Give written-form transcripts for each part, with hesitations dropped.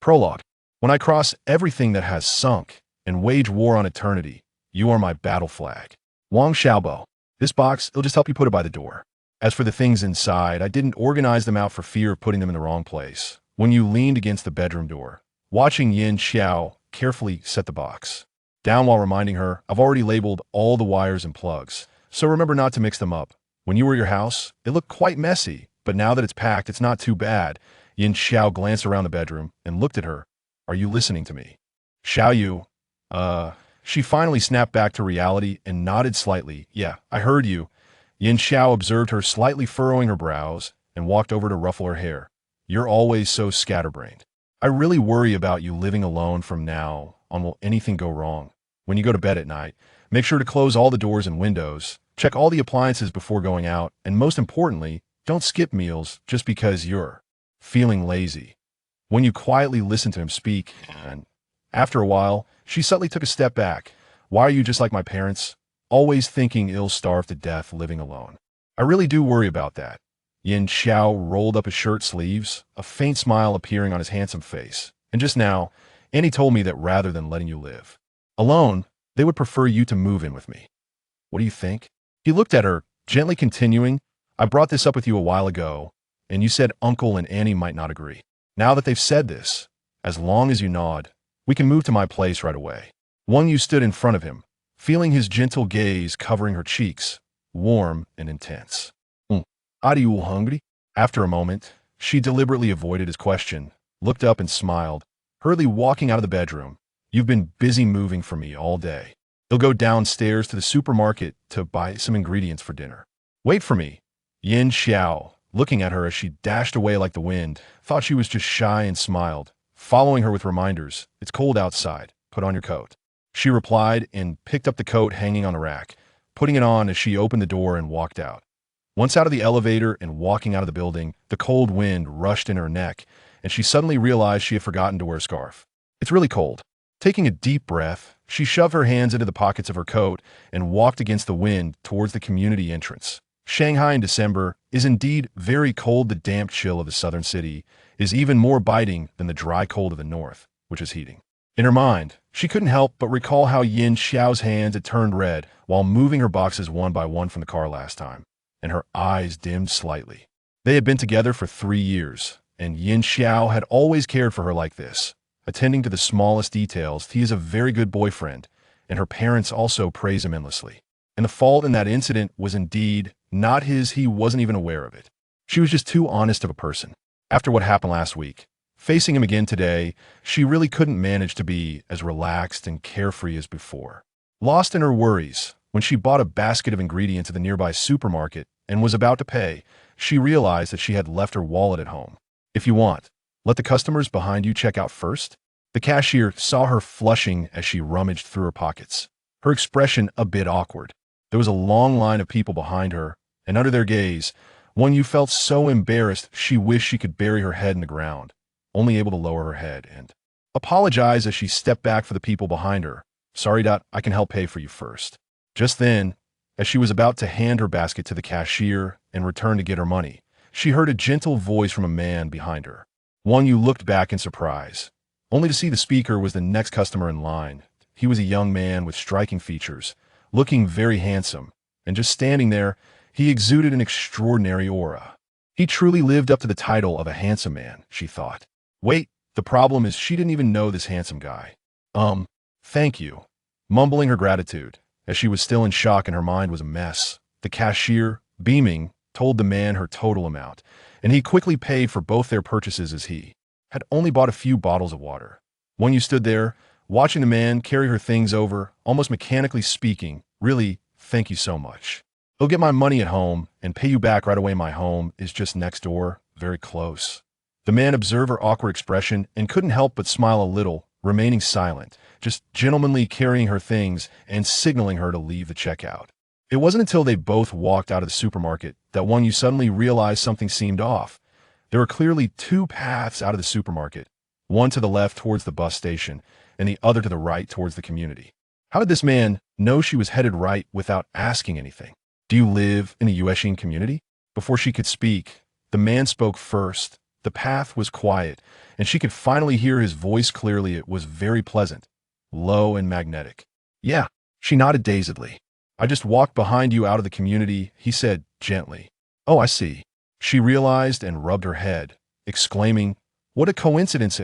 Prologue. When I cross everything that has sunk and wage war on eternity, you are my battle flag. Wang Xiaobo. This box, it'll just help you put it by the door. As for the things inside, I didn't organize them out for fear of putting them in the wrong place. When you leaned against the bedroom door, watching Yin Xiao carefully set the box down while reminding her, I've already labeled all the wires and plugs, so remember not to mix them up. When you were at your house, it looked quite messy, but now that it's packed, it's not too bad. Yin Xiao glanced around the bedroom and looked at her. Are you listening to me? Xiao Yu. She finally snapped back to reality and nodded slightly. Yeah, I heard you. Yin Xiao observed her slightly furrowing her brows and walked over to ruffle her hair. You're always so scatterbrained. I really worry about you living alone from now on. Will anything go wrong? When you go to bed at night, make sure to close all the doors and windows, check all the appliances before going out, and most importantly, don't skip meals just because you're feeling lazy. When you quietly listen to him speak, and after a while, she subtly took a step back. Why are you just like my parents? Always thinking ill-starved to death living alone. I really do worry about that. Yin Xiao rolled up his shirt sleeves, a faint smile appearing on his handsome face. And just now, Annie told me that rather than letting you live alone, they would prefer you to move in with me. What do you think? He looked at her, gently continuing, I brought this up with you a while ago, and you said Uncle and Annie might not agree. Now that they've said this, as long as you nod, we can move to my place right away. Wang Yu stood in front of him, feeling his gentle gaze covering her cheeks, warm and intense. Are you hungry? After a moment, she deliberately avoided his question, looked up and smiled, hurriedly walking out of the bedroom. You've been busy moving for me all day. You'll go downstairs to the supermarket to buy some ingredients for dinner. Wait for me. Yin Xiao, looking at her as she dashed away like the wind, thought she was just shy and smiled, following her with reminders. It's cold outside. Put on your coat. She replied and picked up the coat hanging on a rack, putting it on as she opened the door and walked out. Once out of the elevator and walking out of the building, the cold wind rushed in her neck, and she suddenly realized she had forgotten to wear a scarf. It's really cold. Taking a deep breath, she shoved her hands into the pockets of her coat and walked against the wind towards the community entrance. Shanghai in December is indeed very cold. The damp chill of the southern city is even more biting than the dry cold of the north, which is heating. In her mind, she couldn't help but recall how Yin Xiao's hands had turned red while moving her boxes one by one from the car last time, and her eyes dimmed slightly. They had been together for 3 years, and Yin Xiao had always cared for her like this, attending to the smallest details. He is a very good boyfriend, and her parents also praise him endlessly. And the fault in that incident was indeed not his. He wasn't even aware of it. She was just too honest of a person. After what happened last week, facing him again today, she really couldn't manage to be as relaxed and carefree as before. Lost in her worries, when she bought a basket of ingredients at the nearby supermarket and was about to pay, she realized that she had left her wallet at home. If you want, let the customers behind you check out first. The cashier saw her flushing as she rummaged through her pockets, her expression a bit awkward. There was a long line of people behind her, and under their gaze, Wang Yu felt so embarrassed she wished she could bury her head in the ground, only able to lower her head and apologize as she stepped back for the people behind her. Sorry, I can help pay for you first. Just then, as she was about to hand her basket to the cashier and return to get her money, she heard a gentle voice from a man behind her. Wang Yu looked back in surprise, only to see the speaker was the next customer in line. He was a young man with striking features, looking very handsome, and just standing there, he exuded an extraordinary aura. He truly lived up to the title of a handsome man, she thought. Wait, the problem is she didn't even know this handsome guy. Thank you. Mumbling her gratitude, as she was still in shock and her mind was a mess, the cashier, beaming, told the man her total amount, and he quickly paid for both their purchases as he had only bought a few bottles of water. When you stood there, watching the man carry her things over, almost mechanically speaking, really, thank you so much. I'll get my money at home and pay you back right away. My home is just next door, very close. The man observed her awkward expression and couldn't help but smile a little, remaining silent, just gentlemanly carrying her things and signaling her to leave the checkout. It wasn't until they both walked out of the supermarket that Wang Yu suddenly realized something seemed off. There were clearly 2 paths out of the supermarket, one to the left towards the bus station and the other to the right towards the community. How did this man know she was headed right without asking anything? Do you live in the Yueshin community? Before she could speak, the man spoke first, The path was quiet, and she could finally hear his voice clearly. It was very pleasant, low and magnetic. Yeah, she nodded dazedly. I just walked behind you out of the community, he said gently. Oh, I see. She realized and rubbed her head, exclaiming, what a coincidence.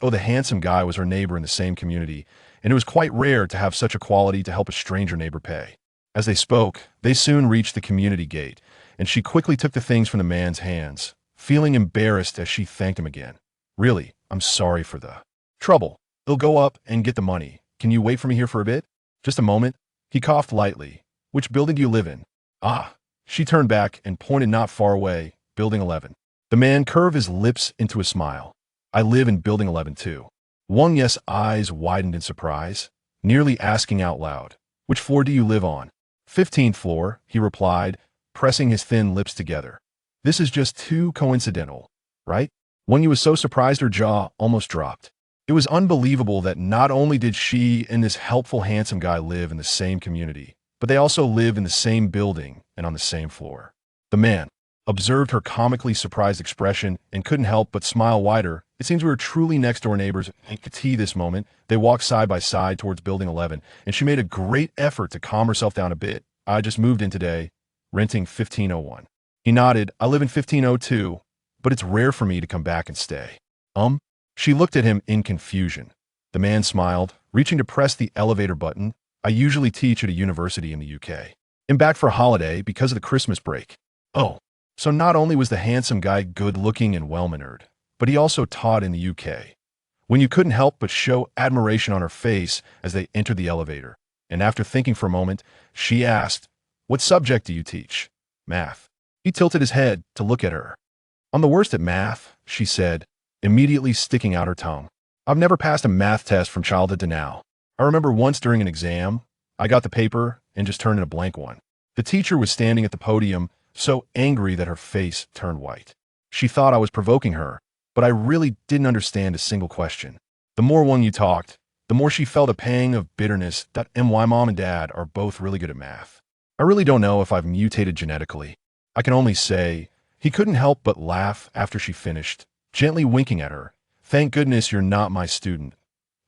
Oh, the handsome guy was her neighbor in the same community, and it was quite rare to have such a quality to help a stranger neighbor pay. As they spoke, they soon reached the community gate, and she quickly took the things from the man's hands, feeling embarrassed as she thanked him again. Really, I'm sorry for the trouble. He'll go up and get the money. Can you wait for me here for a bit? Just a moment. He coughed lightly. Which building do you live in? Ah. She turned back and pointed not far away, Building 11. The man curved his lips into a smile. I live in Building 11 too. Wang Ye's eyes widened in surprise, nearly asking out loud, which floor do you live on? 15th floor, he replied, pressing his thin lips together. This is just too coincidental, right? Wang Ye was so surprised her jaw almost dropped. It was unbelievable that not only did she and this helpful handsome guy live in the same community, but they also live in the same building and on the same floor. The man observed her comically surprised expression and couldn't help but smile wider. It seems we were truly next-door neighbors. And could see this moment. They walked side by side towards Building 11, and she made a great effort to calm herself down a bit. I just moved in today, renting 1501. He nodded. I live in 1502, but it's rare for me to come back and stay. She looked at him in confusion. The man smiled, reaching to press the elevator button. I usually teach at a university in the UK. I'm back for a holiday because of the Christmas break. Oh, so not only was the handsome guy good-looking and well-mannered, but he also taught in the UK. When you couldn't help but show admiration on her face as they entered the elevator, and after thinking for a moment, she asked, what subject do you teach? Math. He tilted his head to look at her. I'm the worst at math, she said, immediately sticking out her tongue. I've never passed a math test from childhood to now. I remember once during an exam, I got the paper and just turned in a blank one. The teacher was standing at the podium, so angry that her face turned white. She thought I was provoking her, but I really didn't understand a single question. The more Wang Ye talked, the more she felt a pang of bitterness that my mom and dad are both really good at math. I really don't know if I've mutated genetically. I can only say, he couldn't help but laugh after she finished, gently winking at her. Thank goodness you're not my student.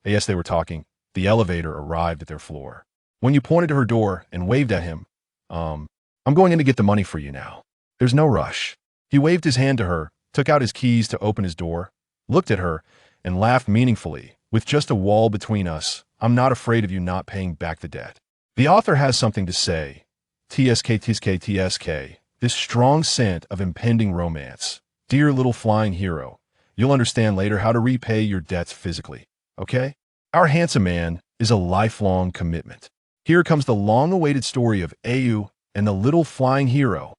Yes, they were talking. The elevator arrived at their floor. When you pointed to her door and waved at him, I'm going in to get the money for you now. There's no rush. He waved his hand to her, took out his keys to open his door, looked at her, and laughed meaningfully. With just a wall between us, I'm not afraid of you not paying back the debt. The author has something to say. TSK, this strong scent of impending romance. Dear little flying hero, you'll understand later how to repay your debts physically, okay? Our handsome man is a lifelong commitment. Here comes the long-awaited story of Au and the little flying hero.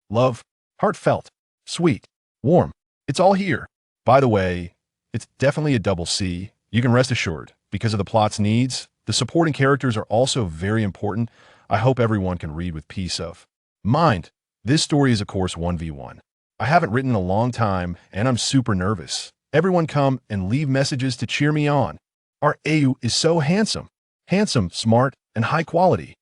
Love, heartfelt, sweet, warm. It's all here. By the way, it's definitely a double C. You can rest assured, because of the plot's needs, the supporting characters are also very important. I hope everyone can read with peace of mind. This story is, of course, 1v1. I haven't written in a long time, and I'm super nervous. Everyone come and leave messages to cheer me on. Our Au is so handsome. Handsome, smart, and high quality.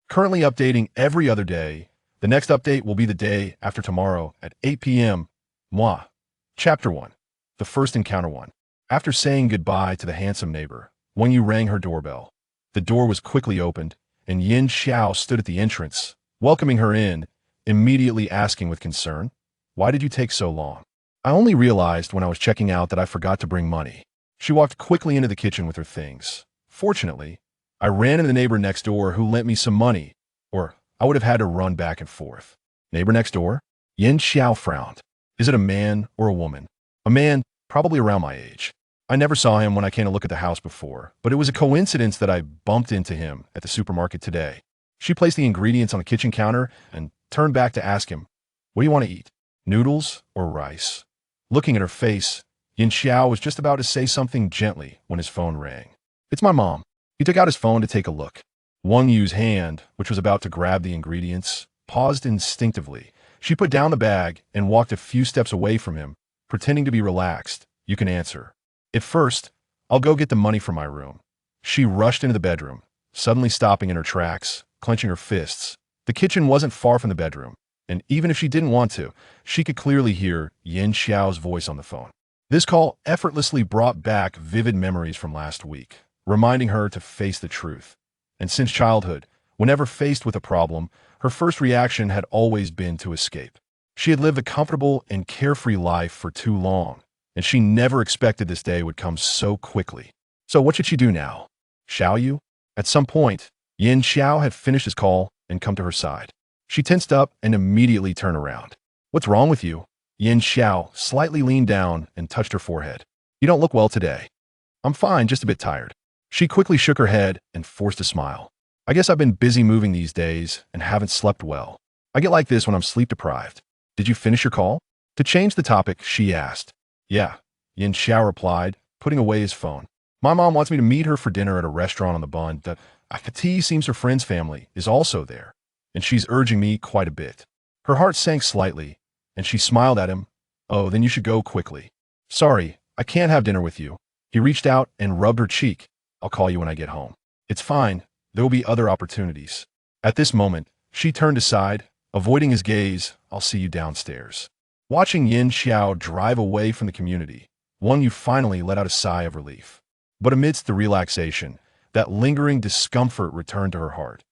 Currently updating every other day. The next update will be the day after tomorrow at 8 p.m. Moi. Chapter 1. The First Encounter 1. After saying goodbye to the handsome neighbor, Wang Yu rang her doorbell. The door was quickly opened, and Yin Xiao stood at the entrance, welcoming her in, immediately asking with concern, why did you take so long? I only realized when I was checking out that I forgot to bring money. She walked quickly into the kitchen with her things. Fortunately, I ran into the neighbor next door who lent me some money, or I would have had to run back and forth. Neighbor next door? Yin Xiao frowned. Is it a man or a woman? A man, probably around my age. I never saw him when I came to look at the house before, but it was a coincidence that I bumped into him at the supermarket today. She placed the ingredients on the kitchen counter and turned back to ask him, what do you want to eat? Noodles or rice? Looking at her face, Yin Xiao was just about to say something gently when his phone rang. It's my mom. He took out his phone to take a look. Wang Yu's hand, which was about to grab the ingredients, paused instinctively. She put down the bag and walked a few steps away from him, pretending to be relaxed. You can answer. At first, I'll go get the money from my room. She rushed into the bedroom, suddenly stopping in her tracks, clenching her fists. The kitchen wasn't far from the bedroom. And even if she didn't want to, she could clearly hear Yin Xiao's voice on the phone. This call effortlessly brought back vivid memories from last week, reminding her to face the truth. And since childhood, whenever faced with a problem, her first reaction had always been to escape. She had lived a comfortable and carefree life for too long, and she never expected this day would come so quickly. So what should she do now? Shall you? At some point, Yin Xiao had finished his call and come to her side. She tensed up and immediately turned around. What's wrong with you? Yin Xiao slightly leaned down and touched her forehead. You don't look well today. I'm fine, just a bit tired. She quickly shook her head and forced a smile. I guess I've been busy moving these days and haven't slept well. I get like this when I'm sleep deprived. Did you finish your call? To change the topic, she asked. Yeah, Yin Xiao replied, putting away his phone. My mom wants me to meet her for dinner at a restaurant on the Bund. Akati seems her friend's family is also there, and she's urging me quite a bit. Her heart sank slightly, and she smiled at him. Oh, then you should go quickly. Sorry, I can't have dinner with you. He reached out and rubbed her cheek. I'll call you when I get home. It's fine. There will be other opportunities. At this moment, she turned aside, avoiding his gaze. I'll see you downstairs. Watching Yin Xiao drive away from the community, Wang Yu finally let out a sigh of relief. But amidst the relaxation, that lingering discomfort returned to her heart.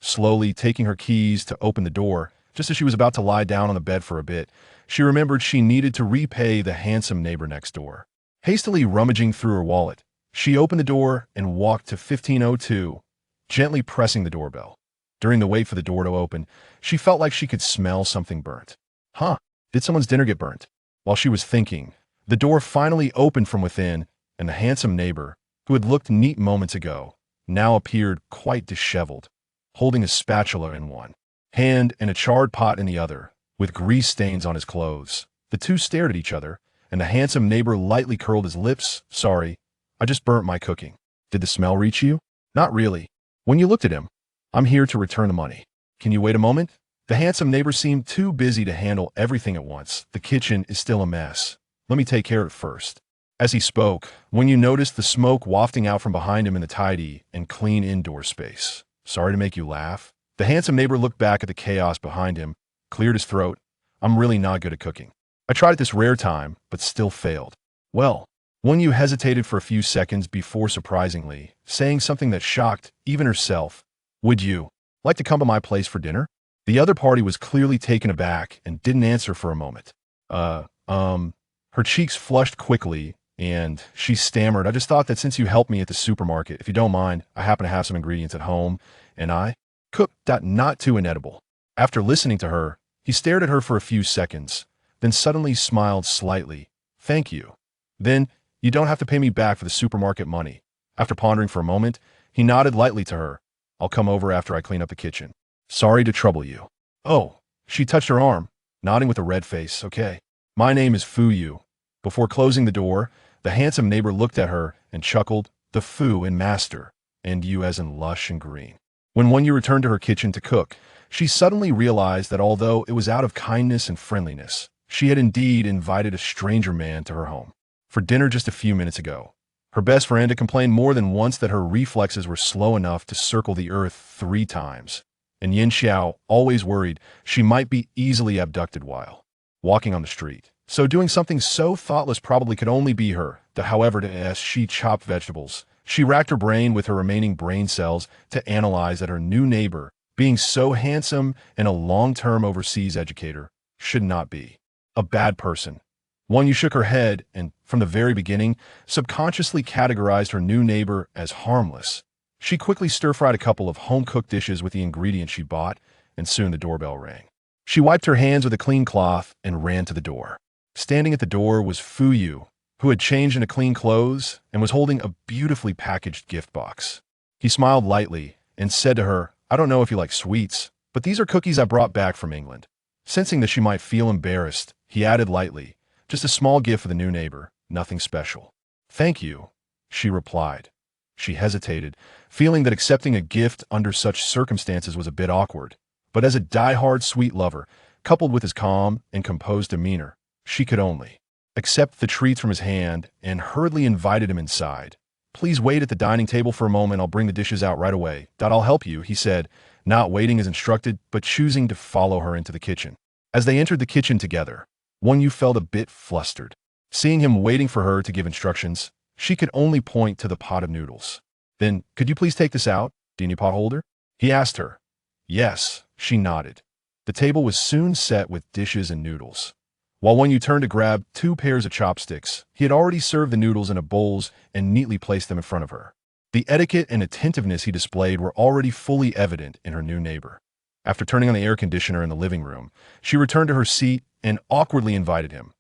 Slowly taking her keys to open the door, just as she was about to lie down on the bed for a bit, she remembered she needed to repay the handsome neighbor next door. Hastily rummaging through her wallet, she opened the door and walked to 1502, gently pressing the doorbell. During the wait for the door to open, she felt like she could smell something burnt. Huh, did someone's dinner get burnt? While she was thinking, the door finally opened from within, and the handsome neighbor, who had looked neat moments ago, now appeared quite disheveled, holding a spatula in one hand and a charred pot in the other, with grease stains on his clothes. The two stared at each other, and the handsome neighbor lightly curled his lips. Sorry, I just burnt my cooking. Did the smell reach you? Not really. When you looked at him, I'm here to return the money. Can you wait a moment? The handsome neighbor seemed too busy to handle everything at once. The kitchen is still a mess. Let me take care of it first. As he spoke, when you noticed the smoke wafting out from behind him in the tidy and clean indoor space. Sorry to make you laugh. The handsome neighbor looked back at the chaos behind him, cleared his throat. I'm really not good at cooking. I tried at this rare time, but still failed. Well, when you hesitated for a few seconds before surprisingly saying something that shocked even herself, would you like to come to my place for dinner? The other party was clearly taken aback and didn't answer for a moment. Her cheeks flushed quickly, and she stammered, I just thought that since you helped me at the supermarket, if you don't mind, I happen to have some ingredients at home, and I cooked that not too inedible. After listening to her, he stared at her for a few seconds, then suddenly smiled slightly. Thank you. Then, you don't have to pay me back for the supermarket money. After pondering for a moment, he nodded lightly to her. I'll come over after I clean up the kitchen. Sorry to trouble you. Oh, she touched her arm, nodding with a red face. Okay. My name is Fu Yu. Before closing the door, the handsome neighbor looked at her and chuckled, the Fu in master, and you as in lush and green. When Wang Yu returned to her kitchen to cook, she suddenly realized that although it was out of kindness and friendliness, she had indeed invited a stranger man to her home for dinner just a few minutes ago. Her best friend had complained more than once that her reflexes were slow enough to circle the earth 3 times, and Yin Xiao always worried she might be easily abducted while walking on the street. So doing something so thoughtless probably could only be her. However, as she chopped vegetables, she racked her brain with her remaining brain cells to analyze that her new neighbor, being so handsome and a long-term overseas educator, should not be a bad person. Wang Yu shook her head and, from the very beginning, subconsciously categorized her new neighbor as harmless. She quickly stir-fried a couple of home-cooked dishes with the ingredients she bought, and soon the doorbell rang. She wiped her hands with a clean cloth and ran to the door. Standing at the door was Fu Yu, who had changed into clean clothes and was holding a beautifully packaged gift box. He smiled lightly and said to her, I don't know if you like sweets, but these are cookies I brought back from England. Sensing that she might feel embarrassed, he added lightly, just a small gift for the new neighbor, nothing special. Thank you, she replied. She hesitated, feeling that accepting a gift under such circumstances was a bit awkward. But as a die-hard sweet lover, coupled with his calm and composed demeanor, she could only accept the treats from his hand and hurriedly invited him inside. Please wait at the dining table for a moment. I'll bring the dishes out right away. I'll help you, he said, not waiting as instructed, but choosing to follow her into the kitchen. As they entered the kitchen together, Wang Yu felt a bit flustered. Seeing him waiting for her to give instructions, she could only point to the pot of noodles. Then, could you please take this out, do you need pot holder? He asked her. Yes, she nodded. The table was soon set with dishes and noodles. While Wang Yu turned to grab 2 pairs of chopsticks, he had already served the noodles in bowls and neatly placed them in front of her. The etiquette and attentiveness he displayed were already fully evident in her new neighbor. After turning on the air conditioner in the living room, she returned to her seat and awkwardly invited him.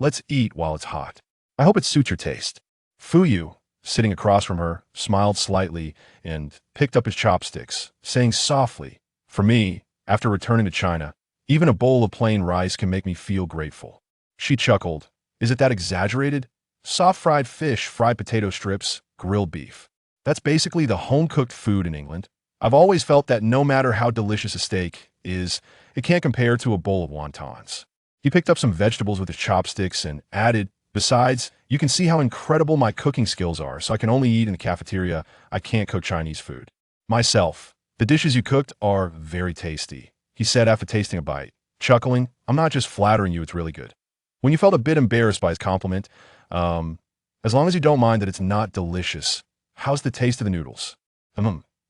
Let's eat while it's hot. I hope it suits your taste. Fu Yu, sitting across from her, smiled slightly and picked up his chopsticks, saying softly, For me, after returning to China, even a bowl of plain rice can make me feel grateful. She chuckled. Is it that exaggerated? Soft fried fish, fried potato strips, grilled beef. That's basically the home-cooked food in England. I've always felt that no matter how delicious a steak is, it can't compare to a bowl of wontons. He picked up some vegetables with his chopsticks and added, Besides, you can see how incredible my cooking skills are, so I can only eat in the cafeteria. I can't cook Chinese food. Myself, the dishes you cooked are very tasty, he said after tasting a bite. Chuckling, I'm not just flattering you, it's really good. When you felt a bit embarrassed by his compliment, as long as you don't mind that it's not delicious, how's the taste of the noodles?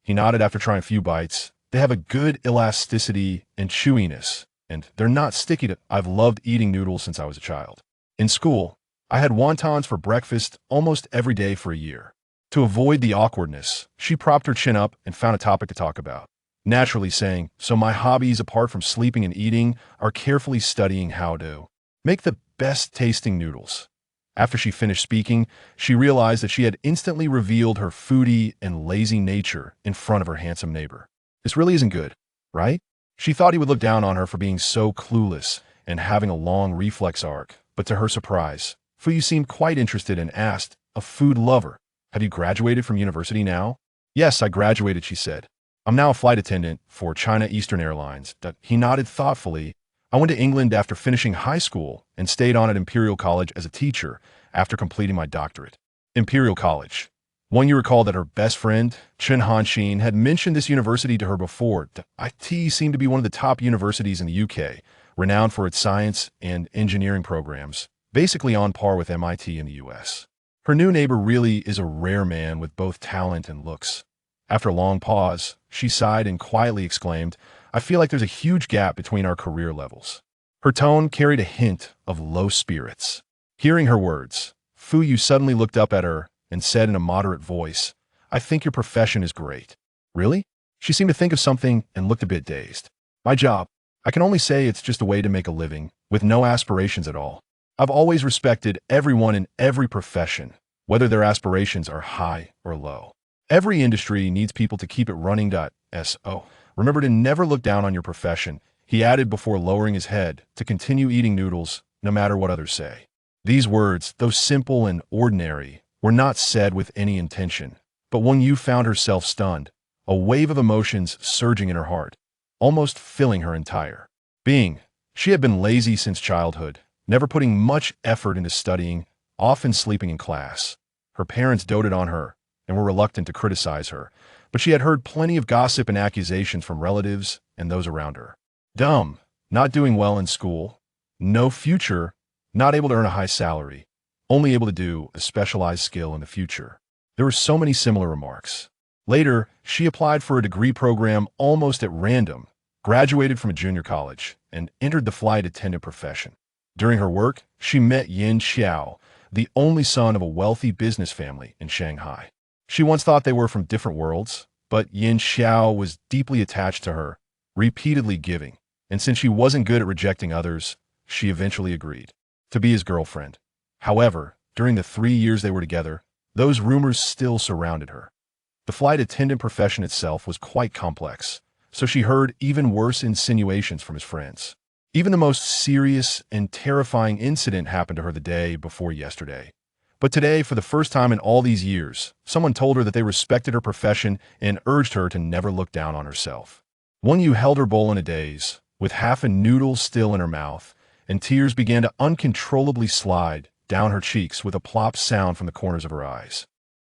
He nodded after trying a few bites. They have a good elasticity and chewiness, and they're not sticky. I've loved eating noodles since I was a child. In school, I had wontons for breakfast almost every day for a year. To avoid the awkwardness, she propped her chin up and found a topic to talk about. Naturally saying, so my hobbies apart from sleeping and eating are carefully studying how to make the best tasting noodles. After she finished speaking, she realized that she had instantly revealed her foodie and lazy nature in front of her handsome neighbor. This really isn't good, right? She thought he would look down on her for being so clueless and having a long reflex arc, but to her surprise, Fu Yu seemed quite interested and asked, a food lover, have you graduated from university now? Yes, I graduated, she said. I'm now a flight attendant for China Eastern Airlines. He nodded thoughtfully. I went to England after finishing high school and stayed on at Imperial College as a teacher after completing my doctorate. Imperial College. Wang Yu recalled that her best friend, Chen Hanxin, had mentioned this university to her before. The IT seemed to be one of the top universities in the UK, renowned for its science and engineering programs, basically on par with MIT in the US. Her new neighbor really is a rare man with both talent and looks. After a long pause, she sighed and quietly exclaimed, I feel like there's a huge gap between our career levels. Her tone carried a hint of low spirits. Hearing her words, Fu Yu suddenly looked up at her and said in a moderate voice, I think your profession is great. Really? She seemed to think of something and looked a bit dazed. My job. I can only say it's just a way to make a living, with no aspirations at all. I've always respected everyone in every profession, whether their aspirations are high or low. Every industry needs people to keep it running. So, remember to never look down on your profession, he added before lowering his head to continue eating noodles, no matter what others say. These words, though simple and ordinary, were not said with any intention, but Wang Yu found herself stunned, a wave of emotions surging in her heart, almost filling her entire being. She had been lazy since childhood, never putting much effort into studying, often sleeping in class. Her parents doted on her and were reluctant to criticize her, but she had heard plenty of gossip and accusations from relatives and those around her. Dumb, not doing well in school, no future, not able to earn a high salary, only able to do a specialized skill in the future. There were so many similar remarks. Later, she applied for a degree program almost at random, graduated from a junior college, and entered the flight attendant profession. During her work, she met Yin Xiao, the only son of a wealthy business family in Shanghai. She once thought they were from different worlds, but Yin Xiao was deeply attached to her, repeatedly giving, and since she wasn't good at rejecting others, she eventually agreed to be his girlfriend. However, during the 3 years they were together, those rumors still surrounded her. The flight attendant profession itself was quite complex, so she heard even worse insinuations from his friends. Even the most serious and terrifying incident happened to her the day before yesterday. But today, for the first time in all these years, someone told her that they respected her profession and urged her to never look down on herself. Wang Yu held her bowl in a daze, with half a noodle still in her mouth, and tears began to uncontrollably slide down her cheeks with a plop sound from the corners of her eyes.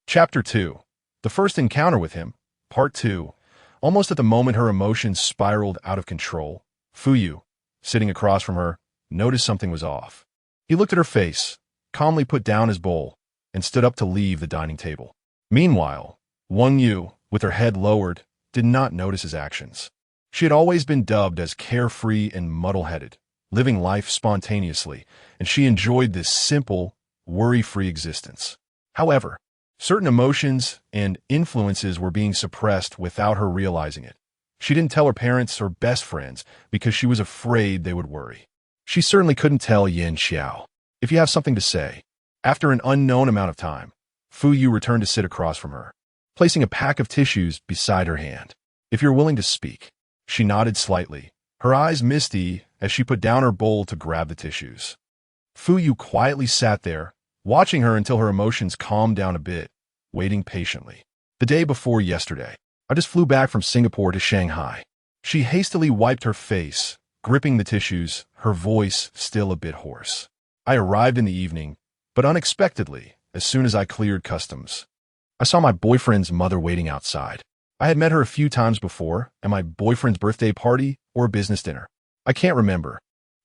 Chapter 2. The First Encounter with Him, Part 2. Almost at the moment her emotions spiraled out of control, Fuyu, sitting across from her, noticed something was off. He looked at her face, calmly put down his bowl, and stood up to leave the dining table. Meanwhile, Wang Yu, with her head lowered, did not notice his actions. She had always been dubbed as carefree and muddle-headed, living life spontaneously, and she enjoyed this simple, worry-free existence. However, certain emotions and influences were being suppressed without her realizing it. She didn't tell her parents or best friends because she was afraid they would worry. She certainly couldn't tell Yin Xiao. If you have something to say. After an unknown amount of time, Fu Yu returned to sit across from her, placing a pack of tissues beside her hand. If you're willing to speak. She nodded slightly, her eyes misty as she put down her bowl to grab the tissues. Fu Yu quietly sat there, watching her until her emotions calmed down a bit, waiting patiently. The day before yesterday, I just flew back from Singapore to Shanghai. She hastily wiped her face, gripping the tissues, her voice still a bit hoarse. I arrived in the evening, but unexpectedly, as soon as I cleared customs. I saw my boyfriend's mother waiting outside. I had met her a few times before, at my boyfriend's birthday party or a business dinner. I can't remember,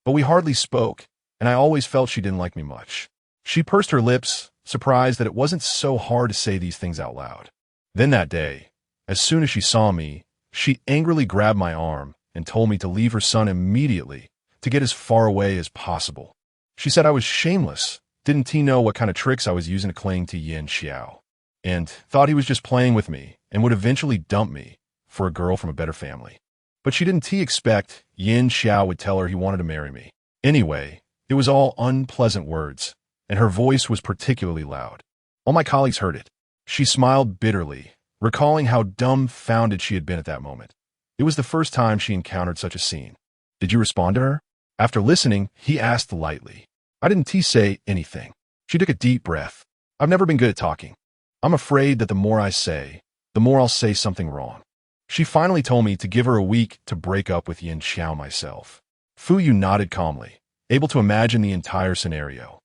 but we hardly spoke, and I always felt she didn't like me much. She pursed her lips, surprised that it wasn't so hard to say these things out loud. Then that day, as soon as she saw me, she angrily grabbed my arm and told me to leave her son immediately, to get as far away as possible. She said I was shameless, didn't he know what kind of tricks I was using to cling to Yin Xiao, and thought he was just playing with me and would eventually dump me for a girl from a better family. But she didn't expect Yin Xiao would tell her he wanted to marry me. Anyway, it was all unpleasant words, and her voice was particularly loud. All my colleagues heard it. She smiled bitterly, recalling how dumbfounded she had been at that moment. It was the first time she encountered such a scene. Did you respond to her? After listening, he asked lightly. I didn't say anything. She took a deep breath. I've never been good at talking. I'm afraid that the more I say, the more I'll say something wrong. She finally told me to give her a week to break up with Yin Xiao myself. Fu Yu nodded calmly, able to imagine the entire scenario.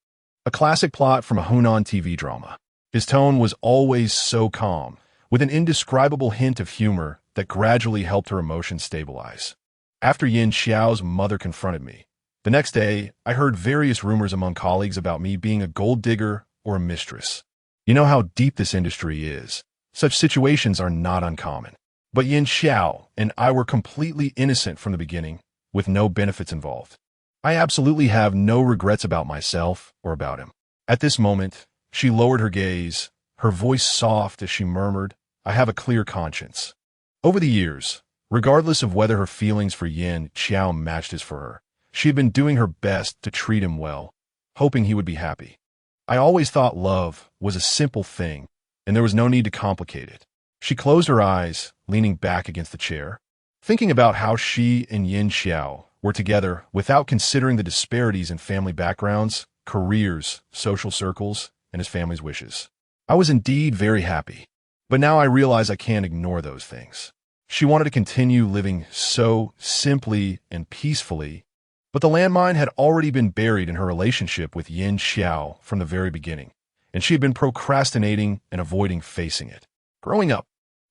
A classic plot from a Hunan TV drama. His tone was always so calm, with an indescribable hint of humor that gradually helped her emotions stabilize. After Yin Xiao's mother confronted me, the next day I heard various rumors among colleagues about me being a gold digger or a mistress. You know how deep this industry is. Such situations are not uncommon. But Yin Xiao and I were completely innocent from the beginning, with no benefits involved. I absolutely have no regrets about myself or about him. At this moment, she lowered her gaze, her voice soft as she murmured, I have a clear conscience. Over the years, regardless of whether her feelings for Yin Xiao matched his for her, she had been doing her best to treat him well, hoping he would be happy. I always thought love was a simple thing, and there was no need to complicate it. She closed her eyes, leaning back against the chair, thinking about how she and Yin Xiao were together without considering the disparities in family backgrounds, careers, social circles, and his family's wishes. I was indeed very happy, but now I realize I can't ignore those things. She wanted to continue living so simply and peacefully, but the landmine had already been buried in her relationship with Yin Xiao from the very beginning, and she had been procrastinating and avoiding facing it. Growing up,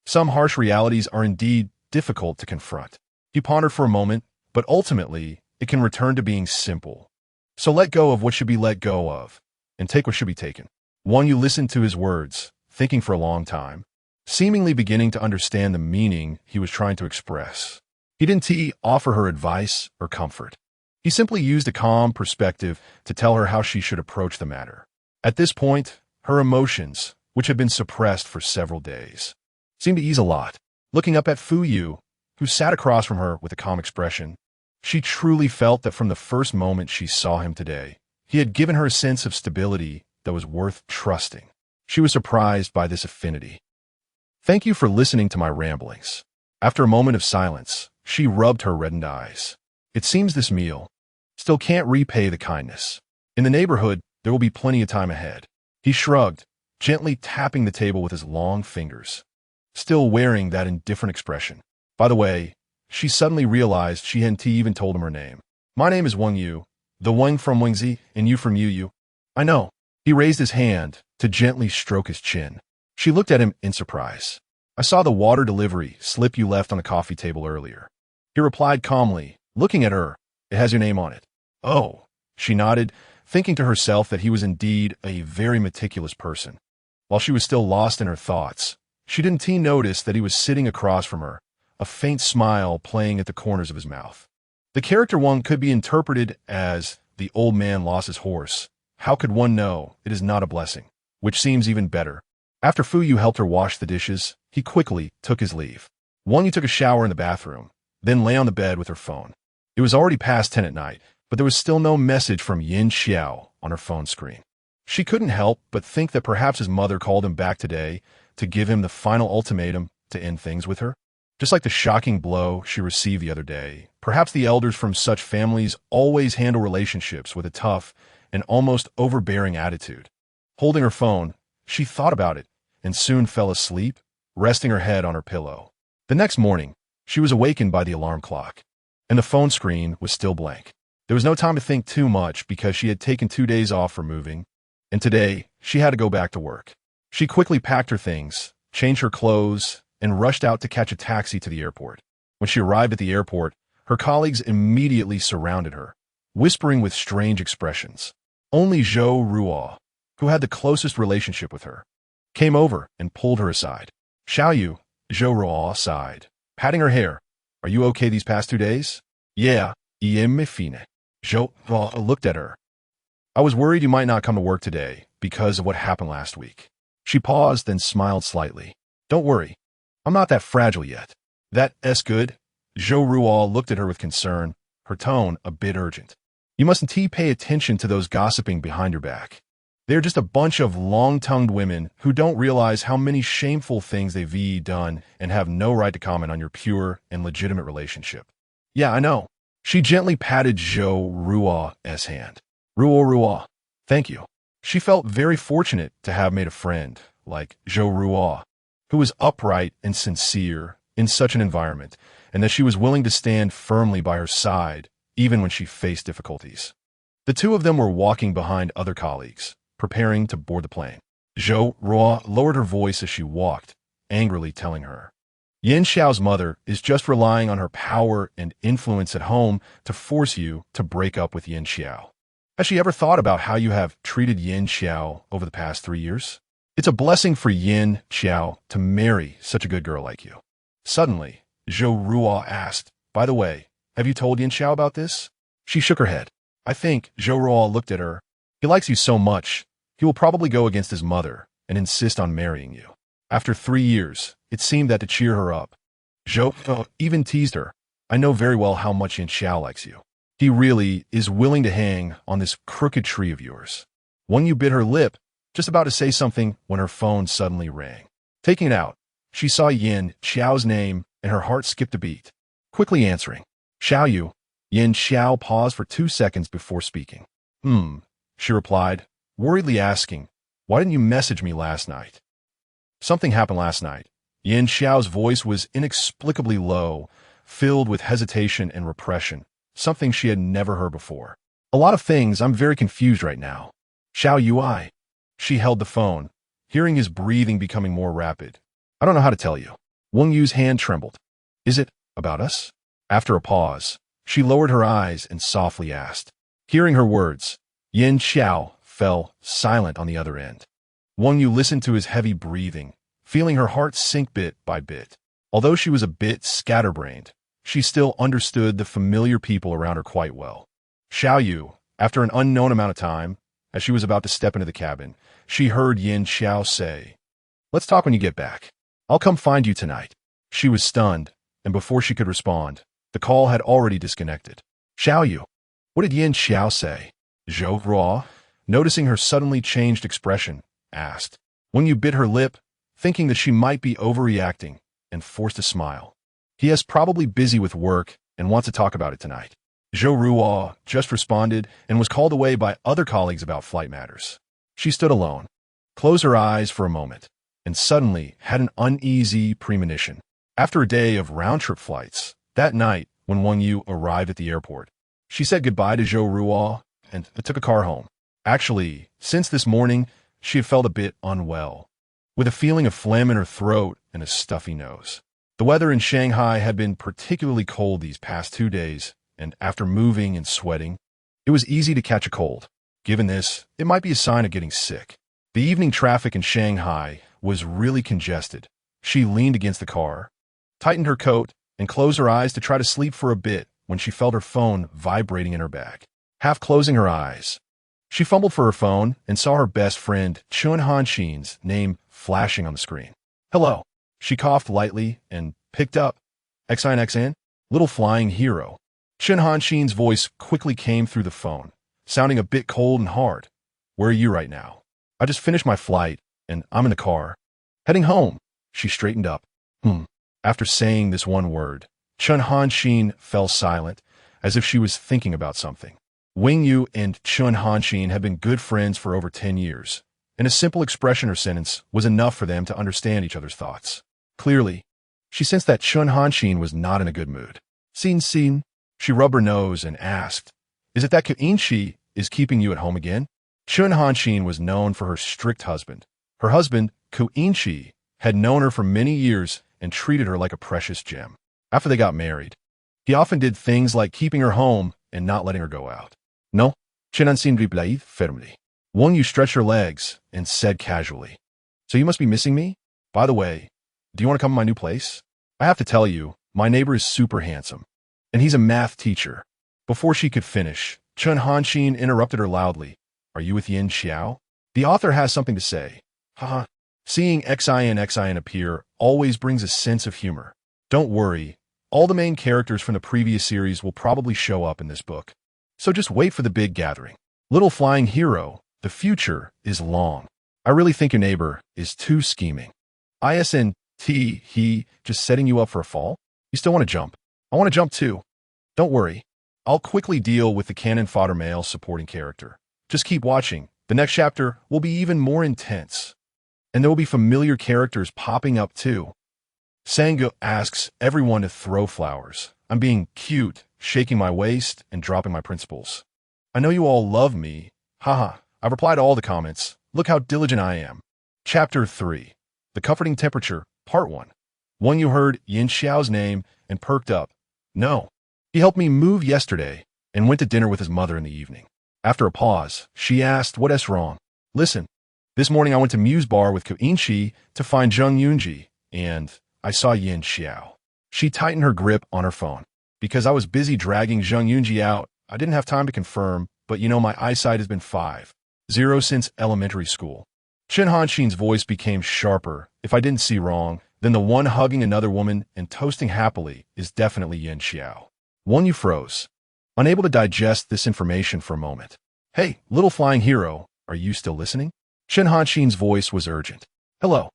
some harsh realities are indeed difficult to confront. You ponder for a moment, but ultimately, it can return to being simple. So let go of what should be let go of, and take what should be taken. Wang Yu listened to his words, thinking for a long time, seemingly beginning to understand the meaning he was trying to express. He didn't offer her advice or comfort. He simply used a calm perspective to tell her how she should approach the matter. At this point, her emotions, which had been suppressed for several days, seemed to ease a lot. Looking up at Fu Yu, who sat across from her with a calm expression, she truly felt that from the first moment she saw him today, he had given her a sense of stability that was worth trusting. She was surprised by this affinity. Thank you for listening to my ramblings. After a moment of silence, she rubbed her reddened eyes. It seems this meal still can't repay the kindness. In the neighborhood, there will be plenty of time ahead. He shrugged, gently tapping the table with his long fingers, still wearing that indifferent expression. By the way, she suddenly realized she hadn't even told him her name. My name is Wang Yu, the Wang from Wangzi, and you from Yu. I know. He raised his hand to gently stroke his chin. She looked at him in surprise. I saw the water delivery slip you left on the coffee table earlier. He replied calmly, looking at her. It has your name on it. Oh, she nodded, thinking to herself that he was indeed a very meticulous person. While she was still lost in her thoughts, she didn't notice that he was sitting across from her, a faint smile playing at the corners of his mouth. The character one could be interpreted as the old man lost his horse. How could one know it is not a blessing? Which seems even better. After Fuyu helped her wash the dishes, he quickly took his leave. Wang took a shower in the bathroom, then lay on the bed with her phone. It was already past 10 at night, but there was still no message from Yin Xiao on her phone screen. She couldn't help but think that perhaps his mother called him back today to give him the final ultimatum to end things with her. Just like the shocking blow she received the other day, perhaps the elders from such families always handle relationships with a tough and almost overbearing attitude. Holding her phone, she thought about it and soon fell asleep, resting her head on her pillow. The next morning, she was awakened by the alarm clock, and the phone screen was still blank. There was no time to think too much because she had taken 2 days off for moving, and today she had to go back to work. She quickly packed her things, changed her clothes, and rushed out to catch a taxi to the airport. When she arrived at the airport, her colleagues immediately surrounded her, whispering with strange expressions. Only Zhou Ruo, who had the closest relationship with her, came over and pulled her aside. Xiaoyu, Zhou Ruo sighed, patting her hair. Are you okay these past 2 days? Yeah, me fine. Zhou Ruo looked at her. I was worried you might not come to work today because of what happened last week. She paused, then smiled slightly. Don't worry. I'm not that fragile yet. That's good. Zhou Ruo looked at her with concern, her tone a bit urgent. You mustn't pay attention to those gossiping behind your back. They're just a bunch of long-tongued women who don't realize how many shameful things they've done and have no right to comment on your pure and legitimate relationship. Yeah, I know. She gently patted Zhou Ruo's hand. Ruo, thank you. She felt very fortunate to have made a friend like Zhou Ruo, who was upright and sincere in such an environment, and that she was willing to stand firmly by her side even when she faced difficulties. The two of them were walking behind other colleagues, preparing to board the plane. Zhou Ruo lowered her voice as she walked, angrily telling her, Yin Xiao's mother is just relying on her power and influence at home to force you to break up with Yin Xiao. Has she ever thought about how you have treated Yin Xiao over the past 3 years? It's a blessing for Yin Xiao to marry such a good girl like you. Suddenly, Zhou Ruo asked, By the way, have you told Yin Xiao about this? She shook her head. I think, Zhou Ruo looked at her. He likes you so much, he will probably go against his mother and insist on marrying you. After 3 years, it seemed that to cheer her up, Zhou even teased her. I know very well how much Yin Xiao likes you. He really is willing to hang on this crooked tree of yours. When you bit her lip, just about to say something when her phone suddenly rang. Taking it out, she saw Yin Xiao's name and her heart skipped a beat. Quickly answering, Xiaoyu. Yin Xiao paused for 2 seconds before speaking. She replied, worriedly asking, why didn't you message me last night? Something happened last night. Yin Xiao's voice was inexplicably low, filled with hesitation and repression, something she had never heard before. A lot of things, I'm very confused right now. Xiao Yui. She held the phone, hearing his breathing becoming more rapid. I don't know how to tell you. Wang Yu's hand trembled. Is it about us? After a pause, she lowered her eyes and softly asked. Hearing her words, Yin Xiao fell silent on the other end. Wang Yu listened to his heavy breathing, feeling her heart sink bit by bit. Although she was a bit scatterbrained, she still understood the familiar people around her quite well. Xiaoyu, after an unknown amount of time, as she was about to step into the cabin, she heard Yin Xiao say, Let's talk when you get back. I'll come find you tonight. She was stunned, and before she could respond, the call had already disconnected. Xiaoyu, what did Yin Xiao say? Zhou Ruo, noticing her suddenly changed expression, asked. When you bit her lip, thinking that she might be overreacting, and forced a smile. He is probably busy with work and wants to talk about it tonight. Zhou Ruo just responded and was called away by other colleagues about flight matters. She stood alone, closed her eyes for a moment, and suddenly had an uneasy premonition. After a day of round-trip flights, that night when Wang Yu arrived at the airport, she said goodbye to Zhou Ruo and took a car home. Actually, since this morning, she had felt a bit unwell. with a feeling of phlegm in her throat and a stuffy nose. The weather in Shanghai had been particularly cold these past 2 days, and after moving and sweating, it was easy to catch a cold. Given this, it might be a sign of getting sick. The evening traffic in Shanghai was really congested. She leaned against the car, tightened her coat, and closed her eyes to try to sleep for a bit when she felt her phone vibrating in her bag. Half closing her eyes, she fumbled for her phone and saw her best friend Chun Hanxin's name flashing on the screen. "Hello." She coughed lightly and picked up. "XINXN? Little flying hero." Chun Hanxin's voice quickly came through the phone, sounding a bit cold and hard. "Where are you right now?" "I just finished my flight, and I'm in the car. Heading home." She straightened up. After saying this one word, Chun Hanxin fell silent, as if she was thinking about something. Wing Yu and Chun Hanxin had been good friends for over 10 years, and a simple expression or sentence was enough for them to understand each other's thoughts. Clearly, she sensed that Chun Hanxin was not in a good mood. Xin. She rubbed her nose and asked, "Is it that Kuinchi is keeping you at home again?" Chun Hanxin was known for her strict husband. Her husband, Kuinchi, had known her for many years and treated her like a precious gem. After they got married, he often did things like keeping her home and not letting her go out. "No," Chun Hanxin replied firmly. Wang Yu stretched her legs and said casually, "So you must be missing me? By the way, do you want to come to my new place? I have to tell you, my neighbor is super handsome, and he's a math teacher." Before she could finish, Chun Hanxin interrupted her loudly. "Are you with Yin Xiao? The author has something to say." Haha. Seeing XIN appear always brings a sense of humor. Don't worry, all the main characters from the previous series will probably show up in this book. So just wait for the big gathering. Little flying hero, the future is long. I really think your neighbor is too scheming. He just setting you up for a fall? You still want to jump? I want to jump too. Don't worry, I'll quickly deal with the cannon fodder male supporting character. Just keep watching. The next chapter will be even more intense. And there will be familiar characters popping up too. Sango asks everyone to throw flowers. I'm being cute, shaking my waist and dropping my principles. I know you all love me. Haha, I've replied to all the comments. Look how diligent I am. Chapter 3. The Comforting Temperature, Part 1. Wang Yu heard Yin Xiao's name and perked up. No. He helped me move yesterday and went to dinner with his mother in the evening. After a pause, she asked, "What's wrong?" "Listen. This morning I went to Muse Bar with Kuinchi to find Zheng Yunji, and I saw Yin Xiao." She tightened her grip on her phone. "Because I was busy dragging Zheng Yunji out, I didn't have time to confirm, but you know my eyesight has been 5.0 since elementary school." Chun Hanxin's voice became sharper. "If I didn't see wrong, then the one hugging another woman and toasting happily is definitely Yin Xiao." Wang Yu froze, unable to digest this information for a moment. "Hey, little flying hero, are you still listening?" Chun Hanxin's voice was urgent. "Hello."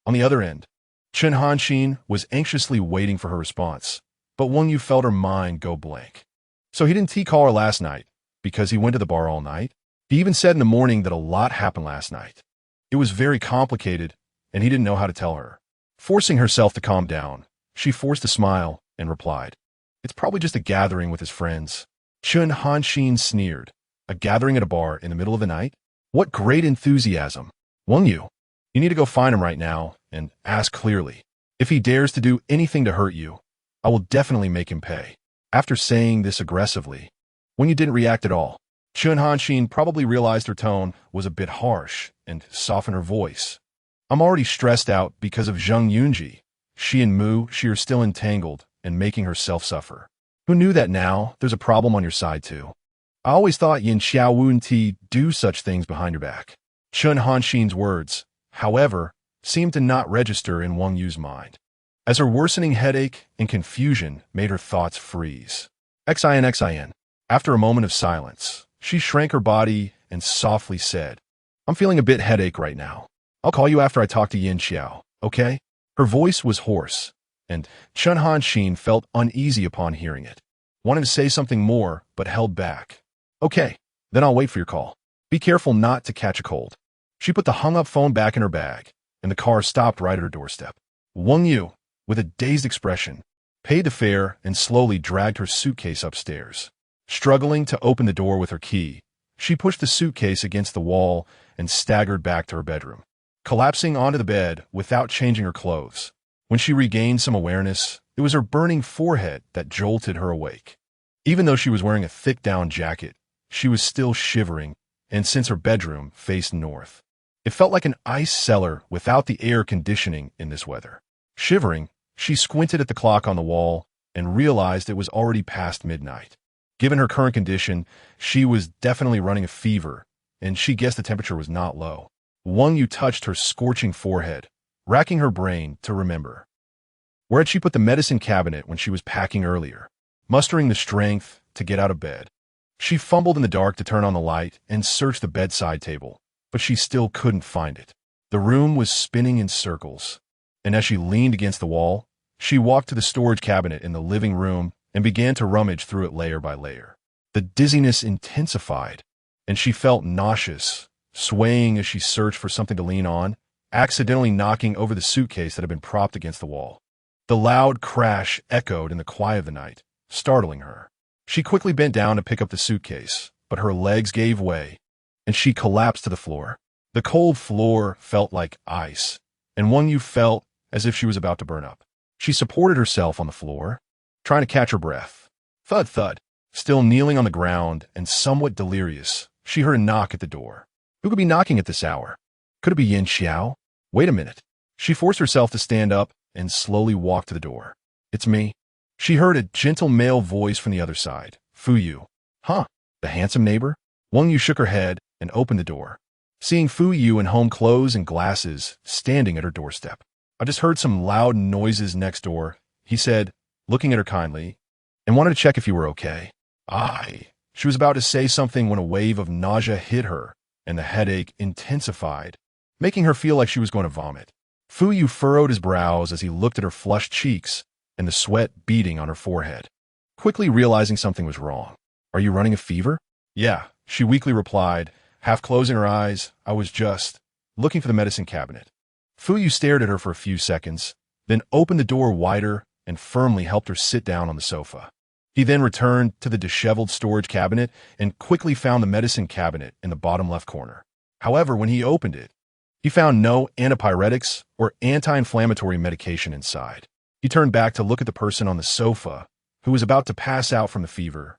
On the other end, Chun Hanxin was anxiously waiting for her response, but Wang Yu felt her mind go blank. So he didn't call her last night because he went to the bar all night? He even said in the morning that a lot happened last night. It was very complicated, and he didn't know how to tell her. Forcing herself to calm down, she forced a smile and replied, "It's probably just a gathering with his friends." Chun Hanxin sneered. "A gathering at a bar in the middle of the night? What great enthusiasm. Wang Yu, you need to go find him right now and ask clearly. If he dares to do anything to hurt you, I will definitely make him pay." After saying this aggressively, Wang Yu didn't react at all. Chun Hanxin probably realized her tone was a bit harsh and softened her voice. "I'm already stressed out because of Zheng Yunji. She and she are still entangled and making herself suffer. Who knew that now there's a problem on your side too? I always thought Yin Xiao wouldn't do such things behind your back." Chun Hanxin's words, however, seemed to not register in Wang Yu's mind, as her worsening headache and confusion made her thoughts freeze. XIN. After a moment of silence, she shrank her body and softly said, "I'm feeling a bit headache right now. I'll call you after I talk to Yin Xiao, okay?" Her voice was hoarse, and Chun Hanxin felt uneasy upon hearing it. Wanted to say something more, but held back. "Okay, then I'll wait for your call. Be careful not to catch a cold." She put the hung-up phone back in her bag, and the car stopped right at her doorstep. Wang Yu, with a dazed expression, paid the fare and slowly dragged her suitcase upstairs. Struggling to open the door with her key, she pushed the suitcase against the wall and staggered back to her bedroom. collapsing onto the bed without changing her clothes. When she regained some awareness, it was her burning forehead that jolted her awake. Even though she was wearing a thick down jacket, she was still shivering, and since her bedroom faced north, it felt like an ice cellar without the air conditioning in this weather. Shivering, she squinted at the clock on the wall and realized it was already past midnight. Given her current condition, she was definitely running a fever, and she guessed the temperature was not low. Wang Yu touched her scorching forehead, racking her brain to remember. Where had she put the medicine cabinet when she was packing earlier? Mustering the strength to get out of bed, she fumbled in the dark to turn on the light and search the bedside table, but she still couldn't find it. The room was spinning in circles, and as she leaned against the wall, she walked to the storage cabinet in the living room and began to rummage through it layer by layer. The dizziness intensified, and she felt nauseous, swaying as she searched for something to lean on, accidentally knocking over the suitcase that had been propped against the wall. The loud crash echoed in the quiet of the night, startling her. She quickly bent down to pick up the suitcase, but her legs gave way, and she collapsed to the floor. The cold floor felt like ice, and Wang Yu felt as if she was about to burn up. She supported herself on the floor, trying to catch her breath. Thud, thud. Still kneeling on the ground and somewhat delirious, she heard a knock at the door. Who could be knocking at this hour? Could it be Yin Xiao? Wait a minute. She forced herself to stand up and slowly walk to the door. It's me. She heard a gentle male voice from the other side. Fu Yu. Huh? The handsome neighbor? Wang Yu shook her head and opened the door, seeing Fu Yu in home clothes and glasses standing at her doorstep. I just heard some loud noises next door, he said, looking at her kindly, and wanted to check if you were okay. Aye. She was about to say something when a wave of nausea hit her, and the headache intensified, making her feel like she was going to vomit. Fu Yu furrowed his brows as he looked at her flushed cheeks and the sweat beading on her forehead, quickly realizing something was wrong. Are you running a fever? Yeah, she weakly replied, half closing her eyes. I was just looking for the medicine cabinet. Fu Yu stared at her for a few seconds, then opened the door wider and firmly helped her sit down on the sofa. He then returned to the disheveled storage cabinet and quickly found the medicine cabinet in the bottom left corner. However, when he opened it, he found no antipyretics or anti-inflammatory medication inside. He turned back to look at the person on the sofa, who was about to pass out from the fever,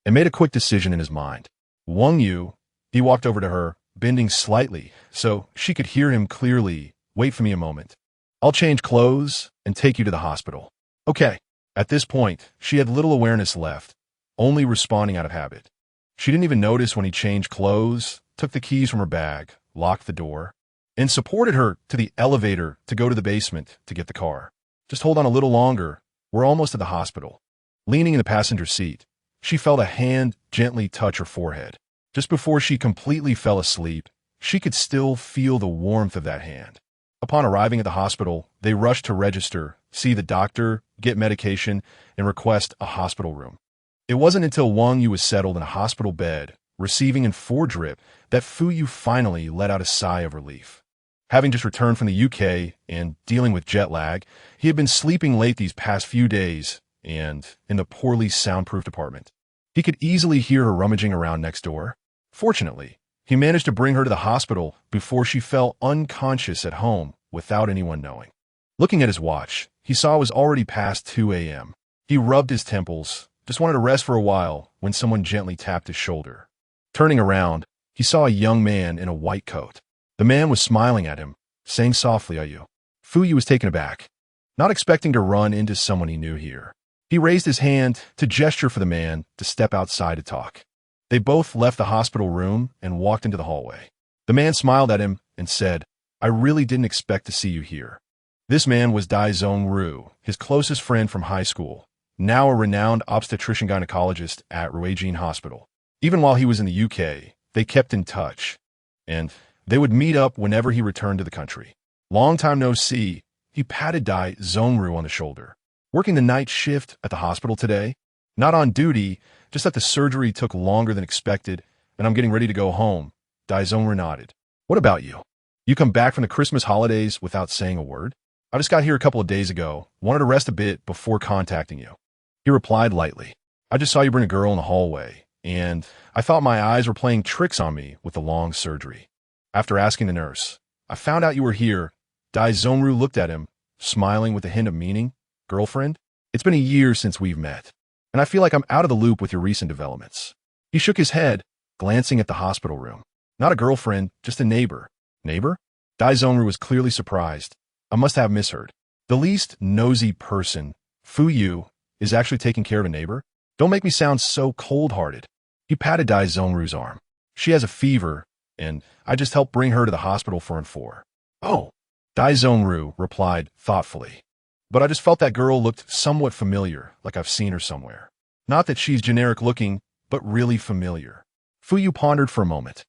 and made a quick decision in his mind. Wang Yu, he walked over to her, bending slightly so she could hear him clearly. Wait for me a moment. I'll change clothes and take you to the hospital. Okay. At this point, she had little awareness left, only responding out of habit. She didn't even notice when he changed clothes, took the keys from her bag, locked the door, and supported her to the elevator to go to the basement to get the car. Just hold on a little longer. We're almost at the hospital. Leaning in the passenger seat, she felt a hand gently touch her forehead. Just before she completely fell asleep, she could still feel the warmth of that hand. Upon arriving at the hospital, they rushed to register, see the doctor, get medication, and request a hospital room. It wasn't until Wang Yu was settled in a hospital bed, receiving an 4-drip, that Fu Yu finally let out a sigh of relief. Having just returned from the UK and dealing with jet lag, he had been sleeping late these past few days and in the poorly soundproofed apartment. He could easily hear her rummaging around next door. Fortunately, he managed to bring her to the hospital before she fell unconscious at home without anyone knowing. Looking at his watch, he saw it was already past 2 a.m. He rubbed his temples, just wanted to rest for a while when someone gently tapped his shoulder. Turning around, he saw a young man in a white coat. The man was smiling at him, saying softly, "Are you?" Fu Yu was taken aback, not expecting to run into someone he knew here. He raised his hand to gesture for the man to step outside to talk. They both left the hospital room and walked into the hallway. The man smiled at him and said, "I really didn't expect to see you here." This man was Dai Zhongru, his closest friend from high school, now a renowned obstetrician-gynecologist at Ruijin Hospital. Even while he was in the UK, they kept in touch, and they would meet up whenever he returned to the country. Long time no see, he patted Dai Zhongru on the shoulder. "Working the night shift at the hospital today? Not on duty, just that the surgery took longer than expected, and I'm getting ready to go home." Dai Zhongru nodded. "What about you? You come back from the Christmas holidays without saying a word?" "I just got here a couple of days ago, wanted to rest a bit before contacting you." He replied lightly. "I just saw you bring a girl in the hallway, and I thought my eyes were playing tricks on me with the long surgery. After asking the nurse, I found out you were here. Dai Zongru looked at him, smiling with a hint of meaning. Girlfriend? It's been a year since we've met, and I feel like I'm out of the loop with your recent developments. He shook his head, glancing at the hospital room. Not a girlfriend, just a neighbor. Neighbor? Dai Zongru was clearly surprised. I must have misheard. The least nosy person, Fu Yu, is actually taking care of a neighbor? Don't make me sound so cold-hearted. He patted Dai Zongru's arm. She has a fever, and I just helped bring her to the hospital for an 4. Oh, Dai Zongru replied thoughtfully. But I just felt that girl looked somewhat familiar, like I've seen her somewhere. Not that she's generic-looking, but really familiar. Fu Yu pondered for a moment.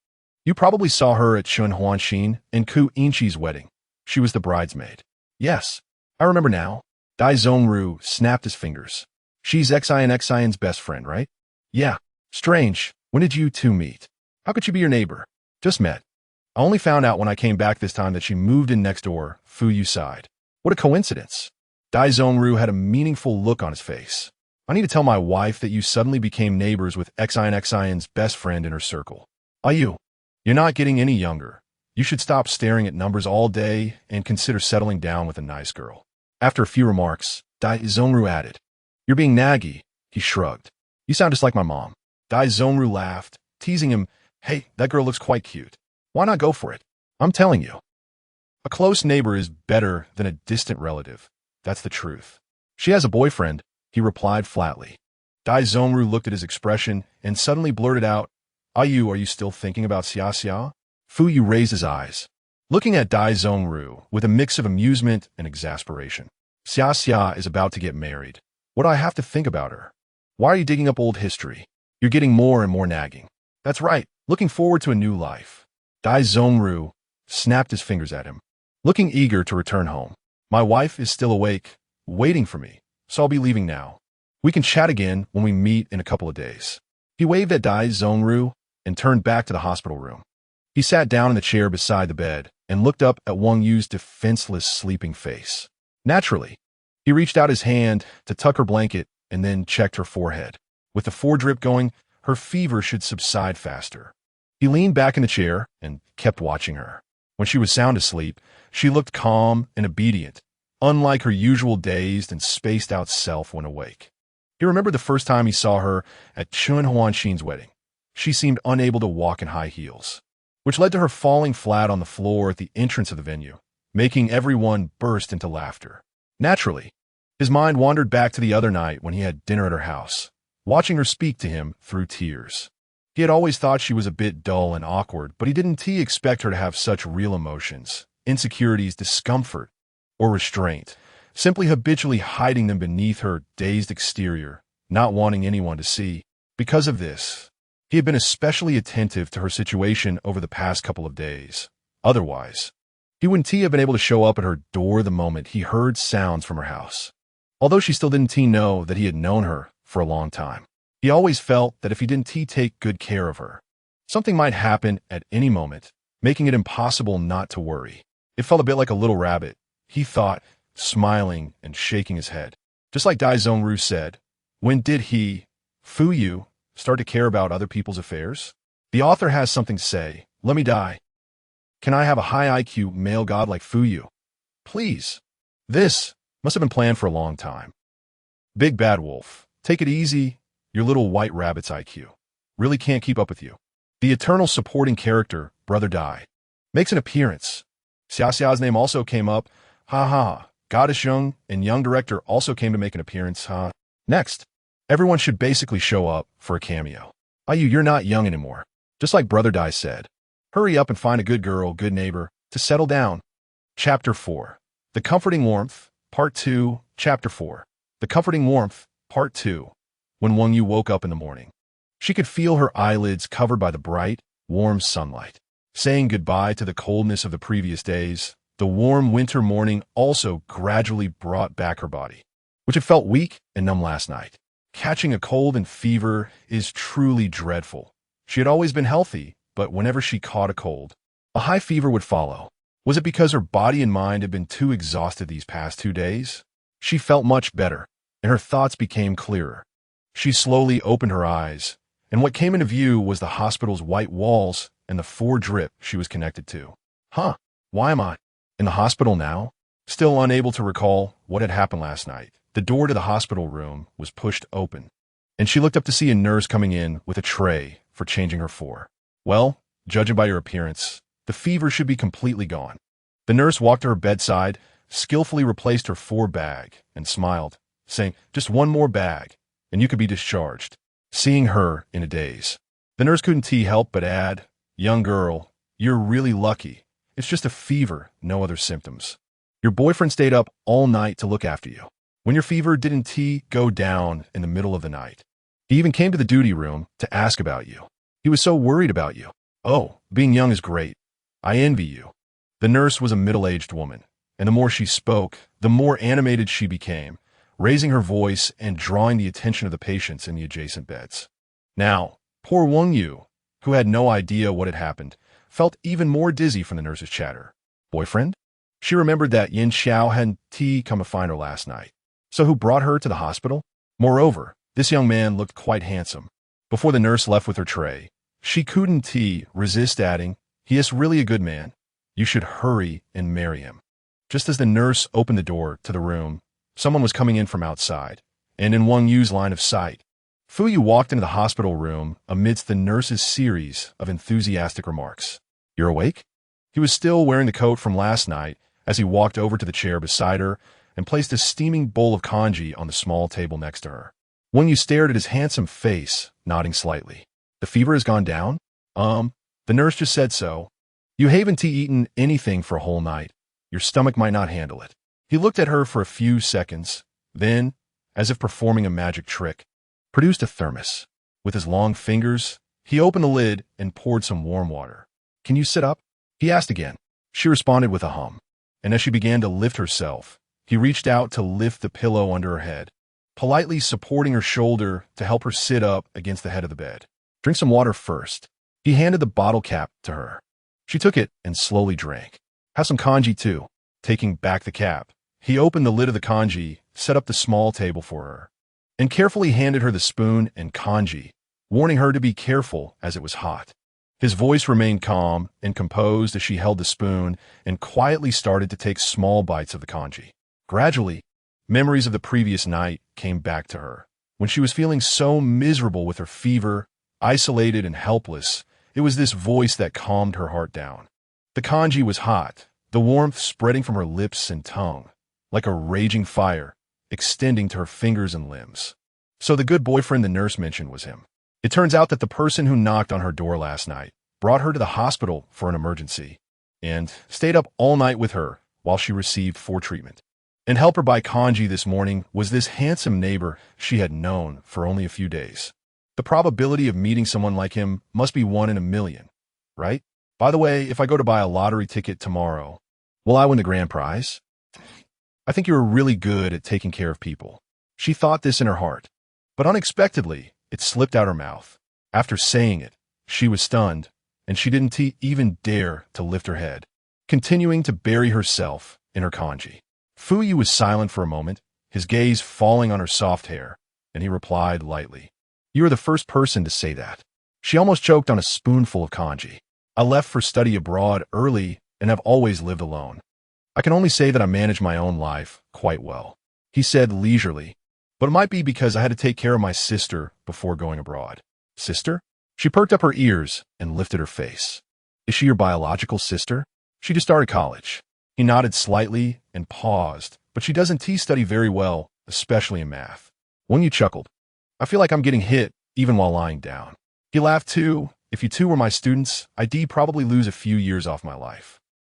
You probably saw her at Chun Huanxin and Ku Inchi's wedding. She was the bridesmaid. Yes, I remember now. Dai Zongru snapped his fingers. She's Xin's best friend, right? Yeah. Strange. When did you two meet? How could she be your neighbor? Just met. I only found out when I came back this time that she moved in next door, Fu Yu sighed. What a coincidence. Dai Zongru had a meaningful look on his face. I need to tell my wife that you suddenly became neighbors with Xin's best friend in her circle. You're not getting any younger. You should stop staring at numbers all day and consider settling down with a nice girl. After a few remarks, Dai Zongru added, You're being naggy. He shrugged. You sound just like my mom. Dai Zongru laughed, teasing him, Hey, that girl looks quite cute. Why not go for it? I'm telling you. A close neighbor is better than a distant relative. That's the truth. She has a boyfriend, he replied flatly. Dai Zongru looked at his expression and suddenly blurted out, are you still thinking about Xia Xia? Fu Yu raised his eyes, looking at Dai Zongru with a mix of amusement and exasperation. Xia Xia is about to get married. What do I have to think about her? Why are you digging up old history? You're getting more and more nagging. That's right, looking forward to a new life. Dai Zongru snapped his fingers at him, looking eager to return home. My wife is still awake, waiting for me, so I'll be leaving now. We can chat again when we meet in a couple of days. He waved at Dai Zongru and turned back to the hospital room. He sat down in the chair beside the bed and looked up at Wang Yu's defenseless sleeping face. Naturally, he reached out his hand to tuck her blanket and then checked her forehead. With the foredrip going, her fever should subside faster. He leaned back in the chair and kept watching her. When she was sound asleep, she looked calm and obedient, unlike her usual dazed and spaced-out self when awake. He remembered the first time he saw her at Chun Huanxin's wedding. She seemed unable to walk in high heels, which led to her falling flat on the floor at the entrance of the venue, making everyone burst into laughter. Naturally, his mind wandered back to the other night when he had dinner at her house, watching her speak to him through tears. He had always thought she was a bit dull and awkward, but he didn't expect her to have such real emotions, insecurities, discomfort, or restraint, simply habitually hiding them beneath her dazed exterior, not wanting anyone to see. Because of this, he had been especially attentive to her situation over the past couple of days. Otherwise, he wouldn't have been able to show up at her door the moment he heard sounds from her house. Although she still didn't know that he had known her for a long time. He always felt that if he didn't take good care of her, something might happen at any moment, making it impossible not to worry. It felt a bit like a little rabbit, he thought, smiling and shaking his head. Just like Dai Zongru said, when did he, Fu Yu, start to care about other people's affairs? The author has something to say. Let me die. Can I have a high IQ male god like Fu Yu? Please. This must have been planned for a long time. Big Bad Wolf, take it easy. Your little white rabbit's IQ really can't keep up with you. The eternal supporting character, Brother Dai, makes an appearance. Xia Xia's name also came up. Ha ha. Goddess Young and Young Director also came to make an appearance. Next, everyone should basically show up for a cameo. You're not young anymore. Just like Brother Dai said. Hurry up and find a good girl, good neighbor, to settle down. Chapter 4. The Comforting Warmth, Part 2, Chapter 4. The Comforting Warmth, Part 2. When Wang Yu woke up in the morning, she could feel her eyelids covered by the bright, warm sunlight. Saying goodbye to the coldness of the previous days, the warm winter morning also gradually brought back her body, which had felt weak and numb last night. Catching a cold and fever is truly dreadful. She had always been healthy, but whenever she caught a cold, a high fever would follow. Was it because her body and mind had been too exhausted these past 2 days? She felt much better, and her thoughts became clearer. She slowly opened her eyes, and what came into view was the hospital's white walls and the foredrip she was connected to. Why am I in the hospital now? Still unable to recall what had happened last night. The door to the hospital room was pushed open, and she looked up to see a nurse coming in with a tray for changing her for. Well, judging by your appearance, the fever should be completely gone. The nurse walked to her bedside, skillfully replaced her 4 bag, and smiled, saying, "Just one more bag, and you could be discharged." Seeing her in a daze, the nurse couldn't help but add, "Young girl, you're really lucky. It's just a fever, no other symptoms. Your boyfriend stayed up all night to look after you. When your fever didn't go down in the middle of the night, he even came to the duty room to ask about you. He was so worried about you. Oh, being young is great. I envy you." The nurse was a middle-aged woman, and the more she spoke, the more animated she became, raising her voice and drawing the attention of the patients in the adjacent beds. Now, poor Wang Yu, who had no idea what had happened, felt even more dizzy from the nurse's chatter. Boyfriend? She remembered that Yin Xiao hadn't come to find her last night. So who brought her to the hospital? Moreover, this young man looked quite handsome. Before the nurse left with her tray, she couldn't resist adding, "He is really a good man. You should hurry and marry him." Just as the nurse opened the door to the room, someone was coming in from outside, and in Wang Yu's line of sight. Fu Yu walked into the hospital room amidst the nurse's series of enthusiastic remarks. "You're awake?" He was still wearing the coat from last night as he walked over to the chair beside her and placed a steaming bowl of congee on the small table next to her. Wang Yu stared at his handsome face, nodding slightly. "The fever has gone down?" The nurse just said so. "You haven't eaten anything for a whole night. Your stomach might not handle it." He looked at her for a few seconds, then, as if performing a magic trick, produced a thermos. With his long fingers, he opened the lid and poured some warm water. "Can you sit up?" he asked again. She responded with a hum, and as she began to lift herself, he reached out to lift the pillow under her head, politely supporting her shoulder to help her sit up against the head of the bed. "Drink some water first." He handed the bottle cap to her. She took it and slowly drank. "Have some congee too." Taking back the cap, he opened the lid of the congee, set up the small table for her, and carefully handed her the spoon and congee, warning her to be careful as it was hot. His voice remained calm and composed as she held the spoon and quietly started to take small bites of the congee. Gradually, memories of the previous night came back to her. When she was feeling so miserable with her fever, isolated and helpless, it was this voice that calmed her heart down. The congee was hot, the warmth spreading from her lips and tongue, like a raging fire, extending to her fingers and limbs. So the good boyfriend the nurse mentioned was him. It turns out that the person who knocked on her door last night brought her to the hospital for an emergency and stayed up all night with her while she received for treatment. And help her buy congee this morning was this handsome neighbor she had known for only a few days. The probability of meeting someone like him must be 1 in a million, right? By the way, if I go to buy a lottery ticket tomorrow, will I win the grand prize? I think you're really good at taking care of people. She thought this in her heart, but unexpectedly, it slipped out her mouth. After saying it, she was stunned, and she didn't even dare to lift her head, continuing to bury herself in her congee. Fu Yu was silent for a moment, his gaze falling on her soft hair, and he replied lightly, "You are the first person to say that." She almost choked on a spoonful of congee. "I left for study abroad early and have always lived alone. I can only say that I manage my own life quite well," he said leisurely, "but it might be because I had to take care of my sister before going abroad." "Sister?" She perked up her ears and lifted her face. "Is she your biological sister?" "She just started college." He nodded slightly and paused, "But she doesn't study very well, especially in math." When you chuckled, "I feel like I'm getting hit even while lying down." He laughed too. "If you two were my students, I'd probably lose a few years off my life.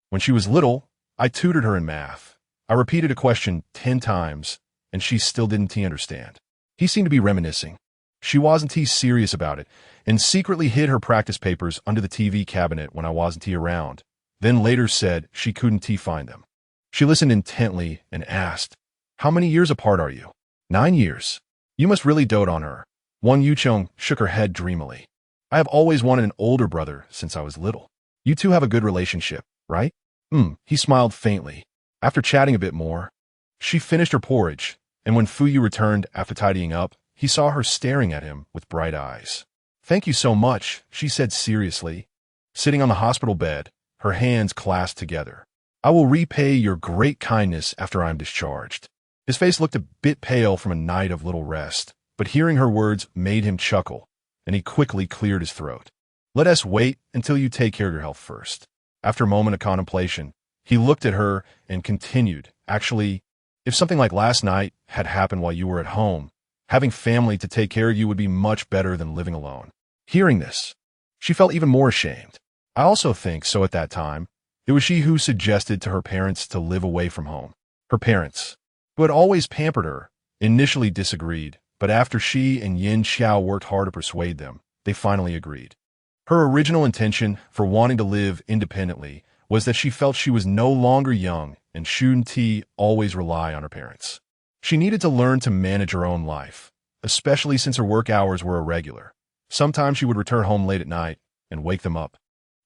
When she was little, I tutored her in math. I repeated a question 10 times, and she still didn't understand." He seemed to be reminiscing. "She wasn't serious about it, and secretly hid her practice papers under the TV cabinet when I wasn't around, then later said she couldn't find them." She listened intently and asked, "How many years apart are you?" 9 years. "You must really dote on her." Wang Yucheng shook her head dreamily. "I have always wanted an older brother since I was little." "You two have a good relationship, right?" He smiled faintly. After chatting a bit more, she finished her porridge, and when Fu Yu returned after tidying up, he saw her staring at him with bright eyes. "Thank you so much," she said seriously. Sitting on the hospital bed, her hands clasped together. I will repay your great kindness after I am discharged. His face looked a bit pale from a night of little rest, but hearing her words made him chuckle, and he quickly cleared his throat. Let us wait until you take care of your health first. After a moment of contemplation, he looked at her and continued, actually, if something like last night had happened while you were at home, having family to take care of you would be much better than living alone. Hearing this, she felt even more ashamed. I also think so at that time. It was she who suggested to her parents to live away from home. Her parents, who had always pampered her, initially disagreed, but after she and Yin Xiao worked hard to persuade them, they finally agreed. Her original intention for wanting to live independently was that she felt she was no longer young and shouldn't always rely on her parents. She needed to learn to manage her own life, especially since her work hours were irregular. Sometimes she would return home late at night and wake them up,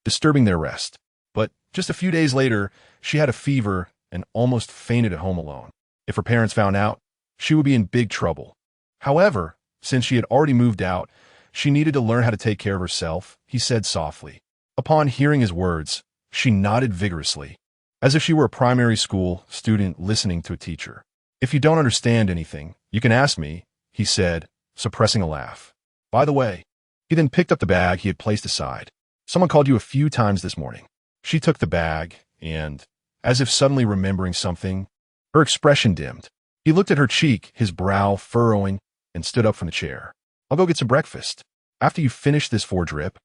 disturbing their rest. But just a few days later, she had a fever and almost fainted at home alone. If her parents found out, she would be in big trouble. However, since she had already moved out, she needed to learn how to take care of herself, he said softly. Upon hearing his words, she nodded vigorously, as if she were a primary school student listening to a teacher. If you don't understand anything, you can ask me, he said, suppressing a laugh. By the way, he then picked up the bag he had placed aside. Someone called you a few times this morning. She took the bag and, as if suddenly remembering something, her expression dimmed. He looked at her cheek, his brow furrowing, and stood up from the chair. I'll go get some breakfast. After you finish this drip,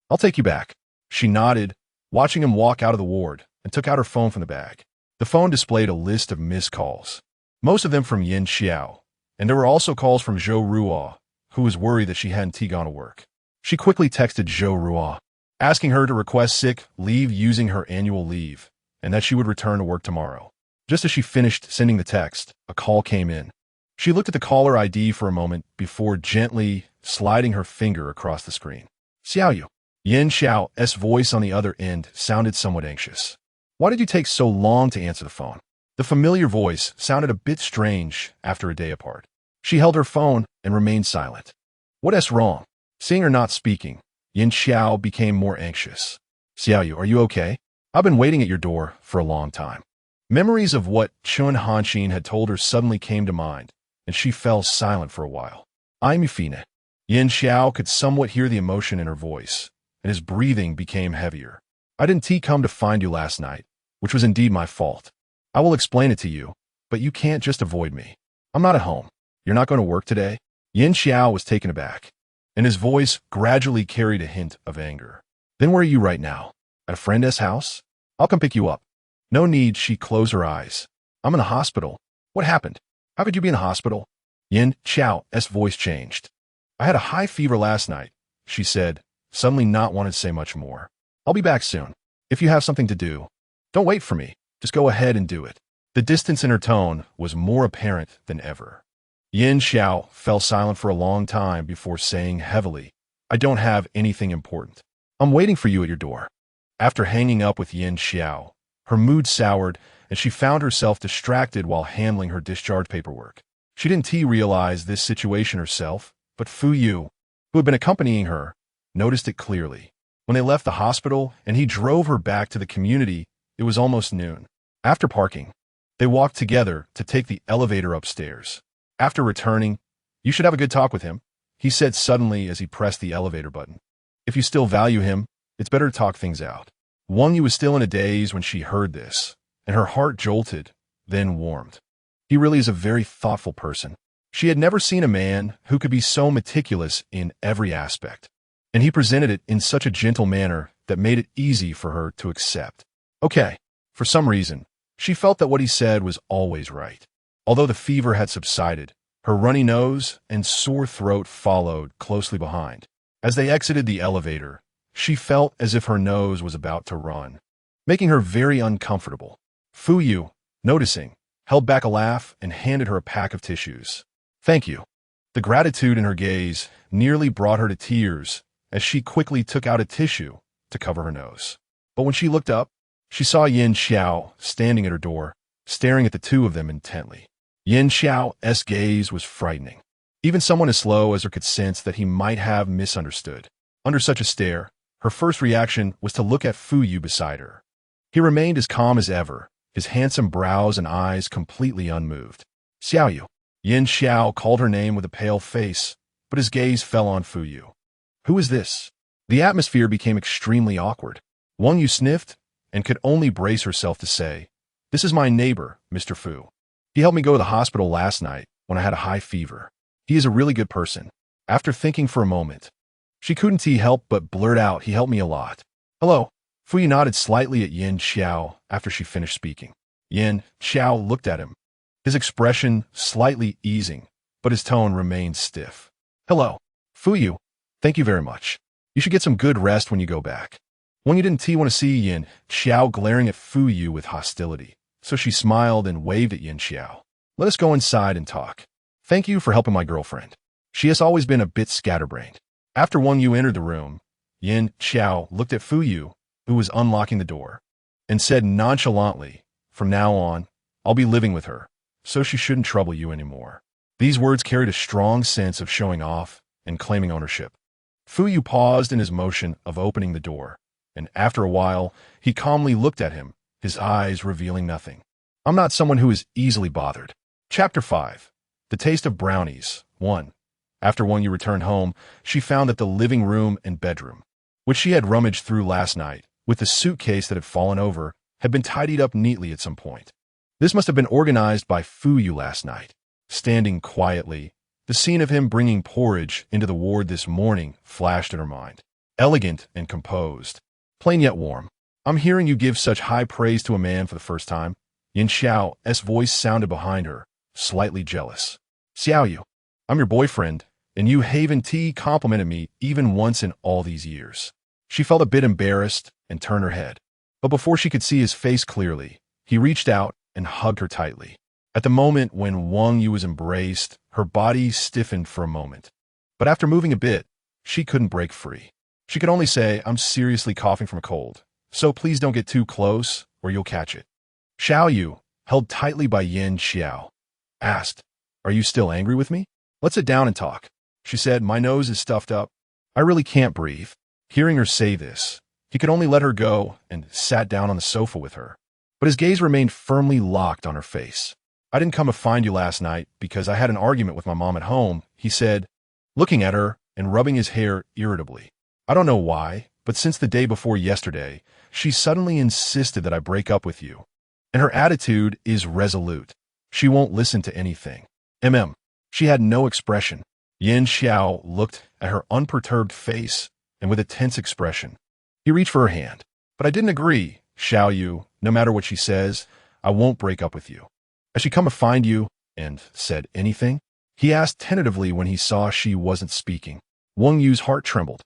I'll take you back. She nodded, watching him walk out of the ward, and took out her phone from the bag. The phone displayed a list of missed calls, most of them from Yin Xiao, and there were also calls from Zhou Ruo, who was worried that she hadn't gone to work. She quickly texted Zhou Ruo, asking her to request sick leave using her annual leave, and that she would return to work tomorrow. Just as she finished sending the text, a call came in. She looked at the caller ID for a moment before gently sliding her finger across the screen. Xiaoyu. Yin Xiao's voice on the other end sounded somewhat anxious. Why did you take so long to answer the phone? The familiar voice sounded a bit strange after a day apart. She held her phone and remained silent. What's wrong? Seeing her not speaking, Yin Xiao became more anxious. Xiaoyu, are you okay? I've been waiting at your door for a long time. Memories of what Chun Hanxin had told her suddenly came to mind, and she fell silent for a while. I'm Yufine. Yin Xiao could somewhat hear the emotion in her voice, and his breathing became heavier. I didn't come to find you last night, which was indeed my fault. I will explain it to you, but you can't just avoid me. I'm not at home. You're not going to work today? Yin Xiao was taken aback, and his voice gradually carried a hint of anger. Then where are you right now? At a friend's house? I'll come pick you up. No need, she closed her eyes. I'm in a hospital. What happened? How could you be in a hospital? Yin Xiao's voice changed. I had a high fever last night, she said, suddenly not wanting to say much more. I'll be back soon. If you have something to do, don't wait for me. Just go ahead and do it. The distance in her tone was more apparent than ever. Yin Xiao fell silent for a long time before saying heavily, I don't have anything important. I'm waiting for you at your door. After hanging up with Yin Xiao, her mood soured and she found herself distracted while handling her discharge paperwork. She didn't realize this situation herself, but Fu Yu, who had been accompanying her, noticed it clearly. When they left the hospital and he drove her back to the community, it was almost noon. After parking, they walked together to take the elevator upstairs. After returning, you should have a good talk with him, he said suddenly as he pressed the elevator button. If you still value him, it's better to talk things out. Wang Yu was still in a daze when she heard this, and her heart jolted, then warmed. He really is a very thoughtful person. She had never seen a man who could be so meticulous in every aspect, and he presented it in such a gentle manner that made it easy for her to accept. Okay, for some reason, she felt that what he said was always right. Although the fever had subsided, her runny nose and sore throat followed closely behind. As they exited the elevator, she felt as if her nose was about to run, making her very uncomfortable. Fu Yu, noticing, held back a laugh and handed her a pack of tissues. Thank you. The gratitude in her gaze nearly brought her to tears as she quickly took out a tissue to cover her nose. But when she looked up, she saw Yin Xiao standing at her door, staring at the two of them intently. Yin Xiao's gaze was frightening. Even someone as slow as her could sense that he might have misunderstood. Under such a stare, her first reaction was to look at Fu Yu beside her. He remained as calm as ever, his handsome brows and eyes completely unmoved. Xiaoyu. Yin Xiao called her name with a pale face, but his gaze fell on Fu Yu. Who is this? The atmosphere became extremely awkward. Wang Yu sniffed and could only brace herself to say, "This is my neighbor, Mr. Fu. He helped me go to the hospital last night when I had a high fever. He is a really good person." After thinking for a moment, she couldn't help but blurt out, "He helped me a lot." "Hello." Fu Yu nodded slightly at Yin Xiao after she finished speaking. Yin Xiao looked at him, his expression slightly easing, but his tone remained stiff. "Hello, Fu Yu. Thank you very much. You should get some good rest when you go back." When you didn't want to see Yin Xiao glaring at Fu Yu with hostility, so she smiled and waved at Yin Xiao. "Let us go inside and talk. Thank you for helping my girlfriend. She has always been a bit scatterbrained." After Wang Yu entered the room, Yin Xiao looked at Fu Yu, who was unlocking the door, and said nonchalantly, "From now on, I'll be living with her, so she shouldn't trouble you anymore." These words carried a strong sense of showing off and claiming ownership. Fu Yu paused in his motion of opening the door, and after a while, he calmly looked at him, his eyes revealing nothing. "I'm not someone who is easily bothered." Chapter 5. The Taste of Brownies. 1. After Wang Yu returned home, she found that the living room and bedroom, which she had rummaged through last night, with the suitcase that had fallen over, had been tidied up neatly at some point. This must have been organized by Fu Yu last night. Standing quietly, the scene of him bringing porridge into the ward this morning flashed in her mind. Elegant and composed. Plain yet warm. "I'm hearing you give such high praise to a man for the first time." Yin Xiao's voice sounded behind her, slightly jealous. "Xiaoyu, I'm your boyfriend, and you haven't complimented me even once in all these years." She felt a bit embarrassed and turned her head. But before she could see his face clearly, he reached out and hugged her tightly. At the moment when Wang Yu was embraced, her body stiffened for a moment. But after moving a bit, she couldn't break free. She could only say, "I'm seriously coughing from a cold, so please don't get too close or you'll catch it." Xiao Yu, held tightly by Yin Xiao, asked, "Are you still angry with me? Let's sit down and talk." She said, "My nose is stuffed up. I really can't breathe." Hearing her say this, he could only let her go and sat down on the sofa with her. But his gaze remained firmly locked on her face. "I didn't come to find you last night because I had an argument with my mom at home," he said, looking at her and rubbing his hair irritably. "I don't know why, but since the day before yesterday, she suddenly insisted that I break up with you. And her attitude is resolute. She won't listen to anything." She had no expression. Yin Xiao looked at her unperturbed face and with a tense expression. He reached for her hand. "But I didn't agree, Xiao Yu. No matter what she says, I won't break up with you. Has she come to find you and said anything?" He asked tentatively when he saw she wasn't speaking. Wang Yu's heart trembled,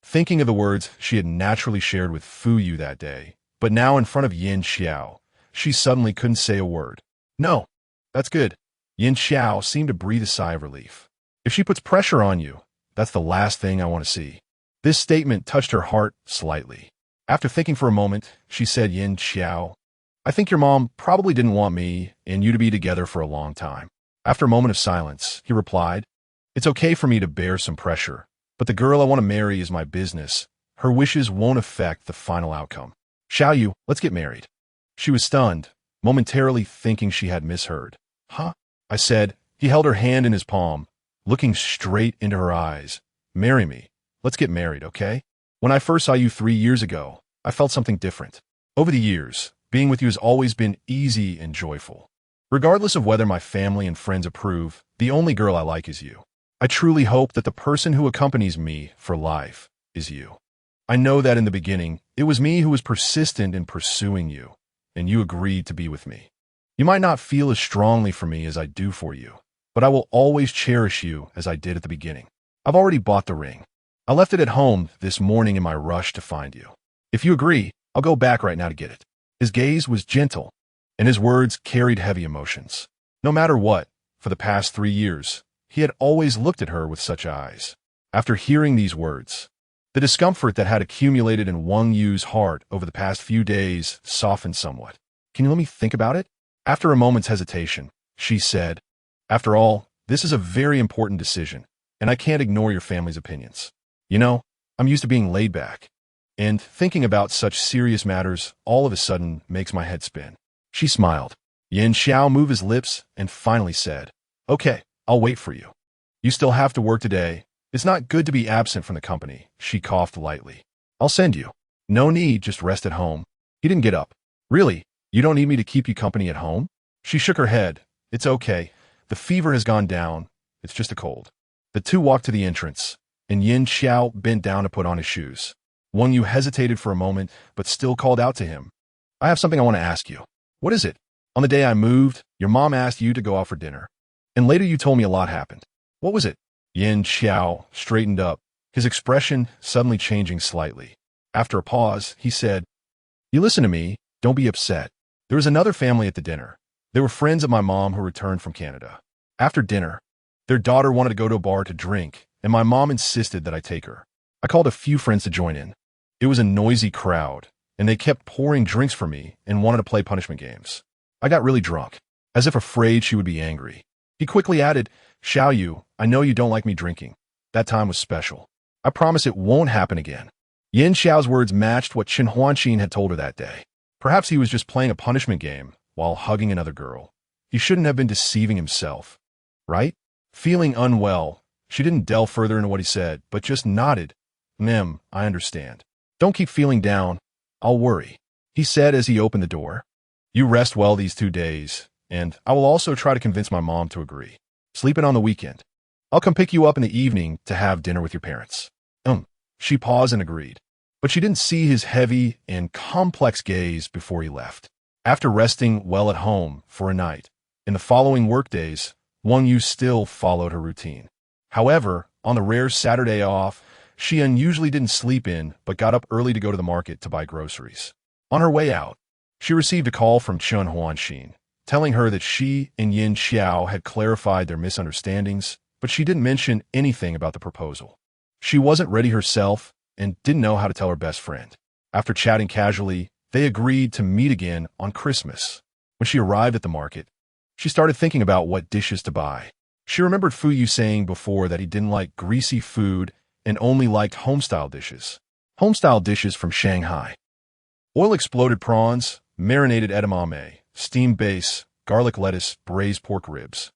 thinking of the words she had naturally shared with Fu Yu that day. But now in front of Yin Xiao, she suddenly couldn't say a word. "No, that's good." Yin Xiao seemed to breathe a sigh of relief. "If she puts pressure on you, that's the last thing I want to see." This statement touched her heart slightly. After thinking for a moment, she said, "Yin Xiao, I think your mom probably didn't want me and you to be together for a long time." After a moment of silence, he replied, "It's okay for me to bear some pressure, but the girl I want to marry is my business. Her wishes won't affect the final outcome. Xiao Yu, let's get married." She was stunned, momentarily thinking she had misheard. "Huh?" I said. He held her hand in his palm, looking straight into her eyes. "Marry me. Let's get married, okay? When I first saw you 3 years ago, I felt something different. Over the years, being with you has always been easy and joyful. Regardless of whether my family and friends approve, the only girl I like is you. I truly hope that the person who accompanies me for life is you. I know that in the beginning, it was me who was persistent in pursuing you, and you agreed to be with me. You might not feel as strongly for me as I do for you, but I will always cherish you as I did at the beginning. I've already bought the ring. I left it at home this morning in my rush to find you. If you agree, I'll go back right now to get it." His gaze was gentle, and his words carried heavy emotions. No matter what, for the past 3 years, he had always looked at her with such eyes. After hearing these words, the discomfort that had accumulated in Wang Yu's heart over the past few days softened somewhat. "Can you let me think about it?" After a moment's hesitation, she said, "After all, this is a very important decision, and I can't ignore your family's opinions. You know, I'm used to being laid back. and thinking about such serious matters all of a sudden makes my head spin. She smiled. Yin Xiao moved his lips and finally said, "Okay, I'll wait for you. You still have to work today. It's not good to be absent from the company." She coughed lightly. "I'll send you." "No need, just rest at home." He didn't get up. "Really? You don't need me to keep you company at home?" She shook her head. "It's okay. The fever has gone down. It's just a cold." The two walked to the entrance, and Yin Xiao bent down to put on his shoes. Wang Yu hesitated for a moment, but still called out to him. "I have something I want to ask you." "What is it?" "On the day I moved, your mom asked you to go out for dinner. And later you told me a lot happened. What was it?" Yin Xiao straightened up, his expression suddenly changing slightly. After a pause, he said, "You listen to me. Don't be upset. There was another family at the dinner. They were friends of my mom who returned from Canada. After dinner, their daughter wanted to go to a bar to drink, and my mom insisted that I take her. I called a few friends to join in. It was a noisy crowd, and they kept pouring drinks for me and wanted to play punishment games. I got really drunk, as if afraid she would be angry." He quickly added, "Xiao Yu, I know you don't like me drinking. That time was special. I promise it won't happen again." Yin Xiao's words matched what Chen Huanqin had told her that day. Perhaps he was just playing a punishment game while hugging another girl. He shouldn't have been deceiving himself, right? Feeling unwell, she didn't delve further into what he said, but just nodded. I understand. Don't keep feeling down. I'll worry," he said as he opened the door. "You rest well these 2 days, and I will also try to convince my mom to agree. Sleep in on the weekend. I'll come pick you up in the evening to have dinner with your parents." She paused and agreed, but she didn't see his heavy and complex gaze before he left. After resting well at home for a night, in the following workdays, Wang Yu still followed her routine. However, on the rare Saturday off, she unusually didn't sleep in but got up early to go to the market to buy groceries. On her way out, she received a call from Chen Huanxin, telling her that she and Yin Xiao had clarified their misunderstandings, but she didn't mention anything about the proposal. She wasn't ready herself and didn't know how to tell her best friend. After chatting casually, they agreed to meet again on Christmas. When she arrived at the market, she started thinking about what dishes to buy. She remembered Fu Yu saying before that he didn't like greasy food and only liked home-style dishes. Home-style dishes from Shanghai. Oil-exploded prawns, marinated edamame, steamed base, garlic lettuce, braised pork ribs.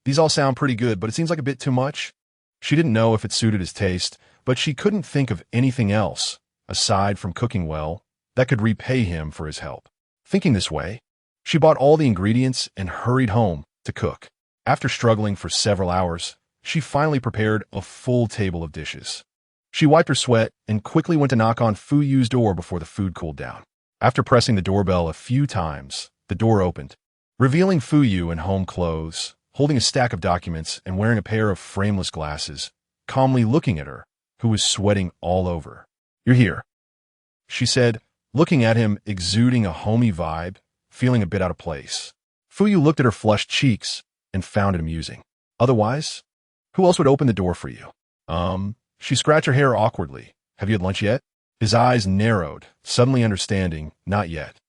These all sound pretty good, but it seems like a bit too much. She didn't know if it suited his taste, but she couldn't think of anything else, aside from cooking well, that could repay him for his help. Thinking this way, she bought all the ingredients and hurried home to cook. After struggling for several hours, she finally prepared a full table of dishes. She wiped her sweat and quickly went to knock on Fu Yu's door before the food cooled down. After pressing the doorbell a few times, the door opened, revealing Fu Yu in home clothes, holding a stack of documents and wearing a pair of frameless glasses, calmly looking at her, who was sweating all over. "You're here," she said, looking at him, exuding a homey vibe, feeling a bit out of place. Fu Yu looked at her flushed cheeks and found it amusing. "Otherwise, who else would open the door for you?" She scratched her hair awkwardly. "Have you had lunch yet?" His eyes narrowed, suddenly understanding, "Not yet.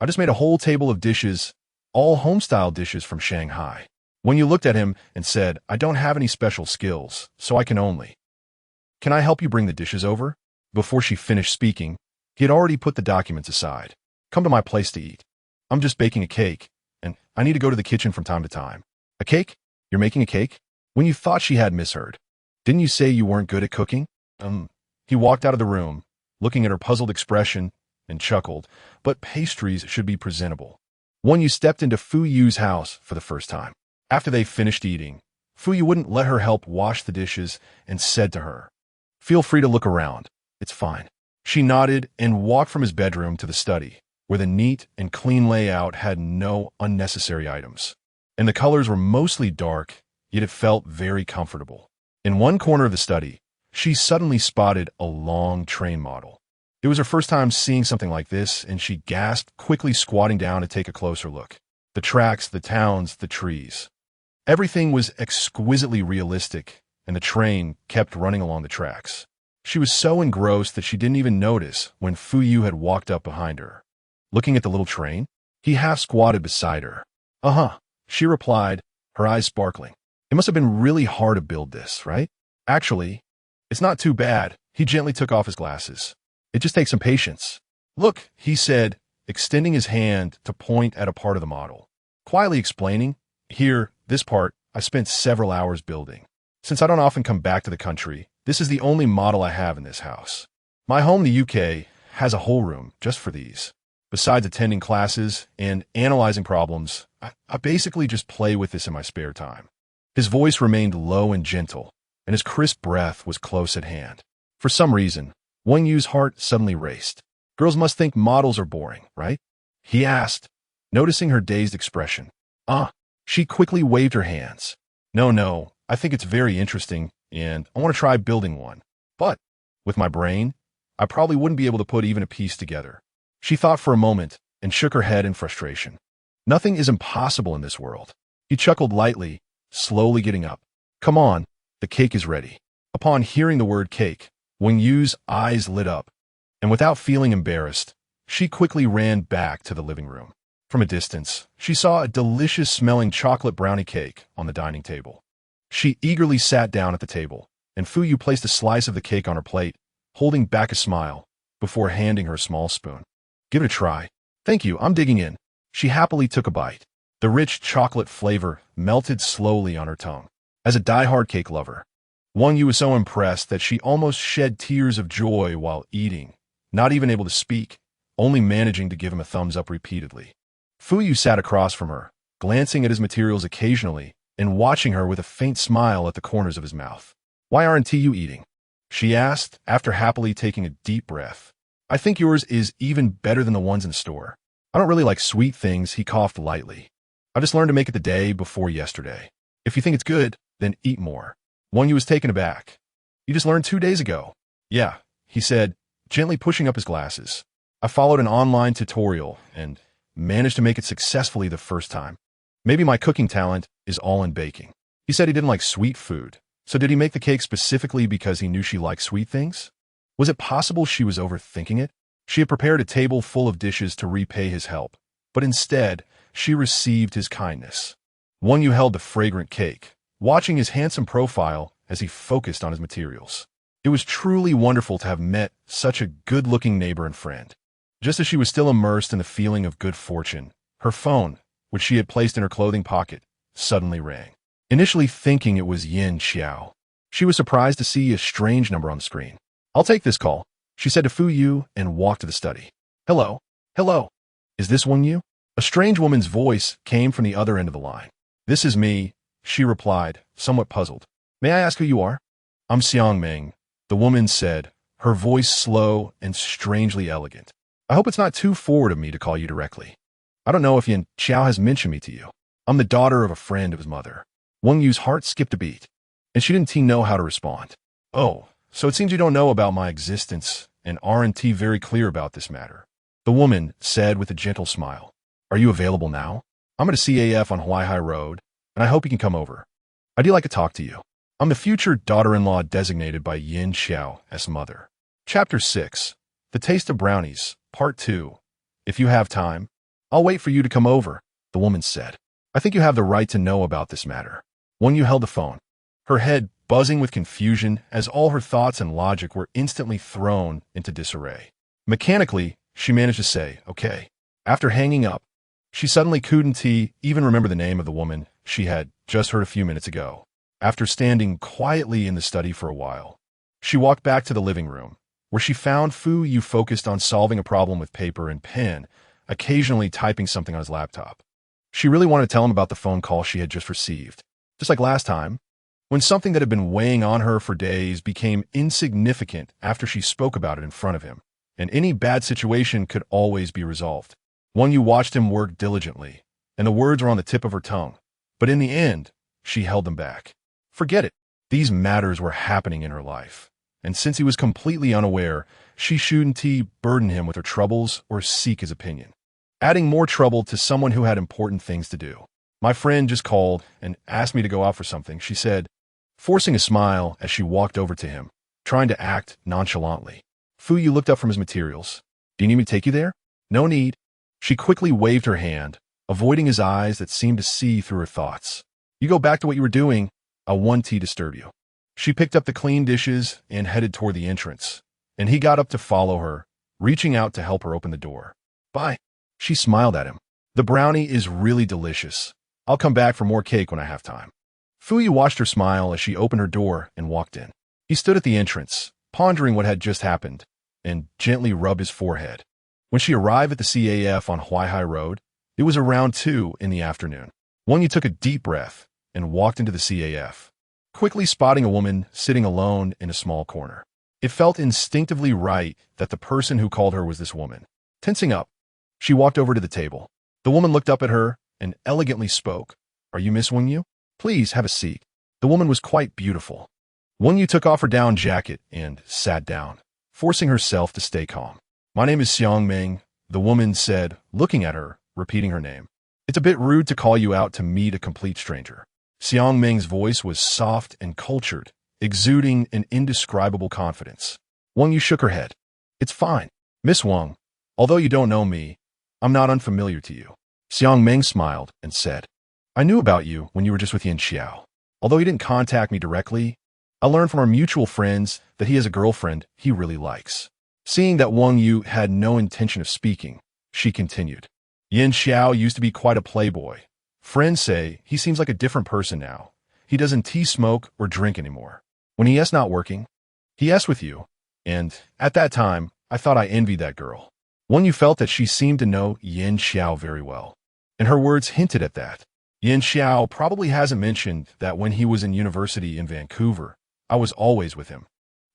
I just made a whole table of dishes, all home-style dishes from Shanghai." When you looked at him and said, "I don't have any special skills, so I can only. Can I help you bring the dishes over?" Before she finished speaking, he had already put the documents aside. "Come to my place to eat. I'm just baking a cake, and I need to go to the kitchen from time to time." "A cake? You're making a cake?" When you thought she had misheard. "Didn't you say you weren't good at cooking?" He walked out of the room, looking at her puzzled expression, and chuckled, "But pastries should be presentable." When you stepped into Fu Yu's house for the first time. After they finished eating, Fu Yu wouldn't let her help wash the dishes and said to her, "Feel free to look around. It's fine." She nodded and walked from his bedroom to the study, where the neat and clean layout had no unnecessary items. And the colors were mostly dark, yet it felt very comfortable. In one corner of the study, she suddenly spotted a long train model. It was her first time seeing something like this, and she gasped, quickly squatting down to take a closer look. The tracks, the towns, the trees. Everything was exquisitely realistic, and the train kept running along the tracks. She was so engrossed that she didn't even notice when Fu Yu had walked up behind her. Looking at the little train, he half squatted beside her. She replied, her eyes sparkling. "It must have been really hard to build this, right?" "Actually, it's not too bad." He gently took off his glasses. It just takes some patience. Look, he said, extending his hand to point at a part of the model. Quietly explaining, here, this part, I spent several hours building. Since I don't often come back to the country, this is the only model I have in this house. My home in the UK has a whole room just for these. Besides attending classes and analyzing problems, I basically just play with this in my spare time. His voice remained low and gentle, and his crisp breath was close at hand. For some reason, Wang Yu's heart suddenly raced. Girls must think models are boring, right? He asked, noticing her dazed expression. She quickly waved her hands. No, I think it's very interesting, and I want to try building one. But, with my brain, I probably wouldn't be able to put even a piece together. She thought for a moment and shook her head in frustration. Nothing is impossible in this world. He chuckled lightly, slowly getting up. Come on, the cake is ready. Upon hearing the word cake, Wang Yu's eyes lit up, and without feeling embarrassed, she quickly ran back to the living room. From a distance, she saw a delicious-smelling chocolate brownie cake on the dining table. She eagerly sat down at the table, and Fu Yu placed a slice of the cake on her plate, holding back a smile, before handing her a small spoon. Give it a try. Thank you, I'm digging in. She happily took a bite. The rich chocolate flavor melted slowly on her tongue. As a die-hard cake lover, Wang Yu was so impressed that she almost shed tears of joy while eating, not even able to speak, only managing to give him a thumbs up repeatedly. Fu Yu sat across from her, glancing at his materials occasionally and watching her with a faint smile at the corners of his mouth. Why aren't you eating? She asked, after happily taking a deep breath. I think yours is even better than the ones in the store. I don't really like sweet things, he coughed lightly. I just learned to make it the day before yesterday. If you think it's good, then eat more. Wang Yu was taken aback. You just learned 2 days ago. Yeah, he said, gently pushing up his glasses. I followed an online tutorial and managed to make it successfully the first time. Maybe my cooking talent is all in baking. He said he didn't like sweet food. So did he make the cake specifically because he knew she liked sweet things? Was it possible she was overthinking it? She had prepared a table full of dishes to repay his help, but instead, she received his kindness. Wang Yu held the fragrant cake, watching his handsome profile as he focused on his materials. It was truly wonderful to have met such a good-looking neighbor and friend. Just as she was still immersed in the feeling of good fortune, her phone, which she had placed in her clothing pocket, suddenly rang. Initially thinking it was Yin Xiao, she was surprised to see a strange number on the screen. I'll take this call, she said to Fu Yu and walked to the study. Hello. Is this Wang Yu? A strange woman's voice came from the other end of the line. This is me, she replied, somewhat puzzled. May I ask who you are? I'm Xiang Ming, the woman said, her voice slow and strangely elegant. I hope it's not too forward of me to call you directly. I don't know if Yin Xiao has mentioned me to you. I'm the daughter of a friend of his mother. Wang Yu's heart skipped a beat, and she didn't know how to respond. Oh, so it seems you don't know about my existence, and aren't very clear about this matter. The woman said with a gentle smile. Are you available now? I'm at a CAF on Hawaii High Road, and I hope you can come over. I'd like to talk to you. I'm the future daughter-in-law designated by Yin Xiao as mother. Chapter 6, The Taste of Brownies, Part 2. If you have time, I'll wait for you to come over, the woman said. I think you have the right to know about this matter. Wang Yu held the phone, her head buzzing with confusion as all her thoughts and logic were instantly thrown into disarray. Mechanically, she managed to say, okay. After hanging up, she suddenly couldn't even remember the name of the woman she had just heard a few minutes ago. After standing quietly in the study for a while, she walked back to the living room, where she found Fu Yu focused on solving a problem with paper and pen, occasionally typing something on his laptop. She really wanted to tell him about the phone call she had just received. Just like last time, when something that had been weighing on her for days became insignificant after she spoke about it in front of him, and any bad situation could always be resolved. Wang Yu watched him work diligently, and the words were on the tip of her tongue, but in the end, she held them back. Forget it. These matters were happening in her life, and since he was completely unaware, she shouldn't burden him with her troubles or seek his opinion, adding more trouble to someone who had important things to do. My friend just called and asked me to go out for something, she said, forcing a smile as she walked over to him, trying to act nonchalantly. Fu Yu looked up from his materials. Do you need me to take you there? No need. She quickly waved her hand, avoiding his eyes that seemed to see through her thoughts. You go back to what you were doing. I won't disturb you. She picked up the clean dishes and headed toward the entrance, and he got up to follow her, reaching out to help her open the door. Bye. She smiled at him. The brownie is really delicious. I'll come back for more cake when I have time. Fuyu watched her smile as she opened her door and walked in. He stood at the entrance, pondering what had just happened, and gently rubbed his forehead. When she arrived at the CAF on Huaihai Road, it was around 2 in the afternoon. Wang Yu took a deep breath and walked into the CAF, quickly spotting a woman sitting alone in a small corner. It felt instinctively right that the person who called her was this woman. Tensing up, she walked over to the table. The woman looked up at her and elegantly spoke. Are you Miss Wang Yu? Please have a seat. The woman was quite beautiful. Wang Yu took off her down jacket and sat down, forcing herself to stay calm. My name is Xiang Ming, the woman said, looking at her, repeating her name. It's a bit rude to call you out to meet a complete stranger. Xiang Ming's voice was soft and cultured, exuding an indescribable confidence. Wang Yu shook her head. It's fine. Miss Wang, although you don't know me, I'm not unfamiliar to you. Xiang Ming smiled and said, I knew about you when you were just with Yin Xiao. Although he didn't contact me directly, I learned from our mutual friends that he has a girlfriend he really likes. Seeing that Wang Yu had no intention of speaking, she continued. Yin Xiao used to be quite a playboy. Friends say he seems like a different person now. He doesn't tea smoke or drink anymore. When he is not working, he is with you. And at that time, I thought I envied that girl. Wang Yu felt that she seemed to know Yin Xiao very well, and her words hinted at that. Yin Xiao probably hasn't mentioned that when he was in university in Vancouver, I was always with him.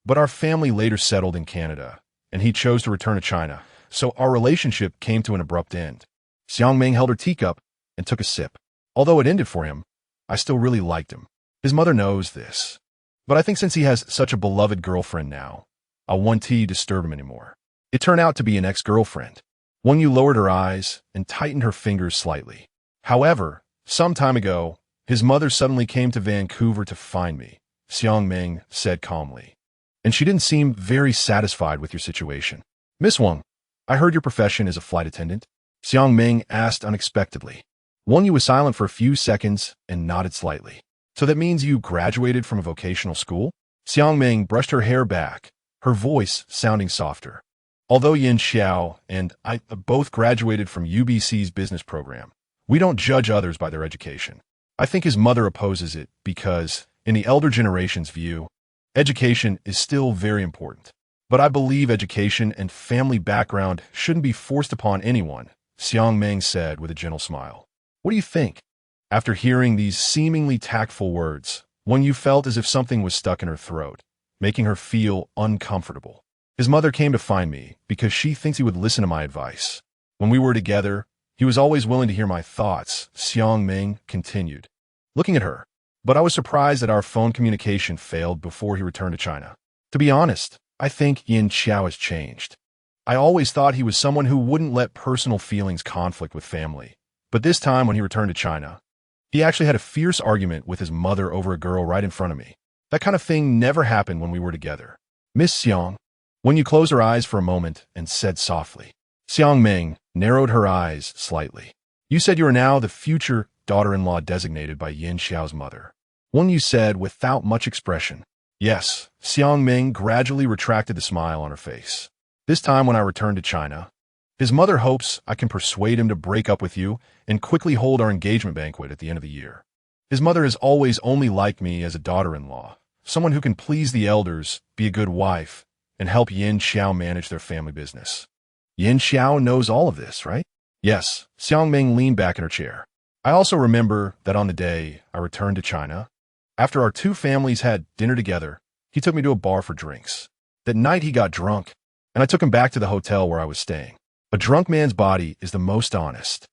But our family later settled in Canada, and he chose to return to China, so our relationship came to an abrupt end. Xiang Ming held her teacup and took a sip. Although it ended for him, I still really liked him. His mother knows this. But I think since he has such a beloved girlfriend now, I won't disturb him anymore. It turned out to be an ex-girlfriend. Wang Yu lowered her eyes and tightened her fingers slightly. However, some time ago, his mother suddenly came to Vancouver to find me, Xiang Ming said calmly. And she didn't seem very satisfied with your situation. Miss Wang, I heard your profession is a flight attendant. Xiang Ming asked unexpectedly. Wang Yu was silent for a few seconds and nodded slightly. So that means you graduated from a vocational school? Xiang Ming brushed her hair back, her voice sounding softer. Although Yin Xiao and I both graduated from UBC's business program, we don't judge others by their education. I think his mother opposes it because, in the elder generation's view, education is still very important. But I believe education and family background shouldn't be forced upon anyone, Xiang Ming said with a gentle smile. What do you think? After hearing these seemingly tactful words, Wang Yu felt as if something was stuck in her throat, making her feel uncomfortable. His mother came to find me because she thinks he would listen to my advice. When we were together, he was always willing to hear my thoughts, Xiang Ming continued, looking at her. But I was surprised that our phone communication failed before he returned to China. To be honest, I think Yin Xiao has changed. I always thought he was someone who wouldn't let personal feelings conflict with family. But this time when he returned to China, he actually had a fierce argument with his mother over a girl right in front of me. That kind of thing never happened when we were together. Miss Xiang, Wang Yu closed her eyes for a moment and said softly. Xiang Ming narrowed her eyes slightly. You said you are now the future daughter-in-law designated by Yin Xiao's mother. Wang Yu said without much expression. Yes, Xiang Ming gradually retracted the smile on her face. This time when I return to China, his mother hopes I can persuade him to break up with you and quickly hold our engagement banquet at the end of the year. His mother has always only liked me as a daughter-in-law, someone who can please the elders, be a good wife, and help Yin Xiao manage their family business. Yin Xiao knows all of this, right? Yes, Xiang Ming leaned back in her chair. I also remember that on the day I returned to China, after our two families had dinner together, he took me to a bar for drinks. That night he got drunk, and I took him back to the hotel where I was staying. A drunk man's body is the most honest.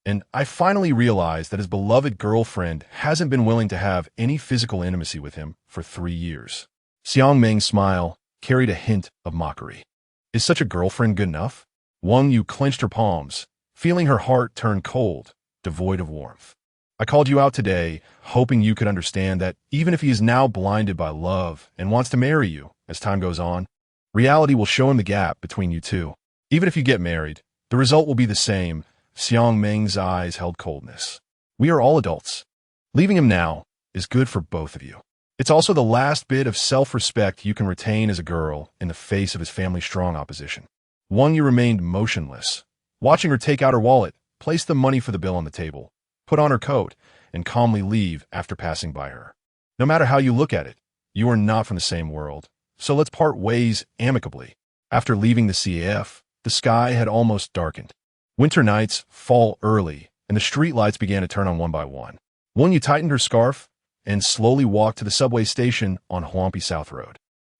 And I finally realized that his beloved girlfriend hasn't been willing to have any physical intimacy with him for 3 years. Xiang Ming's smile carried a hint of mockery. Is such a girlfriend good enough? Wang Yu clenched her palms, feeling her heart turn cold, devoid of warmth. I called you out today, hoping you could understand that even if he is now blinded by love and wants to marry you as time goes on, reality will show him the gap between you two. Even if you get married, the result will be the same. Xiang Ming's eyes held coldness. We are all adults. Leaving him now is good for both of you. It's also the last bit of self-respect you can retain as a girl in the face of his family's strong opposition. Wang Yu remained motionless, watching her take out her wallet, place the money for the bill on the table, put on her coat, and calmly leave after passing by her. No matter how you look at it, you are not from the same world, so let's part ways amicably. After leaving the CAF, the sky had almost darkened. Winter nights fall early, and the streetlights began to turn on one by one. Wang Yu tightened her scarf and slowly walked to the subway station on Huangpi South Road.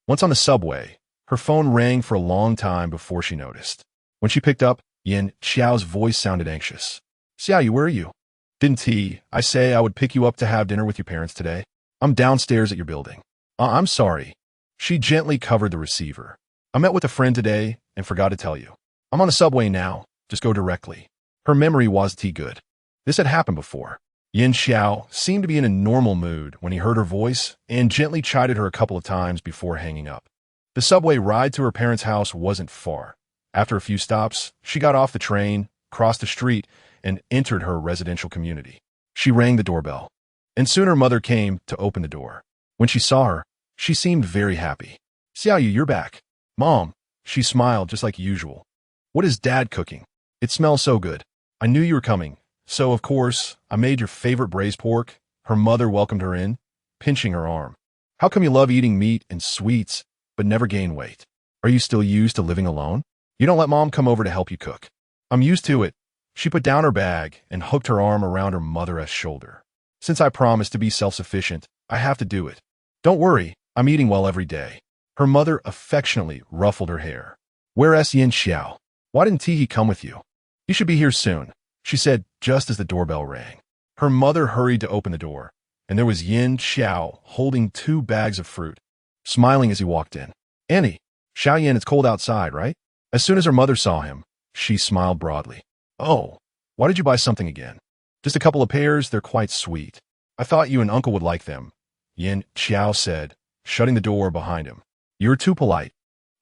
Once on the subway, her phone rang for a long time before she noticed. When she picked up, Yin Xiao's voice sounded anxious. "Xiaoyu, where are you?" "Didn't I say I would pick you up to have dinner with your parents today? I'm downstairs at your building." I'm sorry." She gently covered the receiver. "I met with a friend today and forgot to tell you. I'm on the subway now. Just go directly." Her memory was good. This had happened before. Yin Xiao seemed to be in a normal mood when he heard her voice and gently chided her a couple of times before hanging up. The subway ride to her parents' house wasn't far. After a few stops, she got off the train, crossed the street, and entered her residential community. She rang the doorbell, and soon her mother came to open the door. When she saw her, she seemed very happy. "Xiaoyu, you're back." "Mom," she smiled just like usual. "What is Dad cooking? It smells so good. I knew you were coming, so of course, I made your favorite braised pork." Her mother welcomed her in, pinching her arm. "How come you love eating meat and sweets, but never gain weight? Are you still used to living alone? You don't let Mom come over to help you cook." "I'm used to it." She put down her bag and hooked her arm around her mother's shoulder. "Since I promised to be self-sufficient, I have to do it. Don't worry, I'm eating well every day." Her mother affectionately ruffled her hair. "Where's Yin Xiao? Why didn't he come with you? He should be here soon," she said just as the doorbell rang. Her mother hurried to open the door, and there was Yin Xiao holding 2 bags of fruit, smiling as he walked in. "Annie, Xiao Yin, it's cold outside, right?" As soon as her mother saw him, she smiled broadly. "Oh, why did you buy something again?" "Just a couple of pears, they're quite sweet. I thought you and Uncle would like them," Yin Xiao said, shutting the door behind him. "You're too polite."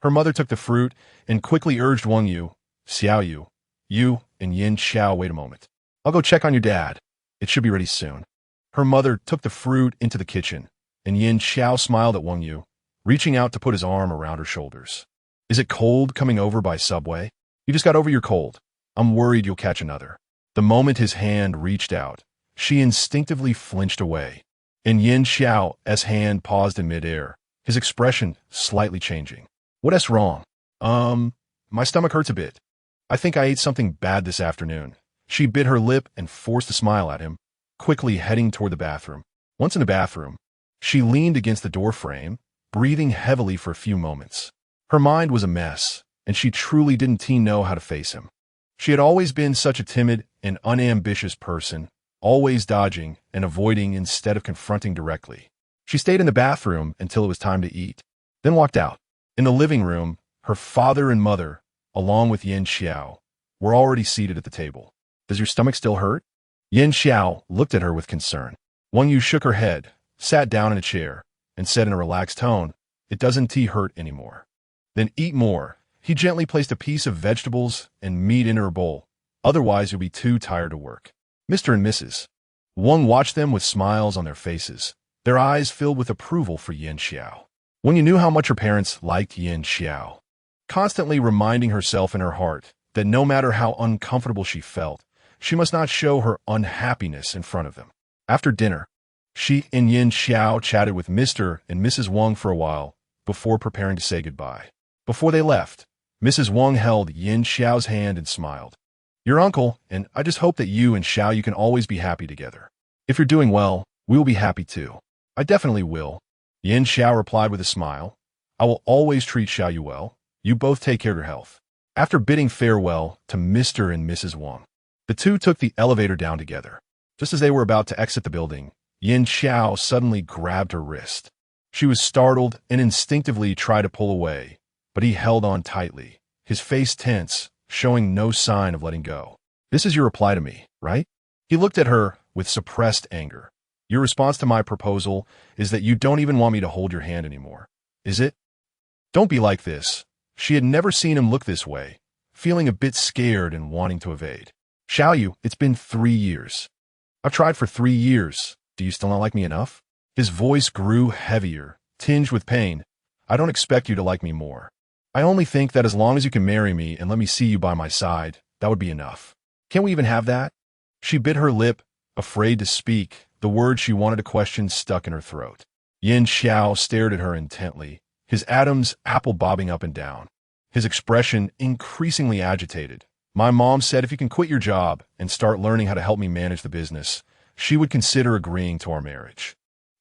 Her mother took the fruit and quickly urged Wang Yu, "Xiaoyu, you and Yin Xiao wait a moment. I'll go check on your dad. It should be ready soon." Her mother took the fruit into the kitchen, and Yin Xiao smiled at Wang Yu, reaching out to put his arm around her shoulders. "Is it cold coming over by subway?" "You just got over your cold. I'm worried you'll catch another." The moment his hand reached out, she instinctively flinched away, and Yin Xiao's hand paused in midair, his expression slightly changing. "What's wrong?" My stomach hurts a bit. I think I ate something bad this afternoon." She bit her lip and forced a smile at him, quickly heading toward the bathroom. Once in the bathroom, she leaned against the doorframe, breathing heavily for a few moments. Her mind was a mess, and she truly didn't know how to face him. She had always been such a timid and unambitious person, always dodging and avoiding instead of confronting directly. She stayed in the bathroom until it was time to eat, then walked out. In the living room, her father and mother, along with Yin Xiao, were already seated at the table. "Does your stomach still hurt?" Yin Xiao looked at her with concern. Wang Yu shook her head, sat down in a chair, and said in a relaxed tone, "It doesn't hurt anymore." "Then eat more." He gently placed a piece of vegetables and meat in her bowl. "Otherwise, you'll be too tired to work." Mr. and Mrs. Wang watched them with smiles on their faces, their eyes filled with approval for Yin Xiao. Wang Yu knew how much her parents liked Yin Xiao, constantly reminding herself in her heart that no matter how uncomfortable she felt, she must not show her unhappiness in front of them. After dinner, she and Yin Xiao chatted with Mr. and Mrs. Wang for a while before preparing to say goodbye. Before they left, Mrs. Wang held Yin Xiao's hand and smiled. "Your uncle, and I just hope that you and Xiao can always be happy together. If you're doing well, we will be happy too." "I definitely will," Yin Xiao replied with a smile. "I will always treat Xiao well. You both take care of your health." After bidding farewell to Mr. and Mrs. Wang, the two took the elevator down together. Just as they were about to exit the building, Yin Xiao suddenly grabbed her wrist. She was startled and instinctively tried to pull away, but he held on tightly, his face tense, showing no sign of letting go. "This is your reply to me, right?" He looked at her with suppressed anger. "Your response to my proposal is that you don't even want me to hold your hand anymore, is it?" "Don't be like this." She had never seen him look this way, feeling a bit scared and wanting to evade. "Xiaoyu, it's been 3 years. I've tried for 3 years. Do you still not like me enough?" His voice grew heavier, tinged with pain. "I don't expect you to like me more. I only think that as long as you can marry me and let me see you by my side, that would be enough. Can't we even have that? She bit her lip, afraid to speak, the words she wanted to question stuck in her throat. Yin Xiao stared at her intently, his Adam's apple bobbing up and down, his expression increasingly agitated. My mom said if you can quit your job and start learning how to help me manage the business, she would consider agreeing to our marriage.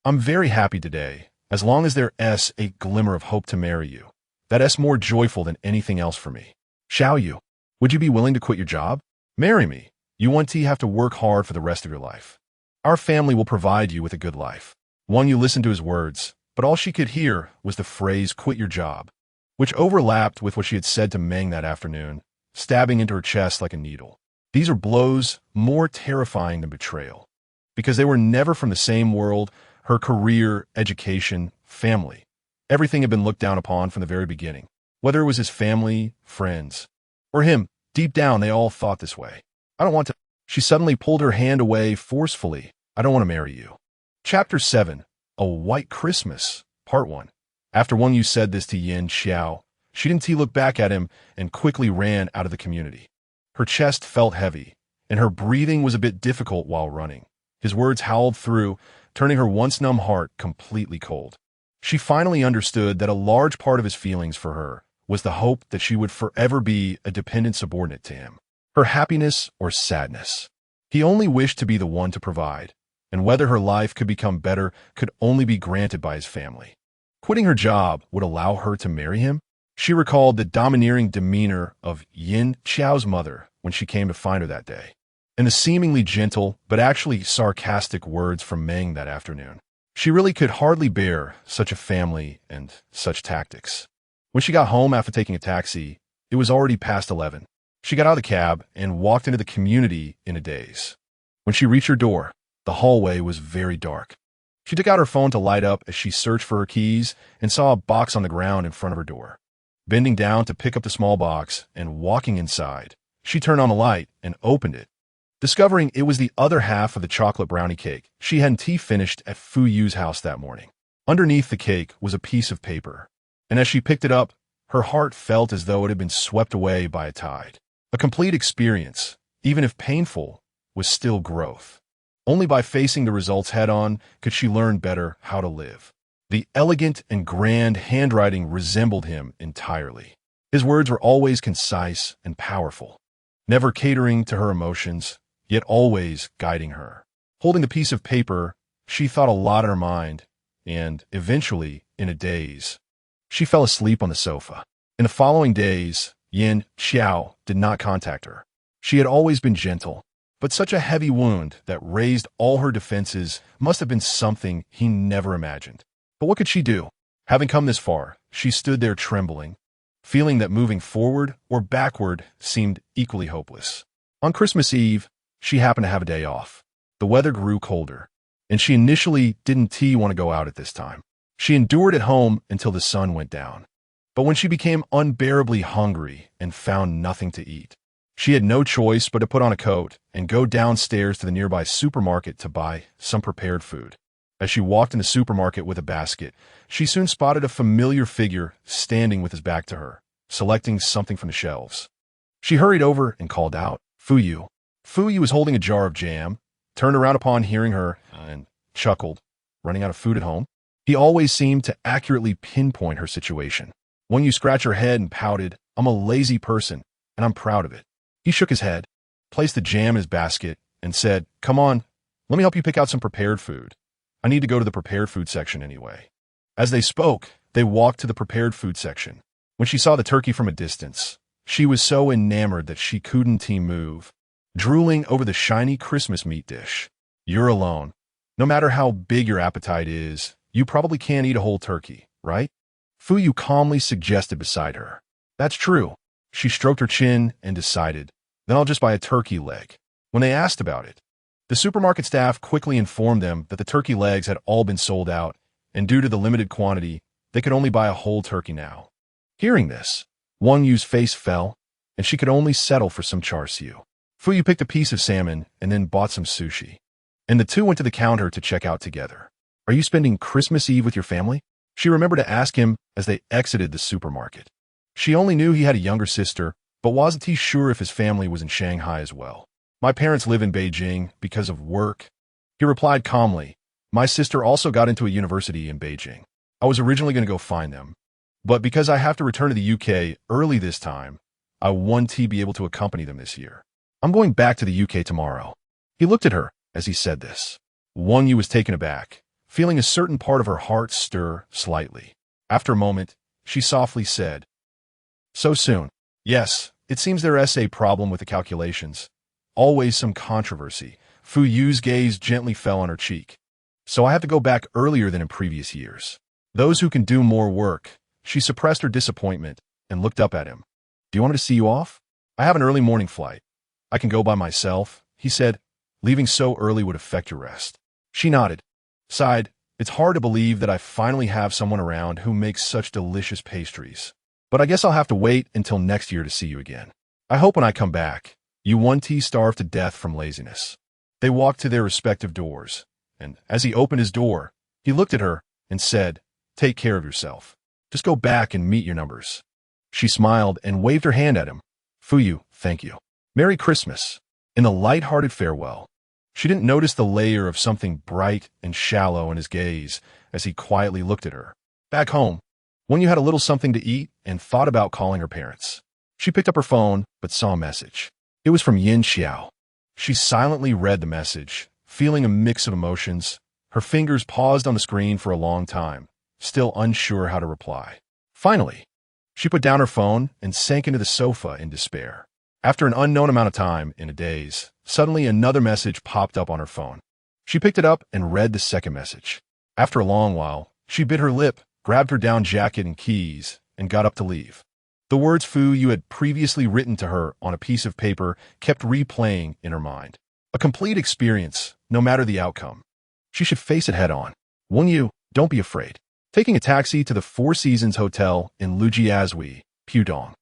I'm very happy today, as long as there's a glimmer of hope to marry you. That's more joyful than anything else for me. Xiao Yu, would you be willing to quit your job? Marry me. You won't have to work hard for the rest of your life. Our family will provide you with a good life. Wang Yu listened to his words, but all she could hear was the phrase quit your job, which overlapped with what she had said to Meng that afternoon, stabbing into her chest like a needle. These are blows more terrifying than betrayal, because they were never from the same world, her career, education, family. Everything had been looked down upon from the very beginning. Whether it was his family, friends, or him, deep down they all thought this way. I don't want to. She suddenly pulled her hand away forcefully. I don't want to marry you. Chapter 7. A White Christmas, Part 1. After Wang Yu said this to Yin Xiao, she didn't look back at him and quickly ran out of the community. Her chest felt heavy, and her breathing was a bit difficult while running. His words howled through, turning her once-numb heart completely cold. She finally understood that a large part of his feelings for her was the hope that she would forever be a dependent subordinate to him. Her happiness or sadness. He only wished to be the one to provide, and whether her life could become better could only be granted by his family. Quitting her job would allow her to marry him? She recalled the domineering demeanor of Yin Xiao's mother when she came to find her that day, and the seemingly gentle but actually sarcastic words from Meng that afternoon. She really could hardly bear such a family and such tactics. When she got home after taking a taxi, it was already past 11. She got out of the cab and walked into the community in a daze. When she reached her door, the hallway was very dark. She took out her phone to light up as she searched for her keys and saw a box on the ground in front of her door. Bending down to pick up the small box and walking inside, she turned on the light and opened it, discovering it was the other half of the chocolate brownie cake she had finished at Fu Yu's house that morning. Underneath the cake was a piece of paper, and as she picked it up, her heart felt as though it had been swept away by a tide. A complete experience, even if painful, was still growth. Only by facing the results head-on could she learn better how to live. The elegant and grand handwriting resembled him entirely. His words were always concise and powerful, never catering to her emotions, yet always guiding her. Holding the piece of paper, she thought a lot in her mind, and, eventually, in a daze, she fell asleep on the sofa. In the following days, Yin Xiao did not contact her. She had always been gentle, but such a heavy wound that raised all her defenses must have been something he never imagined. But what could she do? Having come this far, she stood there trembling, feeling that moving forward or backward seemed equally hopeless. On Christmas Eve, she happened to have a day off. The weather grew colder, and she initially didn't want to go out at this time. She endured at home until the sun went down. But when she became unbearably hungry and found nothing to eat, she had no choice but to put on a coat and go downstairs to the nearby supermarket to buy some prepared food. As she walked in the supermarket with a basket, she soon spotted a familiar figure standing with his back to her, selecting something from the shelves. She hurried over and called out, "Fu Yu." Fu Yu was holding a jar of jam, turned around upon hearing her, and chuckled. Running out of food at home? He always seemed to accurately pinpoint her situation. When you scratch her head and pouted, "I'm a lazy person, and I'm proud of it." He shook his head, placed the jam in his basket, and said, "Come on, let me help you pick out some prepared food. I need to go to the prepared food section anyway." As they spoke, they walked to the prepared food section. When she saw the turkey from a distance, she was so enamored that she couldn't move, drooling over the shiny Christmas meat dish. You're alone. No matter how big your appetite is, you probably can't eat a whole turkey, right? Fu Yu calmly suggested beside her. That's true. She stroked her chin and decided, then I'll just buy a turkey leg. When they asked about it, the supermarket staff quickly informed them that the turkey legs had all been sold out, and due to the limited quantity, they could only buy a whole turkey now. Hearing this, Wang Yu's face fell, and she could only settle for some char siu. Fu Yu picked a piece of salmon and then bought some sushi, and the two went to the counter to check out together. Are you spending Christmas Eve with your family? She remembered to ask him as they exited the supermarket. She only knew he had a younger sister, but wasn't he sure if his family was in Shanghai as well. My parents live in Beijing because of work. He replied calmly. My sister also got into a university in Beijing. I was originally going to go find them, but because I have to return to the UK early this time, I want to be able to accompany them this year. I'm going back to the UK tomorrow. He looked at her as he said this. Wang Yu was taken aback, feeling a certain part of her heart stir slightly. After a moment, she softly said, So soon? Yes, it seems there's a problem with the calculations. Always some controversy. Fu Yu's gaze gently fell on her cheek. So I have to go back earlier than in previous years. Those who can do more work. She suppressed her disappointment and looked up at him. Do you want me to see you off? I have an early morning flight. I can go by myself, he said. Leaving so early would affect your rest. She nodded, sighed. It's hard to believe that I finally have someone around who makes such delicious pastries. But I guess I'll have to wait until next year to see you again. I hope when I come back, you won't starve to death from laziness. They walked to their respective doors, and as he opened his door, he looked at her and said, Take care of yourself. Just go back and meet your numbers. She smiled and waved her hand at him. Fuyu, thank you. Merry Christmas. In the light-hearted farewell, she didn't notice the layer of something bright and shallow in his gaze as he quietly looked at her. Back home, when you had a little something to eat and thought about calling her parents. She picked up her phone but saw a message. It was from Yin Xiao. She silently read the message, feeling a mix of emotions. Her fingers paused on the screen for a long time, still unsure how to reply. Finally, she put down her phone and sank into the sofa in despair. After an unknown amount of time, in a daze, suddenly another message popped up on her phone. She picked it up and read the second message. After a long while, she bit her lip, grabbed her down jacket and keys, and got up to leave. The words Fu Yu had previously written to her on a piece of paper kept replaying in her mind. A complete experience, no matter the outcome. She should face it head-on. Wang Yu, don't be afraid. Taking a taxi to the Four Seasons Hotel in Lujiazui, Pudong.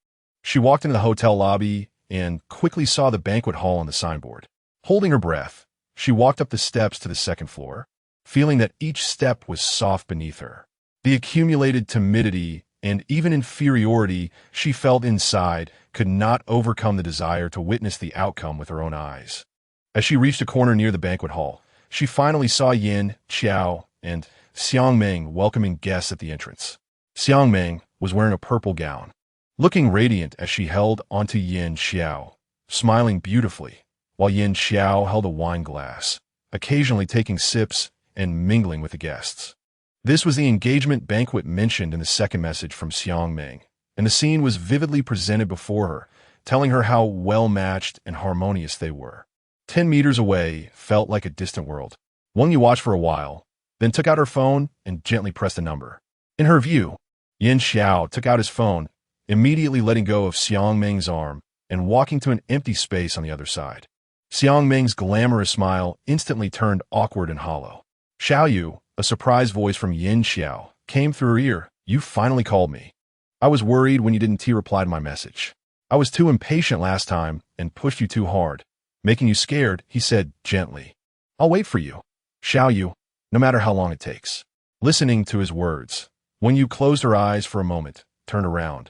She walked into the hotel lobby and quickly saw the banquet hall on the signboard. Holding her breath, she walked up the steps to the second floor, feeling that each step was soft beneath her. The accumulated timidity and even inferiority she felt inside could not overcome the desire to witness the outcome with her own eyes. As she reached a corner near the banquet hall, she finally saw Yin, Xiao, and Xiang Meng welcoming guests at the entrance. Xiang Meng was wearing a purple gown, looking radiant as she held onto Yin Xiao, smiling beautifully, while Yin Xiao held a wine glass, occasionally taking sips and mingling with the guests. This was the engagement banquet mentioned in the second message from Xiang Meng, and the scene was vividly presented before her, telling her how well-matched and harmonious they were. 10 meters away felt like a distant world. Wang Yu watched for a while, then took out her phone and gently pressed a number. In her view, Yin Xiao took out his phone, immediately letting go of Xiang Meng's arm and walking to an empty space on the other side. Xiang Meng's glamorous smile instantly turned awkward and hollow. Xiao Yu, a surprised voice from Yin Xiao, came through her ear. You finally called me. I was worried when you didn't reply to my message. I was too impatient last time and pushed you too hard, making you scared, he said gently. I'll wait for you, Xiao Yu, no matter how long it takes. Listening to his words, Wang Yu closed her eyes for a moment, turned around,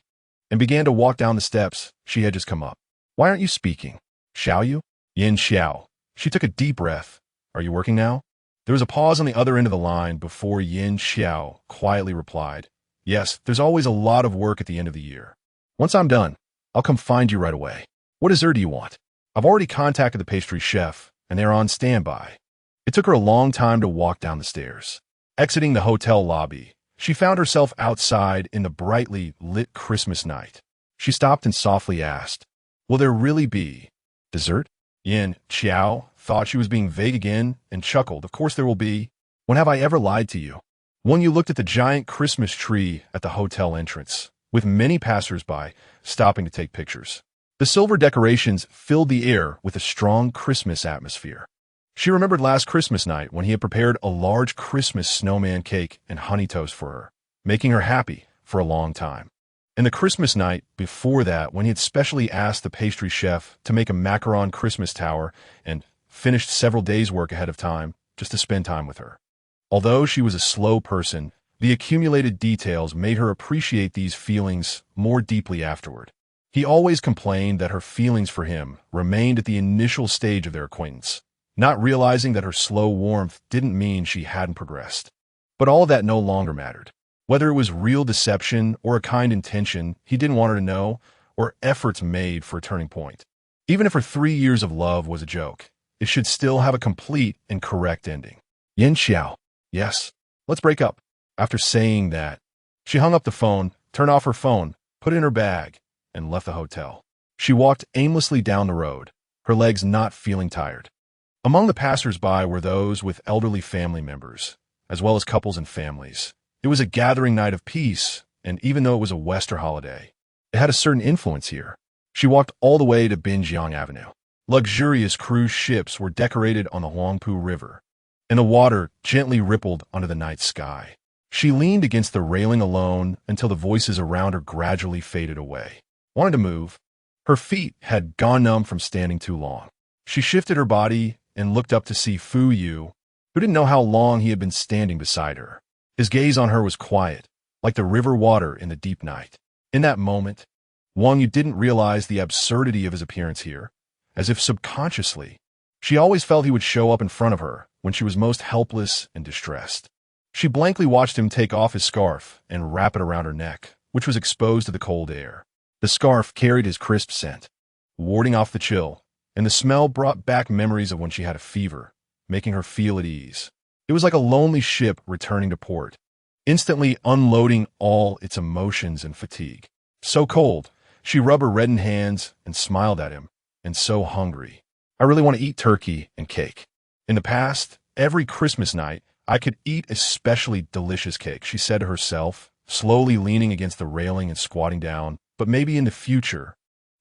and began to walk down the steps she had just come up. Why aren't you speaking? Xiao Yu? Yin Xiao. She took a deep breath. Are you working now? There was a pause on the other end of the line before Yin Xiao quietly replied. Yes, there's always a lot of work at the end of the year. Once I'm done, I'll come find you right away. What dessert do you want? I've already contacted the pastry chef, and they're on standby. It took her a long time to walk down the stairs. Exiting the hotel lobby, she found herself outside in the brightly lit Christmas night. She stopped and softly asked, Will there really be dessert? Yin Xiao thought she was being vague again and chuckled. Of course there will be. When have I ever lied to you? Wang Yu looked at the giant Christmas tree at the hotel entrance, with many passers-by stopping to take pictures. The silver decorations filled the air with a strong Christmas atmosphere. She remembered last Christmas night when he had prepared a large Christmas snowman cake and honey toast for her, making her happy for a long time. And the Christmas night before that when he had specially asked the pastry chef to make a macaron Christmas tower and finished several days' work ahead of time just to spend time with her. Although she was a slow person, The accumulated details made her appreciate these feelings more deeply afterward. He always complained that her feelings for him remained at the initial stage of their acquaintance, not realizing that her slow warmth didn't mean she hadn't progressed. But all of that no longer mattered. Whether it was real deception or a kind intention he didn't want her to know, or efforts made for a turning point. Even if her 3 years of love was a joke, it should still have a complete and correct ending. Yin Xiao. Yes, let's break up. After saying that, she hung up the phone, turned off her phone, put it in her bag, and left the hotel. She walked aimlessly down the road, her legs not feeling tired. Among the passers-by were those with elderly family members, as well as couples and families. It was a gathering night of peace, and even though it was a Western holiday, it had a certain influence here. She walked all the way to Binjiang Avenue. Luxurious cruise ships were decorated on the Huangpu River, and the water gently rippled under the night sky. She leaned against the railing alone until the voices around her gradually faded away. Wanted to move. Her feet had gone numb from standing too long. She shifted her body and looked up to see Fu Yu, who didn't know how long he had been standing beside her. His gaze on her was quiet, like the river water in the deep night. In that moment, Wang Yu didn't realize the absurdity of his appearance here, as if subconsciously. She always felt he would show up in front of her when she was most helpless and distressed. She blankly watched him take off his scarf and wrap it around her neck, which was exposed to the cold air. The scarf carried his crisp scent, warding off the chill, and the smell brought back memories of when she had a fever, making her feel at ease. It was like a lonely ship returning to port, instantly unloading all its emotions and fatigue. So cold, she rubbed her reddened hands and smiled at him, and so hungry. I really want to eat turkey and cake. In the past, every Christmas night, I could eat especially delicious cake, she said to herself, slowly leaning against the railing and squatting down. But maybe in the future,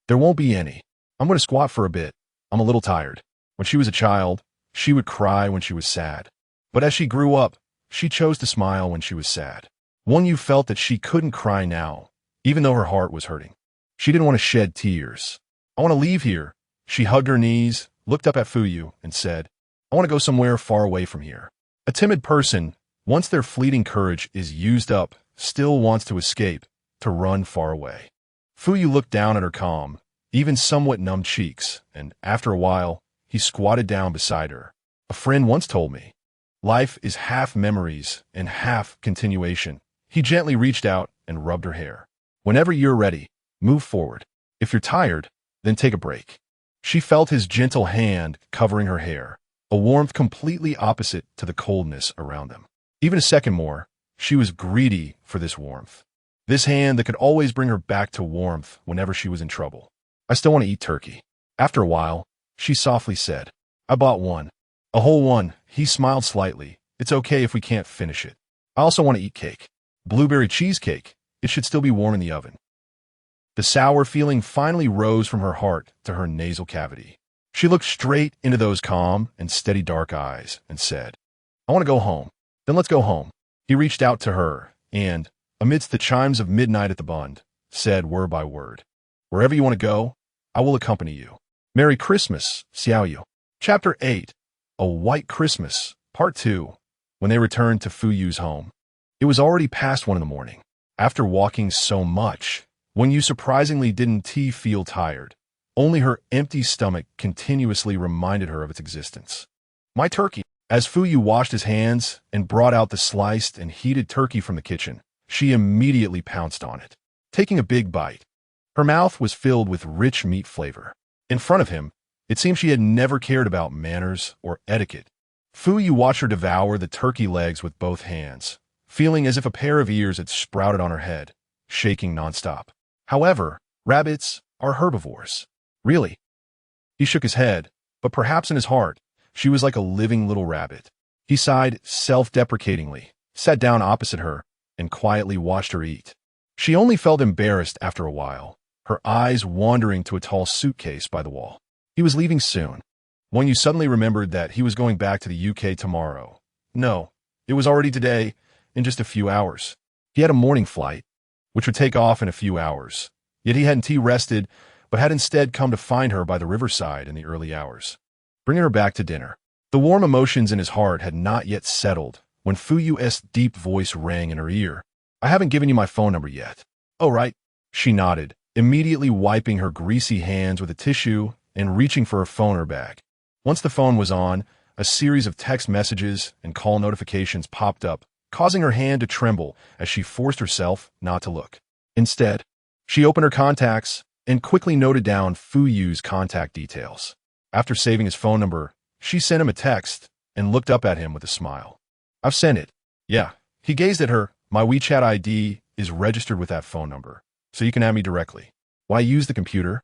there won't be any. I'm going to squat for a bit. I'm a little tired. When she was a child, she would cry when she was sad. But as she grew up, she chose to smile when she was sad. Wang Yu felt that she couldn't cry now, even though her heart was hurting. She didn't want to shed tears. I want to leave here. She hugged her knees, looked up at Fu Yu, and said, I want to go somewhere far away from here. A timid person, once their fleeting courage is used up, still wants to escape, to run far away. Fu Yu looked down at her calm, even somewhat numb cheeks, and after a while, he squatted down beside her. A friend once told me, life is half memories and half continuation. He gently reached out and rubbed her hair. Whenever you're ready, move forward. If you're tired, then take a break. She felt his gentle hand covering her hair, a warmth completely opposite to the coldness around them. Even a second more, she was greedy for this warmth. This hand that could always bring her back to warmth whenever she was in trouble. I still want to eat turkey. After a while, she softly said, I bought one. A whole one. He smiled slightly. It's okay if we can't finish it. I also want to eat cake. Blueberry cheesecake. It should still be warm in the oven. The sour feeling finally rose from her heart to her nasal cavity. She looked straight into those calm and steady dark eyes and said, I want to go home. Then let's go home. He reached out to her and, amidst the chimes of midnight at the Bund, said word by word, Wherever you want to go, I will accompany you. Merry Christmas, Xiaoyu. Chapter 8, A White Christmas, Part 2. When they returned to Fu Yu's home, it was already past 1 in the morning. After walking so much, Wang Yu surprisingly didn't feel tired. Only her empty stomach continuously reminded her of its existence. My turkey. As Fu Yu washed his hands and brought out the sliced and heated turkey from the kitchen, she immediately pounced on it, taking a big bite. Her mouth was filled with rich meat flavor. In front of him, it seemed she had never cared about manners or etiquette. Fu Yu watched her devour the turkey legs with both hands, feeling as if a pair of ears had sprouted on her head, shaking nonstop. However, rabbits are herbivores. Really? He shook his head, but perhaps in his heart, she was like a living little rabbit. He sighed self-deprecatingly, sat down opposite her, and quietly watched her eat. She only felt embarrassed after a while, her eyes wandering to a tall suitcase by the wall. He was leaving soon. When you suddenly remembered that he was going back to the UK tomorrow. No, it was already today, in just a few hours. He had a morning flight, which would take off in a few hours. Yet he hadn't rested, but had instead come to find her by the riverside in the early hours, bringing her back to dinner. The warm emotions in his heart had not yet settled when Fu Yu's deep voice rang in her ear. I haven't given you my phone number yet. Oh, right. She nodded, immediately wiping her greasy hands with a tissue and reaching for her phone or bag. Once the phone was on, a series of text messages and call notifications popped up, causing her hand to tremble as she forced herself not to look. Instead, she opened her contacts and quickly noted down Fu Yu's contact details. After saving his phone number, she sent him a text and looked up at him with a smile. I've sent it. Yeah. He gazed at her. My WeChat ID is registered with that phone number, so you can add me directly. Why use the computer?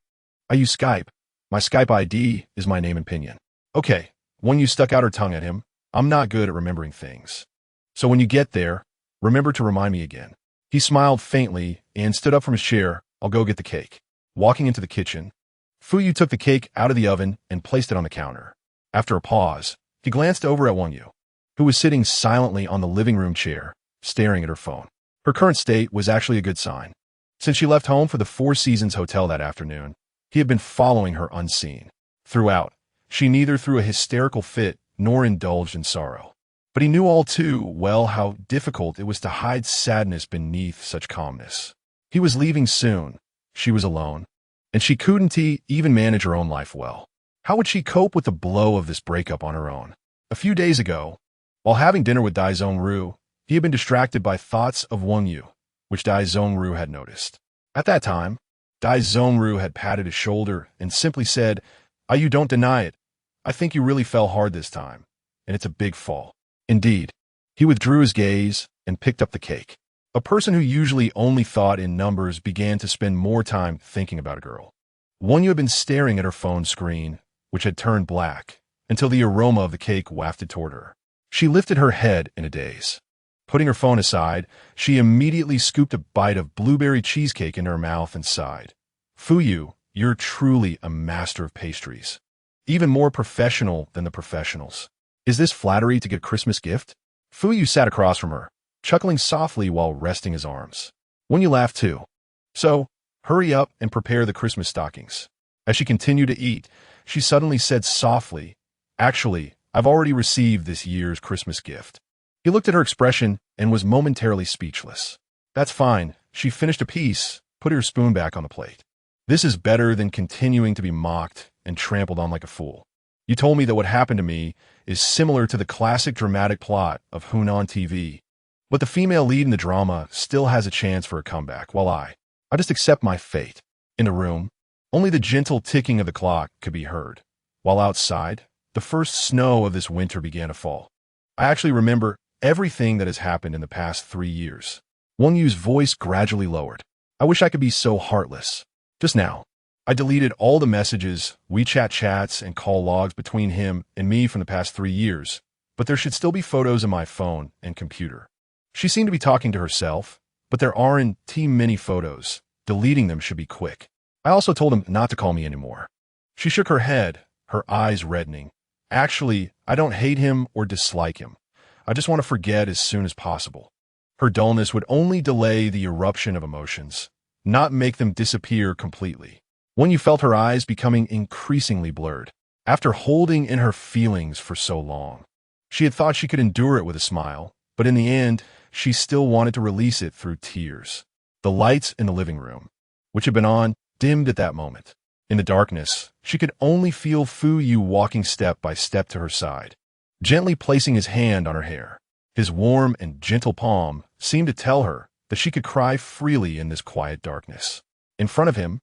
I use Skype. My Skype ID is my name and pinyin. Okay. One Yu stuck out her tongue at him. I'm not good at remembering things. So when you get there, remember to remind me again. He smiled faintly and stood up from his chair. I'll go get the cake. Walking into the kitchen, Fu Yu took the cake out of the oven and placed it on the counter. After a pause, he glanced over at Wang Yu, who was sitting silently on the living room chair, staring at her phone. Her current state was actually a good sign. Since she left home for the Four Seasons Hotel that afternoon, he had been following her unseen. Throughout, she neither threw a hysterical fit nor indulged in sorrow. But he knew all too well how difficult it was to hide sadness beneath such calmness. He was leaving soon. She was alone, and she couldn't even manage her own life well. How would she cope with the blow of this breakup on her own? A few days ago, while having dinner with Dai Zhongru, he had been distracted by thoughts of Wang Yu, which Dai Zhongru had noticed. At that time, Dai Zhongru had patted his shoulder and simply said, You don't deny it. I think you really fell hard this time, and it's a big fall. Indeed, he withdrew his gaze and picked up the cake. A person who usually only thought in numbers began to spend more time thinking about a girl. Wang Yu had been staring at her phone screen, which had turned black, until the aroma of the cake wafted toward her. She lifted her head in a daze. Putting her phone aside, she immediately scooped a bite of blueberry cheesecake into her mouth and sighed. Fu Yu, you're truly a master of pastries. Even more professional than the professionals. Is this flattery to get a Christmas gift? Fu Yu sat across from her, chuckling softly while resting his arms. Wang Yu laughed too. So, hurry up and prepare the Christmas stockings. As she continued to eat, she suddenly said softly, Actually, I've already received this year's Christmas gift. He looked at her expression and was momentarily speechless. That's fine. She finished a piece, put her spoon back on the plate. This is better than continuing to be mocked and trampled on like a fool. You told me that what happened to me is similar to the classic dramatic plot of Hunan TV. But the female lead in the drama still has a chance for a comeback, while I just accept my fate. In the room, only the gentle ticking of the clock could be heard, while outside, the first snow of this winter began to fall. I actually remember everything that has happened in the past 3 years. Wang Yu's voice gradually lowered. I wish I could be so heartless. Just now, I deleted all the messages, WeChat chats, and call logs between him and me from the past 3 years, but there should still be photos in my phone and computer. She seemed to be talking to herself, but there aren't too many photos. Deleting them should be quick. I also told him not to call me anymore. She shook her head, her eyes reddening. Actually, I don't hate him or dislike him. I just want to forget as soon as possible. Her dullness would only delay the eruption of emotions, not make them disappear completely. When you felt her eyes becoming increasingly blurred, after holding in her feelings for so long. She had thought she could endure it with a smile, but in the end, she still wanted to release it through tears. The lights in the living room, which had been on, dimmed at that moment. In the darkness, she could only feel Fu Yu walking step by step to her side, gently placing his hand on her hair. His warm and gentle palm seemed to tell her that she could cry freely in this quiet darkness. In front of him,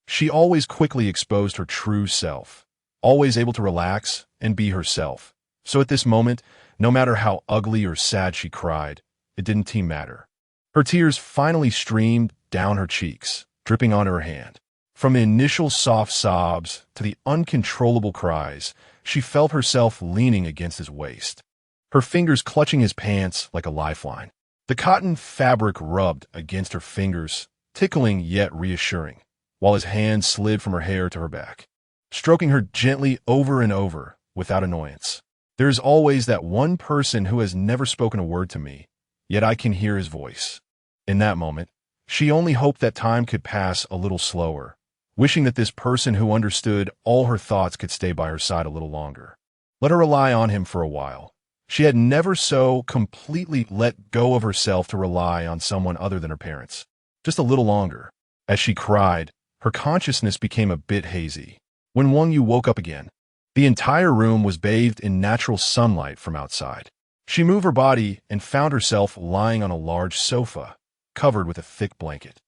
she always quickly exposed her true self, always able to relax and be herself. So at this moment, no matter how ugly or sad she cried, it didn't matter. Her tears finally streamed down her cheeks, dripping onto her hand. From the initial soft sobs to the uncontrollable cries, she felt herself leaning against his waist, her fingers clutching his pants like a lifeline. The cotton fabric rubbed against her fingers, tickling yet reassuring, while his hand slid from her hair to her back, stroking her gently over and over without annoyance. There is always that one person who has never spoken a word to me, yet I can hear his voice. In that moment, she only hoped that time could pass a little slower, wishing that this person who understood all her thoughts could stay by her side a little longer. Let her rely on him for a while. She had never so completely let go of herself to rely on someone other than her parents. Just a little longer. As she cried, her consciousness became a bit hazy. When Wang Yu woke up again, the entire room was bathed in natural sunlight from outside. She moved her body and found herself lying on a large sofa, covered with a thick blanket.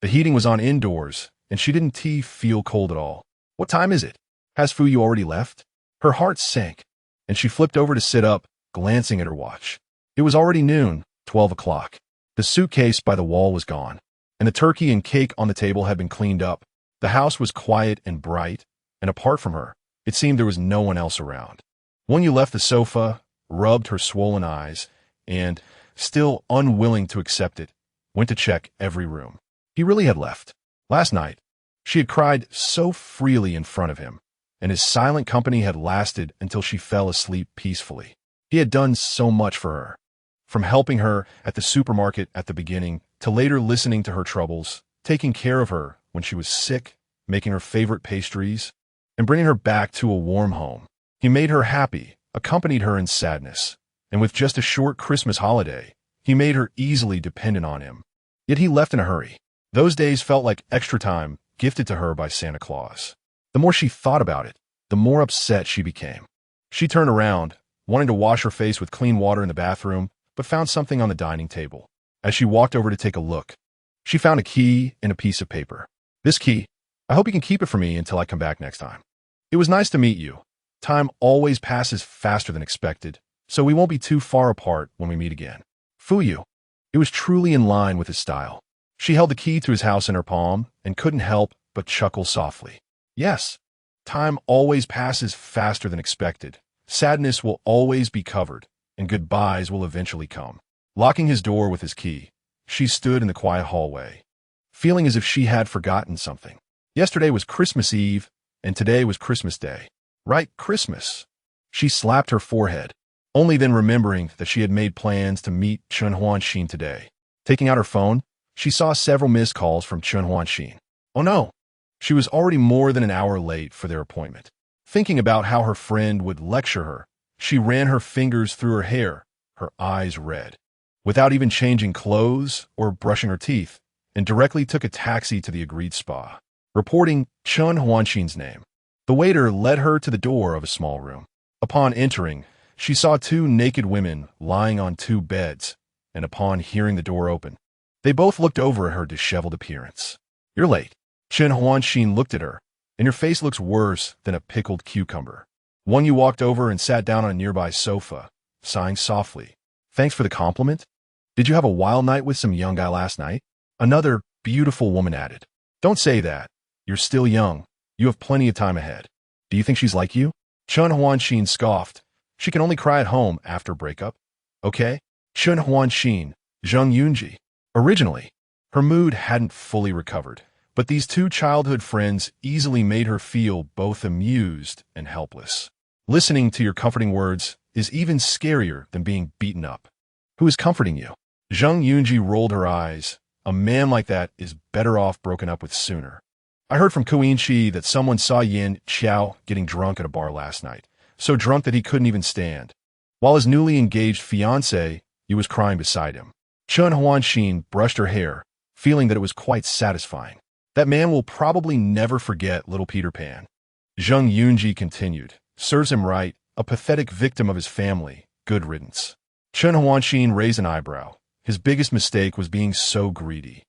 The heating was on indoors, and she didn't feel cold at all. What time is it? Has Fuyu already left? Her heart sank, and she flipped over to sit up, glancing at her watch. It was already noon, 12 o'clock. The suitcase by the wall was gone, and the turkey and cake on the table had been cleaned up. The house was quiet and bright, and apart from her, it seemed there was no one else around. Wang Yu left the sofa, rubbed her swollen eyes, and, still unwilling to accept it, went to check every room. He really had left. Last night, she had cried so freely in front of him, and his silent company had lasted until she fell asleep peacefully. He had done so much for her, from helping her at the supermarket at the beginning to later listening to her troubles, taking care of her when she was sick, making her favorite pastries, and bringing her back to a warm home. He made her happy, accompanied her in sadness, and with just a short Christmas holiday, he made her easily dependent on him. Yet he left in a hurry. Those days felt like extra time gifted to her by Santa Claus. The more she thought about it, the more upset she became. She turned around, wanting to wash her face with clean water in the bathroom, but found something on the dining table. As she walked over to take a look, she found a key and a piece of paper. This key, I hope you can keep it for me until I come back next time. It was nice to meet you. Time always passes faster than expected, so we won't be too far apart when we meet again. Fuyu. It was truly in line with his style. She held the key to his house in her palm and couldn't help but chuckle softly. Yes, time always passes faster than expected. Sadness will always be covered, and goodbyes will eventually come. Locking his door with his key, she stood in the quiet hallway, feeling as if she had forgotten something. Yesterday was Christmas Eve, and today was Christmas Day. Right, Christmas. She slapped her forehead, only then remembering that she had made plans to meet Chen Huanxin today. Taking out her phone, she saw several missed calls from Chen Huanxin. Oh no! She was already more than an hour late for their appointment. Thinking about how her friend would lecture her, she ran her fingers through her hair, her eyes red. Without even changing clothes or brushing her teeth, and directly took a taxi to the agreed spa. Reporting Chen Huanxin's name, the waiter led her to the door of a small room. Upon entering, she saw two naked women lying on two beds, and upon hearing the door open, they both looked over at her disheveled appearance. You're late. Chen Huanxin looked at her, and your face looks worse than a pickled cucumber. Wang Yu walked over and sat down on a nearby sofa, sighing softly. Thanks for the compliment. Did you have a wild night with some young guy last night? Another beautiful woman added. Don't say that. You're still young. You have plenty of time ahead. Do you think she's like you? Chen Huanxin scoffed. She can only cry at home after breakup. Okay? Chen Huanxin, Zheng Yunji. Originally, her mood hadn't fully recovered, but these two childhood friends easily made her feel both amused and helpless. Listening to your comforting words is even scarier than being beaten up. Who is comforting you? Zheng Yunji rolled her eyes. A man like that is better off broken up with sooner. I heard from Kuinchi that someone saw Yin Xiao getting drunk at a bar last night, so drunk that he couldn't even stand. While his newly engaged fiancée, he was crying beside him. Chen Huanxin brushed her hair, feeling that it was quite satisfying. That man will probably never forget little Peter Pan. Zheng Yunji continued. Serves him right, a pathetic victim of his family. Good riddance. Chen Huanxin raised an eyebrow. His biggest mistake was being so greedy.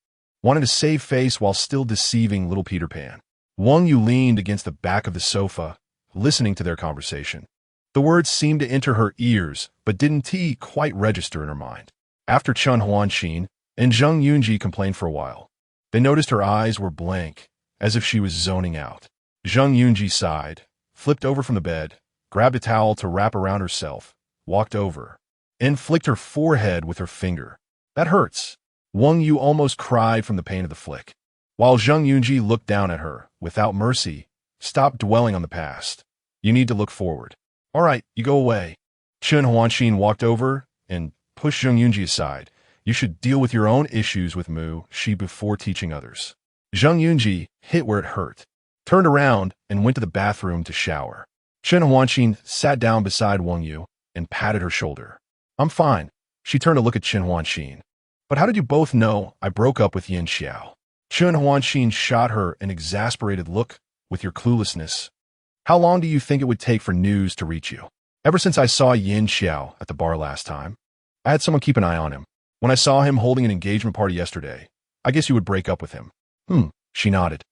Wanted to save face while still deceiving little Peter Pan. Wang Yu leaned against the back of the sofa, listening to their conversation. The words seemed to enter her ears, but didn't quite register in her mind. After Chen Huanxin and Zheng Yunji complained for a while, they noticed her eyes were blank, as if she was zoning out. Zheng Yunji sighed, flipped over from the bed, grabbed a towel to wrap around herself, walked over, and flicked her forehead with her finger. That hurts. Wang Yu almost cried from the pain of the flick. While Zheng Yunji looked down at her, without mercy, stop dwelling on the past. You need to look forward. All right, you go away. Chen Huanxin walked over and pushed Zheng Yunji aside. You should deal with your own issues with Mu Shi before teaching others. Zheng Yunji hit where it hurt, turned around and went to the bathroom to shower. Chen Huanxin sat down beside Wang Yu and patted her shoulder. I'm fine. She turned to look at Chen Huanxin. But how did you both know I broke up with Yin Xiao? Chen Huanxin shot her an exasperated look. With your cluelessness. How long do you think it would take for news to reach you? Ever since I saw Yin Xiao at the bar last time, I had someone keep an eye on him. When I saw him holding an engagement party yesterday, I guess you would break up with him. She nodded.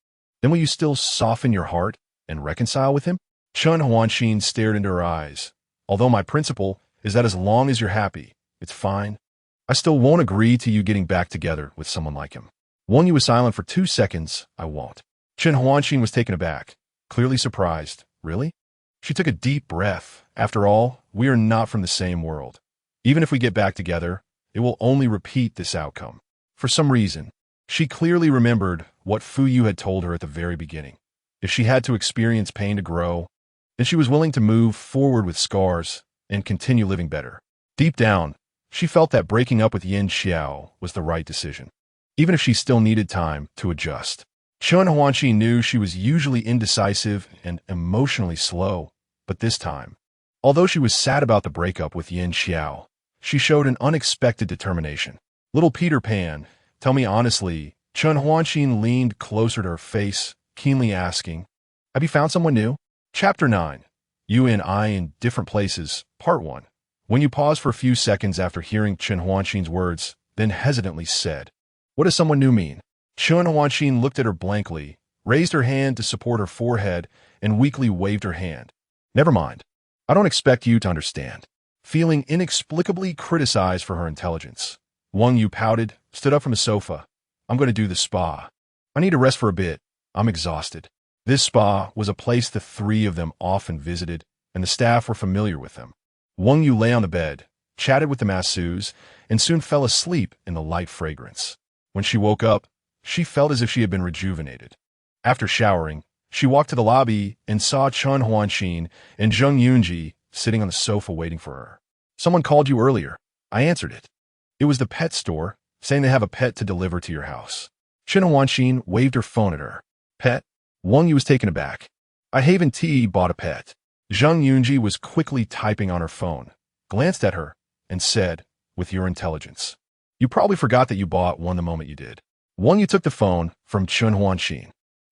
Then will you still soften your heart and reconcile with him? Chen Huanxin stared into her eyes. Although my principle is that as long as you're happy, it's fine. I still won't agree to you getting back together with someone like him. Wang Yu was silent for 2 seconds. I won't. Chen Huanxin was taken aback, clearly surprised. Really? She took a deep breath. After all, we are not from the same world. Even if we get back together, it will only repeat this outcome. For some reason, she clearly remembered what Fu Yu had told her at the very beginning. If she had to experience pain to grow, then she was willing to move forward with scars and continue living better. Deep down, she felt that breaking up with Yin Xiao was the right decision, even if she still needed time to adjust. Chen Huanxin knew she was usually indecisive and emotionally slow, but this time, although she was sad about the breakup with Yin Xiao, she showed an unexpected determination. Little Peter Pan, tell me honestly, Chen Huanxin leaned closer to her face, keenly asking, have you found someone new? Chapter 9. You and I in Different Places, Part 1. When you paused for a few seconds after hearing Chen Huanxin's words, then hesitantly said, what does someone new mean? Chen Huanxin looked at her blankly, raised her hand to support her forehead, and weakly waved her hand. Never mind. I don't expect you to understand. Feeling inexplicably criticized for her intelligence, Wang Yu pouted, stood up from a sofa. I'm going to do the spa. I need to rest for a bit. I'm exhausted. This spa was a place the three of them often visited, and the staff were familiar with them. Wang Yu lay on the bed, chatted with the masseuse, and soon fell asleep in the light fragrance. When she woke up, she felt as if she had been rejuvenated. After showering, she walked to the lobby and saw Chen Huanxin and Zheng Yunji sitting on the sofa waiting for her. Someone called you earlier. I answered it. It was the pet store, saying they have a pet to deliver to your house. Chen Huanxin waved her phone at her. Pet? Wang Yu was taken aback. I Haven T bought a pet. Zheng Yunji was quickly typing on her phone, glanced at her, and said, with your intelligence, you probably forgot that you bought one the moment you did. Wang Yu took the phone from Chen Huanxin.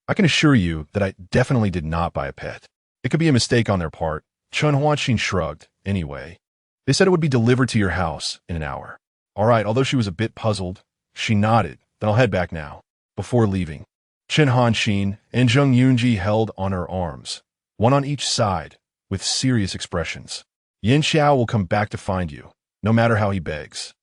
I can assure you that I definitely did not buy a pet. It could be a mistake on their part. Chen Huanxin shrugged. Anyway, they said it would be delivered to your house in an hour. All right, although she was a bit puzzled, she nodded. Then I'll head back now. Before leaving, Chen Huanxin and Zheng Yunji held on her arms, one on each side, with serious expressions. Yin Xiao will come back to find you, no matter how he begs.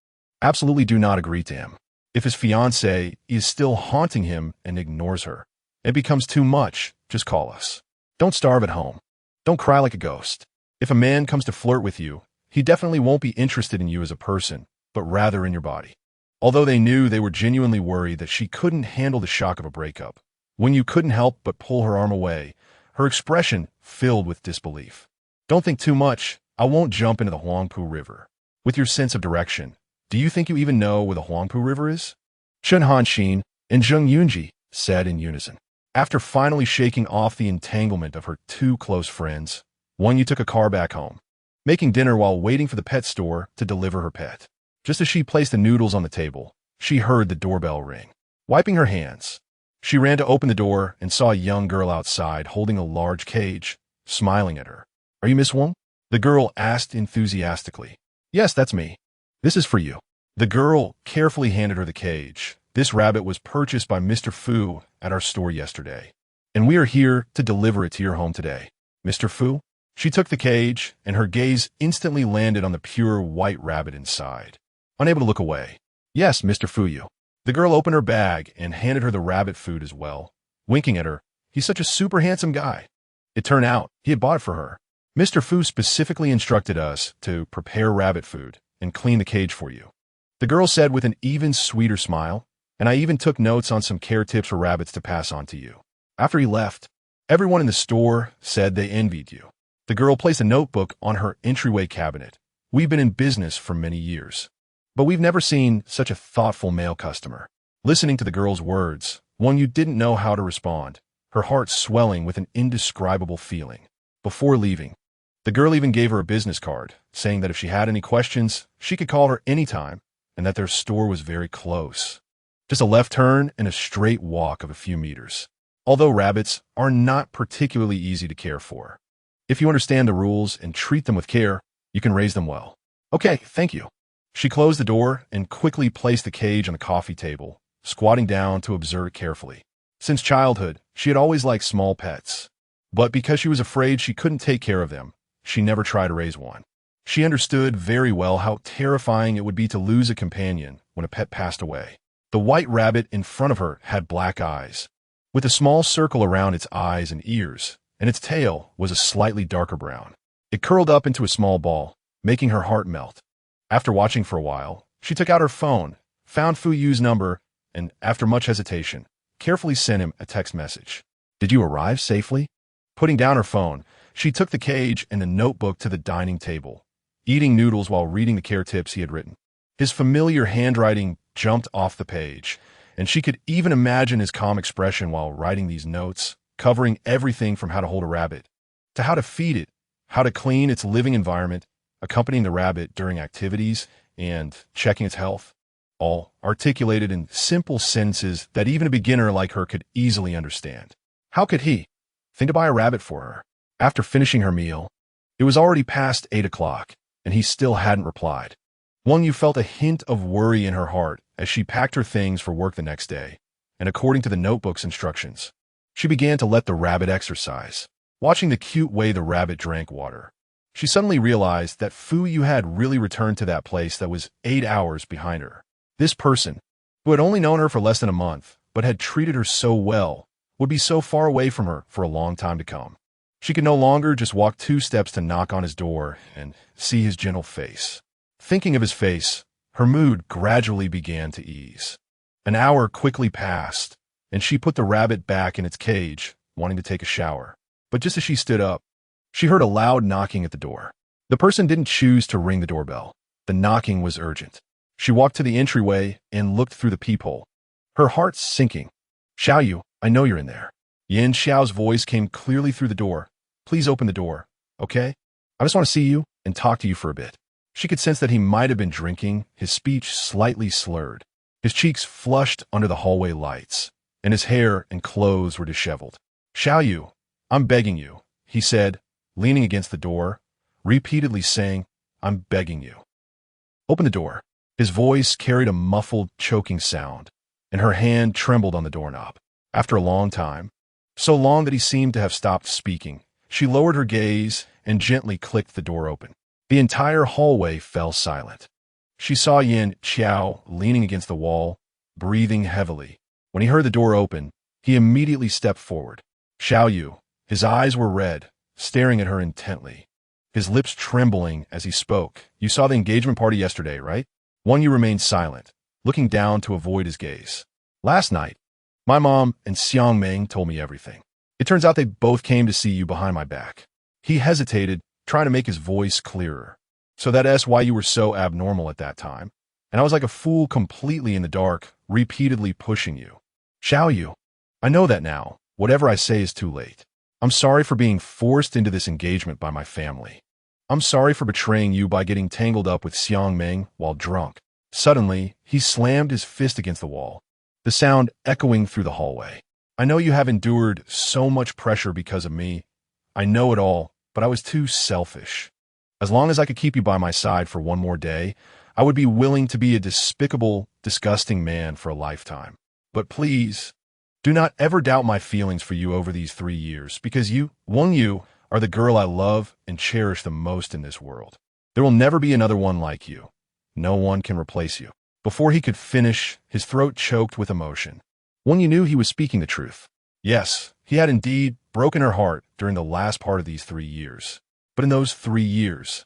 Absolutely do not agree to him. If his fiancée is still haunting him and ignores her, it becomes too much, just call us. Don't starve at home. Don't cry like a ghost. If a man comes to flirt with you, he definitely won't be interested in you as a person, but rather in your body. Although they knew they were genuinely worried that she couldn't handle the shock of a breakup, When you couldn't help but pull her arm away, her expression filled with disbelief. Don't think too much. I won't jump into the Huangpu River. With your sense of direction, do you think you even know where the Huangpu River is? Chen Hanxin and Zheng Yunji said in unison. After finally shaking off the entanglement of her two close friends, Wang Yu took a car back home, making dinner while waiting for the pet store to deliver her pet. Just as she placed the noodles on the table, she heard the doorbell ring. Wiping her hands, she ran to open the door and saw a young girl outside holding a large cage, smiling at her. Are you Miss Wang? The girl asked enthusiastically. Yes, that's me. This is for you. The girl carefully handed her the cage. This rabbit was purchased by Mr. Fu at our store yesterday, and we are here to deliver it to your home today. Mr. Fu? She took the cage, and her gaze instantly landed on the pure white rabbit inside. Unable to look away. Yes, Mr. Fuyu. The girl opened her bag and handed her the rabbit food as well, winking at her. He's such a super handsome guy. It turned out he had bought it for her. Mr. Fu specifically instructed us to prepare rabbit food and clean the cage for you. The girl said with an even sweeter smile, and I even took notes on some care tips for rabbits to pass on to you. After he left, everyone in the store said they envied you. The girl placed a notebook on her entryway cabinet. We've been in business for many years, but we've never seen such a thoughtful male customer. Listening to the girl's words, Wang Yu didn't know how to respond, her heart swelling with an indescribable feeling. Before leaving, the The girl even gave her a business card, saying that if she had any questions, she could call her anytime, and that their store was very close. Just a left turn and a straight walk of a few meters. Although rabbits are not particularly easy to care for. If you understand the rules and treat them with care, you can raise them well. Okay, thank you. She closed the door and quickly placed the cage on the coffee table, squatting down to observe it carefully. Since childhood, she had always liked small pets. But because she was afraid she couldn't take care of them, she never tried to raise one. She understood very well how terrifying it would be to lose a companion when a pet passed away. The white rabbit in front of her had black eyes, with a small circle around its eyes and ears, and its tail was a slightly darker brown. It curled up into a small ball, making her heart melt. After watching for a while, she took out her phone, found Fu Yu's number, and, after much hesitation, carefully sent him a text message. Did you arrive safely? Putting down her phone, she took the cage and a notebook to the dining table, eating noodles while reading the care tips he had written. His familiar handwriting jumped off the page, and she could even imagine his calm expression while writing these notes, covering everything from how to hold a rabbit, to how to feed it, how to clean its living environment, accompanying the rabbit during activities, and checking its health, all articulated in simple sentences that even a beginner like her could easily understand. How could he think to buy a rabbit for her? After finishing her meal, it was already past 8 o'clock, and he still hadn't replied. Wang Yu felt a hint of worry in her heart as she packed her things for work the next day, and according to the notebook's instructions, she began to let the rabbit exercise. Watching the cute way the rabbit drank water, she suddenly realized that Fu Yu had really returned to that place that was 8 hours behind her. This person, who had only known her for less than a month, but had treated her so well, would be so far away from her for a long time to come. She could no longer just walk 2 steps to knock on his door and see his gentle face. Thinking of his face, her mood gradually began to ease. An hour quickly passed, and she put the rabbit back in its cage, wanting to take a shower. But just as she stood up, she heard a loud knocking at the door. The person didn't choose to ring the doorbell. The knocking was urgent. She walked to the entryway and looked through the peephole, her heart sinking. Xiao Yu, I know you're in there. Yin Xiao's voice came clearly through the door. Please open the door, okay? I just want to see you and talk to you for a bit. She could sense that he might have been drinking, his speech slightly slurred. His cheeks flushed under the hallway lights, and his hair and clothes were disheveled. Xiao Yu, I'm begging you, he said, leaning against the door, repeatedly saying, I'm begging you. Open the door. His voice carried a muffled, choking sound, and her hand trembled on the doorknob. After a long time, so long that he seemed to have stopped speaking, she lowered her gaze and gently clicked the door open. The entire hallway fell silent. She saw Yin Xiao leaning against the wall, breathing heavily. When he heard the door open, he immediately stepped forward. Xiao Yu, his eyes were red, staring at her intently, his lips trembling as he spoke. You saw the engagement party yesterday, right? Wang Yu remained silent, looking down to avoid his gaze. Last night, my mom and Xiang Meng told me everything. It turns out they both came to see you behind my back. He hesitated, trying to make his voice clearer. So that's why you were so abnormal at that time. And I was like a fool completely in the dark, repeatedly pushing you. Xiao Yu, I know that now. Whatever I say is too late. I'm sorry for being forced into this engagement by my family. I'm sorry for betraying you by getting tangled up with Xiang Meng while drunk. Suddenly, he slammed his fist against the wall, the sound echoing through the hallway. I know you have endured so much pressure because of me. I know it all, but I was too selfish. As long as I could keep you by my side for one more day, I would be willing to be a despicable, disgusting man for a lifetime. But please, do not ever doubt my feelings for you over these 3 years, because you, Wang Yu, are the girl I love and cherish the most in this world. There will never be another one like you. No one can replace you. Before he could finish, his throat choked with emotion. Wang Yu knew he was speaking the truth. Yes, he had indeed broken her heart during the last part of these 3 years. But in those 3 years,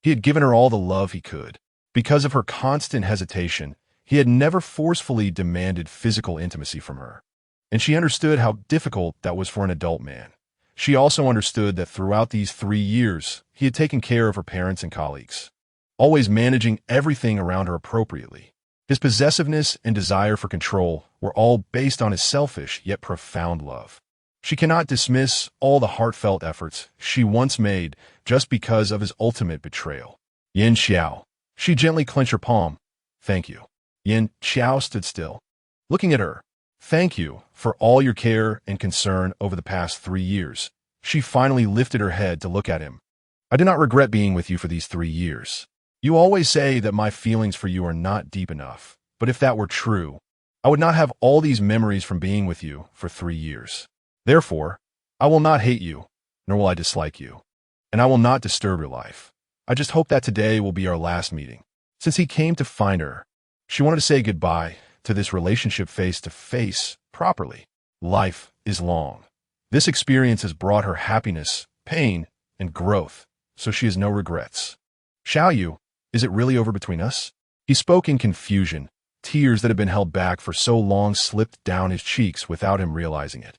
he had given her all the love he could. Because of her constant hesitation, he had never forcefully demanded physical intimacy from her. And she understood how difficult that was for an adult man. She also understood that throughout these 3 years, he had taken care of her parents and colleagues, always managing everything around her appropriately. His possessiveness and desire for control were all based on his selfish yet profound love. She cannot dismiss all the heartfelt efforts she once made just because of his ultimate betrayal. Yin Xiao. She gently clenched her palm. Thank you. Yin Xiao stood still, looking at her. Thank you for all your care and concern over the past 3 years. She finally lifted her head to look at him. I do not regret being with you for these 3 years. You always say that my feelings for you are not deep enough, but if that were true, I would not have all these memories from being with you for 3 years. Therefore, I will not hate you, nor will I dislike you, and I will not disturb your life. I just hope that today will be our last meeting. Since he came to find her, she wanted to say goodbye to this relationship face to face properly. Life is long. This experience has brought her happiness, pain, and growth, so she has no regrets. Xiaoyu, is it really over between us? He spoke in confusion. Tears that had been held back for so long slipped down his cheeks without him realizing it.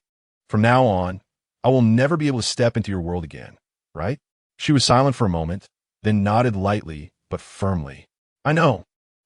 From now on, I will never be able to step into your world again, right? She was silent for a moment, then nodded lightly but firmly. I know.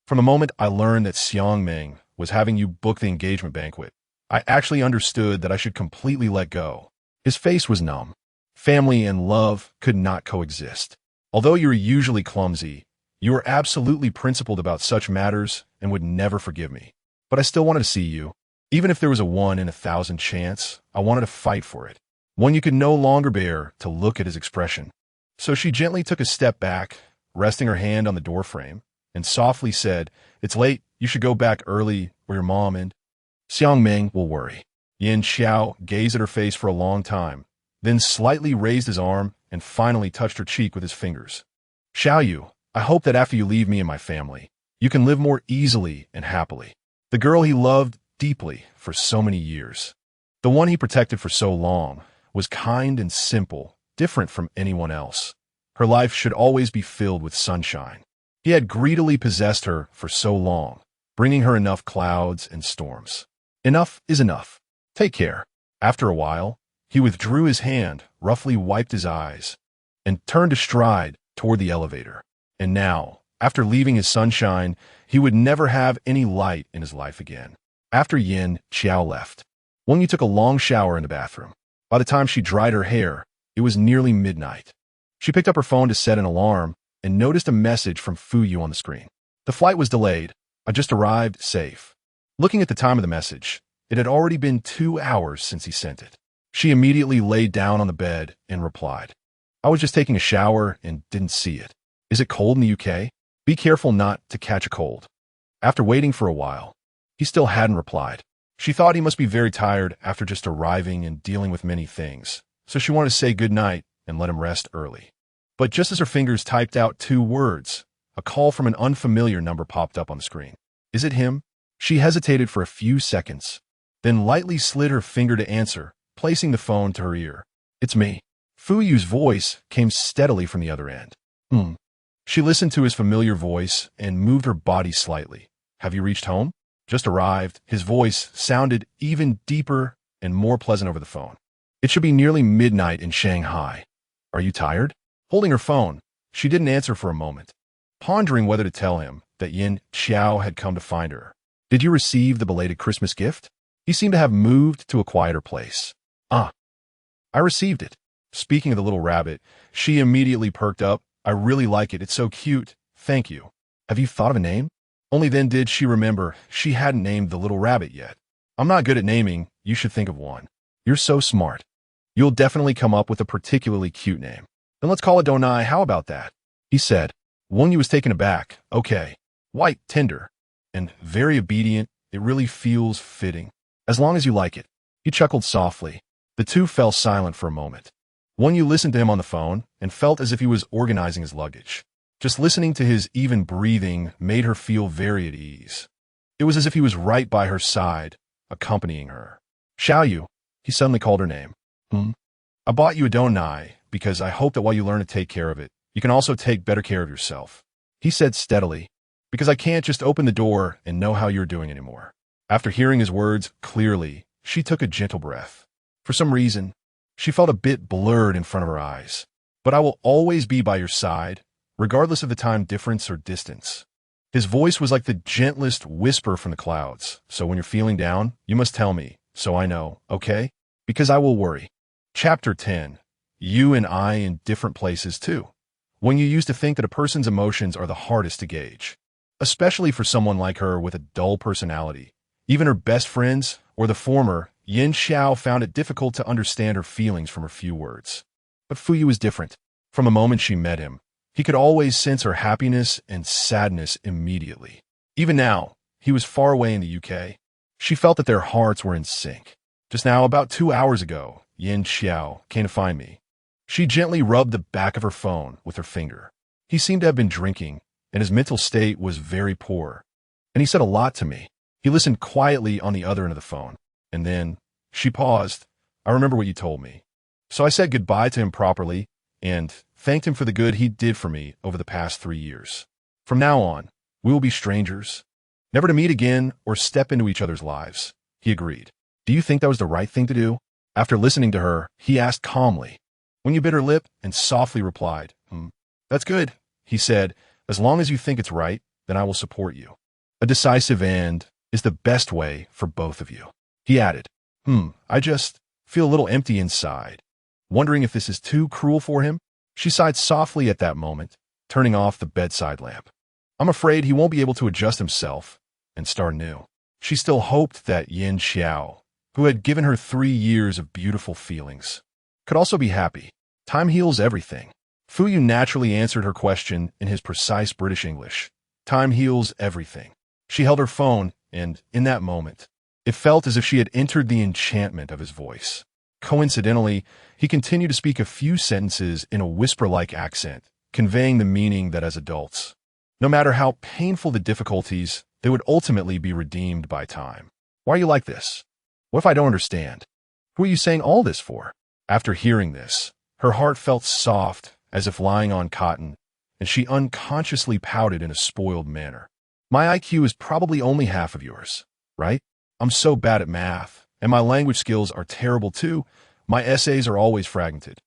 From the moment I learned that Xiang Meng was having you book the engagement banquet, I actually understood that I should completely let go. His face was numb. Family and love could not coexist. Although you're usually clumsy, you are absolutely principled about such matters and would never forgive me. But I still wanted to see you. Even if there was a 1 in 1,000 chance, I wanted to fight for it. One you could no longer bear to look at his expression. So she gently took a step back, resting her hand on the doorframe, and softly said, It's late, you should go back early, or your mom and Xiang Meng will worry. Yin Xiao gazed at her face for a long time, then slightly raised his arm and finally touched her cheek with his fingers. Xiaoyu, I hope that after you leave me and my family, you can live more easily and happily. The girl he loved deeply for so many years, the one he protected for so long, was kind and simple, different from anyone else. Her life should always be filled with sunshine. He had greedily possessed her for so long, bringing her enough clouds and storms. Enough is enough. Take care. After a while, he withdrew his hand, roughly wiped his eyes, and turned astride toward the elevator. And now, after leaving his sunshine, he would never have any light in his life again. After Yin Xiao left, Wang Yu took a long shower in the bathroom. By the time she dried her hair, it was nearly midnight. She picked up her phone to set an alarm and noticed a message from Fu Yu on the screen. The flight was delayed. I just arrived safe. Looking at the time of the message, it had already been 2 hours since he sent it. She immediately laid down on the bed and replied, I was just taking a shower and didn't see it. Is it cold in the UK? Be careful not to catch a cold. After waiting for a while, he still hadn't replied. She thought he must be very tired after just arriving and dealing with many things, so she wanted to say goodnight and let him rest early. But just as her fingers typed out 2 words, a call from an unfamiliar number popped up on the screen. Is it him? She hesitated for a few seconds, then lightly slid her finger to answer, placing the phone to her ear. It's me. Fu Yu's voice came steadily from the other end. She listened to his familiar voice and moved her body slightly. Have you reached home? Just arrived. His voice sounded even deeper and more pleasant over the phone. It should be nearly midnight in Shanghai. Are you tired? Holding her phone, she didn't answer for a moment, pondering whether to tell him that Yin Xiao had come to find her. Did you receive the belated Christmas gift? He seemed to have moved to a quieter place. I received it. Speaking of the little rabbit, she immediately perked up. I really like it. It's so cute. Thank you. Have you thought of a name? Only then did she remember she hadn't named the little rabbit yet. I'm not good at naming. You should think of one. You're so smart. You'll definitely come up with a particularly cute name. Then let's call it Donai. How about that? He said. Wang Yu was taken aback. Okay. White, tender, and very obedient. It really feels fitting. As long as you like it. He chuckled softly. The two fell silent for a moment. Wang Yu listened to him on the phone and felt as if he was organizing his luggage. Just listening to his even breathing made her feel very at ease. It was as if he was right by her side, accompanying her. Xiaoyu, he suddenly called her name. I bought you a donai because I hope that while you learn to take care of it, you can also take better care of yourself. He said steadily, because I can't just open the door and know how you're doing anymore. After hearing his words clearly, she took a gentle breath. For some reason, she felt a bit blurred in front of her eyes. But I will always be by your side, regardless of the time difference or distance. His voice was like the gentlest whisper from the clouds. So when you're feeling down, you must tell me, so I know, okay? Because I will worry. Chapter 10. You and I in different places too. When you used to think that a person's emotions are the hardest to gauge, especially for someone like her with a dull personality. Even her best friends, or the former, Yin Xiao, found it difficult to understand her feelings from her few words. But Fuyu was different. From the moment she met him, he could always sense her happiness and sadness immediately. Even now, he was far away in the UK. She felt that their hearts were in sync. Just now, about 2 hours ago, Yin Xiao came to find me. She gently rubbed the back of her phone with her finger. He seemed to have been drinking, and his mental state was very poor. And he said a lot to me. He listened quietly on the other end of the phone. And then, she paused. I remember what you told me. So I said goodbye to him properly, and thanked him for the good he did for me over the past 3 years. From now on, we will be strangers, never to meet again or step into each other's lives. He agreed. Do you think that was the right thing to do? After listening to her, he asked calmly. When you bit her lip and softly replied, That's good, he said. As long as you think it's right, then I will support you. A decisive and is the best way for both of you. He added, I just feel a little empty inside. Wondering if this is too cruel for him? She sighed softly at that moment, turning off the bedside lamp. I'm afraid he won't be able to adjust himself and start new. She still hoped that Yin Xiao, who had given her 3 years of beautiful feelings, could also be happy. Time heals everything. Fuyu naturally answered her question in his precise British English. Time heals everything. She held her phone, and in that moment, it felt as if she had entered the enchantment of his voice. Coincidentally, he continued to speak a few sentences in a whisper-like accent, conveying the meaning that as adults, no matter how painful the difficulties, they would ultimately be redeemed by time. Why are you like this? What if I don't understand? Who are you saying all this for? After hearing this, her heart felt soft, as if lying on cotton, and she unconsciously pouted in a spoiled manner. My IQ is probably only half of yours, right? I'm so bad at math, and my language skills are terrible too. My essays are always fragmented.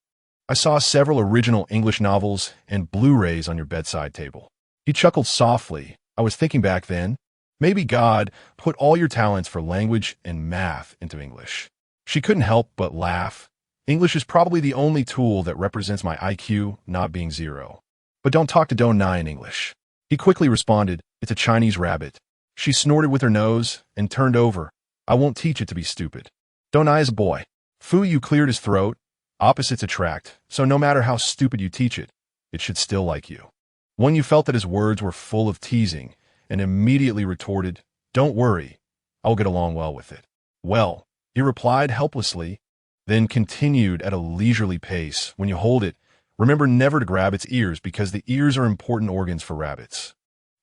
I saw several original English novels and Blu-rays on your bedside table. He chuckled softly. I was thinking back then, maybe God put all your talents for language and math into English. She couldn't help but laugh. English is probably the only tool that represents my IQ not being 0. But don't talk to Donai in English. He quickly responded, It's a Chinese rabbit. She snorted with her nose and turned over. I won't teach it to be stupid. Donai is a boy. Fuyu cleared his throat. Opposites attract, so no matter how stupid you teach it, it should still like you. When you felt that his words were full of teasing, and immediately retorted, Don't worry, I'll get along well with it. Well, he replied helplessly, then continued at a leisurely pace. When you hold it, remember never to grab its ears because the ears are important organs for rabbits.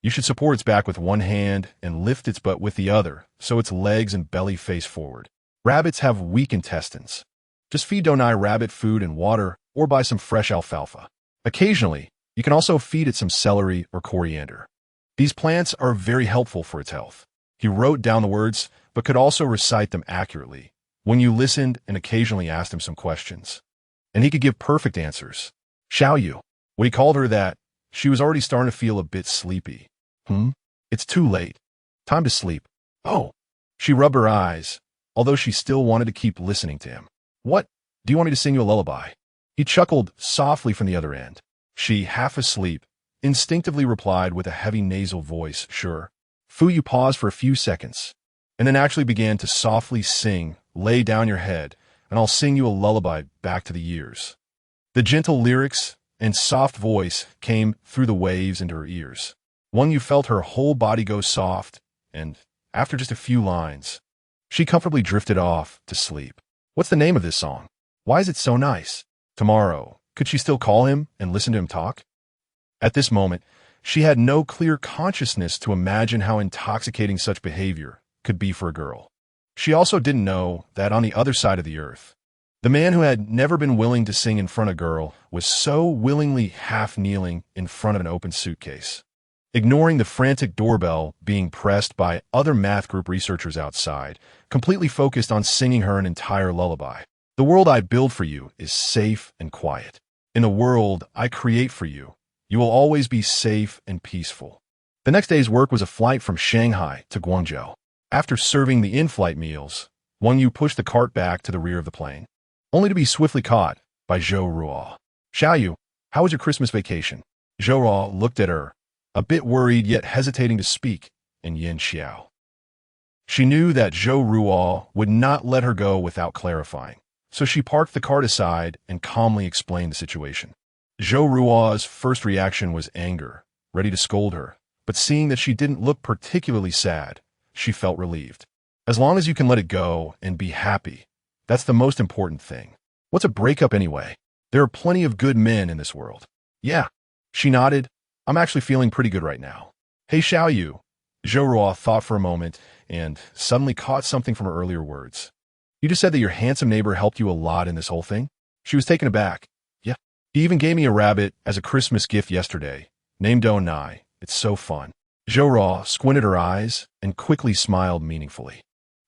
You should support its back with one hand and lift its butt with the other, so its legs and belly face forward. Rabbits have weak intestines. Just feed Donai rabbit food and water, or buy some fresh alfalfa. Occasionally, you can also feed it some celery or coriander. These plants are very helpful for its health. He wrote down the words, but could also recite them accurately when you listened and occasionally asked him some questions. And he could give perfect answers. Xiaoyu, when he called her that, she was already starting to feel a bit sleepy. It's too late. Time to sleep. Oh. She rubbed her eyes, although she still wanted to keep listening to him. What? Do you want me to sing you a lullaby? He chuckled softly from the other end. She, half asleep, instinctively replied with a heavy nasal voice, Sure. Fuyu paused for a few seconds, and then actually began to softly sing, Lay down your head, and I'll sing you a lullaby back to the years. The gentle lyrics and soft voice came through the waves into her ears. When you felt her whole body go soft, and, after just a few lines, she comfortably drifted off to sleep. What's the name of this song? Why is it so nice? Tomorrow, could she still call him and listen to him talk? At this moment, she had no clear consciousness to imagine how intoxicating such behavior could be for a girl. She also didn't know that on the other side of the earth, the man who had never been willing to sing in front of a girl was so willingly half-kneeling in front of an open suitcase, ignoring the frantic doorbell being pressed by other math group researchers outside, completely focused on singing her an entire lullaby. The world I build for you is safe and quiet. In the world I create for you, you will always be safe and peaceful. The next day's work was a flight from Shanghai to Guangzhou. After serving the in-flight meals, Wang Yu pushed the cart back to the rear of the plane, only to be swiftly caught by Zhou Ruo. Xiao Yu, how was your Christmas vacation? Zhou Ruo looked at her, a bit worried yet hesitating to speak, in Yin Xiao. She knew that Zhou Ruo would not let her go without clarifying, so she parked the cart aside and calmly explained the situation. Zhou Ruo's first reaction was anger, ready to scold her, but seeing that she didn't look particularly sad, she felt relieved. As long as you can let it go and be happy, that's the most important thing. What's a breakup anyway? There are plenty of good men in this world. Yeah. She nodded. I'm actually feeling pretty good right now. Hey Xiao Yu. Zhou Ruo thought for a moment and suddenly caught something from her earlier words. You just said that your handsome neighbor helped you a lot in this whole thing? She was taken aback. Yeah. He even gave me a rabbit as a Christmas gift yesterday, named Donai. It's so fun. Zhou Ruo squinted her eyes and quickly smiled meaningfully.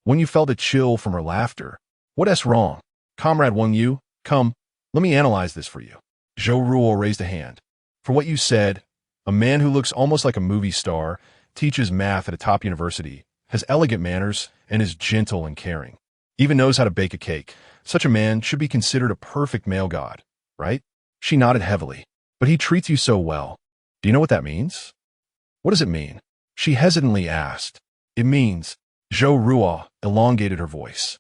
When you felt a chill from her laughter, what's wrong? Comrade Wang Yu, come, let me analyze this for you. Zhou Ruo raised a hand. For what you said, a man who looks almost like a movie star, teaches math at a top university, has elegant manners, and is gentle and caring. Even knows how to bake a cake. Such a man should be considered a perfect male god, right? She nodded heavily. But he treats you so well. Do you know what that means? What does it mean? She hesitantly asked. It means, Zhou Ruo elongated her voice.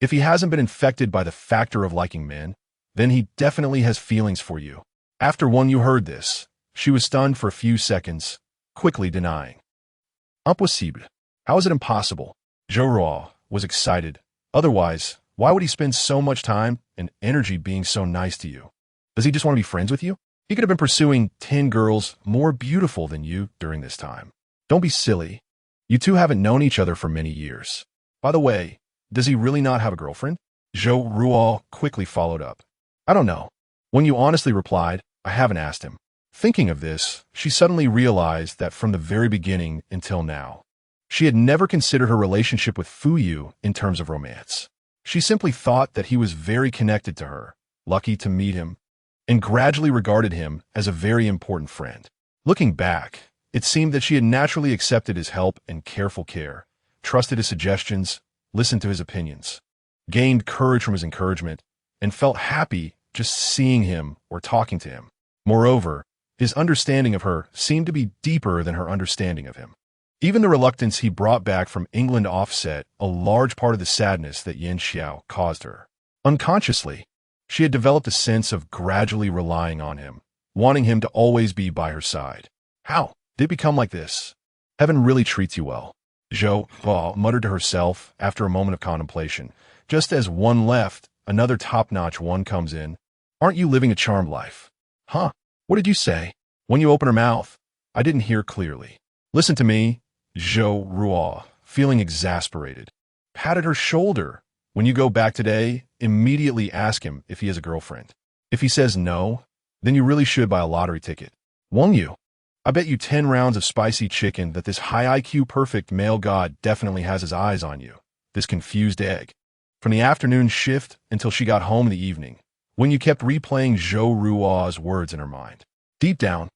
If he hasn't been infected by the factor of liking men, then he definitely has feelings for you. After Wang Yu heard this, she was stunned for a few seconds, quickly denying. Impossible. How is it impossible? Zhou Ruo was excited. Otherwise, why would he spend so much time and energy being so nice to you? Does he just want to be friends with you? He could have been pursuing 10 girls more beautiful than you during this time. Don't be silly. You two haven't known each other for many years. By the way, does he really not have a girlfriend? Zhou Ruo quickly followed up. I don't know. When you honestly replied, I haven't asked him. Thinking of this, she suddenly realized that from the very beginning until now, she had never considered her relationship with Fu Yu in terms of romance. She simply thought that he was very connected to her, lucky to meet him, and gradually regarded him as a very important friend. Looking back, it seemed that she had naturally accepted his help and careful care, trusted his suggestions, listened to his opinions, gained courage from his encouragement, and felt happy just seeing him or talking to him. Moreover, his understanding of her seemed to be deeper than her understanding of him. Even the reluctance he brought back from England offset a large part of the sadness that Yin Xiao caused her. Unconsciously, she had developed a sense of gradually relying on him, wanting him to always be by her side. How did it become like this? Heaven really treats you well. Zhou Ruo muttered to herself after a moment of contemplation. Just as one left, another top-notch one comes in. Aren't you living a charmed life? Huh? What did you say? When you opened her mouth, I didn't hear clearly. Listen to me, Zhou Ruo, feeling exasperated, patted her shoulder. When you go back today, immediately ask him if he has a girlfriend. If he says no, then you really should buy a lottery ticket. Won't you? I bet you 10 rounds of spicy chicken that this high IQ perfect male god definitely has his eyes on you, this confused egg. From the afternoon shift until she got home in the evening, when you kept replaying Zhou Ruo's words in her mind. Deep down,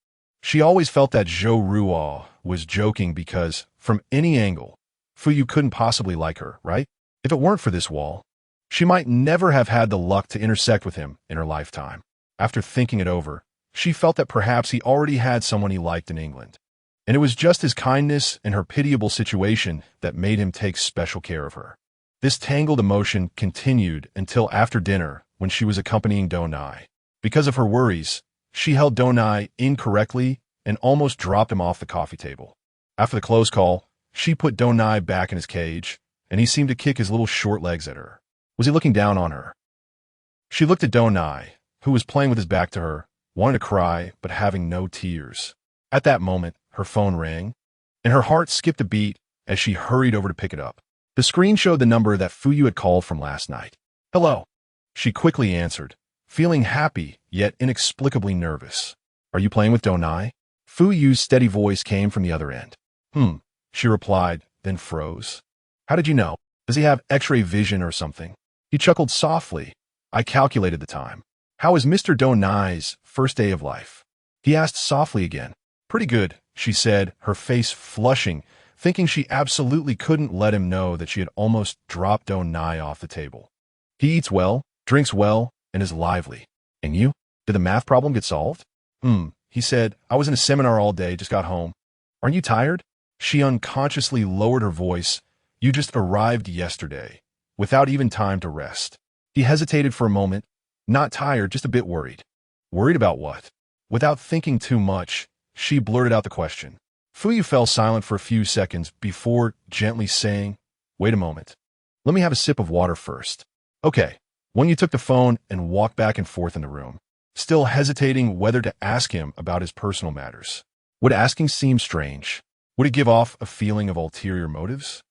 she always felt that Zhou Ruo was joking because, from any angle, Fu Yu couldn't possibly like her, right? If it weren't for this wall, she might never have had the luck to intersect with him in her lifetime. After thinking it over, she felt that perhaps he already had someone he liked in England. And it was just his kindness and her pitiable situation that made him take special care of her. This tangled emotion continued until after dinner when she was accompanying Donai. Because of her worries, she held Donai incorrectly and almost dropped him off the coffee table. After the close call, she put Donai back in his cage, and he seemed to kick his little short legs at her. Was he looking down on her? She looked at Donai, who was playing with his back to her, wanting to cry, but having no tears. At that moment, her phone rang, and her heart skipped a beat as she hurried over to pick it up. The screen showed the number that Fu Yu had called from last night. Hello. She quickly answered, feeling happy, yet inexplicably nervous. Are you playing with Donai? Fu Yu's steady voice came from the other end. She replied, then froze. How did you know? Does he have X-ray vision or something? He chuckled softly. I calculated the time. How is Mr. Donai's first day of life? He asked softly again. Pretty good, she said, her face flushing, thinking she absolutely couldn't let him know that she had almost dropped Onai off the table. He eats well, drinks well, and is lively. And you? Did the math problem get solved? He said, I was in a seminar all day, just got home. Aren't you tired? She unconsciously lowered her voice. You just arrived yesterday, without even time to rest. He hesitated for a moment, not tired, just a bit worried. Worried about what? Without thinking too much, she blurted out the question. Fuyu fell silent for a few seconds before gently saying, Wait a moment. Let me have a sip of water first. Okay. When you took the phone and walked back and forth in the room, still hesitating whether to ask him about his personal matters. Would asking seem strange? Would it give off a feeling of ulterior motives?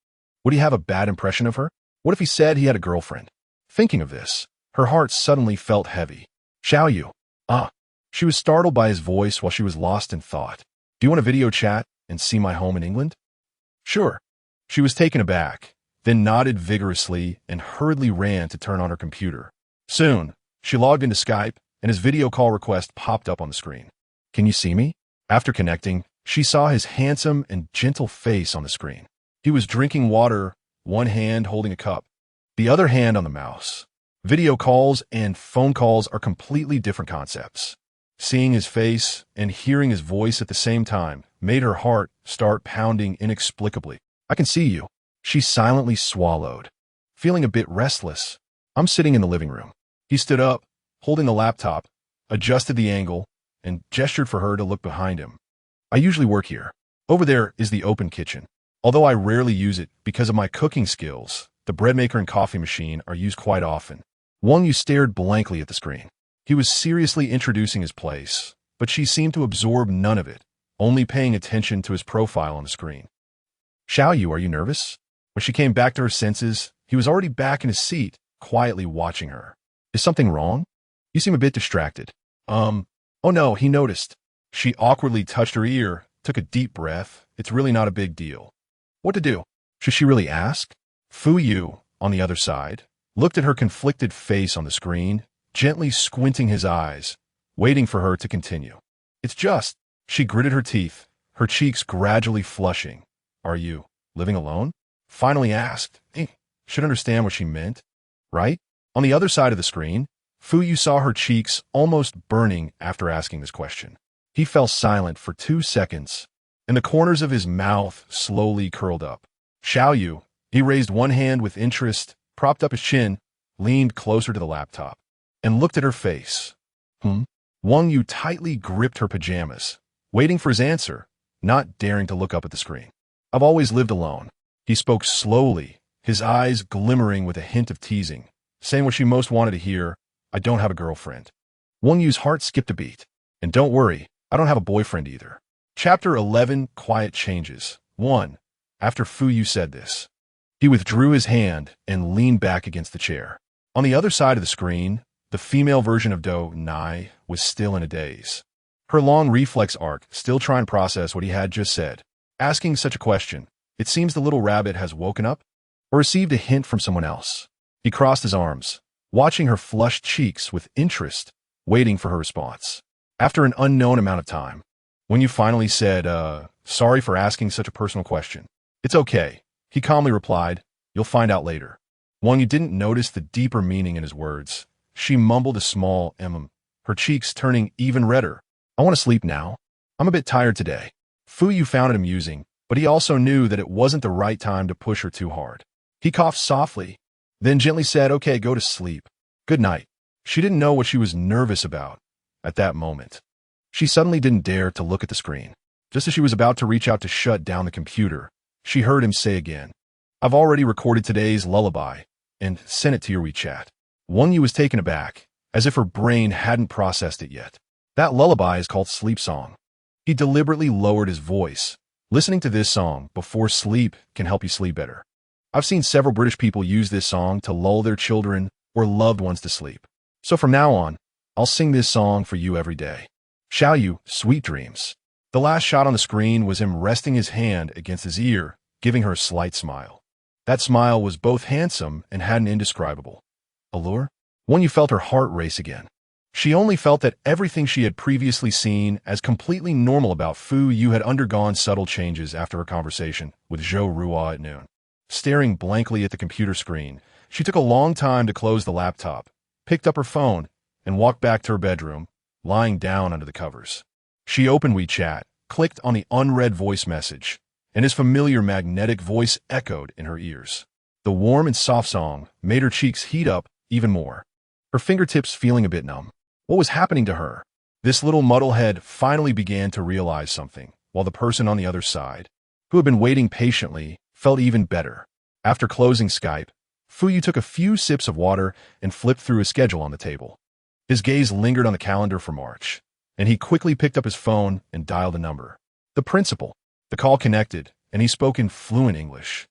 Would he have a bad impression of her? What if he said he had a girlfriend? Thinking of this, her heart suddenly felt heavy. Xiaoyu. She was startled by his voice while she was lost in thought. Do you want a video chat and see my home in England? Sure. She was taken aback, then nodded vigorously and hurriedly ran to turn on her computer. Soon, she logged into Skype, and his video call request popped up on the screen. Can you see me? After connecting, she saw his handsome and gentle face on the screen. He was drinking water, one hand holding a cup, the other hand on the mouse. Video calls and phone calls are completely different concepts. Seeing his face and hearing his voice at the same time made her heart start pounding inexplicably. I can see you. She silently swallowed, feeling a bit restless. I'm sitting in the living room. He stood up, holding the laptop, adjusted the angle, and gestured for her to look behind him. I usually work here. Over there is the open kitchen. Although I rarely use it because of my cooking skills, the bread maker and coffee machine are used quite often. Wang Yu stared blankly at the screen. He was seriously introducing his place, but she seemed to absorb none of it, only paying attention to his profile on the screen. Xiaoyu, are you nervous? When she came back to her senses, he was already back in his seat, quietly watching her. Is something wrong? You seem a bit distracted. Oh no, he noticed. She awkwardly touched her ear, took a deep breath. It's really not a big deal. What to do? Should she really ask? Fuyu, on the other side, looked at her conflicted face on the screen, gently squinting his eyes, waiting for her to continue. It's just, she gritted her teeth, her cheeks gradually flushing. Are you living alone? Finally asked. Should understand what she meant, right? On the other side of the screen, Fuyu saw her cheeks almost burning after asking this question. He fell silent for 2 seconds, and the corners of his mouth slowly curled up. Xiaoyu, he raised one hand with interest, propped up his chin, leaned closer to the laptop, and looked at her face. Wang Yu tightly gripped her pajamas, waiting for his answer, not daring to look up at the screen. I've always lived alone. He spoke slowly, his eyes glimmering with a hint of teasing, saying what she most wanted to hear, I don't have a girlfriend. Wang Yu's heart skipped a beat. And don't worry, I don't have a boyfriend either. Chapter 11, Quiet Changes. 1. After Fuyu said this, he withdrew his hand and leaned back against the chair. On the other side of the screen, the female version of Do Nai was still in a daze. Her long reflex arc still trying to process what he had just said. Asking such a question, it seems the little rabbit has woken up or received a hint from someone else. He crossed his arms, watching her flushed cheeks with interest, waiting for her response. After an unknown amount of time, when you finally said, sorry for asking such a personal question. It's okay, he calmly replied, you'll find out later. Wang Yu didn't notice the deeper meaning in his words. She mumbled a small her cheeks turning even redder. I want to sleep now. I'm a bit tired today. Fuyu found it amusing, but he also knew that it wasn't the right time to push her too hard. He coughed softly, then gently said, okay, go to sleep. Good night. She didn't know what she was nervous about at that moment. She suddenly didn't dare to look at the screen. Just as she was about to reach out to shut down the computer, she heard him say again, I've already recorded today's lullaby and sent it to your WeChat. Wang Yu was taken aback, as if her brain hadn't processed it yet. That lullaby is called Sleep Song. He deliberately lowered his voice. Listening to this song before sleep can help you sleep better. I've seen several British people use this song to lull their children or loved ones to sleep. So from now on, I'll sing this song for you every day. Xiaoyu, sweet dreams. The last shot on the screen was him resting his hand against his ear, giving her a slight smile. That smile was both handsome and had an indescribable allure. When you felt her heart race again. She only felt that everything she had previously seen as completely normal about Fu Yu had undergone subtle changes after her conversation with Zhou Ruo at noon. Staring blankly at the computer screen, she took a long time to close the laptop, picked up her phone, and walked back to her bedroom, lying down under the covers. She opened WeChat, clicked on the unread voice message, and his familiar magnetic voice echoed in her ears. The warm and soft song made her cheeks heat up even more, her fingertips feeling a bit numb. What was happening to her? This little muddlehead finally began to realize something, while the person on the other side, who had been waiting patiently, felt even better. After closing Skype, Fu Yu took a few sips of water and flipped through his schedule on the table. His gaze lingered on the calendar for March, and he quickly picked up his phone and dialed a number. The principal. The call connected, and he spoke in fluent English,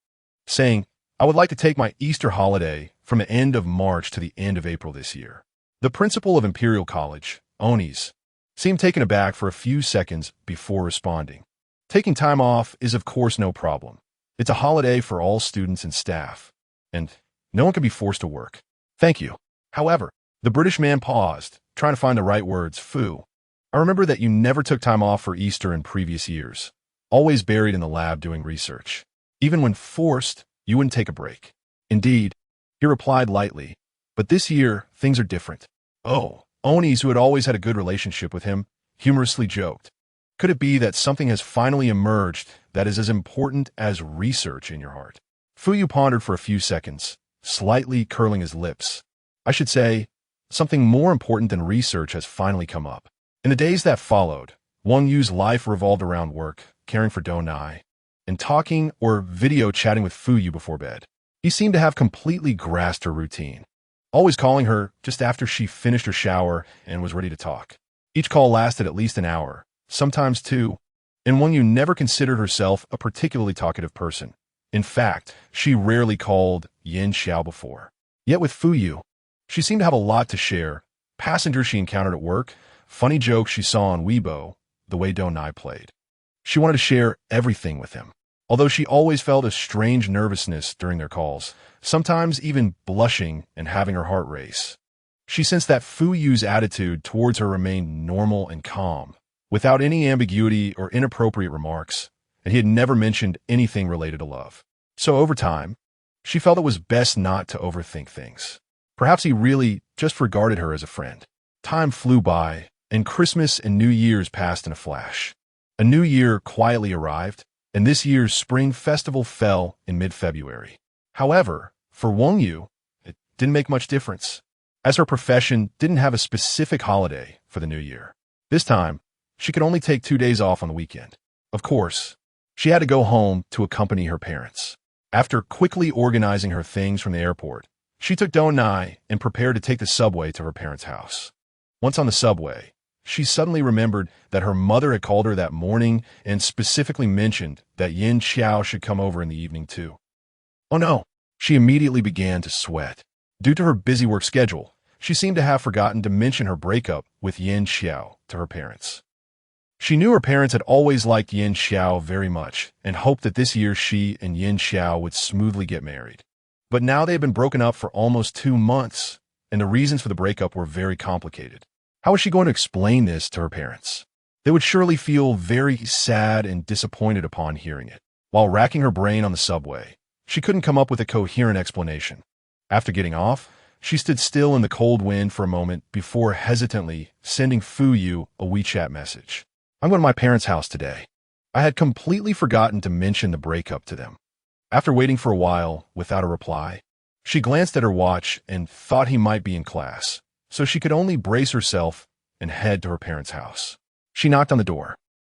saying, "I would like to take my Easter holiday from the end of March to the end of April this year." The principal of Imperial College, Onis, seemed taken aback for a few seconds before responding. Taking time off is of course no problem. It's a holiday for all students and staff, and no one can be forced to work. Thank you. However, the British man paused, trying to find the right words. Fu, I remember that you never took time off for Easter in previous years, always buried in the lab doing research. Even when forced, you wouldn't take a break. Indeed, he replied lightly, but this year, things are different. Oh, Onis, who had always had a good relationship with him, humorously joked. Could it be that something has finally emerged that is as important as research in your heart? Fu Yu pondered for a few seconds, slightly curling his lips. I should say, something more important than research has finally come up. In the days that followed, Wang Yu's life revolved around work, caring for Do Nai, and talking or video chatting with Fu Yu before bed. He seemed to have completely grasped her routine, always calling her just after she finished her shower and was ready to talk. Each call lasted at least an hour, sometimes two, and Wang Yu never considered herself a particularly talkative person. In fact, she rarely called Yin Xiao before. Yet with Fu Yu, she seemed to have a lot to share. Passengers she encountered at work, funny jokes she saw on Weibo, the way Do Nai played. She wanted to share everything with him. Although she always felt a strange nervousness during their calls, sometimes even blushing and having her heart race. She sensed that Fu Yu's attitude towards her remained normal and calm, without any ambiguity or inappropriate remarks, and he had never mentioned anything related to love. So over time, she felt it was best not to overthink things. Perhaps he really just regarded her as a friend. Time flew by, and Christmas and New Year's passed in a flash. A new year quietly arrived, and this year's spring festival fell in mid-February. However, for Wang Yu, it didn't make much difference, as her profession didn't have a specific holiday for the new year. This time, she could only take 2 days off on the weekend. Of course, she had to go home to accompany her parents. After quickly organizing her things from the airport, she took Do Nai and prepared to take the subway to her parents' house. Once on the subway, she suddenly remembered that her mother had called her that morning and specifically mentioned that Yin Xiao should come over in the evening too. Oh no! She immediately began to sweat. Due to her busy work schedule, she seemed to have forgotten to mention her breakup with Yin Xiao to her parents. She knew her parents had always liked Yin Xiao very much and hoped that this year she and Yin Xiao would smoothly get married. But now they had been broken up for almost 2 months, and the reasons for the breakup were very complicated. How was she going to explain this to her parents? They would surely feel very sad and disappointed upon hearing it. While racking her brain on the subway, she couldn't come up with a coherent explanation. After getting off, she stood still in the cold wind for a moment before hesitantly sending Fu Yu a WeChat message. I'm going to my parents' house today. I had completely forgotten to mention the breakup to them. After waiting for a while without a reply, she glanced at her watch and thought he might be in class, so she could only brace herself and head to her parents' house. She knocked on the door,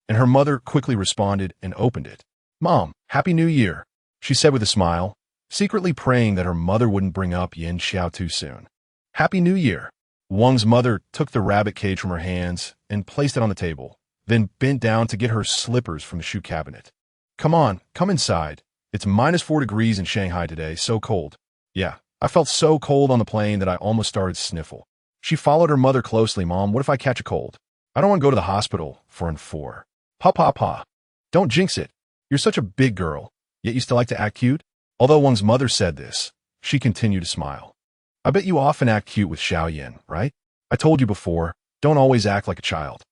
and her mother quickly responded and opened it. "Mom, Happy New Year," she said with a smile, secretly praying that her mother wouldn't bring up Yin Xiao too soon. "Happy New Year." Wang's mother took the rabbit cage from her hands and placed it on the table, then bent down to get her slippers from the shoe cabinet. "Come on, come inside. It's -4 degrees in Shanghai today, so cold." "Yeah, I felt so cold on the plane that I almost started to sniffle." She followed her mother closely. "Mom, what if I catch a cold? I don't want to go to the hospital for. Pa. Don't jinx it. You're such a big girl, yet you still like to act cute." Although Wang's mother said this, she continued to smile. "I bet you often act cute with Xiao Yan, right? I told you before, don't always act like a child.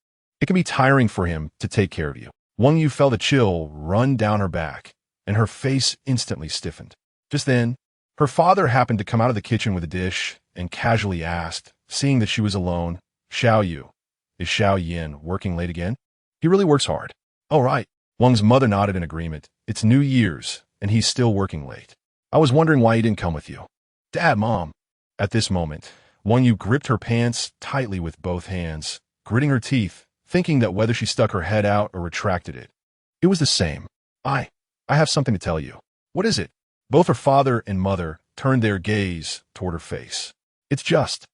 It can be tiring for him to take care of you. Wang Yu felt a chill run down her back, and her face instantly stiffened. Just then, her father happened to come out of the kitchen with a dish and casually asked, seeing that she was alone, Xiao Yu, is Xiao Yin working late again? He really works hard. Oh, right. Wang's mother nodded in agreement. It's New Year's, and he's still working late. I was wondering why he didn't come with you. Dad, Mom. At this moment, Wang Yu gripped her pants tightly with both hands, gritting her teeth, thinking that whether she stuck her head out or retracted it, it was the same. I have something to tell you. What is it? Both her father and mother turned their gaze toward her face. It's just.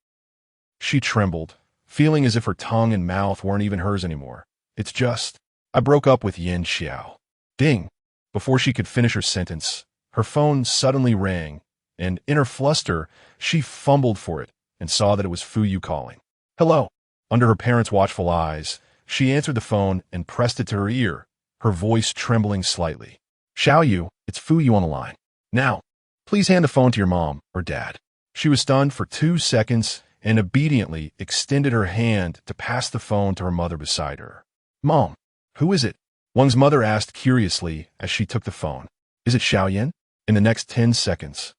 She trembled, feeling as if her tongue and mouth weren't even hers anymore. It's just. I broke up with Yin Xiao. Ding. Before she could finish her sentence, her phone suddenly rang, and in her fluster, she fumbled for it and saw that it was Fu Yu calling. Hello. Under her parents' watchful eyes, she answered the phone and pressed it to her ear, her voice trembling slightly. Xiao Yu, it's Fu Yu on the line. Now, please hand the phone to your mom or dad. She was stunned for 2 seconds and obediently extended her hand to pass the phone to her mother beside her. Mom, who is it? Wang's mother asked curiously as she took the phone. Is it Xiao Yin? In the next 10 seconds,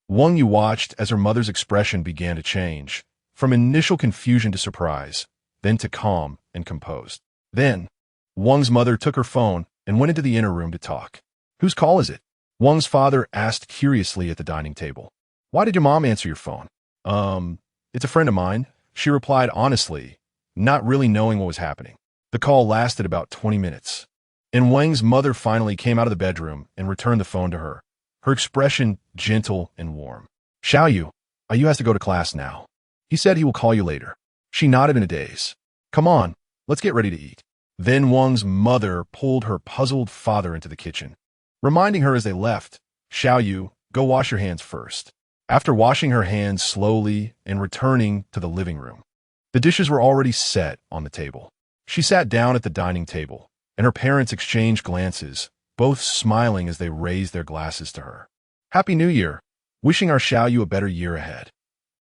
Wang Yu watched as her mother's expression began to change, from initial confusion to surprise, then to calm and composed. Then, Wang's mother took her phone and went into the inner room to talk. Whose call is it? Wang's father asked curiously at the dining table. Why did your mom answer your phone? It's a friend of mine, she replied honestly, not really knowing what was happening. The call lasted about 20 minutes, and Wang's mother finally came out of the bedroom and returned the phone to her, her expression gentle and warm. Xiao Yu, Yu has to go to class now. He said he will call you later. She nodded in a daze. Come on, let's get ready to eat. Then Wang's mother pulled her puzzled father into the kitchen, reminding her as they left, Xiao Yu, go wash your hands first. After washing her hands slowly and returning to the living room, the dishes were already set on the table. She sat down at the dining table, and her parents exchanged glances, both smiling as they raised their glasses to her. Happy New Year, wishing our Xiao Yu a better year ahead.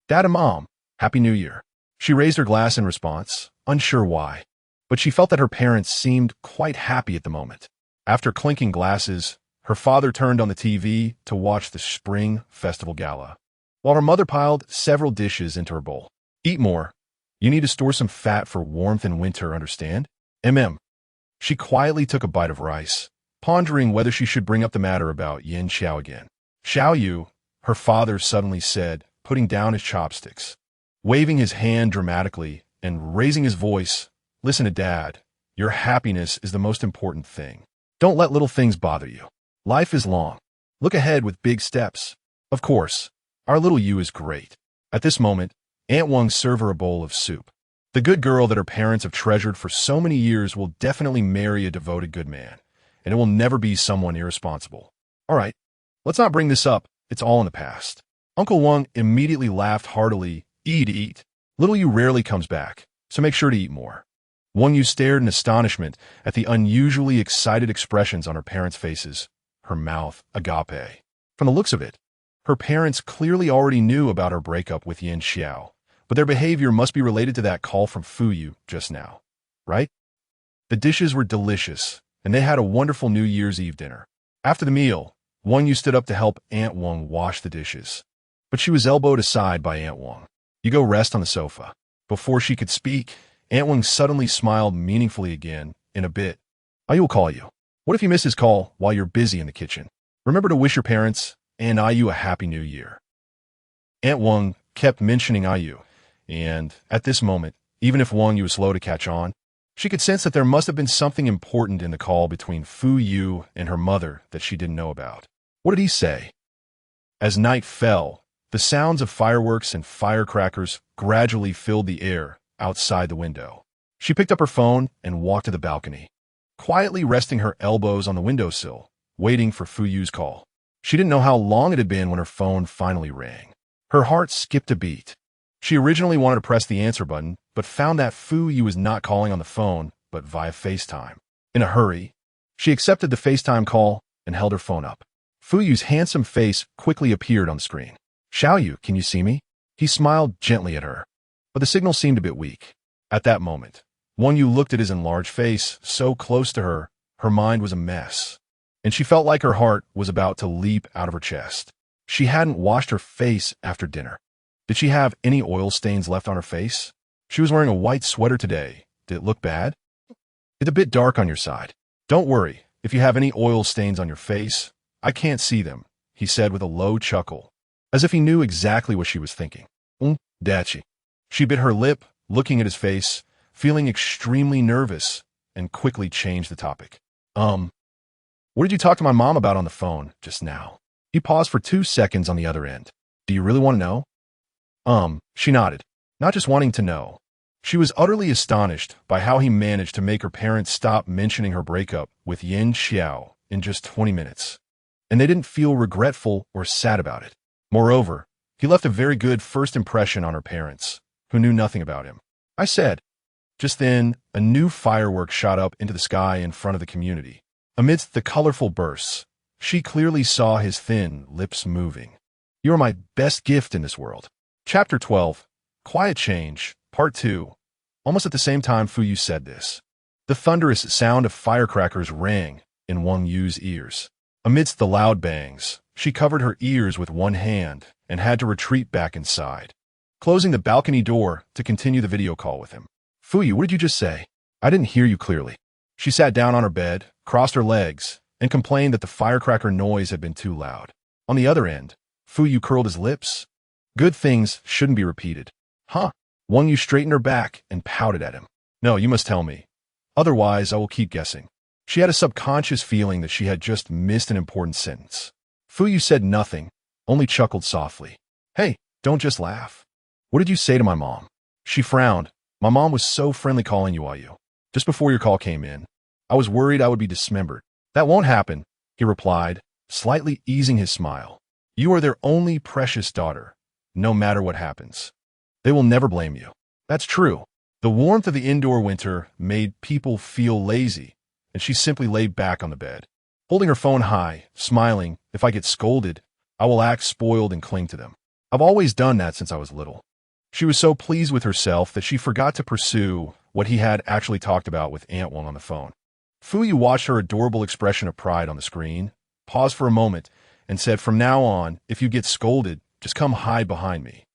Dad and Mom, Happy New Year. She raised her glass in response, unsure why, but she felt that her parents seemed quite happy at the moment. After clinking glasses, her father turned on the TV to watch the Spring Festival Gala, while her mother piled several dishes into her bowl. Eat more. You need to store some fat for warmth in winter, understand? She quietly took a bite of rice, pondering whether she should bring up the matter about Yin Xiao again. Xiao Yu, her father suddenly said, putting down his chopsticks, waving his hand dramatically and raising his voice. Listen to Dad. Your happiness is the most important thing. Don't let little things bother you. Life is long. Look ahead with big steps. Of course, our little Yu is great. At this moment, Aunt Wang served her a bowl of soup. The good girl that her parents have treasured for so many years will definitely marry a devoted good man, and it will never be someone irresponsible. All right, let's not bring this up. It's all in the past. Uncle Wang immediately laughed heartily. Eat. Little Yu rarely comes back, so make sure to eat more. Wang Yu stared in astonishment at the unusually excited expressions on her parents' faces, her mouth agape. From the looks of it, her parents clearly already knew about her breakup with Yin Xiao, but their behavior must be related to that call from Fu Yu just now, right? The dishes were delicious, and they had a wonderful New Year's Eve dinner. After the meal, Wang Yu stood up to help Aunt Wang wash the dishes, but she was elbowed aside by Aunt Wang. You go rest on the sofa. Before she could speak, Aunt Wang suddenly smiled meaningfully again. In a bit, I will call you. What if you miss his call while you're busy in the kitchen? Remember to wish your parents and Yu a happy new year. Aunt Wang kept mentioning Yu, and at this moment, even if Wang Yu was slow to catch on, she could sense that there must have been something important in the call between Fu Yu and her mother that she didn't know about. What did he say? As night fell, the sounds of fireworks and firecrackers gradually filled the air outside the window. She picked up her phone and walked to the balcony, quietly resting her elbows on the windowsill, waiting for Fu Yu's call. She didn't know how long it had been when her phone finally rang. Her heart skipped a beat. She originally wanted to press the answer button, but found that Fu Yu was not calling on the phone, but via FaceTime. In a hurry, she accepted the FaceTime call and held her phone up. Fu Yu's handsome face quickly appeared on the screen. Xiao Yu, can you see me? He smiled gently at her. but the signal seemed a bit weak. At that moment, Wang Yu looked at his enlarged face, so close to her, her mind was a mess, and she felt like her heart was about to leap out of her chest. She hadn't washed her face after dinner. Did she have any oil stains left on her face? She was wearing a white sweater today. Did it look bad? It's a bit dark on your side. Don't worry, if you have any oil stains on your face, I can't see them, he said with a low chuckle, as if he knew exactly what she was thinking. Dachi. She bit her lip, looking at his face, feeling extremely nervous, and quickly changed the topic. What did you talk to my mom about on the phone just now? He paused for 2 seconds on the other end. Do you really want to know? She nodded, not just wanting to know. She was utterly astonished by how he managed to make her parents stop mentioning her breakup with Yin Xiao in just 20 minutes. And they didn't feel regretful or sad about it. Moreover, he left a very good first impression on her parents, who knew nothing about him. I said. Just then, a new firework shot up into the sky in front of the community. Amidst the colorful bursts, she clearly saw his thin lips moving. You are my best gift in this world. Chapter 12, Quiet Change, Part 2. Almost at the same time Fu Yu said this, the thunderous sound of firecrackers rang in Wang Yu's ears. Amidst the loud bangs, she covered her ears with one hand and had to retreat back inside, closing the balcony door to continue the video call with him. Fu Yu, what did you just say? I didn't hear you clearly. She sat down on her bed, crossed her legs, and complained that the firecracker noise had been too loud. On the other end, Fu Yu curled his lips. Good things shouldn't be repeated. Huh? Wang Yu straightened her back and pouted at him. No, you must tell me. Otherwise, I will keep guessing. She had a subconscious feeling that she had just missed an important sentence. Fu Yu said nothing, only chuckled softly. Hey, don't just laugh. What did you say to my mom? She frowned. My mom was so friendly calling you, Yu. Just before your call came in, I was worried I would be dismembered. That won't happen, he replied, slightly easing his smile. You are their only precious daughter, no matter what happens. They will never blame you. That's true. The warmth of the indoor winter made people feel lazy, and she simply lay back on the bed, holding her phone high, smiling. If I get scolded, I will act spoiled and cling to them. I've always done that since I was little. She was so pleased with herself that she forgot to pursue what he had actually talked about with Aunt Wang on the phone. Fu Yu watched her adorable expression of pride on the screen, paused for a moment, and said, from now on, if you get scolded, just come hide behind me.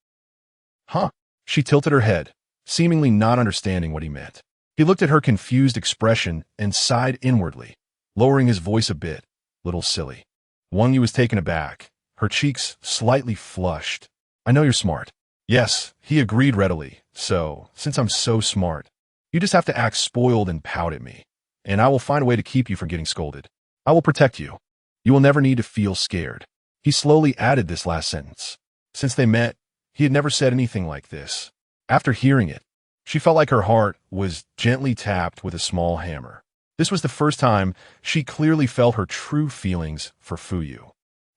Huh? She tilted her head, seemingly not understanding what he meant. He looked at her confused expression and sighed inwardly, lowering his voice a bit. Little silly. Wang Yu was taken aback, her cheeks slightly flushed. I know you're smart. Yes, he agreed readily. So, since I'm so smart, you just have to act spoiled and pout at me, and I will find a way to keep you from getting scolded. I will protect you. You will never need to feel scared. He slowly added this last sentence. Since they met, he had never said anything like this. After hearing it, she felt like her heart was gently tapped with a small hammer. This was the first time she clearly felt her true feelings for Fu Yu.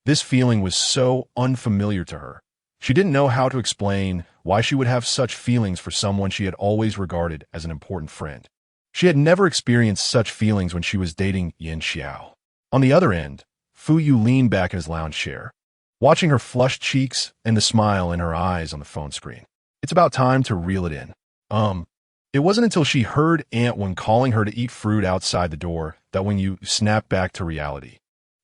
This feeling was so unfamiliar to her. She didn't know how to explain why she would have such feelings for someone she had always regarded as an important friend. She had never experienced such feelings when she was dating Yin Xiao. On the other end, Fu Yu leaned back in his lounge chair, watching her flushed cheeks and the smile in her eyes on the phone screen. It's about time to reel it in. It wasn't until she heard Aunt Wang calling her to eat fruit outside the door that Wang Yu snapped back to reality,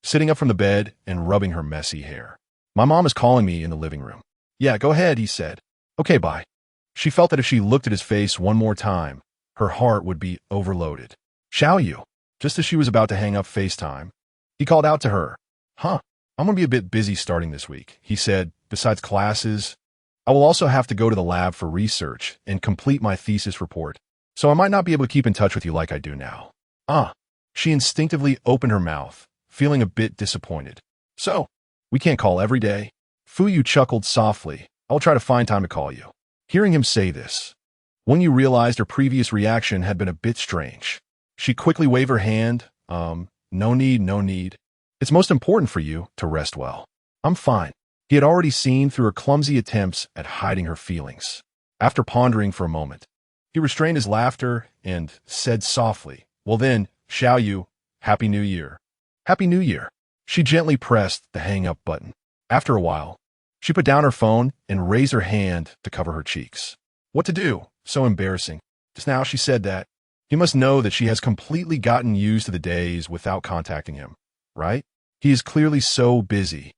sitting up from the bed and rubbing her messy hair. My mom is calling me in the living room. Yeah, go ahead, he said. Okay, bye. She felt that if she looked at his face one more time, her heart would be overloaded. Xiao Yu, just as she was about to hang up FaceTime, he called out to her. Huh, I'm going to be a bit busy starting this week, he said. Besides classes, I will also have to go to the lab for research and complete my thesis report, so I might not be able to keep in touch with you like I do now. She instinctively opened her mouth, feeling a bit disappointed. So, we can't call every day? Fu Yu chuckled softly. I'll try to find time to call you. Hearing him say this, Wang Yu realized her previous reaction had been a bit strange. She quickly waved her hand. No need. It's most important for you to rest well. I'm fine. He had already seen through her clumsy attempts at hiding her feelings. After pondering for a moment, he restrained his laughter and said softly, well then, Xiao Yu, Happy New Year. Happy New Year. She gently pressed the hang-up button. After a while, she put down her phone and raised her hand to cover her cheeks. What to do? So embarrassing. Just now she said that. He must know that she has completely gotten used to the days without contacting him, right? He is clearly so busy.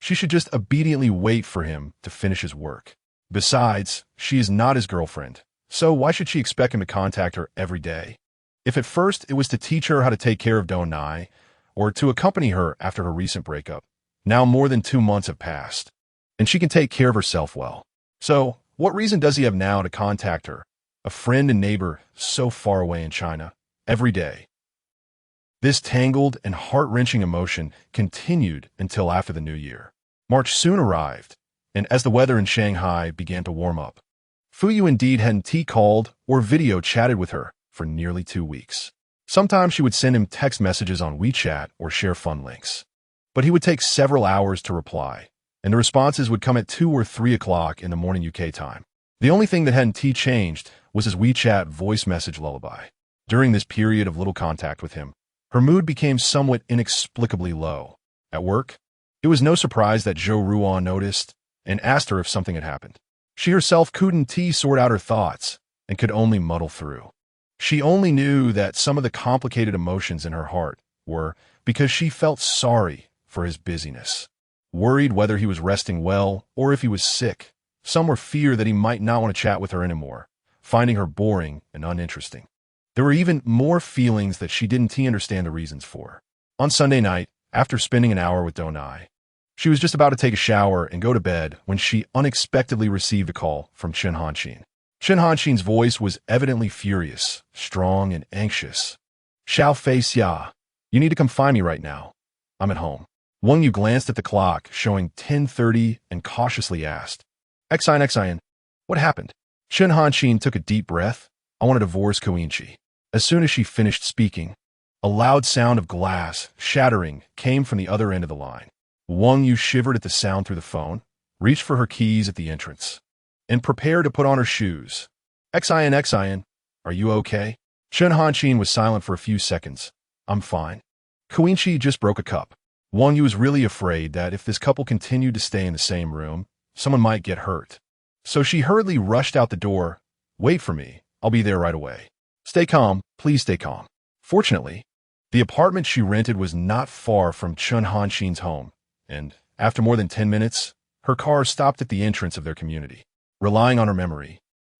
She should just obediently wait for him to finish his work. Besides, she is not his girlfriend, so why should she expect him to contact her every day? If at first it was to teach her how to take care of Donai, or to accompany her after her recent breakup, now more than 2 months have passed, and she can take care of herself well. So, what reason does he have now to contact her, a friend and neighbor so far away in China, every day? This tangled and heart-wrenching emotion continued until after the new year. March soon arrived, and as the weather in Shanghai began to warm up, Fuyu indeed hadn't called or video chatted with her for nearly 2 weeks. Sometimes she would send him text messages on WeChat or share fun links, but he would take several hours to reply, and the responses would come at 2 or 3 o'clock in the morning UK time. The only thing that hadn't changed was his WeChat voice message lullaby. During this period of little contact with him, her mood became somewhat inexplicably low. At work, it was no surprise that Zhou Ruan noticed and asked her if something had happened. She herself couldn't sort out her thoughts and could only muddle through. She only knew that some of the complicated emotions in her heart were because she felt sorry for his busyness, worried whether he was resting well or if he was sick. Some were fear that he might not want to chat with her anymore, finding her boring and uninteresting. There were even more feelings that she didn't understand the reasons for. On Sunday night, after spending an hour with Donai, she was just about to take a shower and go to bed when she unexpectedly received a call from Chen Hanxin. Chen Hanxin's voice was evidently furious, strong, and anxious. Xiao Fei Xia, you need to come find me right now. I'm at home. Wang Yu glanced at the clock, showing 10:30, and cautiously asked, Xian, what happened? Chen Hanxin took a deep breath. I want to divorce Koinchi. As soon as she finished speaking, a loud sound of glass shattering came from the other end of the line. Wang Yu shivered at the sound through the phone, reached for her keys at the entrance, and prepared to put on her shoes. Xian, are you okay? Chen Hanxin was silent for a few seconds. I'm fine. Koinchi just broke a cup. Wang Yu was really afraid that if this couple continued to stay in the same room, someone might get hurt. So she hurriedly rushed out the door. Wait for me. I'll be there right away. Stay calm. Please stay calm. Fortunately, the apartment she rented was not far from Chen Hanxin's home, and after more than 10 minutes, her car stopped at the entrance of their community. Relying on her memory,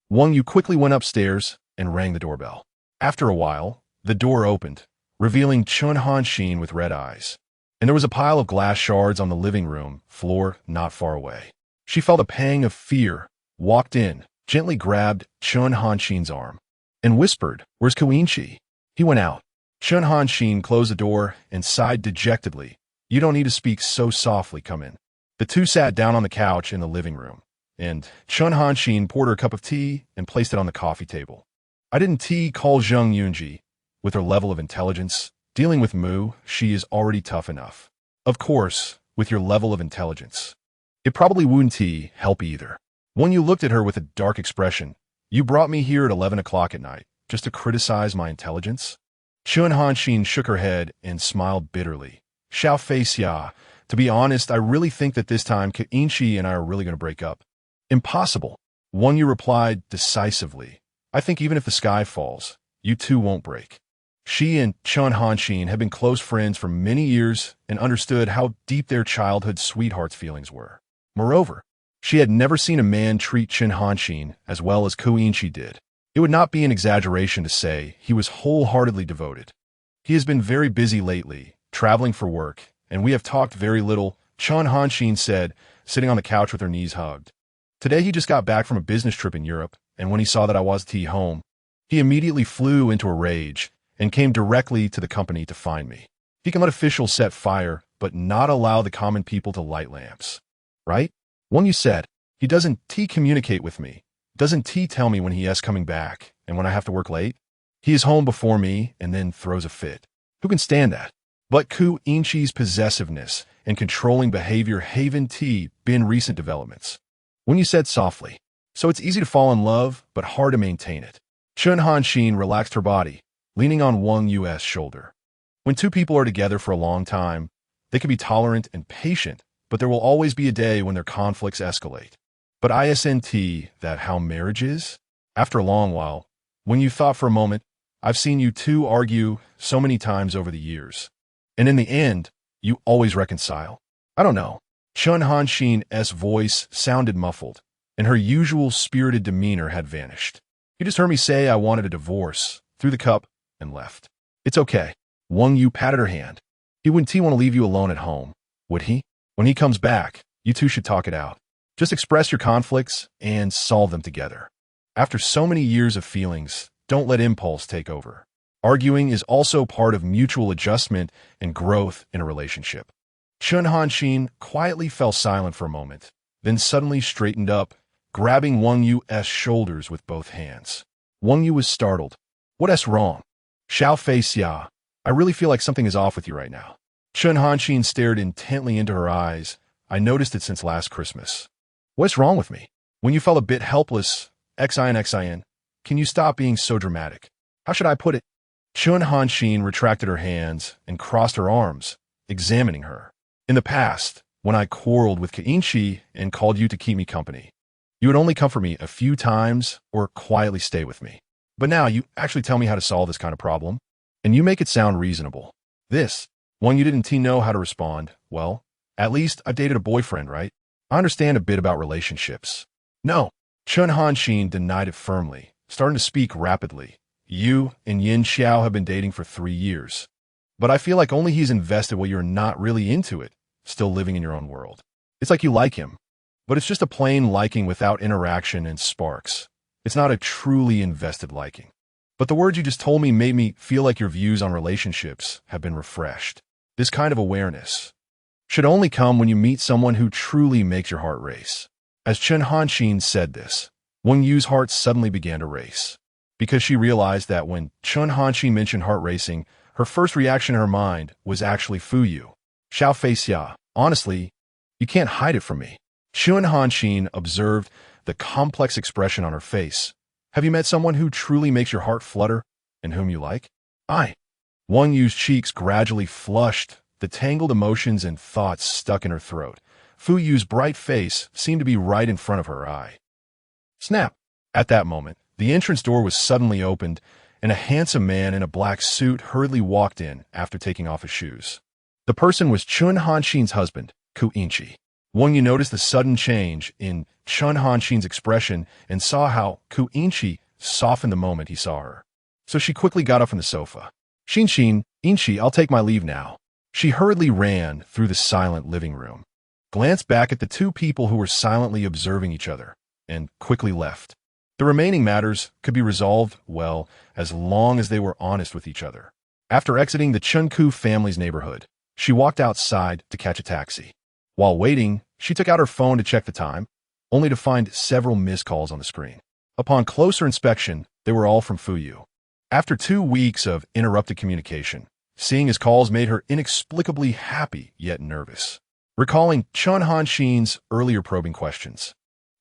Wang Yu quickly went upstairs and rang the doorbell. After a while, the door opened, revealing Chen Hanxin with red eyes, and there was a pile of glass shards on the living room floor not far away. She felt a pang of fear, walked in, gently grabbed Chen Hanxin's arm, and whispered, Where's Koinchi? He went out. Chen Hanxin closed the door and sighed dejectedly. You don't need to speak so softly, come in. The two sat down on the couch in the living room, and Chen Hanxin poured her a cup of tea and placed it on the coffee table. I didn't call Zheng Yunji. With her level of intelligence, dealing with Mu, she is already tough enough. Of course, with your level of intelligence, it probably wouldn't help either. When you looked at her with a dark expression, you brought me here at 11 o'clock at night, just to criticize my intelligence? Chen Hanxin shook her head and smiled bitterly. Xiao Fei Xia, to be honest, I really think that this time Koinchi and I are really going to break up. Impossible. Wang Yu replied decisively. I think even if the sky falls, you two won't break. She and Chen Hanxin had been close friends for many years and understood how deep their childhood sweethearts' feelings were. Moreover, she had never seen a man treat Chen Hanxin as well as Koinchi did. It would not be an exaggeration to say he was wholeheartedly devoted. He has been very busy lately, traveling for work, and we have talked very little, Chen Hanxin said, sitting on the couch with her knees hugged. Today he just got back from a business trip in Europe, and when he saw that I was home, he immediately flew into a rage and came directly to the company to find me. He can let officials set fire, but not allow the common people to light lamps. Right? Wang Yu said, he doesn't communicate with me, doesn't tell me when he is coming back and when I have to work late. He is home before me and then throws a fit. Who can stand that? But Koinchi's possessiveness and controlling behavior haven't been recent developments. When you said softly, so it's easy to fall in love, but hard to maintain it. Chen Hanxin relaxed her body, leaning on Wang Yu's shoulder. When two people are together for a long time, they can be tolerant and patient, but there will always be a day when their conflicts escalate. But isn't that how marriage is? After a long while, when you thought for a moment, I've seen you two argue so many times over the years. And in the end, you always reconcile. I don't know. Chun Han-shin's voice sounded muffled, and her usual spirited demeanor had vanished. You just heard me say I wanted a divorce, threw the cup, and left. It's okay. Wang Yu patted her hand. He wouldn't want to leave you alone at home, would he? When he comes back, you two should talk it out. Just express your conflicts and solve them together. After so many years of feelings, don't let impulse take over. Arguing is also part of mutual adjustment and growth in a relationship. Chun Han-shin quietly fell silent for a moment, then suddenly straightened up, grabbing Wang Yu's shoulders with both hands. Wang Yu was startled. What's wrong? Xiao Fei Xia, I really feel like something is off with you right now. Chun Han-shin stared intently into her eyes. I noticed it since last Christmas. What's wrong with me? When you felt a bit helpless, xin, can you stop being so dramatic? How should I put it? Chun Han-shin retracted her hands and crossed her arms, examining her. In the past, when I quarreled with Keinchi and called you to keep me company, you would only comfort me a few times or quietly stay with me. But now you actually tell me how to solve this kind of problem, and you make it sound reasonable. This, when you didn't know how to respond, well, at least I've dated a boyfriend, right? I understand a bit about relationships. No, Chun Han-shin denied it firmly, starting to speak rapidly. You and Yin Xiao have been dating for 3 years. But I feel like only he's invested while you're not really into it, still living in your own world. It's like you like him, but it's just a plain liking without interaction and sparks. It's not a truly invested liking. But the words you just told me made me feel like your views on relationships have been refreshed. This kind of awareness should only come when you meet someone who truly makes your heart race. As Chun Han-shin said this, Wang Yu's heart suddenly began to race, because she realized that when Chun Han-shin mentioned heart racing, her first reaction in her mind was actually Fu Yu. Xiao Fei Xia, honestly, you can't hide it from me. Chun Han-shin observed the complex expression on her face. Have you met someone who truly makes your heart flutter and whom you like? Wang Yu's cheeks gradually flushed, the tangled emotions and thoughts stuck in her throat. Fu Yu's bright face seemed to be right in front of her eye. Snap! At that moment, the entrance door was suddenly opened, and a handsome man in a black suit hurriedly walked in after taking off his shoes. The person was Chun Han-shin's husband, Keinchi. Wang Yu noticed the sudden change in Chun Han-shin's expression and saw how Keinchi softened the moment he saw her. So she quickly got up from the sofa. Inchi, I'll take my leave now. She hurriedly ran through the silent living room, glanced back at the two people who were silently observing each other, and quickly left. The remaining matters could be resolved, well, as long as they were honest with each other. After exiting the Chunku family's neighborhood, she walked outside to catch a taxi. While waiting, she took out her phone to check the time, only to find several missed calls on the screen. Upon closer inspection, they were all from Fu Yu. After 2 weeks of interrupted communication, seeing his calls made her inexplicably happy yet nervous. Recalling Chun Han-shin's earlier probing questions,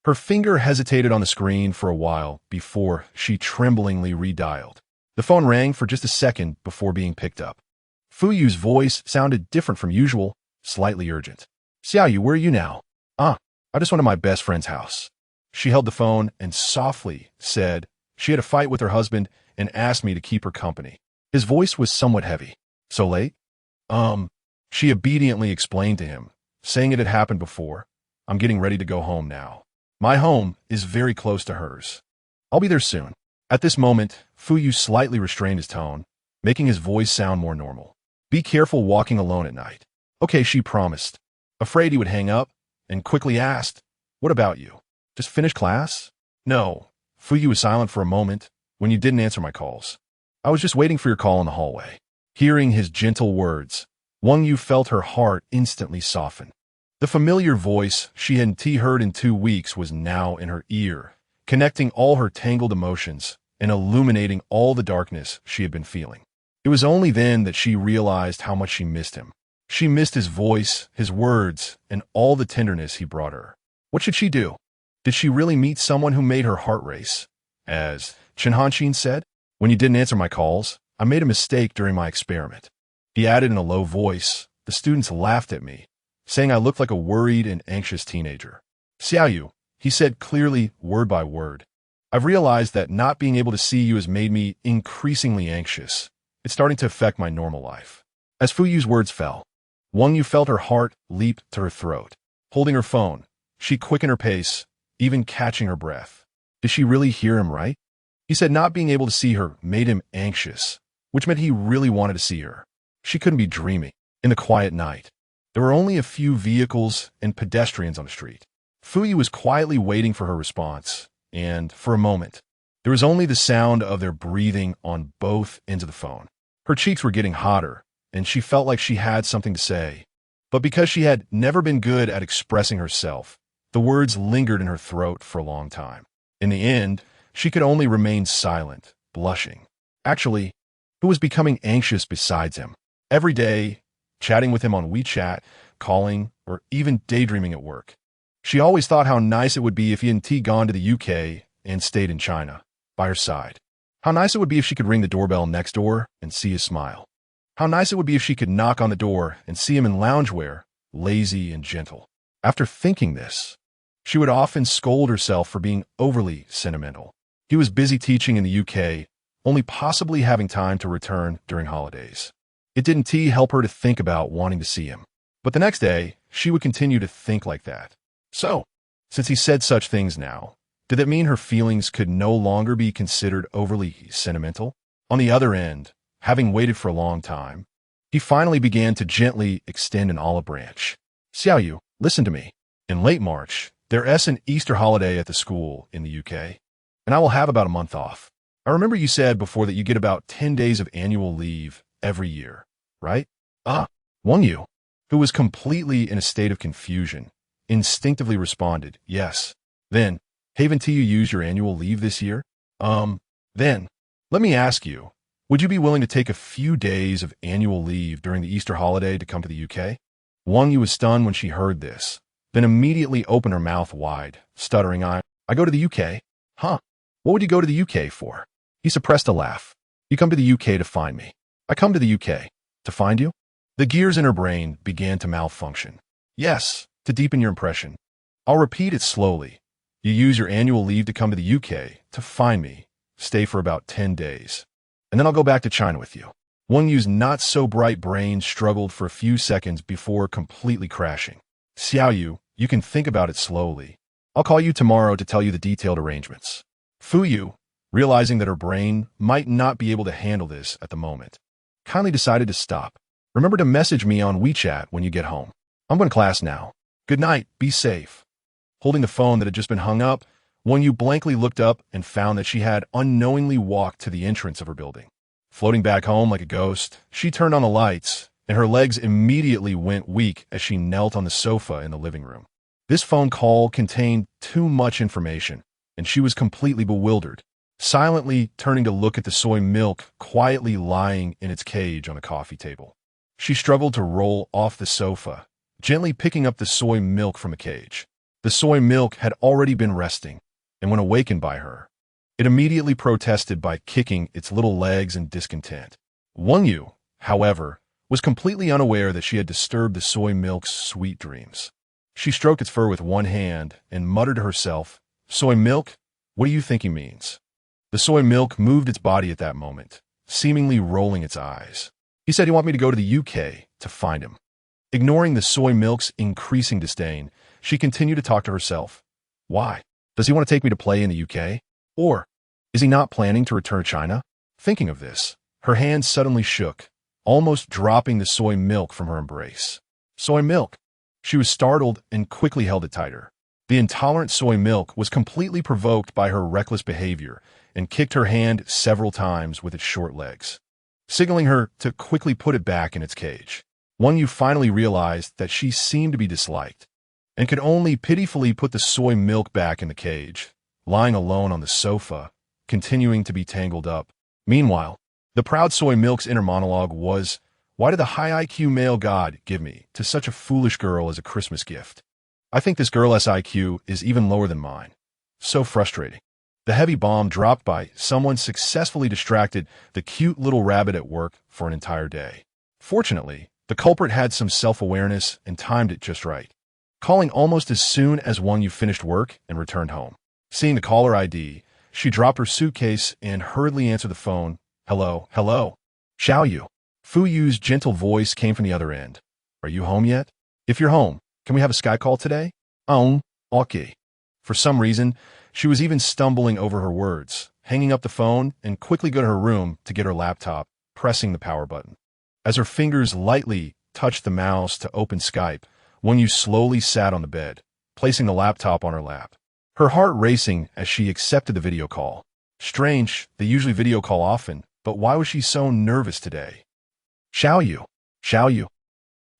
her finger hesitated on the screen for a while before she tremblingly redialed. The phone rang for just a second before being picked up. Fu Yu's voice sounded different from usual, slightly urgent. Xiaoyu, where are you now? I just went to my best friend's house. She held the phone and softly said she had a fight with her husband and asked me to keep her company. His voice was somewhat heavy. So late? She obediently explained to him, saying it had happened before. I'm getting ready to go home now. My home is very close to hers. I'll be there soon. At this moment, Fu Yu slightly restrained his tone, making his voice sound more normal. Be careful walking alone at night. Okay, she promised. Afraid he would hang up, and quickly asked, what about you? Just finished class? No. Fu Yu was silent for a moment when you didn't answer my calls. I was just waiting for your call in the hallway. Hearing his gentle words, Wang Yu felt her heart instantly soften. The familiar voice she hadn't heard in 2 weeks was now in her ear, connecting all her tangled emotions and illuminating all the darkness she had been feeling. It was only then that she realized how much she missed him. She missed his voice, his words, and all the tenderness he brought her. What should she do? Did she really meet someone who made her heart race? As Chun Han-shin said, when you didn't answer my calls, I made a mistake during my experiment. He added in a low voice. The students laughed at me, saying I looked like a worried and anxious teenager. Xiaoyu, he said clearly, word by word. I've realized that not being able to see you has made me increasingly anxious. It's starting to affect my normal life. As Fu Yu's words fell, Wang Yu felt her heart leap to her throat. Holding her phone, she quickened her pace, even catching her breath. Did she really hear him right? He said not being able to see her made him anxious, which meant he really wanted to see her. She couldn't be dreaming. In the quiet night, there were only a few vehicles and pedestrians on the street. Fu Yu was quietly waiting for her response, and for a moment, there was only the sound of their breathing on both ends of the phone. Her cheeks were getting hotter, and she felt like she had something to say. But because she had never been good at expressing herself, the words lingered in her throat for a long time. In the end, she could only remain silent, blushing. Actually, who was becoming anxious besides him? Every day, chatting with him on WeChat, calling, or even daydreaming at work. She always thought how nice it would be if he hadn't gone to the UK and stayed in China, by her side. How nice it would be if she could ring the doorbell next door and see his smile. How nice it would be if she could knock on the door and see him in loungewear, lazy and gentle. After thinking this, she would often scold herself for being overly sentimental. He was busy teaching in the UK, only possibly having time to return during holidays. It didn't help her to think about wanting to see him. But the next day, she would continue to think like that. So, since he said such things now, did that mean her feelings could no longer be considered overly sentimental? On the other end, having waited for a long time, he finally began to gently extend an olive branch. Xiaoyu, listen to me. In late March, there's an Easter holiday at the school in the UK, and I will have about a month off. I remember you said before that you get about 10 days of annual leave every year, right? Wang Yu, who was completely in a state of confusion, instinctively responded, yes. Then, haven't you used your annual leave this year? Then, let me ask you, would you be willing to take a few days of annual leave during the Easter holiday to come to the UK? Wang Yu was stunned when she heard this, then immediately opened her mouth wide, stuttering, I go to the UK? Huh? What would you go to the UK for? He suppressed a laugh. You come to the UK to find me. I come to the UK to find you? The gears in her brain began to malfunction. Yes, to deepen your impression. I'll repeat it slowly. You use your annual leave to come to the UK to find me, stay for about 10 days, and then I'll go back to China with you. Wang Yu's not-so-bright brain struggled for a few seconds before completely crashing. Xiaoyu, you can think about it slowly. I'll call you tomorrow to tell you the detailed arrangements. Fu Yu, realizing that her brain might not be able to handle this at the moment, kindly decided to stop. Remember to message me on WeChat when you get home. I'm going to class now. Good night, be safe. Holding the phone that had just been hung up, Wang Yu blankly looked up and found that she had unknowingly walked to the entrance of her building. Floating back home like a ghost, she turned on the lights, and her legs immediately went weak as she knelt on the sofa in the living room. This phone call contained too much information, and she was completely bewildered, silently turning to look at the soy milk quietly lying in its cage on the coffee table. She struggled to roll off the sofa, gently picking up the soy milk from the cage. The soy milk had already been resting, and when awakened by her, it immediately protested by kicking its little legs in discontent. Wang Yu, however, was completely unaware that she had disturbed the soy milk's sweet dreams. She stroked its fur with one hand and muttered to herself, Soy milk? What do you think he means? The soy milk moved its body at that moment, seemingly rolling its eyes. He said he wanted me to go to the UK to find him. Ignoring the soy milk's increasing disdain, she continued to talk to herself. Why? Does he want to take me to play in the UK? Or is he not planning to return to China? Thinking of this, her hand suddenly shook, almost dropping the soy milk from her embrace. Soy milk! She was startled and quickly held it tighter. The intolerant soy milk was completely provoked by her reckless behavior and kicked her hand several times with its short legs, signaling her to quickly put it back in its cage. Wang Yu finally realized that she seemed to be disliked and could only pitifully put the soy milk back in the cage, lying alone on the sofa, continuing to be tangled up. Meanwhile, the proud soy milk's inner monologue was, why did the high IQ male god give me to such a foolish girl as a Christmas gift? I think this girl's IQ is even lower than mine. So frustrating. The heavy bomb dropped by someone successfully distracted the cute little rabbit at work for an entire day. Fortunately, the culprit had some self-awareness and timed it just right, calling almost as soon as Wang Yu finished work and returned home. Seeing the caller ID, She dropped her suitcase and hurriedly answered the phone. Hello, hello. Xiao Yu. Fu Yu's gentle voice came from the other end. Are you home yet? If you're home, can we have a Sky call today? Okay. For some reason, she was even stumbling over her words, hanging up the phone and quickly go to her room to get her laptop, pressing the power button. As her fingers lightly touched the mouse to open Skype, Wang Yu slowly sat on the bed, placing the laptop on her lap. Her heart racing as she accepted the video call. Strange, they usually video call often, but why was she so nervous today? Xiao Yu.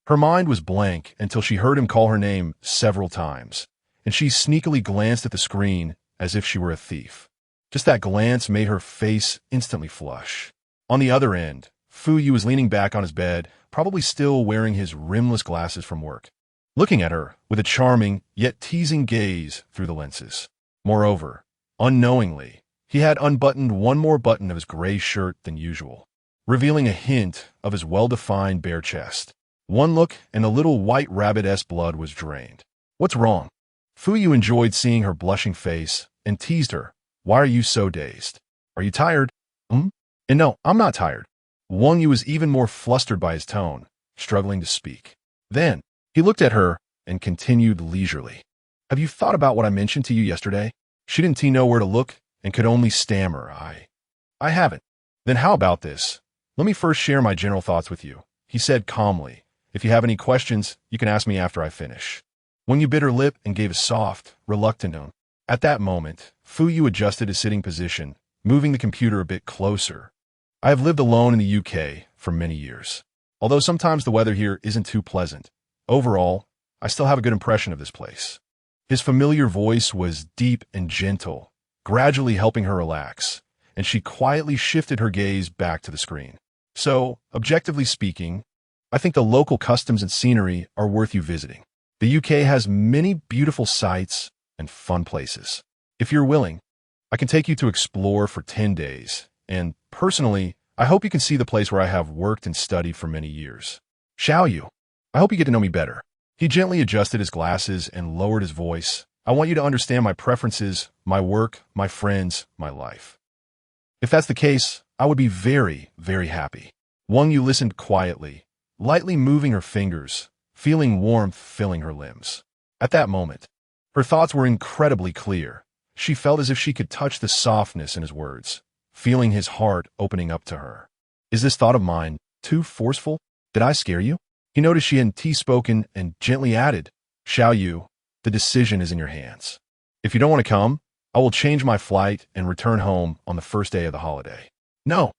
Her mind was blank until she heard him call her name several times, and she sneakily glanced at the screen as if she were a thief. Just that glance made her face instantly flush. On the other end, Fu Yu was leaning back on his bed, probably still wearing his rimless glasses from work, looking at her with a charming yet teasing gaze through the lenses. Moreover, unknowingly, he had unbuttoned one more button of his gray shirt than usual, revealing a hint of his well-defined bare chest. One look and the little white rabbit-esque blood was drained. What's wrong? Fu Yu enjoyed seeing her blushing face and teased her. Why are you so dazed? Are you tired? And no, I'm not tired. Wang Yu was even more flustered by his tone, struggling to speak. Then, he looked at her and continued leisurely. Have you thought about what I mentioned to you yesterday? She didn't know where to look and could only stammer. I haven't. Then how about this? Let me first share my general thoughts with you, he said calmly. If you have any questions, you can ask me after I finish. Wang Yu bit her lip and gave a soft, reluctant tone. At that moment, Fu Yu adjusted his sitting position, moving the computer a bit closer. I have lived alone in the UK for many years. Although sometimes the weather here isn't too pleasant, overall, I still have a good impression of this place. His familiar voice was deep and gentle, gradually helping her relax, and she quietly shifted her gaze back to the screen. So, objectively speaking, I think the local customs and scenery are worth you visiting. The UK has many beautiful sights and fun places. If you're willing, I can take you to explore for 10 days, and personally, I hope you can see the place where I have worked and studied for many years. Xiao Yu, I hope you get to know me better. He gently adjusted his glasses and lowered his voice. I want you to understand my preferences, my work, my friends, my life. If that's the case, I would be very, very happy. Wang Yu listened quietly, lightly moving her fingers, feeling warmth filling her limbs. At that moment, her thoughts were incredibly clear. She felt as if she could touch the softness in his words, feeling his heart opening up to her. Is this thought of mine too forceful? Did I scare you? He noticed she hadn't spoken and gently added, Xiao Yu, the decision is in your hands. If you don't want to come, I will change my flight and return home on the first day of the holiday. No.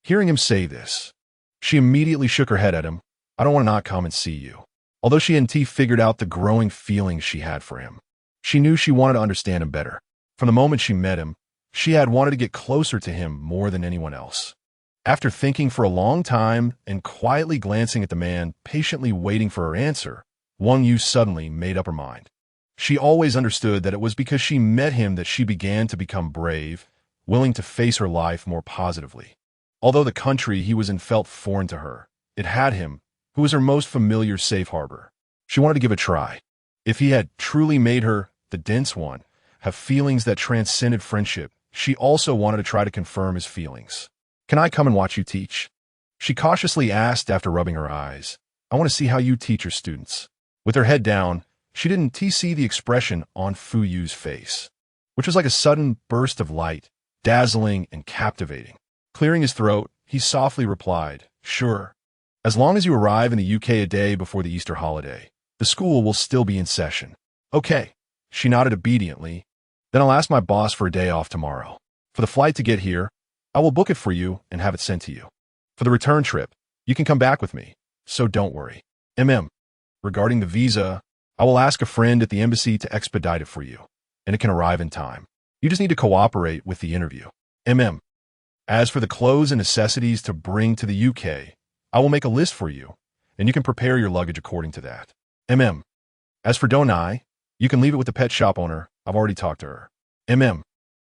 Hearing him say this, she immediately shook her head at him. I don't want to not come and see you. Although she hadn't figured out the growing feelings she had for him, she knew she wanted to understand him better. From the moment she met him, she had wanted to get closer to him more than anyone else. After thinking for a long time and quietly glancing at the man patiently waiting for her answer, Wang Yu suddenly made up her mind. She always understood that it was because she met him that she began to become brave, willing to face her life more positively. Although the country he was in felt foreign to her, it had him, who was her most familiar safe harbor. She wanted to give it a try. If he had truly made her, the dense one, have feelings that transcended friendship, she also wanted to try to confirm his feelings. Can I come and watch you teach? She cautiously asked after rubbing her eyes. I want to see how you teach your students. With her head down, she didn't see the expression on Fu Yu's face, which was like a sudden burst of light, dazzling and captivating. Clearing his throat, he softly replied, Sure. As long as you arrive in the UK a day before the Easter holiday, the school will still be in session. Okay. She nodded obediently. Then I'll ask my boss for a day off tomorrow. For the flight to get here, I will book it for you and have it sent to you. For the return trip, you can come back with me, so don't worry. Regarding the visa, I will ask a friend at the embassy to expedite it for you, and it can arrive in time. You just need to cooperate with the interview. As for the clothes and necessities to bring to the UK, I will make a list for you, and you can prepare your luggage according to that. As for Donai, you can leave it with the pet shop owner. I've already talked to her.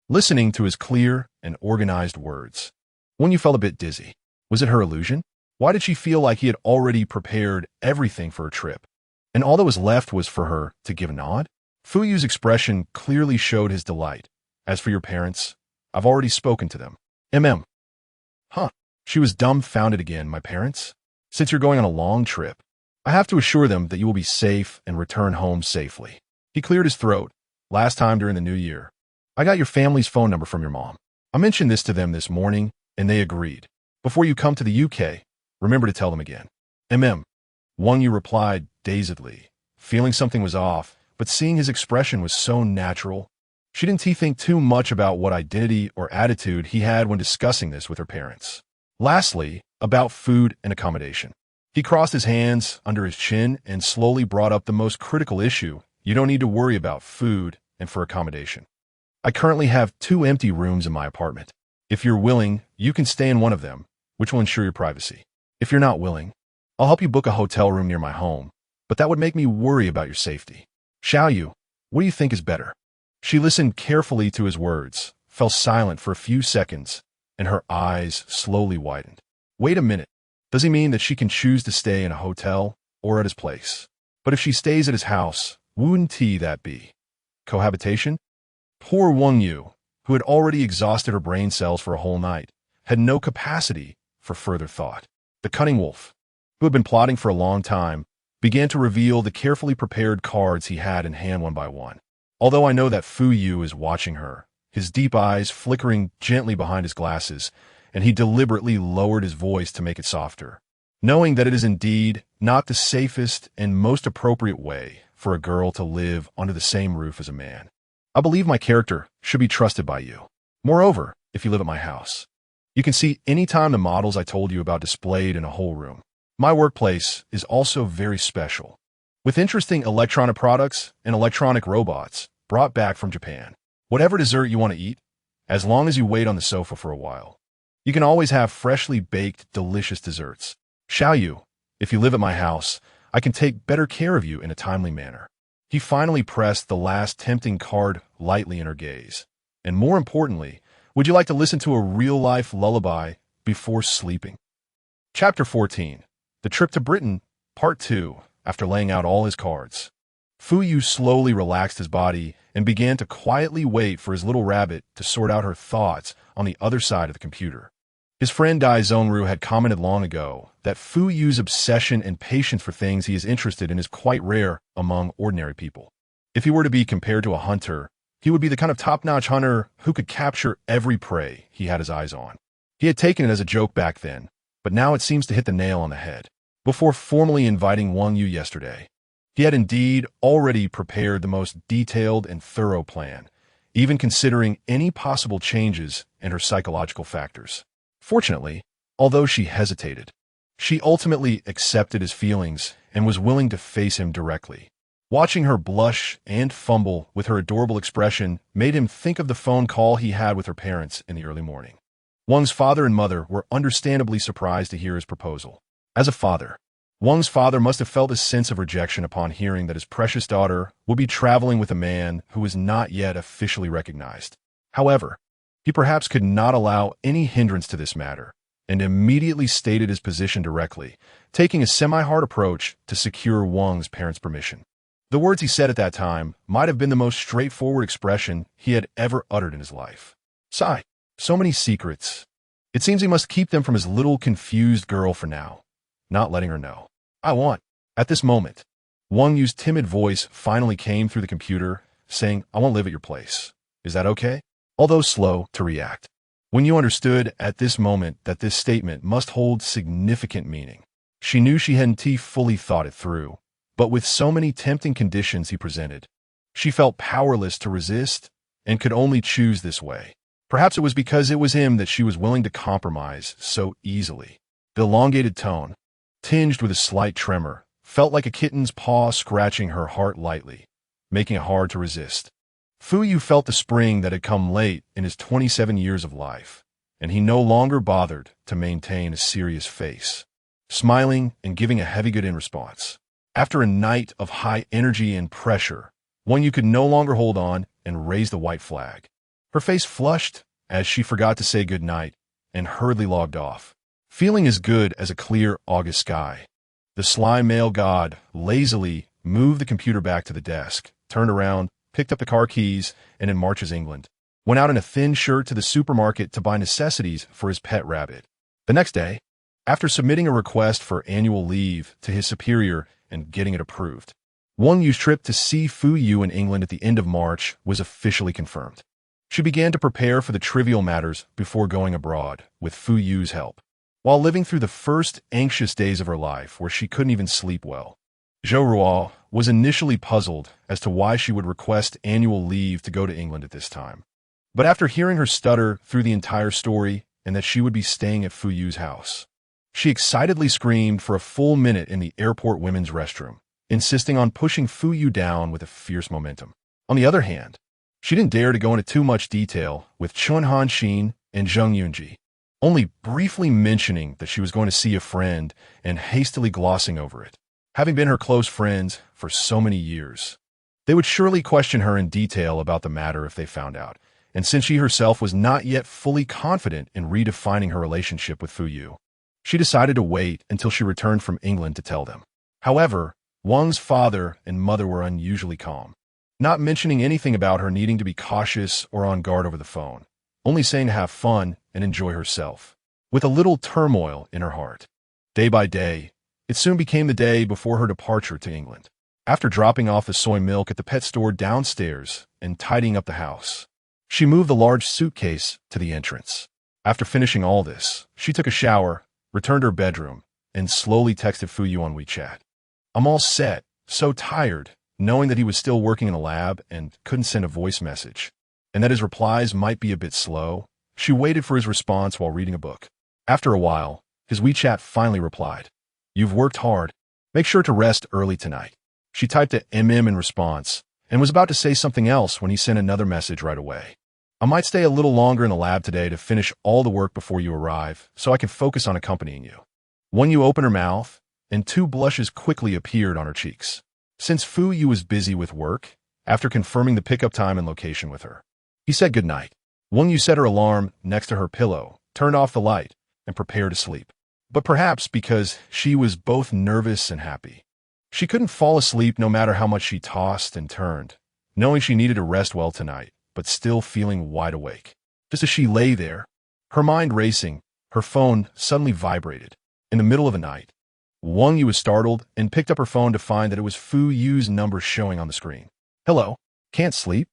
Listening to his clear and organized words, Wang Yu felt a bit dizzy. Was it her illusion? Why did she feel like he had already prepared everything for her trip, and all that was left was for her to give a nod? Fu Yu's expression clearly showed his delight. As for your parents, I've already spoken to them. Huh. She was dumbfounded again. My parents? Since you're going on a long trip, I have to assure them that you will be safe and return home safely. He cleared his throat. Last time during the new year, I got your family's phone number from your mom. I mentioned this to them this morning, and they agreed. Before you come to the UK, remember to tell them again. Wang Yu replied dazedly, feeling something was off, but seeing his expression was so natural. She didn't think too much about what identity or attitude he had when discussing this with her parents. Lastly, about food and accommodation. He crossed his hands under his chin and slowly brought up the most critical issue. You don't need to worry about food and for accommodation. I currently have 2 empty rooms in my apartment. If you're willing, you can stay in one of them, which will ensure your privacy. If you're not willing, I'll help you book a hotel room near my home, but that would make me worry about your safety. Xiaoyu, what do you think is better? She listened carefully to his words, fell silent for a few seconds, and her eyes slowly widened. Wait a minute. Does he mean that she can choose to stay in a hotel or at his place? But if she stays at his house, wouldn't that be cohabitation? Poor Wang Yu, who had already exhausted her brain cells for a whole night, had no capacity for further thought. The cunning wolf, who had been plotting for a long time, began to reveal the carefully prepared cards he had in hand one by one. Although I know that Fu Yu is watching her, his deep eyes flickering gently behind his glasses, and he deliberately lowered his voice to make it softer, knowing that it is indeed not the safest and most appropriate way for a girl to live under the same roof as a man. I believe my character should be trusted by you. Moreover, if you live at my house, you can see anytime the models I told you about displayed in a whole room. My workplace is also very special, with interesting electronic products and electronic robots brought back from Japan. Whatever dessert you want to eat, as long as you wait on the sofa for a while, you can always have freshly baked, delicious desserts. Xiaoyu, if you live at my house, I can take better care of you in a timely manner. He finally pressed the last tempting card lightly in her gaze. And more importantly, would you like to listen to a real-life lullaby before sleeping? Chapter 14. The Trip to Britain, Part 2. After laying out all his cards, Fu Yu slowly relaxed his body and began to quietly wait for his little rabbit to sort out her thoughts on the other side of the computer. His friend Dai Zhongru had commented long ago that Fu Yu's obsession and patience for things he is interested in is quite rare among ordinary people. If he were to be compared to a hunter, he would be the kind of top-notch hunter who could capture every prey he had his eyes on. He had taken it as a joke back then, but now it seems to hit the nail on the head. Before formally inviting Wang Yu yesterday, he had indeed already prepared the most detailed and thorough plan, even considering any possible changes in her psychological factors. Fortunately, although she hesitated, she ultimately accepted his feelings and was willing to face him directly. Watching her blush and fumble with her adorable expression made him think of the phone call he had with her parents in the early morning. Wang's father and mother were understandably surprised to hear his proposal. As a father, Wang's father must have felt a sense of rejection upon hearing that his precious daughter would be traveling with a man who was not yet officially recognized. However, he perhaps could not allow any hindrance to this matter, and immediately stated his position directly, taking a semi-hard approach to secure Wang's parents' permission. The words he said at that time might have been the most straightforward expression he had ever uttered in his life. Sigh, so many secrets. It seems he must keep them from his little confused girl for now, not letting her know. At this moment, Wang Yu's timid voice finally came through the computer, saying, I want to live at your place. Is that okay? Although slow to react, When you understood at this moment that this statement must hold significant meaning, she knew she hadn't fully thought it through, but with so many tempting conditions he presented, she felt powerless to resist and could only choose this way. Perhaps it was because it was him that she was willing to compromise so easily. The elongated tone, tinged with a slight tremor, felt like a kitten's paw scratching her heart lightly, making it hard to resist. Fu Yu felt the spring that had come late in his 27 years of life, and he no longer bothered to maintain a serious face, smiling and giving a heavy good in response. After a night of high energy and pressure, Wang Yu could no longer hold on and raised the white flag. Her face flushed as she forgot to say good night and hurriedly logged off, feeling as good as a clear August sky. The sly male god lazily moved the computer back to the desk, turned around, picked up the car keys, and in marches England. went out in a thin shirt to the supermarket to buy necessities for his pet rabbit. The next day, after submitting a request for annual leave to his superior and getting it approved, Wang Yu's trip to see Fu Yu in England at the end of March was officially confirmed. She began to prepare for the trivial matters before going abroad, with Fu Yu's help. While living through the first anxious days of her life where she couldn't even sleep well, Zhou Ruo was initially puzzled as to why she would request annual leave to go to England at this time. But after hearing her stutter through the entire story and that she would be staying at Fu Yu's house, she excitedly screamed for a full minute in the airport women's restroom, insisting on pushing Fu Yu down with a fierce momentum. On the other hand, she didn't dare to go into too much detail with Chun Hanxin and Zheng Yunji, only briefly mentioning that she was going to see a friend and hastily glossing over it. Having been her close friends for so many years, they would surely question her in detail about the matter if they found out, and since she herself was not yet fully confident in redefining her relationship with Fu Yu, she decided to wait until she returned from England to tell them. However, Wang's father and mother were unusually calm, not mentioning anything about her needing to be cautious or on guard over the phone, only saying to have fun and enjoy herself, with a little turmoil in her heart. Day by day, it soon became the day before her departure to England. After dropping off the soy milk at the pet store downstairs and tidying up the house, she moved the large suitcase to the entrance. After finishing all this, she took a shower, returned to her bedroom, and slowly texted Fu Yu on WeChat. "I'm all set, so tired," knowing that he was still working in a lab and couldn't send a voice message, and that his replies might be a bit slow. She waited for his response while reading a book. After a while, his WeChat finally replied, "You've worked hard. Make sure to rest early tonight." She typed a MM in response and was about to say something else when he sent another message right away. "I might stay a little longer in the lab today to finish all the work before you arrive so I can focus on accompanying you." When you opened her mouth, and two blushes quickly appeared on her cheeks. Since Fu Yu was busy with work, after confirming the pickup time and location with her, he said goodnight. Wang Yu set her alarm next to her pillow, turned off the light, and prepared to sleep. But perhaps because she was both nervous and happy, she couldn't fall asleep no matter how much she tossed and turned, knowing she needed to rest well tonight, but still feeling wide awake. Just as she lay there, her mind racing, her phone suddenly vibrated. In the middle of the night, Wang Yu was startled and picked up her phone to find that it was Fu Yu's number showing on the screen. "Hello, can't sleep?"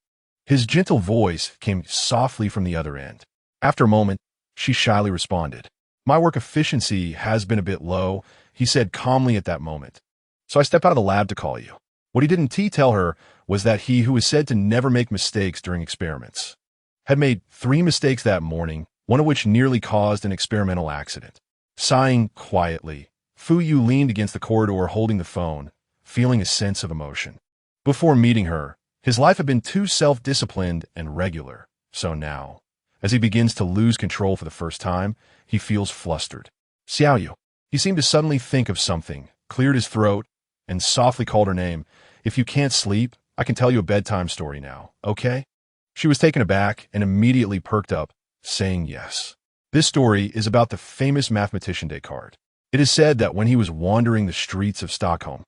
His gentle voice came softly from the other end. After a moment, she shyly responded. "My work efficiency has been a bit low," he said calmly at that moment. "So I stepped out of the lab to call you." What he didn't tell her was that he, who was said to never make mistakes during experiments, had made 3 mistakes that morning, one of which nearly caused an experimental accident. Sighing quietly, Fu Yu leaned against the corridor holding the phone, feeling a sense of emotion. Before meeting her, his life had been too self-disciplined and regular, so now, as he begins to lose control for the first time, he feels flustered. "Xiaoyu." He seemed to suddenly think of something, cleared his throat, and softly called her name. "If you can't sleep, I can tell you a bedtime story now, okay?" She was taken aback and immediately perked up, saying yes. This story is about the famous mathematician Descartes. It is said that when he was wandering the streets of Stockholm,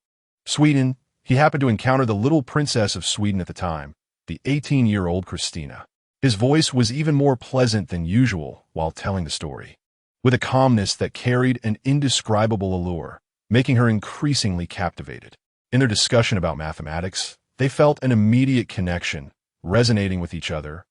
Sweden, he happened to encounter the little princess of Sweden at the time, the 18-year-old Christina. His voice was even more pleasant than usual while telling the story, with a calmness that carried an indescribable allure, making her increasingly captivated. In their discussion about mathematics, they felt an immediate connection, resonating with each other,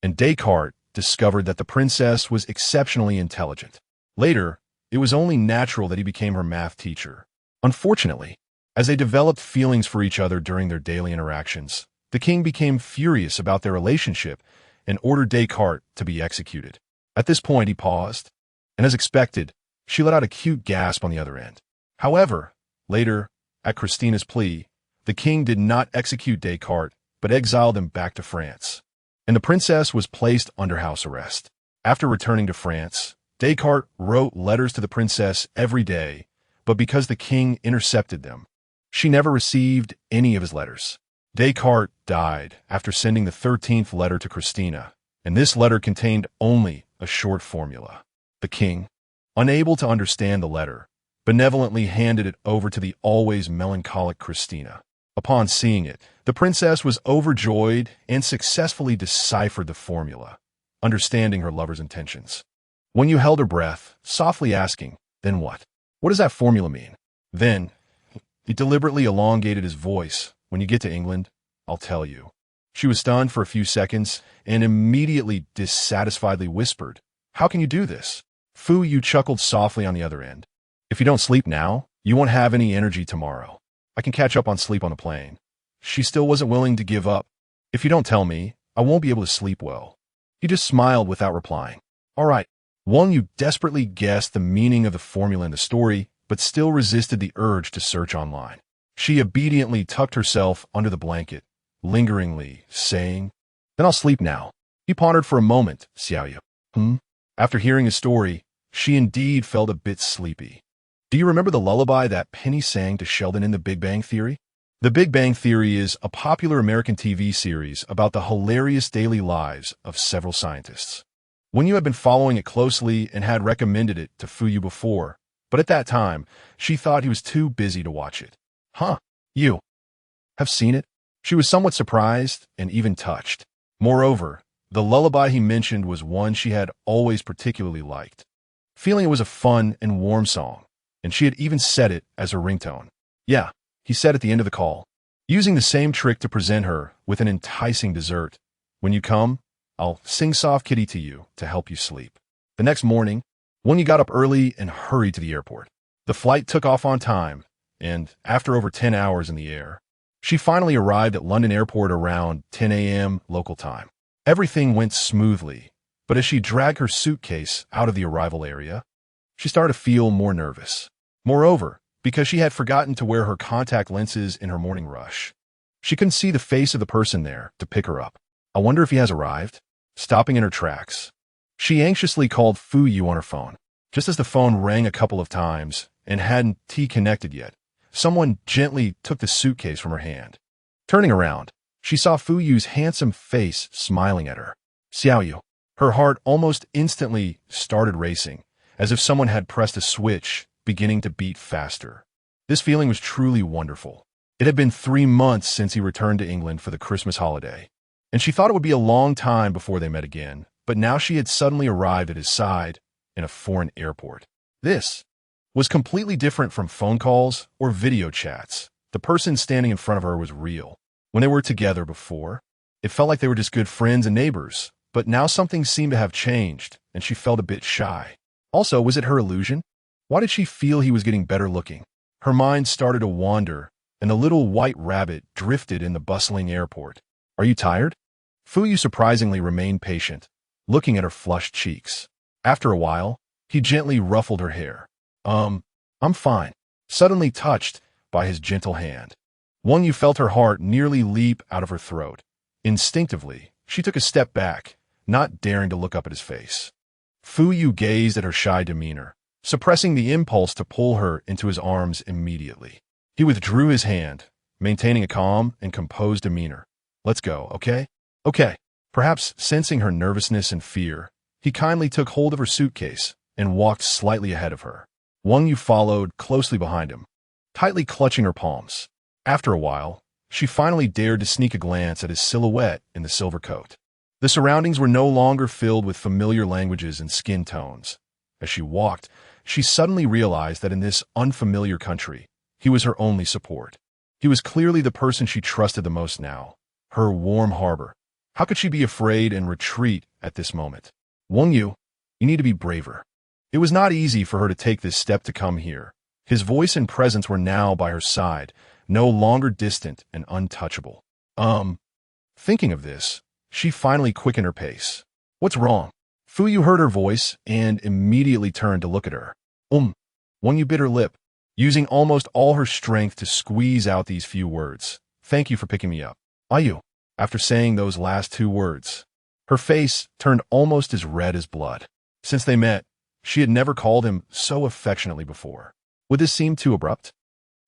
and Descartes discovered that the princess was exceptionally intelligent. Later, it was only natural that he became her math teacher. Unfortunately, as they developed feelings for each other during their daily interactions, the king became furious about their relationship and ordered Descartes to be executed. At this point, he paused, and as expected, she let out a cute gasp on the other end. However, later, at Christina's plea, the king did not execute Descartes, but exiled him back to France, and the princess was placed under house arrest. After returning to France, Descartes wrote letters to the princess every day, but because the king intercepted them, she never received any of his letters. Descartes died after sending the 13th letter to Christina, and this letter contained only a short formula. The king, unable to understand the letter, benevolently handed it over to the always melancholic Christina. Upon seeing it, The princess was overjoyed and successfully deciphered the formula, understanding her lover's intentions. When you held her breath, softly asking, "Then what? What does that formula mean?" Then, he deliberately elongated his voice. "When you get to England, I'll tell you." She was stunned for a few seconds and immediately dissatisfiedly whispered, "How can you do this?" Fu Yu chuckled softly on the other end. "If you don't sleep now, you won't have any energy tomorrow. I can catch up on sleep on the plane." She still wasn't willing to give up. "If you don't tell me, I won't be able to sleep well." He just smiled without replying. "All right." Wang Yu desperately guessed the meaning of the formula in the story, but still resisted the urge to search online. She obediently tucked herself under the blanket, lingeringly saying, "Then I'll sleep now." He pondered for a moment. "Xiaoyu. After hearing his story, she indeed felt a bit sleepy. "Do you remember the lullaby that Penny sang to Sheldon in The Big Bang Theory?" The Big Bang Theory is a popular American TV series about the hilarious daily lives of several scientists. When you had been following it closely and had recommended it to Fu Yu before, but at that time, she thought he was too busy to watch it. "Huh, you have seen it?" She was somewhat surprised and even touched. Moreover, the lullaby he mentioned was one she had always particularly liked, feeling it was a fun and warm song, and she had even set it as her ringtone. "Yeah," he said at the end of the call, using the same trick to present her with an enticing dessert. "When you come, I'll sing Soft Kitty to you to help you sleep." The next morning, Wang Yu got up early and hurried to the airport. The flight took off on time, and after over 10 hours in the air, she finally arrived at London Airport around 10 a.m. local time. Everything went smoothly, but as she dragged her suitcase out of the arrival area, she started to feel more nervous. Moreover, because she had forgotten to wear her contact lenses in her morning rush, she couldn't see the face of the person there to pick her up. "I wonder if he has arrived?" Stopping in her tracks, she anxiously called Fu Yu on her phone. Just as the phone rang a couple of times and hadn't connected yet, someone gently took the suitcase from her hand. Turning around, she saw Fu Yu's handsome face smiling at her. "Xiaoyu." Her heart almost instantly started racing, as if someone had pressed a switch, beginning to beat faster. This feeling was truly wonderful. It had been 3 months since he returned to England for the Christmas holiday, and she thought it would be a long time before they met again, but now she had suddenly arrived at his side in a foreign airport. This was completely different from phone calls or video chats. The person standing in front of her was real. When they were together before, it felt like they were just good friends and neighbors, but now something seemed to have changed, and she felt a bit shy. Also, was it her illusion? Why did she feel he was getting better looking? Her mind started to wander, and the little white rabbit drifted in the bustling airport. "Are you tired?" Fu Yu surprisingly remained patient, looking at her flushed cheeks. After a while, he gently ruffled her hair. I'm fine," suddenly touched by his gentle hand. Wang Yu felt her heart nearly leap out of her throat. Instinctively, she took a step back, not daring to look up at his face. Fu Yu gazed at her shy demeanor, suppressing the impulse to pull her into his arms immediately. He withdrew his hand, maintaining a calm and composed demeanor. "Let's go, okay?" "Okay." Perhaps sensing her nervousness and fear, he kindly took hold of her suitcase and walked slightly ahead of her. Wang Yu followed closely behind him, tightly clutching her palms. After a while, she finally dared to sneak a glance at his silhouette in the silver coat. The surroundings were no longer filled with familiar languages and skin tones. As she walked, she suddenly realized that in this unfamiliar country, he was her only support. He was clearly the person she trusted the most now, her warm harbor. How could she be afraid and retreat at this moment? "Wang Yu, you need to be braver." It was not easy for her to take this step to come here. His voice and presence were now by her side, no longer distant and untouchable. Thinking of this, she finally quickened her pace. "What's wrong?" Fu Yu heard her voice and immediately turned to look at her. Wang Yu bit her lip, using almost all her strength to squeeze out these few words. "Thank you for picking me up." "Ayu." After saying those last 2 words, her face turned almost as red as blood. Since they met, she had never called him so affectionately before. Would this seem too abrupt?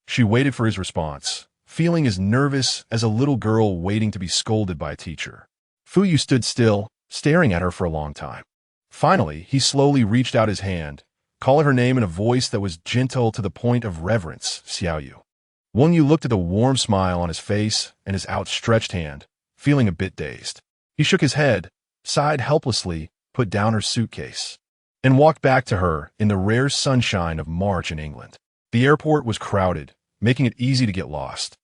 She waited for his response, feeling as nervous as a little girl waiting to be scolded by a teacher. Fu Yu stood still, staring at her for a long time. Finally, he slowly reached out his hand, calling her name in a voice that was gentle to the point of reverence, "Xiaoyu." Wang Yu looked at the warm smile on his face and his outstretched hand, feeling a bit dazed. He shook his head, sighed helplessly, put down her suitcase, and walked back to her in the rare sunshine of March in England. The airport was crowded, making it easy to get lost.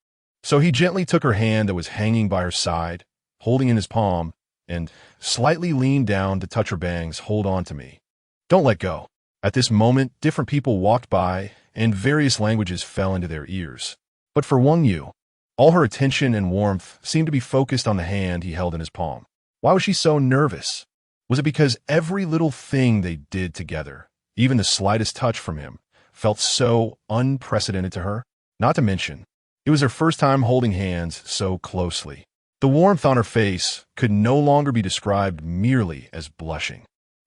So he gently took her hand that was hanging by her side, holding in his palm, and slightly leaned down to touch her bangs. Hold on to me. Don't let go. At this moment, different people walked by, and various languages fell into their ears. But for Wang Yu, all her attention and warmth seemed to be focused on the hand he held in his palm. Why was she so nervous? Was it because every little thing they did together, even the slightest touch from him, felt so unprecedented to her? Not to mention, it was her first time holding hands so closely. The warmth on her face could no longer be described merely as blushing.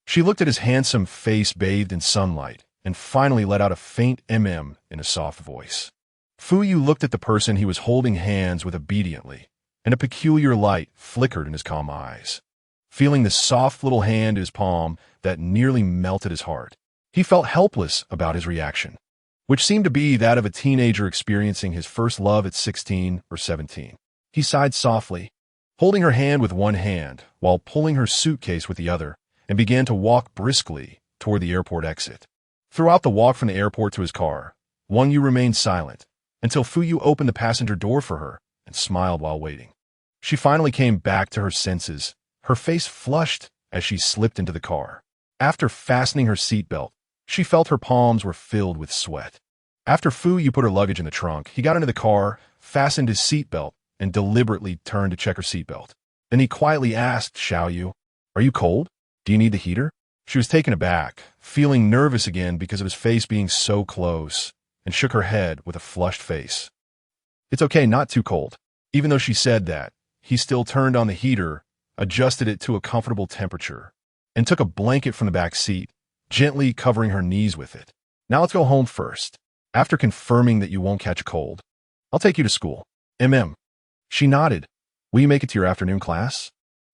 She looked at his handsome face bathed in sunlight and finally let out a faint in a soft voice. Fu Yu looked at the person he was holding hands with obediently, and a peculiar light flickered in his calm eyes. Feeling the soft little hand in his palm that nearly melted his heart, he felt helpless about his reaction, which seemed to be that of a teenager experiencing his first love at 16 or 17. He sighed softly, holding her hand with one hand while pulling her suitcase with the other, and began to walk briskly toward the airport exit. Throughout the walk from the airport to his car, Wang Yu remained silent until Fu Yu opened the passenger door for her and smiled while waiting. She finally came back to her senses, her face flushed as she slipped into the car. After fastening her seatbelt, she felt her palms were filled with sweat. After Fu Yu put her luggage in the trunk, he got into the car, fastened his seatbelt, and deliberately turned to check her seatbelt. Then he quietly asked Xiao Yu, "Are you cold? Do you need the heater?" She was taken aback, feeling nervous again because of his face being so close, and shook her head with a flushed face. "It's okay, not too cold." Even though she said that, he still turned on the heater, adjusted it to a comfortable temperature, and took a blanket from the back seat, gently covering her knees with it. "Now let's go home first. After confirming that you won't catch a cold, I'll take you to school." She nodded. "Will you make it to your afternoon class?"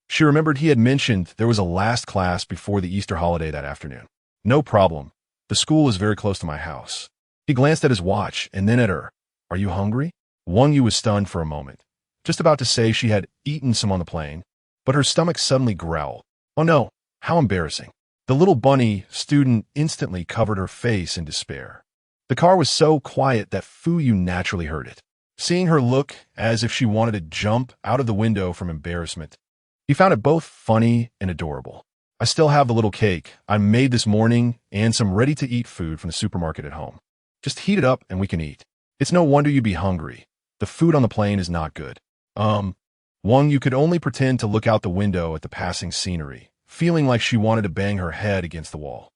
She remembered he had mentioned there was a last class before the Easter holiday that afternoon. "No problem. The school is very close to my house." He glanced at his watch and then at her. "Are you hungry?" Wang Yu was stunned for a moment, just about to say she had eaten some on the plane, but her stomach suddenly growled. "Oh no, how embarrassing." The little bunny student instantly covered her face in despair. The car was so quiet that Fu Yu naturally heard it. Seeing her look as if she wanted to jump out of the window from embarrassment, he found it both funny and adorable. "I still have the little cake I made this morning and some ready-to-eat food from the supermarket at home. Just heat it up and we can eat. It's no wonder you'd be hungry. The food on the plane is not good." Wang Yu could only pretend to look out the window at the passing scenery, feeling like she wanted to bang her head against the wall.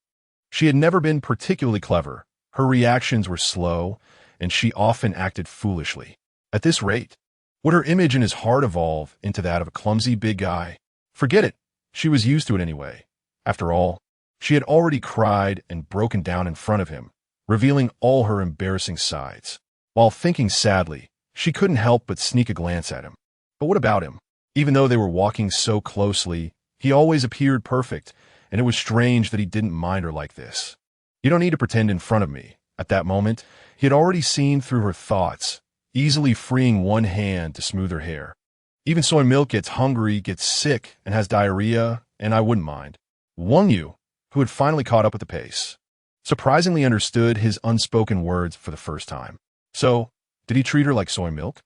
She had never been particularly clever. Her reactions were slow, and she often acted foolishly. At this rate, would her image in his heart evolve into that of a clumsy big guy? Forget it. She was used to it anyway. After all, she had already cried and broken down in front of him, revealing all her embarrassing sides. While thinking sadly, she couldn't help but sneak a glance at him. But what about him? Even though they were walking so closely, he always appeared perfect, and it was strange that he didn't mind her like this. "You don't need to pretend in front of me." At that moment, he had already seen through her thoughts, easily freeing one hand to smooth her hair. "Even soy milk gets hungry, gets sick, and has diarrhea, and I wouldn't mind." Wang Yu, who had finally caught up with the pace, surprisingly understood his unspoken words for the first time. So, did he treat her like soy milk?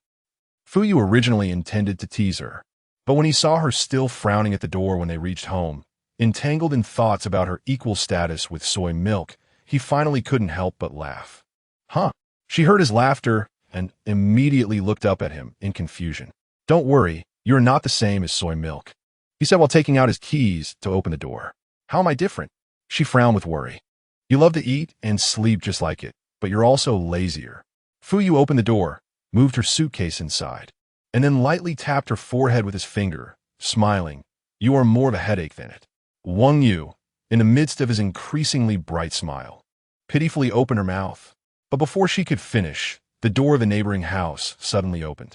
Fu Yu originally intended to tease her, but when he saw her still frowning at the door when they reached home, entangled in thoughts about her equal status with soy milk, he finally couldn't help but laugh. "Huh?" She heard his laughter and immediately looked up at him in confusion. "Don't worry, you're not the same as soy milk," he said while taking out his keys to open the door. "How am I different?" She frowned with worry. "You love to eat and sleep just like it, but you're also lazier." Fu Yu opened the door, moved her suitcase inside, and then lightly tapped her forehead with his finger, smiling. "You are more of a headache than it." Wang Yu, in the midst of his increasingly bright smile, pitifully opened her mouth, but before she could finish, the door of the neighboring house suddenly opened.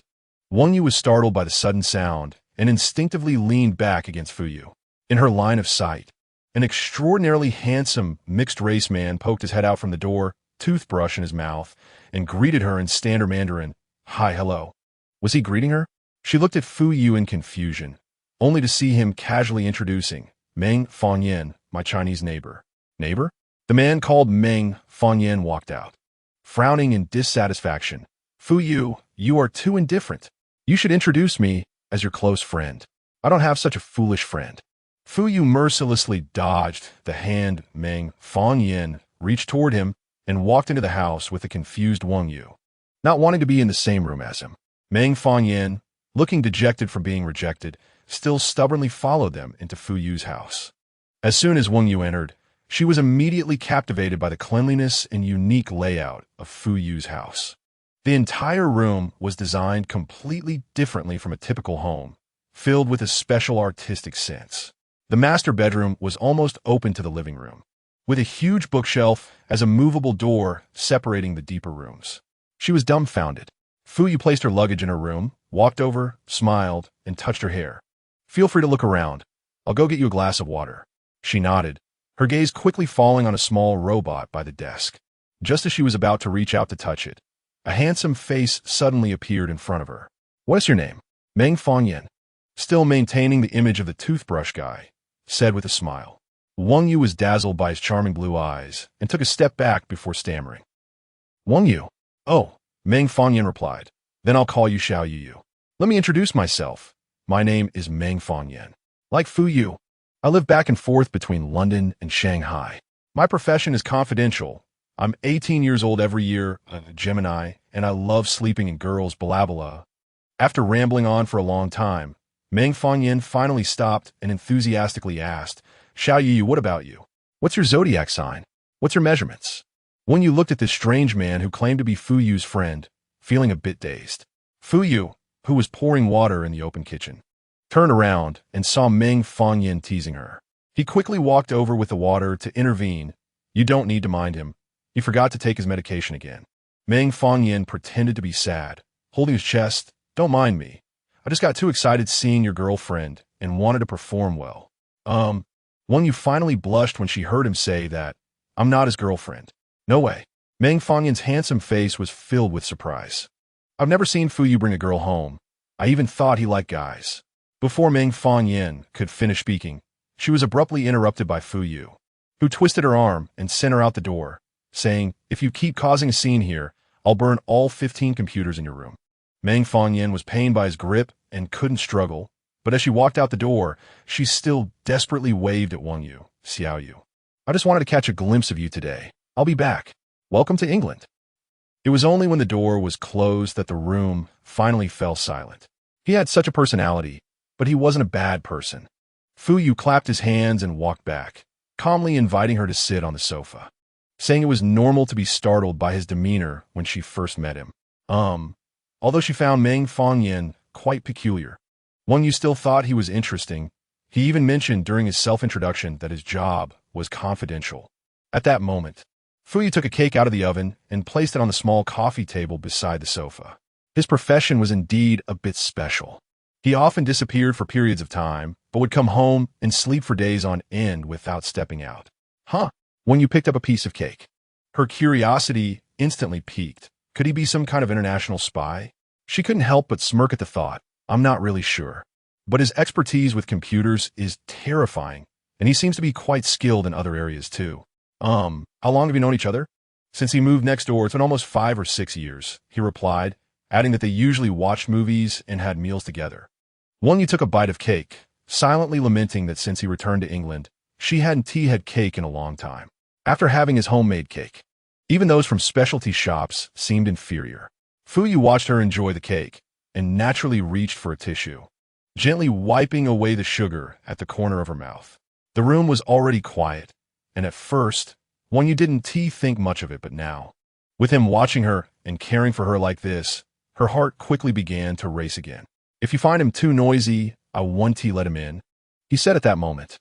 Wang Yu was startled by the sudden sound and instinctively leaned back against Fu Yu. In her line of sight, an extraordinarily handsome mixed-race man poked his head out from the door, toothbrush in his mouth, and greeted her in standard Mandarin, "Hi, hello." Was he greeting her? She looked at Fu Yu in confusion, only to see him casually introducing, "Meng Fanyan, my Chinese neighbor." Neighbor? The man called Meng Fanyan walked out. Frowning in dissatisfaction, "Fu Yu, you are too indifferent. You should introduce me as your close friend. I don't have such a foolish friend." Fu Yu mercilessly dodged the hand Meng Fanyan reached toward him and walked into the house with a confused Wang Yu, not wanting to be in the same room as him. Meng Fanyan, looking dejected from being rejected, still stubbornly followed them into Fu Yu's house. As soon as Wang Yu entered, she was immediately captivated by the cleanliness and unique layout of Fu Yu's house. The entire room was designed completely differently from a typical home, filled with a special artistic sense. The master bedroom was almost open to the living room, with a huge bookshelf as a movable door separating the deeper rooms. She was dumbfounded. Fu Yu placed her luggage in her room, walked over, smiled, and touched her hair. "Feel free to look around. I'll go get you a glass of water." She nodded, her gaze quickly falling on a small robot by the desk. Just as she was about to reach out to touch it, a handsome face suddenly appeared in front of her. "What is your name?" "Meng Fanyan." Still maintaining the image of the toothbrush guy, said with a smile. Wang Yu was dazzled by his charming blue eyes and took a step back before stammering. "Wang Yu?" "Oh," Meng Fanyan replied. "Then I'll call you Xiao Yu. Let me introduce myself. My name is Meng Fanyan. Like Fu Yu, I live back and forth between London and Shanghai. My profession is confidential. I'm 18 years old every year, a Gemini, and I love sleeping in girls' blah blah." After rambling on for a long time, Meng Fanyan finally stopped and enthusiastically asked, "Xiao Yu, what about you? What's your zodiac sign? What's your measurements?" When you looked at this strange man who claimed to be Fu Yu's friend, feeling a bit dazed. Fu Yu, who was pouring water in the open kitchen, turned around and saw Meng Fanyan teasing her. He quickly walked over with the water to intervene. "You don't need to mind him. He forgot to take his medication again." Meng Fanyan pretended to be sad, holding his chest. "Don't mind me. I just got too excited seeing your girlfriend and wanted to perform well." Wang Yu finally blushed when she heard him say that. "I'm not his girlfriend." "No way." Meng Fanyan's handsome face was filled with surprise. "I've never seen Fu Yu bring a girl home. I even thought he liked guys." Before Meng Fanyan could finish speaking, she was abruptly interrupted by Fu Yu, who twisted her arm and sent her out the door, saying, "If you keep causing a scene here, I'll burn all 15 computers in your room." Meng Fanyan was pained by his grip and couldn't struggle, but as she walked out the door, she still desperately waved at Wang Yu. "Xiao Yu, I just wanted to catch a glimpse of you today. I'll be back. Welcome to England." It was only when the door was closed that the room finally fell silent. He had such a personality, but he wasn't a bad person. Fu Yu clapped his hands and walked back, calmly inviting her to sit on the sofa, saying it was normal to be startled by his demeanor when she first met him. Although she found Meng Fanyan quite peculiar, Wang Yu still thought he was interesting. He even mentioned during his self-introduction that his job was confidential. At that moment, Fu Yu took a cake out of the oven and placed it on the small coffee table beside the sofa. His profession was indeed a bit special. He often disappeared for periods of time, but would come home and sleep for days on end without stepping out. When you picked up a piece of cake. Her curiosity instantly piqued. Could he be some kind of international spy? She couldn't help but smirk at the thought. "I'm not really sure. But his expertise with computers is terrifying, and he seems to be quite skilled in other areas too." How long have you known each other?" "Since he moved next door, it's been almost 5 or 6 years, he replied, adding that they usually watched movies and had meals together. Wang Yu took a bite of cake, silently lamenting that since he returned to England, she hadn't had cake in a long time. After having his homemade cake, even those from specialty shops seemed inferior. Fu Yu watched her enjoy the cake and naturally reached for a tissue, gently wiping away the sugar at the corner of her mouth. The room was already quiet, and at first, Wang Yu didn't think much of it, but now, with him watching her and caring for her like this, her heart quickly began to race again. "If you find him too noisy, I want to let him in," he said at that moment.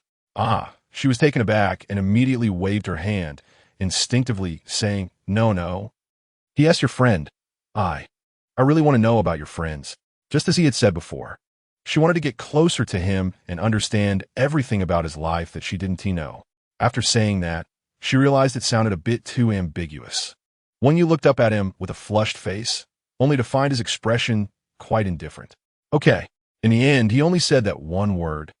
She was taken aback and immediately waved her hand, instinctively saying, No. He asked, "Your friend?" I really want to know about your friends," just as he had said before. She wanted to get closer to him and understand everything about his life that she didn't know. After saying that, she realized it sounded a bit too ambiguous. Wang Yu looked up at him with a flushed face, only to find his expression quite indifferent. Okay. In the end, he only said that one word,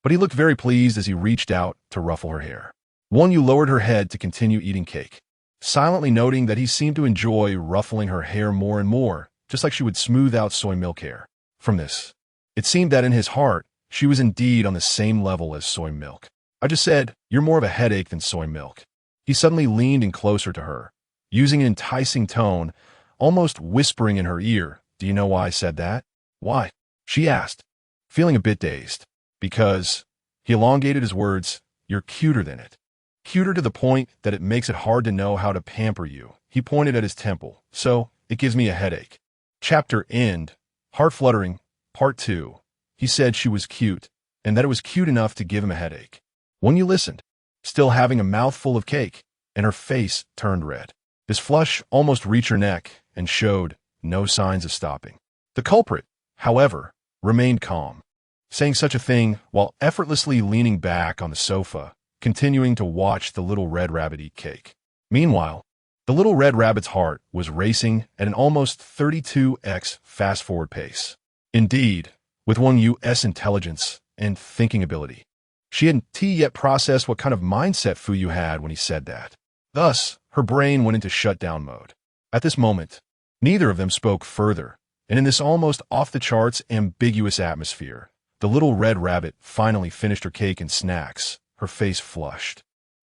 but he looked very pleased as he reached out to ruffle her hair. Wang Yu lowered her head to continue eating cake, silently noting that he seemed to enjoy ruffling her hair more and more, just like she would smooth out soy milk hair. From this, it seemed that in his heart, she was indeed on the same level as soy milk. I just said, "You're more of a headache than soy milk." He suddenly leaned in closer to her, using an enticing tone, almost whispering in her ear, "Do you know why I said that?" "Why?" she asked, feeling a bit dazed. "Because," he elongated his words, "you're cuter than it. Cuter to the point that it makes it hard to know how to pamper you." He pointed at his temple. "So, it gives me a headache." Chapter end. Heart fluttering. Part 2. He said she was cute, and that it was cute enough to give him a headache. When you listened, still having a mouthful of cake, and her face turned red. This flush almost reached her neck and showed no signs of stopping. The culprit, however, remained calm, saying such a thing while effortlessly leaning back on the sofa, continuing to watch the little red rabbit eat cake. Meanwhile, the little red rabbit's heart was racing at an almost 32x fast-forward pace. Indeed, with Wang Yu's intelligence and thinking ability, she hadn't yet processed what kind of mindset Fu Yu had when he said that. Thus, her brain went into shutdown mode. At this moment, neither of them spoke further, and in this almost off-the-charts ambiguous atmosphere, the little red rabbit finally finished her cake and snacks, her face flushed.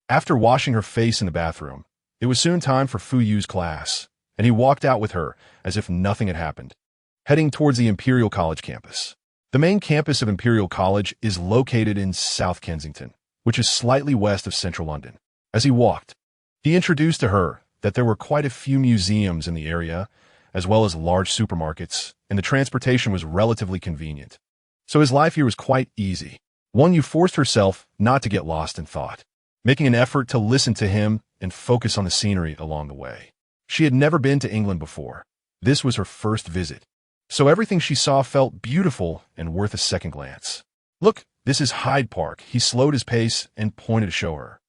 After washing her face in the bathroom, it was soon time for Fu Yu's class, and he walked out with her as if nothing had happened, heading towards the Imperial College campus. The main campus of Imperial College is located in South Kensington, which is slightly west of central London. As he walked, he introduced to her that there were quite a few museums in the area, as well as large supermarkets, and the transportation was relatively convenient. So his life here was quite easy. Wang Yu forced herself not to get lost in thought, making an effort to listen to him and focus on the scenery along the way. She had never been to England before. This was her first visit. So everything she saw felt beautiful and worth a second glance. "Look, this is Hyde Park." He slowed his pace and pointed to show her.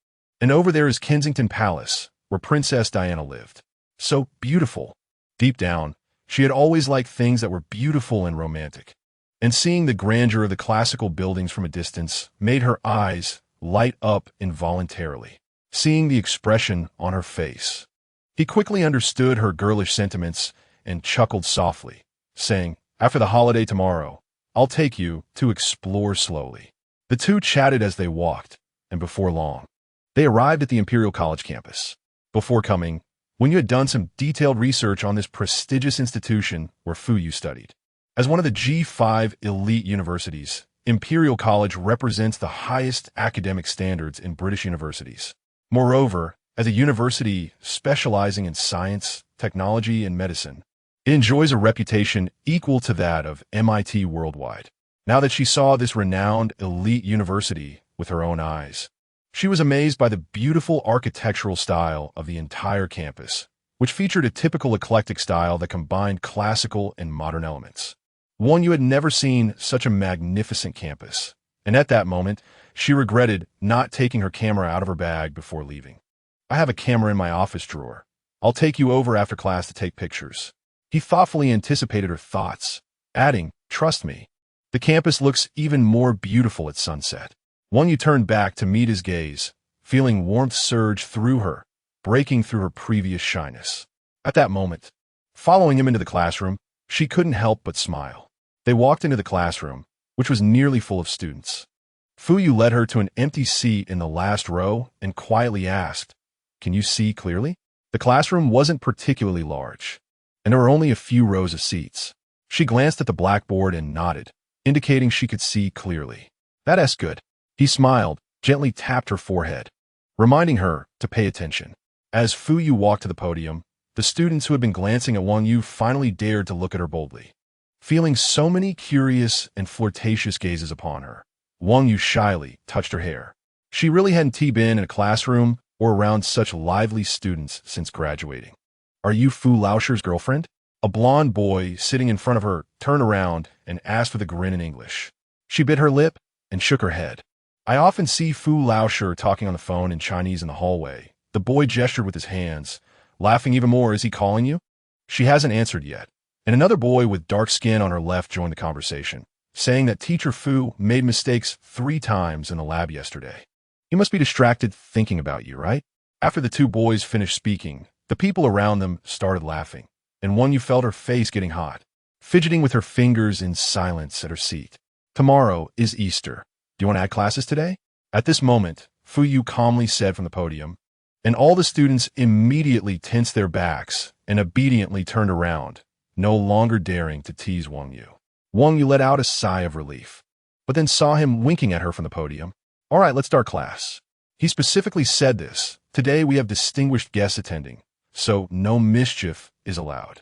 "And over there is Kensington Palace, where Princess Diana lived. So beautiful." Deep down, she had always liked things that were beautiful and romantic. And seeing the grandeur of the classical buildings from a distance made her eyes light up involuntarily. Seeing the expression on her face, he quickly understood her girlish sentiments and chuckled softly, saying, "After the holiday tomorrow, I'll take you to explore slowly." The two chatted as they walked, and before long, they arrived at the Imperial College campus. Before coming, Wang Yu had done some detailed research on this prestigious institution where Fu Yu studied. As one of the G5 elite universities, Imperial College represents the highest academic standards in British universities. Moreover, as a university specializing in science, technology, and medicine, it enjoys a reputation equal to that of MIT worldwide. Now that she saw this renowned elite university with her own eyes, she was amazed by the beautiful architectural style of the entire campus, which featured a typical eclectic style that combined classical and modern elements. Wang Yu had never seen such a magnificent campus, and at that moment, she regretted not taking her camera out of her bag before leaving. "I have a camera in my office drawer. I'll take you over after class to take pictures." He thoughtfully anticipated her thoughts, adding, "Trust me, the campus looks even more beautiful at sunset." Wang Yu turned back to meet his gaze, feeling warmth surge through her, breaking through her previous shyness. At that moment, following him into the classroom, she couldn't help but smile. They walked into the classroom, which was nearly full of students. Fu Yu led her to an empty seat in the last row and quietly asked, "Can you see clearly?" The classroom wasn't particularly large, and there were only a few rows of seats. She glanced at the blackboard and nodded, indicating she could see clearly. "That's good." He smiled, gently tapped her forehead, reminding her to pay attention. As Fu Yu walked to the podium, the students who had been glancing at Wang Yu finally dared to look at her boldly. Feeling so many curious and flirtatious gazes upon her, Wang Yu shyly touched her hair. She really hadn't been in a classroom or around such lively students since graduating. "Are you Fu Laoshir's girlfriend?" A blond boy sitting in front of her turned around and asked with a grin in English. She bit her lip and shook her head. "I often see Fu Laoshir talking on the phone in Chinese in the hallway." The boy gestured with his hands, laughing even more. Is he calling you? She hasn't answered yet. And another boy with dark skin on her left joined the conversation, saying that Teacher Fu made mistakes 3 times in the lab yesterday. He must be distracted thinking about you, right? After the 2 boys finished speaking, the people around them started laughing, and Wang Yu felt her face getting hot, fidgeting with her fingers in silence at her seat. Tomorrow is Easter. Do you want to add classes today? At this moment, Fu Yu calmly said from the podium, and all the students immediately tensed their backs and obediently turned around, no longer daring to tease Wang Yu. Wang Yu let out a sigh of relief, but then saw him winking at her from the podium. All right, let's start class. He specifically said this. Today we have distinguished guests attending, so no mischief is allowed.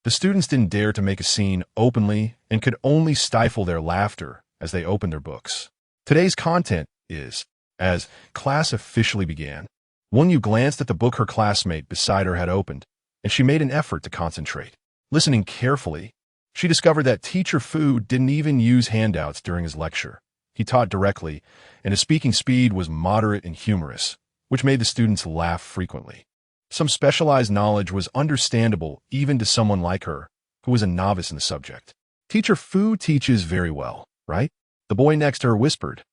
The students didn't dare to make a scene openly and could only stifle their laughter as they opened their books. Today's content is, as class officially began, Wang Yu glanced at the book her classmate beside her had opened, and she made an effort to concentrate. Listening carefully, she discovered that Teacher Fu didn't even use handouts during his lecture. He taught directly, and his speaking speed was moderate and humorous, which made the students laugh frequently. Some specialized knowledge was understandable even to someone like her, who was a novice in the subject. Teacher Fu teaches very well, right? The boy next to her whispered.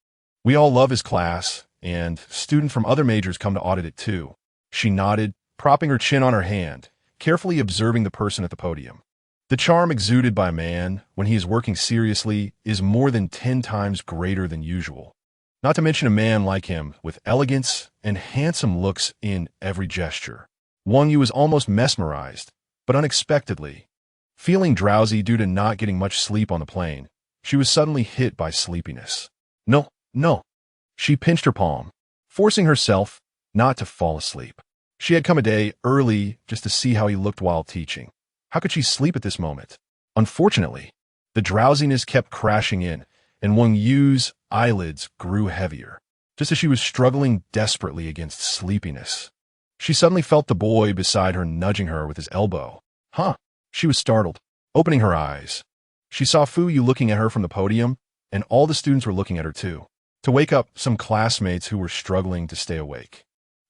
We all love his class, and students from other majors come to audit it too. She nodded, propping her chin on her hand, carefully observing the person at the podium. The charm exuded by a man when he is working seriously is more than 10 times greater than usual. Not to mention a man like him with elegance and handsome looks in every gesture. Wang Yu was almost mesmerized, but unexpectedly. Feeling drowsy due to not getting much sleep on the plane, she was suddenly hit by sleepiness. No. She pinched her palm, forcing herself not to fall asleep. She had come a day early just to see how he looked while teaching. How could she sleep at this moment? Unfortunately, the drowsiness kept crashing in, and Wang Yu's eyelids grew heavier, just as she was struggling desperately against sleepiness. She suddenly felt the boy beside her nudging her with his elbow. Huh? She was startled. Opening her eyes, she saw Fu Yu looking at her from the podium, and all the students were looking at her too. To wake up some classmates who were struggling to stay awake.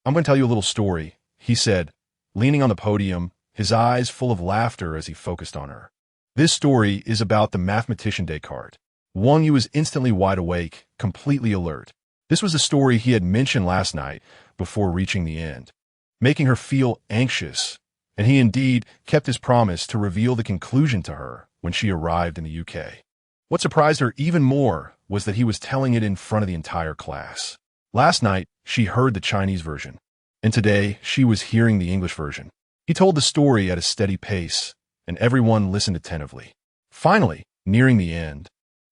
I'm going to tell you a little story, he said, leaning on the podium, his eyes full of laughter as he focused on her. This story is about the mathematician Descartes. Wang Yu was instantly wide awake, completely alert. This was the story he had mentioned last night before reaching the end, making her feel anxious, and he indeed kept his promise to reveal the conclusion to her when she arrived in the UK. What surprised her even more was that he was telling it in front of the entire class. Last night, she heard the Chinese version, and today she was hearing the English version. He told the story at a steady pace, and everyone listened attentively. Finally, nearing the end,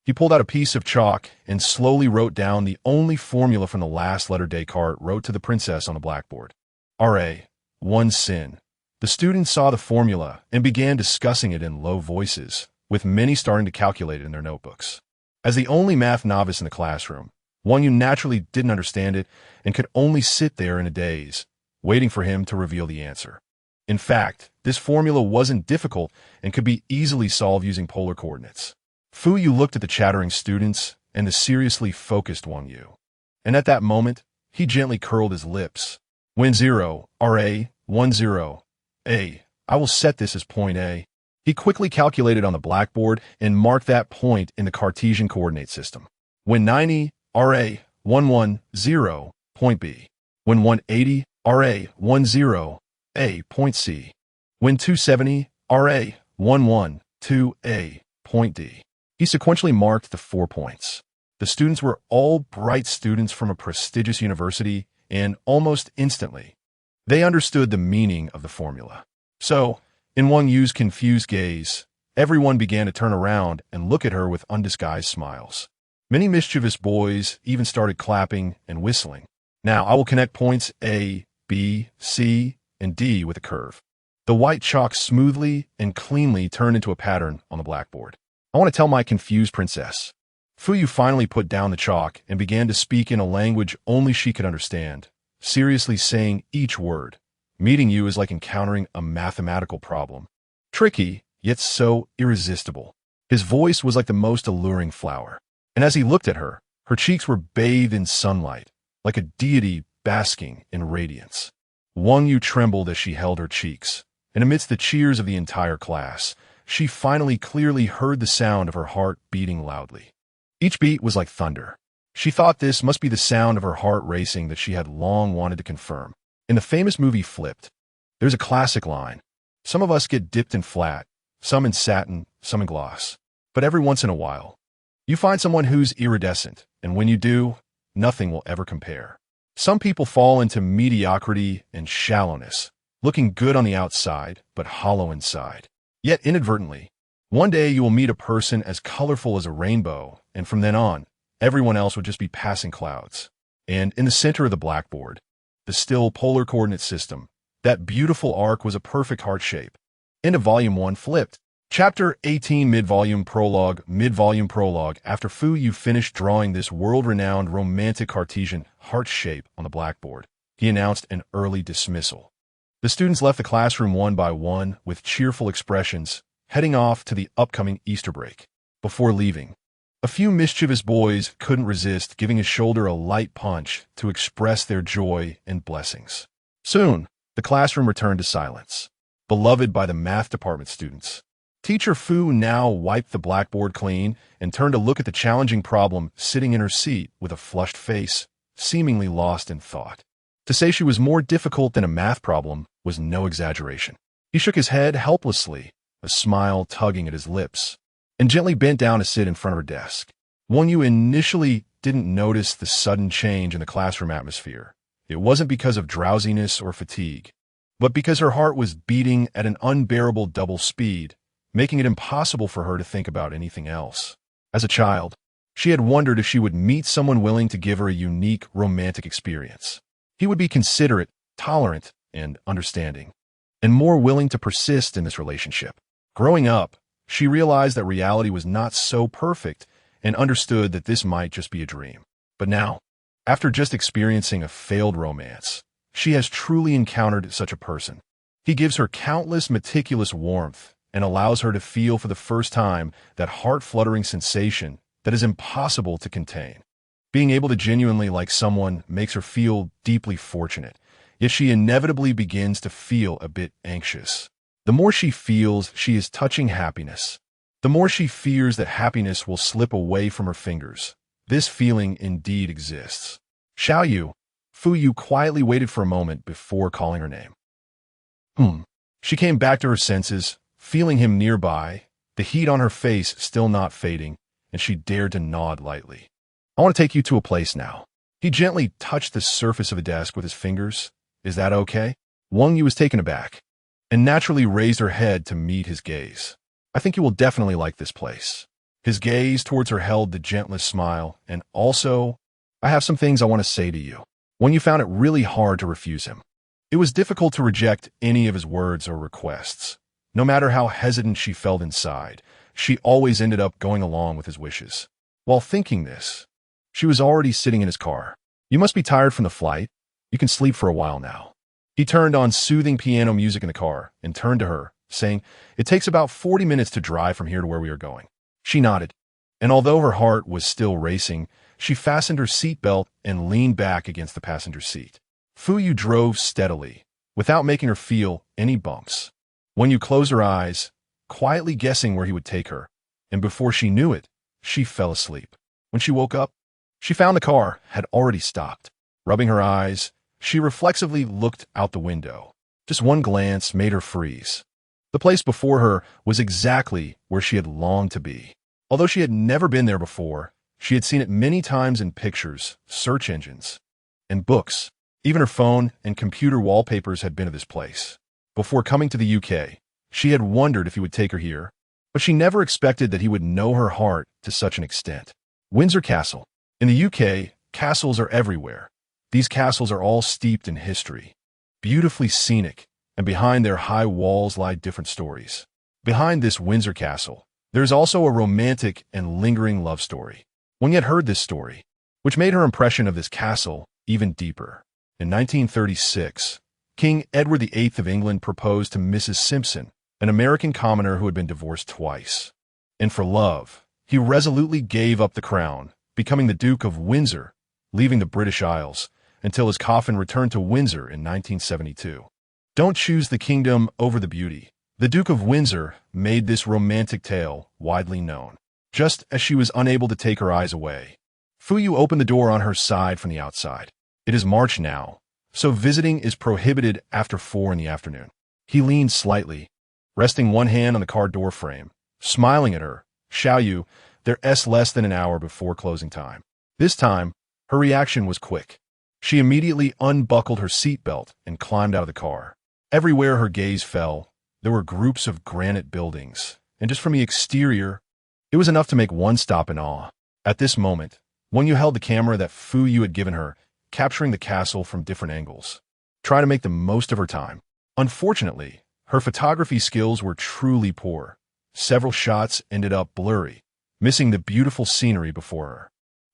he pulled out a piece of chalk and slowly wrote down the only formula from the last letter Descartes wrote to the princess on the blackboard. R.A. One sin. The students saw the formula and began discussing it in low voices, with many starting to calculate it in their notebooks. As the only math novice in the classroom, Wang Yu naturally didn't understand it and could only sit there in a daze, waiting for him to reveal the answer. In fact, this formula wasn't difficult and could be easily solved using polar coordinates. Fu Yu looked at the chattering students and the seriously focused Wang Yu. And at that moment, he gently curled his lips. When 0, RA, 10, A. I will set this as point A. He quickly calculated on the blackboard and marked that point in the Cartesian coordinate system. When 90, RA, 110, point B. When 180, RA, 10, A, point C. When 270, RA, 112, A, point D. He sequentially marked the 4 points. The students were all bright students from a prestigious university, and almost instantly, they understood the meaning of the formula. So, in Wang Yu's confused gaze, everyone began to turn around and look at her with undisguised smiles. Many mischievous boys even started clapping and whistling. Now, I will connect points A, B, C, and D with a curve. The white chalk smoothly and cleanly turned into a pattern on the blackboard. I want to tell my confused princess. Fu Yu finally put down the chalk and began to speak in a language only she could understand, seriously saying each word. Meeting you is like encountering a mathematical problem. Tricky, yet so irresistible. His voice was like the most alluring flower. And as he looked at her, her cheeks were bathed in sunlight, like a deity basking in radiance. Wang Yu trembled as she held her cheeks, and amidst the cheers of the entire class, she finally clearly heard the sound of her heart beating loudly. Each beat was like thunder. She thought this must be the sound of her heart racing that she had long wanted to confirm. In the famous movie Flipped, there's a classic line. Some of us get dipped in flat, some in satin, some in gloss. But every once in a while, you find someone who's iridescent, and when you do, nothing will ever compare. Some people fall into mediocrity and shallowness, looking good on the outside, but hollow inside. Yet inadvertently, one day you will meet a person as colorful as a rainbow, and from then on, everyone else would just be passing clouds. And in the center of the blackboard, the still polar coordinate system, that beautiful arc was a perfect heart shape. End of Volume 1 Flipped. Chapter 18 Mid-Volume Prologue. Mid-Volume Prologue. After Fu Yu finished drawing this world-renowned romantic Cartesian heart shape on the blackboard, he announced an early dismissal. The students left the classroom one by one with cheerful expressions, heading off to the upcoming Easter break. Before leaving, a few mischievous boys couldn't resist giving his shoulder a light punch to express their joy and blessings. Soon, the classroom returned to silence, beloved by the math department students. Teacher Fu now wiped the blackboard clean and turned to look at the challenging problem sitting in her seat with a flushed face, seemingly lost in thought. To say she was more difficult than a math problem was no exaggeration. He shook his head helplessly, a smile tugging at his lips, and gently bent down to sit in front of her desk. Wang Yu initially didn't notice the sudden change in the classroom atmosphere. It wasn't because of drowsiness or fatigue, but because her heart was beating at an unbearable double speed, making it impossible for her to think about anything else. As a child, she had wondered if she would meet someone willing to give her a unique romantic experience. He would be considerate, tolerant, and understanding, and more willing to persist in this relationship. Growing up, she realized that reality was not so perfect and understood that this might just be a dream. But now, after just experiencing a failed romance, she has truly encountered such a person. He gives her countless meticulous warmth and allows her to feel for the first time that heart-fluttering sensation that is impossible to contain. Being able to genuinely like someone makes her feel deeply fortunate, yet she inevitably begins to feel a bit anxious. The more she feels she is touching happiness, the more she fears that happiness will slip away from her fingers. This feeling indeed exists. Xiao Yu, Fu Yu quietly waited for a moment before calling her name. She came back to her senses, feeling him nearby, the heat on her face still not fading, and she dared to nod lightly. I want to take you to a place now. He gently touched the surface of the desk with his fingers. Is that okay? Wang Yu was taken aback, and naturally raised her head to meet his gaze. I think you will definitely like this place. His gaze towards her held the gentlest smile, and also, I have some things I want to say to you. Wang Yu found it really hard to refuse him. It was difficult to reject any of his words or requests. No matter how hesitant she felt inside, she always ended up going along with his wishes. While thinking this, she was already sitting in his car. You must be tired from the flight. You can sleep for a while now. He turned on soothing piano music in the car and turned to her, saying, It takes about 40 minutes to drive from here to where we are going. She nodded, and although her heart was still racing, she fastened her seatbelt and leaned back against the passenger seat. Fu Yu drove steadily, without making her feel any bumps. When you closed her eyes, quietly guessing where he would take her, and before she knew it, she fell asleep. When she woke up, she found the car had already stopped. Rubbing her eyes, she reflexively looked out the window. Just one glance made her freeze. The place before her was exactly where she had longed to be. Although she had never been there before, she had seen it many times in pictures, search engines, and books. Even her phone and computer wallpapers had been of this place. Before coming to the UK, she had wondered if he would take her here, but she never expected that he would know her heart to such an extent. Windsor Castle. In the UK, castles are everywhere. These castles are all steeped in history, beautifully scenic, and behind their high walls lie different stories. Behind this Windsor Castle, there is also a romantic and lingering love story. One yet heard this story, which made her impression of this castle even deeper. In 1936, King Edward VIII of England proposed to Mrs. Simpson, an American commoner who had been divorced twice. And for love, he resolutely gave up the crown, becoming the Duke of Windsor, leaving the British Isles, until his coffin returned to Windsor in 1972. Don't choose the kingdom over the beauty. The Duke of Windsor made this romantic tale widely known, just as she was unable to take her eyes away. Fuyu opened the door on her side from the outside. It is March now, so visiting is prohibited after 4 in the afternoon. He leaned slightly, resting one hand on the car door frame, smiling at her. Xiaoyu, there's less than an hour before closing time. This time, her reaction was quick. She immediately unbuckled her seatbelt and climbed out of the car. Everywhere her gaze fell, there were groups of granite buildings, and just from the exterior, it was enough to make one stop in awe. At this moment, Yu held the camera that Fuyu had given her, capturing the castle from different angles. Try to make the most of her time. Unfortunately, her photography skills were truly poor. Several shots ended up blurry, missing the beautiful scenery before her.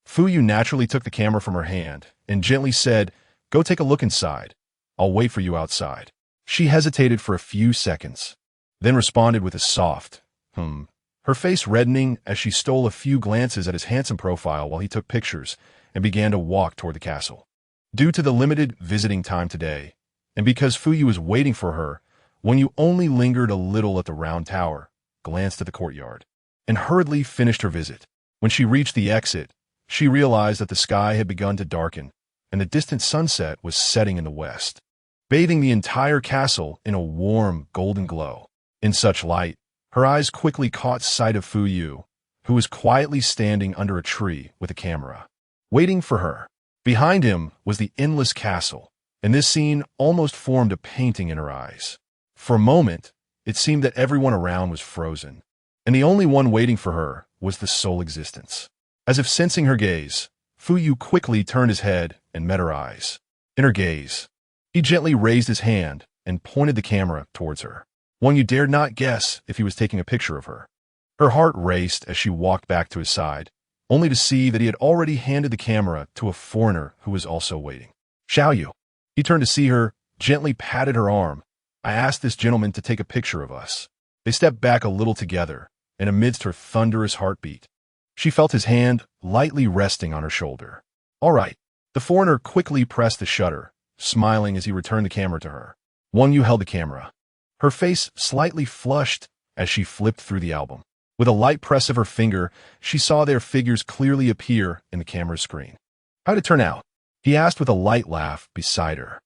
Fuyu naturally took the camera from her hand and gently said, "Go take a look inside. I'll wait for you outside." She hesitated for a few seconds, then responded with a soft, her face reddening as she stole a few glances at his handsome profile while he took pictures and began to walk toward the castle. Due to the limited visiting time today, and because Fuyu was waiting for her, Yu only lingered a little at the round tower, glanced at the courtyard, and hurriedly finished her visit. When she reached the exit, she realized that the sky had begun to darken, and the distant sunset was setting in the west, bathing the entire castle in a warm, golden glow. In such light, her eyes quickly caught sight of Fuyu, who was quietly standing under a tree with a camera, waiting for her. Behind him was the endless castle, and this scene almost formed a painting in her eyes. For a moment, it seemed that everyone around was frozen, and the only one waiting for her was the sole existence. As if sensing her gaze, Fuyu quickly turned his head and met her eyes. In her gaze, he gently raised his hand and pointed the camera towards her. Yu dared not guess if he was taking a picture of her. Her heart raced as she walked back to his side, only to see that he had already handed the camera to a foreigner who was also waiting. "Xiaoyu." He turned to see her, gently patted her arm. "I asked this gentleman to take a picture of us." They stepped back a little together, and amidst her thunderous heartbeat, she felt his hand lightly resting on her shoulder. "All right." The foreigner quickly pressed the shutter, smiling as he returned the camera to her. Yu held the camera, her face slightly flushed as she flipped through the album. With a light press of her finger, she saw their figures clearly appear in the camera's screen. "How'd it turn out?" he asked with a light laugh beside her.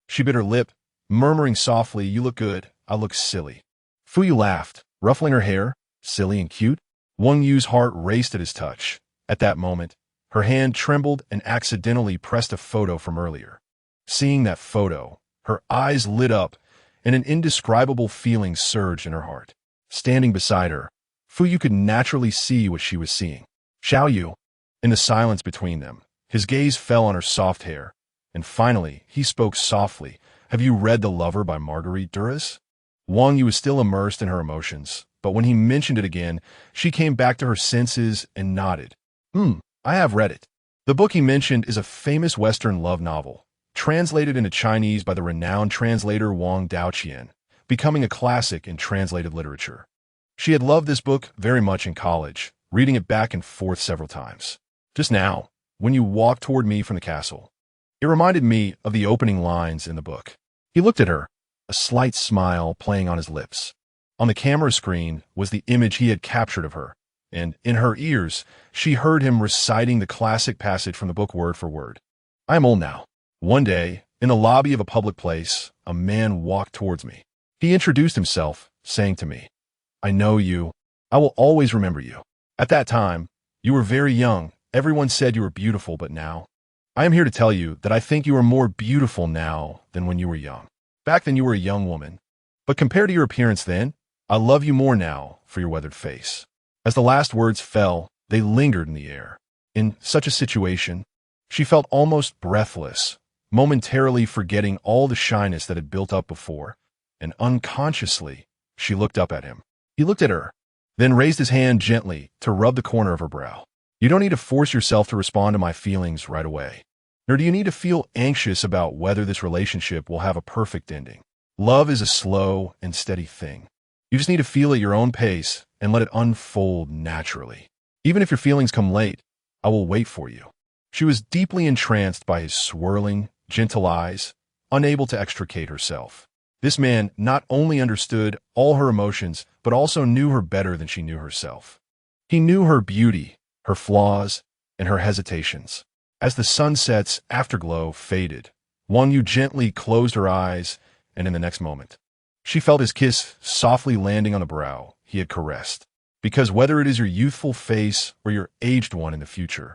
She bit her lip, murmuring softly, "You look good, I look silly." Fuyu laughed, ruffling her hair. "Silly and cute?" Yu's heart raced at his touch. At that moment, her hand trembled and accidentally pressed a photo from earlier. Seeing that photo, her eyes lit up, and an indescribable feeling surged in her heart. Standing beside her, Fuyu could naturally see what she was seeing. "Xiaoyu." In the silence between them, his gaze fell on her soft hair, and finally, he spoke softly. "Have you read The Lover by Marguerite Duras?" Yu was still immersed in her emotions, but when he mentioned it again, she came back to her senses and nodded. I have read it." The book he mentioned is a famous Western love novel, translated into Chinese by the renowned translator Wang Daoqian, becoming a classic in translated literature. She had loved this book very much in college, reading it back and forth several times. Just now, when you walked toward me from the castle, it reminded me of the opening lines in the book. He looked at her, a slight smile playing on his lips. On the camera screen was the image he had captured of her, and in her ears, she heard him reciting the classic passage from the book word for word. "I am old now." One day, in the lobby of a public place, a man walked towards me. He introduced himself, saying to me, "I know you. I will always remember you. At that time, you were very young. Everyone said you were beautiful, but now, I am here to tell you that I think you are more beautiful now than when you were young. Back then you were a young woman, but compared to your appearance then, I love you more now for your weathered face." As the last words fell, they lingered in the air. In such a situation, she felt almost breathless, momentarily forgetting all the shyness that had built up before, and unconsciously, she looked up at him. He looked at her, then raised his hand gently to rub the corner of her brow. "You don't need to force yourself to respond to my feelings right away, nor do you need to feel anxious about whether this relationship will have a perfect ending. Love is a slow and steady thing. You just need to feel at your own pace and let it unfold naturally. Even if your feelings come late, I will wait for you." She was deeply entranced by his swirling, gentle eyes, unable to extricate herself. This man not only understood all her emotions, but also knew her better than she knew herself. He knew her beauty, her flaws, and her hesitations. As the sunset's afterglow faded, Wang Yu gently closed her eyes, and in the next moment, she felt his kiss softly landing on the brow he had caressed. Because whether it is your youthful face or your aged one in the future,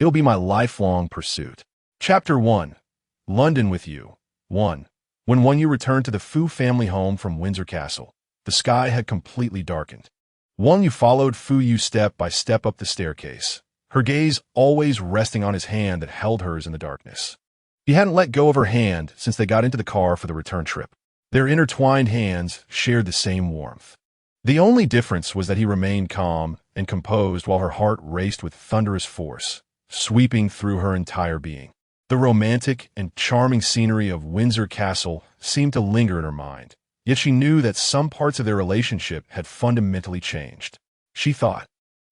it'll be my lifelong pursuit. Chapter 1. London with You. 1. When Wang Yu returned to the Fu family home from Windsor Castle, the sky had completely darkened. Wang Yu followed Fu Yu step by step up the staircase, her gaze always resting on his hand that held hers in the darkness. He hadn't let go of her hand since they got into the car for the return trip. Their intertwined hands shared the same warmth. The only difference was that he remained calm and composed while her heart raced with thunderous force, sweeping through her entire being. The romantic and charming scenery of Windsor Castle seemed to linger in her mind, yet she knew that some parts of their relationship had fundamentally changed. She thought,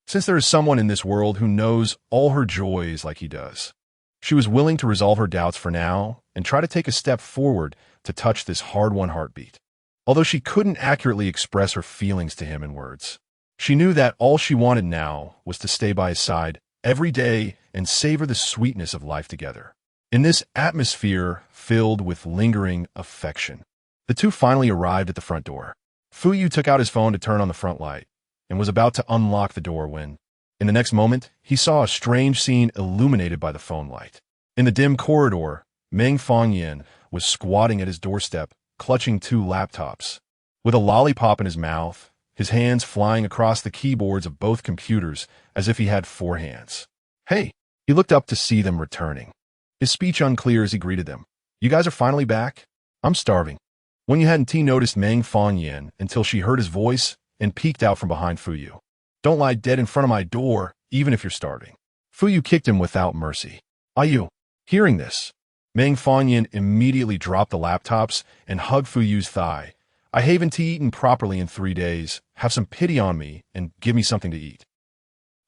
since there is someone in this world who knows all her joys like he does, she was willing to resolve her doubts for now and try to take a step forward to touch this hard-won heartbeat. Although she couldn't accurately express her feelings to him in words, she knew that all she wanted now was to stay by his side every day and savor the sweetness of life together. In this atmosphere filled with lingering affection, the two finally arrived at the front door. Fu Yu took out his phone to turn on the front light and was about to unlock the door when, in the next moment, he saw a strange scene illuminated by the phone light. In the dim corridor, Meng Fangyan was squatting at his doorstep, clutching two laptops. With a lollipop in his mouth, his hands flying across the keyboards of both computers as if he had four hands. Hey, he looked up to see them returning. His speech unclear as he greeted them. You guys are finally back? I'm starving. Wang Yu hadn't noticed Meng Fangyan until she heard his voice and peeked out from behind Fu Yu. Don't lie dead in front of my door, even if you're starving. Fu Yu kicked him without mercy. Are you? Hearing this, Meng Fangyan immediately dropped the laptops and hugged Fu Yu's thigh. I haven't eaten properly in 3 days. Have some pity on me and give me something to eat.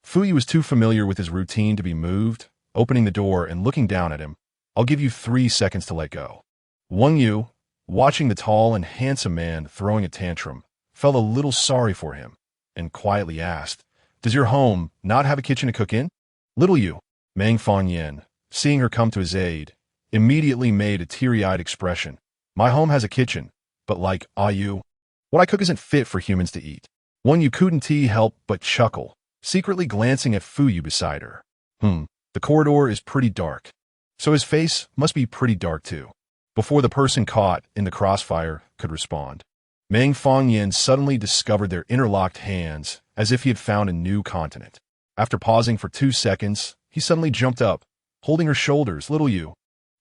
Fu Yu was too familiar with his routine to be moved, opening the door and looking down at him. I'll give you 3 seconds to let go. Wang Yu, watching the tall and handsome man throwing a tantrum, felt a little sorry for him and quietly asked, Does your home not have a kitchen to cook in? Little Yu, Meng Fangyan, seeing her come to his aid, immediately made a teary-eyed expression. My home has a kitchen, but like, you, what I cook isn't fit for humans to eat. Wang Yu couldn't help but chuckle, secretly glancing at Fu Yu beside her. The corridor is pretty dark, so his face must be pretty dark too. Before the person caught in the crossfire could respond, Meng Fangyan suddenly discovered their interlocked hands as if he had found a new continent. After pausing for 2 seconds, he suddenly jumped up, holding her shoulders. Little Yu,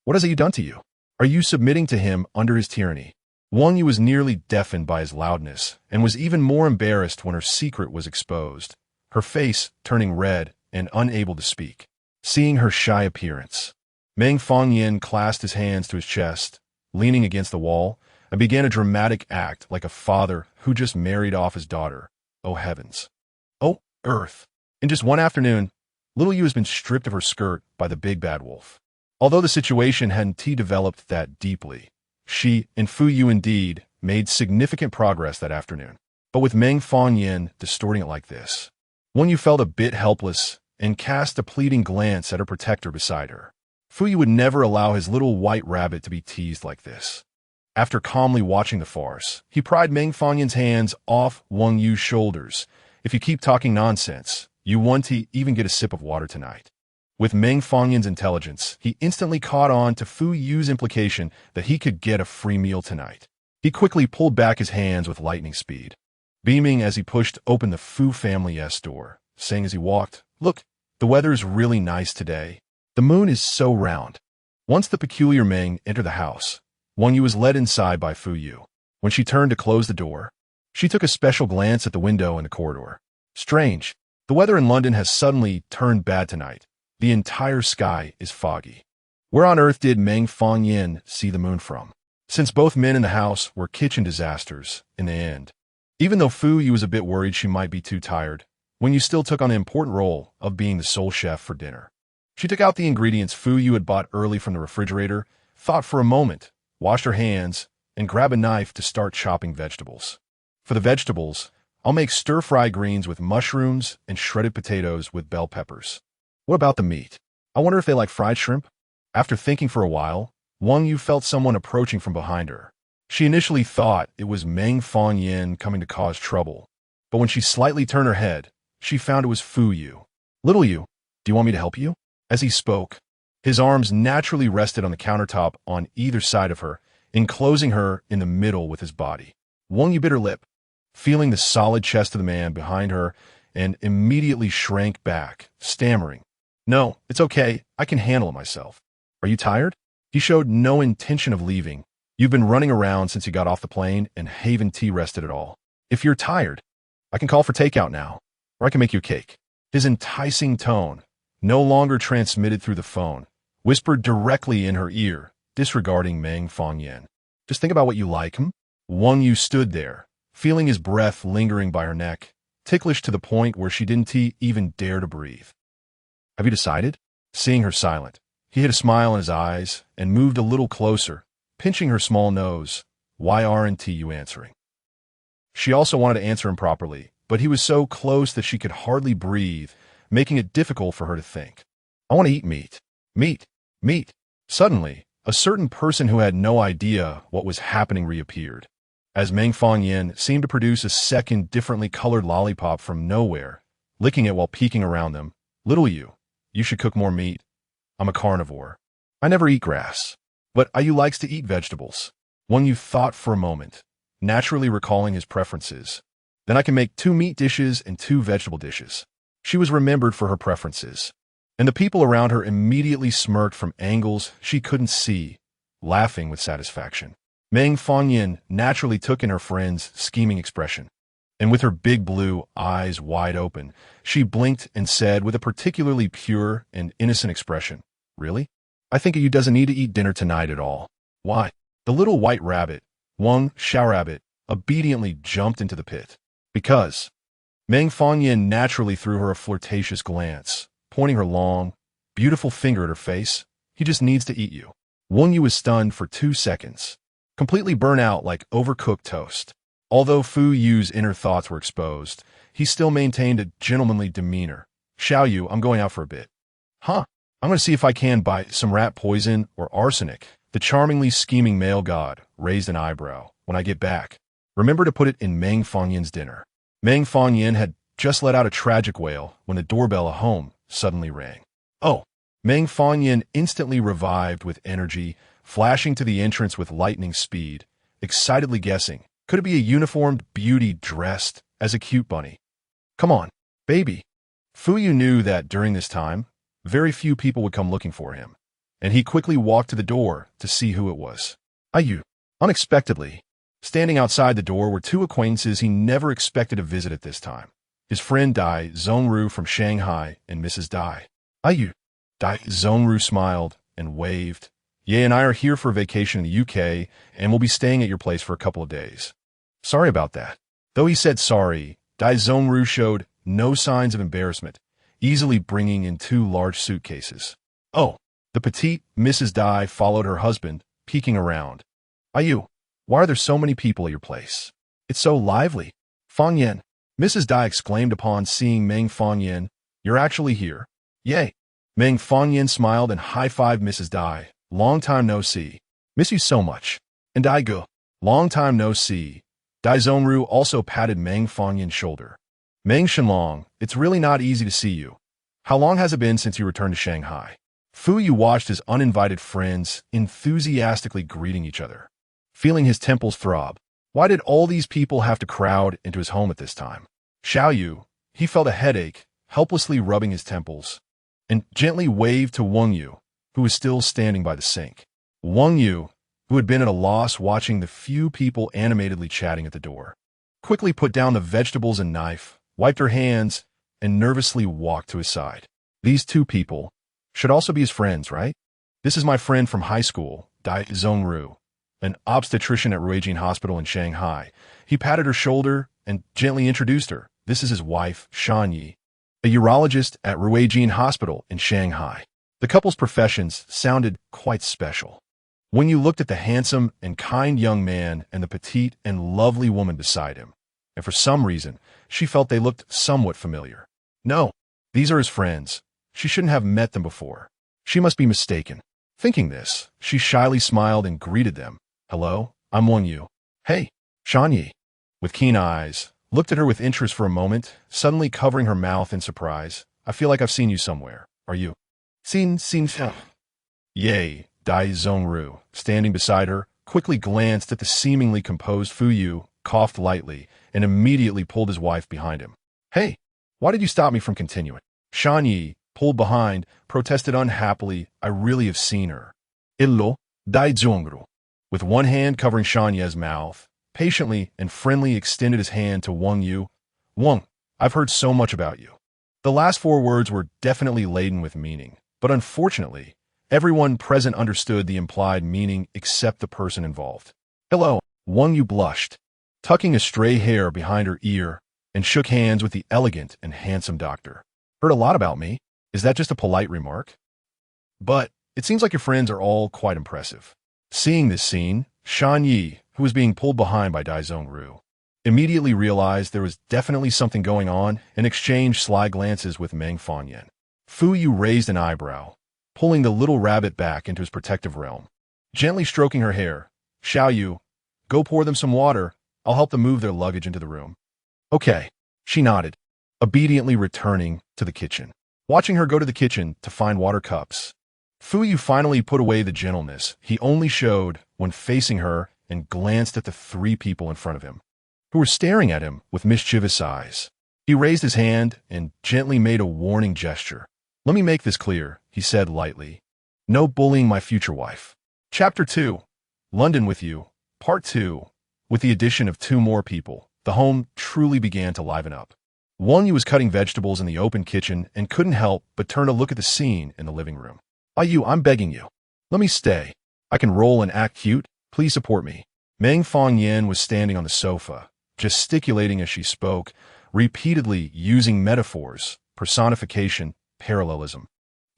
what has he done to you? Are you submitting to him under his tyranny? Wang Yu was nearly deafened by his loudness and was even more embarrassed when her secret was exposed, her face turning red and unable to speak. Seeing her shy appearance, Meng Fangyan clasped his hands to his chest, leaning against the wall, and began a dramatic act like a father who just married off his daughter. Oh heavens. Oh, earth. In just one afternoon, Little Yu has been stripped of her skirt by the big bad wolf. Although the situation hadn't developed that deeply, she and Fu Yu indeed made significant progress that afternoon. But with Meng Fangyan distorting it like this, Wang Yu felt a bit helpless and cast a pleading glance at her protector beside her. Fu Yu would never allow his little white rabbit to be teased like this. After calmly watching the farce, he pried Meng Fangyan's hands off Wang Yu's shoulders. If you keep talking nonsense, you won't even get a sip of water tonight. With Meng Fangyan's intelligence, he instantly caught on to Fu Yu's implication that he could get a free meal tonight. He quickly pulled back his hands with lightning speed, beaming as he pushed open the Fu family's door, saying as he walked, Look, the weather is really nice today. The moon is so round. Once the peculiar Meng entered the house, Wang Yu was led inside by Fu Yu. When she turned to close the door, she took a special glance at the window in the corridor. Strange. The weather in London has suddenly turned bad tonight. The entire sky is foggy. Where on earth did Meng Fangyan see the moon from? Since both men in the house were kitchen disasters in the end. Even though Fu Yu was a bit worried she might be too tired, Wang Yu still took on the important role of being the sole chef for dinner. She took out the ingredients Fu Yu had bought early from the refrigerator, thought for a moment, washed her hands, and grabbed a knife to start chopping vegetables. For the vegetables, I'll make stir-fry greens with mushrooms and shredded potatoes with bell peppers. What about the meat? I wonder if they like fried shrimp? After thinking for a while, Wang Yu felt someone approaching from behind her. She initially thought it was Meng Fangyan coming to cause trouble, but when she slightly turned her head, she found it was Fu Yu. Little Yu, do you want me to help you? As he spoke, his arms naturally rested on the countertop on either side of her, enclosing her in the middle with his body. Wang Yu bit her lip, feeling the solid chest of the man behind her, and immediately shrank back, stammering, "No, it's okay. I can handle it myself. Are you tired?" He showed no intention of leaving. "You've been running around since you got off the plane and haven't tea-rested at all. If you're tired, I can call for takeout now, or I can make you a cake." His enticing tone, no longer transmitted through the phone, whispered directly in her ear, disregarding Meng Fangyan. "Just think about what you like, hmm?" Wang Yu stood there, feeling his breath lingering by her neck, ticklish to the point where she didn't even dare to breathe. "Have you decided?" Seeing her silent, he hid a smile in his eyes and moved a little closer, pinching her small nose. "Why aren't you answering?" She also wanted to answer him properly, but he was so close that she could hardly breathe, making it difficult for her to think. "I want to eat meat. Meat. Meat." Suddenly, a certain person who had no idea what was happening reappeared, as Meng Fangyan seemed to produce a second differently colored lollipop from nowhere, licking it while peeking around them. "Little Yu, you should cook more meat. I'm a carnivore. I never eat grass, but Ayu likes to eat vegetables." Wang Yu thought for a moment, naturally recalling his preferences. "Then I can make 2 meat dishes and 2 vegetable dishes." She was remembered for her preferences, and the people around her immediately smirked from angles she couldn't see, laughing with satisfaction. Meng Fangyan naturally took in her friend's scheming expression, and with her big blue eyes wide open, she blinked and said with a particularly pure and innocent expression, "Really? I think you doesn't need to eat dinner tonight at all." "Why?" The little white rabbit, Wang Xiaorabbit, obediently jumped into the pit. "Because." Meng Fangyan naturally threw her a flirtatious glance, pointing her long, beautiful finger at her face. "He just needs to eat you." Wang Yu was stunned for 2 seconds, completely burnt out like overcooked toast. Although Fu Yu's inner thoughts were exposed, he still maintained a gentlemanly demeanor. "Xiao Yu, I'm going out for a bit." "Huh? I'm going to see if I can buy some rat poison or arsenic." The charmingly scheming male god raised an eyebrow. "When I get back, remember to put it in Meng Fangyan's dinner." Meng Fangyan had just let out a tragic wail when the doorbell at home suddenly rang. "Oh!" Meng Fangyan instantly revived with energy, flashing to the entrance with lightning speed, excitedly guessing, could it be a uniformed beauty dressed as a cute bunny? "Come on, baby." Fu Yu knew that during this time, very few people would come looking for him, and he quickly walked to the door to see who it was. Ayu. Unexpectedly, standing outside the door were 2 acquaintances he never expected to visit at this time. His friend Dai Zhongru from Shanghai and Mrs. Dai. "Ayu." Dai Zhongru smiled and waved. "Ye and I are here for a vacation in the UK, and we'll be staying at your place for a couple of days." "Sorry about that." Though he said sorry, Dai Zhongru showed no signs of embarrassment, easily bringing in 2 large suitcases. "Oh." The petite Mrs. Dai followed her husband, peeking around. "Ayu, why are there so many people at your place? It's so lively." "Fangyan," Mrs. Dai exclaimed upon seeing Meng Fangyan, "You're actually here." "Yay." Meng Fangyan smiled and high-fived Mrs. Dai. "Long time no see. Miss you so much." "And Dai Gu." "Long time no see." Dai Zhongru also patted Meng Fangyan's shoulder. "Meng Shenlong, it's really not easy to see you. How long has it been since you returned to Shanghai?" Fu Yu watched his uninvited friends enthusiastically greeting each other, feeling his temples throb. Why did all these people have to crowd into his home at this time? Xiao Yu, he felt a headache, helplessly rubbing his temples, and gently waved to Wang Yu, who was still standing by the sink. Wang Yu, who had been at a loss watching the few people animatedly chatting at the door, quickly put down the vegetables and knife, wiped her hands, and nervously walked to his side. These 2 people should also be his friends, right? "This is my friend from high school, Dai Zhongru, an obstetrician at Ruijin Hospital in Shanghai." He patted her shoulder and gently introduced her. "This is his wife, Shan Yi, a urologist at Ruijin Hospital in Shanghai." The couple's professions sounded quite special. When you looked at the handsome and kind young man and the petite and lovely woman beside him, and for some reason, she felt they looked somewhat familiar. No, these are his friends. She shouldn't have met them before. She must be mistaken. Thinking this, she shyly smiled and greeted them. Hello, I'm Wang Yu. Hey, Shan Yi. With keen eyes, looked at her with interest for a moment, suddenly covering her mouth in surprise. I feel like I've seen you somewhere. Are you? Seen. Yay, Dai Zhongru, standing beside her, quickly glanced at the seemingly composed Fu Yu, coughed lightly, and immediately pulled his wife behind him. Hey, why did you stop me from continuing? Shan Yi, pulled behind, protested unhappily. I really have seen her. Illo, Dai Zhongru. With one hand covering Shan Ye's mouth, patiently and friendly extended his hand to Wang Yu. Wang, I've heard so much about you. The last 4 words were definitely laden with meaning, but unfortunately, everyone present understood the implied meaning except the person involved. Hello, Wang Yu blushed, tucking a stray hair behind her ear, and shook hands with the elegant and handsome doctor. Heard a lot about me. Is that just a polite remark? But it seems like your friends are all quite impressive. Seeing this scene, Shan Yi, who was being pulled behind by Dai Zhongru, immediately realized there was definitely something going on and exchanged sly glances with Meng Fanyan. Fu Yu raised an eyebrow, pulling the little rabbit back into his protective realm. Gently stroking her hair, Xiao Yu, go pour them some water. I'll help them move their luggage into the room. Okay, she nodded, obediently returning to the kitchen. Watching her go to the kitchen to find water cups, Fu Yu finally put away the gentleness he only showed when facing her and glanced at the 3 people in front of him, who were staring at him with mischievous eyes. He raised his hand and gently made a warning gesture. Let me make this clear, he said lightly. No bullying my future wife. Chapter 2. London with You, Part 2. With the addition of 2 more people, the home truly began to liven up. Wang Yu was cutting vegetables in the open kitchen and couldn't help but turn to look at the scene in the living room. Yu, I'm begging you. Let me stay. I can roll and act cute. Please support me. Meng Fanyan was standing on the sofa, gesticulating as she spoke, repeatedly using metaphors, personification, parallelism,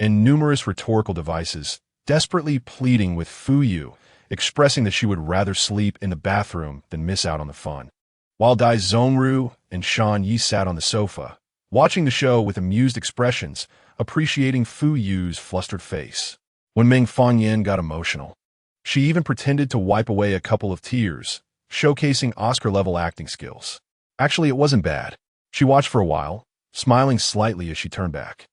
and numerous rhetorical devices, desperately pleading with Fu Yu, expressing that she would rather sleep in the bathroom than miss out on the fun. While Dai Zhongru and Shan Yi sat on the sofa, watching the show with amused expressions, appreciating Fu Yu's flustered face. When Meng Fanyan got emotional, she even pretended to wipe away a couple of tears, showcasing Oscar-level acting skills. Actually, it wasn't bad. She watched for a while, smiling slightly as she turned back.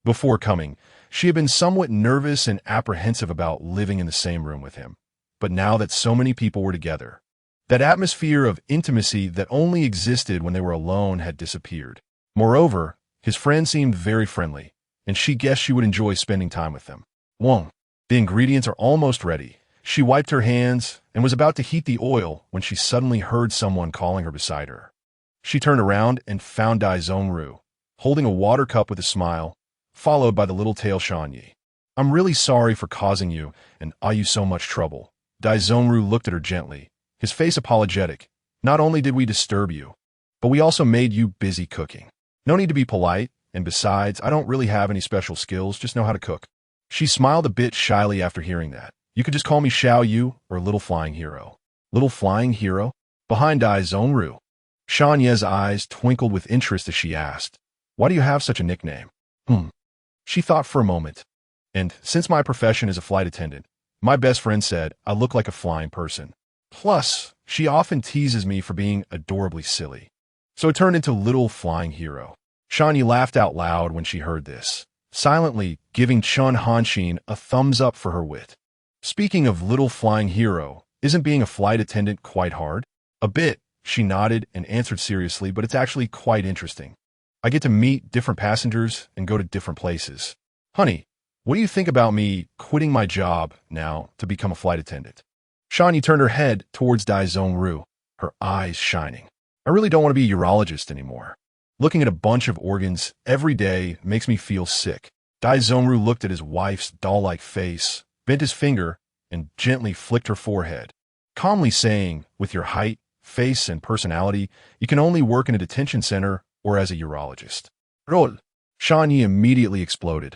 Before coming, she had been somewhat nervous and apprehensive about living in the same room with him. But now that so many people were together, that atmosphere of intimacy that only existed when they were alone had disappeared. Moreover, his friends seemed very friendly, and she guessed she would enjoy spending time with them. Wang, the ingredients are almost ready. She wiped her hands and was about to heat the oil when she suddenly heard someone calling her beside her. She turned around and found Dai Zhongru, holding a water cup with a smile, followed by the little tail Shan Yi. I'm really sorry for causing you and Yu so much trouble. Dai Zhongru looked at her gently, his face apologetic. Not only did we disturb you, but we also made you busy cooking. No need to be polite, and besides, I don't really have any special skills, just know how to cook. She smiled a bit shyly after hearing that. You could just call me Xiao Yu or Little Flying Hero. Little Flying Hero? Behind Dai Zhongru, Shan Ye's eyes twinkled with interest as she asked, why do you have such a nickname? She thought for a moment. And since my profession is a flight attendant, my best friend said I look like a flying person. Plus, she often teases me for being adorably silly. So it turned into Little Flying Hero. Shan Yi laughed out loud when she heard this, silently giving Chun Hanshin a thumbs up for her wit. Speaking of Little Flying Hero, isn't being a flight attendant quite hard? A bit, she nodded and answered seriously, but it's actually quite interesting. I get to meet different passengers and go to different places. Honey, what do you think about me quitting my job now to become a flight attendant? Shan Yi turned her head towards Dai Zhongru, her eyes shining. I really don't want to be a urologist anymore. Looking at a bunch of organs every day makes me feel sick. Dai Zhongru looked at his wife's doll-like face, bent his finger, and gently flicked her forehead, calmly saying, with your height, face, and personality, you can only work in a detention center or as a urologist. Rol. Shan Yi immediately exploded.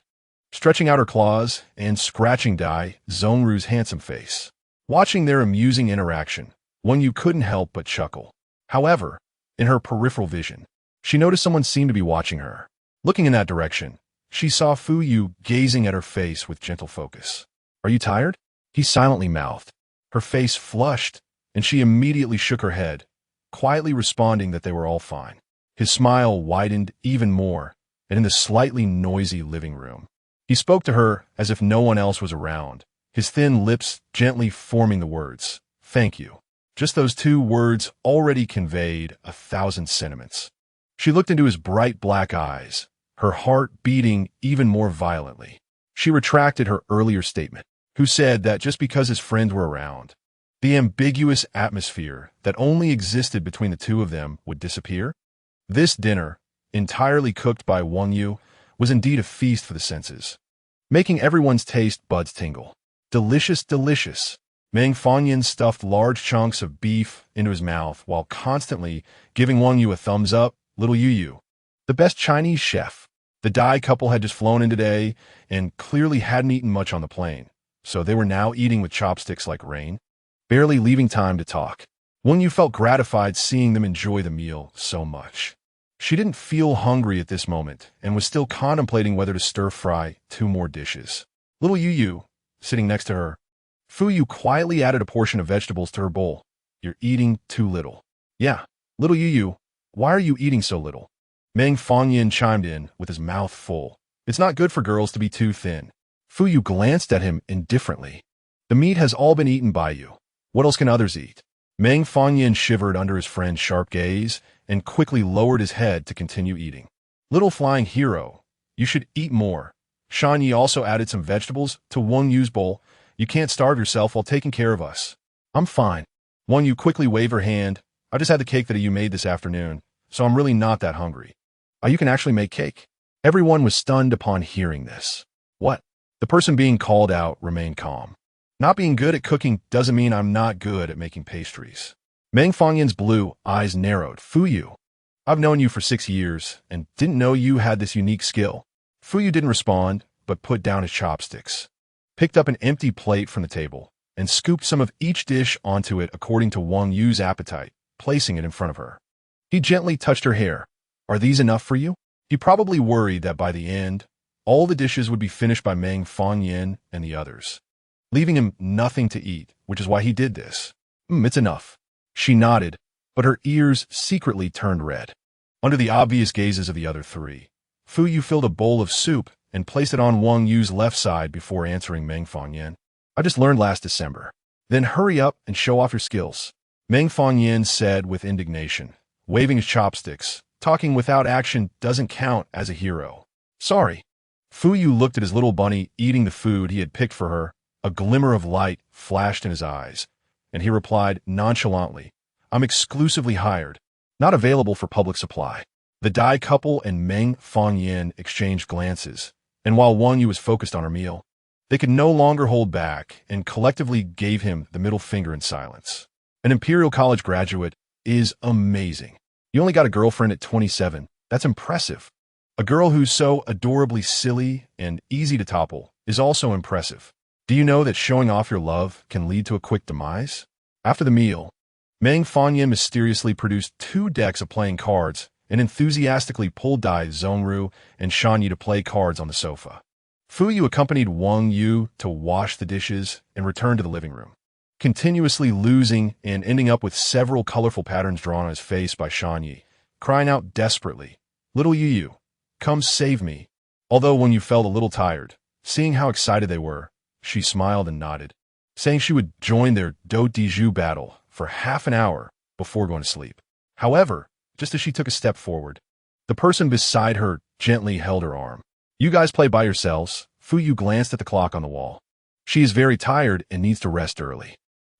stretching out her claws and scratching Dai Zhongru's handsome face. Watching their amusing interaction, Wang Yu couldn't help but chuckle. However, in her peripheral vision, she noticed someone seemed to be watching her. Looking in that direction, she saw Fu Yu gazing at her face with gentle focus. "Are you tired?" he silently mouthed. Her face flushed, and she immediately shook her head, quietly responding that they were all fine. His smile widened even more, and in the slightly noisy living room, he spoke to her as if no one else was around, his thin lips gently forming the words, "Thank you." Just those two words already conveyed 1,000 sentiments. She looked into his bright black eyes, her heart beating even more violently. She retracted her earlier statement, who said that just because his friends were around, the ambiguous atmosphere that only existed between the two of them would disappear. This dinner, entirely cooked by Wang Yu, was indeed a feast for the senses, making everyone's taste buds tingle. Delicious, delicious. Meng Fanyan stuffed large chunks of beef into his mouth while constantly giving Wang Yu a thumbs up. Little Yu, the best Chinese chef. The Dai couple had just flown in today and clearly hadn't eaten much on the plane, so they were now eating with chopsticks like rain, barely leaving time to talk. Wang Yu felt gratified seeing them enjoy the meal so much. She didn't feel hungry at this moment and was still contemplating whether to stir-fry 2 more dishes. Little Yu, sitting next to her, Fu Yu quietly added a portion of vegetables to her bowl. "You're eating too little." "Yeah, little Yu, why are you eating so little?" Meng Fanyan chimed in with his mouth full. "It's not good for girls to be too thin." Fu Yu glanced at him indifferently. "The meat has all been eaten by you. What else can others eat?" Meng Fanyan shivered under his friend's sharp gaze and quickly lowered his head to continue eating. "Little flying hero, you should eat more." Shan Yi also added some vegetables to Wang Yu's bowl. "You can't starve yourself while taking care of us." "I'm fine." Wang Yu quickly waved her hand. "I just had the cake that you made this afternoon, so I'm really not that hungry." "You can actually make cake?" Everyone was stunned upon hearing this. "What?" The person being called out remained calm. "Not being good at cooking doesn't mean I'm not good at making pastries." Meng Fanyan's blue eyes narrowed. "Fu Yu, I've known you for 6 years and didn't know you had this unique skill." Fu Yu didn't respond, but put down his chopsticks, picked up an empty plate from the table, and scooped some of each dish onto it according to Wang Yu's appetite, placing it in front of her. He gently touched her hair. "Are these enough for you?" He probably worried that by the end, all the dishes would be finished by Meng Fanyan and the others, leaving him nothing to eat, which is why he did this. It's enough." She nodded, but her ears secretly turned red. Under the obvious gazes of the other 3, Fu Yu filled a bowl of soup and placed it on Wang Yu's left side before answering Meng Fanyan. "I just learned last December." "Then hurry up and show off your skills," Meng Fanyan said with indignation, waving his chopsticks. "Talking without action doesn't count as a hero." "Sorry." Fu Yu looked at his little bunny eating the food he had picked for her. A glimmer of light flashed in his eyes, and he replied nonchalantly, "I'm exclusively hired, not available for public supply." The Dai couple and Meng Fanyan exchanged glances, and while Wang Yu was focused on her meal, they could no longer hold back and collectively gave him the middle finger in silence. An Imperial College graduate is amazing. You only got a girlfriend at 27. That's impressive. A girl who's so adorably silly and easy to topple is also impressive. Do you know that showing off your love can lead to a quick demise? After the meal, Meng Fanyan mysteriously produced 2 decks of playing cards and enthusiastically pulled Dai Zhongru and Shan Yi to play cards on the sofa. Fu Yu accompanied Wang Yu to wash the dishes and return to the living room, continuously losing and ending up with several colorful patterns drawn on his face by Shan Yi, crying out desperately, "Little Yu, come save me." Although Wang Yu felt a little tired, seeing how excited they were, she smiled and nodded, saying she would join their Do Di Zhu battle for half an hour before going to sleep. However, just as she took a step forward, the person beside her gently held her arm. "You guys play by yourselves." Fu Yu glanced at the clock on the wall. "She is very tired and needs to rest early."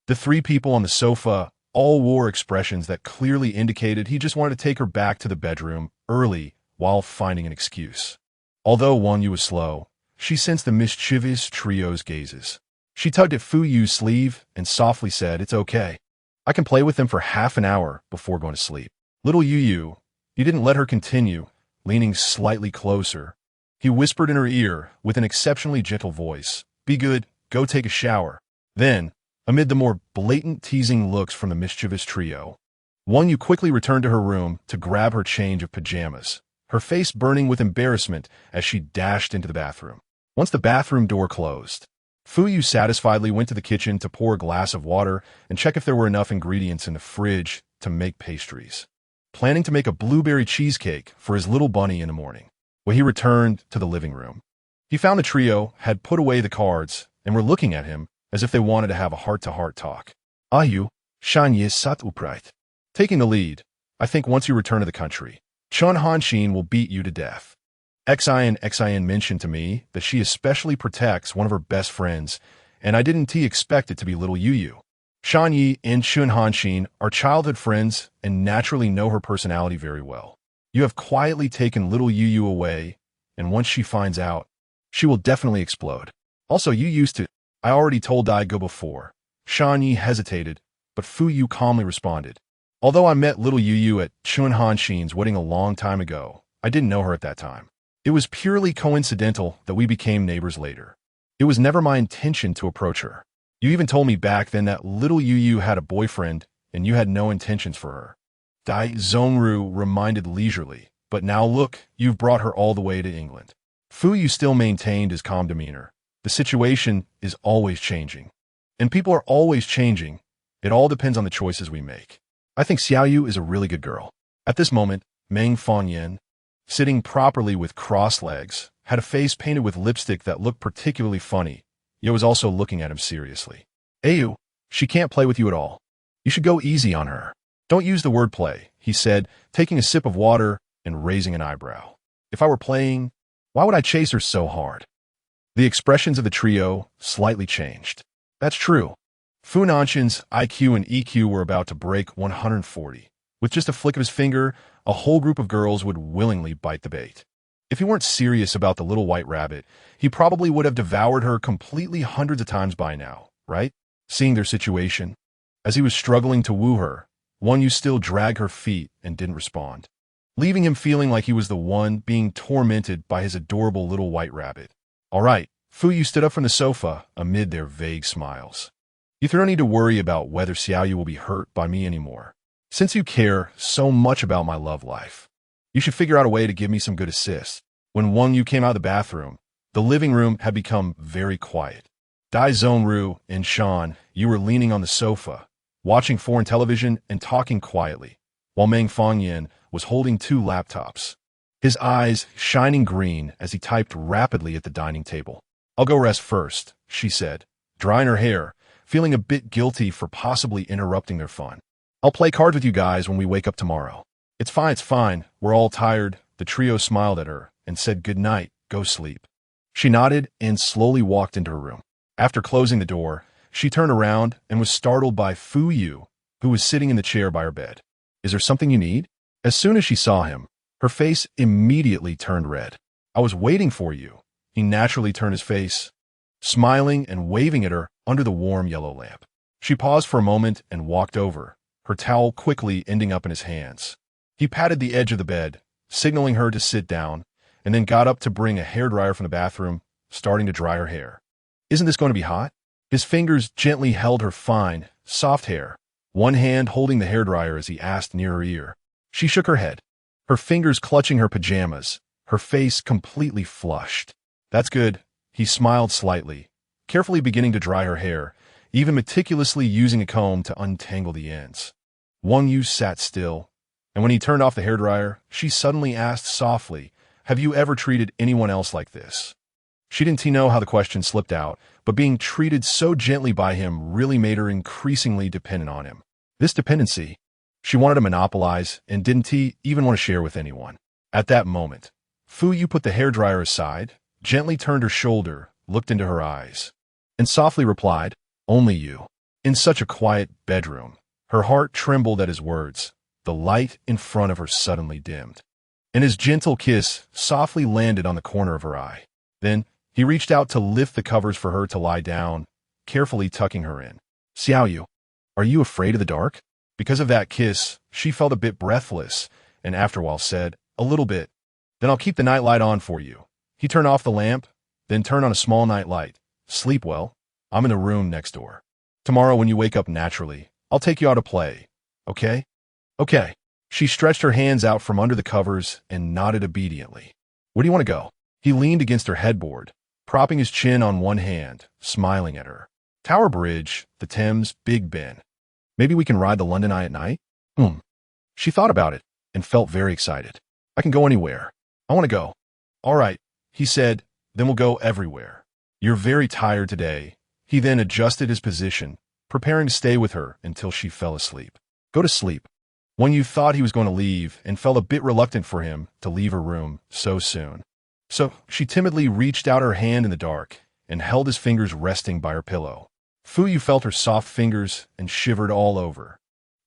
The 3 people on the sofa all wore expressions that clearly indicated he just wanted to take her back to the bedroom early while finding an excuse. Although Wang Yu was slow, she sensed the mischievous trio's gazes. She tugged at Fu Yu's sleeve and softly said, "It's okay. I can play with them for half an hour before going to sleep." Little Yu, you didn't let her continue, leaning slightly closer. He whispered in her ear with an exceptionally gentle voice. Be good, go take a shower. Then, amid the more blatant teasing looks from the mischievous trio, Wang Yu quickly returned to her room to grab her change of pajamas, her face burning with embarrassment as she dashed into the bathroom. Once the bathroom door closed, Fu Yu satisfiedly went to the kitchen to pour a glass of water and check if there were enough ingredients in the fridge to make pastries. Planning to make a blueberry cheesecake for his little bunny in the morning, when he returned to the living room, he found the trio had put away the cards and were looking at him as if they wanted to have a heart-to-heart talk. Ayu, shan ye sat upright. Taking the lead, I think once you return to the country, Chun Hanshin will beat you to death. Xin mentioned to me that she especially protects one of her best friends, and I didn't expect it to be little Yu. Shan Yi and Chun Hanshin are childhood friends and naturally know her personality very well. You have quietly taken little Yu away, and once she finds out, she will definitely explode. Also, you used to. I already told Daigo before. Shan Yi hesitated, but Fu Yu calmly responded. Although I met little Yu at Chun Hanshin's wedding a long time ago, I didn't know her at that time. It was purely coincidental that we became neighbors later. It was never my intention to approach her. You even told me back then that little Yu had a boyfriend and you had no intentions for her. Dai Zhongru reminded leisurely, but now look, you've brought her all the way to England. Fu Yu still maintained his calm demeanor. The situation is always changing. And people are always changing. It all depends on the choices we make. I think Xiao Yu is a really good girl. At this moment, Meng Fangyan, sitting properly with crossed legs, had a face painted with lipstick that looked particularly funny, yet was also looking at him seriously. Ayu, she can't play with you at all. You should go easy on her. Don't use the word play, he said, taking a sip of water and raising an eyebrow. If I were playing, why would I chase her so hard? The expressions of the trio slightly changed. That's true. Fu Nanshin's IQ and EQ were about to break 140. With just a flick of his finger, a whole group of girls would willingly bite the bait. If he weren't serious about the little white rabbit, he probably would have devoured her completely hundreds of times by now, right? Seeing their situation, as he was struggling to woo her, Wang Yu still dragged her feet and didn't respond, leaving him feeling like he was the one being tormented by his adorable little white rabbit. All right, Fu Yu stood up from the sofa amid their vague smiles. You don't need to worry about whether Xiao Yu will be hurt by me anymore. Since you care so much about my love life, you should figure out a way to give me some good assists. When Wang Yu came out of the bathroom, the living room had become very quiet. Dai Zhongru and Shan, you were leaning on the sofa, watching foreign television and talking quietly, while Meng Fangyan was holding two laptops, his eyes shining green as he typed rapidly at the dining table. I'll go rest first, she said, drying her hair, feeling a bit guilty for possibly interrupting their fun. I'll play cards with you guys when we wake up tomorrow. It's fine, we're all tired. The trio smiled at her and said good night, go sleep. She nodded and slowly walked into her room. After closing the door, she turned around and was startled by Fu Yu, who was sitting in the chair by her bed. Is there something you need? As soon as she saw him, her face immediately turned red. I was waiting for you. He naturally turned his face, smiling and waving at her under the warm yellow lamp. She paused for a moment and walked over, her towel quickly ending up in his hands. He patted the edge of the bed, signaling her to sit down, and then got up to bring a hairdryer from the bathroom, starting to dry her hair. Isn't this going to be hot? His fingers gently held her fine, soft hair, one hand holding the hairdryer as he asked near her ear. She shook her head, her fingers clutching her pajamas, her face completely flushed. That's good. He smiled slightly, carefully beginning to dry her hair, even meticulously using a comb to untangle the ends. Wang Yu sat still, and when he turned off the hairdryer, she suddenly asked softly, have you ever treated anyone else like this? She didn't know how the question slipped out, but being treated so gently by him really made her increasingly dependent on him. This dependency, she wanted to monopolize and didn't even want to share with anyone. At that moment, Fu Yu put the hairdryer aside, gently turned her shoulder, looked into her eyes, and softly replied, only you. In such a quiet bedroom, her heart trembled at his words. The light in front of her suddenly dimmed, and his gentle kiss softly landed on the corner of her eye. Then, he reached out to lift the covers for her to lie down, carefully tucking her in. Xiao Yu, are you afraid of the dark? Because of that kiss, she felt a bit breathless, and after a while said, a little bit. Then I'll keep the nightlight on for you. He turned off the lamp, then turned on a small night light. Sleep well. I'm in the room next door. Tomorrow when you wake up naturally, I'll take you out to play. Okay? Okay. She stretched her hands out from under the covers and nodded obediently. Where do you want to go? He leaned against her headboard, propping his chin on one hand, smiling at her. Tower Bridge, the Thames, Big Ben. Maybe we can ride the London Eye at night? She thought about it and felt very excited. I can go anywhere. I want to go. All right, he said, then we'll go everywhere. You're very tired today. He then adjusted his position, preparing to stay with her until she fell asleep. Go to sleep. When you thought he was going to leave and felt a bit reluctant for him to leave her room so soon. So she timidly reached out her hand in the dark and held his fingers resting by her pillow. Fuyu felt her soft fingers and shivered all over,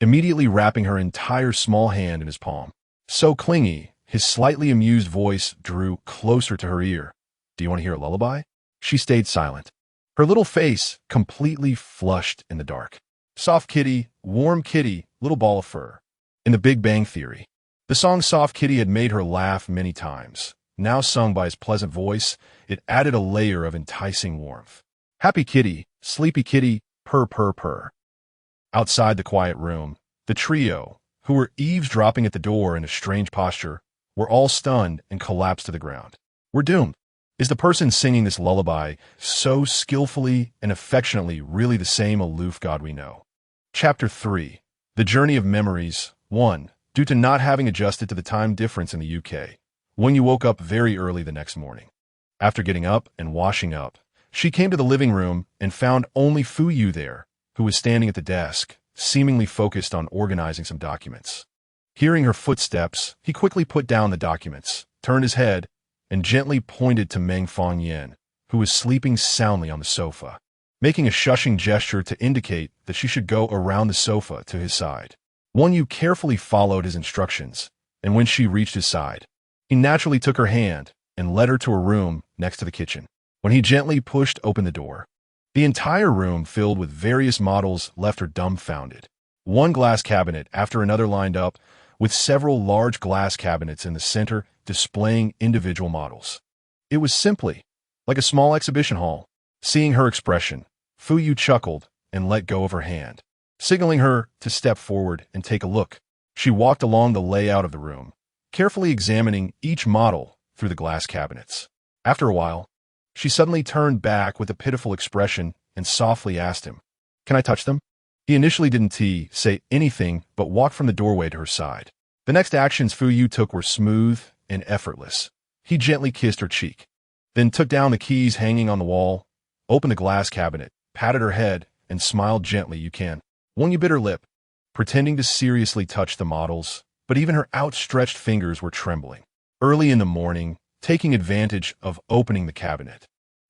immediately wrapping her entire small hand in his palm. So clingy, his slightly amused voice drew closer to her ear. Do you want to hear a lullaby? She stayed silent, her little face completely flushed in the dark. Soft kitty, warm kitty, little ball of fur. In The Big Bang Theory, the song Soft Kitty had made her laugh many times. Now sung by his pleasant voice, it added a layer of enticing warmth. Happy kitty, sleepy kitty, purr purr purr. Outside the quiet room, the trio, who were eavesdropping at the door in a strange posture, were all stunned and collapsed to the ground. We're doomed. Is the person singing this lullaby so skillfully and affectionately really the same aloof god we know? Chapter 3. The Journey of Memories. 1. Due to not having adjusted to the time difference in the UK, when you woke up very early the next morning. After getting up and washing up, she came to the living room and found only Fuyu there, who was standing at the desk, seemingly focused on organizing some documents. Hearing her footsteps, he quickly put down the documents, turned his head, and gently pointed to Meng Fangyan, who was sleeping soundly on the sofa, making a shushing gesture to indicate that she should go around the sofa to his side. Yu carefully followed his instructions, and when she reached his side, he naturally took her hand and led her to a room next to the kitchen. When he gently pushed open the door, the entire room filled with various models left her dumbfounded. One glass cabinet after another lined up, with several large glass cabinets in the center displaying individual models. It was simply like a small exhibition hall. Seeing her expression, Fuyu chuckled and let go of her hand, signaling her to step forward and take a look. She walked along the layout of the room, carefully examining each model through the glass cabinets. After a while, she suddenly turned back with a pitiful expression and softly asked him, "Can I touch them?" He initially didn't say anything but walked from the doorway to her side. The next actions Fuyu took were smooth and effortless. He gently kissed her cheek, then took down the keys hanging on the wall, opened the glass cabinet, patted her head, and smiled gently. You bit her lip, pretending to seriously touch the models, but even her outstretched fingers were trembling. Early in the morning, taking advantage of opening the cabinet,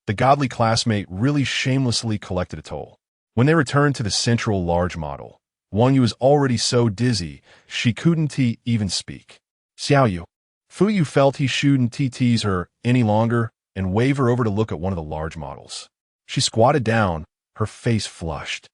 the godly classmate really shamelessly collected a toll. When they returned to the central large model, Yu was already so dizzy she couldn't even speak. Xiaoyu. Fuyu felt he shouldn't tease her any longer and waved her over to look at one of the large models. She squatted down, her face flushed.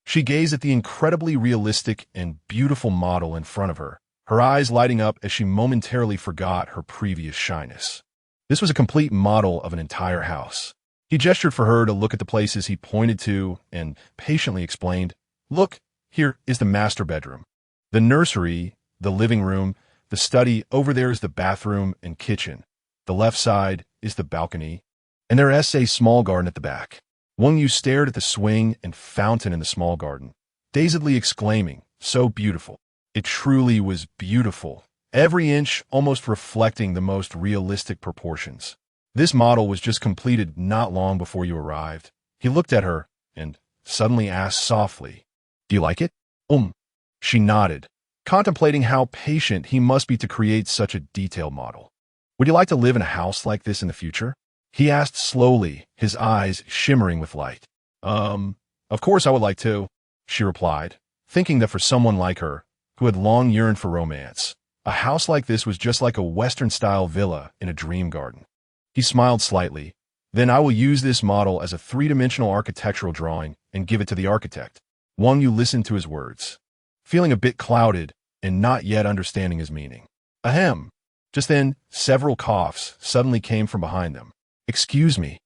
She gazed at the incredibly realistic and beautiful model in front of her, her eyes lighting up as she momentarily forgot her previous shyness. This was a complete model of an entire house. He gestured for her to look at the places he pointed to and patiently explained, "Look, here is the master bedroom, the nursery, the living room, the study, over there is the bathroom and kitchen. The left side is the balcony, and there is a small garden at the back." Yu stared at the swing and fountain in the small garden, dazedly exclaiming, "So beautiful." It truly was beautiful, every inch almost reflecting the most realistic proportions. This model was just completed not long before you arrived. He looked at her and suddenly asked softly, "Do you like it?" She nodded, contemplating how patient he must be to create such a detailed model. "Would you like to live in a house like this in the future?" He asked slowly, his eyes shimmering with light. Of course I would like to," she replied, thinking that for someone like her, who had long yearned for romance, a house like this was just like a Western-style villa in a dream garden. He smiled slightly. "Then I will use this model as a three-dimensional architectural drawing and give it to the architect." Yu listened to his words, feeling a bit clouded and not yet understanding his meaning. "Ahem. Just then, several coughs suddenly came from behind them. "Excuse me."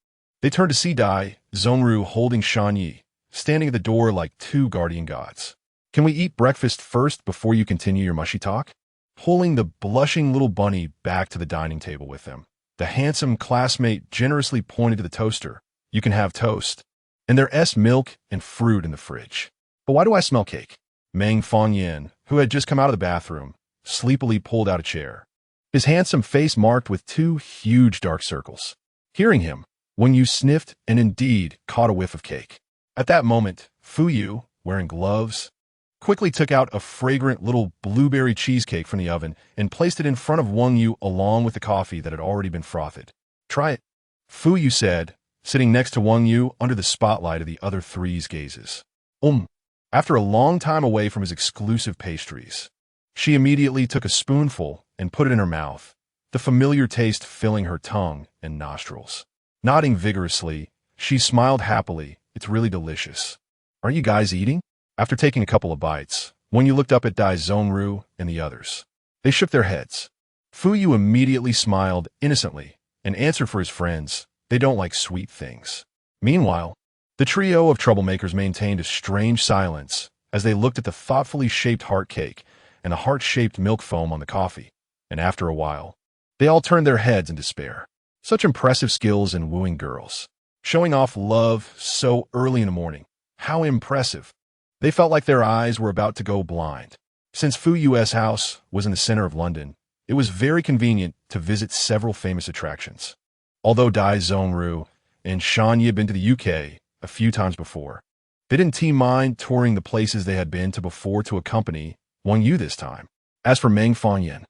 They turned to see Dai Zhongru holding Shanyi, standing at the door like two guardian gods. "Can we eat breakfast first before you continue your mushy talk?" Pulling the blushing little bunny back to the dining table with them, the handsome classmate generously pointed to the toaster. "You can have toast. And there's milk and fruit in the fridge." "But why do I smell cake?" Meng Fanyan, who had just come out of the bathroom, sleepily pulled out a chair, his handsome face marked with two huge dark circles. Hearing him, Wang Yu sniffed and indeed caught a whiff of cake. At that moment, Fu Yu, wearing gloves, quickly took out a fragrant little blueberry cheesecake from the oven and placed it in front of Wang Yu along with the coffee that had already been frothed. "Try it," Fu Yu said, sitting next to Wang Yu under the spotlight of the other three's gazes. After a long time away from his exclusive pastries, she immediately took a spoonful and put it in her mouth, the familiar taste filling her tongue and nostrils. Nodding vigorously, she smiled happily. "It's really delicious. Are you guys eating?" After taking a couple of bites, Wang Yu looked up at Dai Zhongru and the others. They shook their heads. Fu Yu immediately smiled innocently and answered for his friends, "They don't like sweet things." Meanwhile, the trio of troublemakers maintained a strange silence as they looked at the thoughtfully shaped heart cake and the heart-shaped milk foam on the coffee, and after a while, they all turned their heads in despair. Such impressive skills in wooing girls. Showing off love so early in the morning. How impressive. They felt like their eyes were about to go blind. Since Fu Yu's house was in the center of London, it was very convenient to visit several famous attractions. Although Dai Zhongru and Shanyi had been to the UK a few times before, they didn't mind touring the places they had been to before to accompany Wang Yu this time. As for Meng Fanyan,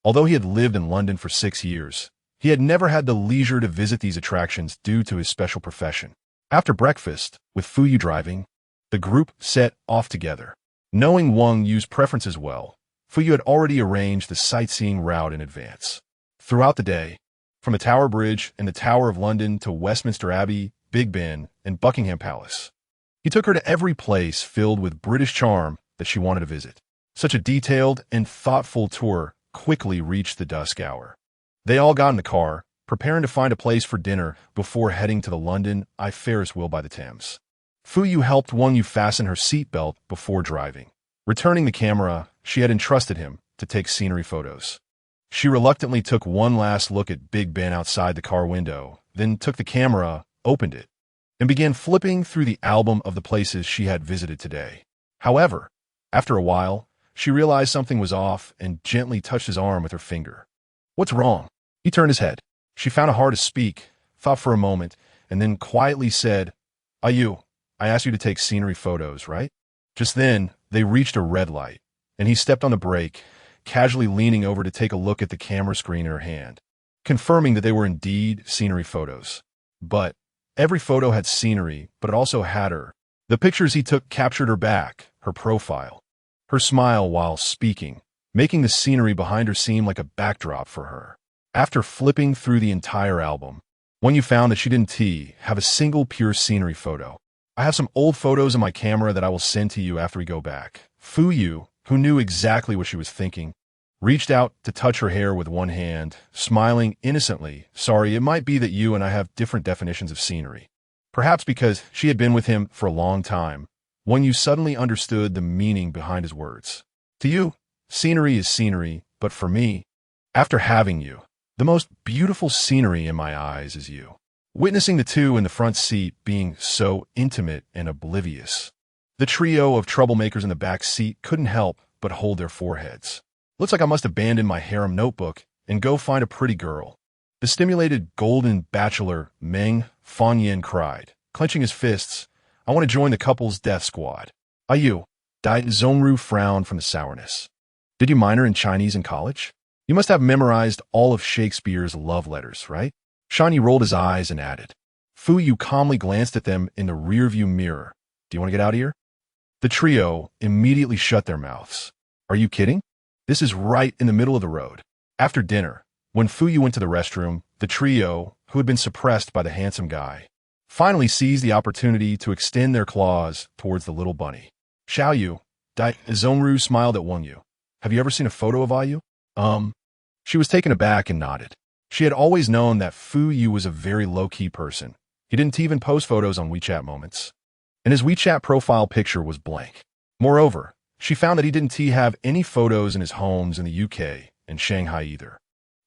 although he had lived in London for 6 years, he had never had the leisure to visit these attractions due to his special profession. After breakfast, with Fu Yu driving, the group set off together. Knowing Wang Yu's preferences well, Fu Yu had already arranged the sightseeing route in advance. Throughout the day, from the Tower Bridge and the Tower of London to Westminster Abbey, Big Ben, and Buckingham Palace, he took her to every place filled with British charm that she wanted to visit. Such a detailed and thoughtful tour quickly reached the dusk hour. They all got in the car, preparing to find a place for dinner before heading to the London Eye Ferris wheel by the Thames. Fu Yu helped Wang Yu fasten her seatbelt before driving. Returning the camera she had entrusted him to take scenery photos. She reluctantly took one last look at Big Ben outside the car window, then took the camera, opened it, and began flipping through the album of the places she had visited today. However, after a while, she realized something was off and gently touched his arm with her finger. "What's wrong?" He turned his head. She found it hard to speak, thought for a moment, and then quietly said, "Ayu, I asked you to take scenery photos, right?" Just then, they reached a red light, and he stepped on the brake, casually leaning over to take a look at the camera screen in her hand, confirming that they were indeed scenery photos. But every photo had scenery, but it also had her. The pictures he took captured her back, her profile, her smile while speaking, making the scenery behind her seem like a backdrop for her. After flipping through the entire album, Wang Yu found that she didn't have a single pure scenery photo. "I have some old photos in my camera that I will send to you after we go back." Fu Yu, who knew exactly what she was thinking, reached out to touch her hair with one hand, smiling innocently. "Sorry, it might be that you and I have different definitions of scenery." Perhaps because she had been with him for a long time, Wang Yu suddenly understood the meaning behind his words. "To you, scenery is scenery, but for me, after having you, the most beautiful scenery in my eyes is you." Witnessing the two in the front seat being so intimate and oblivious, the trio of troublemakers in the back seat couldn't help but hold their foreheads. "Looks like I must abandon my harem notebook and go find a pretty girl." The stimulated golden bachelor Meng Fanyan cried, clenching his fists. "I want to join the couple's death squad." "Ayu," Dai Zhongru frowned from the sourness. "Did you minor in Chinese in college? You must have memorized all of Shakespeare's love letters, right?" Shanyi rolled his eyes and added. Fu Yu calmly glanced at them in the rearview mirror. "Do you want to get out of here?" The trio immediately shut their mouths. "Are you kidding? This is right in the middle of the road." After dinner, when Fu Yu went to the restroom, the trio, who had been suppressed by the handsome guy, finally seized the opportunity to extend their claws towards the little bunny. "Xiao Yu," Dai Zhongru smiled at Wang Yu. "Have you ever seen a photo of Ayu?" She was taken aback and nodded. She had always known that Fu Yu was a very low-key person. He didn't even post photos on WeChat Moments, and his WeChat profile picture was blank. Moreover, she found that he didn't have any photos in his homes in the UK and Shanghai either.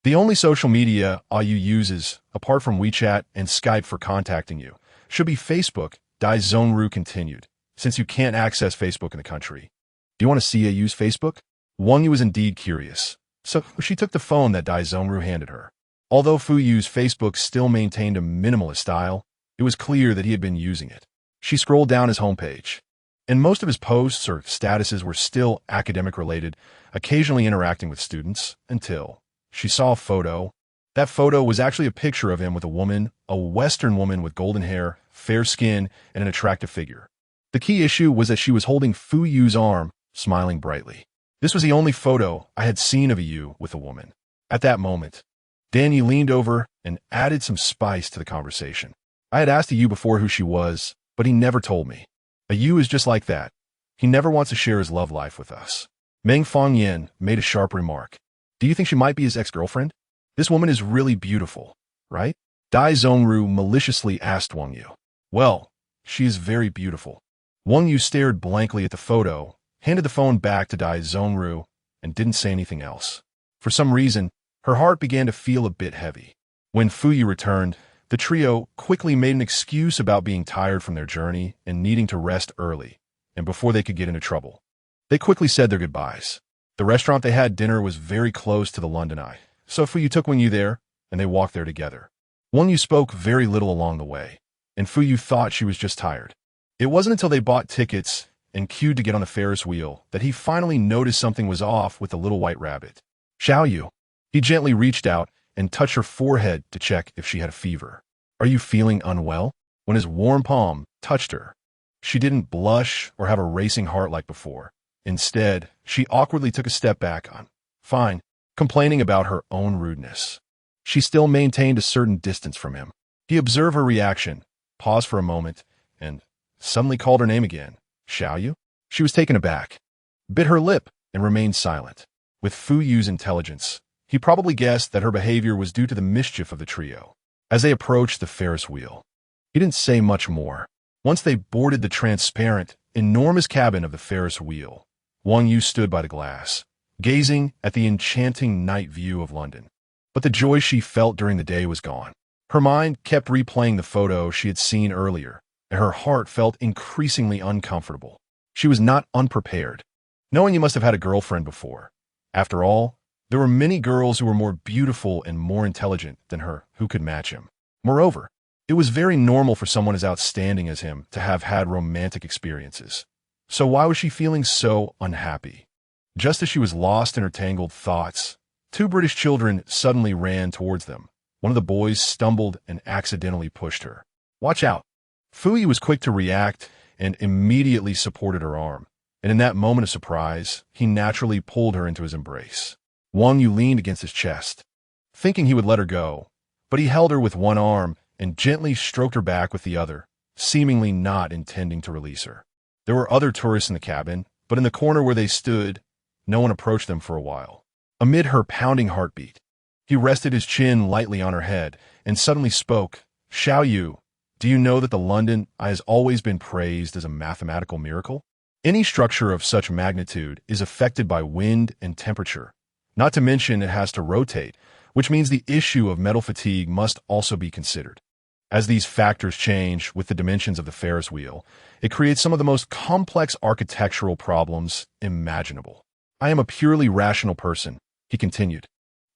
The only social media Yu uses, apart from WeChat and Skype for contacting you, should be Facebook, Dai Zhongru continued, since you can't access Facebook in the country. Do you want to see Yu's Facebook? Wang Yu was indeed curious, so she took the phone that Dai Zhongru handed her. Although Fu Yu's Facebook still maintained a minimalist style, it was clear that he had been using it. She scrolled down his homepage, and most of his posts or statuses were still academic-related, occasionally interacting with students, until she saw a photo. That photo was actually a picture of him with a woman, a Western woman with golden hair, fair skin, and an attractive figure. The key issue was that she was holding Fu Yu's arm, smiling brightly. This was the only photo I had seen of Yu with a woman. At that moment, Danny leaned over and added some spice to the conversation. I had asked Yu before who she was, but he never told me. Yu is just like that. He never wants to share his love life with us. Meng Fangyan made a sharp remark. Do you think she might be his ex-girlfriend? This woman is really beautiful, right? Dai Zhongru maliciously asked Wang Yu. Well, she is very beautiful. Wang Yu stared blankly at the photo, handed the phone back to Dai Zhongru, and didn't say anything else. For some reason, her heart began to feel a bit heavy. When Fu Yu returned, the trio quickly made an excuse about being tired from their journey and needing to rest early, and before they could get into trouble. They quickly said their goodbyes. The restaurant they had dinner was very close to the London Eye, so Fu Yu took Wang Yu there, and they walked there together. Wang Yu spoke very little along the way, and Fu Yu thought she was just tired. It wasn't until they bought tickets and queued to get on the Ferris wheel that he finally noticed something was off with the little white rabbit. Xiao Yu. He gently reached out and touched her forehead to check if she had a fever. Are you feeling unwell? When his warm palm touched her, she didn't blush or have a racing heart like before. Instead, she awkwardly took a step back on, fine, complaining about her own rudeness. She still maintained a certain distance from him. He observed her reaction, paused for a moment, and suddenly called her name again. Xiao Yu? She was taken aback, bit her lip, and remained silent. With Fu Yu's intelligence, he probably guessed that her behavior was due to the mischief of the trio. As they approached the Ferris wheel, he didn't say much more. Once they boarded the transparent, enormous cabin of the Ferris wheel, Wang Yu stood by the glass, gazing at the enchanting night view of London. But the joy she felt during the day was gone. Her mind kept replaying the photo she had seen earlier, and her heart felt increasingly uncomfortable. She was not unprepared, knowing he must have had a girlfriend before. After all, there were many girls who were more beautiful and more intelligent than her who could match him. Moreover, it was very normal for someone as outstanding as him to have had romantic experiences. So why was she feeling so unhappy? Just as she was lost in her tangled thoughts, two British children suddenly ran towards them. One of the boys stumbled and accidentally pushed her. Watch out! Fu Yu was quick to react and immediately supported her arm. And in that moment of surprise, he naturally pulled her into his embrace. Wang Yu leaned against his chest, thinking he would let her go, but he held her with one arm and gently stroked her back with the other, seemingly not intending to release her. There were other tourists in the cabin, but in the corner where they stood, no one approached them for a while. Amid her pounding heartbeat, he rested his chin lightly on her head and suddenly spoke. Xiao Yu, do you know that the London Eye has always been praised as a mathematical miracle? Any structure of such magnitude is affected by wind and temperature. Not to mention it has to rotate, which means the issue of metal fatigue must also be considered. As these factors change with the dimensions of the Ferris wheel, it creates some of the most complex architectural problems imaginable. I am a purely rational person, he continued.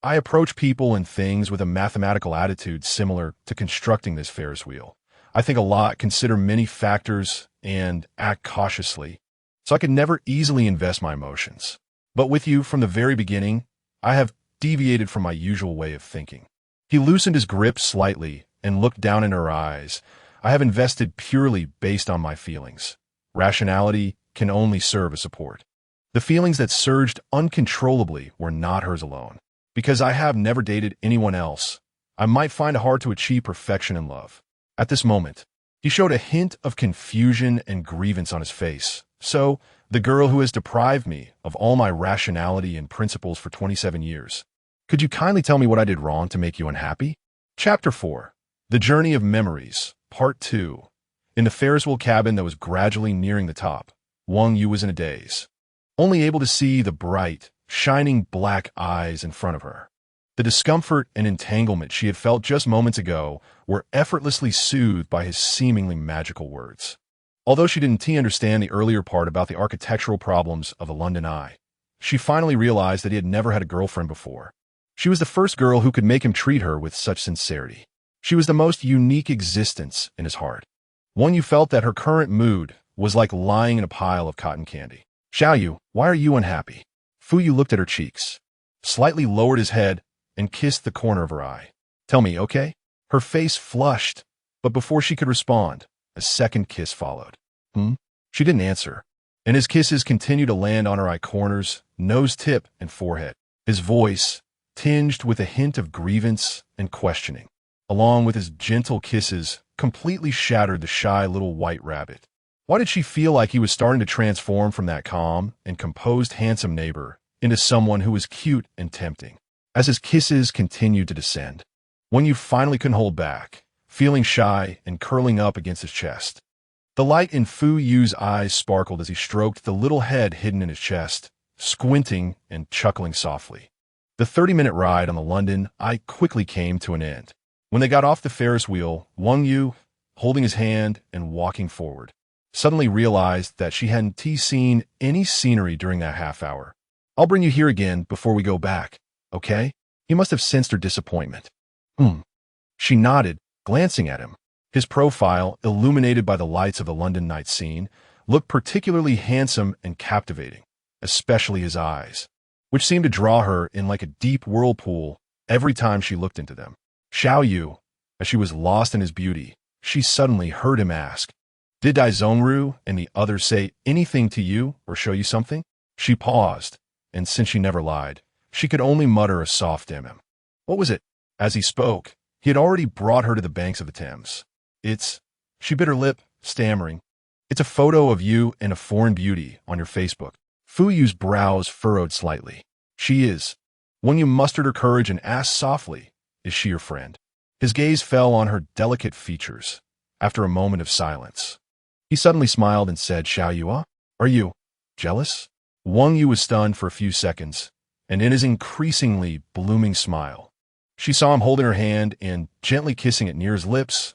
I approach people and things with a mathematical attitude similar to constructing this Ferris wheel. I think a lot, consider many factors, and act cautiously, so I could never easily invest my emotions. But with you from the very beginning, I have deviated from my usual way of thinking. He loosened his grip slightly and looked down in her eyes. I have invested purely based on my feelings. Rationality can only serve as support. The feelings that surged uncontrollably were not hers alone. Because I have never dated anyone else, I might find it hard to achieve perfection in love. At this moment, he showed a hint of confusion and grievance on his face. So, the girl who has deprived me of all my rationality and principles for 27 years, Could you kindly tell me what I did wrong to make you unhappy? Chapter 4. The Journey of Memories, Part 2. In the Ferris wheel cabin that was gradually nearing the top, Wang Yu was in a daze, only able to see the bright, shining black eyes in front of her. The discomfort and entanglement she had felt just moments ago were effortlessly soothed by his seemingly magical words. Although she didn't understand the earlier part about the architectural problems of the London Eye, she finally realized that he had never had a girlfriend before. She was the first girl who could make him treat her with such sincerity. She was the most unique existence in his heart. One Yu felt that her current mood was like lying in a pile of cotton candy. Xiaoyu, why are you unhappy? Fu Yu looked at her cheeks, slightly lowered his head, and kissed the corner of her eye. Tell me, okay? Her face flushed, but before she could respond, a second kiss followed. She didn't answer, and his kisses continued to land on her eye corners, nose tip, and forehead. His voice, tinged with a hint of grievance and questioning, along with his gentle kisses, completely shattered the shy little white rabbit. Why did she feel like he was starting to transform from that calm and composed handsome neighbor into someone who was cute and tempting? As his kisses continued to descend, Wang Yu finally couldn't hold back, feeling shy and curling up against his chest. The light in Fu Yu's eyes sparkled as he stroked the little head hidden in his chest, squinting and chuckling softly. The 30-minute ride on the London Eye quickly came to an end. When they got off the Ferris wheel, Wang Yu, holding his hand and walking forward, suddenly realized that she hadn't seen any scenery during that half hour. I'll bring you here again before we go back, okay? He must have sensed her disappointment. She nodded, glancing at him. His profile, illuminated by the lights of the London night scene, looked particularly handsome and captivating, especially his eyes, which seemed to draw her in like a deep whirlpool every time she looked into them. Xiaoyu, as she was lost in his beauty, she suddenly heard him ask, Did Dai Zhongru and the others say anything to you or show you something? She paused, and since she never lied, she could only mutter a soft What was it? As he spoke, he had already brought her to the banks of the Thames. She bit her lip, stammering. It's a photo of you and a foreign beauty on your Facebook. Fu Yu's brows furrowed slightly. She is. Wang Yu mustered her courage and asked softly, Is she your friend? His gaze fell on her delicate features. After a moment of silence, he suddenly smiled and said, Xiaoyu, are you jealous? Wang Yu was stunned for a few seconds, and in his increasingly blooming smile, she saw him holding her hand and gently kissing it near his lips.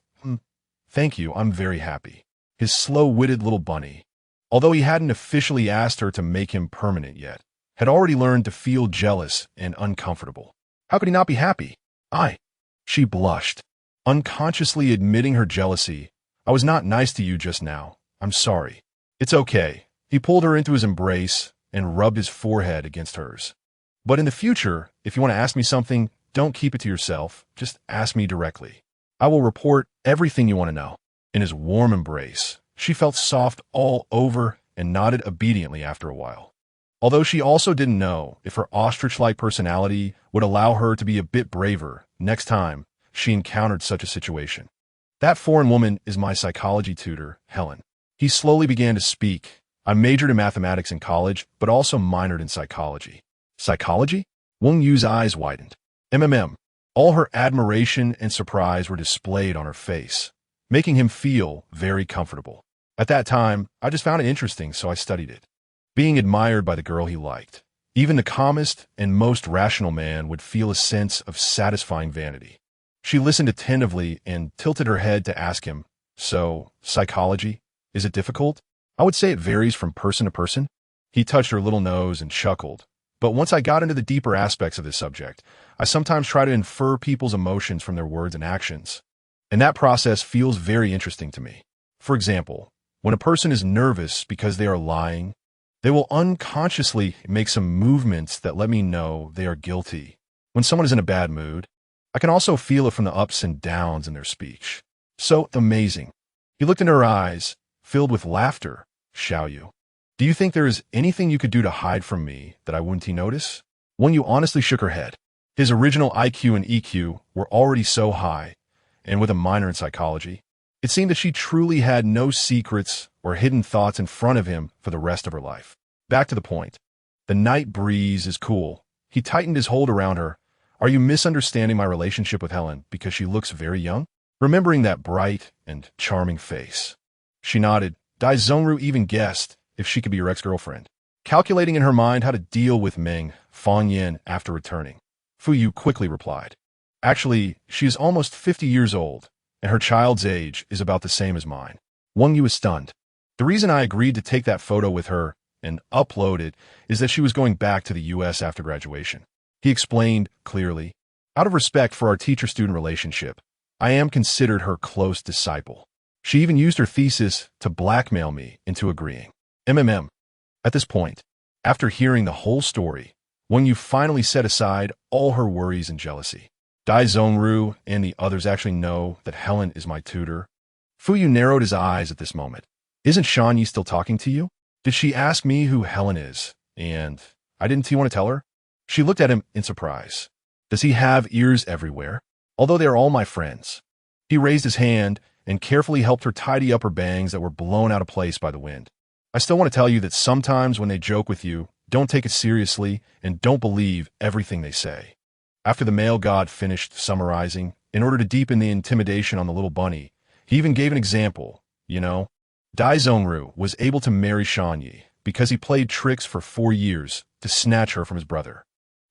Thank you, I'm very happy. His slow-witted little bunny, although he hadn't officially asked her to make him permanent yet, had already learned to feel jealous and uncomfortable. How could he not be happy? She blushed, unconsciously admitting her jealousy. I was not nice to you just now. I'm sorry. It's okay. He pulled her into his embrace and rubbed his forehead against hers. But in the future, if you want to ask me something, don't keep it to yourself. Just ask me directly. I will report everything you want to know. In his warm embrace, she felt soft all over and nodded obediently after a while. Although she also didn't know if her ostrich-like personality would allow her to be a bit braver next time she encountered such a situation. That foreign woman is my psychology tutor, Helen. He slowly began to speak. I majored in mathematics in college, but also minored in psychology. Psychology? Wang Yu's eyes widened. All her admiration and surprise were displayed on her face, making him feel very comfortable. At that time, I just found it interesting, so I studied it. Being admired by the girl he liked, even the calmest and most rational man would feel a sense of satisfying vanity. She listened attentively and tilted her head to ask him, So, psychology, is it difficult? I would say it varies from person to person. He touched her little nose and chuckled. But once I got into the deeper aspects of this subject, I sometimes try to infer people's emotions from their words and actions. And that process feels very interesting to me. For example, when a person is nervous because they are lying, they will unconsciously make some movements that let me know they are guilty. When someone is in a bad mood, I can also feel it from the ups and downs in their speech. So amazing. He looked into her eyes, filled with laughter. Xiaoyu, do you think there is anything you could do to hide from me that I wouldn't notice? Wang Yu honestly shook her head. His original IQ and EQ were already so high, and with a minor in psychology, it seemed that she truly had no secrets or hidden thoughts in front of him for the rest of her life. Back to the point. The night breeze is cool. He tightened his hold around her, Are you misunderstanding my relationship with Helen because she looks very young? Remembering that bright and charming face. She nodded. Dai Zhongru even guessed if she could be your ex-girlfriend. Calculating in her mind how to deal with Meng Fangyan after returning, Fu Yu quickly replied. Actually, she is almost 50 years old, and her child's age is about the same as mine. Wang Yu was stunned. The reason I agreed to take that photo with her and upload it is that she was going back to the U.S. after graduation. He explained clearly, out of respect for our teacher-student relationship, I am considered her close disciple. She even used her thesis to blackmail me into agreeing. At this point, after hearing the whole story, Wang Yu finally set aside all her worries and jealousy. Dai Zhongru and the others actually know that Helen is my tutor. Fu Yu narrowed his eyes at this moment. Isn't Shan Yi still talking to you? Did she ask me who Helen is? And I didn't want to tell her? She looked at him in surprise. Does he have ears everywhere? Although they are all my friends. He raised his hand and carefully helped her tidy up her bangs that were blown out of place by the wind. I still want to tell you that sometimes when they joke with you, don't take it seriously and don't believe everything they say. After the male god finished summarizing, in order to deepen the intimidation on the little bunny, he even gave an example. Dai Zhongru was able to marry Shan Yi because he played tricks for 4 years to snatch her from his brother.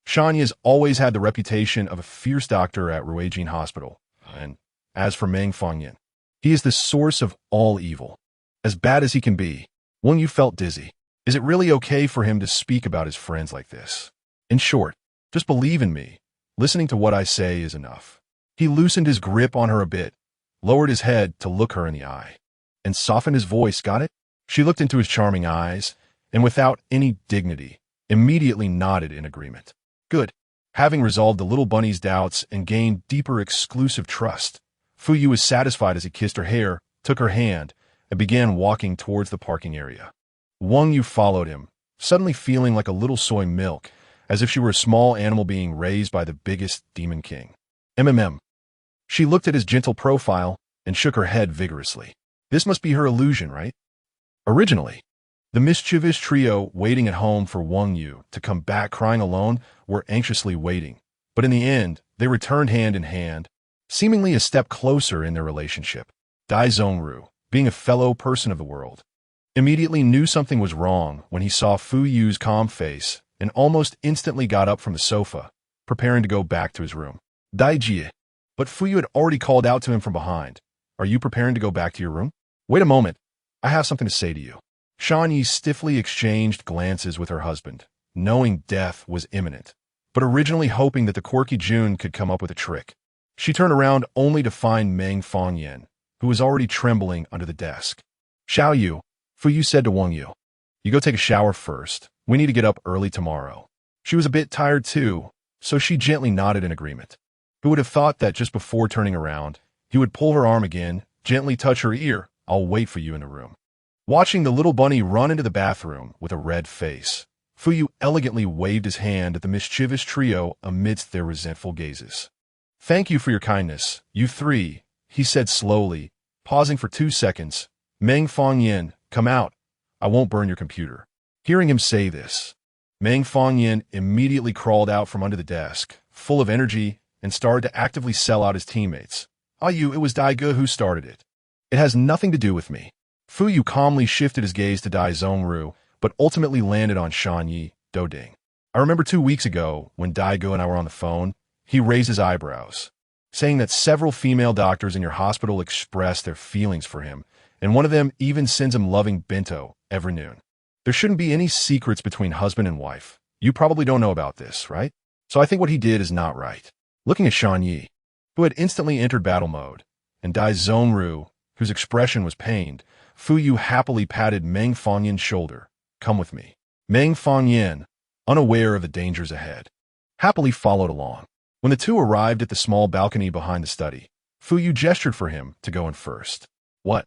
Shan Yi has always had the reputation of a fierce doctor at Ruijin Hospital. And as for Meng Fangyan, he is the source of all evil. As bad as he can be, Wang Yu felt dizzy. Is it really okay for him to speak about his friends like this? In short, just believe in me. Listening to what I say is enough. He loosened his grip on her a bit, lowered his head to look her in the eye, and softened his voice, got it? She looked into his charming eyes, and without any dignity, immediately nodded in agreement. Good. Having resolved the little bunny's doubts and gained deeper exclusive trust, Fu Yu was satisfied as he kissed her hair, took her hand, and began walking towards the parking area. Wang Yu followed him, suddenly feeling like a little soy milk, as if she were a small animal being raised by the biggest demon king. She looked at his gentle profile and shook her head vigorously. This must be her illusion, right? Originally, the mischievous trio waiting at home for Wang Yu to come back crying alone were anxiously waiting, but in the end, they returned hand in hand, seemingly a step closer in their relationship. Dai Zhongru, being a fellow person of the world, immediately knew something was wrong when he saw Fu Yu's calm face and almost instantly got up from the sofa, preparing to go back to his room. Dai Jie. But Fu Yu had already called out to him from behind. Are you preparing to go back to your room? Wait a moment. I have something to say to you. Shan Yi stiffly exchanged glances with her husband, knowing death was imminent, but originally hoping that the quirky June could come up with a trick. She turned around only to find Meng Fangyan, who was already trembling under the desk. Xiao Yu, Fu Yu said to Wang Yu, you go take a shower first. We need to get up early tomorrow. She was a bit tired too, so she gently nodded in agreement. Who would have thought that just before turning around, he would pull her arm again, gently touch her ear. I'll wait for you in the room. Watching the little bunny run into the bathroom with a red face, Fu Yu elegantly waved his hand at the mischievous trio amidst their resentful gazes. Thank you for your kindness, you three, he said slowly, pausing for 2 seconds. Meng Fangyan, come out. I won't burn your computer. Hearing him say this, Meng Fangyan immediately crawled out from under the desk, full of energy, and started to actively sell out his teammates. It was Dai Ge who started it. It has nothing to do with me. Fu Yu calmly shifted his gaze to Dai Zhongru, but ultimately landed on Shan Yi, Doding. I remember 2 weeks ago, when Dai Ge and I were on the phone, he raised his eyebrows, saying that several female doctors in your hospital expressed their feelings for him, and one of them even sends him loving bento every noon. There shouldn't be any secrets between husband and wife. You probably don't know about this, right? So I think what he did is not right. Looking at Shan Yi, who had instantly entered battle mode, and Dai Zhongru, whose expression was pained, Fu Yu happily patted Meng Fangyan's shoulder. Come with me. Meng Fangyan, unaware of the dangers ahead, happily followed along. When the two arrived at the small balcony behind the study, Fu Yu gestured for him to go in first. What?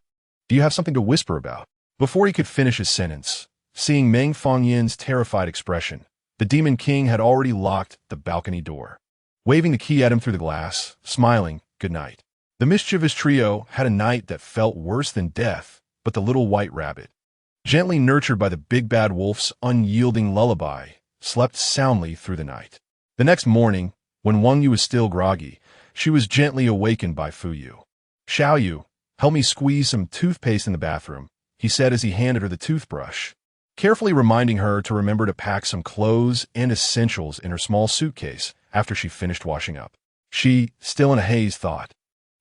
Do you have something to whisper about? Before he could finish his sentence, seeing Meng Fangyan's terrified expression, the Demon King had already locked the balcony door. Waving the key at him through the glass, smiling, good night. The mischievous trio had a night that felt worse than death, but the little white rabbit, gently nurtured by the big bad wolf's unyielding lullaby, slept soundly through the night. The next morning, When Wang Yu was still groggy, she was gently awakened by Fu Yu. "Xiao Yu, help me squeeze some toothpaste in the bathroom," he said as he handed her the toothbrush, carefully reminding her to remember to pack some clothes and essentials in her small suitcase after she finished washing up. She, still in a haze, thought,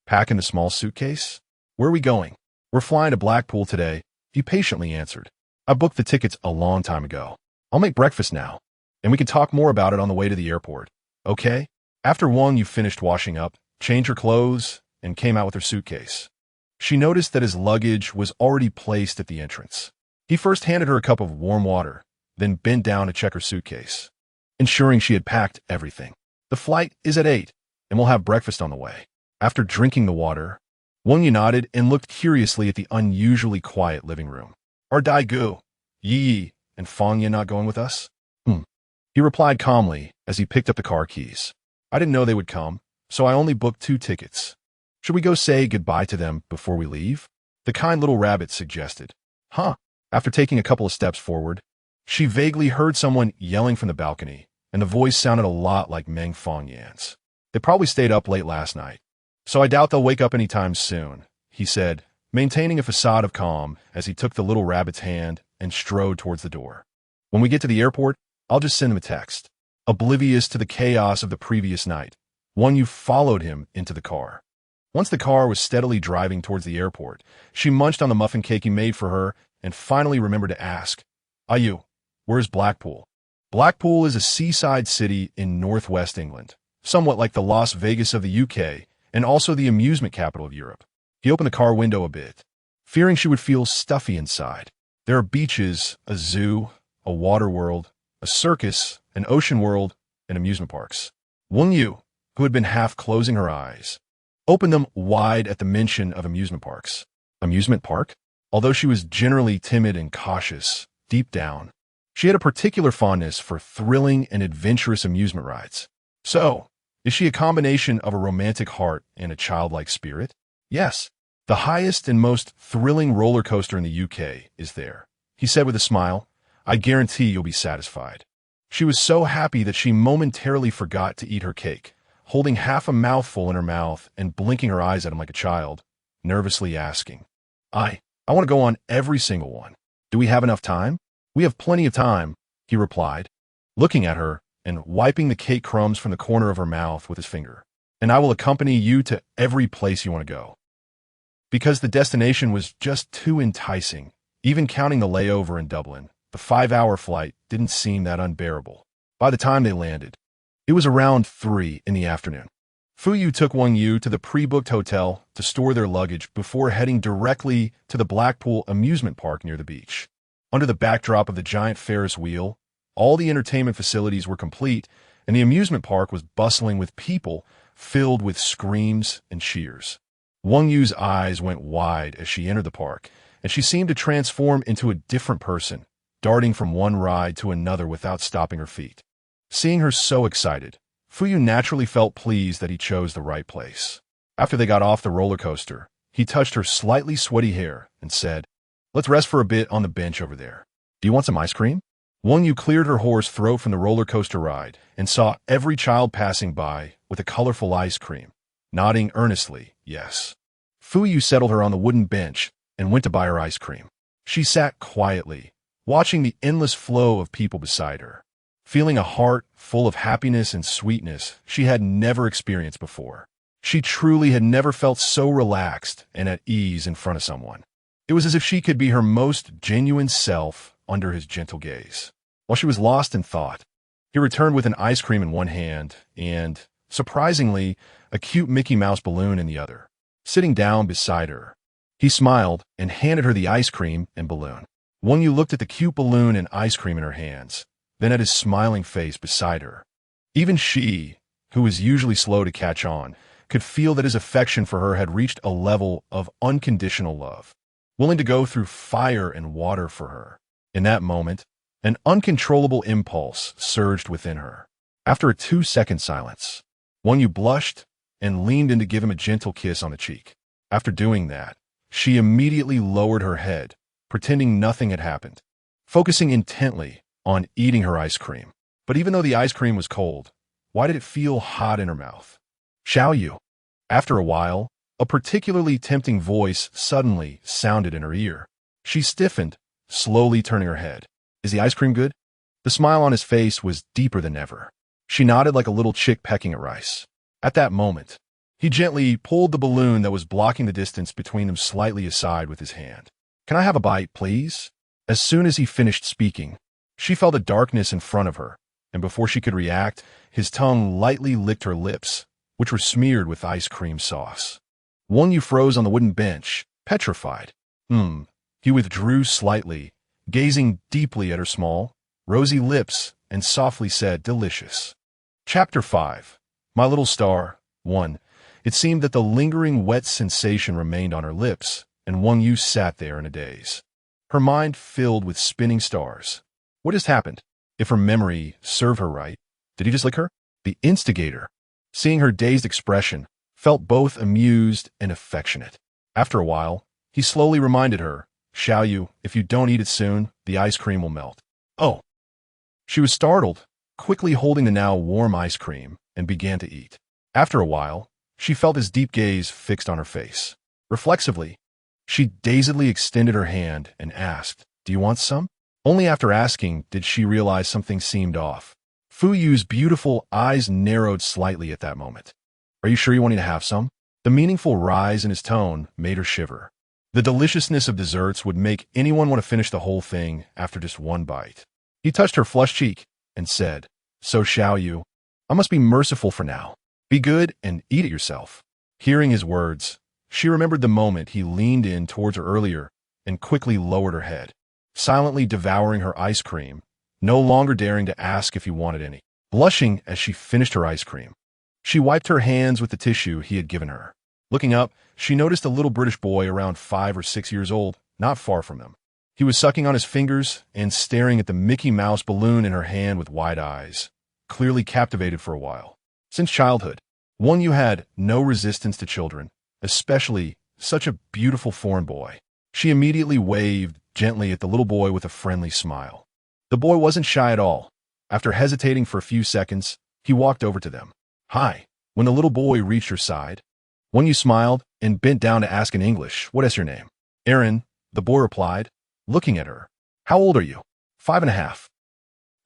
"Pack in a small suitcase? Where are we going?" "We're flying to Blackpool today," he patiently answered. "I booked the tickets a long time ago. I'll make breakfast now, and we can talk more about it on the way to the airport. Okay?" After Wang Yu finished washing up, changed her clothes, and came out with her suitcase, she noticed that his luggage was already placed at the entrance. He first handed her a cup of warm water, then bent down to check her suitcase, ensuring she had packed everything. "The flight is at 8, and we'll have breakfast on the way." After drinking the water, Wang Yu nodded and looked curiously at the unusually quiet living room. "Are Dai Gu, Yi, and Fang Ye not going with us?" He replied calmly as he picked up the car keys. "I didn't know they would come, so I only booked 2 tickets. Should we go say goodbye to them before we leave?" The kind little rabbit suggested. "Huh." After taking a couple of steps forward, she vaguely heard someone yelling from the balcony, and the voice sounded a lot like Meng Fangyan's. "They probably stayed up late last night, so I doubt they'll wake up anytime soon," he said, maintaining a facade of calm as he took the little rabbit's hand and strode towards the door. "When we get to the airport, I'll just send them a text." Oblivious to the chaos of the previous night, Wang Yu followed him into the car. Once the car was steadily driving towards the airport, she munched on the muffin cake he made for her and finally remembered to ask, "Ayu, where's Blackpool?" Blackpool is a seaside city in northwest England, somewhat like the Las Vegas of the UK and also the amusement capital of Europe. He opened the car window a bit, fearing she would feel stuffy inside. There are beaches, a zoo, a water world, a circus, an ocean world, and amusement parks. Wang Yu, who had been half closing her eyes, opened them wide at the mention of amusement parks. Amusement park? Although she was generally timid and cautious, deep down, she had a particular fondness for thrilling and adventurous amusement rides. So, is she a combination of a romantic heart and a childlike spirit? Yes. The highest and most thrilling roller coaster in the UK is there, he said with a smile. "I guarantee you'll be satisfied." She was so happy that she momentarily forgot to eat her cake, holding half a mouthful in her mouth and blinking her eyes at him like a child, nervously asking, I want to go on every single one. Do we have enough time?" "We have plenty of time," he replied, looking at her and wiping the cake crumbs from the corner of her mouth with his finger. "And I will accompany you to every place you want to go." Because the destination was just too enticing, even counting the layover in Dublin, the 5-hour flight didn't seem that unbearable. By the time they landed, it was around 3 in the afternoon. Fu Yu took Wang Yu to the pre-booked hotel to store their luggage before heading directly to the Blackpool amusement park near the beach. Under the backdrop of the giant Ferris wheel, all the entertainment facilities were complete, and the amusement park was bustling with people filled with screams and cheers. Wang Yu's eyes went wide as she entered the park, and she seemed to transform into a different person, darting from one ride to another without stopping her feet. Seeing her so excited, Fu Yu naturally felt pleased that he chose the right place. After they got off the roller coaster, he touched her slightly sweaty hair and said, "Let's rest for a bit on the bench over there. Do you want some ice cream?" Wang Yu cleared her hoarse throat from the roller coaster ride and saw every child passing by with a colorful ice cream, nodding earnestly, yes. Fu Yu settled her on the wooden bench and went to buy her ice cream. She sat quietly, watching the endless flow of people beside her, feeling a heart full of happiness and sweetness she had never experienced before. She truly had never felt so relaxed and at ease in front of someone. It was as if she could be her most genuine self under his gentle gaze. While she was lost in thought, he returned with an ice cream in one hand and, surprisingly, a cute Mickey Mouse balloon in the other. Sitting down beside her, he smiled and handed her the ice cream and balloon. Wang Yu looked at the cute balloon and ice cream in her hands, then at his smiling face beside her. Even she, who was usually slow to catch on, could feel that his affection for her had reached a level of unconditional love, willing to go through fire and water for her. In that moment, an uncontrollable impulse surged within her. After a 2-second silence, Wang Yu blushed and leaned in to give him a gentle kiss on the cheek. After doing that, she immediately lowered her head, pretending nothing had happened, focusing intently on eating her ice cream. But even though the ice cream was cold, Why did it feel hot in her mouth? Shall you? After a while, a particularly tempting voice suddenly sounded in her ear. She stiffened, slowly turning her head. Is the ice cream good? The smile on his face was deeper than ever. She nodded like a little chick pecking at rice. At that moment, he gently pulled the balloon that was blocking the distance between them slightly aside with his hand. Can I have a bite, please? As soon as he finished speaking, she felt a darkness in front of her, and before she could react, his tongue lightly licked her lips, which were smeared with ice cream sauce. Wang Yu froze on the wooden bench, petrified. He withdrew slightly, gazing deeply at her small, rosy lips, and softly said, delicious. Chapter 5. My Little Star. 1. It seemed that the lingering wet sensation remained on her lips, and Wang Yu sat there in a daze. Her mind filled with spinning stars. What just happened? If her memory served her right, did he just lick her? The instigator, seeing her dazed expression, felt both amused and affectionate. After a while, he slowly reminded her, Shall you, if you don't eat it soon, the ice cream will melt. Oh. She was startled, quickly holding the now warm ice cream, and began to eat. After a while, she felt his deep gaze fixed on her face. Reflexively, she dazedly extended her hand and asked, Do you want some? Only after asking did she realize something seemed off. Fu Yu's beautiful eyes narrowed slightly at that moment. Are you sure you want me to have some? The meaningful rise in his tone made her shiver. The deliciousness of desserts would make anyone want to finish the whole thing after just one bite. He touched her flushed cheek and said, So shall you. I must be merciful for now. Be good and eat it yourself. Hearing his words, she remembered the moment he leaned in towards her earlier and quickly lowered her head, silently devouring her ice cream, no longer daring to ask if he wanted any. Blushing as she finished her ice cream, she wiped her hands with the tissue he had given her. Looking up, she noticed a little British boy around 5 or 6 years old, not far from them. He was sucking on his fingers and staring at the Mickey Mouse balloon in her hand with wide eyes, clearly captivated for a while. Since childhood, Wang Yu had no resistance to children, especially such a beautiful foreign boy. She immediately waved gently at the little boy with a friendly smile. The boy wasn't shy at all. After hesitating for a few seconds, he walked over to them. Hi. When the little boy reached her side, Wang Yu smiled and bent down to ask in English, What is your name? Aaron, the boy replied, looking at her. How old are you? 5.5.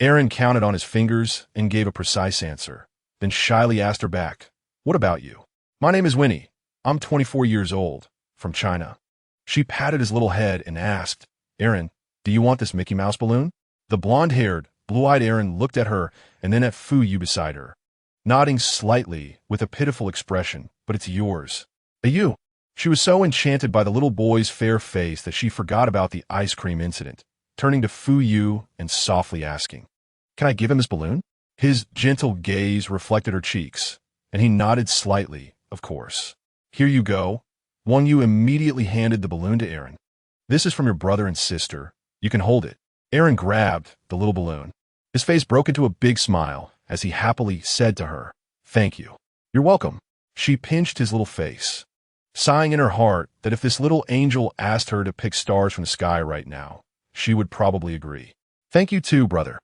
Aaron counted on his fingers and gave a precise answer, then shyly asked her back, What about you? My name is Winnie. I'm 24 years old, from China. She patted his little head and asked, Aaron, do you want this Mickey Mouse balloon? The blonde-haired, blue-eyed Aaron looked at her and then at Fu Yu beside her, nodding slightly with a pitiful expression, but it's yours. You. She was so enchanted by the little boy's fair face that she forgot about the ice cream incident, turning to Fu Yu and softly asking, Can I give him his balloon? His gentle gaze reflected her cheeks, and he nodded slightly, of course. Here you go. Wang Yu immediately handed the balloon to Aaron. This is from your brother and sister. You can hold it. Aaron grabbed the little balloon. His face broke into a big smile as he happily said to her, Thank you. You're welcome. She pinched his little face, sighing in her heart that if this little angel asked her to pick stars from the sky right now, she would probably agree. Thank you too, brother.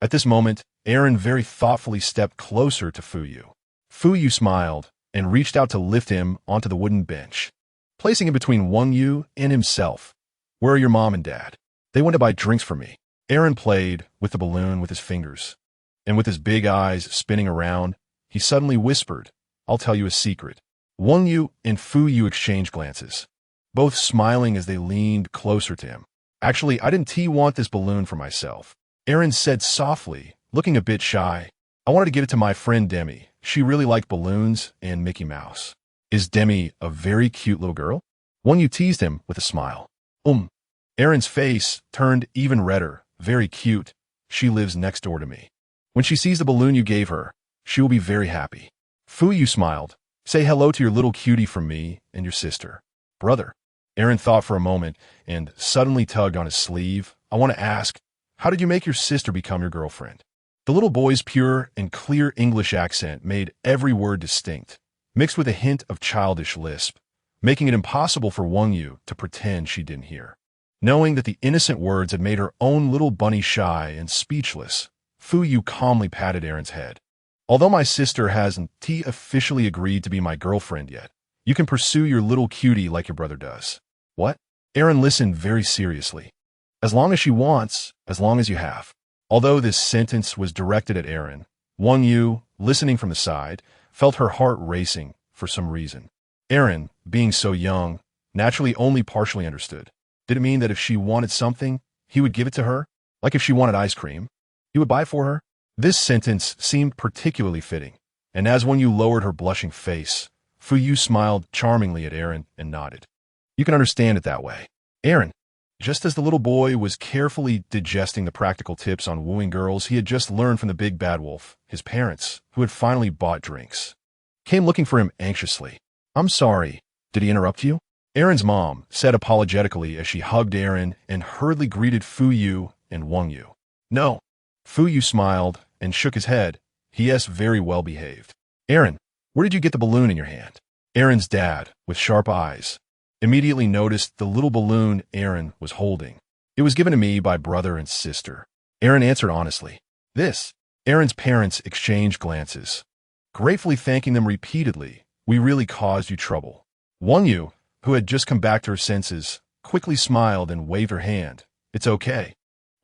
At this moment, Aaron very thoughtfully stepped closer to Fu Yu. Fu Yu smiled and reached out to lift him onto the wooden bench, placing him between Wang Yu and himself. Where are your mom and dad? They went to buy drinks for me. Aaron played with the balloon with his fingers, and with his big eyes spinning around, he suddenly whispered, I'll tell you a secret. Wang Yu and Fu Yu exchanged glances, both smiling as they leaned closer to him. Actually, I didn't want this balloon for myself. Aaron said softly, looking a bit shy. I wanted to give it to my friend Demi. She really liked balloons and Mickey Mouse. Is Demi a very cute little girl? Wang Yu teased him with a smile. Aaron's face turned even redder. Very cute. She lives next door to me. When she sees the balloon you gave her, she will be very happy. Fu Yu smiled. Say hello to your little cutie from me and your sister. Brother. Aaron thought for a moment and suddenly tugged on his sleeve. I want to ask, how did you make your sister become your girlfriend? The little boy's pure and clear English accent made every word distinct, mixed with a hint of childish lisp, making it impossible for Wang Yu to pretend she didn't hear. Knowing that the innocent words had made her own little bunny shy and speechless, Fu Yu calmly patted Aaron's head. Although my sister hasn't officially agreed to be my girlfriend yet, you can pursue your little cutie like your brother does. What? Aaron listened very seriously. As long as she wants, as long as you have. Although this sentence was directed at Aaron, Wang Yu, listening from the side, felt her heart racing for some reason. Aaron, being so young, naturally only partially understood. Did it mean that if she wanted something, he would give it to her? Like if she wanted ice cream, he would buy it for her? This sentence seemed particularly fitting, and as Wang Yu lowered her blushing face, Fu Yu smiled charmingly at Aaron and nodded. You can understand it that way. Aaron, just as the little boy was carefully digesting the practical tips on wooing girls he had just learned from the big bad wolf, his parents, who had finally bought drinks, came looking for him anxiously. I'm sorry, did he interrupt you? Aaron's mom said apologetically as she hugged Aaron and hurriedly greeted Fu Yu and Wang Yu. No. Fu Yu smiled and shook his head. He is very well behaved. Aaron, where did you get the balloon in your hand? Aaron's dad, with sharp eyes, immediately noticed the little balloon Aaron was holding. It was given to me by brother and sister. Aaron answered honestly. This. Aaron's parents exchanged glances, gratefully thanking them repeatedly. We really caused you trouble. Wang Yu, who had just come back to her senses, quickly smiled and waved her hand. It's okay.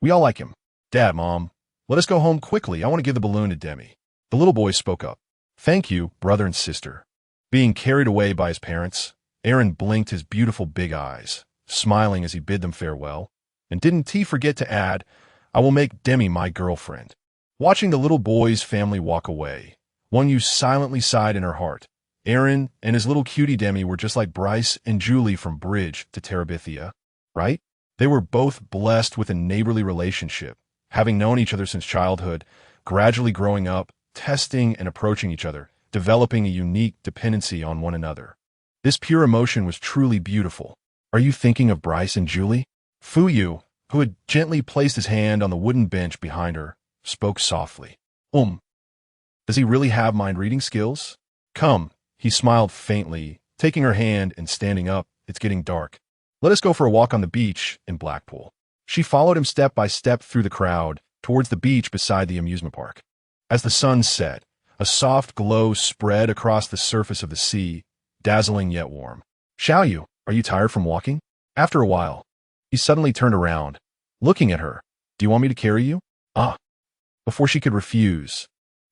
We all like him. Dad, Mom, let us go home quickly. I want to give the balloon to Demi. The little boy spoke up. Thank you, brother and sister. Being carried away by his parents, Aaron blinked his beautiful big eyes, smiling as he bid them farewell. And didn't he forget to add, I will make Demi my girlfriend. Watching the little boy's family walk away, Wang Yu silently sighed in her heart. Aaron and his little cutie Demi were just like Bryce and Julie from Bridge to Terabithia, right? They were both blessed with a neighborly relationship, having known each other since childhood, gradually growing up, testing and approaching each other, developing a unique dependency on one another. This pure emotion was truly beautiful. Are you thinking of Bryce and Julie? Fu Yu, who had gently placed his hand on the wooden bench behind her, spoke softly. Does he really have mind-reading skills? Come, he smiled faintly, taking her hand and standing up. It's getting dark. Let us go for a walk on the beach in Blackpool. She followed him step by step through the crowd, towards the beach beside the amusement park. As the sun set, a soft glow spread across the surface of the sea, dazzling yet warm. Xiaoyu, are you tired from walking? After a while, he suddenly turned around, looking at her. Do you want me to carry you? Before she could refuse,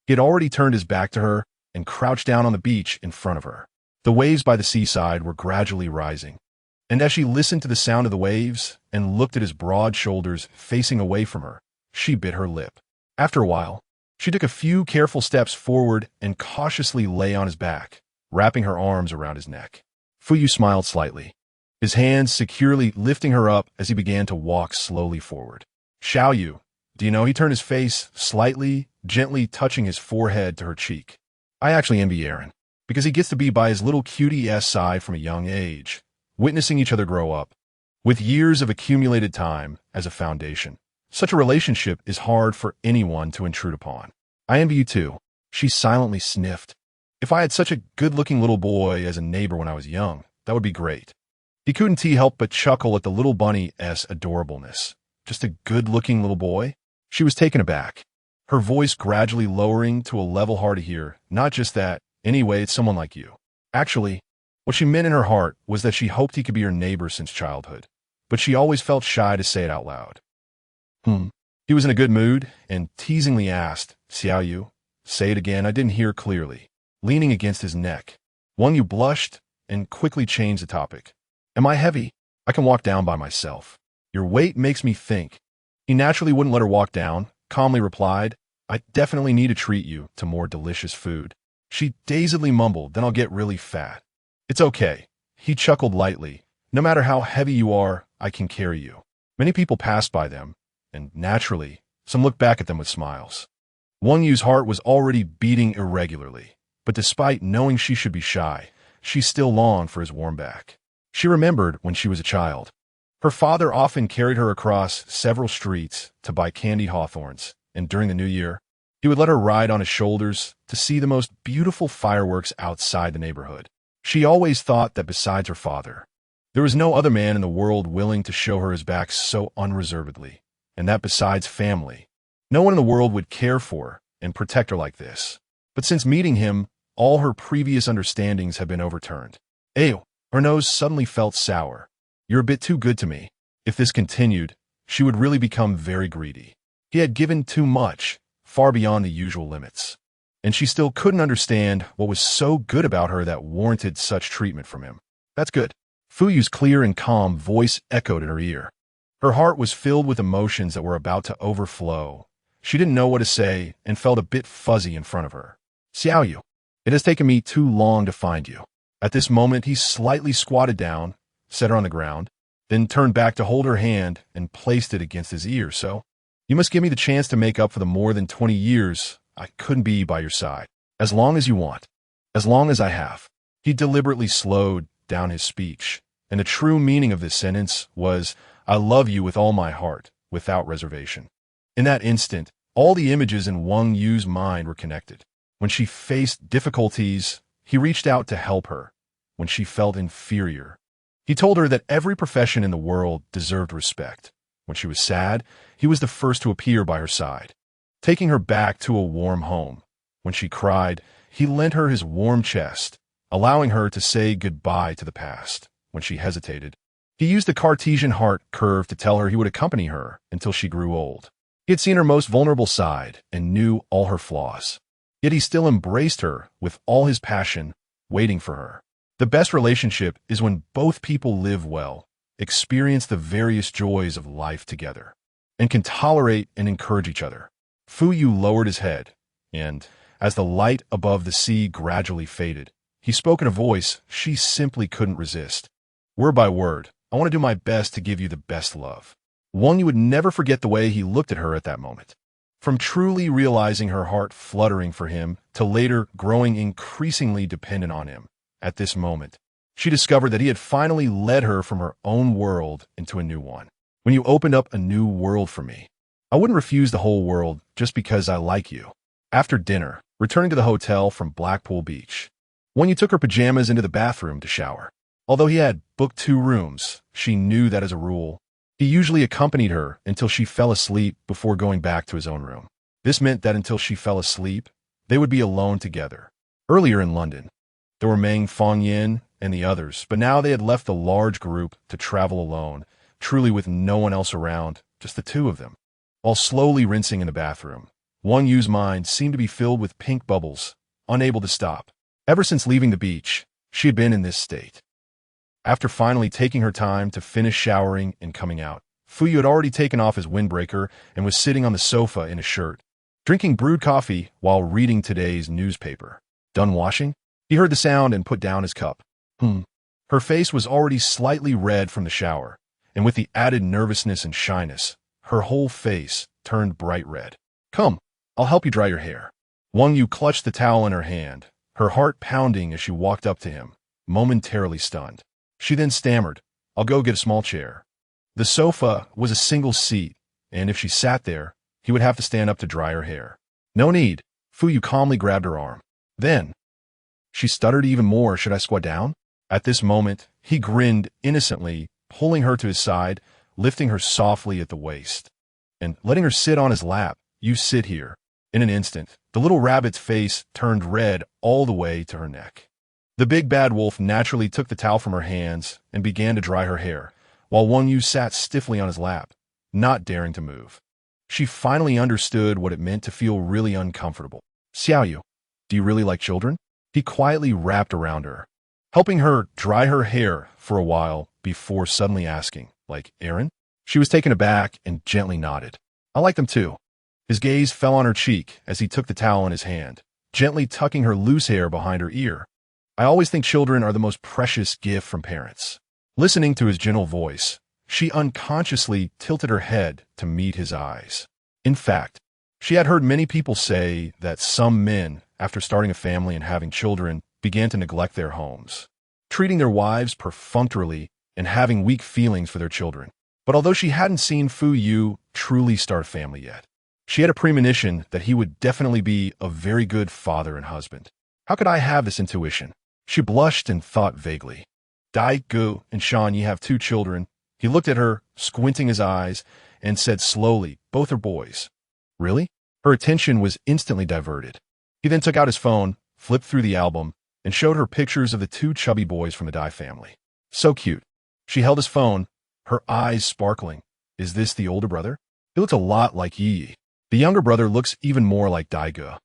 he had already turned his back to her and crouched down on the beach in front of her. The waves by the seaside were gradually rising, and as she listened to the sound of the waves and looked at his broad shoulders facing away from her, she bit her lip. After a while, she took a few careful steps forward and cautiously lay on his back, wrapping her arms around his neck. Fu Yu smiled slightly, his hands securely lifting her up as he began to walk slowly forward. Xiaoyu, do you know he turned his face slightly, gently touching his forehead to her cheek. I actually envy Aaron, because he gets to be by his little cutie-s side from a young age, witnessing each other grow up, with years of accumulated time as a foundation. Such a relationship is hard for anyone to intrude upon. I envy you too. She silently sniffed. If I had such a good-looking little boy as a neighbor when I was young, that would be great. He couldn't help but chuckle at the little bunny's adorableness. Just a good-looking little boy? She was taken aback, her voice gradually lowering to a level hard to hear. Not just that, anyway, it's someone like you. Actually, what she meant in her heart was that she hoped he could be her neighbor since childhood, but she always felt shy to say it out loud. He was in a good mood and teasingly asked, Xiaoyu, say it again, I didn't hear clearly. Leaning against his neck, Wang Yu blushed and quickly changed the topic. Am I heavy? I can walk down by myself. Your weight makes me think. He naturally wouldn't let her walk down, calmly replied, I definitely need to treat you to more delicious food. She dazedly mumbled, then I'll get really fat. It's okay. He chuckled lightly. No matter how heavy you are, I can carry you. Many people passed by them, and naturally, some looked back at them with smiles. Wang Yu's heart was already beating irregularly, but despite knowing she should be shy, she still longed for his warm back. She remembered when she was a child. Her father often carried her across several streets to buy candied hawthorns, and during the New Year, he would let her ride on his shoulders to see the most beautiful fireworks outside the neighborhood. She always thought that besides her father, there was no other man in the world willing to show her his back so unreservedly, and that besides family, no one in the world would care for her and protect her like this. But since meeting him, all her previous understandings have been overturned. Ew, her nose suddenly felt sour. You're a bit too good to me. If this continued, she would really become very greedy. He had given too much, far beyond the usual limits. And she still couldn't understand what was so good about her that warranted such treatment from him. That's good. Fuyu's clear and calm voice echoed in her ear. Her heart was filled with emotions that were about to overflow. She didn't know what to say and felt a bit fuzzy in front of her. Xiaoyu, it has taken me too long to find you. At this moment, he slightly squatted down, set her on the ground, then turned back to hold her hand and placed it against his ear. So, you must give me the chance to make up for the more than 20 years I couldn't be by your side. As long as you want. As long as I have. He deliberately slowed down his speech, and the true meaning of this sentence was, I love you with all my heart, without reservation. In that instant, all the images in Wang Yu's mind were connected. When she faced difficulties, he reached out to help her. When she felt inferior, he told her that every profession in the world deserved respect. When she was sad, he was the first to appear by her side, taking her back to a warm home. When she cried, he lent her his warm chest, allowing her to say goodbye to the past. When she hesitated, he used the Cartesian heart curve to tell her he would accompany her until she grew old. He had seen her most vulnerable side and knew all her flaws. Yet he still embraced her with all his passion, waiting for her. The best relationship is when both people live well, experience the various joys of life together, and can tolerate and encourage each other. Fuyu lowered his head, and, as the light above the sea gradually faded, he spoke in a voice she simply couldn't resist. Word by word, I want to do my best to give you the best love. Wang Yu would never forget the way he looked at her at that moment. From truly realizing her heart fluttering for him to later growing increasingly dependent on him, at this moment, she discovered that he had finally led her from her own world into a new one. When you opened up a new world for me, I wouldn't refuse the whole world just because I like you. After dinner, returning to the hotel from Blackpool Beach, Wang Yu took her pajamas into the bathroom to shower. Although he had booked 2 rooms, she knew that as a rule, he usually accompanied her until she fell asleep before going back to his own room. This meant that until she fell asleep, they would be alone together. Earlier in London, there were Meng Fangyin and the others, but now they had left the large group to travel alone, truly with no one else around, just the 2 of them. While slowly rinsing in the bathroom, Wang Yu's mind seemed to be filled with pink bubbles, unable to stop. Ever since leaving the beach, she had been in this state. After finally taking her time to finish showering and coming out, Fuyu had already taken off his windbreaker and was sitting on the sofa in a shirt, drinking brewed coffee while reading today's newspaper. Done washing? He heard the sound and put down his cup. Her face was already slightly red from the shower, and with the added nervousness and shyness, her whole face turned bright red. Come, I'll help you dry your hair. Wang Yu clutched the towel in her hand, her heart pounding as she walked up to him, momentarily stunned. She then stammered, I'll go get a small chair. The sofa was a single seat, and if she sat there, he would have to stand up to dry her hair. No need. Fuyu calmly grabbed her arm. Then, she stuttered even more. Should I squat down? At this moment, he grinned innocently, pulling her to his side, lifting her softly at the waist, and letting her sit on his lap. You sit here. In an instant, the little rabbit's face turned red all the way to her neck. The big bad wolf naturally took the towel from her hands and began to dry her hair, while Wang Yu sat stiffly on his lap, not daring to move. She finally understood what it meant to feel really uncomfortable. Xiaoyu, do you really like children? He quietly wrapped around her, helping her dry her hair for a while before suddenly asking, like Aaron? She was taken aback and gently nodded. I like them too. His gaze fell on her cheek as he took the towel in his hand, gently tucking her loose hair behind her ear. I always think children are the most precious gift from parents. Listening to his gentle voice, she unconsciously tilted her head to meet his eyes. In fact, she had heard many people say that some men, after starting a family and having children, began to neglect their homes, treating their wives perfunctorily and having weak feelings for their children. But although she hadn't seen Fuyu truly start a family yet, she had a premonition that he would definitely be a very good father and husband. How could I have this intuition? She blushed and thought vaguely. Dai-gu and Shan Yi have 2 children. He looked at her, squinting his eyes, and said slowly, both are boys. Really? Her attention was instantly diverted. He then took out his phone, flipped through the album, and showed her pictures of the two chubby boys from the Dai family. So cute. She held his phone, her eyes sparkling. Is this the older brother? He looks a lot like Yi. The younger brother looks even more like Daigo.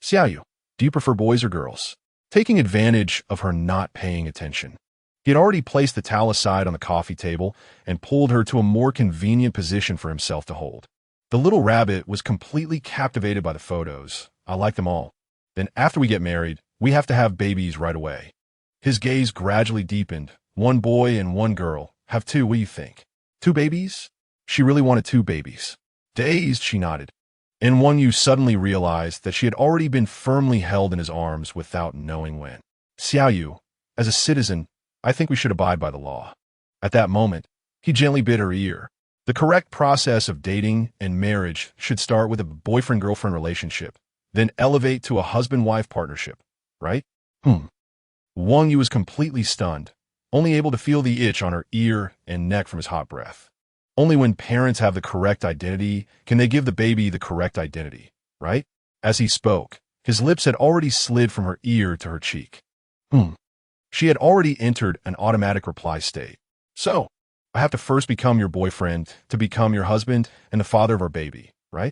Xiaoyu, do you prefer boys or girls? Taking advantage of her not paying attention, he had already placed the towel aside on the coffee table and pulled her to a more convenient position for himself to hold. The little rabbit was completely captivated by the photos. I like them all. Then after we get married, we have to have babies right away. His gaze gradually deepened. One boy and one girl. Have two, what do you think? 2 babies? She really wanted 2 babies. Dazed, she nodded. And Won-Yu suddenly realized that she had already been firmly held in his arms without knowing when. Xiaoyu, as a citizen, I think we should abide by the law. At that moment, he gently bit her ear. The correct process of dating and marriage should start with a boyfriend-girlfriend relationship, then elevate to a husband-wife partnership, right? Won-Yu was completely stunned, only able to feel the itch on her ear and neck from his hot breath. Only when parents have the correct identity can they give the baby the correct identity, right? As he spoke, his lips had already slid from her ear to her cheek. She had already entered an automatic reply state. So, I have to first become your boyfriend to become your husband and the father of our baby, right?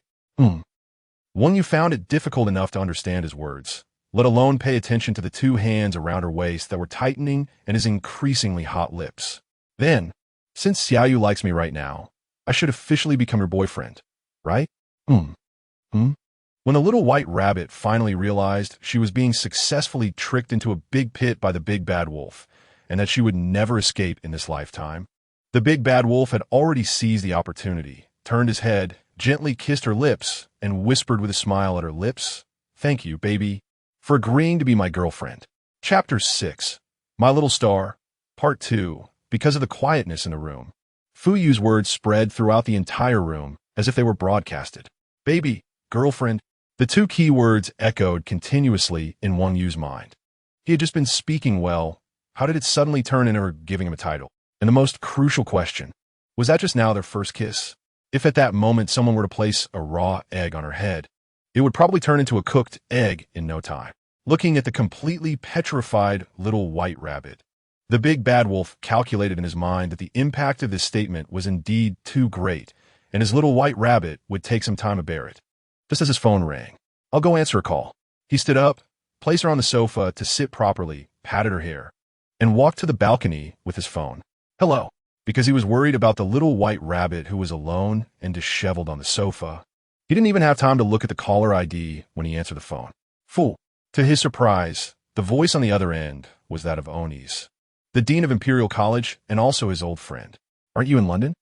Won-Yu found it difficult enough to understand his words, let alone pay attention to the 2 hands around her waist that were tightening and his increasingly hot lips. Then, since Xiaoyu likes me right now, I should officially become your boyfriend, right? When the little white rabbit finally realized she was being successfully tricked into a big pit by the big bad wolf, and that she would never escape in this lifetime, the big bad wolf had already seized the opportunity, turned his head, gently kissed her lips, and whispered with a smile at her lips, "Thank you, baby, for agreeing to be my girlfriend." Chapter 6, My Little Star, Part 2. Because of the quietness in the room, Fuyu's words spread throughout the entire room as if they were broadcasted. Baby, girlfriend, the 2 key words echoed continuously in Won-Yu's mind. He had just been speaking well. How did it suddenly turn into her giving him a title? And the most crucial question, was that just now their first kiss? If at that moment someone were to place a raw egg on her head, it would probably turn into a cooked egg in no time. Looking at the completely petrified little white rabbit, the big bad wolf calculated in his mind that the impact of this statement was indeed too great, and his little white rabbit would take some time to bear it. Just as his phone rang, "I'll go answer a call." He stood up, placed her on the sofa to sit properly, patted her hair, and walked to the balcony with his phone. "Hello," because he was worried about the little white rabbit who was alone and disheveled on the sofa. He didn't even have time to look at the caller ID when he answered the phone. Fool. To his surprise, the voice on the other end was that of Oni's, the dean of Imperial College and also his old friend. "Aren't you in London?"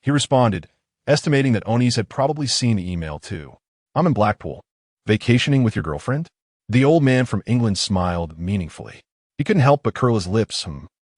He responded, estimating that Oni's had probably seen the email too. "I'm in Blackpool. Vacationing with your girlfriend?" The old man from England smiled meaningfully. He couldn't help but curl his lips.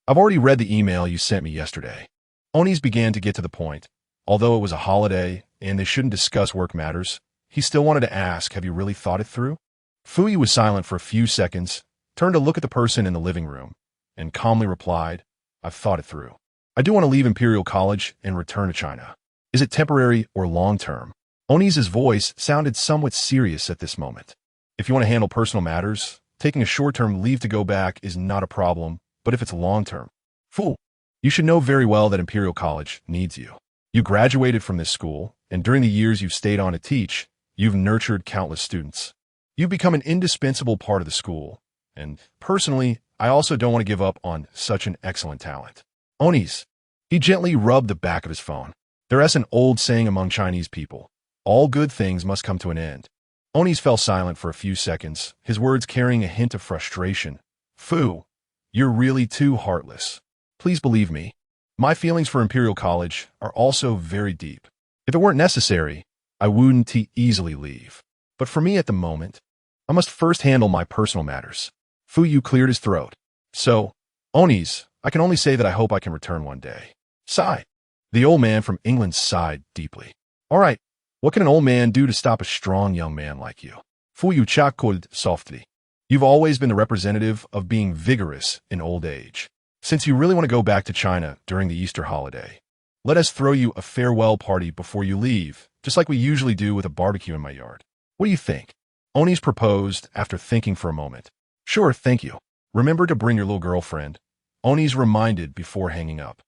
"I've already read the email you sent me yesterday." Oni's began to get to the point. Although it was a holiday and they shouldn't discuss work matters, he still wanted to ask, "Have you really thought it through?" Fuyu was silent for a few seconds, turned to look at the person in the living room, and calmly replied, "I've thought it through. I do want to leave Imperial College and return to China. Is it temporary or long-term?" Oni's voice sounded somewhat serious at this moment. "If you want to handle personal matters, taking a short-term leave to go back is not a problem, but if it's long-term, fool, you should know very well that Imperial College needs you. You graduated from this school, and during the years you've stayed on to teach, you've nurtured countless students. You've become an indispensable part of the school, and personally, I also don't want to give up on such an excellent talent." Oni's. He gently rubbed the back of his phone. There's an old saying among Chinese people, all good things must come to an end. Oni's fell silent for a few seconds, his words carrying a hint of frustration. "Fu, you're really too heartless. Please believe me. My feelings for Imperial College are also very deep. If it weren't necessary, I wouldn't easily leave. But for me at the moment, I must first handle my personal matters." Fuyu cleared his throat. "So, Oni's, I can only say that I hope I can return one day." Sigh. The old man from England sighed deeply. "All right, what can an old man do to stop a strong young man like you?" Fuyu chuckled softly. "You've always been the representative of being vigorous in old age. Since you really want to go back to China during the Easter holiday, let us throw you a farewell party before you leave, just like we usually do with a barbecue in my yard. What do you think?" Onis proposed after thinking for a moment. Sure, thank you. Remember to bring your little girlfriend. Onis reminded before hanging up.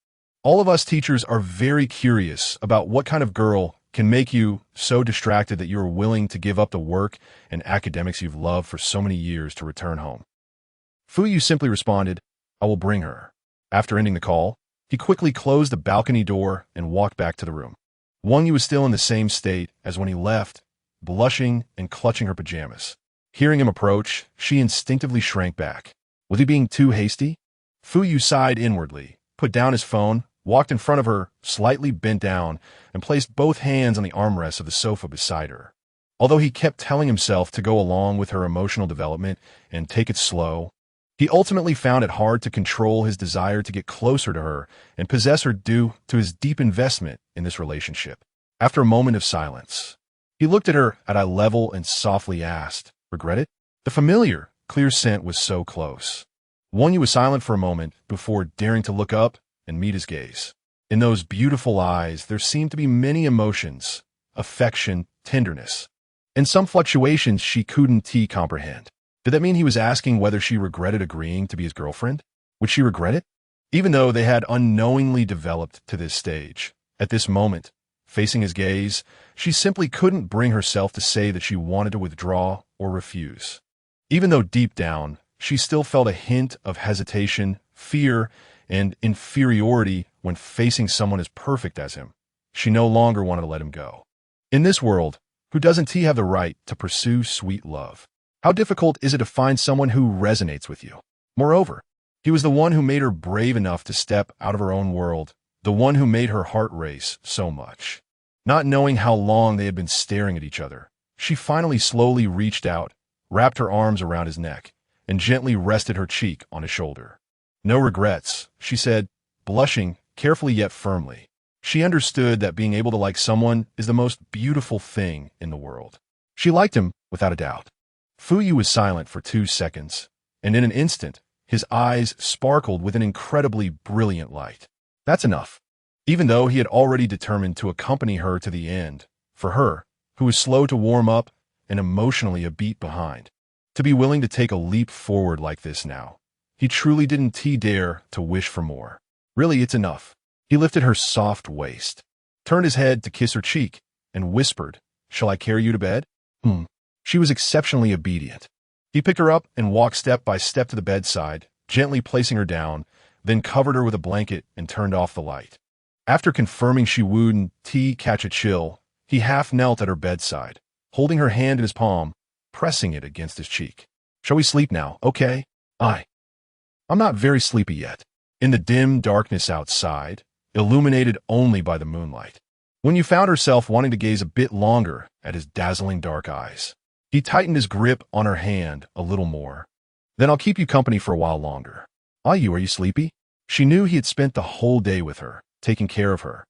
All of us teachers are very curious about what kind of girl can make you so distracted that you are willing to give up the work and academics you've loved for so many years to return home. Fuyu simply responded, I will bring her. After ending the call, he quickly closed the balcony door and walked back to the room. Wang Yu was still in the same state as when he left, blushing and clutching her pajamas. Hearing him approach, she instinctively shrank back. Was he being too hasty? Fuyu sighed inwardly, put down his phone, walked in front of her, slightly bent down, and placed both hands on the armrests of the sofa beside her. Although he kept telling himself to go along with her emotional development and take it slow, he ultimately found it hard to control his desire to get closer to her and possess her due to his deep investment in this relationship. After a moment of silence, he looked at her at eye level and softly asked, Regret it? The familiar, clear scent was so close. Wang Yu was silent for a moment before daring to look up and meet his gaze. In those beautiful eyes, there seemed to be many emotions, affection, tenderness, and some fluctuations she couldn't comprehend. Did that mean he was asking whether she regretted agreeing to be his girlfriend? Would she regret it? Even though they had unknowingly developed to this stage, at this moment, facing his gaze, she simply couldn't bring herself to say that she wanted to withdraw or refuse. Even though deep down, she still felt a hint of hesitation, fear, and inferiority when facing someone as perfect as him, she no longer wanted to let him go. In this world, who doesn't have the right to pursue sweet love? How difficult is it to find someone who resonates with you? Moreover, he was the one who made her brave enough to step out of her own world, the one who made her heart race so much. Not knowing how long they had been staring at each other, she finally slowly reached out, wrapped her arms around his neck, and gently rested her cheek on his shoulder. No regrets, she said, blushing carefully yet firmly. She understood that being able to like someone is the most beautiful thing in the world. She liked him without a doubt. Fuyu was silent for 2 seconds, and in an instant, his eyes sparkled with an incredibly brilliant light. That's enough. Even though he had already determined to accompany her to the end, for her, who was slow to warm up and emotionally a beat behind, to be willing to take a leap forward like this now, he truly didn't dare to wish for more. Really, it's enough. He lifted her soft waist, turned his head to kiss her cheek, and whispered, Shall I carry you to bed? She was exceptionally obedient. He picked her up and walked step by step to the bedside, gently placing her down, then covered her with a blanket and turned off the light. After confirming she wouldn't catch a chill, he half knelt at her bedside, holding her hand in his palm, pressing it against his cheek. Shall we sleep now, okay? I'm not very sleepy yet. In the dim darkness outside, illuminated only by the moonlight, when you found herself wanting to gaze a bit longer at his dazzling dark eyes, he tightened his grip on her hand a little more. Then I'll keep you company for a while longer. Are you sleepy? She knew he had spent the whole day with her, taking care of her,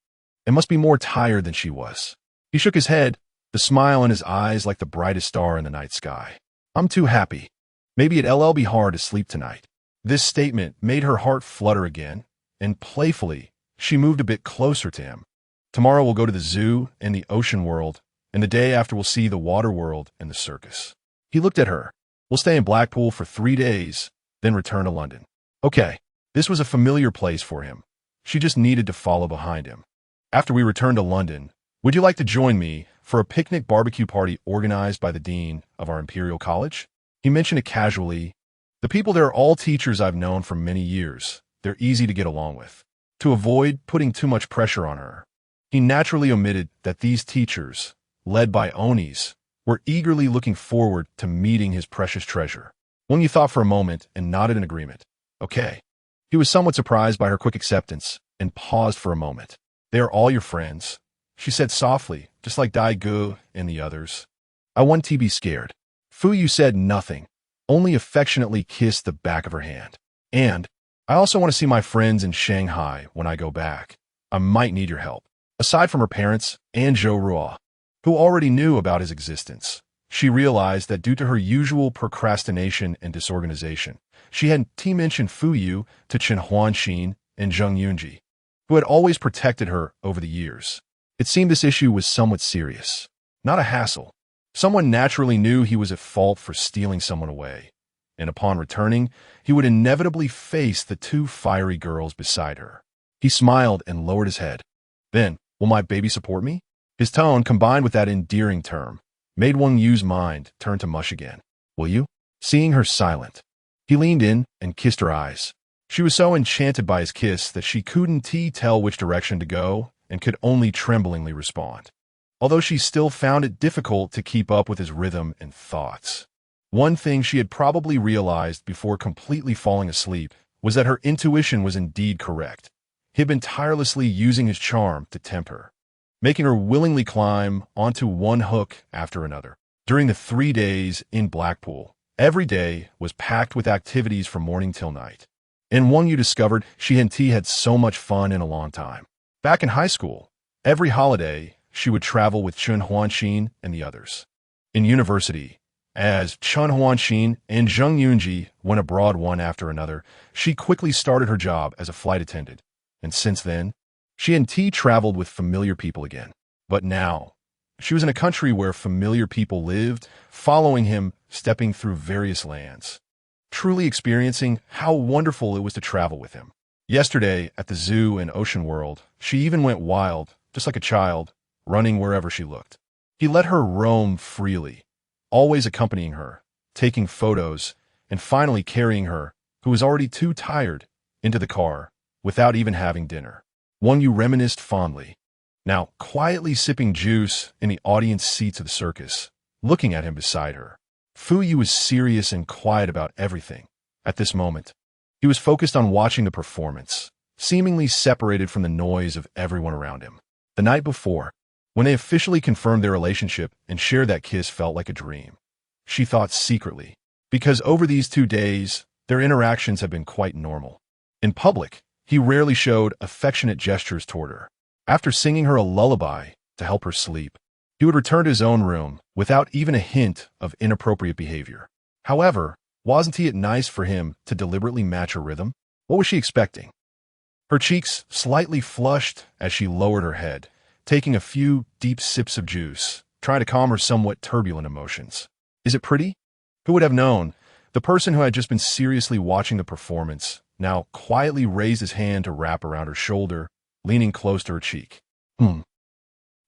and must be more tired than she was. He shook his head, the smile in his eyes like the brightest star in the night sky. I'm too happy. Maybe it'll be hard to sleep tonight. This statement made her heart flutter again, and playfully, she moved a bit closer to him. Tomorrow we'll go to the zoo and the ocean world, and the day after we'll see the water world and the circus. He looked at her. We'll stay in Blackpool for 3 days, then return to London. Okay, this was a familiar place for him. She just needed to follow behind him. After we return to London, would you like to join me for a picnic barbecue party organized by the dean of our Imperial College? He mentioned it casually. The people there are all teachers I've known for many years. They're easy to get along with. To avoid putting too much pressure on her, he naturally omitted that these teachers, led by Onis, were eagerly looking forward to meeting his precious treasure. Wang Yu thought for a moment and nodded in agreement. Okay. He was somewhat surprised by her quick acceptance and paused for a moment. They are all your friends, she said softly, just like Dai Gu and the others. I want to be scared. Fuyu said nothing, only affectionately kissed the back of her hand. And I also want to see my friends in Shanghai when I go back. I might need your help. Aside from her parents and Zhou Ruo, who already knew about his existence, she realized that due to her usual procrastination and disorganization, she hadn't mentioned Fuyu to Chen Huanxin and Zheng Yunji, who had always protected her over the years. It seemed this issue was somewhat serious, not a hassle. Someone naturally knew he was at fault for stealing someone away, and upon returning, he would inevitably face the two fiery girls beside her. He smiled and lowered his head. Then, will my baby support me? His tone, combined with that endearing term, made Wang Yu's mind turn to mush again. Will you? Seeing her silent, he leaned in and kissed her eyes. She was so enchanted by his kiss that she couldn't tell which direction to go and could only tremblingly respond, although she still found it difficult to keep up with his rhythm and thoughts. One thing she had probably realized before completely falling asleep was that her intuition was indeed correct. He had been tirelessly using his charm to tempt her, making her willingly climb onto one hook after another. During the 3 days in Blackpool, every day was packed with activities from morning till night. In Wang Yu discovered she and T had so much fun in a long time. Back in high school, every holiday, she would travel with Chun Huanxin and the others. In university, as Chun Huanxin and Zheng Yunji went abroad one after another, she quickly started her job as a flight attendant. And since then, she and T traveled with familiar people again. But now, she was in a country where familiar people lived, following him, stepping through various lands, truly experiencing how wonderful it was to travel with him. Yesterday, at the zoo in Ocean World, she even went wild, just like a child, running wherever she looked. He let her roam freely, always accompanying her, taking photos, and finally carrying her, who was already too tired, into the car, without even having dinner. Wang Yu reminisced fondly, now quietly sipping juice in the audience seats of the circus, looking at him beside her. Fu Yu was serious and quiet about everything. At this moment, he was focused on watching the performance, seemingly separated from the noise of everyone around him. The night before, when they officially confirmed their relationship and shared that kiss, felt like a dream. She thought secretly, because over these 2 days, their interactions had been quite normal. In public, he rarely showed affectionate gestures toward her. After singing her a lullaby to help her sleep, he would return to his own room without even a hint of inappropriate behavior. However, wasn't it nice for him to deliberately match her rhythm? What was she expecting? Her cheeks slightly flushed as she lowered her head, taking a few deep sips of juice, trying to calm her somewhat turbulent emotions. Is it pretty? Who would have known? The person who had just been seriously watching the performance now quietly raised his hand to wrap around her shoulder, leaning close to her cheek.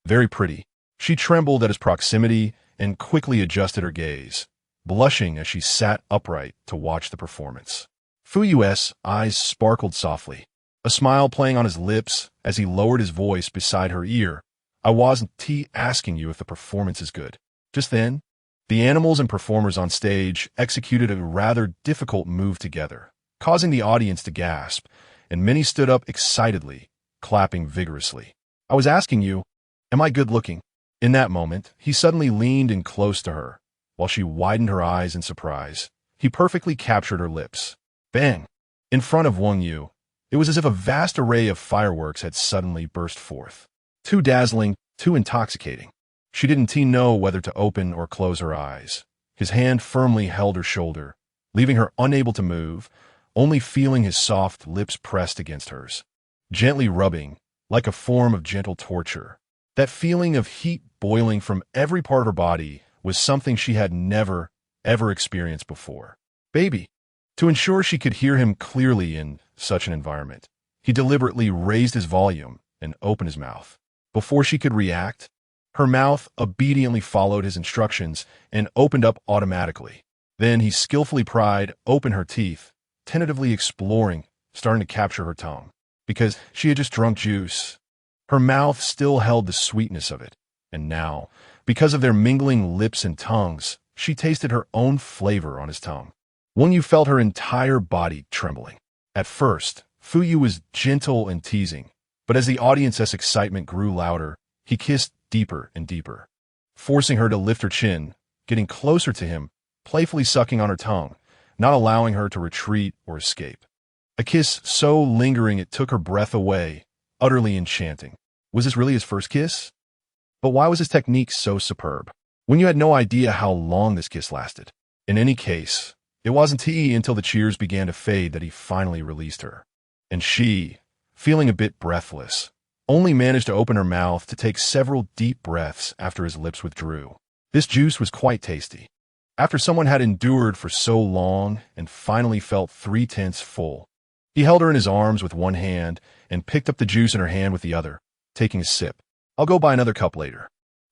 Very pretty. She trembled at his proximity and quickly adjusted her gaze, blushing as she sat upright to watch the performance. Fu Yu's eyes sparkled softly, a smile playing on his lips as he lowered his voice beside her ear. I wasn't asking you if the performance is good. Just then, the animals and performers on stage executed a rather difficult move together, causing the audience to gasp, and many stood up excitedly, clapping vigorously. I was asking you, am I good looking? In that moment, he suddenly leaned in close to her, while she widened her eyes in surprise. He perfectly captured her lips. Bang! In front of Wang Yu, it was as if a vast array of fireworks had suddenly burst forth. Too dazzling, too intoxicating. She didn't know whether to open or close her eyes. His hand firmly held her shoulder, leaving her unable to move, only feeling his soft lips pressed against hers, gently rubbing, like a form of gentle torture. That feeling of heat boiling from every part of her body was something she had never, ever experienced before. Baby. To ensure she could hear him clearly in such an environment, he deliberately raised his volume and opened his mouth. Before she could react, her mouth obediently followed his instructions and opened up automatically. Then he skillfully pried open her teeth, tentatively exploring, starting to capture her tongue. Because she had just drunk juice, her mouth still held the sweetness of it. And now, because of their mingling lips and tongues, she tasted her own flavor on his tongue. Wang Yu felt her entire body trembling. At first, Fu Yu was gentle and teasing, but as the audience's excitement grew louder, he kissed deeper and deeper, forcing her to lift her chin, getting closer to him, playfully sucking on her tongue, not allowing her to retreat or escape. A kiss so lingering it took her breath away, utterly enchanting. Was this really his first kiss? But why was his technique so superb? When you had no idea how long this kiss lasted. In any case, it wasn't until the cheers began to fade that he finally released her. And she, feeling a bit breathless, only managed to open her mouth to take several deep breaths after his lips withdrew. This juice was quite tasty. After someone had endured for so long and finally felt 3/10 full, he held her in his arms with one hand and picked up the juice in her hand with the other, taking a sip. I'll go buy another cup later.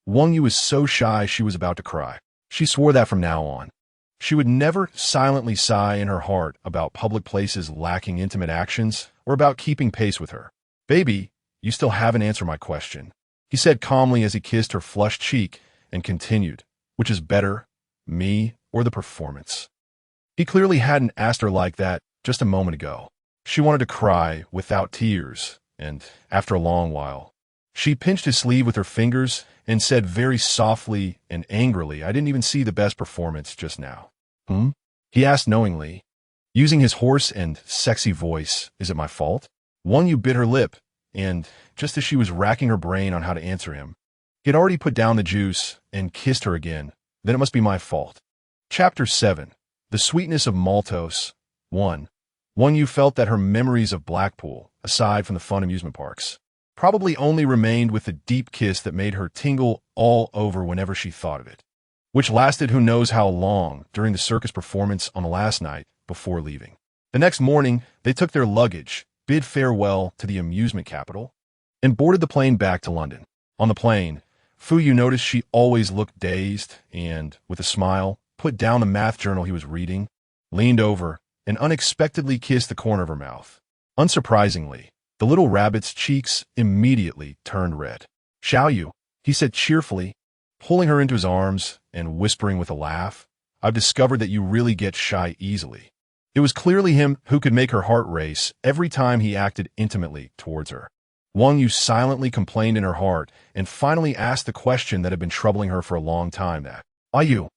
Wang Yu was so shy she was about to cry. She swore that from now on, she would never silently sigh in her heart about public places lacking intimate actions or about keeping pace with her. Baby, you still haven't answered my question, he said calmly as he kissed her flushed cheek and continued, which is better, me or the performance? He clearly hadn't asked her like that just a moment ago. She wanted to cry without tears, and after a long while, she pinched his sleeve with her fingers and said very softly and angrily, I didn't even see the best performance just now. He asked knowingly, using his hoarse and sexy voice, is it my fault? Wang Yu bit her lip, and just as she was racking her brain on how to answer him, he had already put down the juice and kissed her again. Then it must be my fault. Chapter 7. The Sweetness of Maltose. 1. Wang Yu felt that her memories of Blackpool, aside from the fun amusement parks, probably only remained with the deep kiss that made her tingle all over whenever she thought of it, which lasted who knows how long during the circus performance on the last night before leaving. The next morning, they took their luggage, bid farewell to the amusement capital, and boarded the plane back to London. On the plane, Fu Yu noticed she always looked dazed and, with a smile, put down the math journal he was reading, leaned over, and unexpectedly kissed the corner of her mouth. Unsurprisingly, the little rabbit's cheeks immediately turned red. Xiao Yu, he said cheerfully, pulling her into his arms and whispering with a laugh, I've discovered that you really get shy easily. It was clearly him who could make her heart race every time he acted intimately towards her. Wang Yu silently complained in her heart and finally asked the question that had been troubling her for a long time that, Are you?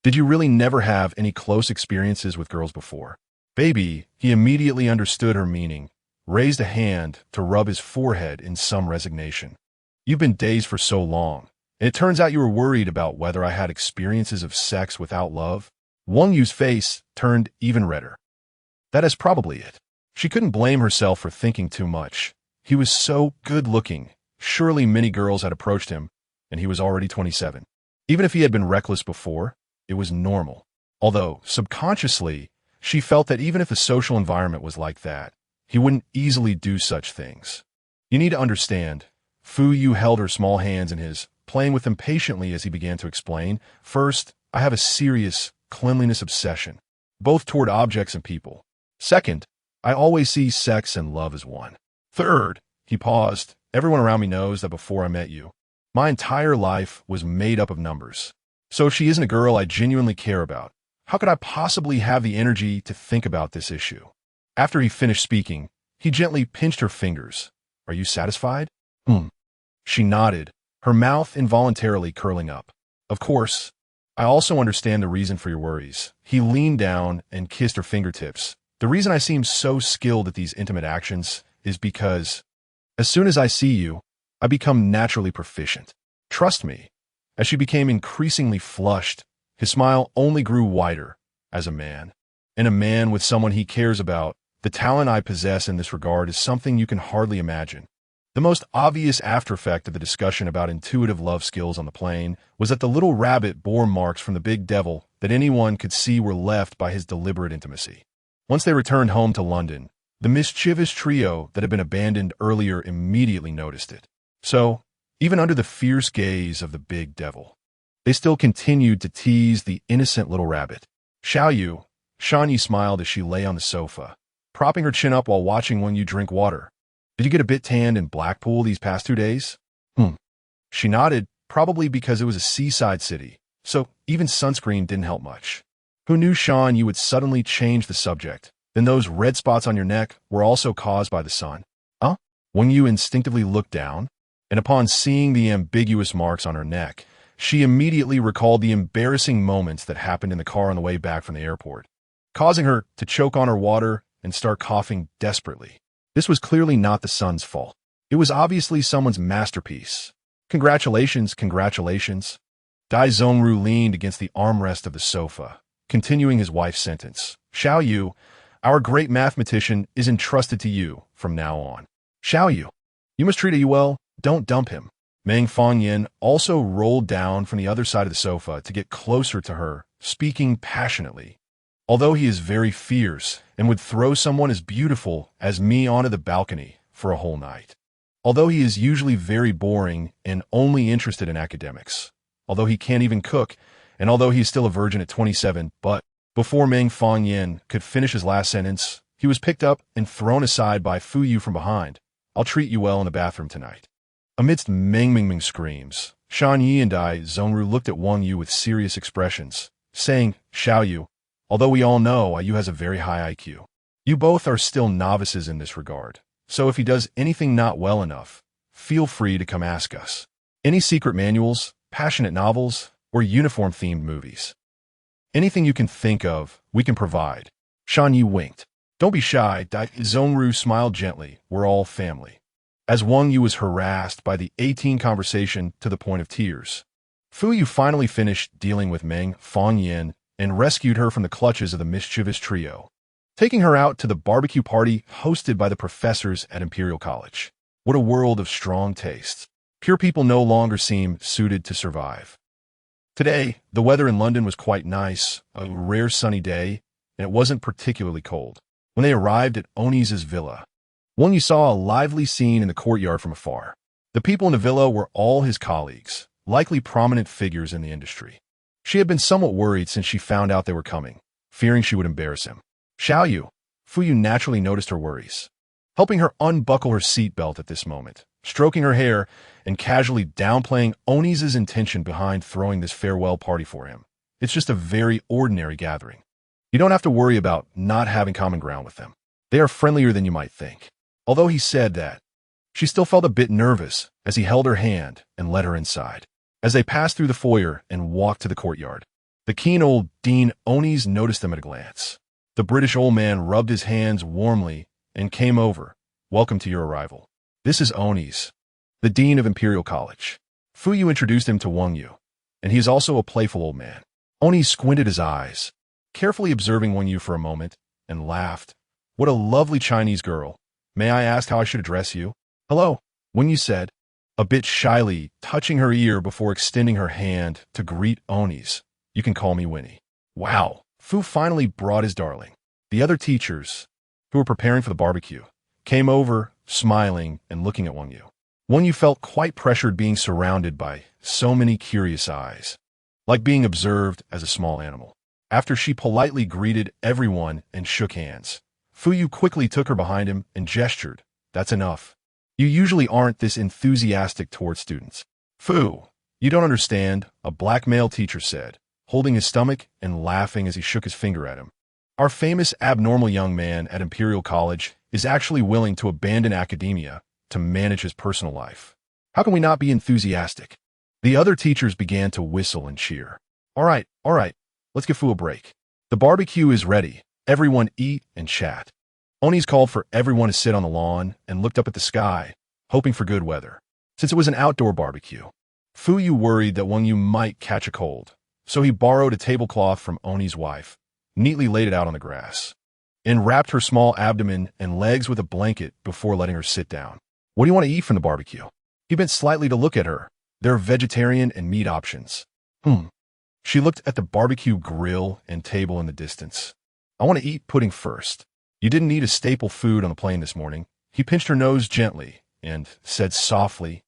Did you really never have any close experiences with girls before? Baby, he immediately understood her meaning, raised a hand to rub his forehead in some resignation. You've been dazed for so long, and it turns out you were worried about whether I had experiences of sex without love? Wang Yu's face turned even redder. That is probably it. She couldn't blame herself for thinking too much. He was so good-looking. Surely many girls had approached him, and he was already 27. Even if he had been reckless before, it was normal. Although, subconsciously, she felt that even if the social environment was like that, he wouldn't easily do such things. You need to understand. Fu Yu held her small hands in his, playing with them patiently as he began to explain. First, I have a serious cleanliness obsession, both toward objects and people. Second, I always see sex and love as one. Third, he paused, everyone around me knows that before I met you, my entire life was made up of numbers. So if she isn't a girl I genuinely care about, how could I possibly have the energy to think about this issue? After he finished speaking, he gently pinched her fingers. Are you satisfied? She nodded, her mouth involuntarily curling up. Of course. I also understand the reason for your worries. He leaned down and kissed her fingertips. The reason I seem so skilled at these intimate actions is because, as soon as I see you, I become naturally proficient. Trust me. As she became increasingly flushed, his smile only grew wider. As a man, and a man with someone he cares about, the talent I possess in this regard is something you can hardly imagine. The most obvious aftereffect of the discussion about intuitive love skills on the plane was that the little rabbit bore marks from the big devil that anyone could see were left by his deliberate intimacy. Once they returned home to London, the mischievous trio that had been abandoned earlier immediately noticed it. So, even under the fierce gaze of the big devil, they still continued to tease the innocent little rabbit. Xiao Yu, Shanyi smiled as she lay on the sofa, propping her chin up while watching Wang Yu drink water. Did you get a bit tanned in Blackpool these past 2 days? She nodded, probably because it was a seaside city, so even sunscreen didn't help much. Who knew, Sean, you would suddenly change the subject? Then those red spots on your neck were also caused by the sun. Wang Yu instinctively looked down, and upon seeing the ambiguous marks on her neck, she immediately recalled the embarrassing moments that happened in the car on the way back from the airport, causing her to choke on her water and start coughing desperately. This was clearly not the sun's fault. It was obviously someone's masterpiece. Congratulations, congratulations. Dai Zhongru leaned against the armrest of the sofa, continuing his wife's sentence. Xiao Yu, our great mathematician, is entrusted to you from now on. Xiao Yu, you must treat you well. Don't dump him. Meng Fangyan also rolled down from the other side of the sofa to get closer to her, speaking passionately. Although he is very fierce and would throw someone as beautiful as me onto the balcony for a whole night. Although he is usually very boring and only interested in academics. Although he can't even cook, and although he is still a virgin at 27, but before Meng Fangyan could finish his last sentence, he was picked up and thrown aside by Fu Yu from behind. I'll treat you well in the bathroom tonight. Amidst Meng screams, Shan Yi and Zhongru looked at Wang Yu with serious expressions, saying, Xiao Yu, although we all know Yu has a very high IQ. You both are still novices in this regard, so if he does anything not well enough, feel free to come ask us. Any secret manuals, passionate novels, or uniform-themed movies. Anything you can think of, we can provide. Shan Yi winked. Don't be shy, Zhongru smiled gently. We're all family. As Wang Yu was harassed by the 18 conversation to the point of tears, Fu Yu finally finished dealing with Meng Fangyan and rescued her from the clutches of the mischievous trio, taking her out to the barbecue party hosted by the professors at Imperial College. What a world of strong tastes. Pure people no longer seem suited to survive. Today, the weather in London was quite nice, a rare sunny day, and it wasn't particularly cold. When they arrived at Oni's villa, Wang Yu saw a lively scene in the courtyard from afar. The people in the villa were all his colleagues, likely prominent figures in the industry. She had been somewhat worried since she found out they were coming, fearing she would embarrass him. Xiao Yu, Fu Yu naturally noticed her worries, helping her unbuckle her seatbelt at this moment, stroking her hair and casually downplaying Oni's intention behind throwing this farewell party for him. It's just a very ordinary gathering. You don't have to worry about not having common ground with them. They are friendlier than you might think. Although he said that, she still felt a bit nervous as he held her hand and led her inside. As they passed through the foyer and walked to the courtyard, the keen old Dean Oni's noticed them at a glance. The British old man rubbed his hands warmly and came over. Welcome to your arrival. This is Oni's, the Dean of Imperial College. Fu Yu introduced him to Wang Yu, and he is also a playful old man. Oni squinted his eyes, carefully observing Wang Yu for a moment, and laughed. What a lovely Chinese girl. May I ask how I should address you? Hello, Wang Yu said, a bit shyly, touching her ear before extending her hand to greet Oni's. You can call me Winnie. Wow, Fu finally brought his darling. The other teachers, who were preparing for the barbecue, came over, smiling and looking at Wang Yu. Wang Yu felt quite pressured being surrounded by so many curious eyes, like being observed as a small animal. After she politely greeted everyone and shook hands, Fu Yu quickly took her behind him and gestured. That's enough. You usually aren't this enthusiastic towards students. Fu, you don't understand, a black male teacher said, holding his stomach and laughing as he shook his finger at him. Our famous abnormal young man at Imperial College is actually willing to abandon academia to manage his personal life. How can we not be enthusiastic? The other teachers began to whistle and cheer. All right, let's give Fu a break. The barbecue is ready. Everyone eat and chat. Oni's called for everyone to sit on the lawn and looked up at the sky, hoping for good weather. Since it was an outdoor barbecue, Fu Yu worried that Wang Yu might catch a cold, so he borrowed a tablecloth from Oni's wife, neatly laid it out on the grass, and wrapped her small abdomen and legs with a blanket before letting her sit down. What do you want to eat from the barbecue? He bent slightly to look at her. There are vegetarian and meat options. She looked at the barbecue grill and table in the distance. I want to eat pudding first. You didn't eat a staple food on the plane this morning. He pinched her nose gently and said softly,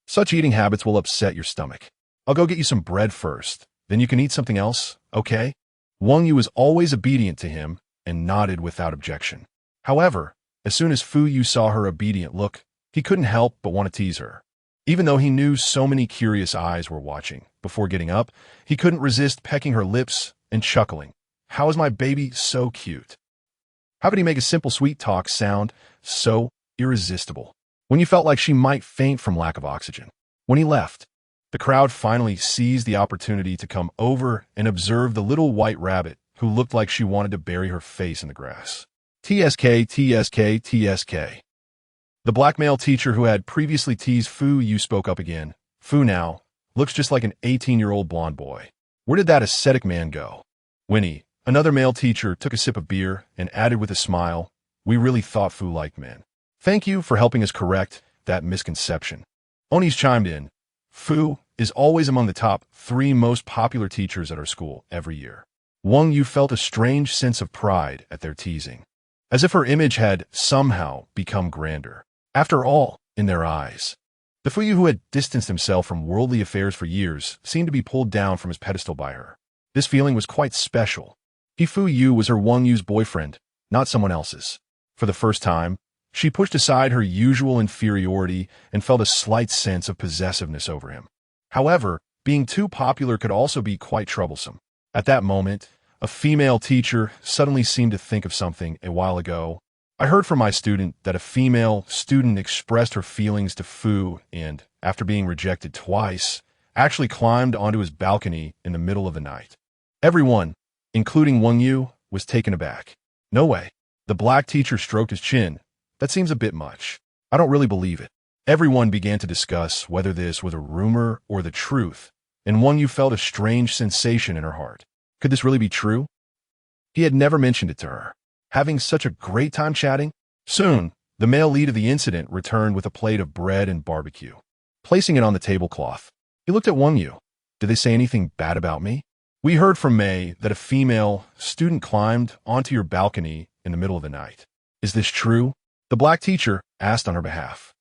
such eating habits will upset your stomach. I'll go get you some bread first. Then you can eat something else, okay? Wang Yu was always obedient to him and nodded without objection. However, as soon as Fu Yu saw her obedient look, he couldn't help but want to tease her. Even though he knew so many curious eyes were watching, before getting up, he couldn't resist pecking her lips and chuckling. How is my baby so cute? How could he make a simple sweet talk sound so irresistible? When you felt like she might faint from lack of oxygen. When he left, the crowd finally seized the opportunity to come over and observe the little white rabbit who looked like she wanted to bury her face in the grass. TSK, TSK, TSK. The black male teacher who had previously teased Fu Yu spoke up again. Fu now looks just like an 18-year-old blonde boy. Where did that ascetic man go? Winnie, another male teacher, took a sip of beer and added with a smile, we really thought Fu liked men. Thank you for helping us correct that misconception. Oni's chimed in. Fu is always among the top 3 most popular teachers at our school every year. Wang Yu felt a strange sense of pride at their teasing, as if her image had somehow become grander. After all, in their eyes, the Fu Yu who had distanced himself from worldly affairs for years seemed to be pulled down from his pedestal by her. This feeling was quite special. Fu Yu was her Wang Yu's boyfriend, not someone else's. For the first time, she pushed aside her usual inferiority and felt a slight sense of possessiveness over him. However, being too popular could also be quite troublesome. At that moment, a female teacher suddenly seemed to think of something a while ago. I heard from my student that a female student expressed her feelings to Fu and, after being rejected twice, actually climbed onto his balcony in the middle of the night. Everyone, including Wang Yu, was taken aback. No way. The black teacher stroked his chin. That seems a bit much. I don't really believe it. Everyone began to discuss whether this was a rumor or the truth, and Wang Yu felt a strange sensation in her heart. Could this really be true? He had never mentioned it to her. Having such a great time chatting? Soon, the male lead of the incident returned with a plate of bread and barbecue. Placing it on the tablecloth, he looked at Wang Yu. Did they say anything bad about me? We heard from May that a female student climbed onto your balcony in the middle of the night. Is this true? The black teacher asked on her behalf.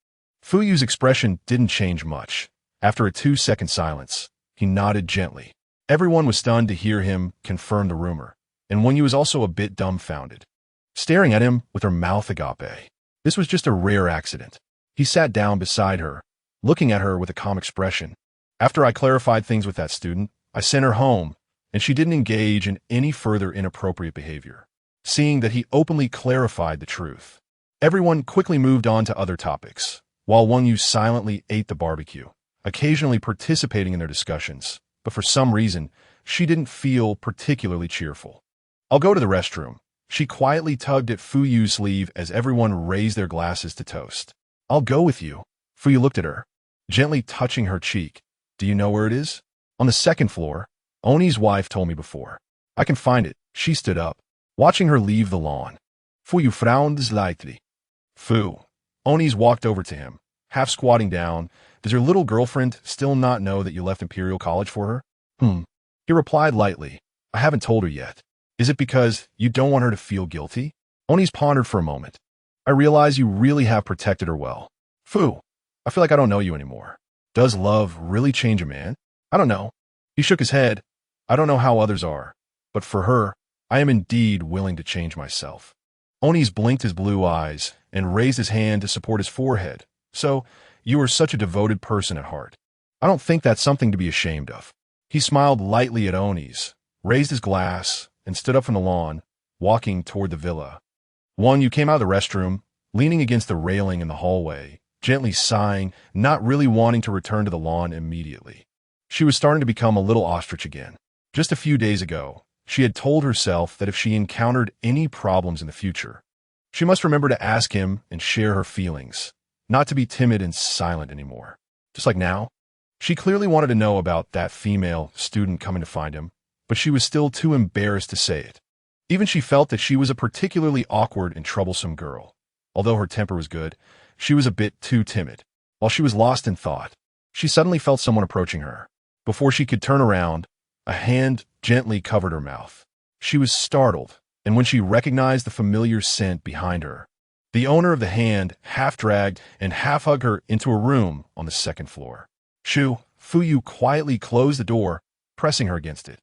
Fu Yu's expression didn't change much. After a 2-second silence, he nodded gently. Everyone was stunned to hear him confirm the rumor, and Wang Yu was also a bit dumbfounded, staring at him with her mouth agape. This was just a rare accident. He sat down beside her, looking at her with a calm expression. After I clarified things with that student, I sent her home, and she didn't engage in any further inappropriate behavior, seeing that he openly clarified the truth. Everyone quickly moved on to other topics, while Wang Yu silently ate the barbecue, occasionally participating in their discussions, but for some reason, she didn't feel particularly cheerful. I'll go to the restroom. She quietly tugged at Fu Yu's sleeve as everyone raised their glasses to toast. I'll go with you. Fu Yu looked at her, gently touching her cheek. Do you know where it is? On the 2nd floor. Oni's wife told me before. I can find it. She stood up, watching her leave the lawn. Fu Yu frowned slightly. Fu. Oni's walked over to him, half squatting down. Does your little girlfriend still not know that you left Imperial College for her? He replied lightly. I haven't told her yet. Is it because you don't want her to feel guilty? Oni's pondered for a moment. I realize you really have protected her well. Fu, I feel like I don't know you anymore. Does love really change a man? I don't know. He shook his head. I don't know how others are, but for her, I am indeed willing to change myself. Oni's blinked his blue eyes and raised his hand to support his forehead. So, you are such a devoted person at heart. I don't think that's something to be ashamed of. He smiled lightly at Oni's, raised his glass, and stood up from the lawn, walking toward the villa. Wang Yu came out of the restroom, leaning against the railing in the hallway, gently sighing, not really wanting to return to the lawn immediately. She was starting to become a little ostrich again. Just a few days ago, she had told herself that if she encountered any problems in the future, she must remember to ask him and share her feelings, not to be timid and silent anymore. Just like now, she clearly wanted to know about that female student coming to find him, but she was still too embarrassed to say it. Even she felt that she was a particularly awkward and troublesome girl. Although her temper was good, she was a bit too timid. While she was lost in thought, she suddenly felt someone approaching her. Before she could turn around, a hand gently covered her mouth. She was startled, and when she recognized the familiar scent behind her, the owner of the hand half-dragged and half-hugged her into a room on the 2nd floor. Fu Yu quietly closed the door, pressing her against it.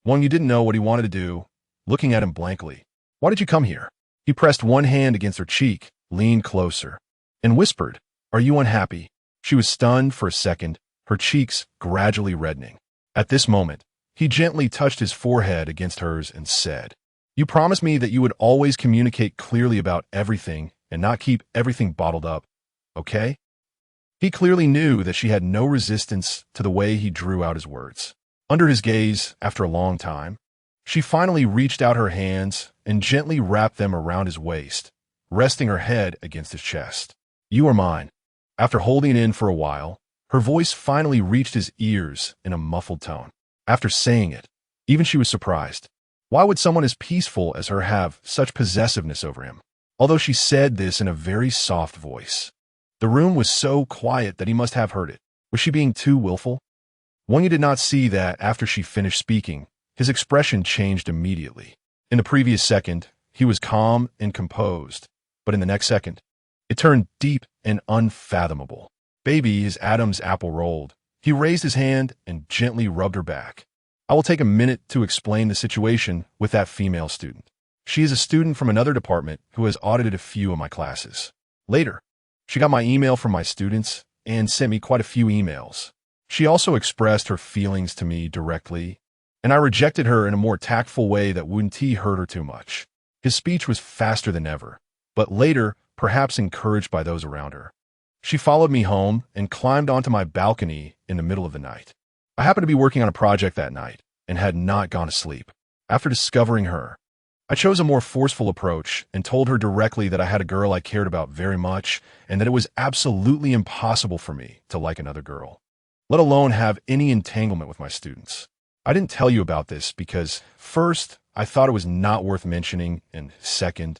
Wang Yu didn't know what he wanted to do, looking at him blankly. Why did you come here? He pressed one hand against her cheek, leaned closer, and whispered, Are you unhappy? She was stunned for a second, her cheeks gradually reddening. At this moment, he gently touched his forehead against hers and said, You promised me that you would always communicate clearly about everything and not keep everything bottled up, okay? He clearly knew that she had no resistance to the way he drew out his words. Under his gaze, after a long time, she finally reached out her hands and gently wrapped them around his waist, resting her head against his chest. You are mine. After holding it in for a while, her voice finally reached his ears in a muffled tone. After saying it, even she was surprised. Why would someone as peaceful as her have such possessiveness over him? Although she said this in a very soft voice, the room was so quiet that he must have heard it. Was she being too willful? Wang Yu did not see that after she finished speaking, his expression changed immediately. In the previous second, he was calm and composed, but in the next second, it turned deep and unfathomable. Baby, his Adam's apple rolled. He raised his hand and gently rubbed her back. I will take a minute to explain the situation with that female student. She is a student from another department who has audited a few of my classes. Later, she got my email from my students and sent me quite a few emails. She also expressed her feelings to me directly, and I rejected her in a more tactful way that wouldn't hurt her too much. His speech was faster than ever, but later, perhaps encouraged by those around her. She followed me home and climbed onto my balcony in the middle of the night. I happened to be working on a project that night and had not gone to sleep. After discovering her, I chose a more forceful approach and told her directly that I had a girl I cared about very much and that it was absolutely impossible for me to like another girl, let alone have any entanglement with my students. I didn't tell you about this because, first, I thought it was not worth mentioning, and second,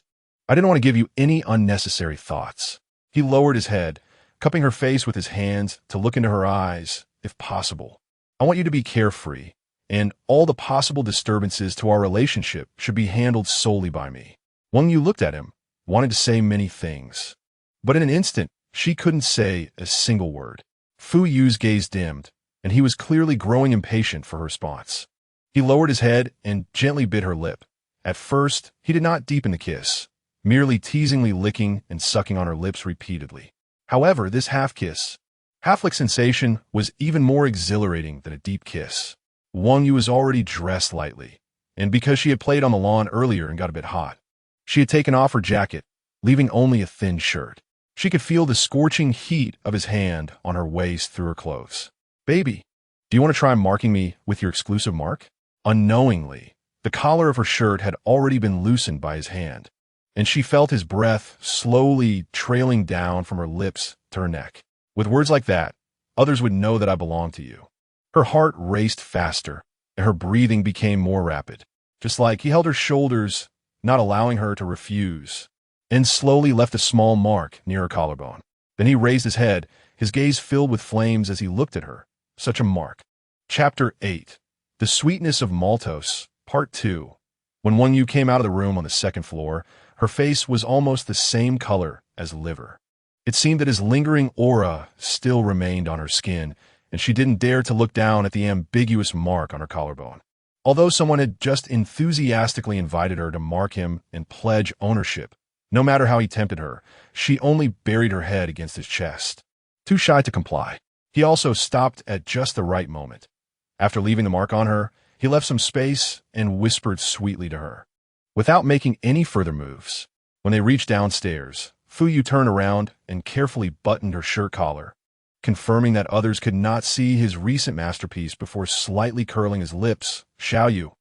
I didn't want to give you any unnecessary thoughts. He lowered his head, cupping her face with his hands to look into her eyes, if possible. I want you to be carefree, and all the possible disturbances to our relationship should be handled solely by me. Wang Yu looked at him, wanted to say many things, but in an instant, she couldn't say a single word. Fu Yu's gaze dimmed, and he was clearly growing impatient for her response. He lowered his head and gently bit her lip. At first, he did not deepen the kiss, merely teasingly licking and sucking on her lips repeatedly. However, this half-kiss, half-lick sensation was even more exhilarating than a deep kiss. Wang Yu was already dressed lightly, and because she had played on the lawn earlier and got a bit hot, she had taken off her jacket, leaving only a thin shirt. She could feel the scorching heat of his hand on her waist through her clothes. Baby, do you want to try marking me with your exclusive mark? Unknowingly, the collar of her shirt had already been loosened by his hand, and she felt his breath slowly trailing down from her lips to her neck. With words like that, others would know that I belong to you. Her heart raced faster, and her breathing became more rapid. Just like he held her shoulders, not allowing her to refuse, and slowly left a small mark near her collarbone. Then he raised his head, his gaze filled with flames as he looked at her. Such a mark. Chapter 8. The Sweetness of Maltose, Part 2. When Wang Yu came out of the room on the second floor, her face was almost the same color as liver. It seemed that his lingering aura still remained on her skin, and she didn't dare to look down at the ambiguous mark on her collarbone. Although someone had just enthusiastically invited her to mark him and pledge ownership, no matter how he tempted her, she only buried her head against his chest, too shy to comply. He also stopped at just the right moment. After leaving the mark on her, he left some space and whispered sweetly to her, without making any further moves. When they reached downstairs, Fu Yu turned around and carefully buttoned her shirt collar, confirming that others could not see his recent masterpiece before slightly curling his lips. Xiao Yu.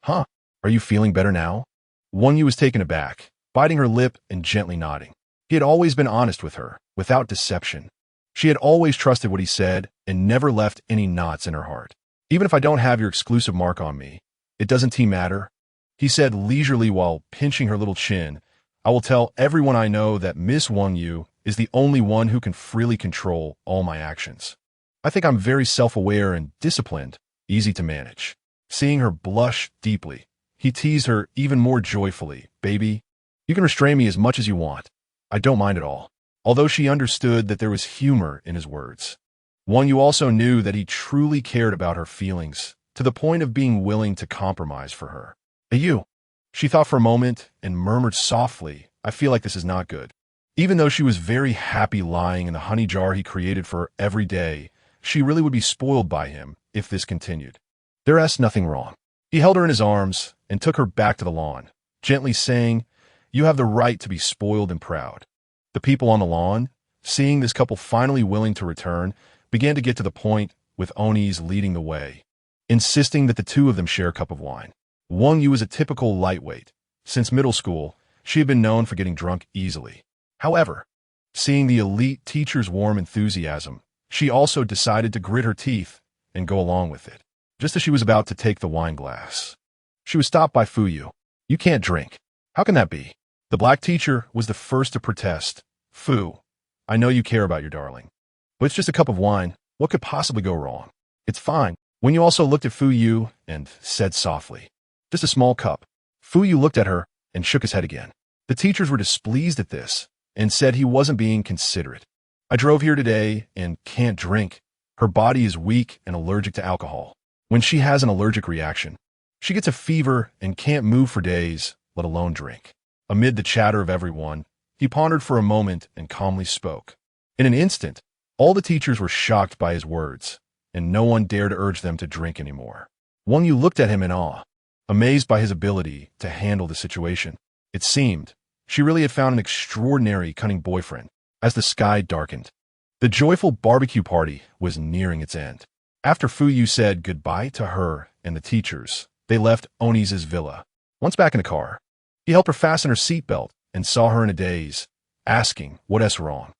Huh? Are you feeling better now? Wang Yu was taken aback, biting her lip and gently nodding. He had always been honest with her, without deception. She had always trusted what he said and never left any knots in her heart. Even if I don't have your exclusive mark on me, it doesn't matter, he said leisurely while pinching her little chin. I will tell everyone I know that Miss Wang Yu is the only one who can freely control all my actions. I think I'm very self-aware and disciplined, easy to manage. Seeing her blush deeply, he teased her even more joyfully. Baby, you can restrain me as much as you want. I don't mind at all. Although she understood that there was humor in his words, Wang Yu also knew that he truly cared about her feelings, to the point of being willing to compromise for her. Hey you, she thought for a moment and murmured softly, I feel like this is not good. Even though she was very happy lying in the honey jar he created for her every day, she really would be spoiled by him if this continued. There's nothing wrong. He held her in his arms and took her back to the lawn, gently saying, you have the right to be spoiled and proud. The people on the lawn, seeing this couple finally willing to return, began to get to the point, with Oni's leading the way, insisting that the two of them share a cup of wine. Wang Yu was a typical lightweight. Since middle school, she had been known for getting drunk easily. However, seeing the elite teacher's warm enthusiasm, she also decided to grit her teeth and go along with it. Just as she was about to take the wine glass, she was stopped by Fu Yu. You can't drink. How can that be? The black teacher was the first to protest. Fu, I know you care about your darling, but it's just a cup of wine. What could possibly go wrong? It's fine. When you also looked at Fu Yu and said softly, just a small cup. Fu Yu looked at her and shook his head again. The teachers were displeased at this and said he wasn't being considerate. I drove here today and can't drink. Her body is weak and allergic to alcohol. When she has an allergic reaction, she gets a fever and can't move for days, let alone drink. Amid the chatter of everyone, he pondered for a moment and calmly spoke. In an instant, all the teachers were shocked by his words, and no one dared urge them to drink anymore. Wang Yu looked at him in awe, amazed by his ability to handle the situation. It seemed she really had found an extraordinary, cunning boyfriend. As the sky darkened, the joyful barbecue party was nearing its end. After Fu Yu said goodbye to her and the teachers, they left Oni's villa. Once back in the car, he helped her fasten her seatbelt and saw her in a daze, asking, "What's wrong?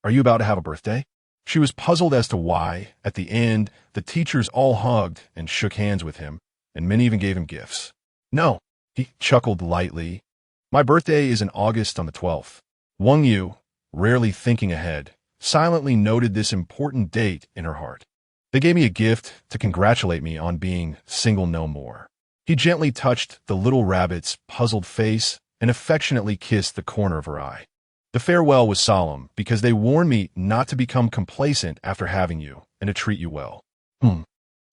Are you about to have a birthday?" She was puzzled as to why. At the end, the teachers all hugged and shook hands with him, and many even gave him gifts. "No," he chuckled lightly. "My birthday is in August on the 12th. Wang Yu, rarely thinking ahead, silently noted this important date in her heart. They gave me a gift to congratulate me on being single no more. He gently touched the little rabbit's puzzled face and affectionately kissed the corner of her eye. The farewell was solemn because they warned me not to become complacent after having you and to treat you well. The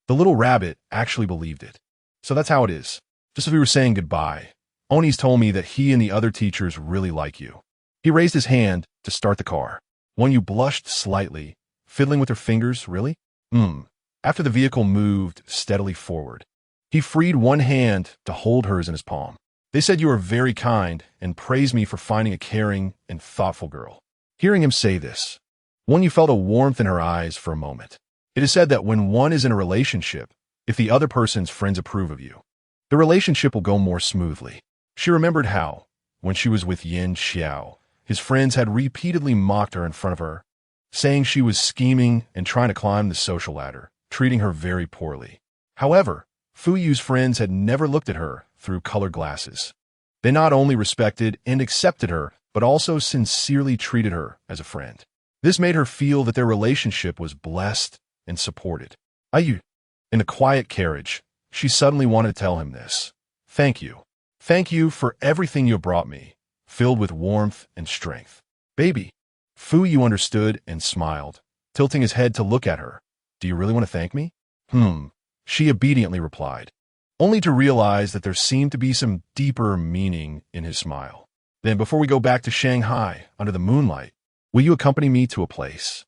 little rabbit actually believed it. So that's how it is. Just as we were saying goodbye, Oni's told me that he and the other teachers really like you. He raised his hand to start the car. Wang Yu blushed slightly, fiddling with her fingers. Really? After the vehicle moved steadily forward, he freed one hand to hold hers in his palm. They said you are very kind and praised me for finding a caring and thoughtful girl. Hearing him say this, Wang Yu felt a warmth in her eyes for a moment. It is said that when one is in a relationship, if the other person's friends approve of you, the relationship will go more smoothly. She remembered how, when she was with Yin Xiao, his friends had repeatedly mocked her in front of her, saying she was scheming and trying to climb the social ladder, treating her very poorly. However, Fu Yu's friends had never looked at her through colored glasses. They not only respected and accepted her, but also sincerely treated her as a friend. This made her feel that their relationship was blessed and supported. In the quiet carriage, she suddenly wanted to tell him this. Thank you. Thank you for everything you brought me, filled with warmth and strength. Baby. Fu Yu understood and smiled, tilting his head to look at her. Do you really want to thank me? She obediently replied, only to realize that there seemed to be some deeper meaning in his smile. Then before we go back to Shanghai under the moonlight, will you accompany me to a place?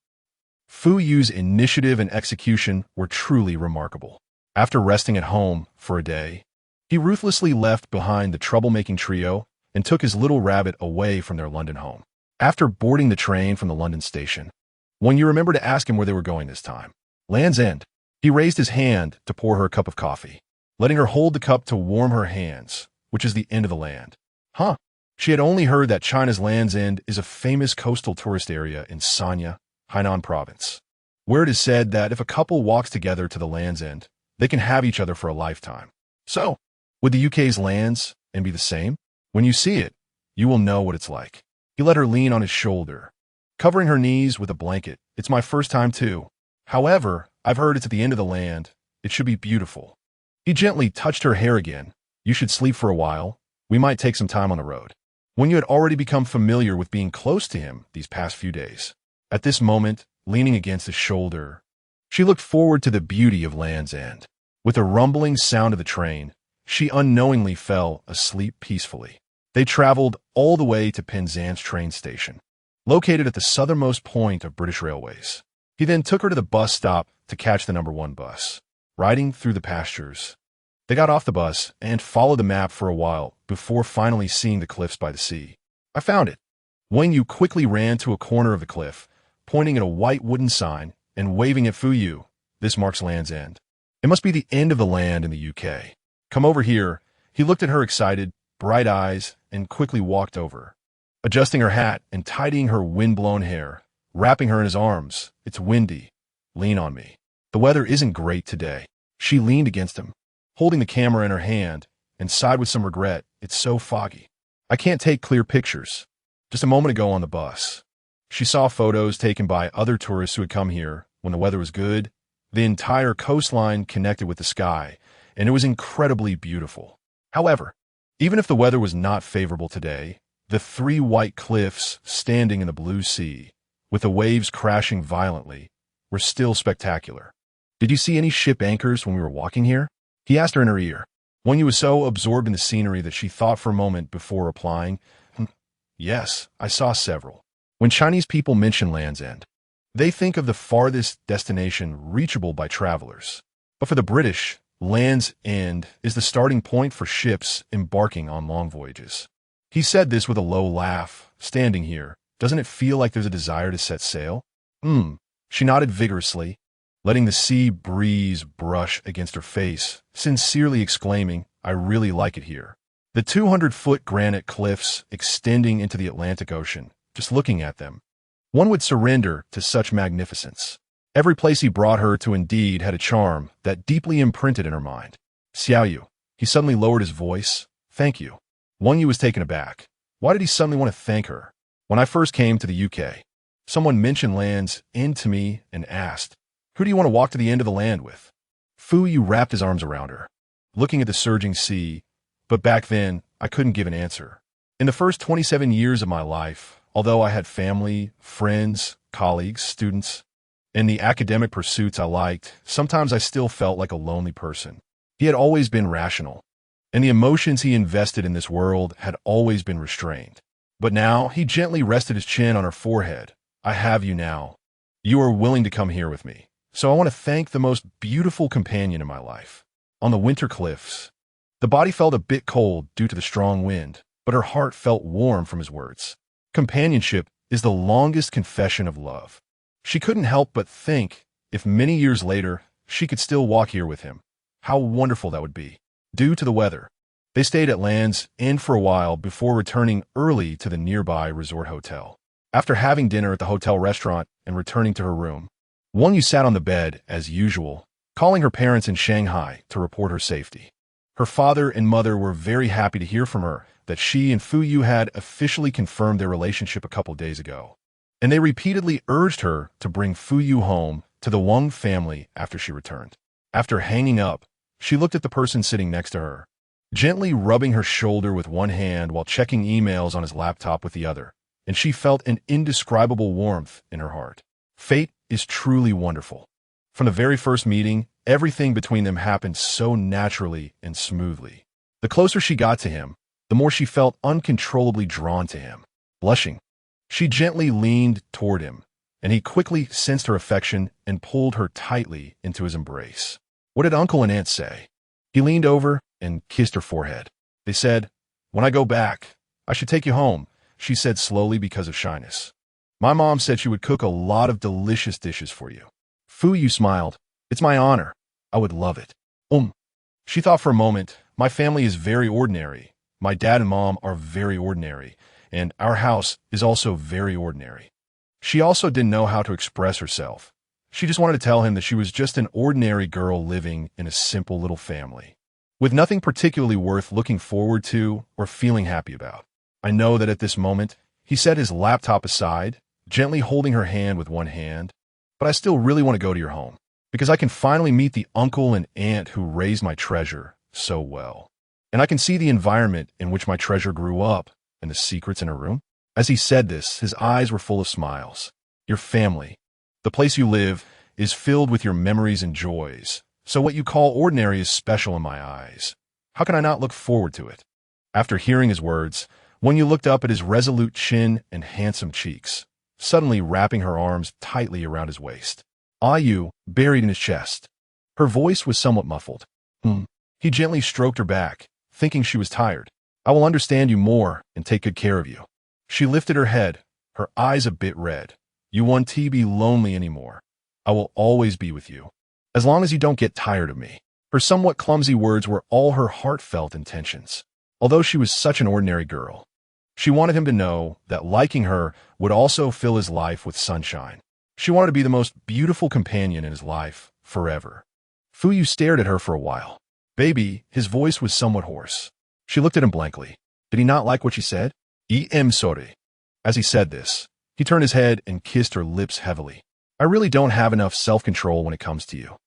Fu Yu's initiative and execution were truly remarkable. After resting at home for a day, he ruthlessly left behind the troublemaking trio and took his little rabbit away from their London home. After boarding the train from the London station, when you remember to ask him where they were going this time, Land's End, he raised his hand to pour her a cup of coffee, letting her hold the cup to warm her hands, which is the end of the land. She had only heard that China's Land's End is a famous coastal tourist area in Sanya, Hainan province, where it is said that if a couple walks together to the Land's End, they can have each other for a lifetime. So, would the UK's Land's End be the same? When you see it, you will know what it's like. He let her lean on his shoulder, covering her knees with a blanket. It's my first time too. However, I've heard it's at the end of the land. It should be beautiful. He gently touched her hair again. You should sleep for a while. We might take some time on the road. When you had already become familiar with being close to him these past few days. At this moment, leaning against his shoulder, she looked forward to the beauty of Land's End. With the rumbling sound of the train, she unknowingly fell asleep peacefully. They traveled all the way to Penzance train station, located at the southernmost point of British Railways. He then took her to the bus stop to catch the number 1 bus. Riding through the pastures, they got off the bus and followed the map for a while before finally seeing the cliffs by the sea. I found it. Wang Yu quickly ran to a corner of the cliff, pointing at a white wooden sign and waving at Fu Yu. This marks Land's End. It must be the end of the land in the UK. Come over here. He looked at her excited, bright eyes, and quickly walked over, adjusting her hat and tidying her wind-blown hair, wrapping her in his arms. It's windy. Lean on me. The weather isn't great today. She leaned against him, holding the camera in her hand, and sighed with some regret. It's so foggy. I can't take clear pictures. Just a moment ago on the bus, she saw photos taken by other tourists who had come here, when the weather was good, the entire coastline connected with the sky, and it was incredibly beautiful. However, even if the weather was not favorable today, the three white cliffs standing in the blue sea, with the waves crashing violently, were still spectacular. "Did you see any ship anchors when we were walking here?" he asked her in her ear. Wang was so absorbed in the scenery that she thought for a moment before replying, "Yes, I saw several." When Chinese people mention Land's End, they think of the farthest destination reachable by travelers. But for the British, Land's End is the starting point for ships embarking on long voyages. He said this with a low laugh. "Standing here, doesn't it feel like there's a desire to set sail?" She nodded vigorously, letting the sea breeze brush against her face, sincerely exclaiming, "I really like it here." The 200-foot granite cliffs extending into the Atlantic Ocean, just looking at them, one would surrender to such magnificence. Every place he brought her to indeed had a charm that deeply imprinted in her mind. "Xiaoyu," he suddenly lowered his voice, "thank you." Wang Yu was taken aback. Why did he suddenly want to thank her? "When I first came to the UK, someone mentioned Land's End to me and asked, 'Who do you want to walk to the end of the land with?'" Fu Yu wrapped his arms around her, looking at the surging sea, but back then, I couldn't give an answer. In the first 27 years of my life, although I had family, friends, colleagues, students, and the academic pursuits I liked, sometimes I still felt like a lonely person. He had always been rational, and the emotions he invested in this world had always been restrained. But now, he gently rested his chin on her forehead. "I have you now. You are willing to come here with me. So I want to thank the most beautiful companion in my life." On the winter cliffs, the body felt a bit cold due to the strong wind, but her heart felt warm from his words. Companionship is the longest confession of love. She couldn't help but think, if many years later, she could still walk here with him, how wonderful that would be. Due to the weather, they stayed at Land's End for a while before returning early to the nearby resort hotel. After having dinner at the hotel restaurant and returning to her room, Wang Yu sat on the bed, as usual, calling her parents in Shanghai to report her safety. Her father and mother were very happy to hear from her that she and Fu Yu had officially confirmed their relationship a couple days ago, and they repeatedly urged her to bring Fu Yu home to the Wang family after she returned. After hanging up, she looked at the person sitting next to her, gently rubbing her shoulder with one hand while checking emails on his laptop with the other, and she felt an indescribable warmth in her heart. Fate is truly wonderful. From the very first meeting, everything between them happened so naturally and smoothly. The closer she got to him, the more she felt uncontrollably drawn to him. Blushing, she gently leaned toward him, and he quickly sensed her affection and pulled her tightly into his embrace. "What did Uncle and Aunt say?" He leaned over and kissed her forehead. "They said, 'When I go back, I should take you home,'" she said slowly because of shyness. "My mom said she would cook a lot of delicious dishes for you." Fu Yu smiled. "It's my honor. I would love it." She thought for a moment. "My family is very ordinary. My dad and mom are very ordinary, and our house is also very ordinary." She also didn't know how to express herself. She just wanted to tell him that she was just an ordinary girl living in a simple little family, with nothing particularly worth looking forward to or feeling happy about. "I know that at this moment," he set his laptop aside, gently holding her hand with one hand, "but I still really want to go to your home, because I can finally meet the uncle and aunt who raised my treasure so well. And I can see the environment in which my treasure grew up and the secrets in her room." As he said this, his eyes were full of smiles. "Your family, the place you live, is filled with your memories and joys, so what you call ordinary is special in my eyes. How can I not look forward to it?" After hearing his words, Wang Yu looked up at his resolute chin and handsome cheeks, suddenly wrapping her arms tightly around his waist. Yu buried in his chest. Her voice was somewhat muffled. He gently stroked her back, thinking she was tired. "I will understand you more and take good care of you." She lifted her head, her eyes a bit red. "You won't be lonely anymore. I will always be with you, as long as you don't get tired of me." Her somewhat clumsy words were all her heartfelt intentions. Although she was such an ordinary girl, she wanted him to know that liking her would also fill his life with sunshine. She wanted to be the most beautiful companion in his life, forever. Fu Yu stared at her for a while. "Baby," his voice was somewhat hoarse. She looked at him blankly. Did he not like what she said? "I am sorry." As he said this, he turned his head and kissed her lips heavily. I really don't have enough self-control when it comes to you.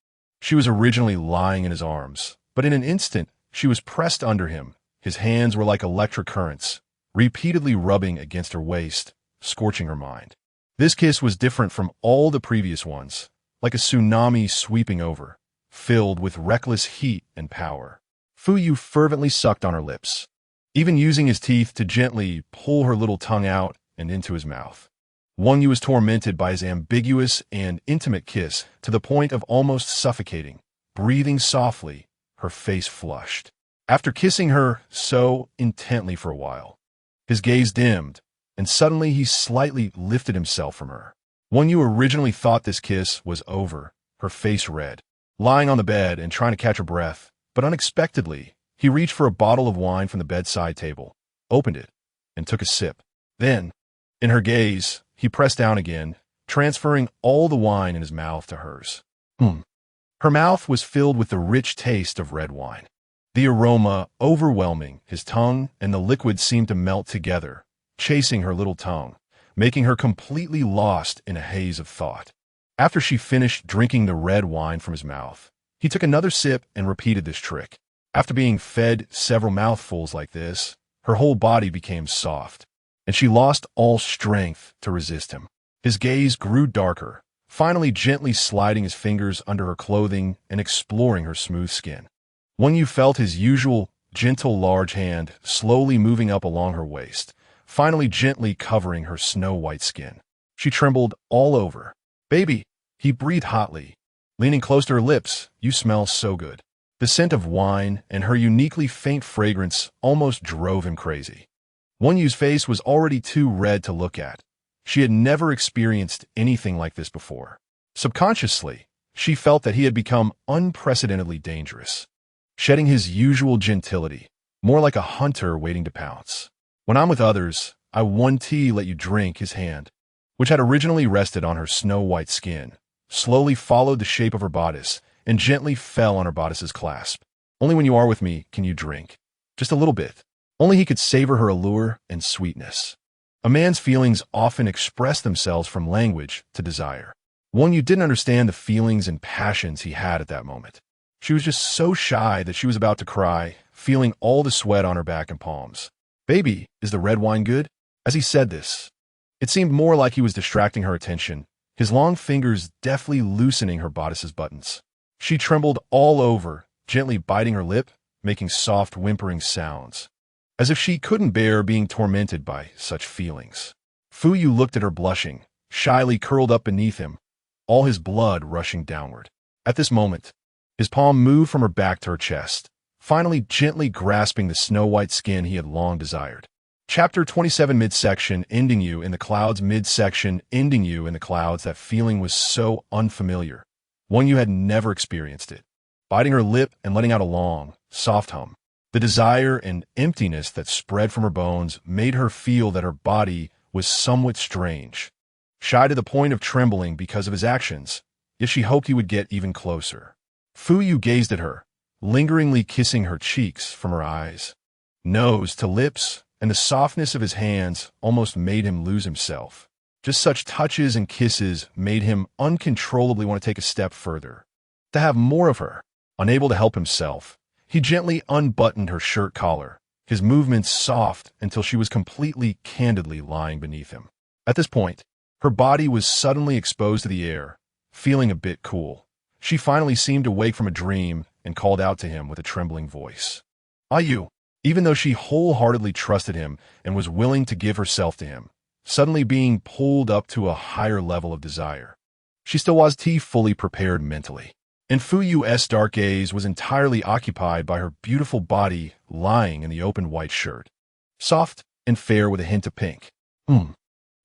She was originally lying in his arms, but in an instant, she was pressed under him. His hands were like electric currents, repeatedly rubbing against her waist, scorching her mind. This kiss was different from all the previous ones, like a tsunami sweeping over, filled with reckless heat and power. Fu Yu fervently sucked on her lips, even using his teeth to gently pull her little tongue out and into his mouth. Wang Yu was tormented by his ambiguous and intimate kiss to the point of almost suffocating, breathing softly, her face flushed. After kissing her so intently for a while, his gaze dimmed, and suddenly he slightly lifted himself from her. Wang Yu originally thought this kiss was over, her face red, lying on the bed and trying to catch her breath, but unexpectedly, he reached for a bottle of wine from the bedside table, opened it, and took a sip. Then, in her gaze, he pressed down again, transferring all the wine in his mouth to hers. Her mouth was filled with the rich taste of red wine. The aroma overwhelming, his tongue and the liquid seemed to melt together, chasing her little tongue, making her completely lost in a haze of thought. After she finished drinking the red wine from his mouth, he took another sip and repeated this trick. After being fed several mouthfuls like this, her whole body became soft, and she lost all strength to resist him. His gaze grew darker, finally gently sliding his fingers under her clothing and exploring her smooth skin. Wang Yu felt his usual, gentle large hand slowly moving up along her waist, finally gently covering her snow-white skin. She trembled all over. "Baby," he breathed hotly, leaning close to her lips. "You smell so good." The scent of wine and her uniquely faint fragrance almost drove him crazy. Wang Yu's face was already too red to look at. She had never experienced anything like this before. Subconsciously, she felt that he had become unprecedentedly dangerous, shedding his usual gentility, more like a hunter waiting to pounce. "When I'm with others, I one tea let you drink." His hand, which had originally rested on her snow-white skin, slowly followed the shape of her bodice and gently fell on her bodice's clasp. "Only when you are with me can you drink. Just a little bit." Only he could savor her allure and sweetness. A man's feelings often express themselves from language to desire. Wang Yu didn't understand the feelings and passions he had at that moment. She was just so shy that she was about to cry, feeling all the sweat on her back and palms. "Baby, is the red wine good?" As he said this, it seemed more like he was distracting her attention, his long fingers deftly loosening her bodice's buttons. She trembled all over, gently biting her lip, making soft whimpering sounds, as if she couldn't bear being tormented by such feelings. Fu Yu looked at her blushing, shyly curled up beneath him, all his blood rushing downward. At this moment, his palm moved from her back to her chest, finally gently grasping the snow-white skin he had long desired. Chapter 27 Midsection. Ending you in the clouds. Midsection. Ending you in the clouds. That feeling was so unfamiliar. Wang Yu had never experienced it. Biting her lip and letting out a long, soft hum. The desire and emptiness that spread from her bones made her feel that her body was somewhat strange. Shy to the point of trembling because of his actions, yet she hoped he would get even closer. Fu Yu gazed at her, lingeringly kissing her cheeks from her eyes, nose to lips, and the softness of his hands almost made him lose himself. Just such touches and kisses made him uncontrollably want to take a step further, to have more of her. Unable to help himself, he gently unbuttoned her shirt collar, his movements soft until she was completely candidly lying beneath him. At this point, her body was suddenly exposed to the air, feeling a bit cool. She finally seemed to wake from a dream and called out to him with a trembling voice. "Ah, you!" Even though she wholeheartedly trusted him and was willing to give herself to him, suddenly being pulled up to a higher level of desire, she still was fully prepared mentally. And Fu Yu's dark gaze was entirely occupied by her beautiful body lying in the open white shirt, soft and fair with a hint of pink.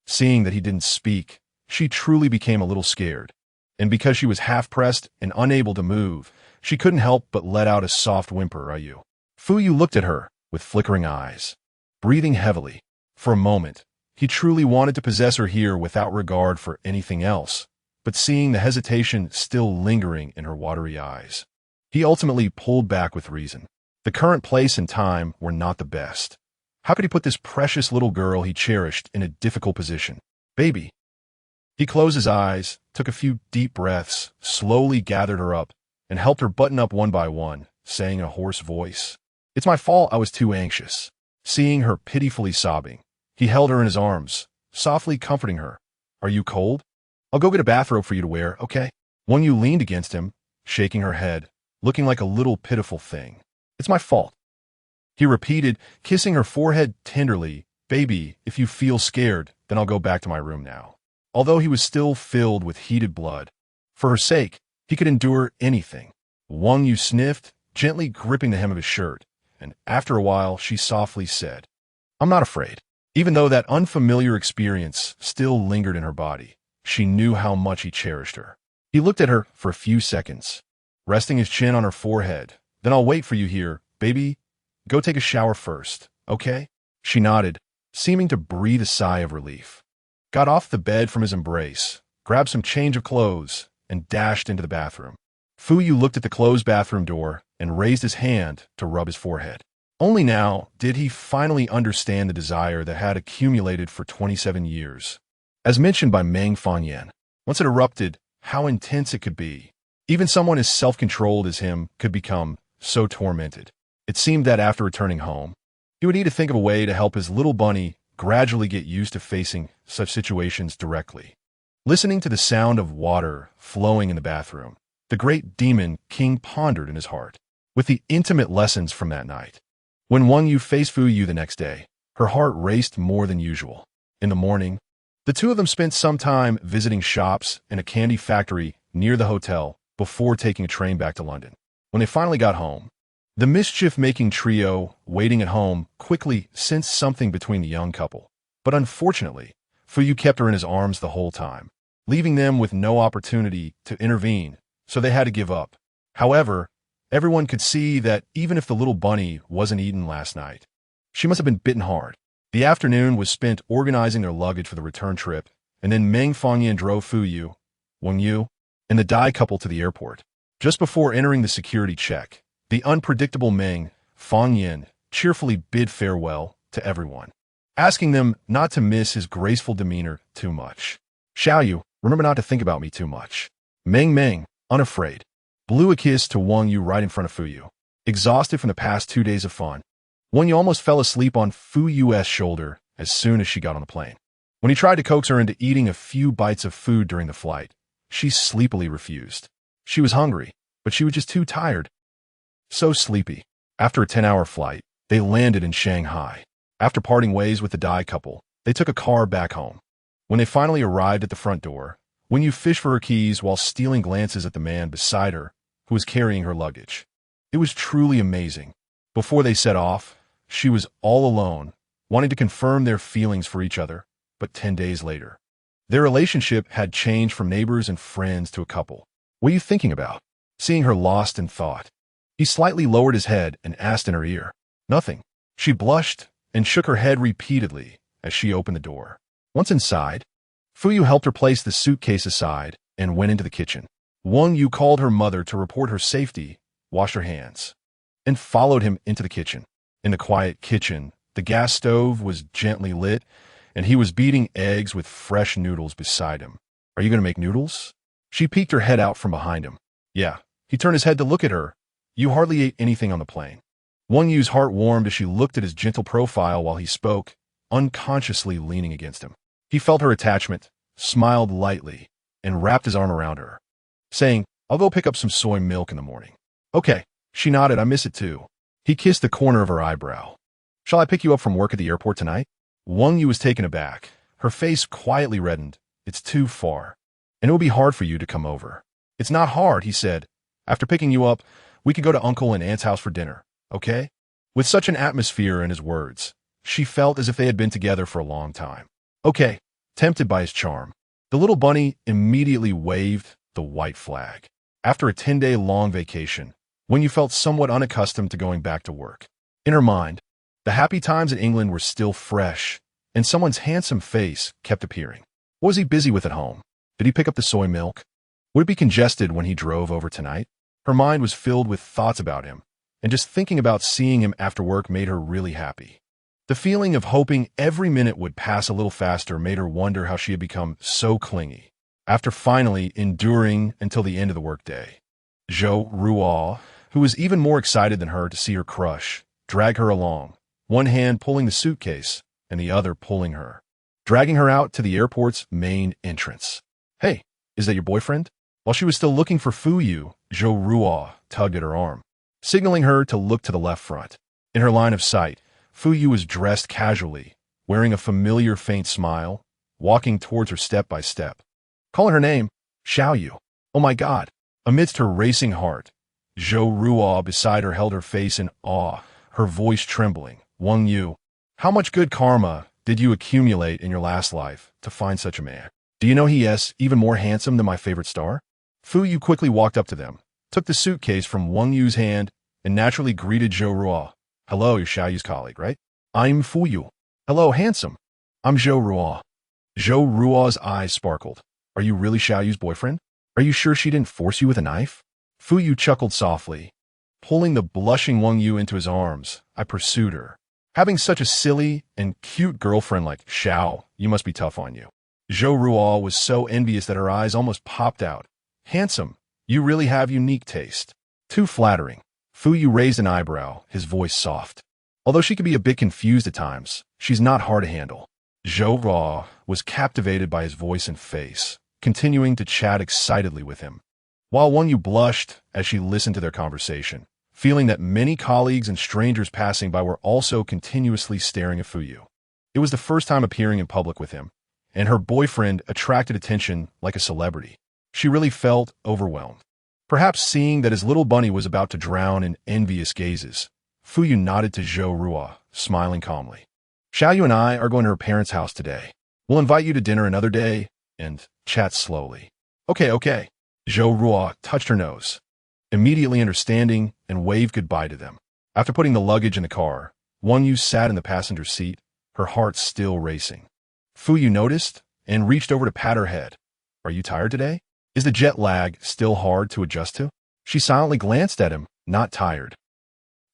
Seeing that he didn't speak, she truly became a little scared, and because she was half-pressed and unable to move, she couldn't help but let out a soft whimper. "Are you?" Fu Yu looked at her with flickering eyes, breathing heavily. For a moment, he truly wanted to possess her here without regard for anything else, but seeing the hesitation still lingering in her watery eyes, he ultimately pulled back with reason. The current place and time were not the best. How could he put this precious little girl he cherished in a difficult position? "Baby." He closed his eyes, took a few deep breaths, slowly gathered her up, and helped her button up one by one, saying in a hoarse voice, "It's my fault I was too anxious." Seeing her pitifully sobbing, he held her in his arms, softly comforting her. "Are you cold? I'll go get a bathrobe for you to wear, okay?" Wang Yu leaned against him, shaking her head, looking like a little pitiful thing. "It's my fault," he repeated, kissing her forehead tenderly. "Baby, if you feel scared, then I'll go back to my room now." Although he was still filled with heated blood, for her sake, he could endure anything. Wang Yu sniffed, gently gripping the hem of his shirt, and after a while she softly said, "I'm not afraid." Even though that unfamiliar experience still lingered in her body, she knew how much he cherished her. He looked at her for a few seconds, resting his chin on her forehead. "Then I'll wait for you here, baby. Go take a shower first, okay?" She nodded, seeming to breathe a sigh of relief, got off the bed from his embrace, grabbed some change of clothes, and dashed into the bathroom. Fu Yu looked at the closed bathroom door and raised his hand to rub his forehead. Only now did he finally understand the desire that had accumulated for 27 years. As mentioned by Meng Fanyan, once it erupted, how intense it could be. Even someone as self-controlled as him could become so tormented. It seemed that after returning home, he would need to think of a way to help his little bunny gradually get used to facing such situations directly. Listening to the sound of water flowing in the bathroom, the great demon king pondered in his heart, with the intimate lessons from that night. When Wang Yu faced Fu Yu the next day, her heart raced more than usual. In the morning, the two of them spent some time visiting shops and a candy factory near the hotel before taking a train back to London. When they finally got home, the mischief-making trio waiting at home quickly sensed something between the young couple. But unfortunately, Fu Yu kept her in his arms the whole time, leaving them with no opportunity to intervene, so they had to give up. However, everyone could see that even if the little bunny wasn't eaten last night, she must have been bitten hard. The afternoon was spent organizing their luggage for the return trip, and then Meng Fanyan drove Fu Yu, Wang Yu, and the Dai couple to the airport. Just before entering the security check, the unpredictable Meng Fanyan cheerfully bid farewell to everyone, asking them not to miss his graceful demeanor too much. "Xiao Yu, remember not to think about me too much." Meng, unafraid, blew a kiss to Wang Yu right in front of Fu Yu. Exhausted from the past 2 days of fun, Wang Yu almost fell asleep on Fu Yu's shoulder as soon as she got on the plane. When he tried to coax her into eating a few bites of food during the flight, she sleepily refused. She was hungry, but she was just too tired. So sleepy. After a 10-hour flight, they landed in Shanghai. After parting ways with the Dai couple, they took a car back home. When they finally arrived at the front door, Wang Yu fished for her keys while stealing glances at the man beside her who was carrying her luggage. It was truly amazing. Before they set off, she was all alone, wanting to confirm their feelings for each other, but 10 days later, their relationship had changed from neighbors and friends to a couple. "What are you thinking about?" Seeing her lost in thought, he slightly lowered his head and asked in her ear. "Nothing." She blushed and shook her head repeatedly as she opened the door. Once inside, Fu Yu helped her place the suitcase aside and went into the kitchen. Wang Yu called her mother to report her safety, washed her hands, and followed him into the kitchen. In the quiet kitchen, the gas stove was gently lit, and he was beating eggs with fresh noodles beside him. "Are you going to make noodles?" She peeked her head out from behind him. "Yeah." He turned his head to look at her. "You hardly ate anything on the plane." Wang Yu's heart warmed as she looked at his gentle profile while he spoke, unconsciously leaning against him. He felt her attachment, smiled lightly, and wrapped his arm around her, saying, "I'll go pick up some soy milk in the morning." "Okay." She nodded. "I miss it too." He kissed the corner of her eyebrow. "Shall I pick you up from work at the airport tonight?" Wang Yu was taken aback. Her face quietly reddened. "It's too far, and it will be hard for you to come over." "It's not hard," he said. "After picking you up, we could go to Uncle and Aunt's house for dinner, okay?" With such an atmosphere in his words, she felt as if they had been together for a long time. "Okay." Tempted by his charm, the little bunny immediately waved the white flag. After a 10-day-long vacation, when you felt somewhat unaccustomed to going back to work, in her mind, the happy times in England were still fresh, and someone's handsome face kept appearing. What was he busy with at home? Did he pick up the soy milk? Would it be congested when he drove over tonight? Her mind was filled with thoughts about him, and just thinking about seeing him after work made her really happy. The feeling of hoping every minute would pass a little faster made her wonder how she had become so clingy. after finally enduring until the end of the workday. Zhou Ruo, who was even more excited than her to see her crush, dragged her along, one hand pulling the suitcase and the other pulling her, dragging her out to the airport's main entrance. Hey, is that your boyfriend? While she was still looking for Fuyu, Zhou Ruo tugged at her arm, signaling her to look to the left front. In her line of sight, Fuyu was dressed casually, wearing a familiar faint smile, walking towards her step by step. Calling her name, Xiaoyu. Oh my God. Amidst her racing heart, Zhou Ruo beside her held her face in awe, her voice trembling. Wang Yu, how much good karma did you accumulate in your last life to find such a man? Do you know he is even more handsome than my favorite star? Fuyu quickly walked up to them, took the suitcase from Wang Yu's hand, and naturally greeted Zhou Ruo. Hello, you're Xiaoyu's colleague, right? I'm Fuyu. Hello, handsome. I'm Zhou Ruo. Zhou Ruo's eyes sparkled. Are you really Xiaoyu's boyfriend? Are you sure she didn't force you with a knife? Fuyu chuckled softly. Pulling the blushing Wang Yu into his arms, I pursued her. Having such a silly and cute girlfriend like Xiao, you must be tough on you. Zhou Ruo was so envious that her eyes almost popped out. Handsome, you really have unique taste. Too flattering. Fuyu raised an eyebrow, his voice soft. Although she could be a bit confused at times, she's not hard to handle. Zhou Ruo was captivated by his voice and face, continuing to chat excitedly with him, while Wang Yu blushed as she listened to their conversation, feeling that many colleagues and strangers passing by were also continuously staring at Fuyu. It was the first time appearing in public with him, and her boyfriend attracted attention like a celebrity. She really felt overwhelmed. Perhaps seeing that his little bunny was about to drown in envious gazes, Fuyu nodded to Zhou Ruo, smiling calmly. Xiaoyu and I are going to her parents' house today. We'll invite you to dinner another day and chat slowly. Okay. Zhou Ruo touched her nose, immediately understanding, and waved goodbye to them. After putting the luggage in the car, Wang Yu sat in the passenger seat, her heart still racing. Fuyu noticed and reached over to pat her head. Are you tired today? Is the jet lag still hard to adjust to? She silently glanced at him, not tired.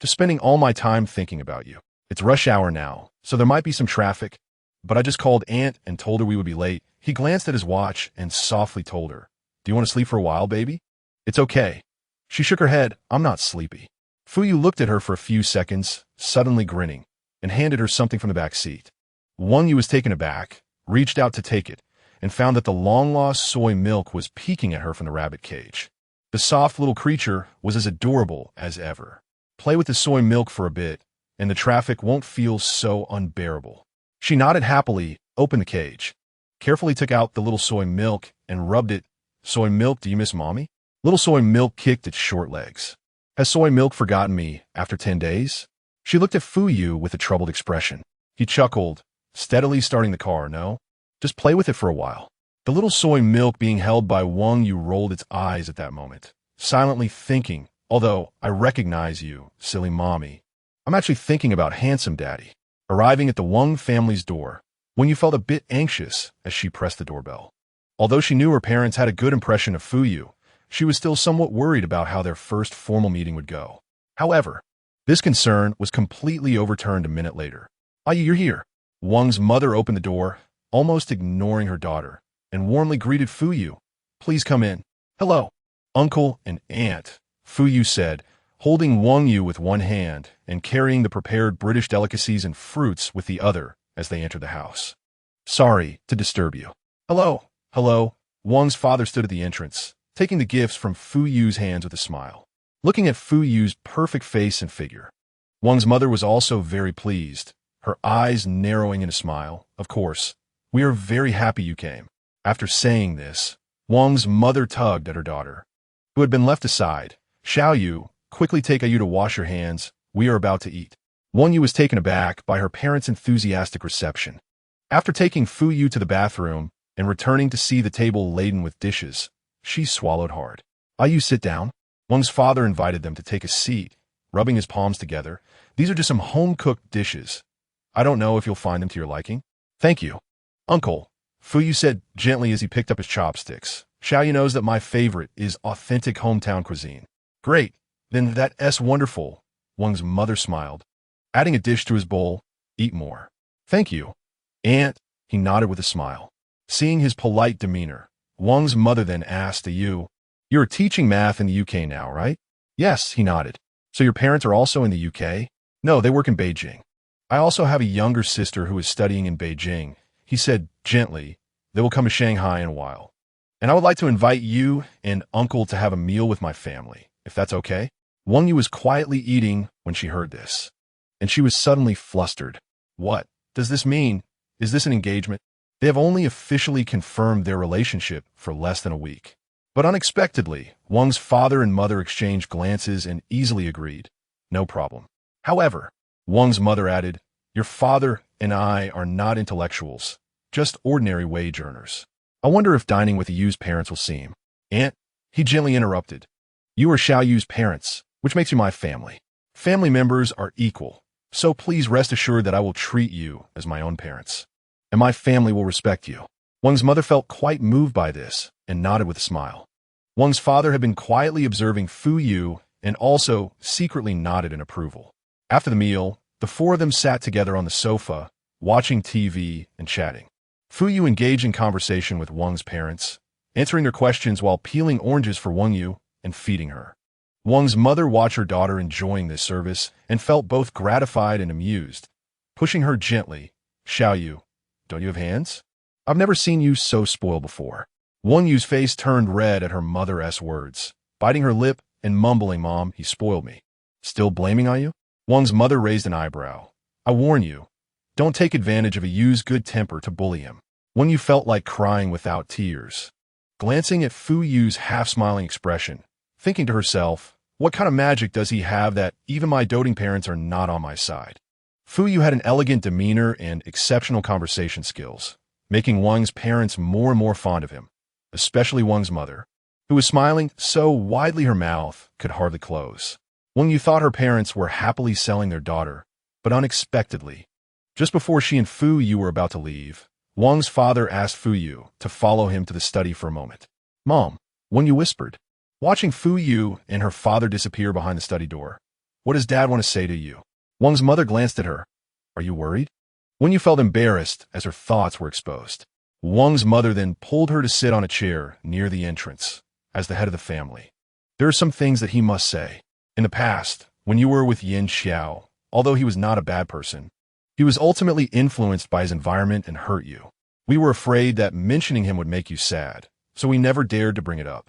Just spending all my time thinking about you. It's rush hour now, so there might be some traffic, but I just called Aunt and told her we would be late. He glanced at his watch and softly told her, do you want to sleep for a while, baby? It's okay. She shook her head. I'm not sleepy. Fuyu looked at her for a few seconds, suddenly grinning, and handed her something from the back seat. Wang Yu was taken aback, reached out to take it, and found that the long-lost soy milk was peeking at her from the rabbit cage. The soft little creature was as adorable as ever. Play with the soy milk for a bit, and the traffic won't feel so unbearable. She nodded happily, opened the cage, carefully took out the little soy milk, and rubbed it. Soy milk, do you miss mommy? Little soy milk kicked its short legs. Has soy milk forgotten me after 10 days? She looked at Fuyu with a troubled expression. He chuckled, steadily starting the car. No, just play with it for a while. The little soy milk being held by Wang Yu rolled its eyes at that moment, silently thinking, although I recognize you, silly mommy. I'm actually thinking about handsome daddy. Arriving at the Wang family's door, Wang Yu felt a bit anxious as she pressed the doorbell. Although she knew her parents had a good impression of Fuyu, she was still somewhat worried about how their first formal meeting would go. However, this concern was completely overturned a minute later. Ayu, you're here. Wang's mother opened the door, almost ignoring her daughter, and warmly greeted Fuyu. Please come in. Hello, uncle and aunt, Fuyu said, holding Wang Yu with one hand and carrying the prepared British delicacies and fruits with the other as they entered the house. Sorry to disturb you. Hello. Wang's father stood at the entrance, taking the gifts from Fuyu's hands with a smile, looking at Fuyu's perfect face and figure. Wang's mother was also very pleased, her eyes narrowing in a smile. Of course, we are very happy you came. After saying this, Wang's mother tugged at her daughter, who had been left aside. Xiaoyu, quickly take Ayu to wash your hands. We are about to eat. Wang Yu was taken aback by her parents' enthusiastic reception. After taking Fuyu to the bathroom and returning to see the table laden with dishes, she swallowed hard. Ayu, sit down. Wang's father invited them to take a seat, rubbing his palms together. These are just some home-cooked dishes. I don't know if you'll find them to your liking. Thank you, uncle, Fuyu said gently as he picked up his chopsticks. Xiaoyu knows that my favorite is authentic hometown cuisine. Great, then that's wonderful, Wang's mother smiled, adding a dish to his bowl. Eat more. Thank you, aunt, he nodded with a smile. Seeing his polite demeanor, Wang's mother then asked, You're teaching math in the UK now, right? Yes, he nodded. So your parents are also in the UK? No, they work in Beijing. I also have a younger sister who is studying in Beijing. He said gently, they will come to Shanghai in a while. And I would like to invite you and uncle to have a meal with my family, if that's okay. Wang Yu was quietly eating when she heard this, and she was suddenly flustered. What does this mean? Is this an engagement? They have only officially confirmed their relationship for less than a week. But unexpectedly, Wang's father and mother exchanged glances and easily agreed. No problem. However, Wang's mother added, Your father and I are not intellectuals, just ordinary wage earners. I wonder if dining with Yu's parents will seem. Aunt, he gently interrupted. You are Xiao Yu's parents, which makes you my family. Family members are equal, so please rest assured that I will treat you as my own parents. And my family will respect you. Wang's mother felt quite moved by this and nodded with a smile. Wang's father had been quietly observing Fu Yu and also secretly nodded in approval. After the meal, the four of them sat together on the sofa, watching TV and chatting. Fu Yu engaged in conversation with Wang's parents, answering their questions while peeling oranges for Wang Yu and feeding her. Wang's mother watched her daughter enjoying this service and felt both gratified and amused, pushing her gently. Xiao Yu, don't you have hands? I've never seen you so spoiled before. Wang Yu's face turned red at her mother's words, biting her lip and mumbling, Mom, he spoiled me. Still blaming on you? Wang's mother raised an eyebrow. I warn you, don't take advantage of a Yu's good temper to bully him. Wang Yu felt like crying without tears. Glancing at Fu Yu's half-smiling expression, thinking to herself, what kind of magic does he have that even my doting parents are not on my side? Fu Yu had an elegant demeanor and exceptional conversation skills, making Wang's parents more and more fond of him, especially Wang's mother, who was smiling so widely her mouth could hardly close. Wang Yu thought her parents were happily selling their daughter, but unexpectedly, just before she and Fu Yu were about to leave, Wang's father asked Fu Yu to follow him to the study for a moment. Mom, Wang Yu whispered, watching Fu Yu and her father disappear behind the study door. What does Dad want to say to you? Wang's mother glanced at her. Are you worried? Wang Yu felt embarrassed as her thoughts were exposed. Wang's mother then pulled her to sit on a chair near the entrance, as the head of the family. There are some things that he must say. In the past, when you were with Yin Xiao, although he was not a bad person, he was ultimately influenced by his environment and hurt you. We were afraid that mentioning him would make you sad, so we never dared to bring it up.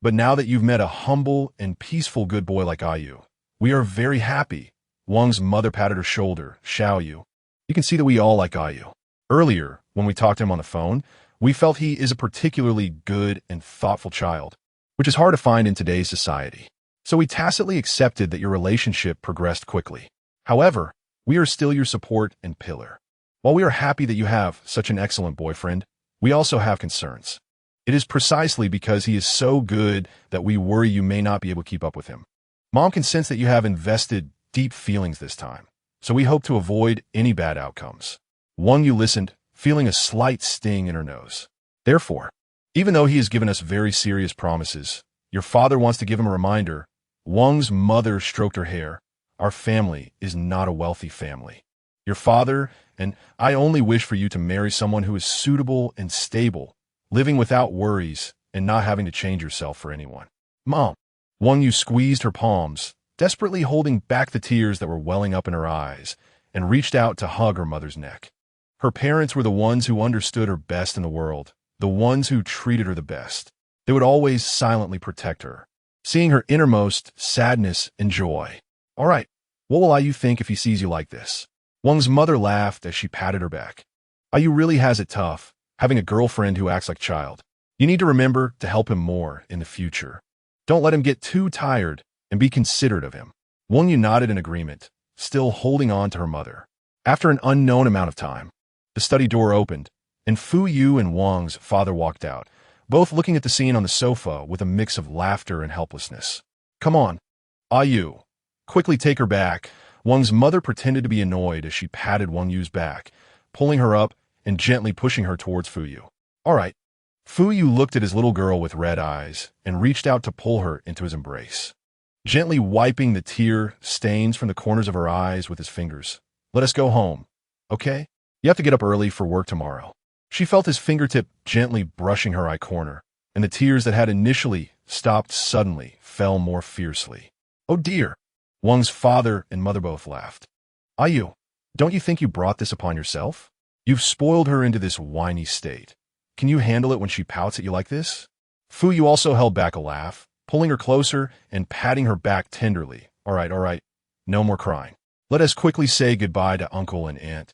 But now that you've met a humble and peaceful good boy like Ayu, we are very happy. Wang's mother patted her shoulder. Xiao Yu, you can see that we all like Ayu. Earlier, when we talked to him on the phone, we felt he is a particularly good and thoughtful child, which is hard to find in today's society. So we tacitly accepted that your relationship progressed quickly. However, we are still your support and pillar. While we are happy that you have such an excellent boyfriend, we also have concerns. It is precisely because he is so good that we worry you may not be able to keep up with him. Mom can sense that you have invested deep feelings this time, so we hope to avoid any bad outcomes. Wang Yu listened, feeling a slight sting in her nose. Therefore, even though he has given us very serious promises, your father wants to give him a reminder. Wang's mother stroked her hair. Our family is not a wealthy family. Your father and I only wish for you to marry someone who is suitable and stable, living without worries and not having to change yourself for anyone. Mom, Wang Yu squeezed her palms, desperately holding back the tears that were welling up in her eyes, and reached out to hug her mother's neck. Her parents were the ones who understood her best in the world, the ones who treated her the best. They would always silently protect her, seeing her innermost sadness and joy. All right, what will Ayu think if he sees you like this? Wang's mother laughed as she patted her back. Ayu really has it tough, having a girlfriend who acts like a child. You need to remember to help him more in the future. Don't let him get too tired and be considerate of him. Wang Yu nodded in agreement, still holding on to her mother. After an unknown amount of time, the study door opened, and Fu Yu and Wang's father walked out, both looking at the scene on the sofa with a mix of laughter and helplessness. Come on, Ayu. Quickly take her back. Wang's mother pretended to be annoyed as she patted Wang Yu's back, pulling her up and gently pushing her towards Fu Yu. All right. Fu Yu looked at his little girl with red eyes and reached out to pull her into his embrace, gently wiping the tear stains from the corners of her eyes with his fingers. Let us go home, okay? You have to get up early for work tomorrow. She felt his fingertip gently brushing her eye corner, and the tears that had initially stopped suddenly fell more fiercely. Oh dear! Wang's father and mother both laughed. Ayu, don't you think you brought this upon yourself? You've spoiled her into this whiny state. Can you handle it when she pouts at you like this? Fu Yu also held back a laugh, pulling her closer and patting her back tenderly. All right, no more crying. Let us quickly say goodbye to uncle and aunt,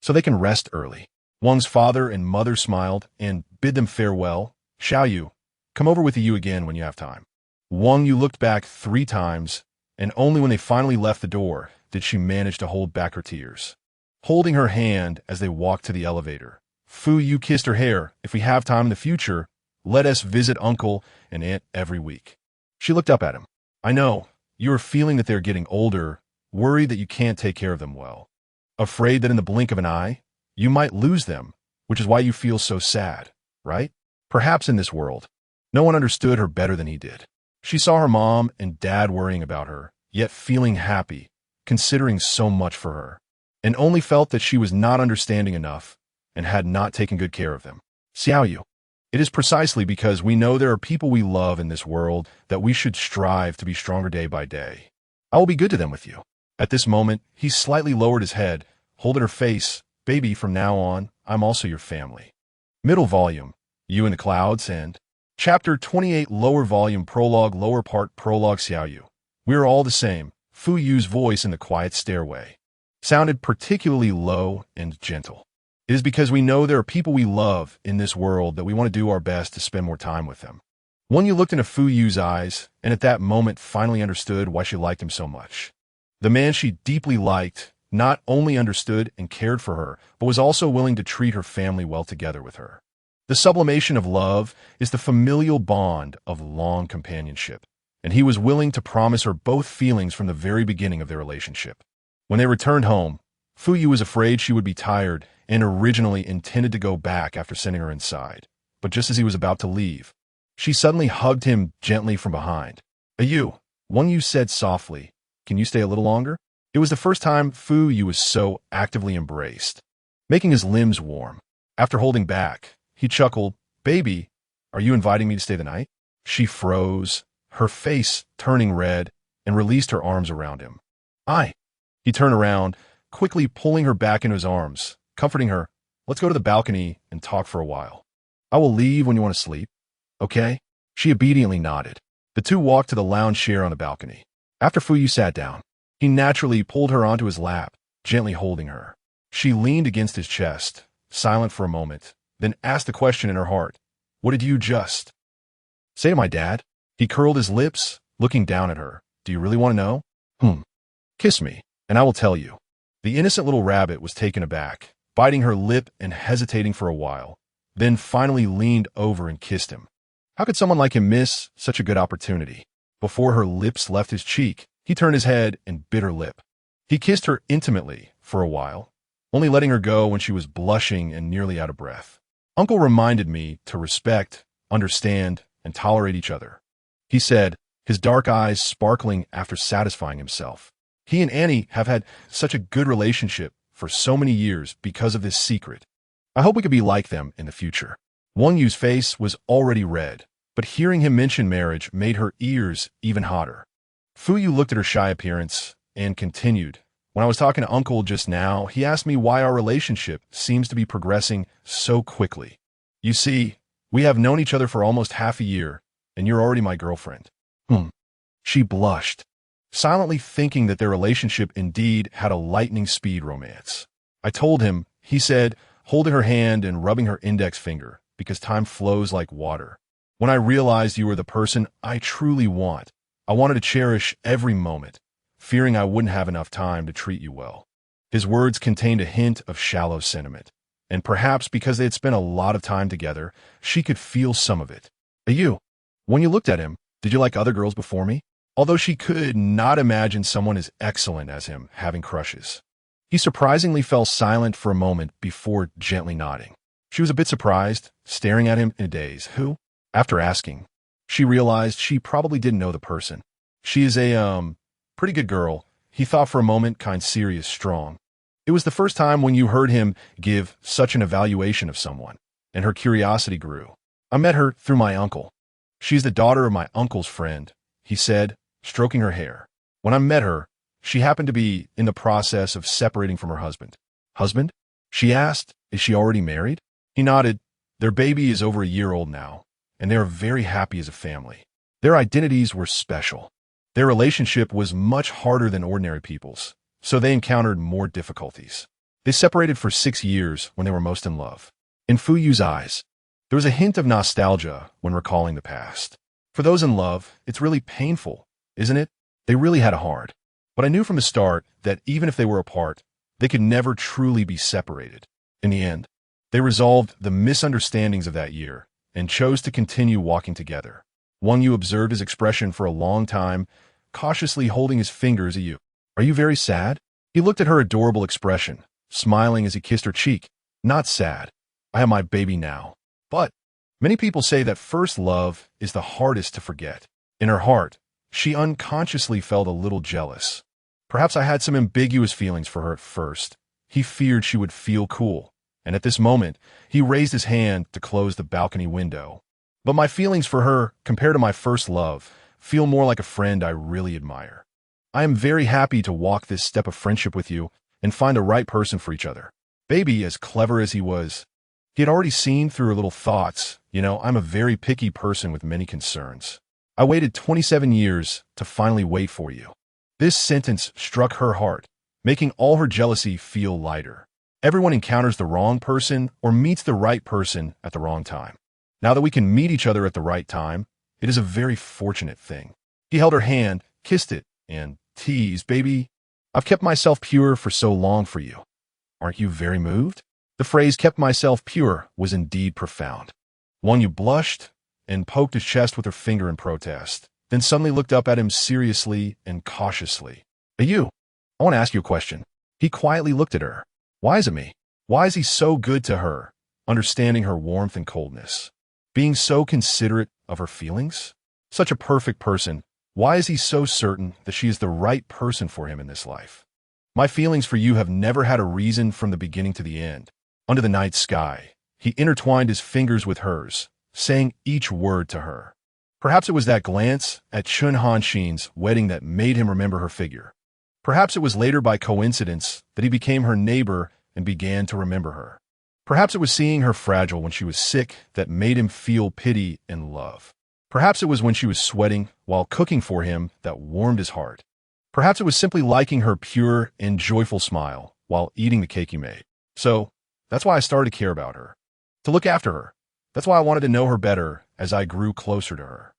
so they can rest early. Wang's father and mother smiled and bid them farewell. Xiao Yu, come over with you again when you have time. Wang Yu looked back 3 times, and only when they finally left the door did she manage to hold back her tears. Holding her hand as they walked to the elevator, Fu Yu kissed her hair. If we have time in the future, let us visit uncle and aunt every week. She looked up at him. I know, you are feeling that they're getting older, worried that you can't take care of them well. Afraid that in the blink of an eye, you might lose them, which is why you feel so sad, right? Perhaps in this world, no one understood her better than he did. She saw her mom and dad worrying about her, yet feeling happy, considering so much for her, and only felt that she was not understanding enough and had not taken good care of them. Xiao Yu, it is precisely because we know there are people we love in this world that we should strive to be stronger day by day. I will be good to them with you. At this moment, he slightly lowered his head, holding her face. Baby, from now on, I'm also your family. Middle volume, You in the Clouds, and Chapter 28, lower volume, prologue, lower part, prologue. Xiao Yu, we are all the same. Fu Yu's voice in the quiet stairway sounded particularly low and gentle. It is because we know there are people we love in this world that we want to do our best to spend more time with them. Wang Yu looked into Fu Yu's eyes, and at that moment finally understood why she liked him so much. The man she deeply liked not only understood and cared for her, but was also willing to treat her family well together with her. The sublimation of love is the familial bond of long companionship, and he was willing to promise her both feelings from the very beginning of their relationship. When they returned home, Fu Yu was afraid she would be tired and originally intended to go back after sending her inside. But just as he was about to leave, she suddenly hugged him gently from behind. Ayu, Wang Yu said softly, can you stay a little longer? It was the first time Fu Yu was so actively embraced, making his limbs warm. After holding back, he chuckled, Baby, are you inviting me to stay the night? She froze, her face turning red, and released her arms around him. He turned around, quickly pulling her back into his arms, comforting her. Let's go to the balcony and talk for a while. I will leave when you want to sleep. Okay? She obediently nodded. The two walked to the lounge chair on the balcony. After Fu Yu sat down, he naturally pulled her onto his lap, gently holding her. She leaned against his chest, silent for a moment, then asked the question in her heart. What did you just say to my dad? He curled his lips, looking down at her. Do you really want to know? Kiss me, and I will tell you. The innocent little rabbit was taken aback, biting her lip and hesitating for a while, then finally leaned over and kissed him. How could someone like him miss such a good opportunity? Before her lips left his cheek, he turned his head and bit her lip. He kissed her intimately for a while, only letting her go when she was blushing and nearly out of breath. Uncle reminded me to respect, understand, and tolerate each other, he said, his dark eyes sparkling after satisfying himself. He and Annie have had such a good relationship for so many years because of this secret. I hope we could be like them in the future. Wang Yu's face was already red, but hearing him mention marriage made her ears even hotter. Fu Yu looked at her shy appearance and continued. When I was talking to Uncle just now, he asked me why our relationship seems to be progressing so quickly. You see, we have known each other for almost half a year, and you're already my girlfriend. She blushed, silently thinking that their relationship indeed had a lightning speed romance. I told him, he said, holding her hand and rubbing her index finger, because time flows like water. When I realized you were the person I truly want, I wanted to cherish every moment, fearing I wouldn't have enough time to treat you well. His words contained a hint of shallow sentiment, and perhaps because they had spent a lot of time together, she could feel some of it. You, when you looked at him, did you like other girls before me? Although she could not imagine someone as excellent as him having crushes. He surprisingly fell silent for a moment before gently nodding. She was a bit surprised, staring at him in a daze. Who? After asking, she realized she probably didn't know the person. She is a, pretty good girl, he thought for a moment, kind, serious, strong. It was the first time when you heard him give such an evaluation of someone, and her curiosity grew. I met her through my uncle. She's the daughter of my uncle's friend, he said, stroking her hair. When I met her, she happened to be in the process of separating from her husband. Husband? She asked, is she already married? He nodded. Their baby is over a year old now, and they are very happy as a family. Their identities were special. Their relationship was much harder than ordinary people's, so they encountered more difficulties. They separated for 6 years when they were most in love. In Fuyu's eyes, there was a hint of nostalgia when recalling the past. For those in love, it's really painful, isn't it? They really had it hard. But I knew from the start that even if they were apart, they could never truly be separated. In the end, they resolved the misunderstandings of that year and chose to continue walking together. Wang Yu observed his expression for a long time, cautiously holding his fingers at you. Are you very sad? He looked at her adorable expression, smiling as he kissed her cheek. Not sad. I have my baby now. But many people say that first love is the hardest to forget. In her heart, she unconsciously felt a little jealous. Perhaps I had some ambiguous feelings for her at first. He feared she would feel cool, and at this moment, he raised his hand to close the balcony window. But my feelings for her, compared to my first love, feel more like a friend I really admire. I am very happy to walk this step of friendship with you and find the right person for each other. Baby, as clever as he was, he had already seen through her little thoughts. I'm a very picky person with many concerns. I waited 27 years to finally wait for you. This sentence struck her heart, making all her jealousy feel lighter. Everyone encounters the wrong person or meets the right person at the wrong time. Now that we can meet each other at the right time, it is a very fortunate thing. He held her hand, kissed it, and teased, baby, I've kept myself pure for so long for you. Aren't you very moved? The phrase kept myself pure was indeed profound. Wang Yu blushed and poked his chest with her finger in protest, then suddenly looked up at him seriously and cautiously. Hey, you, I want to ask you a question. He quietly looked at her. Why is it me? Why is he so good to her, understanding her warmth and coldness? Being so considerate of her feelings? Such a perfect person, why is he so certain that she is the right person for him in this life? My feelings for you have never had a reason from the beginning to the end. Under the night sky, he intertwined his fingers with hers, saying each word to her. Perhaps it was that glance at Chun Hanxin's wedding that made him remember her figure. Perhaps it was later by coincidence that he became her neighbor and began to remember her. Perhaps it was seeing her fragile when she was sick that made him feel pity and love. Perhaps it was when she was sweating while cooking for him that warmed his heart. Perhaps it was simply liking her pure and joyful smile while eating the cake he made. So, that's why I started to care about her, to look after her. That's why I wanted to know her better as I grew closer to her.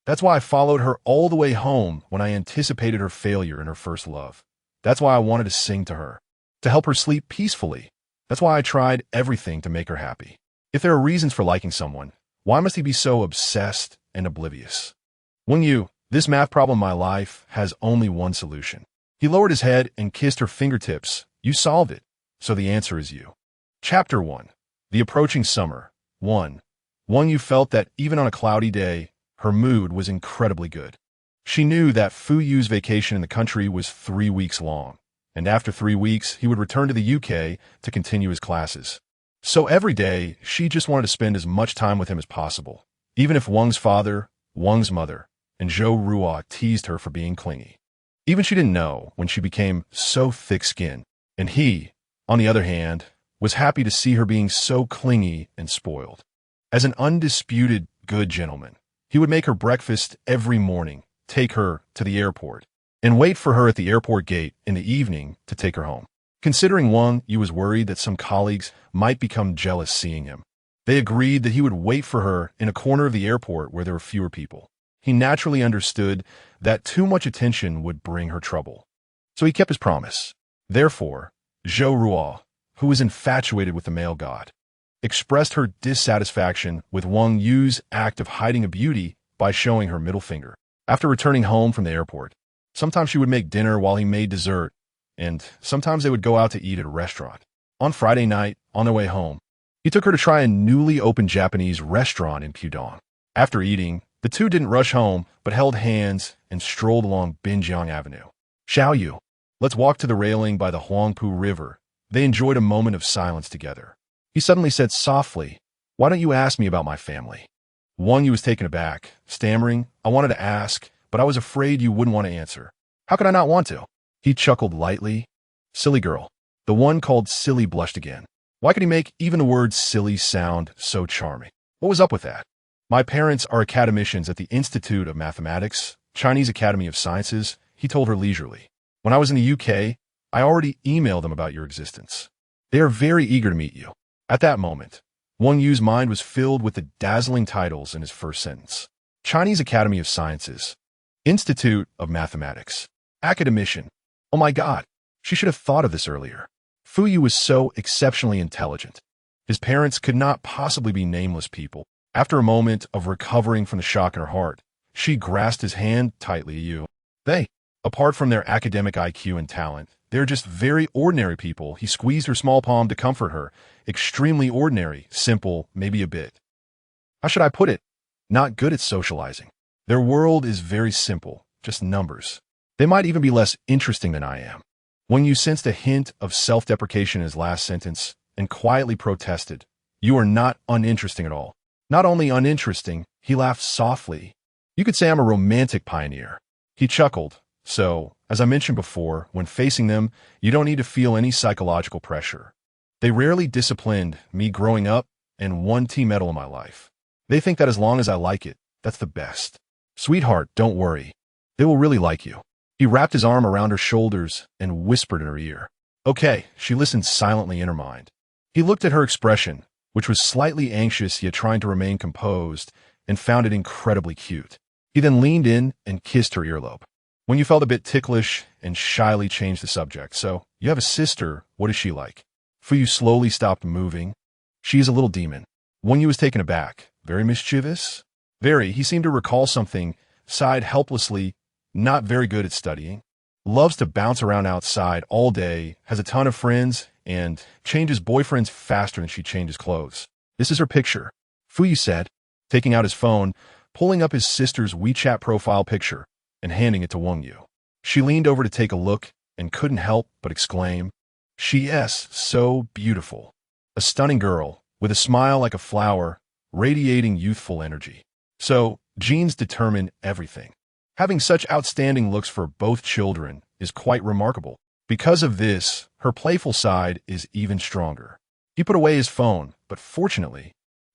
That's why I followed her all the way home when I anticipated her failure in her first love. That's why I wanted to sing to her, to help her sleep peacefully. That's why I tried everything to make her happy. If there are reasons for liking someone, why must he be so obsessed and oblivious? Wang Yu, this math problem in my life has only one solution. He lowered his head and kissed her fingertips. You solved it. So the answer is you. Chapter 1. The Approaching Summer. 1. Wang Yu felt that even on a cloudy day, her mood was incredibly good. She knew that Fuyu's vacation in the country was 3 weeks long, and after 3 weeks, he would return to the UK to continue his classes. So every day, she just wanted to spend as much time with him as possible, even if Wang's father, Wang's mother, and Zhou Ruo teased her for being clingy. Even she didn't know when she became so thick-skinned, and he, on the other hand, was happy to see her being so clingy and spoiled. As an undisputed good gentleman, he would make her breakfast every morning, take her to the airport, and wait for her at the airport gate in the evening to take her home. Considering Wang Yu was worried that some colleagues might become jealous seeing him, they agreed that he would wait for her in a corner of the airport where there were fewer people. He naturally understood that too much attention would bring her trouble. So he kept his promise. Therefore, Zhou Ruo, who was infatuated with the male god, expressed her dissatisfaction with Wang Yu's act of hiding a beauty by showing her middle finger. After returning home from the airport, sometimes she would make dinner while he made dessert, and sometimes they would go out to eat at a restaurant. On Friday night, on their way home, he took her to try a newly opened Japanese restaurant in Pudong. After eating, the two didn't rush home, but held hands and strolled along Binjiang Avenue. Xiaoyu, let's walk to the railing by the Huangpu River. They enjoyed a moment of silence together. He suddenly said softly, why don't you ask me about my family? Wang Yu was taken aback, stammering, I wanted to ask, but I was afraid you wouldn't want to answer. How could I not want to? He chuckled lightly. Silly girl. The one called Silly blushed again. Why could he make even the word silly sound so charming? What was up with that? My parents are academicians at the Institute of Mathematics, Chinese Academy of Sciences, he told her leisurely. When I was in the UK, I already emailed them about your existence. They are very eager to meet you. At that moment, Wang Yu's mind was filled with the dazzling titles in his first sentence. Chinese Academy of Sciences, Institute of Mathematics, Academician. Oh my God, she should have thought of this earlier. Fu Yu was so exceptionally intelligent. His parents could not possibly be nameless people. After a moment of recovering from the shock in her heart, she grasped his hand tightly. You. They, apart from their academic IQ and talent, they're just very ordinary people. He squeezed her small palm to comfort her. Extremely ordinary, simple, maybe a bit. How should I put it? Not good at socializing. Their world is very simple, just numbers. They might even be less interesting than I am. When you sensed a hint of self-deprecation in his last sentence and quietly protested, you are not uninteresting at all. Not only uninteresting, he laughed softly. You could say I'm a romantic pioneer. He chuckled. So, as I mentioned before, when facing them, you don't need to feel any psychological pressure. They rarely disciplined me growing up and won team medal in my life. They think that as long as I like it, that's the best. Sweetheart, don't worry. They will really like you. He wrapped his arm around her shoulders and whispered in her ear. Okay, she listened silently in her mind. He looked at her expression, which was slightly anxious yet trying to remain composed, and found it incredibly cute. He then leaned in and kissed her earlobe. When you felt a bit ticklish and shyly changed the subject. So, you have a sister, what is she like? Fu Yu slowly stopped moving. She is a little demon. Wang Yu was taken aback. Very mischievous? Very. He seemed to recall something, sighed helplessly, not very good at studying. Loves to bounce around outside all day, has a ton of friends, and changes boyfriends faster than she changes clothes. This is her picture, Fu Yu said, taking out his phone, pulling up his sister's WeChat profile picture, and handing it to Wang Yu. She leaned over to take a look and couldn't help but exclaim, She is so beautiful. A stunning girl, with a smile like a flower, radiating youthful energy. So, genes determine everything. Having such outstanding looks for both children is quite remarkable. Because of this, her playful side is even stronger. He put away his phone, but fortunately,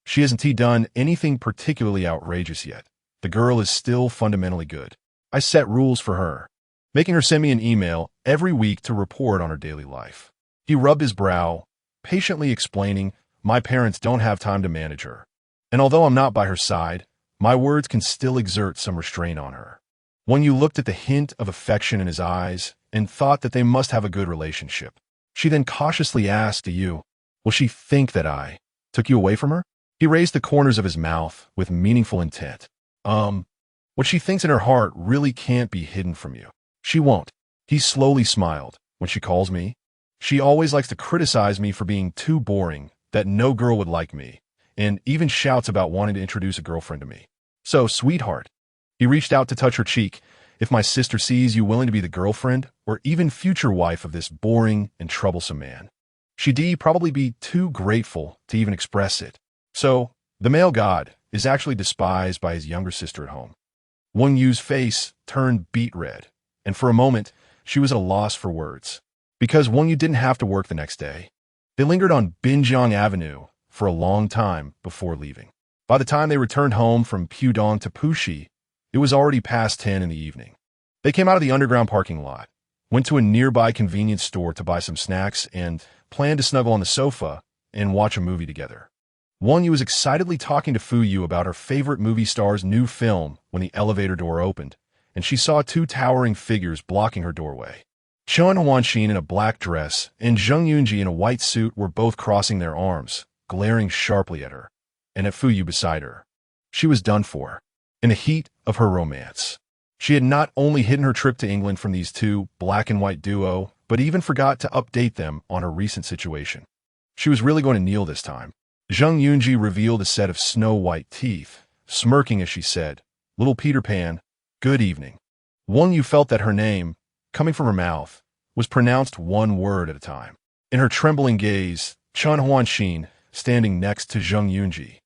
she hasn't done anything particularly outrageous yet. The girl is still fundamentally good. I set rules for her, making her send me an email every week to report on her daily life. He rubbed his brow, patiently explaining, my parents don't have time to manage her. And although I'm not by her side, my words can still exert some restraint on her. When you looked at the hint of affection in his eyes and thought that they must have a good relationship, she then cautiously asked, Do you, will she think that I took you away from her? He raised the corners of his mouth with meaningful intent. What she thinks in her heart really can't be hidden from you. She won't. He slowly smiled. When she calls me, she always likes to criticize me for being too boring, that no girl would like me, and even shouts about wanting to introduce a girlfriend to me. So, sweetheart, he reached out to touch her cheek. If my sister sees you willing to be the girlfriend or even future wife of this boring and troublesome man, she'd probably be too grateful to even express it. So, the male god is actually despised by his younger sister at home. Wang Yu's face turned beet red, and for a moment, she was at a loss for words. Because Wang Yu didn't have to work the next day, they lingered on Binjiang Avenue for a long time before leaving. By the time they returned home from Pudong to Puxi, it was already past 10 in the evening. They came out of the underground parking lot, went to a nearby convenience store to buy some snacks, and planned to snuggle on the sofa and watch a movie together. Wang Yu was excitedly talking to Fu Yu about her favorite movie star's new film when the elevator door opened, and she saw two towering figures blocking her doorway. Chen Huanxin in a black dress and Zheng Yunji in a white suit were both crossing their arms, glaring sharply at her, and at Fu Yu beside her. She was done for. In the heat of her romance, she had not only hidden her trip to England from these two black and white duo, but even forgot to update them on her recent situation. She was really going to kneel this time. Zheng Yunji revealed a set of snow-white teeth, smirking as she said, Little Peter Pan, good evening. Wang Yu felt that her name, coming from her mouth, was pronounced one word at a time. In her trembling gaze, Chen Huanxin, standing next to Zheng Yunji,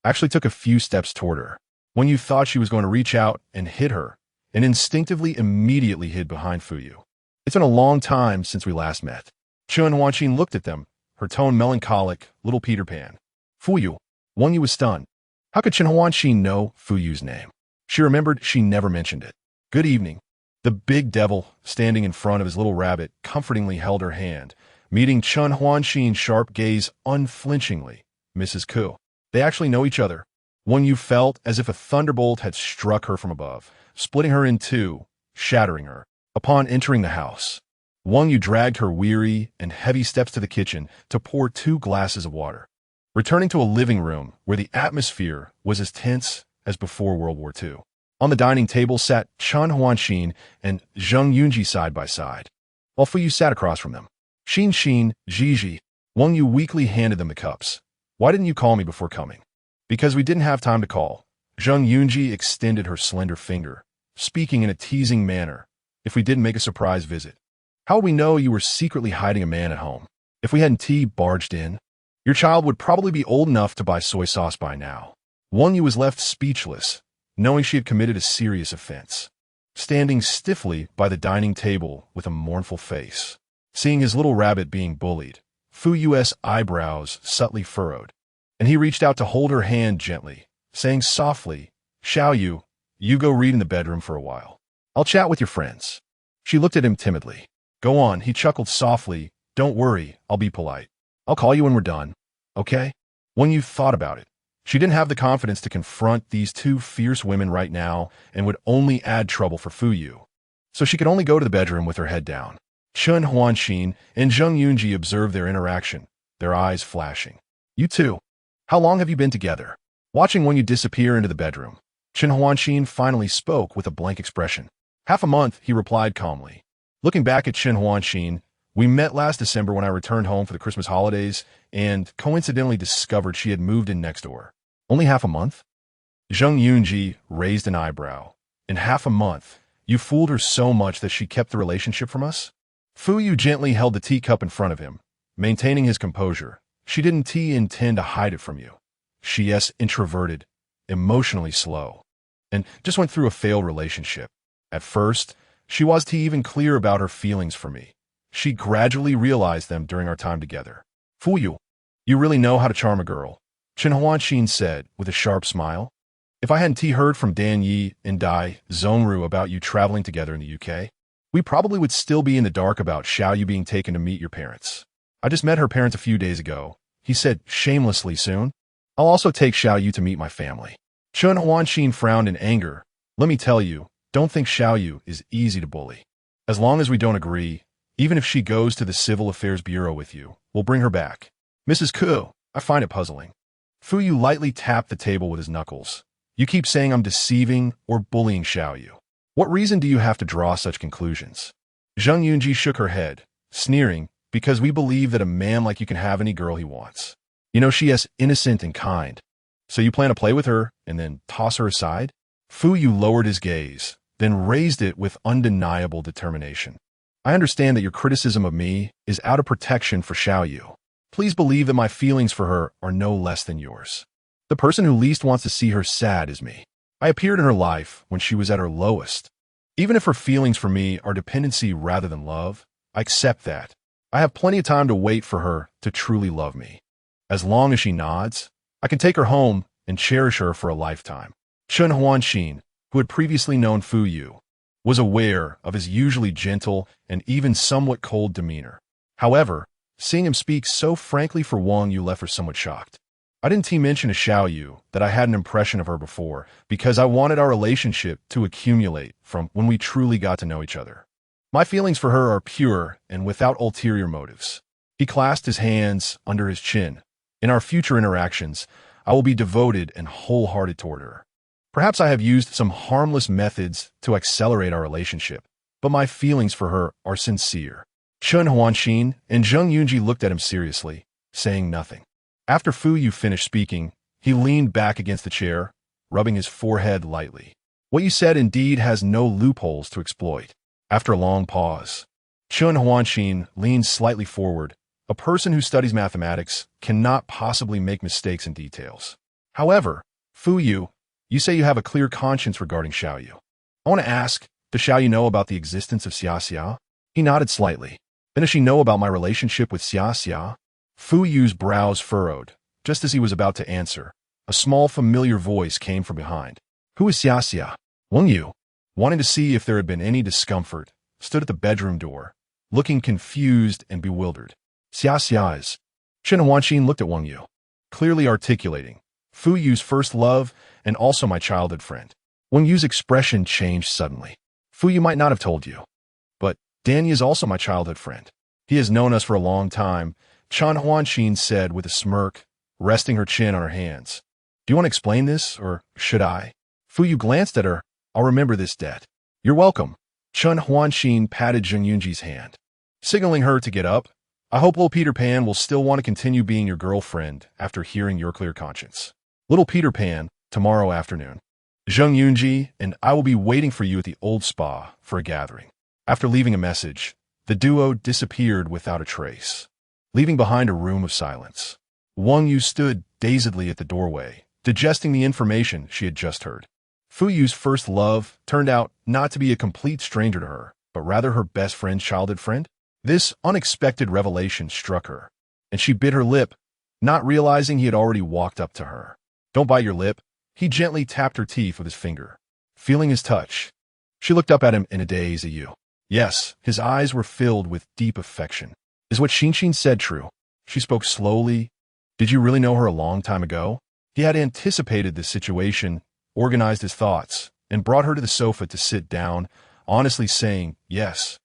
actually took a few steps toward her. When you thought she was going to reach out and hit her, and instinctively immediately hid behind Fuyu. It's been a long time since we last met. Chun Huanqin looked at them, her tone melancholic, little Peter Pan. Fuyu. Wang Yu was stunned. How could Chen Huanqin know Fuyu's name? She remembered she never mentioned it. Good evening. The big devil, standing in front of his little rabbit, comfortingly held her hand, meeting Chen Huanqin's sharp gaze unflinchingly. Mrs. Ku. They actually know each other. Wang Yu felt as if a thunderbolt had struck her from above, splitting her in two, shattering her. Upon entering the house, Wang Yu dragged her weary and heavy steps to the kitchen to pour 2 glasses of water, returning to a living room where the atmosphere was as tense as before World War II. On the dining table sat Chen Huanqin and Zheng Yunji side by side, while Fuyu sat across from them. Xin, Jiji. Wang Yu weakly handed them the cups. Why didn't you call me before coming? Because we didn't have time to call. Zheng Yunji extended her slender finger, speaking in a teasing manner. If we didn't make a surprise visit, how would we know you were secretly hiding a man at home? If we hadn't barged in, your child would probably be old enough to buy soy sauce by now. Wang Yu was left speechless, knowing she had committed a serious offense. Standing stiffly by the dining table with a mournful face, seeing his little rabbit being bullied, Fuyu's eyebrows subtly furrowed, and he reached out to hold her hand gently, saying softly, Xiaoyu, you go read in the bedroom for a while. I'll chat with your friends. She looked at him timidly. Go on, he chuckled softly. Don't worry, I'll be polite. I'll call you when we're done. Okay? When you thought about it, she didn't have the confidence to confront these 2 fierce women right now and would only add trouble for Fuyu. So she could only go to the bedroom with her head down. Chen Huanqin and Zheng Yunji observed their interaction, their eyes flashing. You two, how long have you been together? Watching when you disappear into the bedroom, Chen Huanqin finally spoke with a blank expression. Half a month, he replied calmly. Looking back at Chen Huanqin, we met last December when I returned home for the Christmas holidays and coincidentally discovered she had moved in next door. Only half a month? Zheng Yunji raised an eyebrow. In half a month, you fooled her so much that she kept the relationship from us? Fuyu gently held the teacup in front of him, maintaining his composure. She didn't intend to hide it from you. She's introverted, emotionally slow, and just went through a failed relationship. At first, she wasn't even clear about her feelings for me. She gradually realized them during our time together. Fuyu, you really know how to charm a girl, Chen Huanqin said with a sharp smile. If I hadn't heard from Dan Yi and Dai Zhongru about you traveling together in the UK, we probably would still be in the dark about Xiaoyu being taken to meet your parents. I just met her parents a few days ago. He said shamelessly soon. I'll also take Xiaoyu to meet my family. Chen Huanqin frowned in anger. Let me tell you, don't think Xiaoyu is easy to bully. As long as we don't agree, even if she goes to the Civil Affairs Bureau with you, we'll bring her back. Mrs. Ku, I find it puzzling. Fuyu lightly tapped the table with his knuckles. You keep saying I'm deceiving or bullying Xiaoyu. What reason do you have to draw such conclusions? Zheng Yunji shook her head, sneering, because we believe that a man like you can have any girl he wants. You know she is innocent and kind. So you plan to play with her and then toss her aside? Fuyu lowered his gaze, then raised it with undeniable determination. I understand that your criticism of me is out of protection for Xiaoyu. Please believe that my feelings for her are no less than yours. The person who least wants to see her sad is me. I appeared in her life when she was at her lowest. Even if her feelings for me are dependency rather than love, I accept that. I have plenty of time to wait for her to truly love me. As long as she nods, I can take her home and cherish her for a lifetime. Chen Huanqin, who had previously known Fuyu, was aware of his usually gentle and even somewhat cold demeanor. However, seeing him speak so frankly for Wang Yu left her somewhat shocked. I didn't mention to Xiaoyu that I had an impression of her before because I wanted our relationship to accumulate from when we truly got to know each other. My feelings for her are pure and without ulterior motives. He clasped his hands under his chin. In our future interactions, I will be devoted and wholehearted toward her. Perhaps I have used some harmless methods to accelerate our relationship, but my feelings for her are sincere. Chen Huanqin and Zheng Yunji looked at him seriously, saying nothing. After Fuyu finished speaking, he leaned back against the chair, rubbing his forehead lightly. What you said indeed has no loopholes to exploit. After a long pause, Chen Huanqin leaned slightly forward. A person who studies mathematics cannot possibly make mistakes in details. However, Fu Yu, you say you have a clear conscience regarding Xiao Yu. I want to ask, does Xiao Yu know about the existence of Xia Xia? He nodded slightly. Then does she know about my relationship with Xia Xia? Fu Yu's brows furrowed. Just as he was about to answer, a small familiar voice came from behind. Who is Xia Xia? Wang Yu, wanting to see if there had been any discomfort, stood at the bedroom door, looking confused and bewildered. Xia Xia is. Chen Huanxin looked at Wang Yu, clearly articulating, Fu Yu's first love and also my childhood friend. Wang Yu's expression changed suddenly. Fu Yu might not have told you, but Danny is also my childhood friend. He has known us for a long time, Chen Huanxin said with a smirk, resting her chin on her hands. Do you want to explain this, or should I? Fu Yu glanced at her. I'll remember this debt. You're welcome. Chen Huanxin patted Zheng Yunji's hand, signaling her to get up. I hope little Peter Pan will still want to continue being your girlfriend after hearing your clear conscience. Little Peter Pan, tomorrow afternoon. Zheng Yunji and I will be waiting for you at the old spa for a gathering. After leaving a message, the duo disappeared without a trace, leaving behind a room of silence. Wang Yu stood dazedly at the doorway, digesting the information she had just heard. Fu Yu's first love turned out not to be a complete stranger to her, but rather her best friend's childhood friend. This unexpected revelation struck her, and she bit her lip, not realizing he had already walked up to her. Don't bite your lip. He gently tapped her teeth with his finger. Feeling his touch, she looked up at him in a daze. You. Yes, his eyes were filled with deep affection. Is what Xinxin said true? She spoke slowly. Did you really know her a long time ago? He had anticipated this situation, organized his thoughts, and brought her to the sofa to sit down, honestly saying, yes,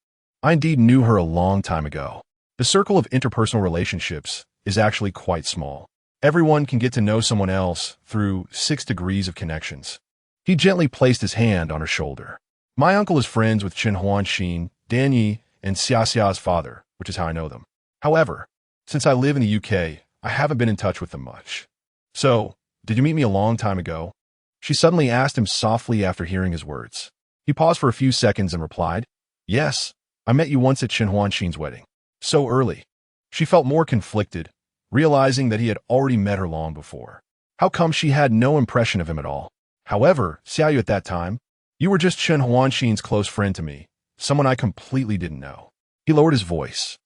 I indeed knew her a long time ago. The circle of interpersonal relationships is actually quite small. Everyone can get to know someone else through 6 degrees of connections. He gently placed his hand on her shoulder. My uncle is friends with Chen Huanxin, Dan Yi, and Xia Xia's father, which is how I know them. However, since I live in the UK, I haven't been in touch with them much. So, did you meet me a long time ago? She suddenly asked him softly after hearing his words. He paused for a few seconds and replied, yes, I met you once at Chen Huanxin's wedding. So early. She felt more conflicted, realizing that he had already met her long before. How come she had no impression of him at all? However, Xiaoyu at that time, you were just Chen Huanxin's close friend to me, someone I completely didn't know. He lowered his voice.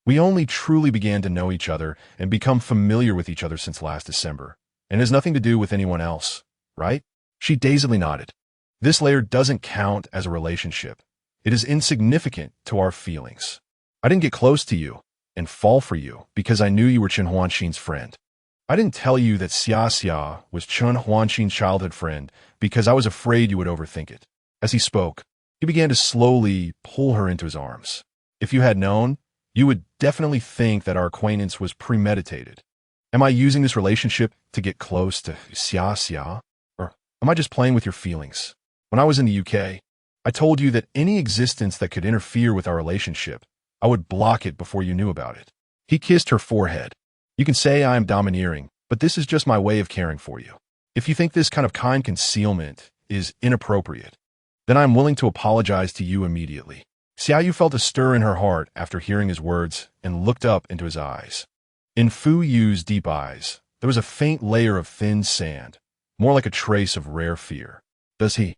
We only truly began to know each other and become familiar with each other since last December, and has nothing to do with anyone else, right? She dazedly nodded. This layer doesn't count as a relationship. It is insignificant to our feelings. I didn't get close to you and fall for you because I knew you were Chen Huanxin's friend. I didn't tell you that Xia Xia was Chen Huanxin's childhood friend because I was afraid you would overthink it. As he spoke, he began to slowly pull her into his arms. If you had known, you would definitely think that our acquaintance was premeditated. Am I using this relationship to get close to Xia Xia? Or am I just playing with your feelings? When I was in the UK, I told you that any existence that could interfere with our relationship, I would block it before you knew about it. He kissed her forehead. You can say I am domineering, but this is just my way of caring for you. If you think this kind of kind concealment is inappropriate, then I am willing to apologize to you immediately. Xiaoyu felt a stir in her heart after hearing his words and looked up into his eyes. In Fu Yu's deep eyes, there was a faint layer of thin sand, more like a trace of rare fear. Does he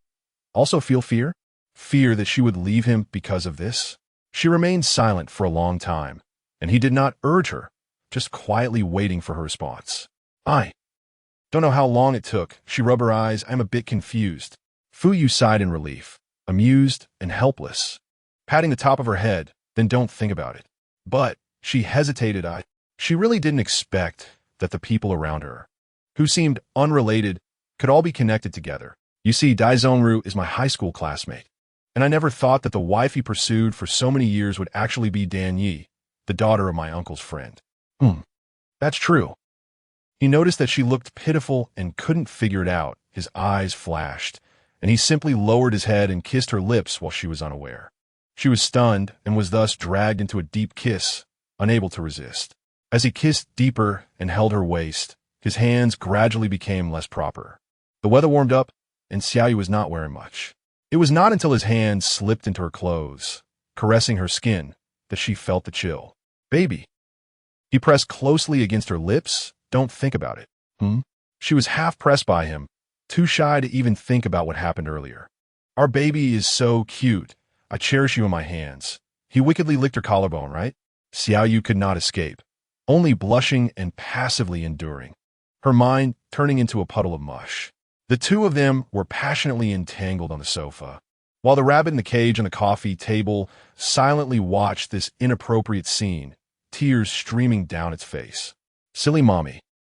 also feel fear? Fear that she would leave him because of this? She remained silent for a long time, and he did not urge her, just quietly waiting for her response. I don't know how long it took. She rubbed her eyes. I'm a bit confused. Fu Yu sighed in relief, amused and helpless, patting the top of her head. Then don't think about it. But she hesitated. She really didn't expect that the people around her, who seemed unrelated, could all be connected together. You see, Dai Zhongru is my high school classmate, and I never thought that the wife he pursued for so many years would actually be Dan Yi, the daughter of my uncle's friend. That's true. He noticed that she looked pitiful and couldn't figure it out. His eyes flashed, and he simply lowered his head and kissed her lips while she was unaware. She was stunned and was thus dragged into a deep kiss, unable to resist. As he kissed deeper and held her waist, his hands gradually became less proper. The weather warmed up, and Xiaoyu was not wearing much. It was not until his hands slipped into her clothes, caressing her skin, that she felt the chill. Baby. He pressed closely against her lips. Don't think about it. She was half pressed by him, too shy to even think about what happened earlier. Our baby is so cute. I cherish you in my hands. He wickedly licked her collarbone, right? Xiaoyu could not escape, only blushing and passively enduring, her mind turning into a puddle of mush. The two of them were passionately entangled on the sofa, while the rabbit in the cage on the coffee table silently watched this inappropriate scene, tears streaming down its face. Silly mommy,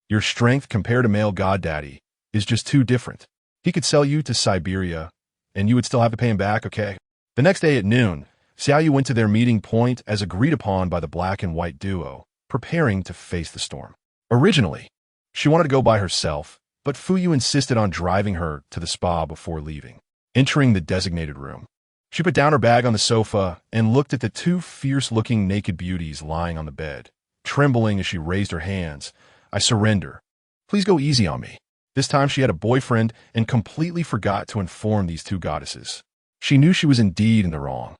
your strength compared to male goddaddy is just too different. He could sell you to Siberia, and you would still have to pay him back, okay? The next day at noon, Xiaoyu went to their meeting point as agreed upon by the black and white duo, preparing to face the storm. Originally, she wanted to go by herself, but Fuyu insisted on driving her to the spa before leaving. Entering the designated room, she put down her bag on the sofa and looked at the two fierce-looking naked beauties lying on the bed, trembling as she raised her hands. I surrender. Please go easy on me. This time she had a boyfriend and completely forgot to inform these two goddesses. She knew she was indeed in the wrong,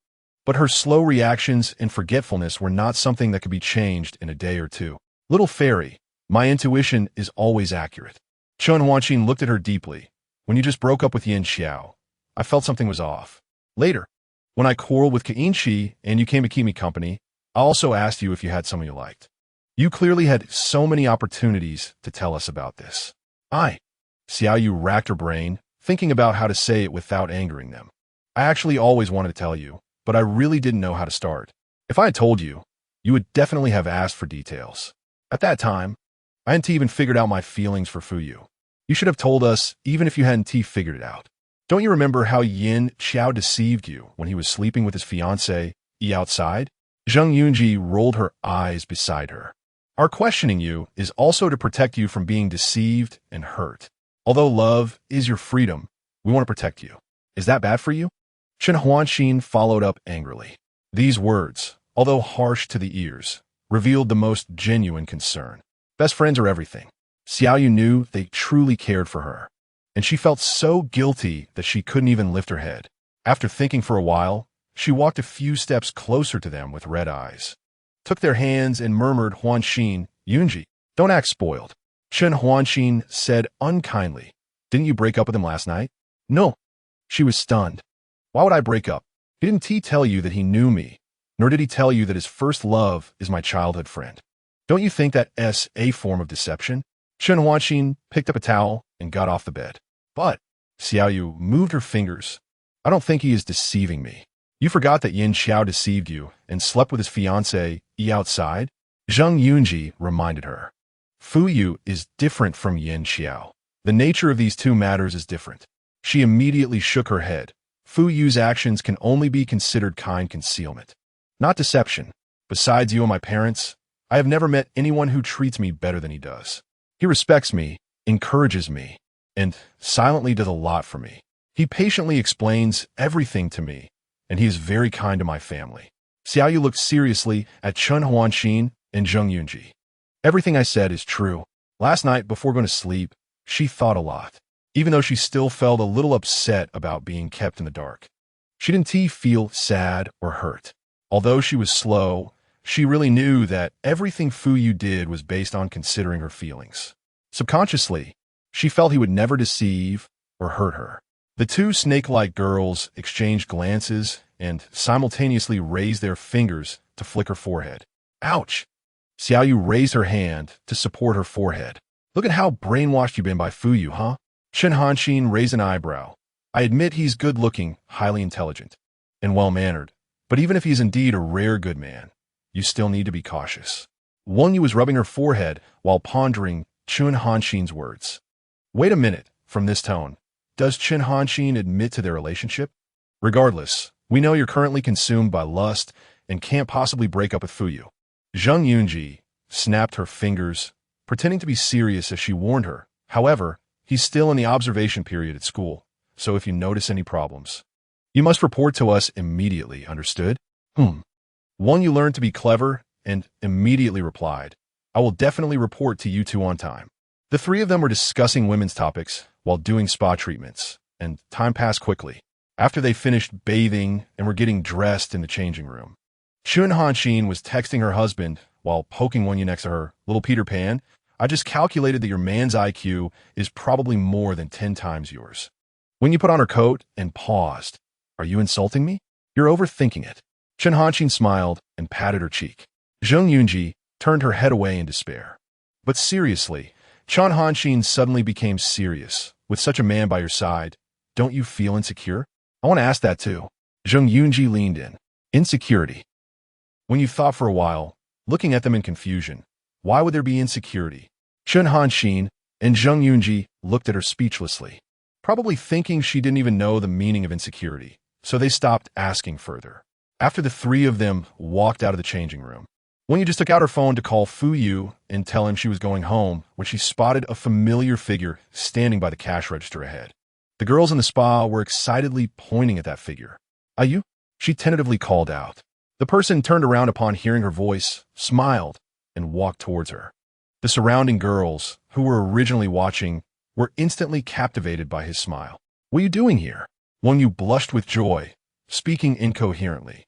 but her slow reactions and forgetfulness were not something that could be changed in a day or two. Little fairy, my intuition is always accurate. Chun Huanqin looked at her deeply. When you just broke up with Yin Xiao, I felt something was off. Later, when I quarreled with Kainchi and you came to keep me company, I also asked you if you had someone you liked. You clearly had so many opportunities to tell us about this. Xiaoyu racked her brain, thinking about how to say it without angering them. I actually always wanted to tell you, but I really didn't know how to start. If I had told you, you would definitely have asked for details. At that time, I hadn't even figured out my feelings for Fuyu. You should have told us, even if you hadn't figured it out. Don't you remember how Yin Xiao deceived you when he was sleeping with his fiancée, outside? Zheng Yunji rolled her eyes beside her. Our questioning you is also to protect you from being deceived and hurt. Although love is your freedom, we want to protect you. Is that bad for you? Chen Huanxin followed up angrily. These words, although harsh to the ears, revealed the most genuine concern. Best friends are everything. Xiaoyu knew they truly cared for her, and she felt so guilty that she couldn't even lift her head. After thinking for a while, she walked a few steps closer to them with red eyes, took their hands and murmured, Huanxin, Yunji, don't act spoiled. Chen Huanxin said unkindly, didn't you break up with him last night? No. She was stunned. Why would I break up? Didn't he tell you that he knew me, nor did he tell you that his first love is my childhood friend? Don't you think that's a form of deception? Chen Huanxin picked up a towel and got off the bed. But, Xiaoyu moved her fingers. I don't think he is deceiving me. You forgot that Yin Xiao deceived you and slept with his fiancée, outside? Zheng Yunji reminded her. Fuyu is different from Yin Xiao. The nature of these two matters is different. She immediately shook her head. Fuyu's actions can only be considered kind concealment, not deception. Besides you and my parents, I have never met anyone who treats me better than he does. He respects me, encourages me, and silently does a lot for me. He patiently explains everything to me, and he is very kind to my family. Xiaoyu looked seriously at Chen Huanxin and Zheng Yunji. Everything I said is true. Last night, before going to sleep, she thought a lot, even though she still felt a little upset about being kept in the dark. She didn't feel sad or hurt. Although she was slow, she really knew that everything Fuyu did was based on considering her feelings. Subconsciously, she felt he would never deceive or hurt her. The two snake-like girls exchanged glances and simultaneously raised their fingers to flick her forehead. Ouch! Xiaoyu raised her hand to support her forehead. Look at how brainwashed you've been by Fuyu, huh? Chen Hanxin raised an eyebrow. I admit he's good-looking, highly intelligent, and well-mannered, but even if he's indeed a rare good man, you still need to be cautious. Wang Yu was rubbing her forehead while pondering Chen Hanxin's words. Wait a minute, from this tone, does Chen Hanxin admit to their relationship? Regardless, we know you're currently consumed by lust and can't possibly break up with Fuyu. Zheng Yunji snapped her fingers, pretending to be serious as she warned her. However, he's still in the observation period at school, so if you notice any problems, you must report to us immediately, understood? Wang Yu learned to be clever and immediately replied, I will definitely report to you two on time. The three of them were discussing women's topics while doing spa treatments, and time passed quickly. After they finished bathing and were getting dressed in the changing room, Chen Hanxin was texting her husband while poking Wang Yu next to her. Little Peter Pan, I just calculated that your man's IQ is probably more than 10 times yours. When you put on her coat and paused, are you insulting me? You're overthinking it. Chen Hanqin smiled and patted her cheek. Zheng Yunji turned her head away in despair. But seriously, Chen Hanqin suddenly became serious. With such a man by your side, don't you feel insecure? I want to ask that too. Zheng Yunji leaned in. Insecurity. When you thought for a while, looking at them in confusion, why would there be insecurity? Chen Hanqin and Zheng Yunji looked at her speechlessly, probably thinking she didn't even know the meaning of insecurity, so they stopped asking further. After the three of them walked out of the changing room, Wenyu just took out her phone to call Fu Yu and tell him she was going home when she spotted a familiar figure standing by the cash register ahead. The girls in the spa were excitedly pointing at that figure. "Are you?" she tentatively called out. The person turned around upon hearing her voice, smiled, and walked towards her. The surrounding girls, who were originally watching, were instantly captivated by his smile. "What are you doing here?" Wenyu blushed with joy, speaking incoherently.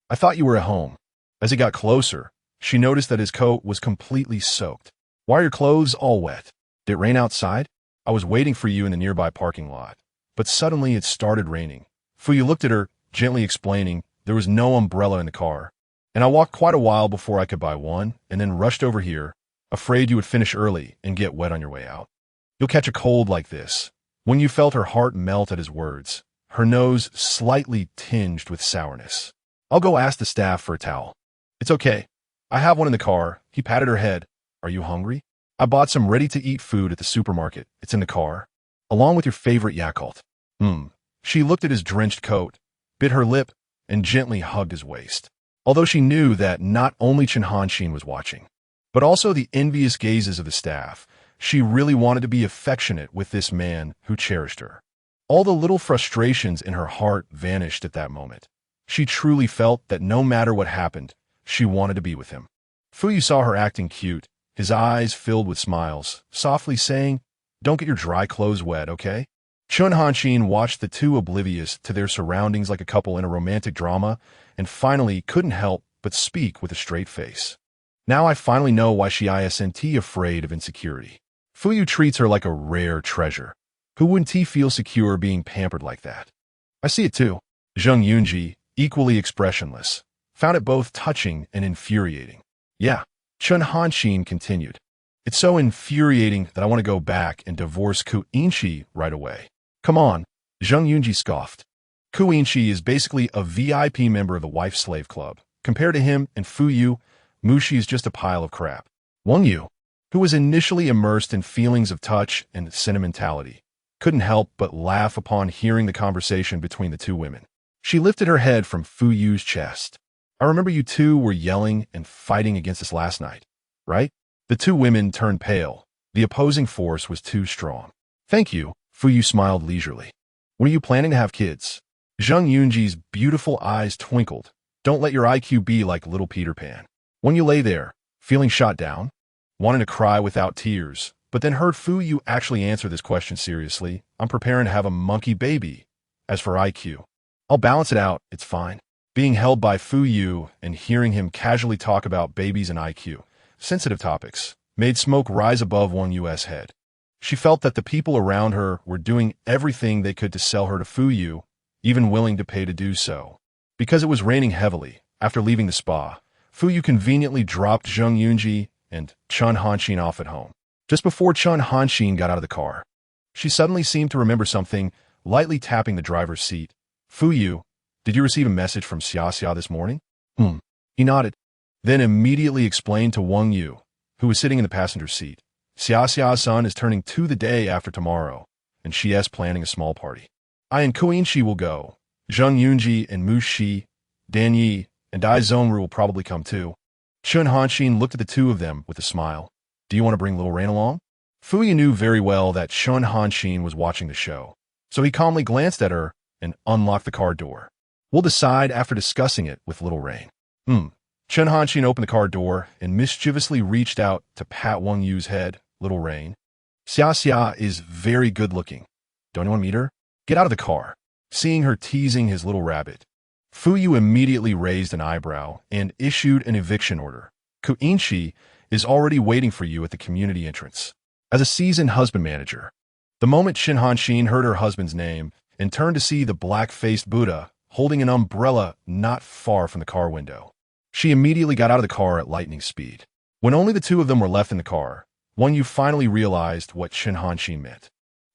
"I thought you were at home." As he got closer, she noticed that his coat was completely soaked. "Why are your clothes all wet? Did it rain outside?" "I was waiting for you in the nearby parking lot, but suddenly it started raining." Fuyu looked at her, gently explaining there was no umbrella in the car, "and I walked quite a while before I could buy one, and then rushed over here, afraid you would finish early and get wet on your way out. You'll catch a cold like this." When you felt her heart melt at his words, her nose slightly tinged with sourness. "I'll go ask the staff for a towel." "It's okay. I have one in the car." He patted her head. "Are you hungry? I bought some ready-to-eat food at the supermarket. It's in the car, along with your favorite Yakult." She looked at his drenched coat, bit her lip, and gently hugged his waist. Although she knew that not only Chen Hanqin was watching, but also the envious gazes of the staff, she really wanted to be affectionate with this man who cherished her. All the little frustrations in her heart vanished at that moment. She truly felt that no matter what happened, she wanted to be with him. Fuyu saw her acting cute, his eyes filled with smiles, softly saying, "Don't get your dry clothes wet, okay?" Chen Hanqin watched the two oblivious to their surroundings like a couple in a romantic drama, and finally couldn't help but speak with a straight face. "Now I finally know why she isn't afraid of insecurity. Fuyu treats her like a rare treasure. Who wouldn't he feel secure being pampered like that?" "I see it too." Zheng Yunji, equally expressionless, found it both touching and infuriating. "Yeah," Chen Hanqin continued. "It's so infuriating that I want to go back and divorce Ku Inchi right away." "Come on," Zheng Yunji scoffed. "Ku Inchi is basically a VIP member of the Wife Slave Club. Compared to him and Fu Yu, Mushi is just a pile of crap." Wang Yu, who was initially immersed in feelings of touch and sentimentality, couldn't help but laugh upon hearing the conversation between the two women. She lifted her head from Fu Yu's chest. "I remember you two were yelling and fighting against us last night, right?" The two women turned pale. The opposing force was too strong. "Thank you," Fu Yu smiled leisurely. "When are you planning to have kids?" Zheng Yunji's beautiful eyes twinkled. "Don't let your IQ be like little Peter Pan." When you lay there, feeling shot down, wanting to cry without tears, but then heard Fu Yu actually answer this question seriously, "I'm preparing to have a monkey baby. As for IQ, I'll balance it out, it's fine." Being held by Fu Yu and hearing him casually talk about babies and IQ, sensitive topics, made smoke rise above Wang Yu's head. She felt that the people around her were doing everything they could to sell her to Fu Yu, even willing to pay to do so. Because it was raining heavily, after leaving the spa, Fu Yu conveniently dropped Zheng Yunji and Chen Hanqin off at home. Just before Chen Hanqin got out of the car, she suddenly seemed to remember something, lightly tapping the driver's seat. "Fu Yu, did you receive a message from Xia this morning?" He nodded, then immediately explained to Wang Yu, who was sitting in the passenger seat. "Xia's son is turning 2 the day after tomorrow, and she's planning a small party. I and Ku Inchi will go. Zheng Yunji and Mu Shi, Dan Yi, and Dai Zhongru will probably come too." Chen Hanqin looked at the two of them with a smile. "Do you want to bring Little Rain along?" Fu Yu knew very well that Chen Hanqin was watching the show, so he calmly glanced at her and unlocked the car door. "We'll decide after discussing it with Little Rain." Chen Hanqin opened the car door and mischievously reached out to pat Wang Yu's head. "Little Rain, Xia is very good-looking. Don't you want to meet her? Get out of the car." Seeing her teasing his little rabbit, Fu Yu immediately raised an eyebrow and issued an eviction order. Ku Inchi is already waiting for you at the community entrance. As a seasoned husband manager, the moment Shin Hanshin heard her husband's name and turned to see the black-faced Buddha holding an umbrella not far from the car window, she immediately got out of the car at lightning speed. When only the two of them were left in the car, Wang Yu finally realized what Shin Hanshin meant.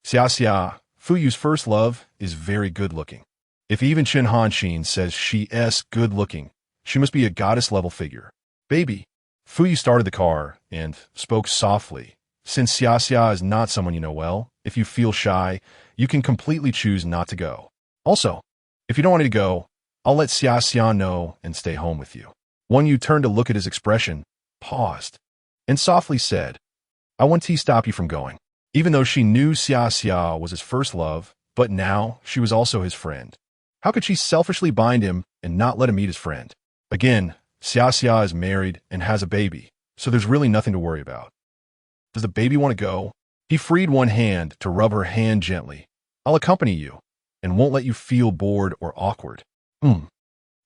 Xia, Fu Yu's first love is very good-looking. If even Shin Hanshin says she's good-looking, she must be a goddess-level figure. Baby. Fu Yu started the car and spoke softly. Since Xia is not someone you know well, if you feel shy, you can completely choose not to go. Also, if you don't want me to go, I'll let Xia know and stay home with you. Wang Yu turned to look at his expression, paused, and softly said, I want to stop you from going. Even though she knew Xia was his first love, but now she was also his friend. How could she selfishly bind him and not let him meet his friend? Again, Xia is married and has a baby, so there's really nothing to worry about. Does the baby want to go? He freed one hand to rub her hand gently. I'll accompany you, and won't let you feel bored or awkward.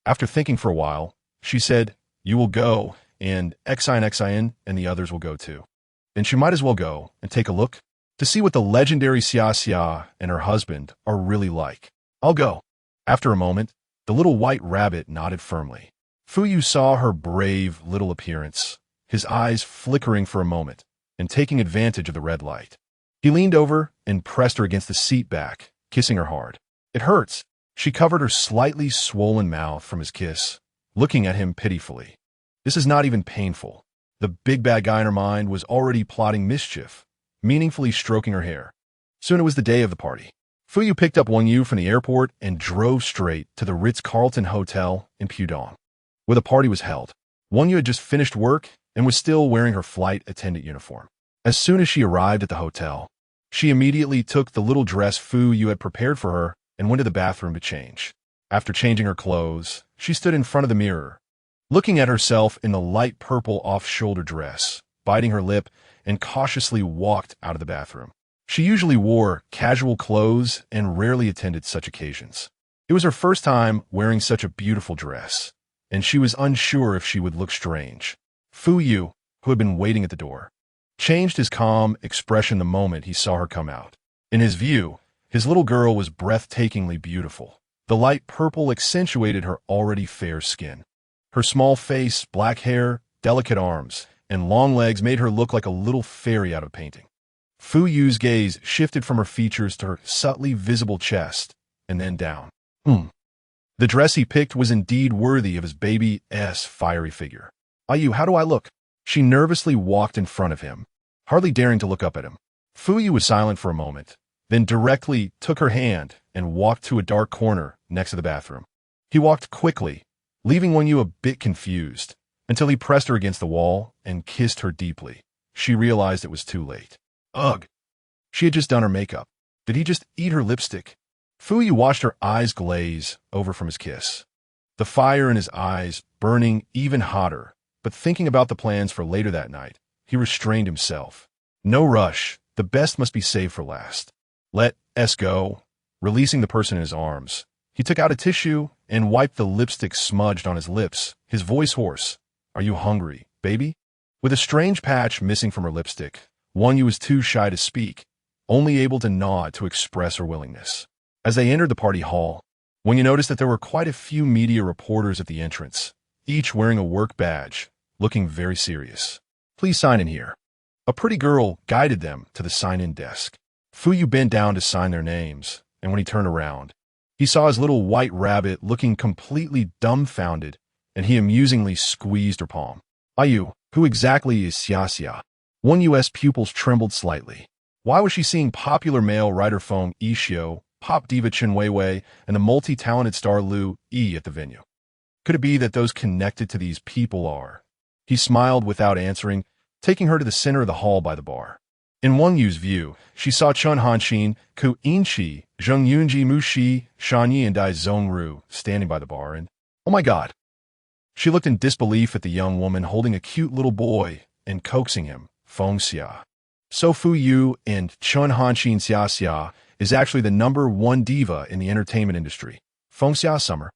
After thinking for a while, she said, you will go, and Xin and the others will go too. And she might as well go and take a look to see what the legendary Xia and her husband are really like. I'll go. After a moment, the little white rabbit nodded firmly. Fu Yu saw her brave little appearance, his eyes flickering for a moment, and taking advantage of the red light. He leaned over and pressed her against the seat back, kissing her hard. It hurts. She covered her slightly swollen mouth from his kiss, looking at him pitifully. This is not even painful. The big bad guy in her mind was already plotting mischief, meaningfully stroking her hair. Soon it was the day of the party. Fu Yu picked up Wang Yu from the airport and drove straight to the Ritz-Carlton Hotel in Pudong, where the party was held. Wang Yu had just finished work and was still wearing her flight attendant uniform. As soon as she arrived at the hotel, she immediately took the little dress Fu Yu had prepared for her and went to the bathroom to change. After changing her clothes, she stood in front of the mirror, looking at herself in the light purple off-shoulder dress, biting her lip, and cautiously walked out of the bathroom. She usually wore casual clothes and rarely attended such occasions. It was her first time wearing such a beautiful dress, and she was unsure if she would look strange. Fu Yu, who had been waiting at the door, changed his calm expression the moment he saw her come out. In his view, his little girl was breathtakingly beautiful. The light purple accentuated her already fair skin. Her small face, black hair, delicate arms, and long legs made her look like a little fairy out of a painting. Fu Yu's gaze shifted from her features to her subtly visible chest, and then down. The dress he picked was indeed worthy of his baby's fiery figure. Yu, how do I look? She nervously walked in front of him, hardly daring to look up at him. Fu Yu was silent for a moment, then directly took her hand and walked to a dark corner next to the bathroom. He walked quickly, leaving Wang Yu a bit confused, until he pressed her against the wall and kissed her deeply. She realized it was too late. Ugh! She had just done her makeup. Did he just eat her lipstick? Fu Yu watched her eyes glaze over from his kiss, the fire in his eyes burning even hotter, but thinking about the plans for later that night, he restrained himself. No rush, the best must be saved for last. Let us go. Releasing the person in his arms, he took out a tissue and wiped the lipstick smudged on his lips, his voice hoarse. Are you hungry, baby? With a strange patch missing from her lipstick, Wang Yu was too shy to speak, only able to nod to express her willingness. As they entered the party hall, Wang Yu noticed that there were quite a few media reporters at the entrance, each wearing a work badge, looking very serious. Please sign in here. A pretty girl guided them to the sign-in desk. Fu Yu bent down to sign their names, and when he turned around, he saw his little white rabbit looking completely dumbfounded, and he amusingly squeezed her palm. Yu, who exactly is Xia? Wang Yu's pupils trembled slightly. Why was she seeing popular male writer Feng Yixio, pop diva Chen Weiwei, and the multi-talented star Liu Yi at the venue? Could it be that those connected to these people are? He smiled without answering, taking her to the center of the hall by the bar. In Wang Yu's view, she saw Chun Hanxin, Ku Yinqi, Zheng Yunji Muxi, Shan Yi, and Dai Zhongru standing by the bar, and, oh my God! She looked in disbelief at the young woman holding a cute little boy and coaxing him, Feng Xia. So Fu Yu and Chun Hanxin Xia is actually the #1 diva in the entertainment industry, Feng Xia Summer.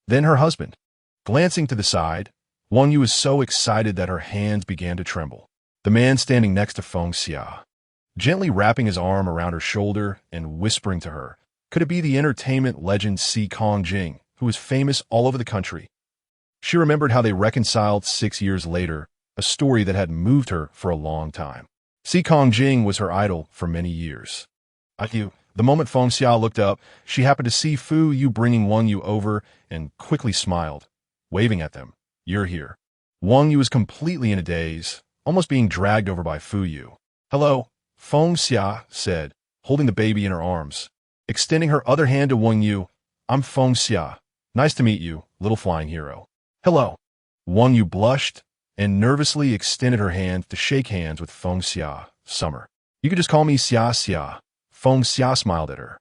Then her husband. Glancing to the side, Wang Yu was so excited that her hands began to tremble. The man standing next to Feng Xia, gently wrapping his arm around her shoulder and whispering to her, could it be the entertainment legend Si Kongjing, who was famous all over the country? She remembered how they reconciled 6 years later, a story that had moved her for a long time. Si Kongjing was her idol for many years. The moment Feng Xia looked up, she happened to see Fu Yu bringing Wang Yu over and quickly smiled, waving at them. You're here. Wang Yu was completely in a daze, almost being dragged over by Fu Yu. Hello, Feng Xia said, holding the baby in her arms. Extending her other hand to Wang Yu, I'm Feng Xia. Nice to meet you, little flying hero. Hello. Wang Yu blushed and nervously extended her hand to shake hands with Feng Xia, Summer. You could just call me Xia Xia. Feng Xia smiled at her.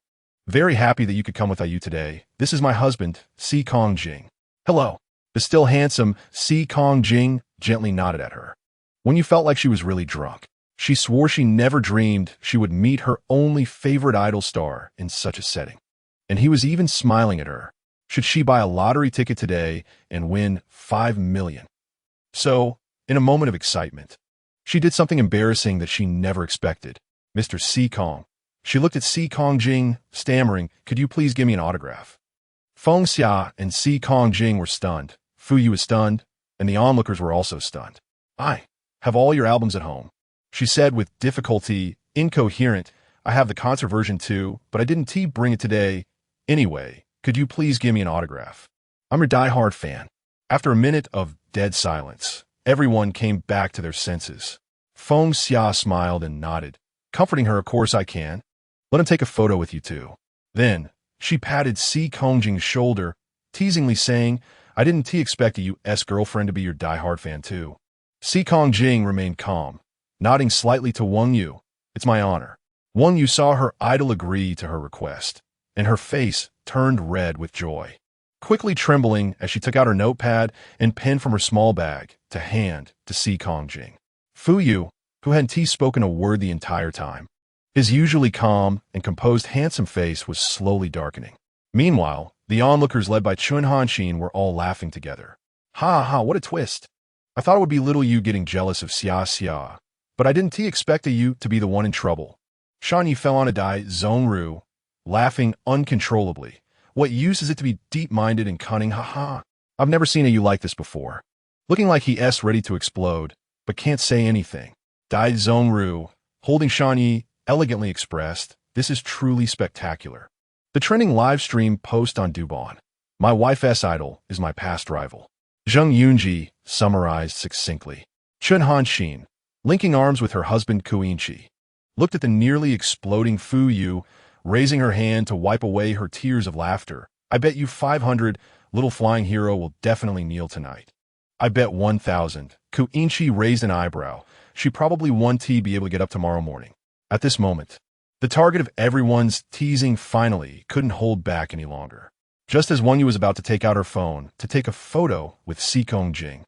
Very happy that you could come with IU today. This is my husband, Si Kongjing. Hello. The still handsome Si Kongjing gently nodded at her. When you felt like she was really drunk, she swore she never dreamed she would meet her only favorite idol star in such a setting. And he was even smiling at her. Should she buy a lottery ticket today and win 5 million? So, in a moment of excitement, she did something embarrassing that she never expected. Mr. Si Kong. She looked at Si Kongjing, stammering, could you please give me an autograph? Feng Xia and Si Kongjing were stunned. Fu Yu was stunned, and the onlookers were also stunned. I have all your albums at home, she said with difficulty, incoherent. I have the concert version too, but I didn't bring it today. Anyway, could you please give me an autograph? I'm your die-hard fan. After a minute of dead silence, everyone came back to their senses. Feng Xia smiled and nodded, comforting her, of course I can. Let him take a photo with you too. Then, she patted Si Kongjing's shoulder, teasingly saying, I didn't expect a US girlfriend to be your die-hard fan too. Si Kongjing remained calm, nodding slightly to Wang Yu. It's my honor. Wang Yu saw her idol agree to her request, and her face turned red with joy. Quickly trembling as she took out her notepad and pen from her small bag to hand to Si Kongjing. Fu Yu, who hadn't spoken a word the entire time, his usually calm and composed handsome face was slowly darkening. Meanwhile, the onlookers led by Chun Hanxin were all laughing together. Ha ha, what a twist. I thought it would be little Yu getting jealous of Xia Xia, but I didn't expect you to be the one in trouble. Shan Yi fell on a Dai Zhongru, laughing uncontrollably. What use is it to be deep-minded and cunning? Ha ha. I've never seen a you like this before. Looking like he's ready to explode, but can't say anything. Dai Zhongru, holding Shan Yi, elegantly expressed, this is truly spectacular. The trending live stream post on Dubon. My wife's idol is my past rival. Zheng Yunji summarized succinctly. Chun Hanxin, linking arms with her husband Kuinchi, looked at the nearly exploding Fu Yu, raising her hand to wipe away her tears of laughter. I bet you 500, little flying hero will definitely kneel tonight. I bet 1,000. Kuinchi raised an eyebrow. She probably won't be able to get up tomorrow morning. At this moment, the target of everyone's teasing finally couldn't hold back any longer. Just as Wang Yu was about to take out her phone to take a photo with Si Kongjing,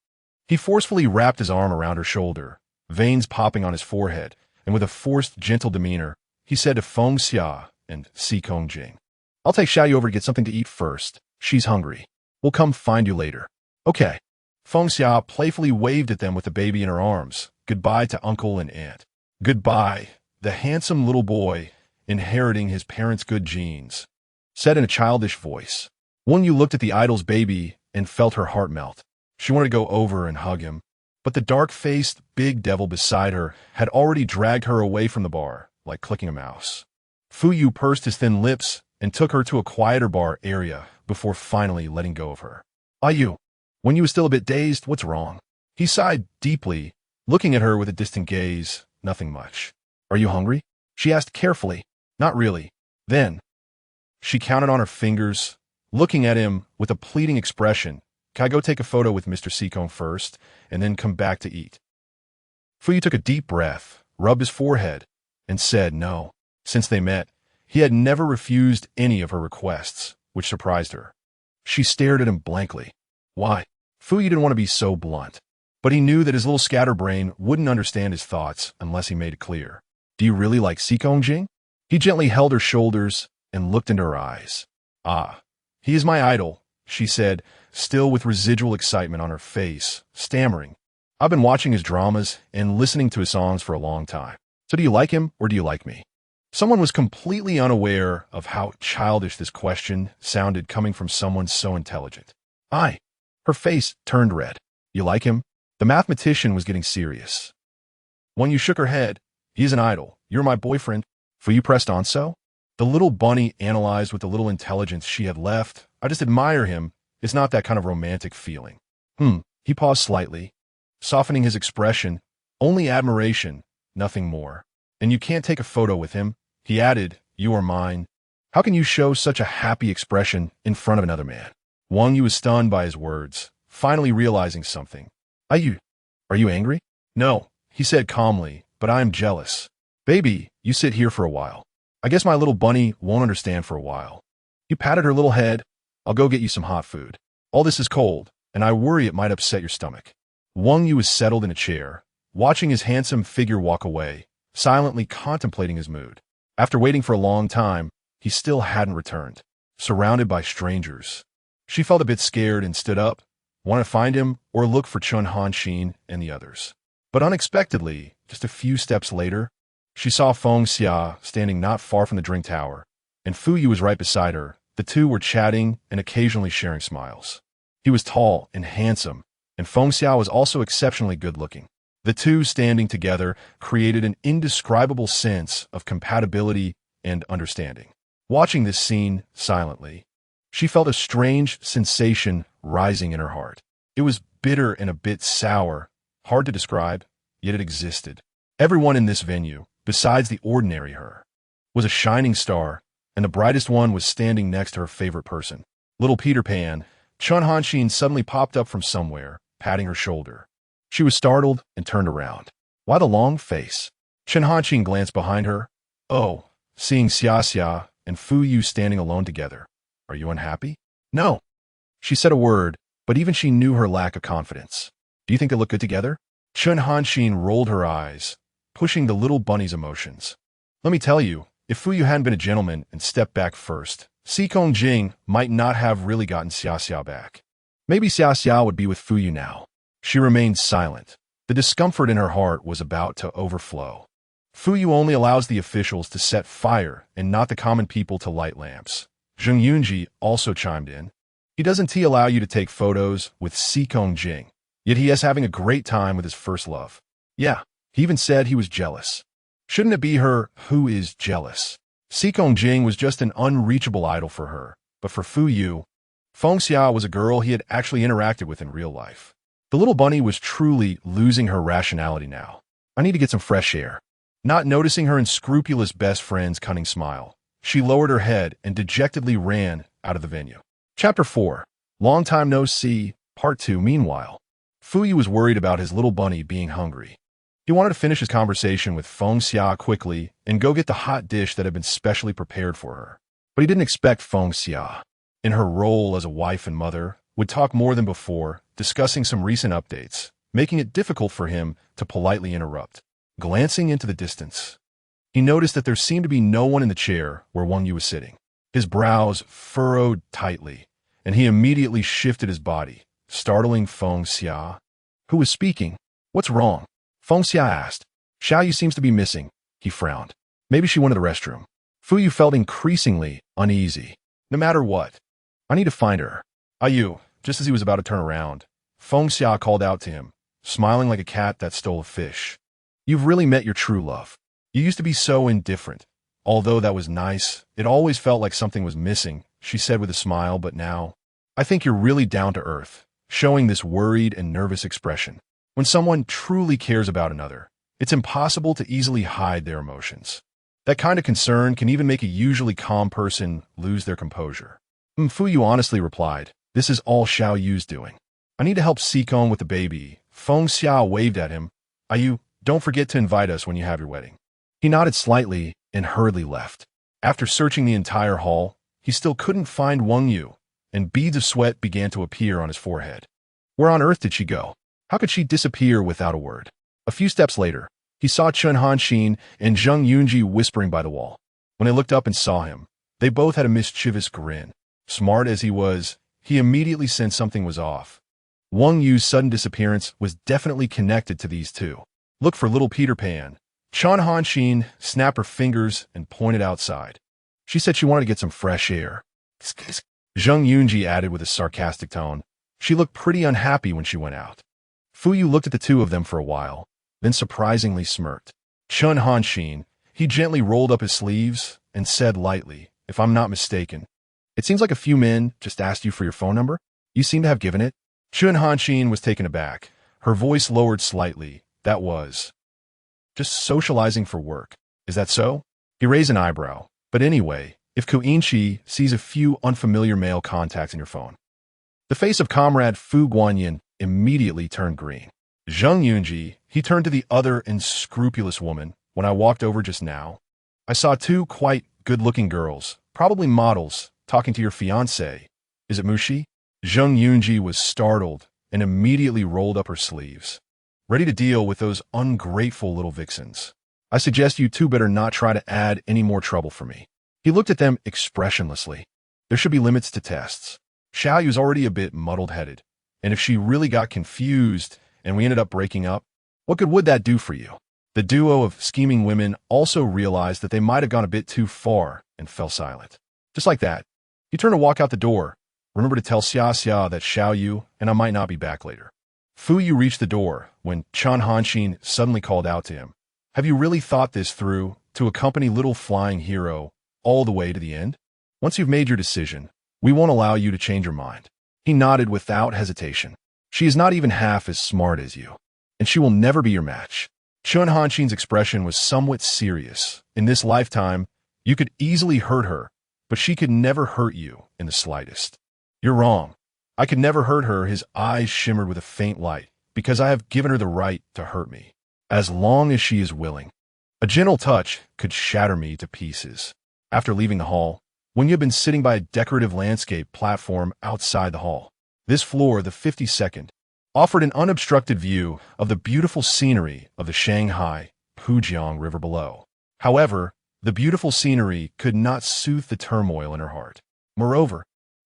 he forcefully wrapped his arm around her shoulder, veins popping on his forehead, and with a forced, gentle demeanor, he said to Feng Xia and Si Kongjing, I'll take Xiaoyu over to get something to eat first. She's hungry. We'll come find you later. Okay. Feng Xia playfully waved at them with the baby in her arms. Goodbye to uncle and aunt. Goodbye. The handsome little boy, inheriting his parents' good genes, said in a childish voice. Wang Yu looked at the idol's baby and felt her heart melt. She wanted to go over and hug him, but the dark-faced big devil beside her had already dragged her away from the bar, like clicking a mouse. Fu Yu pursed his thin lips and took her to a quieter bar area before finally letting go of her. Yu. Wang Yu was still a bit dazed. What's wrong? He sighed deeply, looking at her with a distant gaze. Nothing much. Are you hungry? She asked carefully. Not really. Then, she counted on her fingers, looking at him with a pleading expression. Can I go take a photo with Mr. Sikong first, and then come back to eat? Fu Yu took a deep breath, rubbed his forehead, and said no. Since they met, he had never refused any of her requests, which surprised her. She stared at him blankly. Why? Fu Yu didn't want to be so blunt, but he knew that his little scatterbrain wouldn't understand his thoughts unless he made it clear. Do you really like Si Kongjing? He gently held her shoulders and looked into her eyes. Ah, he is my idol, she said, still with residual excitement on her face, stammering. I've been watching his dramas and listening to his songs for a long time. So do you like him or do you like me? Someone was completely unaware of how childish this question sounded coming from someone so intelligent. Her face turned red. You like him? The mathematician was getting serious. When you shook her head, he's an idol. You're my boyfriend. For you pressed on so? The little bunny analyzed with the little intelligence she had left. I just admire him. It's not that kind of romantic feeling. He paused slightly, softening his expression. Only admiration, nothing more. And you can't take a photo with him? He added, you are mine. How can you show such a happy expression in front of another man? Wang Yu was stunned by his words, finally realizing something. Are you angry? No, he said calmly, but I am jealous. Baby, you sit here for a while. I guess my little bunny won't understand for a while. He patted her little head. I'll go get you some hot food. All this is cold, and I worry it might upset your stomach. Wang Yu was settled in a chair, watching his handsome figure walk away, silently contemplating his mood. After waiting for a long time, he still hadn't returned, surrounded by strangers. She felt a bit scared and stood up, wanted to find him or look for Chun Hanxin and the others. But unexpectedly, just a few steps later, she saw Feng Xia standing not far from the drink tower, and Fu Yu was right beside her. The two were chatting and occasionally sharing smiles. He was tall and handsome, and Feng Xia was also exceptionally good-looking. The two standing together created an indescribable sense of compatibility and understanding. Watching this scene silently, she felt a strange sensation rising in her heart. It was bitter and a bit sour, hard to describe, yet it existed. Everyone in this venue, besides the ordinary her, was a shining star, and the brightest one was standing next to her favorite person. Little Peter Pan, Chun Hanxin suddenly popped up from somewhere, patting her shoulder. She was startled and turned around. Why the long face? Chun Hanxin glanced behind her. Oh, seeing Xia Xia and Fu Yu standing alone together. Are you unhappy? No. She said a word, but even she knew her lack of confidence. Do you think they look good together? Chun Hanxin rolled her eyes, pushing the little bunny's emotions. Let me tell you, if Fu Yu hadn't been a gentleman and stepped back first, Si Kongjing might not have really gotten Xia Xia back. Maybe Xia Xia would be with Fu Yu now. She remained silent. The discomfort in her heart was about to overflow. Fu Yu only allows the officials to set fire and not the common people to light lamps. Zheng Yunji also chimed in. He doesn't allow you to take photos with Si Kongjing, yet he is having a great time with his first love. Yeah, he even said he was jealous. Shouldn't it be her who is jealous? Si Kongjing was just an unreachable idol for her, but for Fu Yu, Feng Xia was a girl he had actually interacted with in real life. The little bunny was truly losing her rationality now. I need to get some fresh air. Not noticing her unscrupulous best friend's cunning smile, she lowered her head and dejectedly ran out of the venue. Chapter 4. Long Time No See, Part 2. Meanwhile, Fu Yu was worried about his little bunny being hungry. He wanted to finish his conversation with Feng Xia quickly and go get the hot dish that had been specially prepared for her. But he didn't expect Feng Xia, in her role as a wife and mother, would talk more than before, discussing some recent updates, making it difficult for him to politely interrupt. Glancing into the distance, he noticed that there seemed to be no one in the chair where Wang Yu was sitting. His brows furrowed tightly, and he immediately shifted his body, startling Feng Xia, who was speaking. What's wrong? Feng Xia asked. Xiao Yu seems to be missing. He frowned. Maybe she went to the restroom. Fu Yu felt increasingly uneasy. No matter what, I need to find her. Yu, just as he was about to turn around, Feng Xia called out to him, smiling like a cat that stole a fish. You've really met your true love. You used to be so indifferent. Although that was nice, it always felt like something was missing, she said with a smile, but now, I think you're really down to earth, showing this worried and nervous expression. When someone truly cares about another, it's impossible to easily hide their emotions. That kind of concern can even make a usually calm person lose their composure. Fu Yu honestly replied, this is all Xiao Yu's doing. I need to help Sikong with the baby. Feng Xia waved at him. Yu, don't forget to invite us when you have your wedding. He nodded slightly and hurriedly left. After searching the entire hall, he still couldn't find Wang Yu, and beads of sweat began to appear on his forehead. Where on earth did she go? How could she disappear without a word? A few steps later, he saw Chun Hanxin and Zheng Yunji whispering by the wall. When they looked up and saw him, they both had a mischievous grin. Smart as he was, he immediately sensed something was off. Wang Yu's sudden disappearance was definitely connected to these two. Look for little Peter Pan. Chun Hanxin snapped her fingers and pointed outside. She said she wanted to get some fresh air. Zheng Yunji added with a sarcastic tone. She looked pretty unhappy when she went out. Fu Yu looked at the two of them for a while, then surprisingly smirked. Chun Hanxin, he gently rolled up his sleeves and said lightly, if I'm not mistaken, it seems like a few men just asked you for your phone number. You seem to have given it. Chun Hanxin was taken aback. Her voice lowered slightly. That was just socializing for work. Is that so? He raised an eyebrow. But anyway, if Kuinchi sees a few unfamiliar male contacts in your phone. The face of Comrade Fu Guanyin immediately turned green. Zheng Yunji, he turned to the other unscrupulous woman. When I walked over just now, I saw two quite good-looking girls, probably models, talking to your fiancé. Is it Mushi? Zheng Yunji was startled and immediately rolled up her sleeves, ready to deal with those ungrateful little vixens. I suggest you two better not try to add any more trouble for me. He looked at them expressionlessly. There should be limits to tests. Xiao Yu's already a bit muddled-headed, and if she really got confused and we ended up breaking up, what good would that do for you? The duo of scheming women also realized that they might have gone a bit too far and fell silent. Just like that, he turned to walk out the door. Remember to tell Xia that Xiao Yu and I might not be back later. Fu Yu reached the door when Chun Hanxin suddenly called out to him. Have you really thought this through to accompany little flying hero all the way to the end? Once you've made your decision, we won't allow you to change your mind. He nodded without hesitation. She is not even half as smart as you, and she will never be your match. Chun Hanxin's expression was somewhat serious. In this lifetime, you could easily hurt her, but she could never hurt you in the slightest. You're wrong. I could never hurt her. His eyes shimmered with a faint light, because I have given her the right to hurt me, as long as she is willing. A gentle touch could shatter me to pieces. After leaving the hall, when you had been sitting by a decorative landscape platform outside the hall, this floor, the 52nd, offered an unobstructed view of the beautiful scenery of the Shanghai Pujiang River below. However, the beautiful scenery could not soothe the turmoil in her heart. Moreover,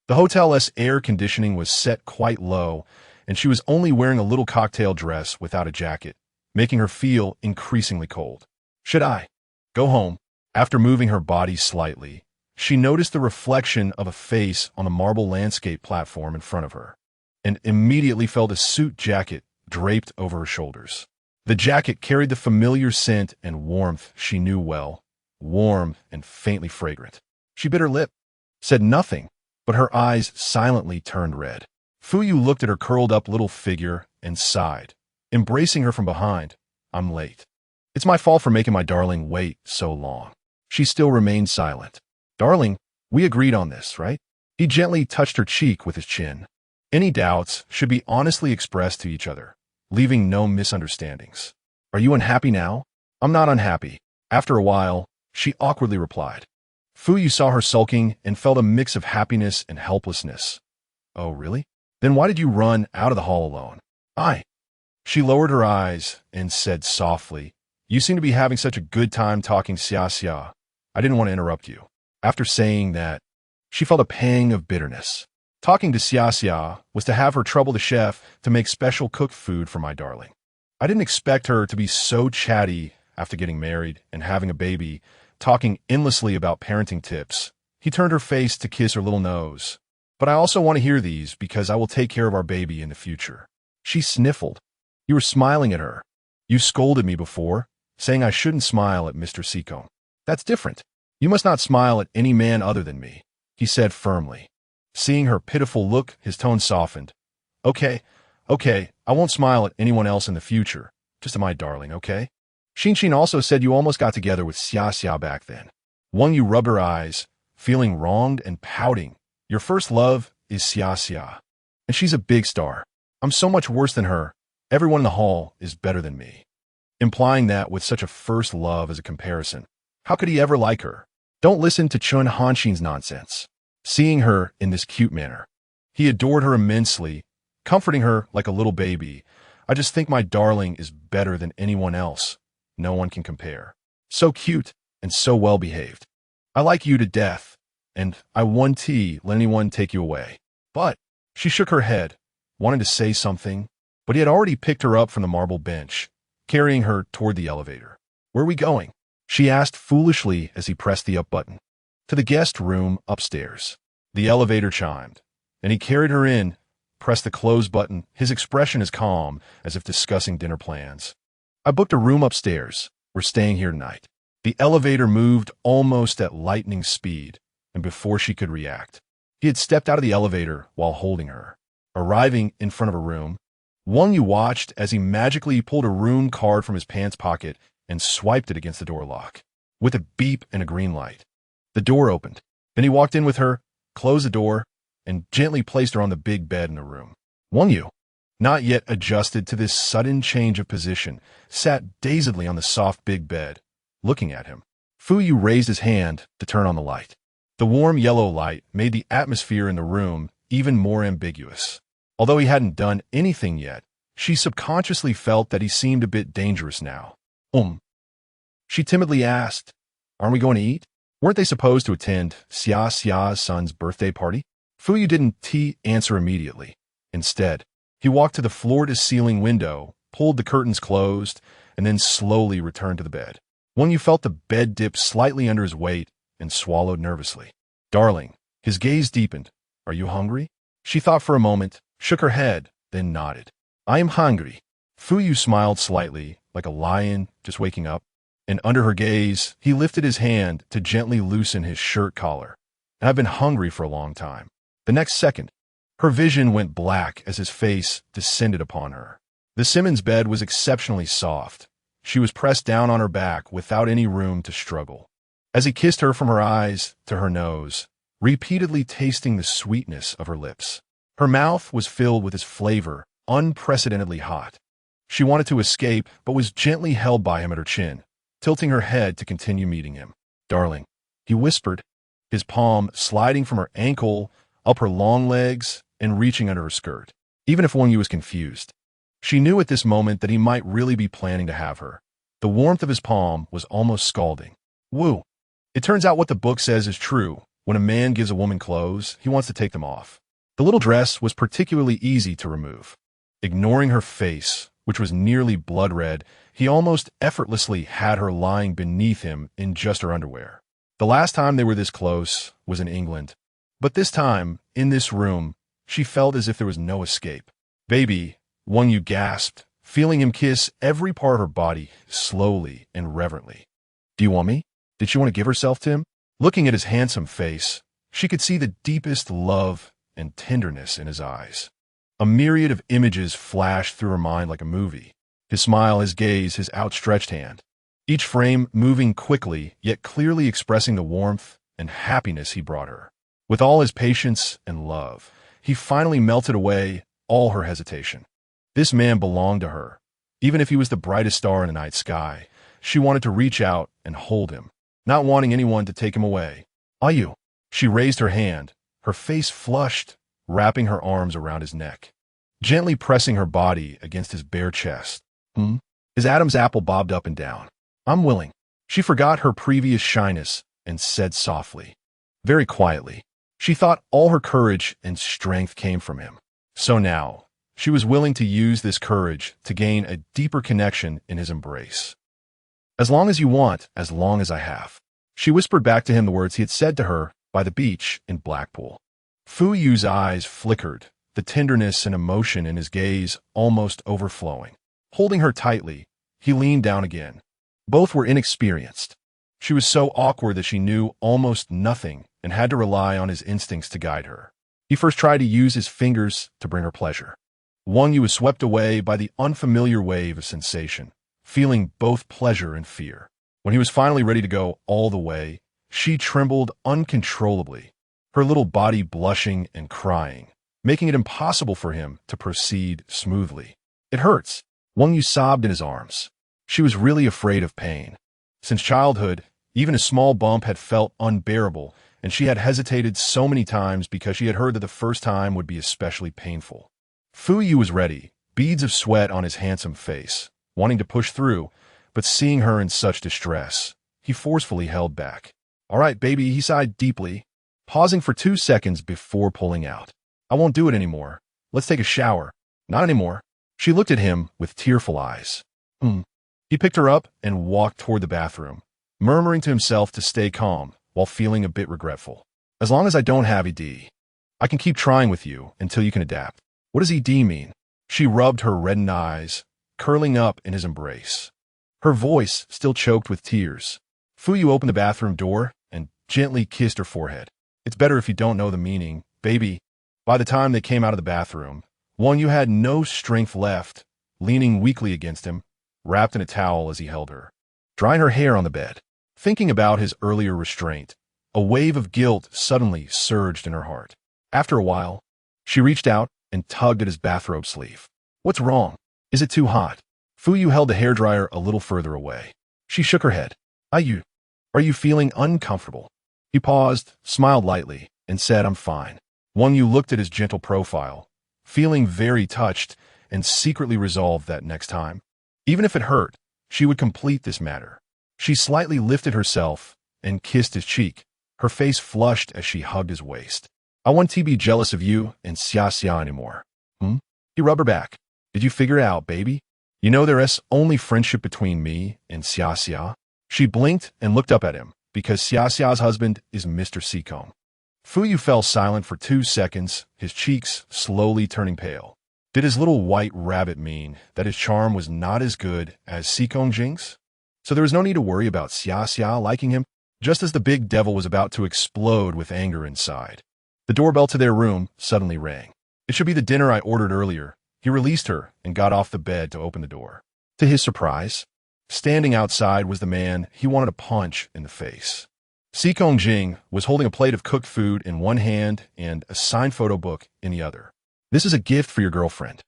the hotel's air conditioning was set quite low, and she was only wearing a little cocktail dress without a jacket, making her feel increasingly cold. Should I go home? After moving her body slightly, she noticed the reflection of a face on the marble landscape platform in front of her, and immediately felt a suit jacket draped over her shoulders. The jacket carried the familiar scent and warmth she knew well, warm and faintly fragrant. She bit her lip, said nothing, but her eyes silently turned red. Fu Yu looked at her curled-up little figure and sighed, embracing her from behind. I'm late. It's my fault for making my darling wait so long. She still remained silent. Darling, we agreed on this, right? He gently touched her cheek with his chin. Any doubts should be honestly expressed to each other, leaving no misunderstandings. Are you unhappy now? I'm not unhappy. After a while, she awkwardly replied. Fu Yu saw her sulking and felt a mix of happiness and helplessness. Oh, really? Then why did you run out of the hall alone? She lowered her eyes and said softly, you seem to be having such a good time talking Xia. I didn't want to interrupt you. After saying that, she felt a pang of bitterness. Talking to Xia was to have her trouble the chef to make special cooked food for my darling. I didn't expect her to be so chatty after getting married and having a baby, talking endlessly about parenting tips. He turned her face to kiss her little nose. But I also want to hear these because I will take care of our baby in the future. She sniffled. You were smiling at her. You scolded me before, saying I shouldn't smile at Mr. Seacombe. That's different. You must not smile at any man other than me, he said firmly. Seeing her pitiful look, his tone softened. Okay, I won't smile at anyone else in the future. Just at my darling, okay? Xin also said you almost got together with Xia back then. Wang Yu rubbed her eyes, feeling wronged and pouting. Your first love is Xia, and she's a big star. I'm so much worse than her. Everyone in the hall is better than me. Implying that with such a first love as a comparison. How could he ever like her? Don't listen to Chun Hanxin's nonsense. Seeing her in this cute manner, he adored her immensely, comforting her like a little baby. I just think my darling is better than anyone else. No one can compare. So cute and so well behaved. I like you to death, and I won't let anyone take you away. But She shook her head, wanting to say something, but he had already picked her up from the marble bench, carrying her toward the elevator. "Where are we going?" she asked foolishly as he pressed the up button. "To the guest room upstairs." The elevator chimed, and he carried her in, pressed the close button, his expression as calm as if discussing dinner plans. "I booked a room upstairs. We're staying here tonight." The elevator moved almost at lightning speed, and before she could react, he had stepped out of the elevator while holding her. Arriving in front of a room, Wang Yu watched as he magically pulled a room card from his pants pocket and swiped it against the door lock. With a beep and a green light, the door opened. Then he walked in with her, closed the door, and gently placed her on the big bed in the room. Wang Yu, not yet adjusted to this sudden change of position, sat dazedly on the soft big bed, looking at him. Fu Yu raised his hand to turn on the light. The warm yellow light made the atmosphere in the room even more ambiguous. Although he hadn't done anything yet, she subconsciously felt that he seemed a bit dangerous now. She timidly asked, "Aren't we going to eat?" Weren't they supposed to attend Xia's son's birthday party? Fu Yu didn't answer immediately. Instead, he walked to the floor-to-ceiling window, pulled the curtains closed, and then slowly returned to the bed. Wang Yu felt the bed dip slightly under his weight and swallowed nervously. "Darling," his gaze deepened. "Are you hungry?" She thought for a moment, shook her head, then nodded. "I am hungry." Fu Yu smiled slightly, like a lion just waking up, and under her gaze, he lifted his hand to gently loosen his shirt collar. "And I've been hungry for a long time." The next second, her vision went black as his face descended upon her. The Simmons bed was exceptionally soft. She was pressed down on her back without any room to struggle. As he kissed her from her eyes to her nose, repeatedly tasting the sweetness of her lips, her mouth was filled with his flavor, unprecedentedly hot. She wanted to escape, but was gently held by him at her chin, tilting her head to continue meeting him. "Darling," he whispered, his palm sliding from her ankle, up her long legs, and reaching under her skirt. Even if Wang Yu was confused, she knew at this moment that he might really be planning to have her. The warmth of his palm was almost scalding. "Woo. It turns out what the book says is true. When a man gives a woman clothes, he wants to take them off." The little dress was particularly easy to remove. Ignoring her face, which was nearly blood red, he almost effortlessly had her lying beneath him in just her underwear. The last time they were this close was in England, but this time, in this room, she felt as if there was no escape. "Baby," Wang Yu gasped, feeling him kiss every part of her body, slowly and reverently. "Do you want me?" Did she want to give herself to him? Looking at his handsome face, she could see the deepest love and tenderness in his eyes. A myriad of images flashed through her mind like a movie. His smile, his gaze, his outstretched hand. Each frame moving quickly, yet clearly expressing the warmth and happiness he brought her. With all his patience and love, he finally melted away all her hesitation. This man belonged to her. Even if he was the brightest star in the night sky, she wanted to reach out and hold him, not wanting anyone to take him away. "Are you?" She raised her hand, her face flushed, wrapping her arms around his neck, gently pressing her body against his bare chest. His Adam's apple bobbed up and down. "I'm willing." She forgot her previous shyness and said softly, very quietly. She thought all her courage and strength came from him. So now, she was willing to use this courage to gain a deeper connection in his embrace. "As long as you want, as long as I have." She whispered back to him the words he had said to her by the beach in Blackpool. Fu Yu's eyes flickered, the tenderness and emotion in his gaze almost overflowing. Holding her tightly, he leaned down again. Both were inexperienced. She was so awkward that she knew almost nothing and had to rely on his instincts to guide her. He first tried to use his fingers to bring her pleasure. Wang Yu was swept away by the unfamiliar wave of sensation, feeling both pleasure and fear. When he was finally ready to go all the way, she trembled uncontrollably, her little body blushing and crying, making it impossible for him to proceed smoothly. "It hurts." Wang Yu sobbed in his arms. She was really afraid of pain. Since childhood, even a small bump had felt unbearable, and she had hesitated so many times because she had heard that the first time would be especially painful. Fu Yu was ready, beads of sweat on his handsome face, wanting to push through, but seeing her in such distress, he forcefully held back. "All right, baby," he sighed deeply, pausing for 2 seconds before pulling out. I won't do it anymore. Let's take a shower. Not anymore. She looked at him with tearful eyes. He picked her up and walked toward the bathroom, murmuring to himself to stay calm while feeling a bit regretful. As long as I don't have ED, I can keep trying with you until you can adapt. What does ED mean? She rubbed her reddened eyes, curling up in his embrace. Her voice still choked with tears. Fuyu opened the bathroom door and gently kissed her forehead. It's better if you don't know the meaning, baby. By the time they came out of the bathroom, Yu had no strength left, leaning weakly against him, wrapped in a towel as he held her, drying her hair on the bed. Thinking about his earlier restraint, a wave of guilt suddenly surged in her heart. After a while, she reached out and tugged at his bathrobe sleeve. What's wrong? Is it too hot? Fuyu held the hairdryer a little further away. She shook her head. Are you feeling uncomfortable? He paused, smiled lightly, and said, I'm fine. Yu looked at his gentle profile, feeling very touched, and secretly resolved that next time, even if it hurt, she would complete this matter. She slightly lifted herself and kissed his cheek, her face flushed as she hugged his waist. I want to be jealous of you and Xia anymore. He rubbed her back. Did you figure it out, baby? You know there's only friendship between me and Xia. She blinked and looked up at him, because Xia's husband is Mr. Seacombe. Fuyu fell silent for 2 seconds, his cheeks slowly turning pale. Did his little white rabbit mean that his charm was not as good as Seacombe Jing's? So there was no need to worry about Xia liking him, just as the big devil was about to explode with anger inside. The doorbell to their room suddenly rang. It should be the dinner I ordered earlier. He released her and got off the bed to open the door. To his surprise, standing outside was the man he wanted to punch in the face. Seacombe Jing was holding a plate of cooked food in one hand and a signed photo book in the other. This is a gift for your girlfriend.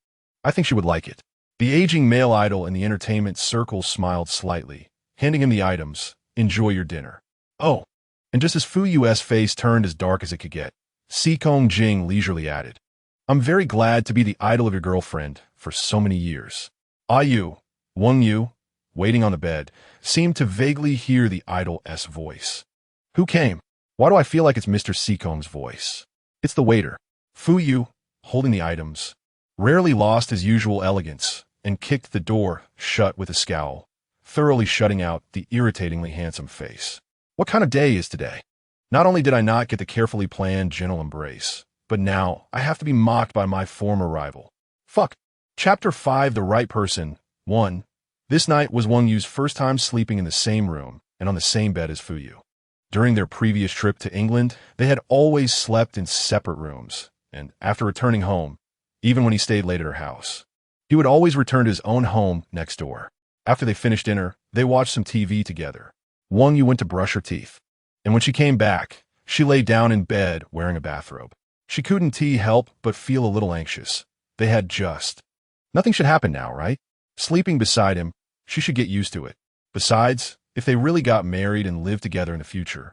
I think she would like it. The aging male idol in the entertainment circle smiled slightly, handing him the items. Enjoy your dinner. Oh, and just as Fuyu's face turned as dark as it could get, Seacombe Jing leisurely added, I'm very glad to be the idol of your girlfriend for so many years. Yu, waiting on the bed, seemed to vaguely hear the idol's voice. Who came? Why do I feel like it's Mr. Seacombe's voice? It's the waiter. Fuyu, holding the items, rarely lost his usual elegance and kicked the door shut with a scowl, thoroughly shutting out the irritatingly handsome face. What kind of day is today? Not only did I not get the carefully planned gentle embrace, but now I have to be mocked by my former rival. Fuck. Chapter 5 The Right Person 1. This night was Yu's first time sleeping in the same room and on the same bed as Fuyu. During their previous trip to England, they had always slept in separate rooms, and after returning home, even when he stayed late at her house, he would always return to his own home next door. After they finished dinner, they watched some TV together. Yu went to brush her teeth, and when she came back, she lay down in bed wearing a bathrobe. She couldn't help but feel a little anxious. They had just. Nothing should happen now, right? Sleeping beside him, she should get used to it. Besides, if they really got married and lived together in the future,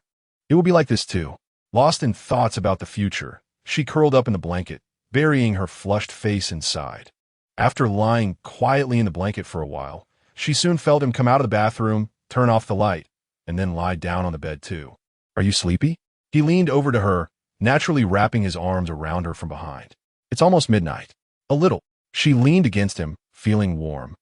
it would be like this too. Lost in thoughts about the future, she curled up in the blanket, burying her flushed face inside. After lying quietly in the blanket for a while, she soon felt him come out of the bathroom, turn off the light, and then lie down on the bed too. Are you sleepy? He leaned over to her, naturally wrapping his arms around her from behind. It's almost midnight. A little. She leaned against him, feeling warm,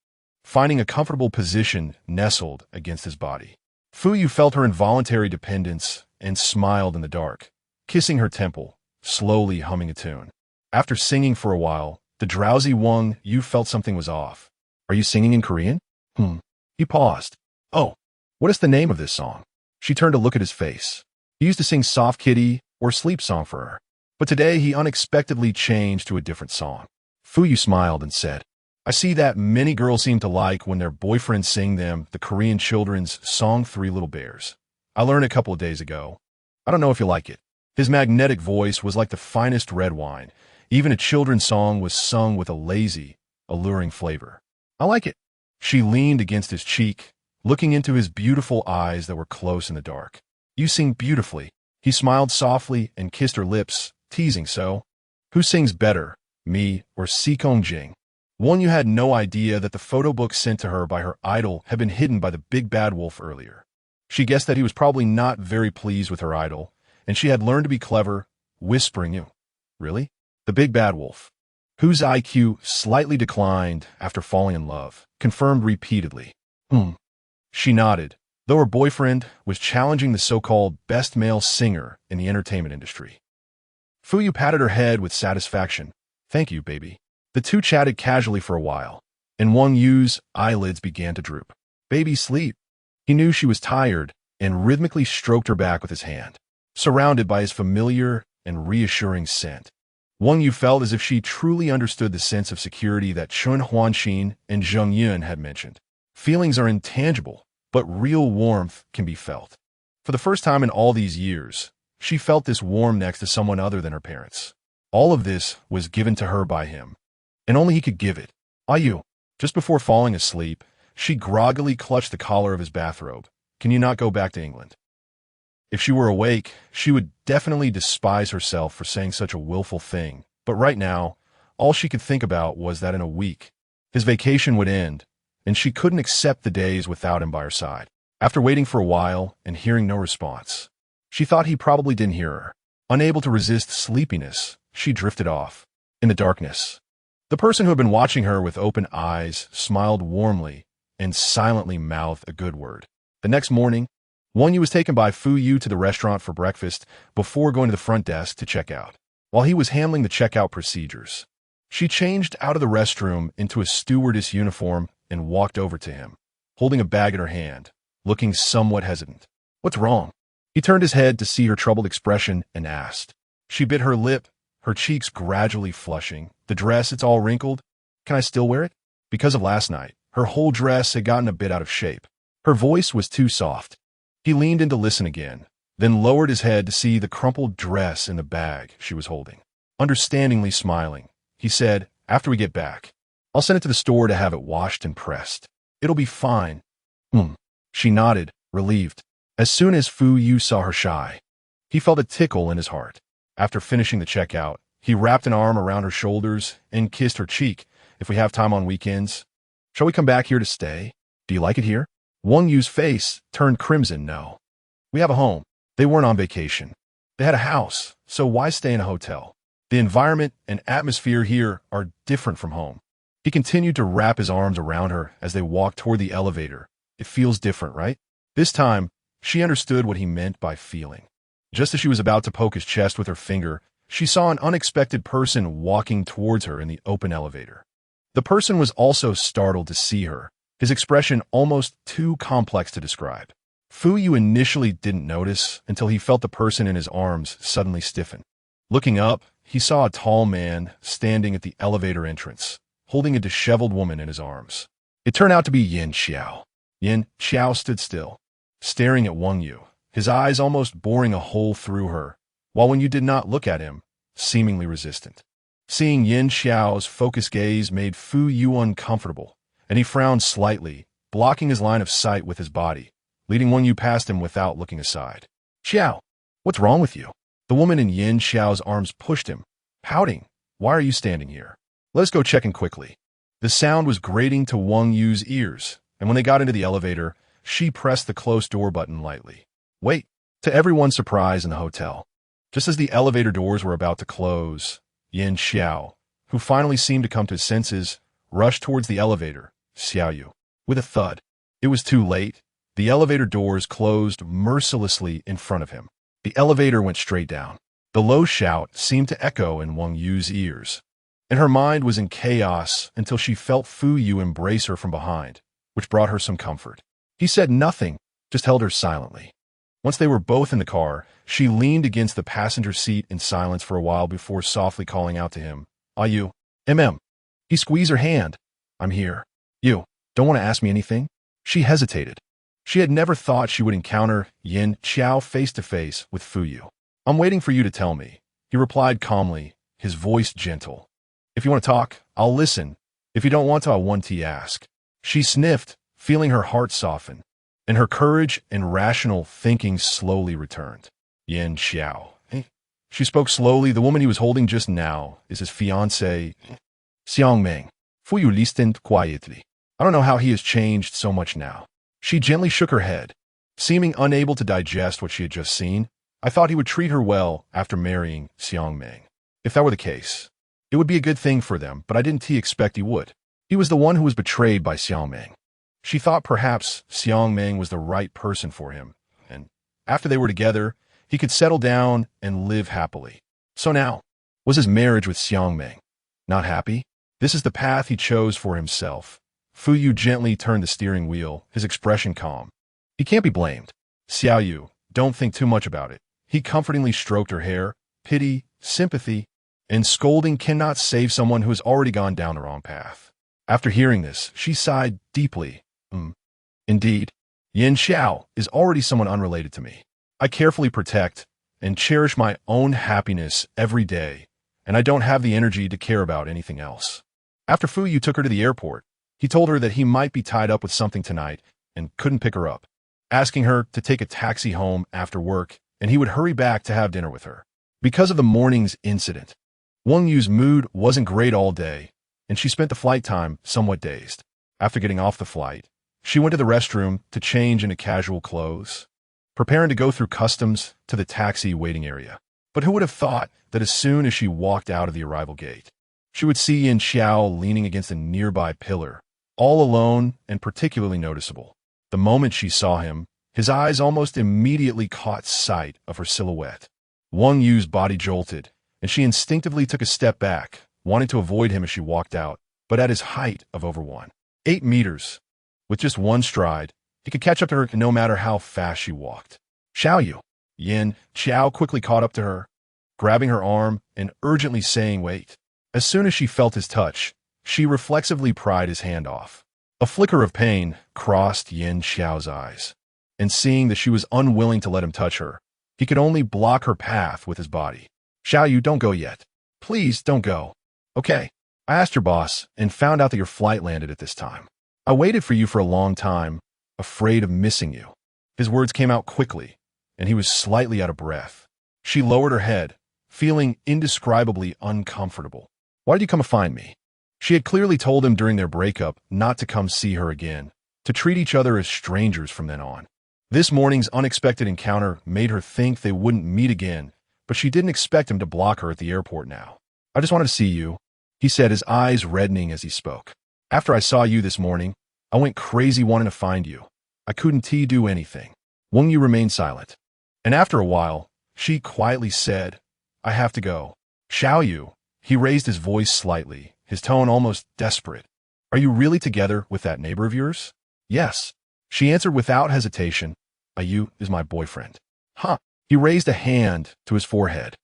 finding a comfortable position nestled against his body. Fuyu felt her involuntary dependence and smiled in the dark, kissing her temple, slowly humming a tune. After singing for a while, the drowsy Yu felt something was off. Are you singing in Korean? He paused. Oh, what is the name of this song? She turned to look at his face. He used to sing Soft Kitty or Sleep Song for her, but today he unexpectedly changed to a different song. Fuyu smiled and said, I see that many girls seem to like when their boyfriends sing them the Korean children's song 3 Little Bears. I learned a couple of days ago. I don't know if you like it. His magnetic voice was like the finest red wine. Even a children's song was sung with a lazy, alluring flavor. I like it. She leaned against his cheek, looking into his beautiful eyes that were close in the dark. You sing beautifully. He smiled softly and kissed her lips, teasing so. Who sings better, me or Seacombe Jing? Yu had no idea that the photo book sent to her by her idol had been hidden by the big bad wolf earlier. She guessed that he was probably not very pleased with her idol, and she had learned to be clever, whispering, You, really? The big bad wolf, whose IQ slightly declined after falling in love, confirmed repeatedly. She nodded, though her boyfriend was challenging the so-called best male singer in the entertainment industry. Fuyu patted her head with satisfaction. Thank you, baby. The two chatted casually for a while, and Wang Yu's eyelids began to droop. Baby, sleep. He knew she was tired and rhythmically stroked her back with his hand, surrounded by his familiar and reassuring scent. Wang Yu felt as if she truly understood the sense of security that Chun Huanxin and Zheng Yun had mentioned. Feelings are intangible, but real warmth can be felt. For the first time in all these years, she felt this warm next to someone other than her parents. All of this was given to her by him, and only he could give it. Ayu. Just before falling asleep, she groggily clutched the collar of his bathrobe. Can you not go back to England? If she were awake, she would definitely despise herself for saying such a willful thing, but right now, all she could think about was that in a week, his vacation would end, and she couldn't accept the days without him by her side. After waiting for a while and hearing no response, she thought he probably didn't hear her. Unable to resist sleepiness, she drifted off. In the darkness, the person who had been watching her with open eyes smiled warmly and silently mouthed a good word. The next morning, Wang Yu was taken by Fu Yu to the restaurant for breakfast before going to the front desk to check out. While he was handling the checkout procedures, she changed out of the restroom into a stewardess uniform and walked over to him, holding a bag in her hand, looking somewhat hesitant. What's wrong? He turned his head to see her troubled expression and asked. She bit her lip, her cheeks gradually flushing. The dress, it's all wrinkled. Can I still wear it? Because of last night, her whole dress had gotten a bit out of shape. Her voice was too soft. He leaned in to listen again, then lowered his head to see the crumpled dress in the bag she was holding. Understandingly smiling, he said, after we get back, I'll send it to the store to have it washed and pressed. It'll be fine. She nodded, relieved. As soon as Fu Yu saw her shy, he felt a tickle in his heart. After finishing the checkout, he wrapped an arm around her shoulders and kissed her cheek. If we have time on weekends, shall we come back here to stay? Do you like it here? Wang Yu's face turned crimson. No. We have a home. They weren't on vacation. They had a house, so why stay in a hotel? The environment and atmosphere here are different from home. He continued to wrap his arms around her as they walked toward the elevator. It feels different, right? This time, she understood what he meant by feeling. Just as she was about to poke his chest with her finger, she saw an unexpected person walking towards her in the open elevator. The person was also startled to see her, his expression almost too complex to describe. Fu Yu initially didn't notice until he felt the person in his arms suddenly stiffen. Looking up, he saw a tall man standing at the elevator entrance, holding a disheveled woman in his arms. It turned out to be Yin Xiao. Yin Xiao stood still, staring at Wang Yu, his eyes almost boring a hole through her, while Wang Yu did not look at him, seemingly resistant. Seeing Yin Xiao's focused gaze made Fu Yu uncomfortable, and he frowned slightly, blocking his line of sight with his body, leading Wang Yu past him without looking aside. Xiao, what's wrong with you? The woman in Yin Xiao's arms pushed him, pouting. Why are you standing here? Let's go check in quickly. The sound was grating to Wang Yu's ears, and when they got into the elevator, she pressed the close door button lightly. Wait. To everyone's surprise in the hotel, just as the elevator doors were about to close, Yin Xiao, who finally seemed to come to his senses, rushed towards the elevator. Xiaoyu. With a thud. It was too late. The elevator doors closed mercilessly in front of him. The elevator went straight down. The low shout seemed to echo in Wang Yu's ears, and her mind was in chaos until she felt Fu Yu embrace her from behind, which brought her some comfort. He said nothing, just held her silently. Once they were both in the car, she leaned against the passenger seat in silence for a while before softly calling out to him. Are you? He squeezed her hand. I'm here. You don't want to ask me anything? She hesitated. She had never thought she would encounter Yin Xiao face to face with Fu Yu. I'm waiting for you to tell me, he replied calmly, his voice gentle. If you want to talk, I'll listen. If you don't want to, I want to ask. She sniffed, feeling her heart soften, and her courage and rational thinking slowly returned. Yin Xiao. She spoke slowly. The woman he was holding just now is his fiancée, Xiangming. Fu Yu listened quietly. I don't know how he has changed so much now. She gently shook her head, seeming unable to digest what she had just seen. I thought he would treat her well after marrying Xiangming. If that were the case, It would be a good thing for them, but I didn't expect he would. He was the one who was betrayed by Xiangmeng. She thought perhaps Xiangmeng was the right person for him, and after they were together, he could settle down and live happily. So now, was his marriage with Xiangmeng not happy? This is the path he chose for himself. Fu Yu gently turned the steering wheel, his expression calm. He can't be blamed. Xiao Yu, don't think too much about it. He comfortingly stroked her hair. Pity, sympathy, and scolding cannot save someone who has already gone down the wrong path. After hearing this, she sighed deeply. Indeed, Yin Xiao is already someone unrelated to me. I carefully protect and cherish my own happiness every day, and I don't have the energy to care about anything else. After Fu Yu took her to the airport, he told her that he might be tied up with something tonight and couldn't pick her up, asking her to take a taxi home after work, and he would hurry back to have dinner with her. Because of the morning's incident, Wang Yu's mood wasn't great all day, and she spent the flight time somewhat dazed. After getting off the flight, she went to the restroom to change into casual clothes, preparing to go through customs to the taxi waiting area. But who would have thought that as soon as she walked out of the arrival gate, she would see Yin Xiao leaning against a nearby pillar, all alone and particularly noticeable. The moment she saw him, his eyes almost immediately caught sight of her silhouette. Wang Yu's body jolted, and she instinctively took a step back, wanting to avoid him as she walked out, but at his height of over 8 meters. With just one stride, he could catch up to her no matter how fast she walked. Xiao Yu. Yin Xiao quickly caught up to her, grabbing her arm and urgently saying, "Wait." As soon as she felt his touch, she reflexively pried his hand off. A flicker of pain crossed Yin Xiao's eyes, and seeing that she was unwilling to let him touch her, he could only block her path with his body. "Xiao Yu, don't go yet. Please don't go." "Okay. I asked your boss and found out that your flight landed at this time. I waited for you for a long time, afraid of missing you." His words came out quickly, and he was slightly out of breath. She lowered her head, feeling indescribably uncomfortable. "Why did you come to find me?" She had clearly told him during their breakup not to come see her again, to treat each other as strangers from then on. This morning's unexpected encounter made her think they wouldn't meet again, but she didn't expect him to block her at the airport now. "I just wanted to see you," he said, his eyes reddening as he spoke. "After I saw you this morning, I went crazy wanting to find you. I couldn't do anything." Wang Yu remained silent, and after a while, she quietly said, "I have to go." "Xiao Yu," he raised his voice slightly, his tone almost desperate. "Are you really together with that neighbor of yours?" "Yes," she answered without hesitation. "Yu is my boyfriend." "Huh." He raised a hand to his forehead,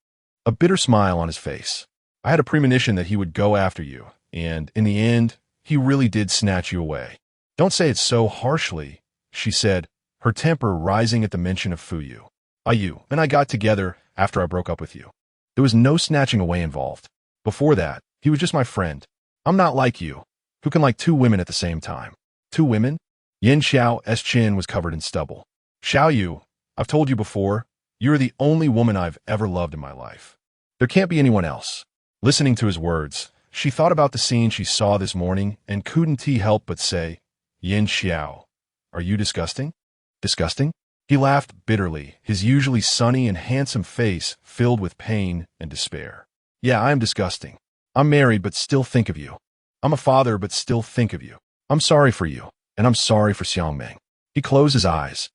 a bitter smile on his face. "I had a premonition that he would go after you, and in the end, he really did snatch you away." "Don't say it so harshly," she said, her temper rising at the mention of Fu Yu. "Yu and I got together after I broke up with you. There was no snatching away involved. Before that, he was just my friend. I'm not like you, who can like 2 women at the same time." "2 women?" Yin Xiao's chin was covered in stubble. "Xiao Yu, I've told you before, you're the only woman I've ever loved in my life. There can't be anyone else." Listening to his words, she thought about the scene she saw this morning and couldn't help but say, "Yin Xiao, are you disgusting?" "Disgusting?" He laughed bitterly, his usually sunny and handsome face filled with pain and despair. "Yeah, I am disgusting. I'm married but still think of you. I'm a father but still think of you. I'm sorry for you, and I'm sorry for Xiangmeng." He closed his eyes.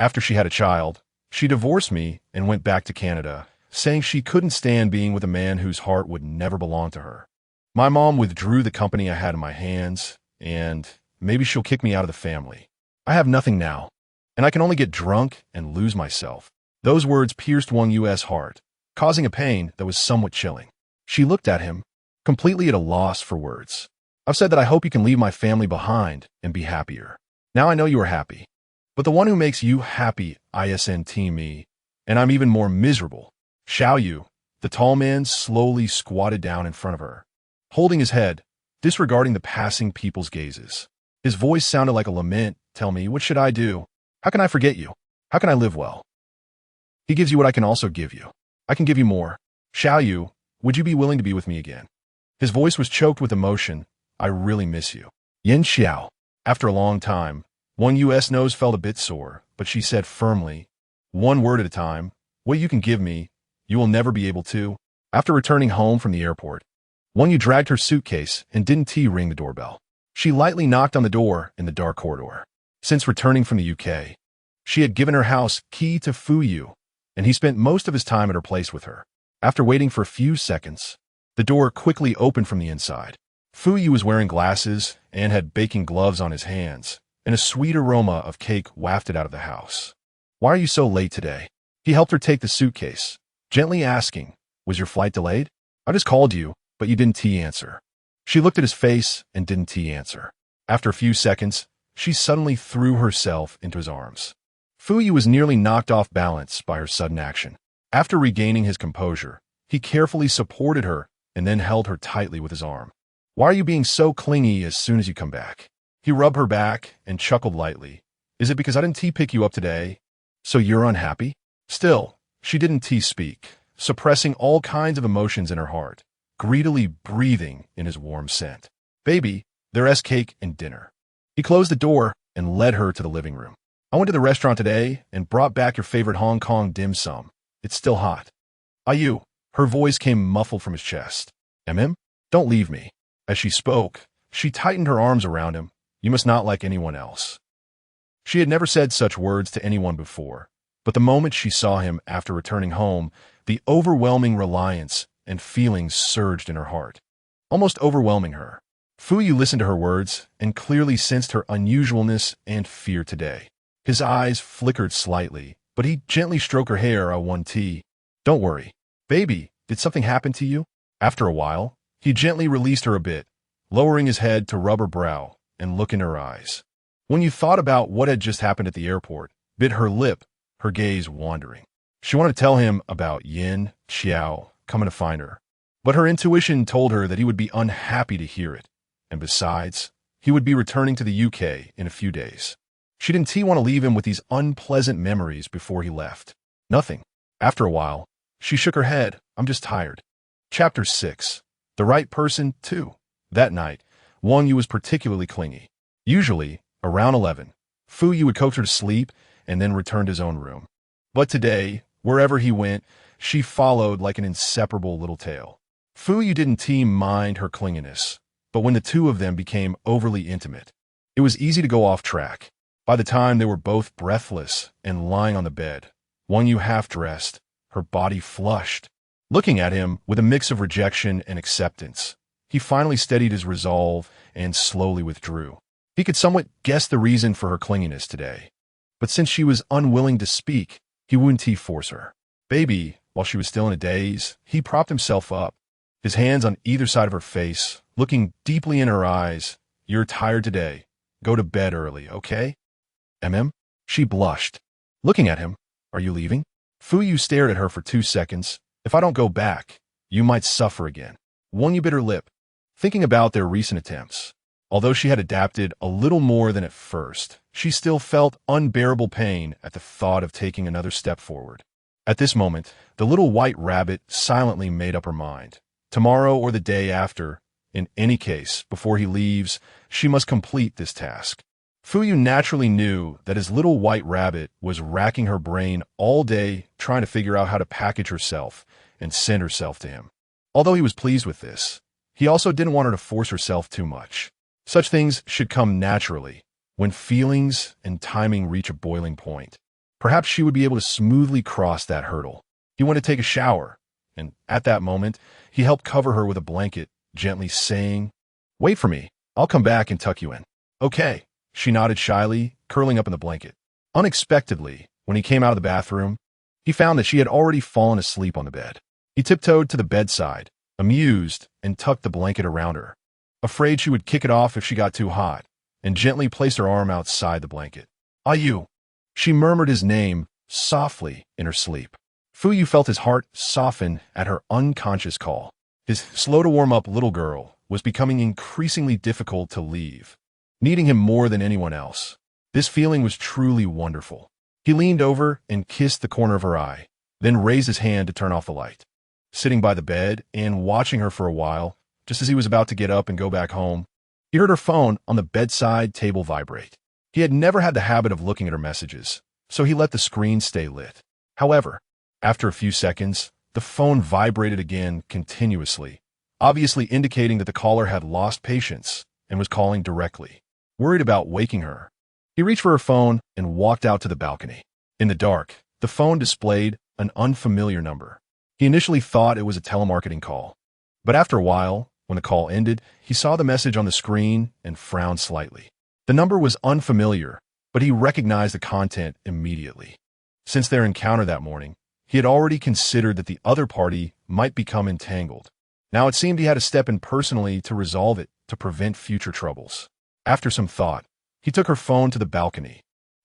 "After she had a child, she divorced me and went back to Canada, saying she couldn't stand being with a man whose heart would never belong to her. My mom withdrew the company I had in my hands, and maybe she'll kick me out of the family. I have nothing now, and I can only get drunk and lose myself." Those words pierced Wang Yu's heart, causing a pain that was somewhat chilling. She looked at him, completely at a loss for words. "I've said that I hope you can leave my family behind and be happier. Now I know you are happy. But the one who makes you happy isn't me, and I'm even more miserable." Xiao Yu, the tall man, slowly squatted down in front of her, holding his head, disregarding the passing people's gazes. His voice sounded like a lament. "Tell me, what should I do? How can I forget you? How can I live well?" "He gives you what I can also give you. I can give you more. Xiao Yu, would you be willing to be with me again?" His voice was choked with emotion. "I really miss you." Yin Xiao. After a long time, Wang Yu's nose felt a bit sore, but she said firmly, "One word at a time. What you can give me, you will never be able to." After returning home from the airport, One you dragged her suitcase and didn't T ring the doorbell. She lightly knocked on the door in the dark corridor. Since returning from the UK, she had given her house key to Fuyu, and he spent most of his time at her place with her. After waiting for a few seconds, the door quickly opened from the inside. Fuyu was wearing glasses and had baking gloves on his hands, and a sweet aroma of cake wafted out of the house. "Why are you so late today?" He helped her take the suitcase, gently asking, "Was your flight delayed?" "I just called you, but you didn't answer." She looked at his face and didn't answer. After a few seconds, she suddenly threw herself into his arms. Fuyu was nearly knocked off balance by her sudden action. After regaining his composure, he carefully supported her and then held her tightly with his arm. "Why are you being so clingy as soon as you come back?" He rubbed her back and chuckled lightly. "Is it because I didn't pick you up today? So you're unhappy?" Still, she didn't speak, suppressing all kinds of emotions in her heart, greedily breathing in his warm scent. "Baby, there's cake and dinner." He closed the door and led her to the living room. "I went to the restaurant today and brought back your favorite Hong Kong dim sum. It's still hot." "Are you?" Her voice came muffled from his chest. Don't leave me." As she spoke, she tightened her arms around him. "You must not like anyone else." She had never said such words to anyone before, but the moment she saw him after returning home, the overwhelming reliance and feelings surged in her heart, almost overwhelming her. Fuyu listened to her words and clearly sensed her unusualness and fear today. His eyes flickered slightly, but he gently stroked her hair on one T. "Don't worry. Baby, did something happen to you?" After a while, he gently released her a bit, lowering his head to rub her brow and look in her eyes. When you thought about what had just happened at the airport, bit her lip, her gaze wandering. She wanted to tell him about Yin Xiao coming to find her, but her intuition told her that he would be unhappy to hear it, and besides, he would be returning to the UK in a few days. She didn't want to leave him with these unpleasant memories before he left. Nothing. After a while, she shook her head. "I'm just tired." Chapter 6. The right person, too. That night, Wang Yu was particularly clingy. Usually, around 11, Fuyu would coax her to sleep and then return to his own room. But today, wherever he went, she followed like an inseparable little tail. Fuyu didn't mind her clinginess, but when the two of them became overly intimate, it was easy to go off track. By the time they were both breathless and lying on the bed, Wang Yu half-dressed, her body flushed, looking at him with a mix of rejection and acceptance, he finally steadied his resolve and slowly withdrew. He could somewhat guess the reason for her clinginess today, but since she was unwilling to speak, he wouldn't force her. "Baby," while she was still in a daze, he propped himself up, his hands on either side of her face, looking deeply in her eyes. "You're tired today. Go to bed early, okay?" She blushed. Looking at him, "Are you leaving?" Fuyu stared at her for 2 seconds. "If I don't go back, you might suffer again." Wang Yu bit her lip, thinking about their recent attempts. Although she had adapted a little more than at first, she still felt unbearable pain at the thought of taking another step forward. At this moment, the little white rabbit silently made up her mind. Tomorrow or the day after, in any case, before he leaves, she must complete this task. Fuyu naturally knew that his little white rabbit was racking her brain all day trying to figure out how to package herself and send herself to him. Although he was pleased with this, he also didn't want her to force herself too much. Such things should come naturally, when feelings and timing reach a boiling point. Perhaps she would be able to smoothly cross that hurdle. He went to take a shower, and at that moment, he helped cover her with a blanket, gently saying, "Wait for me. I'll come back and tuck you in." "Okay." She nodded shyly, curling up in the blanket. Unexpectedly, when he came out of the bathroom, he found that she had already fallen asleep on the bed. He tiptoed to the bedside, amused, and tucked the blanket around her, afraid she would kick it off if she got too hot, and gently placed her arm outside the blanket. "Are you?" She murmured his name softly in her sleep. Fuyu felt his heart soften at her unconscious call. His slow-to-warm-up little girl was becoming increasingly difficult to leave, needing him more than anyone else. This feeling was truly wonderful. He leaned over and kissed the corner of her eye, then raised his hand to turn off the light. Sitting by the bed and watching her for a while, just as he was about to get up and go back home, he heard her phone on the bedside table vibrate. He had never had the habit of looking at her messages, so he let the screen stay lit. However, after a few seconds, the phone vibrated again continuously, obviously indicating that the caller had lost patience and was calling directly. Worried about waking her, he reached for her phone and walked out to the balcony. In the dark, the phone displayed an unfamiliar number. He initially thought it was a telemarketing call, but after a while, when the call ended, he saw the message on the screen and frowned slightly. The number was unfamiliar, but he recognized the content immediately. Since their encounter that morning, he had already considered that the other party might become entangled. Now it seemed he had to step in personally to resolve it to prevent future troubles. After some thought, he took her phone to the balcony,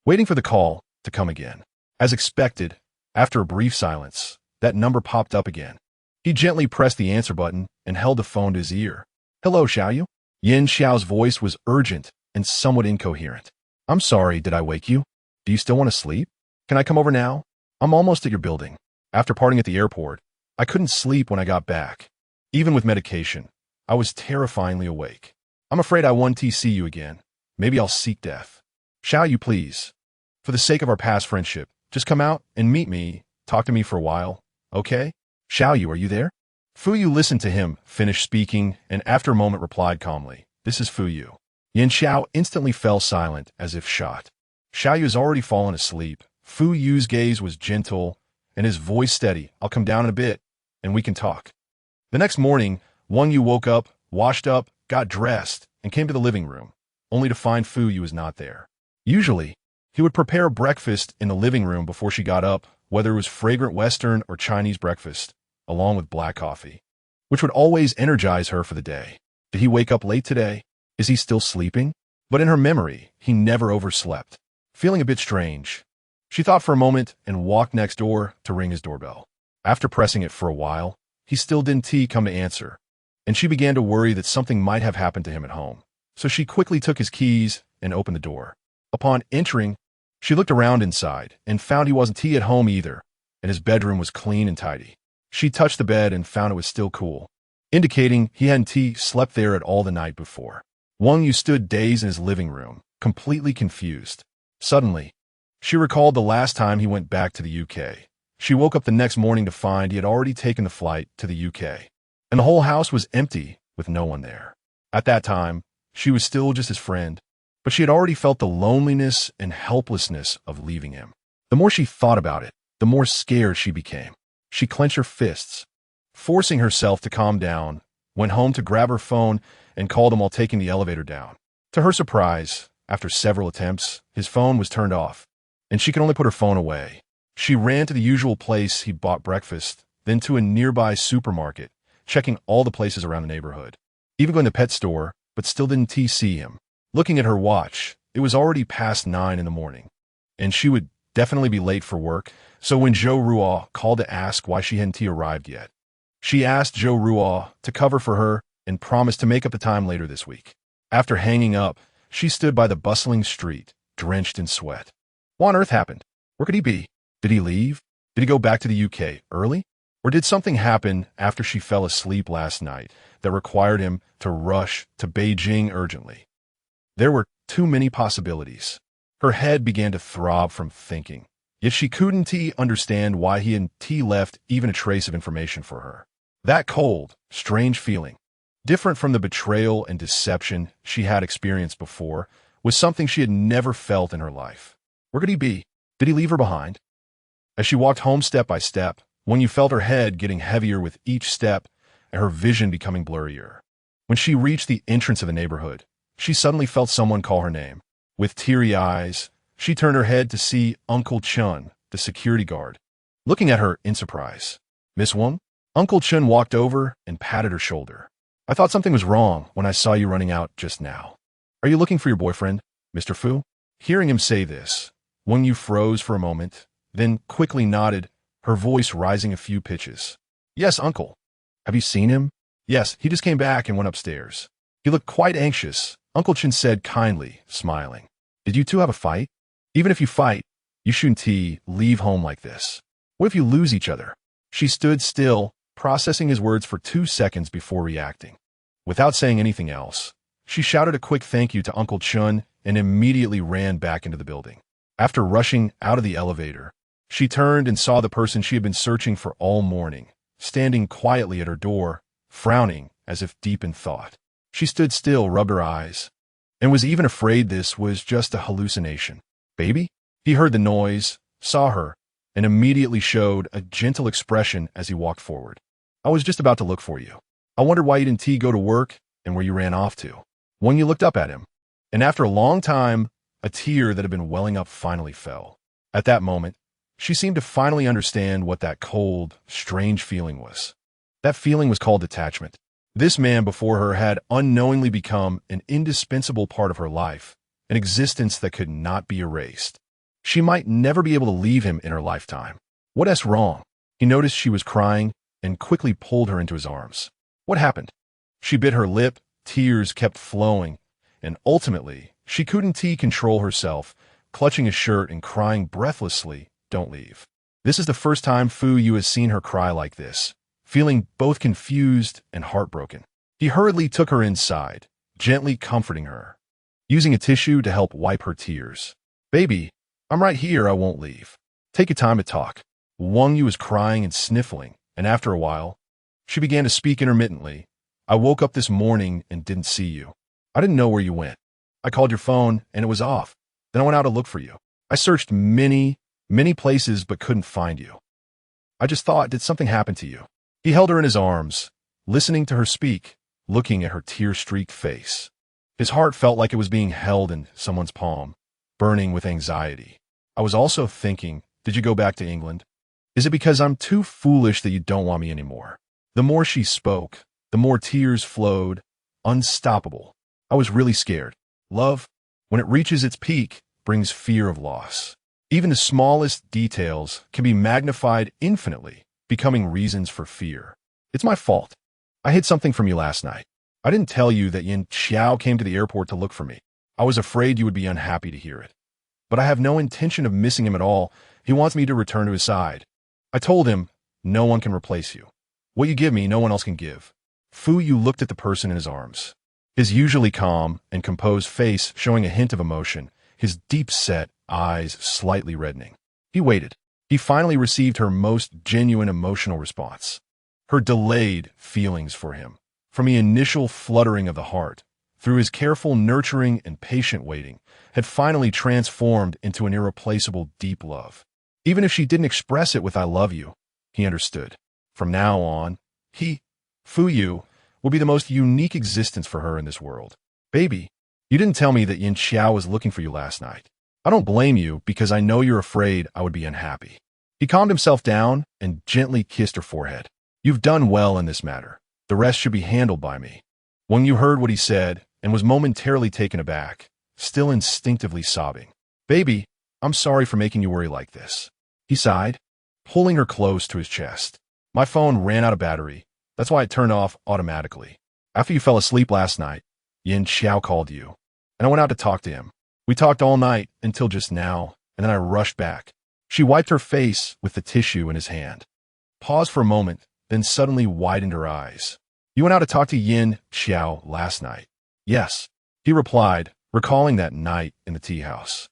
waiting for the call to come again. As expected, after a brief silence, that number popped up again. He gently pressed the answer button and held the phone to his ear. "Hello, Xiaoyu?" Yin Xiao's voice was urgent and somewhat incoherent. "I'm sorry, did I wake you? Do you still want to sleep? Can I come over now? I'm almost at your building. After parting at the airport, I couldn't sleep when I got back. Even with medication, I was terrifyingly awake. I'm afraid I won't see you again. Maybe I'll seek death. Xiaoyu, please. For the sake of our past friendship, just come out and meet me, talk to me for a while, okay? Xiaoyu, are you there?" Fuyu listened to him finish speaking and after a moment replied calmly, "This is Fuyu." Yin Xiao instantly fell silent as if shot. Xiaoyu has already fallen asleep. Fuyu's gaze was gentle and his voice steady. "I'll come down in a bit and we can talk." The next morning, Wang Yu woke up, washed up, got dressed, and came to the living room, only to find Fuyu was not there. Usually, he would prepare breakfast in the living room before she got up, whether it was fragrant Western or Chinese breakfast, along with black coffee, which would always energize her for the day. Did he wake up late today? Is he still sleeping? But in her memory, he never overslept. Feeling a bit strange, she thought for a moment and walked next door to ring his doorbell. After pressing it for a while, he still didn't come to answer, and she began to worry that something might have happened to him at home. So she quickly took his keys and opened the door. Upon entering, she looked around inside and found he wasn't at home either, and his bedroom was clean and tidy. She touched the bed and found it was still cool, indicating he hadn't slept there at all the night before. Wang Yu stood dazed in his living room, completely confused. Suddenly, she recalled the last time he went back to the UK. She woke up the next morning to find he had already taken the flight to the UK, and the whole house was empty with no one there. At that time, she was still just his friend, but she had already felt the loneliness and helplessness of leaving him. The more she thought about it, the more scared she became. She clenched her fists, forcing herself to calm down, went home to grab her phone and called him while taking the elevator down. To her surprise, after several attempts, his phone was turned off, and she could only put her phone away. She ran to the usual place he bought breakfast, then to a nearby supermarket, checking all the places around the neighborhood, even going to the pet store, but still didn't see him. Looking at her watch, it was already past 9 in the morning, and she would definitely be late for work, so when Zhou Ruo called to ask why she hadn't arrived yet, she asked Zhou Ruo to cover for her and promised to make up the time later this week. After hanging up, she stood by the bustling street, drenched in sweat. What on earth happened? Where could he be? Did he leave? Did he go back to the UK early? Or did something happen after she fell asleep last night that required him to rush to Beijing urgently? There were too many possibilities. Her head began to throb from thinking, yet she couldn't understand why he hadn't left even a trace of information for her. That cold, strange feeling, different from the betrayal and deception she had experienced before, was something she had never felt in her life. Where could he be? Did he leave her behind? As she walked home step by step, when you felt her head getting heavier with each step and her vision becoming blurrier. When she reached the entrance of the neighborhood, she suddenly felt someone call her name. With teary eyes, she turned her head to see Uncle Chun, the security guard, looking at her in surprise. "Miss Wang?" Uncle Chun walked over and patted her shoulder. "I thought something was wrong when I saw you running out just now. Are you looking for your boyfriend, Mr. Fu?" Hearing him say this, Wang Yu froze for a moment, then quickly nodded, her voice rising a few pitches. "Yes, uncle. Have you seen him?" "Yes, he just came back and went upstairs. He looked quite anxious," Uncle Chin said kindly, smiling. "Did you two have a fight? Even if you fight, you shouldn't leave home like this. What if you lose each other?" She stood still, processing his words for 2 seconds before reacting. Without saying anything else, she shouted a quick thank you to Uncle Chun and immediately ran back into the building. After rushing out of the elevator, she turned and saw the person she had been searching for all morning, standing quietly at her door, frowning as if deep in thought. She stood still, rubbed her eyes, and was even afraid this was just a hallucination. "Baby?" He heard the noise, saw her, and immediately showed a gentle expression as he walked forward. "I was just about to look for you. I wondered why you didn't go to work and where you ran off to." When you looked up at him, and after a long time, a tear that had been welling up finally fell. At that moment, she seemed to finally understand what that cold, strange feeling was. That feeling was called detachment. This man before her had unknowingly become an indispensable part of her life, an existence that could not be erased. She might never be able to leave him in her lifetime. What's wrong? He noticed she was crying and quickly pulled her into his arms. What happened? She bit her lip, tears kept flowing, and ultimately, she couldn't control herself, clutching his shirt and crying breathlessly, "Don't leave." This is the first time Fu Yu has seen her cry like this, feeling both confused and heartbroken. He hurriedly took her inside, gently comforting her, using a tissue to help wipe her tears. "Baby, I'm right here, I won't leave. Take your time to talk." Wang Yu was crying and sniffling, and after a while, she began to speak intermittently. "I woke up this morning and didn't see you. I didn't know where you went. I called your phone and it was off. Then I went out to look for you. I searched many places but couldn't find you. I just thought, did something happen to you?" He held her in his arms, listening to her speak, looking at her tear-streaked face. His heart felt like it was being held in someone's palm, burning with anxiety. "I was also thinking, did you go back to England? Is it because I'm too foolish that you don't want me anymore?" The more she spoke, the more tears flowed, unstoppable. "I was really scared. Love, when it reaches its peak, brings fear of loss. Even the smallest details can be magnified infinitely, becoming reasons for fear. It's my fault. I hid something from you last night. I didn't tell you that Yin Xiao came to the airport to look for me. I was afraid you would be unhappy to hear it. But I have no intention of missing him at all. He wants me to return to his side. I told him, no one can replace you. What you give me, no one else can give." Fu Yu looked at the person in his arms, his usually calm and composed face showing a hint of emotion, his deep-set eyes slightly reddening. He waited. He finally received her most genuine emotional response. Her delayed feelings for him, from the initial fluttering of the heart, through his careful nurturing and patient waiting, had finally transformed into an irreplaceable deep love. Even if she didn't express it with "I love you," he understood. From now on, Fu Yu, will be the most unique existence for her in this world. "Baby, you didn't tell me that Yin Xiao was looking for you last night. I don't blame you because I know you're afraid I would be unhappy." He calmed himself down and gently kissed her forehead. "You've done well in this matter. The rest should be handled by me." Wang Yu heard what he said and was momentarily taken aback, still instinctively sobbing. "Baby, I'm sorry for making you worry like this." He sighed, pulling her close to his chest. "My phone ran out of battery. That's why it turned off automatically. After you fell asleep last night, Yin Xiao called you, and I went out to talk to him. We talked all night until just now, and then I rushed back." She wiped her face with the tissue in his hand, paused for a moment, then suddenly widened her eyes. "You went out to talk to Yin Xiao last night?" "Yes," he replied, recalling that night in the tea house.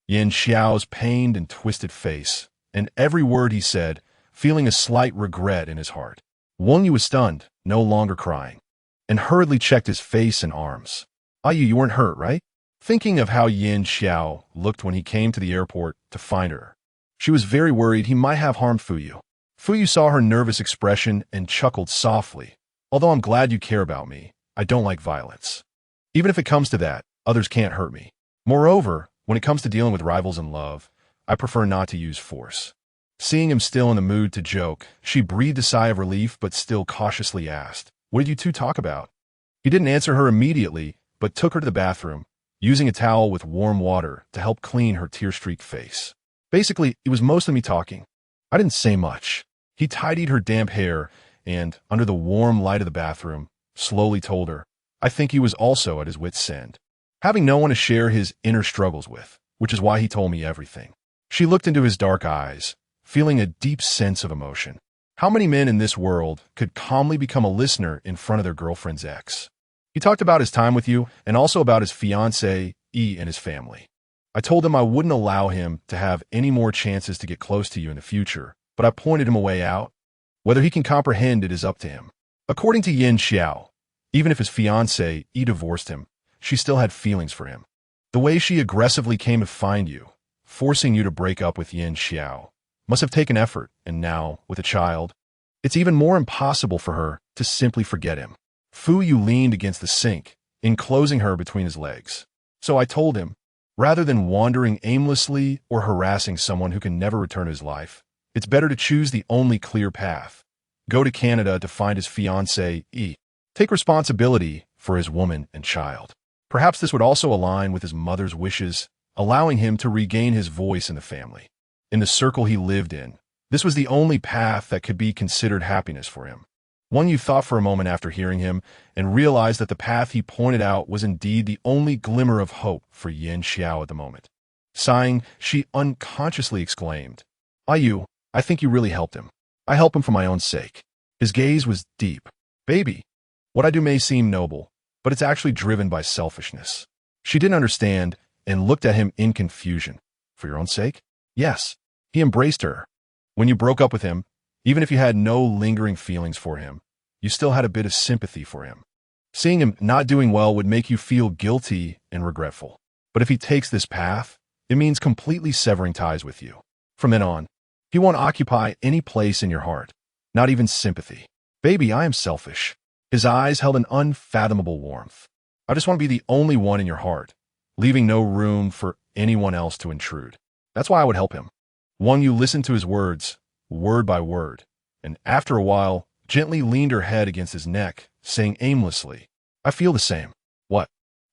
Yin Xiao's pained and twisted face, and every word he said, feeling a slight regret in his heart. Wang Yu was stunned, no longer crying, and hurriedly checked his face and arms. You weren't hurt, right?" Thinking of how Yin Xiao looked when he came to the airport to find her, she was very worried he might have harmed Fu Yu. Fu Yu saw her nervous expression and chuckled softly. "Although I'm glad you care about me, I don't like violence. Even if it comes to that, others can't hurt me. Moreover, when it comes to dealing with rivals in love, I prefer not to use force." Seeing him still in the mood to joke, she breathed a sigh of relief but still cautiously asked, "What did you two talk about?" He didn't answer her immediately, but took her to the bathroom, using a towel with warm water to help clean her tear-streaked face. "Basically, it was mostly me talking. I didn't say much." He tidied her damp hair and, under the warm light of the bathroom, slowly told her, "I think he was also at his wit's end, having no one to share his inner struggles with, which is why he told me everything." She looked into his dark eyes, feeling a deep sense of emotion. How many men in this world could calmly become a listener in front of their girlfriend's ex? "He talked about his time with you and also about his fiancée, and his family. I told him I wouldn't allow him to have any more chances to get close to you in the future, but I pointed him a way out. Whether he can comprehend it is up to him." According to Yin Xiao, Even if his fiancée divorced him, she still had feelings for him. The way she aggressively came to find you, forcing you to break up with Yin Xiao, must have taken effort, and now, with a child, it's even more impossible for her to simply forget him. Fu Yu leaned against the sink, enclosing her between his legs. So I told him, rather than wandering aimlessly or harassing someone who can never return to his life, it's better to choose the only clear path. Go to Canada to find his fiancée, take responsibility for his woman and child. Perhaps this would also align with his mother's wishes, allowing him to regain his voice in the family. In the circle he lived in, this was the only path that could be considered happiness for him. Wang Yu thought for a moment after hearing him and realized that the path he pointed out was indeed the only glimmer of hope for Yin Xiao at the moment. Sighing, she unconsciously exclaimed, "Yu, I think you really helped him. I help him for my own sake." His gaze was deep. "Baby, what I do may seem noble, but it's actually driven by selfishness." She didn't understand and looked at him in confusion. "For your own sake?" "Yes." He embraced her. "When you broke up with him, even if you had no lingering feelings for him, you still had a bit of sympathy for him. Seeing him not doing well would make you feel guilty and regretful. But if he takes this path, it means completely severing ties with you. From then on, he won't occupy any place in your heart, not even sympathy. Baby, I am selfish." His eyes held an unfathomable warmth. "I just want to be the only one in your heart, leaving no room for anyone else to intrude. That's why I would help him." Wang Yu listened to his words, word by word, and after a while, gently leaned her head against his neck, saying aimlessly, "I feel the same." "What?"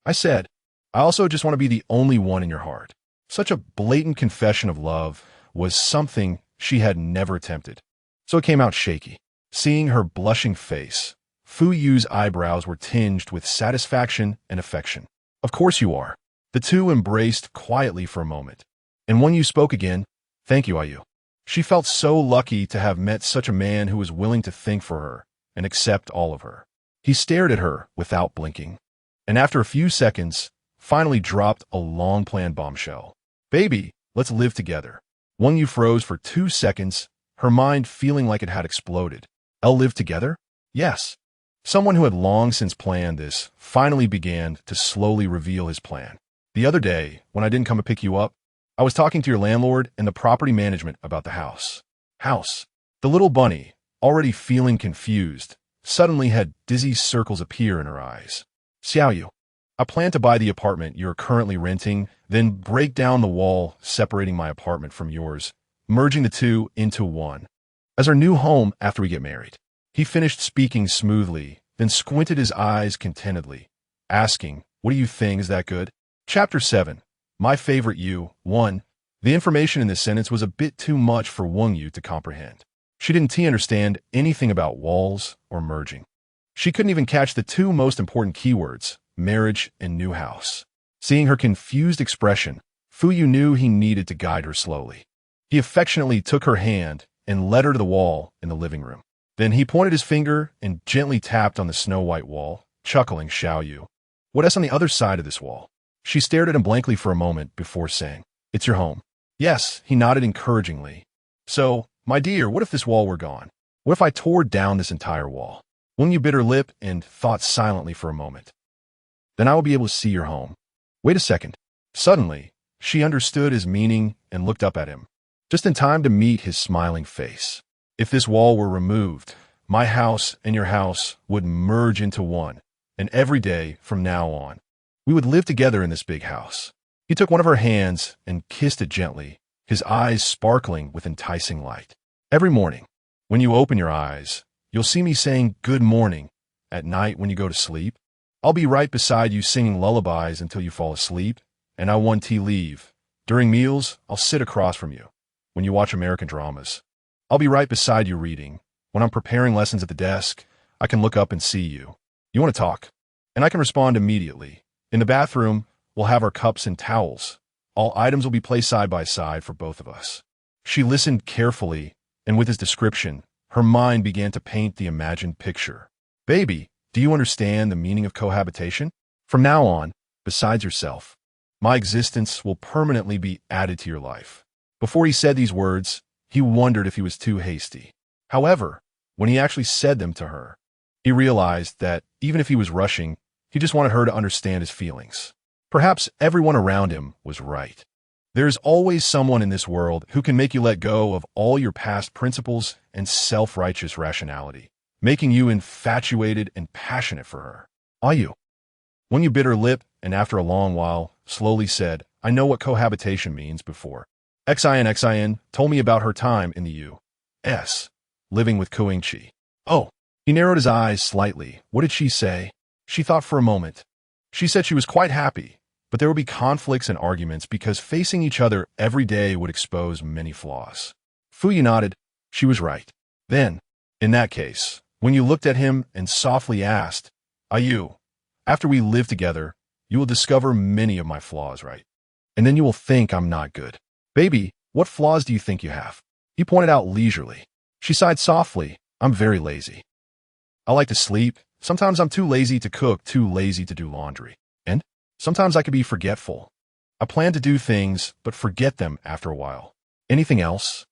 I said, "I also just want to be the only one in your heart." Such a blatant confession of love was something she had never attempted. So it came out shaky. Seeing her blushing face, Fu Yu's eyebrows were tinged with satisfaction and affection. "Of course you are." The two embraced quietly for a moment. And when you spoke again, "Thank you, Yu." She felt so lucky to have met such a man who was willing to think for her and accept all of her. He stared at her without blinking, and after a few seconds, finally dropped a long-planned bombshell. "Baby, let's live together." Wang Yu froze for 2 seconds, her mind feeling like it had exploded. "I'll live together?" "Yes." Someone who had long since planned this finally began to slowly reveal his plan. "The other day, when I didn't come to pick you up, I was talking to your landlord and the property management about the house. The little bunny, already feeling confused, suddenly had dizzy circles appear in her eyes. "Xiaoyu, I plan to buy the apartment you're currently renting, then break down the wall separating my apartment from yours, merging the two into one, as our new home after we get married." He finished speaking smoothly, then squinted his eyes contentedly, asking, "What do you think? Is that good?" Chapter 7. My favorite you. 1. The information in this sentence was a bit too much for Wang Yu to comprehend. She didn't understand anything about walls or merging. She couldn't even catch the two most important keywords, marriage and new house. Seeing her confused expression, Fu Yu knew he needed to guide her slowly. He affectionately took her hand and led her to the wall in the living room. Then he pointed his finger and gently tapped on the snow-white wall, chuckling, "Xiaoyu, what is on the other side of this wall?" She stared at him blankly for a moment before saying, "It's your home." "Yes," he nodded encouragingly. "So, my dear, what if this wall were gone? What if I tore down this entire wall?" Wang Yu bit her lip and thought silently for a moment. "Then I will be able to see your home." "Wait a second." Suddenly, she understood his meaning and looked up at him, just in time to meet his smiling face. "If this wall were removed, my house and your house would merge into one, and every day from now on, we would live together in this big house." He took one of her hands and kissed it gently, his eyes sparkling with enticing light. "Every morning, when you open your eyes, you'll see me saying good morning. At night when you go to sleep, I'll be right beside you singing lullabies until you fall asleep, and I want tea leave. During meals, I'll sit across from you. When you watch American dramas, I'll be right beside you reading. When I'm preparing lessons at the desk, I can look up and see you. You want to talk, and I can respond immediately. In the bathroom, we'll have our cups and towels. All items will be placed side by side for both of us." She listened carefully, and with his description, her mind began to paint the imagined picture. "Baby, do you understand the meaning of cohabitation? From now on, besides yourself, my existence will permanently be added to your life." Before he said these words, he wondered if he was too hasty. However, when he actually said them to her, He realized that even if he was rushing, he just wanted her to understand his feelings. Perhaps everyone around him was right. There's always someone in this world who can make you let go of all your past principles and self-righteous rationality, making you infatuated and passionate for her. Are you? When you bit her lip and after a long while, slowly said, I know what cohabitation means before. Xin told me about her time in the U.S., living with Koingchi. Oh, he narrowed his eyes slightly. What did she say? She thought for a moment. She said she was quite happy, but there would be conflicts and arguments because facing each other every day would expose many flaws. Fuyu nodded. She was right. Then, in that case, when you looked at him and softly asked, Are you? After we live together, you will discover many of my flaws, right? And then you will think I'm not good. Baby, what flaws do you think you have? He pointed out leisurely. She sighed softly. I'm very lazy. I like to sleep. Sometimes I'm too lazy to cook, too lazy to do laundry. And sometimes I can be forgetful. I plan to do things, but forget them after a while. Anything else?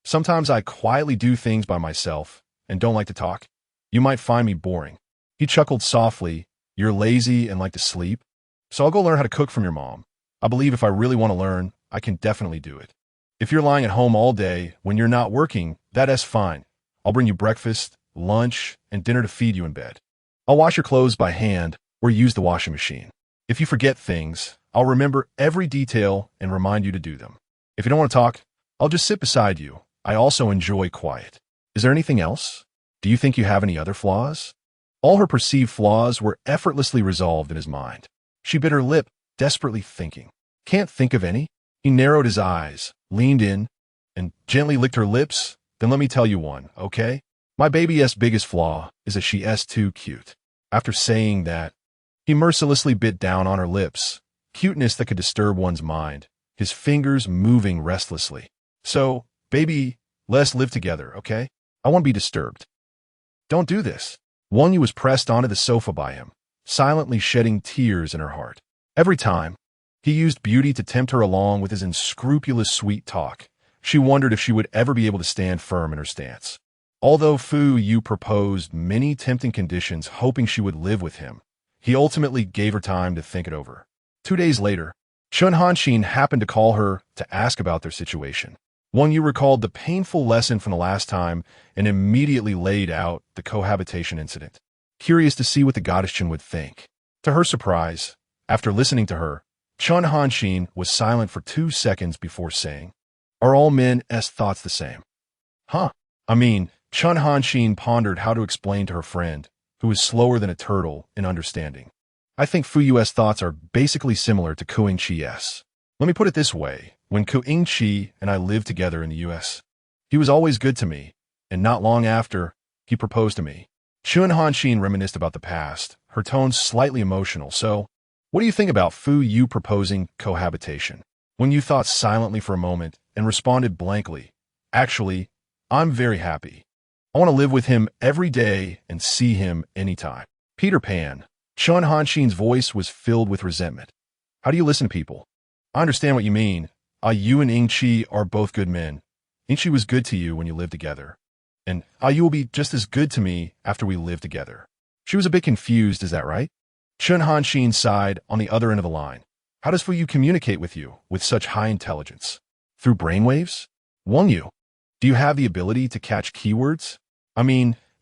Sometimes I quietly do things by myself and don't like to talk. You might find me boring. He chuckled softly. You're lazy and like to sleep? So I'll go learn how to cook from your mom. I believe if I really want to learn, I can definitely do it. If you're lying at home all day when you're not working, that's fine. I'll bring you breakfast, lunch, and dinner to feed you in bed. I'll wash your clothes by hand or use the washing machine. If you forget things, I'll remember every detail and remind you to do them. If you don't want to talk, I'll just sit beside you. I also enjoy quiet. Is there anything else? Do you think you have any other flaws? All her perceived flaws were effortlessly resolved in his mind. She bit her lip, desperately thinking. Can't think of any? He narrowed his eyes, leaned in, and gently licked her lips. Then let me tell you one, okay? My baby's biggest flaw is that she's too cute. After saying that, he mercilessly bit down on her lips, cuteness that could disturb one's mind, his fingers moving restlessly. So, baby, let's live together, okay? I won't be disturbed. Don't do this. Wonyu was pressed onto the sofa by him, silently shedding tears in her heart. Every time, he used beauty to tempt her along with his unscrupulous sweet talk. She wondered if she would ever be able to stand firm in her stance. Although Fu Yu proposed many tempting conditions hoping she would live with him, he ultimately gave her time to think it over. 2 days later, Chun Hanshin happened to call her to ask about their situation. Wonyu recalled the painful lesson from the last time and immediately laid out the cohabitation incident, curious to see what the goddess Chun would think. To her surprise, after listening to her, Chun Hanshin was silent for 2 seconds before saying, Are all men's thoughts the same? Chun Hanshin pondered how to explain to her friend, who was slower than a turtle in understanding. I think Fuyu's thoughts are basically similar to Koingchi's. Let me put it this way. When Koingchi and I lived together in the U.S., he was always good to me, and not long after, he proposed to me. Chun Hanshin reminisced about the past, her tone slightly emotional. So, what do you think about Fu Yu proposing cohabitation? When you thought silently for a moment and responded blankly, Actually, I'm very happy. I want to live with him every day and see him anytime. Peter Pan. Chun Hanshin's voice was filled with resentment. How do you listen to people? I understand what you mean. You and Ingchi are both good men. Ingchi was good to you when you lived together. And you will be just as good to me after we live together. She was a bit confused, is that right? Chun Hanshin sighed on the other end of the line. How does Fu Yu communicate with you with such high intelligence? Through brainwaves? Wonyu, do you have the ability to catch keywords?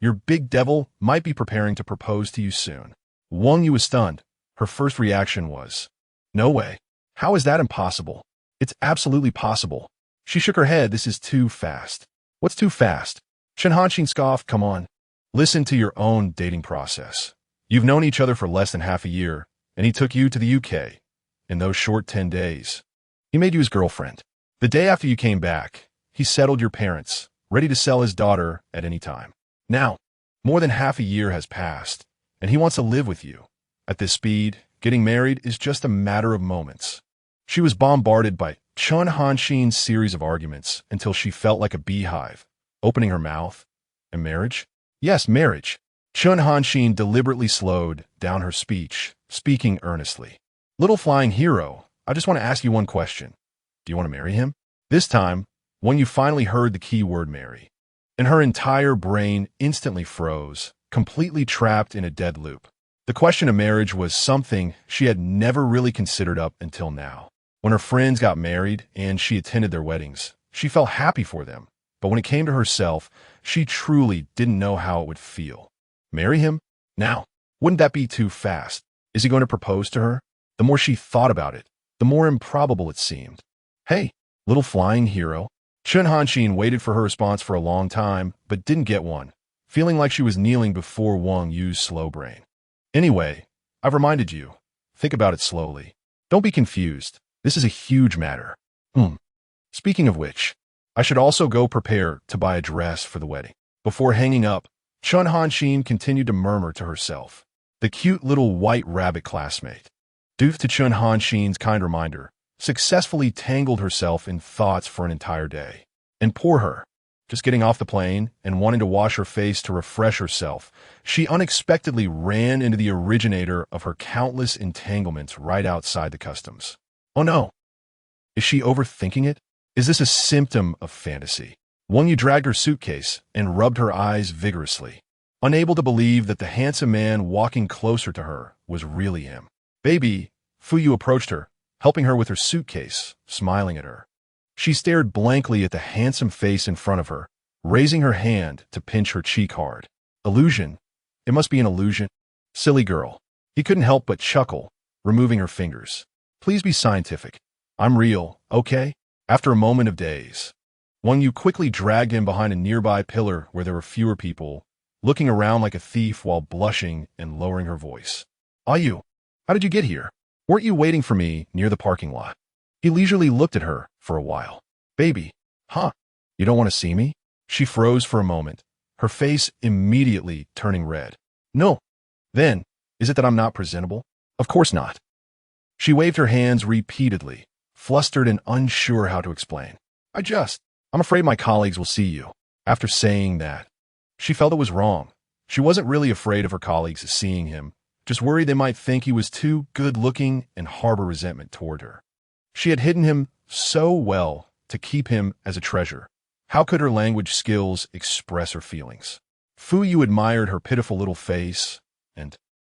Your big devil might be preparing to propose to you soon. Wonyu was stunned. Her first reaction was, No way. How is that impossible? It's absolutely possible. She shook her head. This is too fast. What's too fast? Chun Hanshin scoffed. Come on. Listen to your own dating process. You've known each other for less than half a year, and he took you to the UK. In those short 10 days, he made you his girlfriend. The day after you came back, he settled your parents, ready to sell his daughter at any time. Now, more than half a year has passed, and he wants to live with you. At this speed, getting married is just a matter of moments. She was bombarded by Chun Hanshin's series of arguments until she felt like a beehive, opening her mouth. And marriage? Yes, marriage. Chun Hanshin deliberately slowed down her speech, speaking earnestly. Little flying hero, I just want to ask you one question. Do you want to marry him? This time, when you finally heard the key word marry, and her entire brain instantly froze, completely trapped in a dead loop. The question of marriage was something she had never really considered up until now. When her friends got married and she attended their weddings, she felt happy for them. But when it came to herself, she truly didn't know how it would feel. Marry him? Now? Wouldn't that be too fast? Is he going to propose to her? The more she thought about it, the more improbable it seemed. Hey, little flying hero. Chun Hanshin waited for her response for a long time, but didn't get one, feeling like she was kneeling before Wang Yu's slow brain. Anyway, I've reminded you. Think about it slowly. Don't be confused. This is a huge matter. Speaking of which, I should also go prepare to buy a dress for the wedding. Before hanging up, Chun Hanshin continued to murmur to herself. The cute little white rabbit classmate, due to Chun Hanshin's kind reminder, successfully tangled herself in thoughts for an entire day. And poor her, just getting off the plane and wanting to wash her face to refresh herself, she unexpectedly ran into the originator of her countless entanglements right outside the customs. Oh no! Is she overthinking it? Is this a symptom of fantasy? Wang Yu dragged her suitcase and rubbed her eyes vigorously, unable to believe that the handsome man walking closer to her was really him. Baby, Fu Yu approached her, helping her with her suitcase, smiling at her. She stared blankly at the handsome face in front of her, raising her hand to pinch her cheek hard. Illusion? It must be an illusion. Silly girl. He couldn't help but chuckle, removing her fingers. Please be scientific. I'm real, okay? After a moment of daze, Wang Yu quickly dragged him behind a nearby pillar where there were fewer people, looking around like a thief while blushing and lowering her voice. Ah, you, how did you get here? Weren't you waiting for me near the parking lot? He leisurely looked at her for a while. Baby, huh? You don't want to see me? She froze for a moment, her face immediately turning red. No. Then, is it that I'm not presentable? Of course not. She waved her hands repeatedly, flustered and unsure how to explain. I'm afraid my colleagues will see you. After saying that, she felt it was wrong. She wasn't really afraid of her colleagues seeing him, just worried they might think he was too good-looking and harbor resentment toward her. She had hidden him so well to keep him as a treasure. How could her language skills express her feelings? Fu Yu admired her pitiful little face and,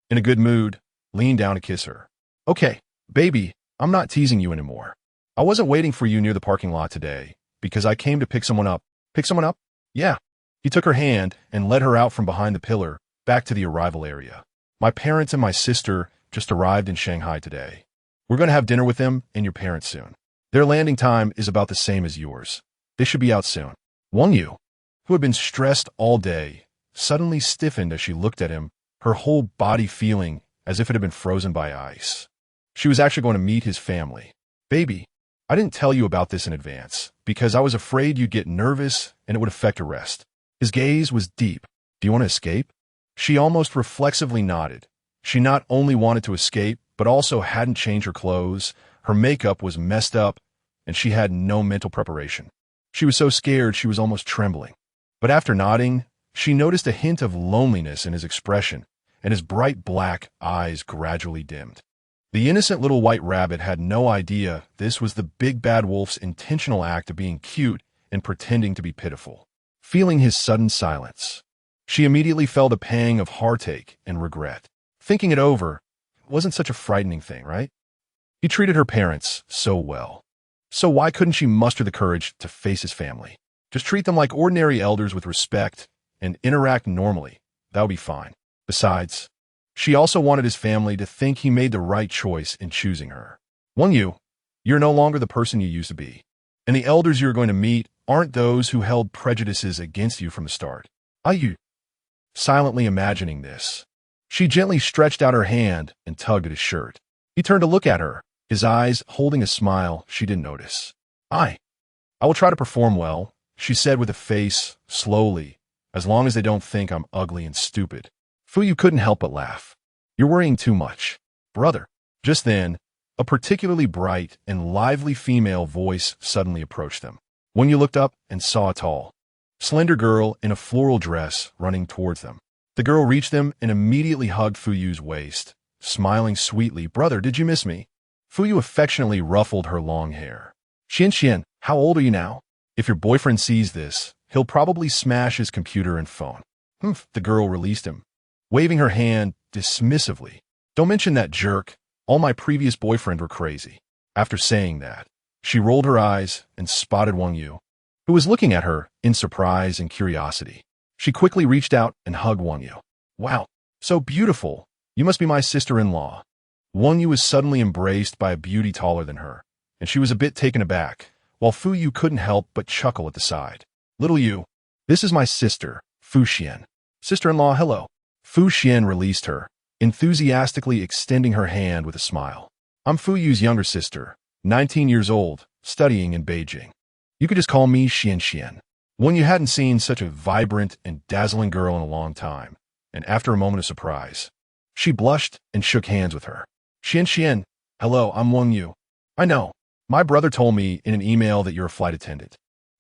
in a good mood, leaned down to kiss her. Okay, baby, I'm not teasing you anymore. I wasn't waiting for you near the parking lot today because I came to pick someone up. Pick someone up? Yeah. He took her hand and led her out from behind the pillar back to the arrival area. My parents and my sister just arrived in Shanghai today. We're going to have dinner with them and your parents soon. Their landing time is about the same as yours. They should be out soon. Wang Yu, who had been stressed all day, suddenly stiffened as she looked at him, her whole body feeling as if it had been frozen by ice. She was actually going to meet his family. Baby, I didn't tell you about this in advance because I was afraid you'd get nervous and it would affect your rest. His gaze was deep. Do you want to escape? She almost reflexively nodded. She not only wanted to escape, but also hadn't changed her clothes. Her makeup was messed up, and she had no mental preparation. She was so scared she was almost trembling. But after nodding, she noticed a hint of loneliness in his expression, and his bright black eyes gradually dimmed. The innocent little white rabbit had no idea this was the big bad wolf's intentional act of being cute and pretending to be pitiful. Feeling his sudden silence, she immediately felt a pang of heartache and regret. Thinking it over, it wasn't such a frightening thing, right? He treated her parents so well. So why couldn't she muster the courage to face his family? Just treat them like ordinary elders with respect and interact normally. That would be fine. Besides, she also wanted his family to think he made the right choice in choosing her. Wang Yu, you're no longer the person you used to be. And the elders you're going to meet aren't those who held prejudices against you from the start. Are you? Silently imagining this, she gently stretched out her hand and tugged at his shirt. He turned to look at her, his eyes holding a smile she didn't notice. I will try to perform well, she said with a face, slowly, as long as they don't think I'm ugly and stupid. Fu Yu couldn't help but laugh. You're worrying too much, brother. Just then, a particularly bright and lively female voice suddenly approached them. When you looked up and saw a tall, slender girl in a floral dress running towards them. The girl reached them and immediately hugged Fu Yu's waist, smiling sweetly. Brother, did you miss me? Fu Yu affectionately ruffled her long hair. Xian, how old are you now? If your boyfriend sees this, he'll probably smash his computer and phone. Humph, the girl released him, waving her hand dismissively. Don't mention that jerk. All my previous boyfriends were crazy. After saying that, she rolled her eyes and spotted Wang Yu, who was looking at her in surprise and curiosity. She quickly reached out and hugged Wang Yu. Wow, so beautiful. You must be my sister-in-law. Wang Yu was suddenly embraced by a beauty taller than her, and she was a bit taken aback, while Fu Yu couldn't help but chuckle at the side. Little Yu, this is my sister, Fu Xian. Sister-in-law, hello. Fu Xian released her, enthusiastically extending her hand with a smile. I'm Fu Yu's younger sister, 19 years old, studying in Beijing. You could just call me Xian Xian. Wang Yu hadn't seen such a vibrant and dazzling girl in a long time, and after a moment of surprise, she blushed and shook hands with her. Xian Xian, hello, I'm Wang Yu. I know. My brother told me in an email that you're a flight attendant.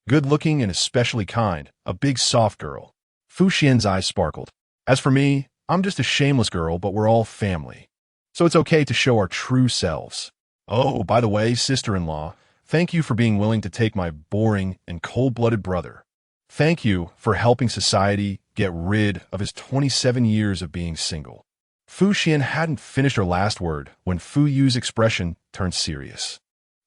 Good-looking and especially kind, a big soft girl. Fu Xian's eyes sparkled. As for me, I'm just a shameless girl, but we're all family. So it's okay to show our true selves. Oh, by the way, sister-in-law, thank you for being willing to take my boring and cold-blooded brother. Thank you for helping society get rid of his 27 years of being single. Fu Xian hadn't finished her last word when Fu Yu's expression turned serious,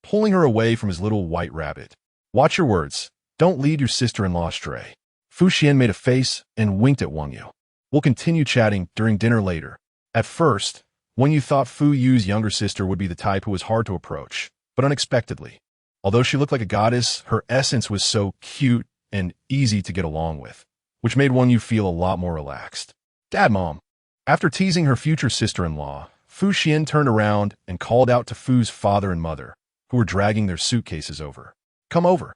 pulling her away from his little white rabbit. Watch your words. Don't lead your sister-in-law astray. Fu Xian made a face and winked at Wang Yu. We'll continue chatting during dinner later. At first, Wang Yu thought Fu Yu's younger sister would be the type who was hard to approach, but unexpectedly. Although she looked like a goddess, her essence was so cute and easy to get along with, which made Wang Yu feel a lot more relaxed. Dad, Mom. After teasing her future sister-in-law, Fu Xian turned around and called out to Fu's father and mother, who were dragging their suitcases over. Come over.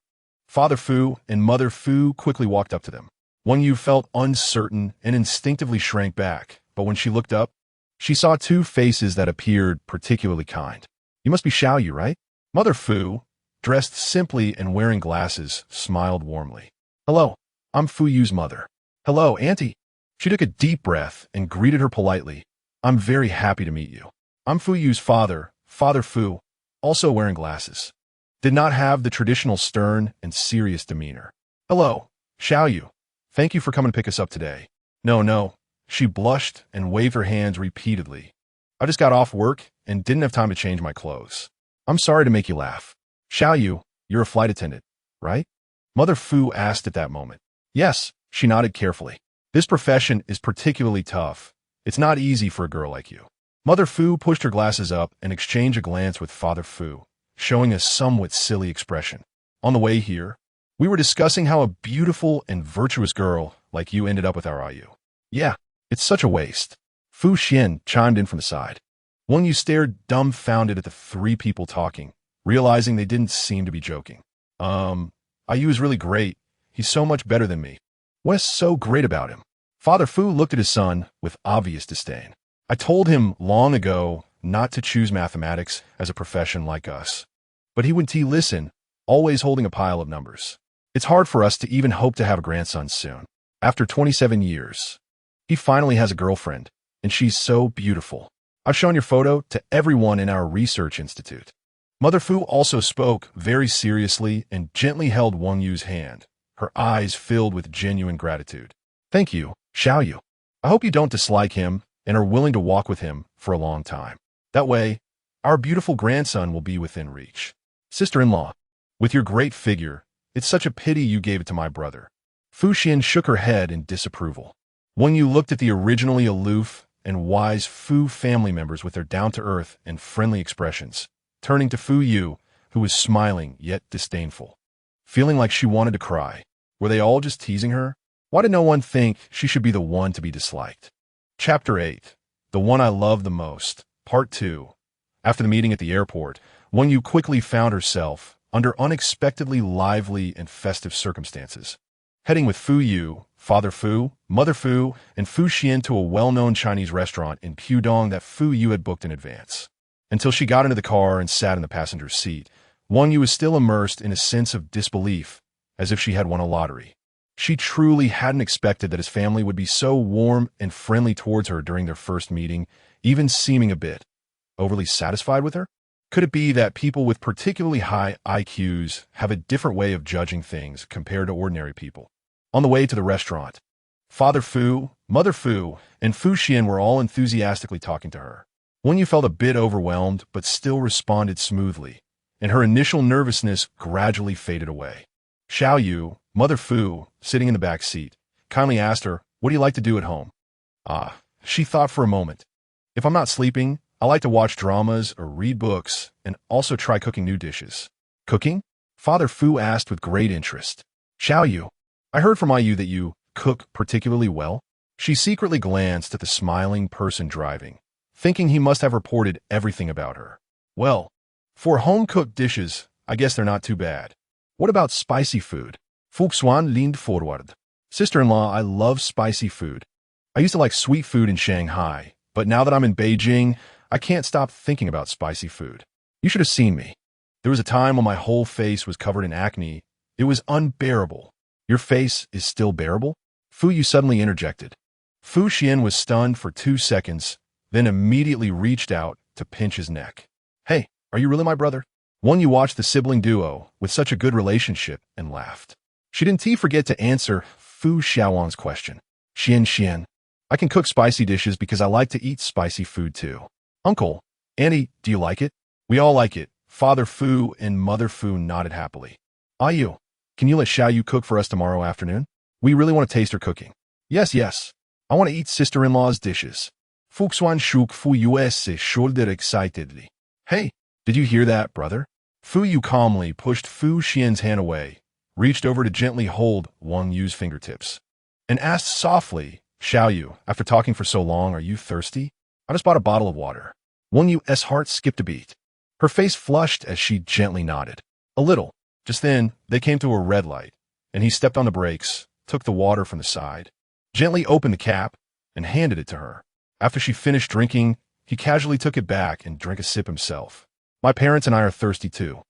Father Fu and Mother Fu quickly walked up to them. Wang Yu felt uncertain and instinctively shrank back, but when she looked up, she saw two faces that appeared particularly kind. You must be Xiao Yu, right? Mother Fu, dressed simply and wearing glasses, smiled warmly. Hello, I'm Fu Yu's mother. Hello, Auntie. She took a deep breath and greeted her politely. I'm very happy to meet you. I'm Fu Yu's father, Father Fu, also wearing glasses. Did not have the traditional stern and serious demeanor. Hello, Xiao Yu. Thank you for coming to pick us up today. No. She blushed and waved her hands repeatedly. I just got off work and didn't have time to change my clothes. I'm sorry to make you laugh. Xiao Yu, you're a flight attendant, right? Mother Fu asked at that moment. Yes, she nodded carefully. This profession is particularly tough. It's not easy for a girl like you. Mother Fu pushed her glasses up and exchanged a glance with Father Fu, showing a somewhat silly expression. On the way here, we were discussing how a beautiful and virtuous girl like you ended up with our IU. Yeah, it's such a waste. Fu Xian chimed in from the side. Wang Yu stared dumbfounded at the three people talking, realizing they didn't seem to be joking. IU is really great. He's so much better than me. What's so great about him? Father Fu looked at his son with obvious disdain. I told him long ago not to choose mathematics as a profession like us. But he wouldn't listen, always holding a pile of numbers. It's hard for us to even hope to have a grandson soon. After 27 years, he finally has a girlfriend, and she's so beautiful. I've shown your photo to everyone in our research institute. Mother Fu also spoke very seriously and gently held Wang Yu's hand, her eyes filled with genuine gratitude. Thank you, Xiao Yu. I hope you don't dislike him and are willing to walk with him for a long time. That way, our beautiful grandson will be within reach. Sister-in-law, with your great figure, it's such a pity you gave it to my brother. Fu Xian shook her head in disapproval. Wang Yu looked at the originally aloof and wise Fu family members with their down-to-earth and friendly expressions, turning to Fu Yu, who was smiling yet disdainful. Feeling like she wanted to cry. Were they all just teasing her? Why did no one think she should be the one to be disliked? Chapter 8. The One I Love the Most. Part 2. After the meeting at the airport, Wang Yu quickly found herself under unexpectedly lively and festive circumstances, heading with Fu Yu, Father Fu, Mother Fu, and Fu Xian to a well-known Chinese restaurant in Pudong that Fu Yu had booked in advance. Until she got into the car and sat in the passenger seat, Wang Yu was still immersed in a sense of disbelief, as if she had won a lottery. She truly hadn't expected that his family would be so warm and friendly towards her during their first meeting, even seeming a bit overly satisfied with her. Could it be that people with particularly high IQs have a different way of judging things compared to ordinary people? On the way to the restaurant, Father Fu, Mother Fu, and Fu Xian were all enthusiastically talking to her. Wen Yu felt a bit overwhelmed, but still responded smoothly, and her initial nervousness gradually faded away. Xiao Yu, Mother Fu, sitting in the back seat, kindly asked her, "What do you like to do at home?" She thought for a moment. "If I'm not sleeping, I like to watch dramas or read books, and also try cooking new dishes." "Cooking?" Father Fu asked with great interest. "Xiao Yu, I heard from Yu that you cook particularly well." She secretly glanced at the smiling person driving, thinking he must have reported everything about her. "Well, for home-cooked dishes, I guess they're not too bad. What about spicy food?" Fuxuan leaned forward. "Sister-in-law, I love spicy food. I used to like sweet food in Shanghai, but now that I'm in Beijing, I can't stop thinking about spicy food. You should have seen me. There was a time when my whole face was covered in acne. It was unbearable." "Your face is still bearable?" Fu Yu suddenly interjected. Fu Xian was stunned for 2 seconds, then immediately reached out to pinch his neck. "Hey, are you really my brother?" Wen Yu watched the sibling duo with such a good relationship and laughed. She didn't forget to answer Fu Xiaowan's question. Xian, I can cook spicy dishes because I like to eat spicy food too." "Uncle, Auntie, do you like it?" "We all like it." Father Fu and Mother Fu nodded happily. "Yu, can you let Xiao Yu cook for us tomorrow afternoon? We really want to taste her cooking." Yes. I want to eat sister-in-law's dishes." Fuxuan shook Fu Yu's shoulder excitedly. "Hey, did you hear that, brother?" Fu Yu calmly pushed Fu Xian's hand away, reached over to gently hold Wang Yu's fingertips, and asked softly, "Xiao Yu, after talking for so long, are you thirsty? I just bought a bottle of water." Wang Yu's heart skipped a beat. Her face flushed as she gently nodded. "A little." Just then, they came to a red light, and he stepped on the brakes, took the water from the side, gently opened the cap, and handed it to her. After she finished drinking, he casually took it back and drank a sip himself. "My parents and I are thirsty too."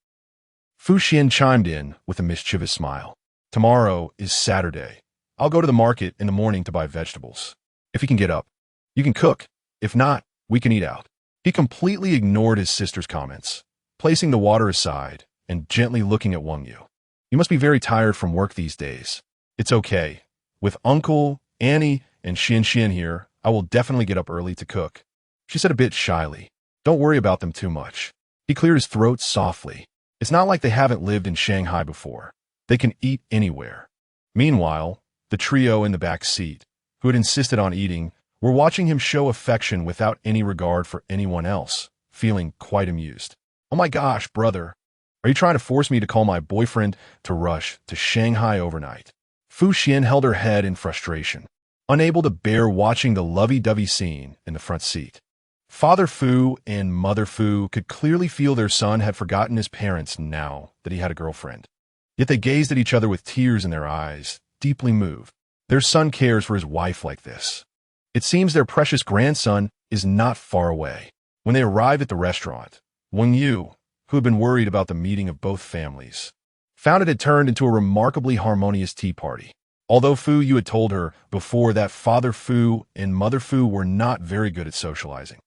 Fu Xian chimed in with a mischievous smile. "Tomorrow is Saturday. I'll go to the market in the morning to buy vegetables. If you can get up, you can cook. If not, we can eat out." He completely ignored his sister's comments, placing the water aside and gently looking at Wang Yu. "You must be very tired from work these days. It's okay. With Uncle, Annie, and Xian here, I will definitely get up early to cook," she said a bit shyly. "Don't worry about them too much." He cleared his throat softly. It's not like they haven't lived in Shanghai before. They can eat anywhere. Meanwhile, the trio in the back seat, who had insisted on eating, were watching him show affection without any regard for anyone else, feeling quite amused. "Oh my gosh, brother. Are you trying to force me to call my boyfriend to rush to Shanghai overnight?" Fu Xian held her head in frustration, unable to bear watching the lovey-dovey scene in the front seat. Father Fu and Mother Fu could clearly feel their son had forgotten his parents now that he had a girlfriend. Yet they gazed at each other with tears in their eyes, deeply moved. Their son cares for his wife like this. It seems their precious grandson is not far away. When they arrived at the restaurant, Wang Yu, who had been worried about the meeting of both families, found it had turned into a remarkably harmonious tea party. Although Fu Yu had told her before that Father Fu and Mother Fu were not very good at socializing.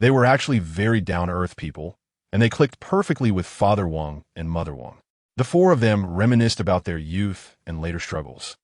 They were actually very down-to-earth people, and they clicked perfectly with Father Wang and Mother Wang. The four of them reminisced about their youth and later struggles,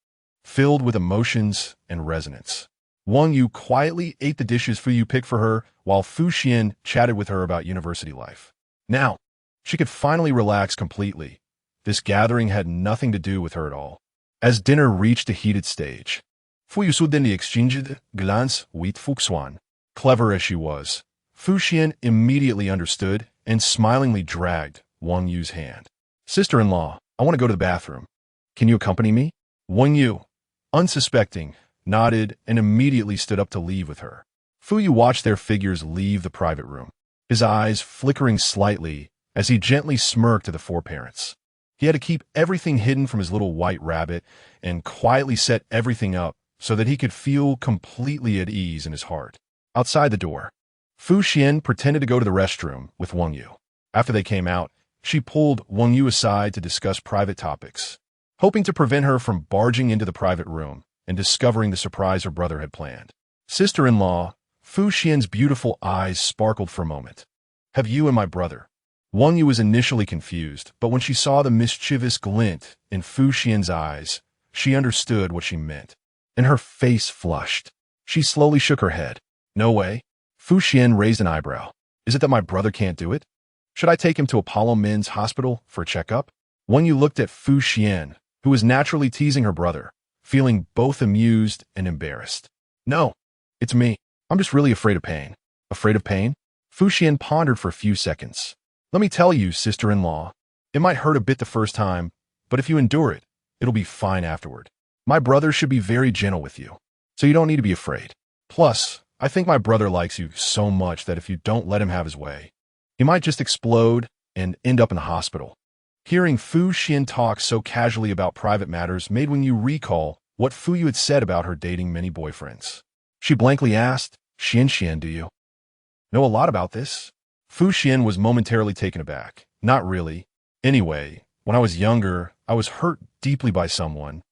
filled with emotions and resonance. Wang Yu quietly ate the dishes Fu Yu picked for her, while Fu Xian chatted with her about university life. Now, she could finally relax completely. This gathering had nothing to do with her at all. As dinner reached a heated stage, Fu Yu suddenly exchanged a glance with Fuxuan. Clever as she was, Fu Xian immediately understood and smilingly dragged Wang Yu's hand. "Sister-in-law, I want to go to the bathroom. Can you accompany me?" Wang Yu, unsuspecting, nodded and immediately stood up to leave with her. Fu Yu watched their figures leave the private room, his eyes flickering slightly as he gently smirked to the four parents. He had to keep everything hidden from his little white rabbit and quietly set everything up so that he could feel completely at ease in his heart. Outside the door, Fu Xian pretended to go to the restroom with Wang Yu. After they came out, she pulled Wang Yu aside to discuss private topics, hoping to prevent her from barging into the private room and discovering the surprise her brother had planned. "Sister-in-law," Fu Xian's beautiful eyes sparkled for a moment. "Have you and my brother?" Wang Yu was initially confused, but when she saw the mischievous glint in Fu Xian's eyes, she understood what she meant. and her face flushed. She slowly shook her head. No way. Fu Xian raised an eyebrow. Is it that my brother can't do it? Should I take him to Apollo Men's Hospital for a checkup? Wang Yu looked at Fu Xian, who was naturally teasing her brother, feeling both amused and embarrassed. No, it's me. I'm just really afraid of pain. Afraid of pain? Fu Xian pondered for a few seconds. Let me tell you, sister-in-law, it might hurt a bit the first time, but if you endure it, it'll be fine afterward. My brother should be very gentle with you, so you don't need to be afraid. Plus, I think my brother likes you so much that if you don't let him have his way, he might just explode and end up in the hospital. Hearing Fu Xian talk so casually about private matters made Wang Yu recall what Fu Yu had said about her dating many boyfriends. She blankly asked, Xian, do you know a lot about this? Fu Xian was momentarily taken aback. Not really. Anyway, when I was younger, I was hurt deeply by someone,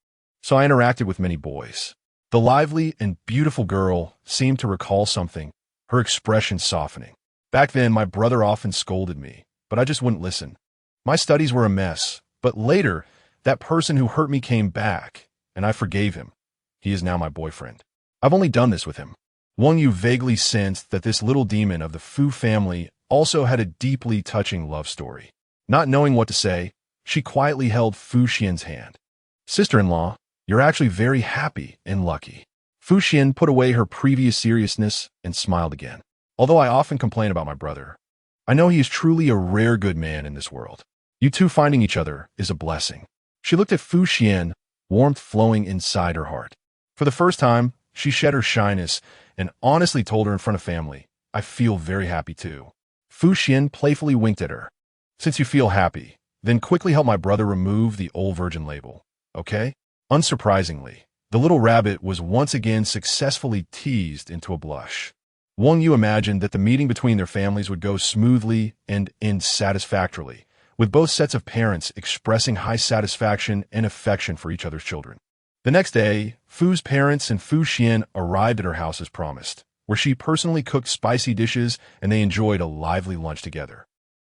so I interacted with many boys. The lively and beautiful girl seemed to recall something, her expression softening. Back then, my brother often scolded me, but I just wouldn't listen. My studies were a mess, but later, that person who hurt me came back, and I forgave him. He is now my boyfriend. I've only done this with him. Wang Yu vaguely sensed that this little demon of the Fu family also had a deeply touching love story. Not knowing what to say, she quietly held Fu Xian's hand. Sister-in-law, you're actually very happy and lucky. Fu Xian put away her previous seriousness and smiled again. Although I often complain about my brother, I know he is truly a rare good man in this world. You two finding each other is a blessing. She looked at Fu Xian, warmth flowing inside her heart. For the first time, she shed her shyness and honestly told her in front of family, I feel very happy too. Fu Xian playfully winked at her. Since you feel happy, then quickly help my brother remove the old virgin label, okay? Unsurprisingly, the little rabbit was once again successfully teased into a blush. Wang Yu imagined that the meeting between their families would go smoothly and end satisfactorily, with both sets of parents expressing high satisfaction and affection for each other's children. The next day, Fu's parents and Fu Xian arrived at her house as promised, where she personally cooked spicy dishes and they enjoyed a lively lunch together.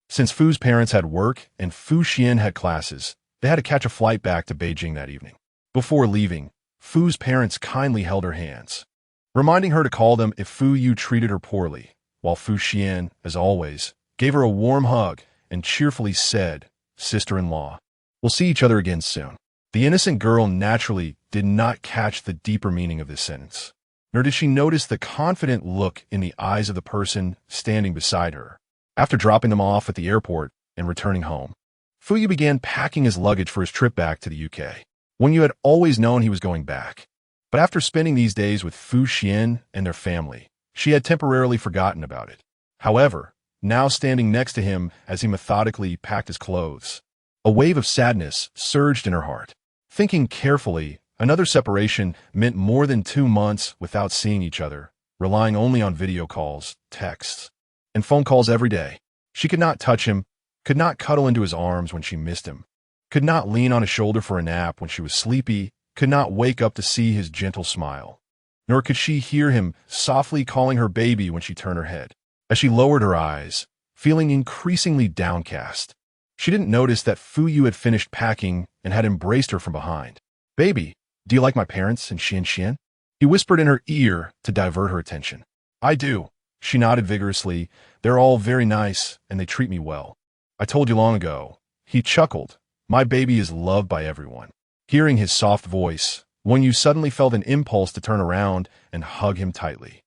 Since Fu's parents had work and Fu Xian had classes, they had to catch a flight back to Beijing that evening. Before leaving, Fu's parents kindly held her hands, reminding her to call them if Fu Yu treated her poorly, while Fu Xian, as always, gave her a warm hug and cheerfully said, Sister-in-law, we'll see each other again soon. The innocent girl naturally did not catch the deeper meaning of this sentence, nor did she notice the confident look in the eyes of the person standing beside her. After dropping them off at the airport and returning home, Fu Yu began packing his luggage for his trip back to the UK. Wang Yu had always known he was going back, but after spending these days with Fu Xian and their family, she had temporarily forgotten about it. However, now standing next to him as he methodically packed his clothes, a wave of sadness surged in her heart. Thinking carefully, another separation meant more than 2 months without seeing each other, relying only on video calls, texts, and phone calls every day. She could not touch him, could not cuddle into his arms when she missed him, could not lean on his shoulder for a nap when she was sleepy, could not wake up to see his gentle smile, nor could she hear him softly calling her baby when she turned her head. As she lowered her eyes, feeling increasingly downcast, she didn't notice that Fu Yu had finished packing and had embraced her from behind. Baby, do you like my parents and Xian? He whispered in her ear to divert her attention. I do. She nodded vigorously. They're all very nice, and they treat me well. I told you long ago. He chuckled. My baby is loved by everyone. Hearing his soft voice, Wang Yu suddenly felt an impulse to turn around and hug him tightly.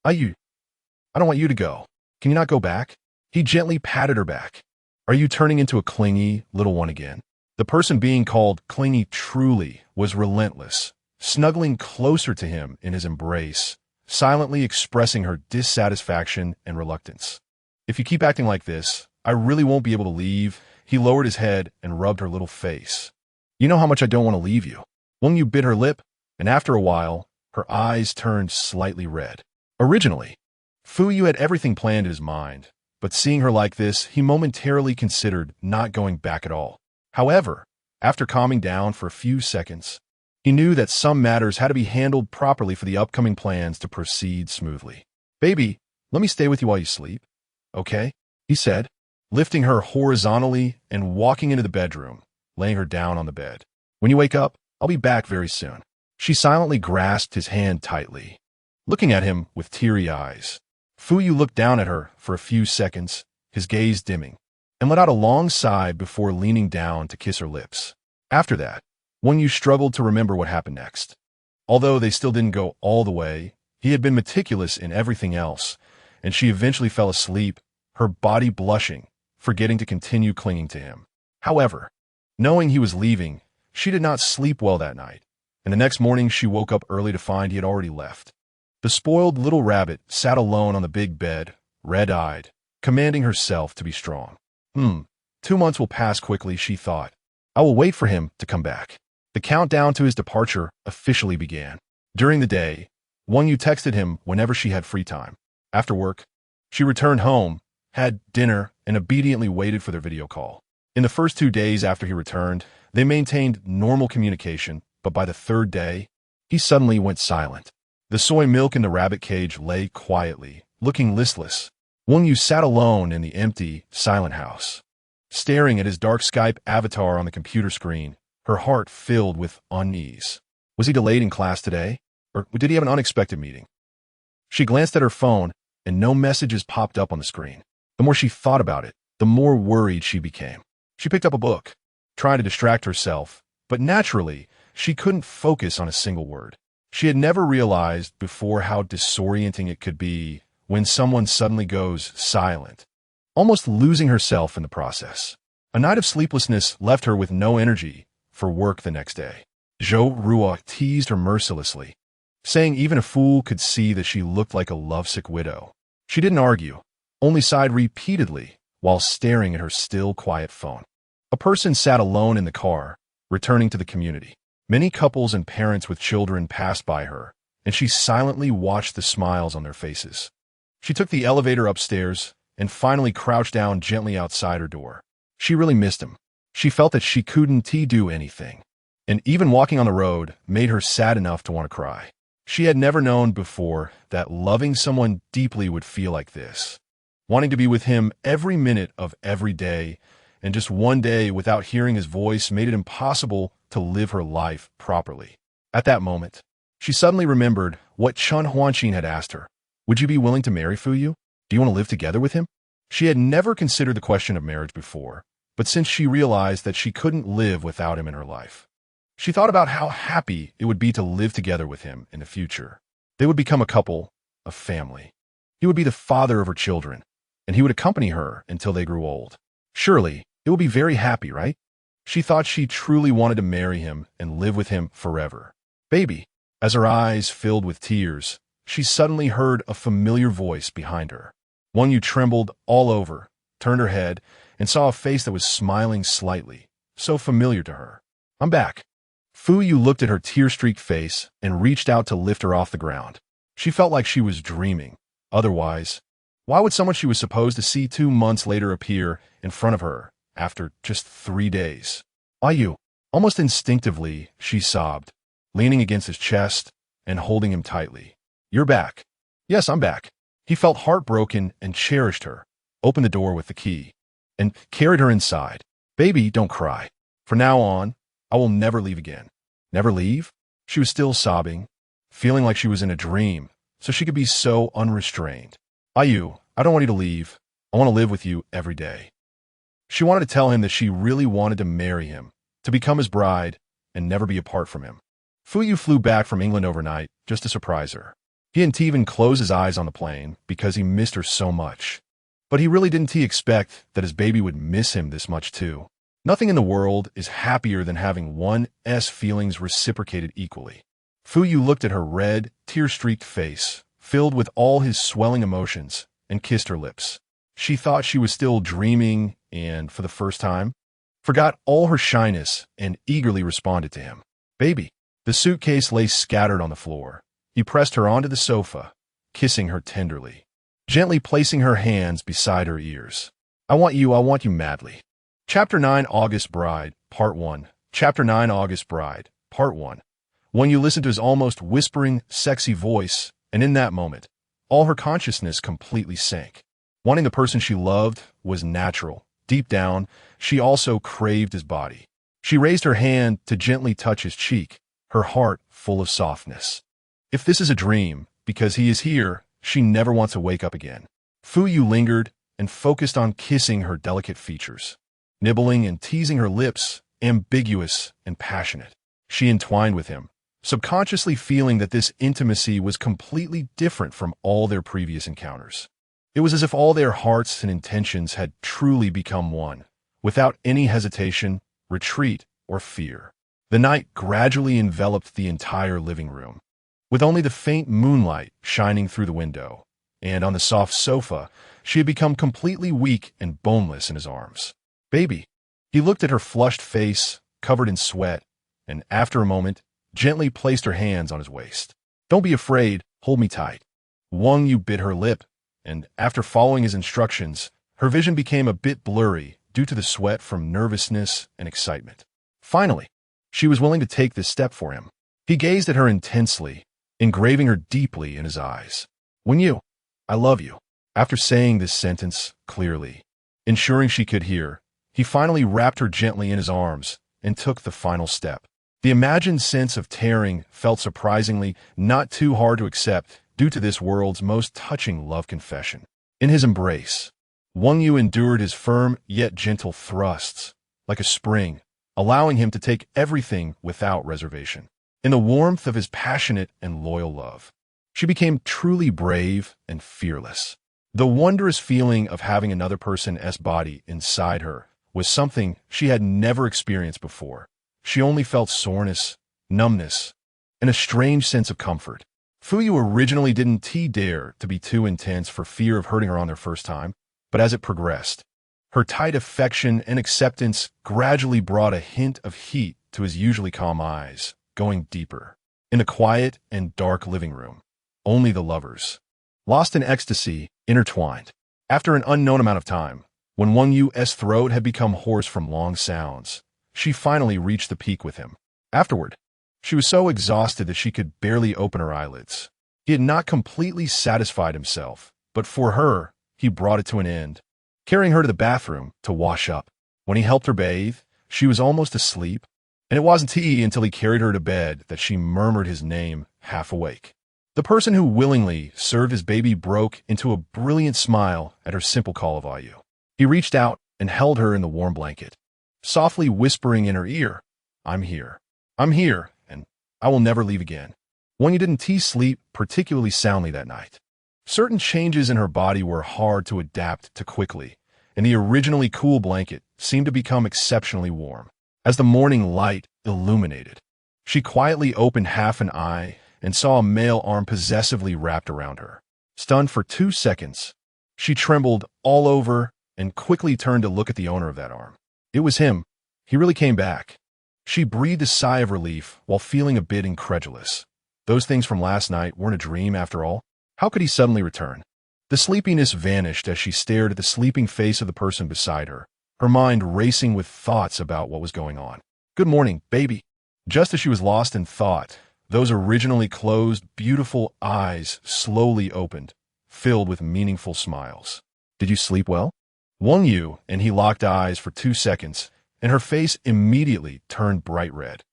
I don't want you to go. Can you not go back? He gently patted her back. Are you turning into a clingy little one again? The person being called clingy truly was relentless, snuggling closer to him in his embrace, silently expressing her dissatisfaction and reluctance. If you keep acting like this, I really won't be able to leave. He lowered his head and rubbed her little face. You know how much I don't want to leave you. Wang Yu bit her lip, and after a while, her eyes turned slightly red. Originally, Fu Yu had everything planned in his mind, but seeing her like this, he momentarily considered not going back at all. However, after calming down for a few seconds, he knew that some matters had to be handled properly for the upcoming plans to proceed smoothly. Baby, let me stay with you while you sleep, okay? He said, lifting her horizontally and walking into the bedroom, laying her down on the bed. When you wake up, I'll be back very soon. She silently grasped his hand tightly, looking at him with teary eyes. Fuyu looked down at her for a few seconds, his gaze dimming, and let out a long sigh before leaning down to kiss her lips. After that, Yu struggled to remember what happened next. Although they still didn't go all the way, he had been meticulous in everything else, and she eventually fell asleep, her body blushing, forgetting to continue clinging to him. However, knowing he was leaving, she did not sleep well that night, and the next morning she woke up early to find he had already left. The spoiled little rabbit sat alone on the big bed, red-eyed, commanding herself to be strong. 2 months will pass quickly, she thought. I will wait for him to come back. The countdown to his departure officially began. During the day, Yu texted him whenever she had free time. After work, she returned home, had dinner, and obediently waited for their video call. In the first 2 days after he returned, they maintained normal communication, but by the third day, he suddenly went silent. The soy milk in the rabbit cage lay quietly, looking listless. Yu sat alone in the empty, silent house, staring at his dark Skype avatar on the computer screen, her heart filled with unease. Was he delayed in class today? Or did he have an unexpected meeting? She glanced at her phone, and no messages popped up on the screen. The more she thought about it, the more worried she became. She picked up a book, trying to distract herself, but naturally, she couldn't focus on a single word. She had never realized before how disorienting it could be when someone suddenly goes silent, almost losing herself in the process. A night of sleeplessness left her with no energy for work the next day. Zhou Ruo teased her mercilessly, saying even a fool could see that she looked like a lovesick widow. She didn't argue, only sighed repeatedly while staring at her still quiet phone. A person sat alone in the car, returning to the community. Many couples and parents with children passed by her, and she silently watched the smiles on their faces. She took the elevator upstairs and finally crouched down gently outside her door. She really missed him. She felt that she couldn't do anything, and even walking on the road made her sad enough to want to cry. She had never known before that loving someone deeply would feel like this, wanting to be with him every minute of every day, and just one day without hearing his voice made it impossible to live her life properly. At that moment, she suddenly remembered what Chun Huanqin had asked her. Would you be willing to marry Fuyu? Do you want to live together with him? She had never considered the question of marriage before, but since she realized that she couldn't live without him in her life, she thought about how happy it would be to live together with him in the future. They would become a couple, a family. He would be the father of her children, and he would accompany her until they grew old. Surely, it would be very happy, right? She thought she truly wanted to marry him and live with him forever. Baby, as her eyes filled with tears, she suddenly heard a familiar voice behind her. Yu trembled all over, turned her head, and saw a face that was smiling slightly, so familiar to her. I'm back. Fuyu looked at her tear-streaked face and reached out to lift her off the ground. She felt like she was dreaming. Otherwise, why would someone she was supposed to see 2 months later appear in front of her after just 3 days? Yu. Almost instinctively, she sobbed, leaning against his chest and holding him tightly. You're back. Yes, I'm back. He felt heartbroken and cherished her, opened the door with the key, and carried her inside. Baby, don't cry. From now on, I will never leave again. Never leave? She was still sobbing, feeling like she was in a dream, so she could be so unrestrained. Yu, I don't want you to leave. I want to live with you every day. She wanted to tell him that she really wanted to marry him, to become his bride, and never be apart from him. Fuyu flew back from England overnight just to surprise her. He didn't even close his eyes on the plane because he missed her so much. But he really didn't expect that his baby would miss him this much too. Nothing in the world is happier than having one's feelings reciprocated equally. Fuyu looked at her red, tear-streaked face, filled with all his swelling emotions, and kissed her lips. She thought she was still dreaming and, for the first time, forgot all her shyness and eagerly responded to him. Baby. The suitcase lay scattered on the floor. He pressed her onto the sofa, kissing her tenderly, gently placing her hands beside her ears. I want you madly. Chapter 9 August Bride, Part 1. Chapter 9 August Bride, Part 1. When you listen to his almost whispering, sexy voice, and in that moment, all her consciousness completely sank. Wanting the person she loved was natural. Deep down, she also craved his body. She raised her hand to gently touch his cheek, her heart full of softness. If this is a dream, because he is here, she never wants to wake up again. Fu Yu lingered and focused on kissing her delicate features, nibbling and teasing her lips, ambiguous and passionate. She entwined with him, subconsciously feeling that this intimacy was completely different from all their previous encounters. It was as if all their hearts and intentions had truly become one, without any hesitation, retreat, or fear. The night gradually enveloped the entire living room, with only the faint moonlight shining through the window, and on the soft sofa, she had become completely weak and boneless in his arms. "Baby." He looked at her flushed face, covered in sweat, and after a moment, gently placed her hands on his waist. "Don't be afraid, hold me tight." Wang Yu bit her lip, and after following his instructions, her vision became a bit blurry due to the sweat from nervousness and excitement. Finally, she was willing to take this step for him. He gazed at her intensely, engraving her deeply in his eyes. "Wang Yu, I love you." After saying this sentence clearly, ensuring she could hear, he finally wrapped her gently in his arms and took the final step. The imagined sense of tearing felt surprisingly not too hard to accept due to this world's most touching love confession. In his embrace, Wang Yu endured his firm yet gentle thrusts, like a spring, allowing him to take everything without reservation. In the warmth of his passionate and loyal love, she became truly brave and fearless. The wondrous feeling of having another person's body inside her was something she had never experienced before. She only felt soreness, numbness, and a strange sense of comfort. Fu Yu originally didn't dare to be too intense for fear of hurting her on their first time, but as it progressed, her tight affection and acceptance gradually brought a hint of heat to his usually calm eyes, going deeper. In the quiet and dark living room, only the lovers, lost in ecstasy, intertwined. After an unknown amount of time, when Wang Yu's throat had become hoarse from long sounds, she finally reached the peak with him. Afterward, she was so exhausted that she could barely open her eyelids. He had not completely satisfied himself, but for her, he brought it to an end, carrying her to the bathroom to wash up. When he helped her bathe, she was almost asleep, and it wasn't until he carried her to bed that she murmured his name, half awake. The person who willingly served his baby broke into a brilliant smile at her simple call of Ayu. He reached out and held her in the warm blanket, softly whispering in her ear, I'm here, and I will never leave again." Wang Yu didn't sleep particularly soundly that night. Certain changes in her body were hard to adapt to quickly, and the originally cool blanket seemed to become exceptionally warm. As the morning light illuminated, she quietly opened half an eye and saw a male arm possessively wrapped around her. Stunned for 2 seconds, she trembled all over and quickly turned to look at the owner of that arm. It was him. He really came back. She breathed a sigh of relief while feeling a bit incredulous. Those things from last night weren't a dream after all. How could he suddenly return? The sleepiness vanished as she stared at the sleeping face of the person beside her, her mind racing with thoughts about what was going on. "Good morning, baby." Just as she was lost in thought, those originally closed, beautiful eyes slowly opened, filled with meaningful smiles. "Did you sleep well?" Wang Yu and he locked eyes for 2 seconds, and her face immediately turned bright red.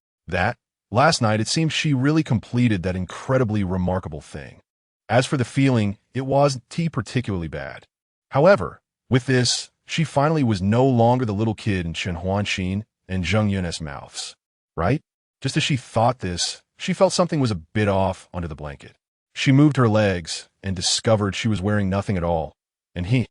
Last night it seemed she really completed that incredibly remarkable thing. As for the feeling, it wasn't particularly bad. However, with this, she finally was no longer the little kid in Chen Huanxin and Zheng Yun's mouths. Right? Just as she thought this, she felt something was a bit off under the blanket. She moved her legs and discovered she was wearing nothing at all, and he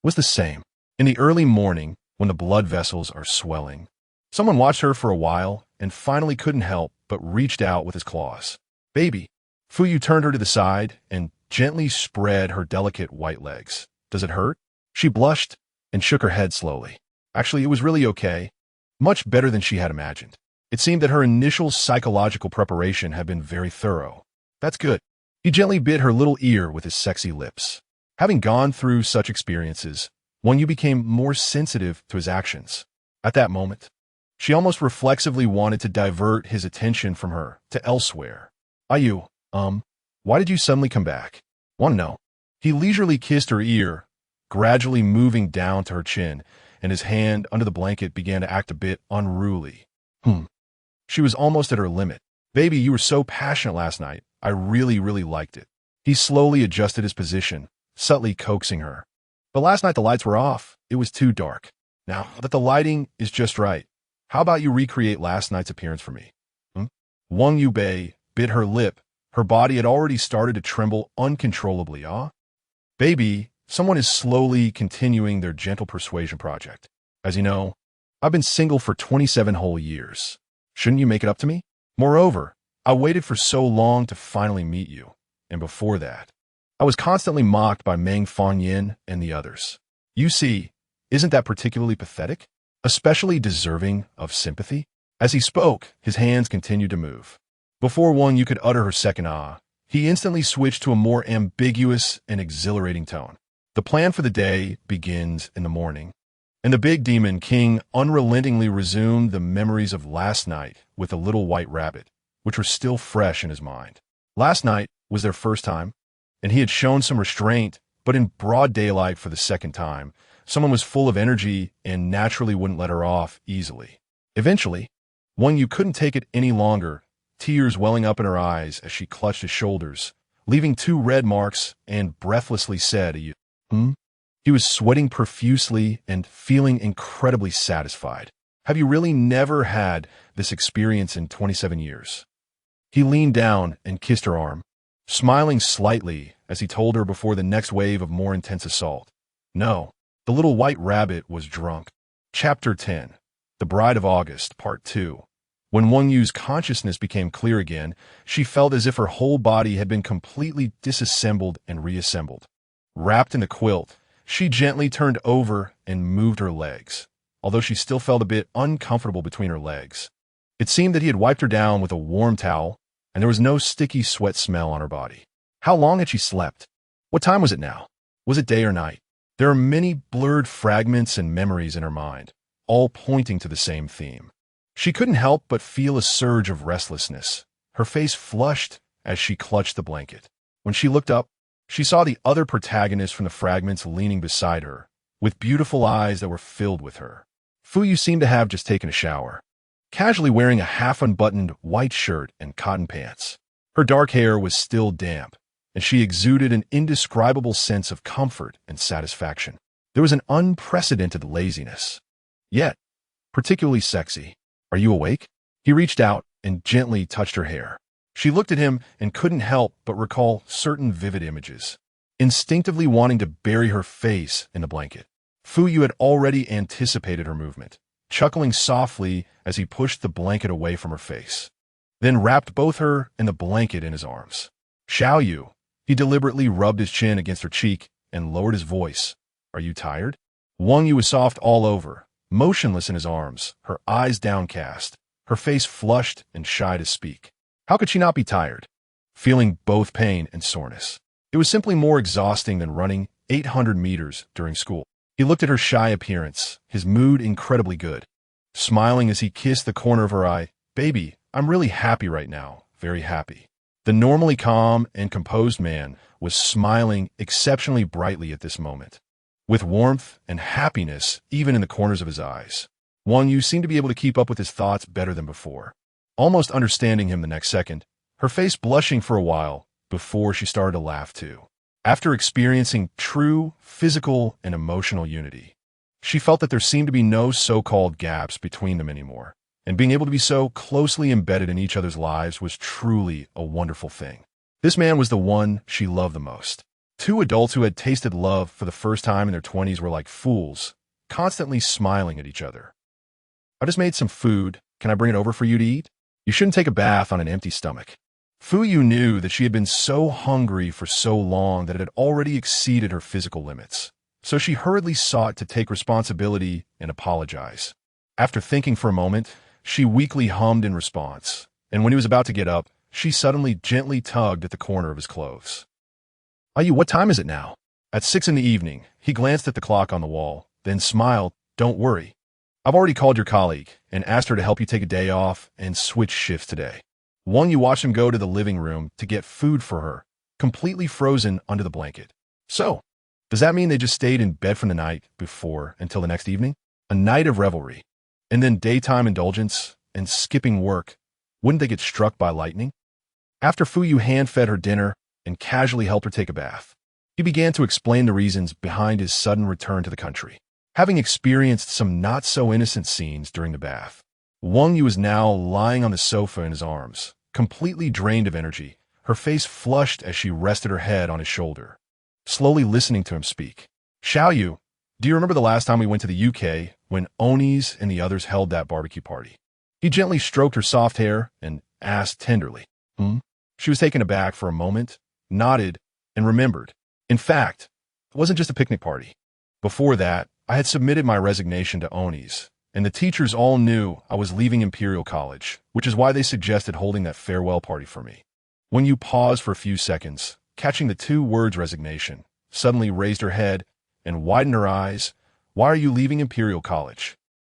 was the same. In the early morning, when the blood vessels are swelling, someone watched her for a while and finally couldn't help but reached out with his claws. "Baby." Fu Yu turned her to the side and gently spread her delicate white legs. "Does it hurt?" She blushed and shook her head slowly. Actually, it was really okay. Much better than she had imagined. It seemed that her initial psychological preparation had been very thorough. "That's good." He gently bit her little ear with his sexy lips. Having gone through such experiences, Wang Yu became more sensitive to his actions. At that moment, she almost reflexively wanted to divert his attention from her to elsewhere. "Ayu, why did you suddenly come back?" "Want to know?" He leisurely kissed her ear, gradually moving down to her chin, and his hand under the blanket began to act a bit unruly. She was almost at her limit. Baby, you were so passionate last night. I really, really liked it. He slowly adjusted his position, subtly coaxing her. But last night the lights were off. It was too dark. Now that the lighting is just right, how about you recreate last night's appearance for me? Hmm? Wang Yubei bit her lip. Her body had already started to tremble uncontrollably. Baby, someone is slowly continuing their gentle persuasion project. As you know, I've been single for 27 whole years. Shouldn't you make it up to me? Moreover, I waited for so long to finally meet you. And before that, I was constantly mocked by Meng Fanyin and the others. You see, isn't that particularly pathetic? Especially deserving of sympathy? As he spoke, his hands continued to move. Before Wang Yu could utter her second he instantly switched to a more ambiguous and exhilarating tone. The plan for the day begins in the morning. And the big demon king unrelentingly resumed the memories of last night with the little white rabbit, which were still fresh in his mind. Last night was their first time, and he had shown some restraint, but in broad daylight for the second time, someone was full of energy and naturally wouldn't let her off easily. Eventually, Wang Yu couldn't take it any longer, tears welling up in her eyes as she clutched his shoulders, leaving 2 red marks, and breathlessly said, "You, He was sweating profusely and feeling incredibly satisfied. Have you really never had this experience in 27 years? He leaned down and kissed her arm, smiling slightly as he told her before the next wave of more intense assault. No, the little white rabbit was drunk. Chapter 10, The Bride of August, Part 2. When Wang Yu's consciousness became clear again, she felt as if her whole body had been completely disassembled and reassembled. Wrapped in a quilt, she gently turned over and moved her legs, although she still felt a bit uncomfortable between her legs. It seemed that he had wiped her down with a warm towel, and there was no sticky sweat smell on her body. How long had she slept? What time was it now? Was it day or night? There are many blurred fragments and memories in her mind, all pointing to the same theme. She couldn't help but feel a surge of restlessness. Her face flushed as she clutched the blanket. When she looked up, she saw the other protagonist from the fragments leaning beside her, with beautiful eyes that were filled with her. Fuyu seemed to have just taken a shower, casually wearing a half-unbuttoned white shirt and cotton pants. Her dark hair was still damp, and she exuded an indescribable sense of comfort and satisfaction. There was an unprecedented laziness, yet particularly sexy. "Are you awake?" He reached out and gently touched her hair. She looked at him and couldn't help but recall certain vivid images, instinctively wanting to bury her face in the blanket. Fuyu had already anticipated her movement, chuckling softly as he pushed the blanket away from her face, then wrapped both her and the blanket in his arms. "Xiao Yu," he deliberately rubbed his chin against her cheek and lowered his voice. "Are you tired?" Wang Yu was soft all over, motionless in his arms, her eyes downcast, her face flushed and shy to speak. How could she not be tired? Feeling both pain and soreness. It was simply more exhausting than running 800 meters during school. He looked at her shy appearance, his mood incredibly good, smiling as he kissed the corner of her eye. "Baby, I'm really happy right now, very happy." The normally calm and composed man was smiling exceptionally brightly at this moment, with warmth and happiness even in the corners of his eyes. Wang Yu seemed to be able to keep up with his thoughts better than before, almost understanding him the next second, her face blushing for a while before she started to laugh too. After experiencing true physical and emotional unity, she felt that there seemed to be no so-called gaps between them anymore, and being able to be so closely embedded in each other's lives was truly a wonderful thing. This man was the one she loved the most. 2 adults who had tasted love for the first time in their 20s were like fools, constantly smiling at each other. "I just made some food. Can I bring it over for you to eat? You shouldn't take a bath on an empty stomach." Fuyu knew that she had been so hungry for so long that it had already exceeded her physical limits, so she hurriedly sought to take responsibility and apologize. After thinking for a moment, she weakly hummed in response, and when he was about to get up, she suddenly gently tugged at the corner of his clothes. "Ayu, what time is it now?" At 6 in the evening, he glanced at the clock on the wall, then smiled. "Don't worry. I've already called your colleague and asked her to help you take a day off and switch shifts today." Wang Yu watched him go to the living room to get food for her, completely frozen under the blanket. So, does that mean they just stayed in bed from the night before until the next evening? A night of revelry, and then daytime indulgence and skipping work. Wouldn't they get struck by lightning? After Fu Yu hand-fed her dinner and casually helped her take a bath, he began to explain the reasons behind his sudden return to the country. Having experienced some not-so-innocent scenes during the bath, Wang Yu was now lying on the sofa in his arms, completely drained of energy, her face flushed as she rested her head on his shoulder, slowly listening to him speak. Xiao Yu, do you remember the last time we went to the UK when Onis and the others held that barbecue party? He gently stroked her soft hair and asked tenderly. She was taken aback for a moment, nodded, and remembered. In fact, it wasn't just a picnic party. Before that, I had submitted my resignation to Onis, and the teachers all knew I was leaving Imperial College, which is why they suggested holding that farewell party for me. When you paused for a few seconds, catching the two words resignation, suddenly raised her head and widened her eyes. Why are you leaving Imperial College?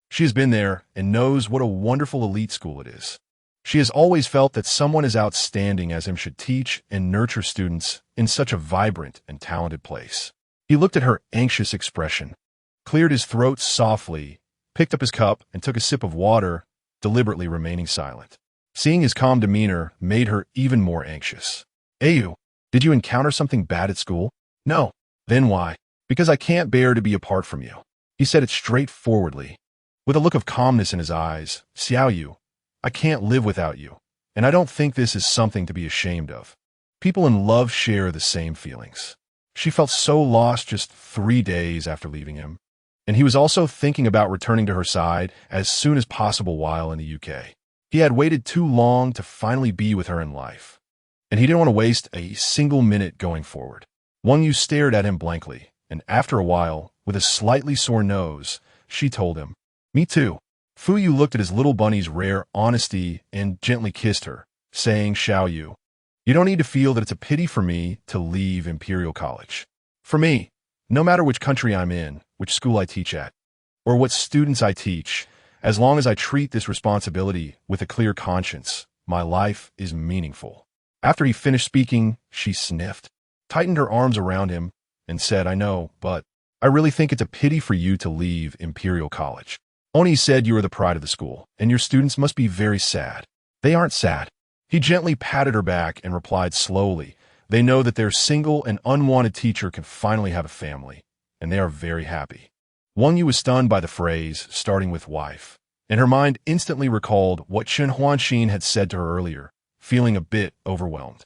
She has been there and knows what a wonderful elite school it is. She has always felt that someone as outstanding as him should teach and nurture students in such a vibrant and talented place. He looked at her anxious expression, cleared his throat softly, picked up his cup, and took a sip of water, deliberately remaining silent. Seeing his calm demeanor made her even more anxious. Ayu, did you encounter something bad at school? No. Then why? Because I can't bear to be apart from you. He said it straightforwardly, with a look of calmness in his eyes. Xiao Yu, I can't live without you, and I don't think this is something to be ashamed of. People in love share the same feelings. She felt so lost just 3 days after leaving him, and he was also thinking about returning to her side as soon as possible while in the UK. He had waited too long to finally be with her in life, and he didn't want to waste a single minute going forward. Wang Yu stared at him blankly, and after a while, with a slightly sore nose, she told him, Me too. Fu Yu looked at his little bunny's rare honesty and gently kissed her, saying, Xiao Yu, you don't need to feel that it's a pity for me to leave Imperial College. For me, no matter which country I'm in, which school I teach at, or what students I teach, as long as I treat this responsibility with a clear conscience, my life is meaningful. After he finished speaking, she sniffed, tightened her arms around him, and said, I know, but I really think it's a pity for you to leave Imperial College. Oni said you are the pride of the school, and your students must be very sad. They aren't sad. He gently patted her back and replied slowly, they know that their single and unwanted teacher can finally have a family, and they are very happy. Wang Yu was stunned by the phrase, starting with wife, and her mind instantly recalled what Chen Huanxin had said to her earlier, feeling a bit overwhelmed.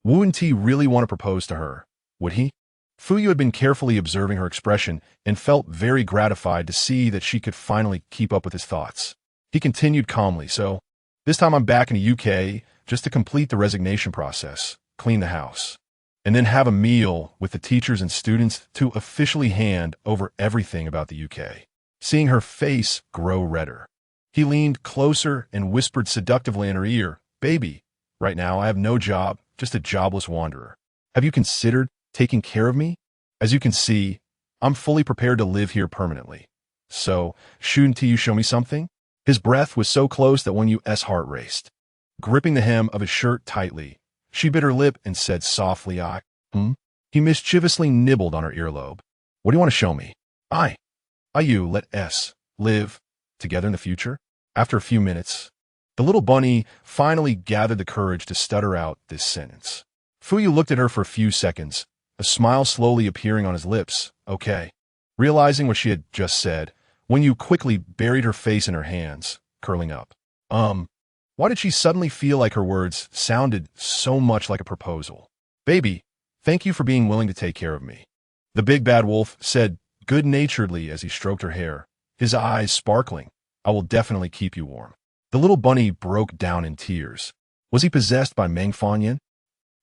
Wouldn't he really want to propose to her? Would he? Fu Yu had been carefully observing her expression and felt very gratified to see that she could finally keep up with his thoughts. He continued calmly, so, this time I'm back in the UK just to complete the resignation process, clean the house, and then have a meal with the teachers and students to officially hand over everything about the UK. Seeing her face grow redder, he leaned closer and whispered seductively in her ear, Baby, right now I have no job, just a jobless wanderer. Have you considered taking care of me? As you can see, I'm fully prepared to live here permanently. So, shouldn't you show me something? His breath was so close that Wang Yu's heart raced. Gripping the hem of his shirt tightly, she bit her lip and said softly, He mischievously nibbled on her earlobe. What do you want to show me? You let us live together in the future? After a few minutes, the little bunny finally gathered the courage to stutter out this sentence. Fu Yu looked at her for a few seconds, a smile slowly appearing on his lips. Okay. Realizing what she had just said, Wang Yu quickly buried her face in her hands, curling up. Why did she suddenly feel like her words sounded so much like a proposal? Baby, thank you for being willing to take care of me. The big bad wolf said good-naturedly as he stroked her hair, his eyes sparkling. I will definitely keep you warm. The little bunny broke down in tears. Was he possessed by Meng Fanyan?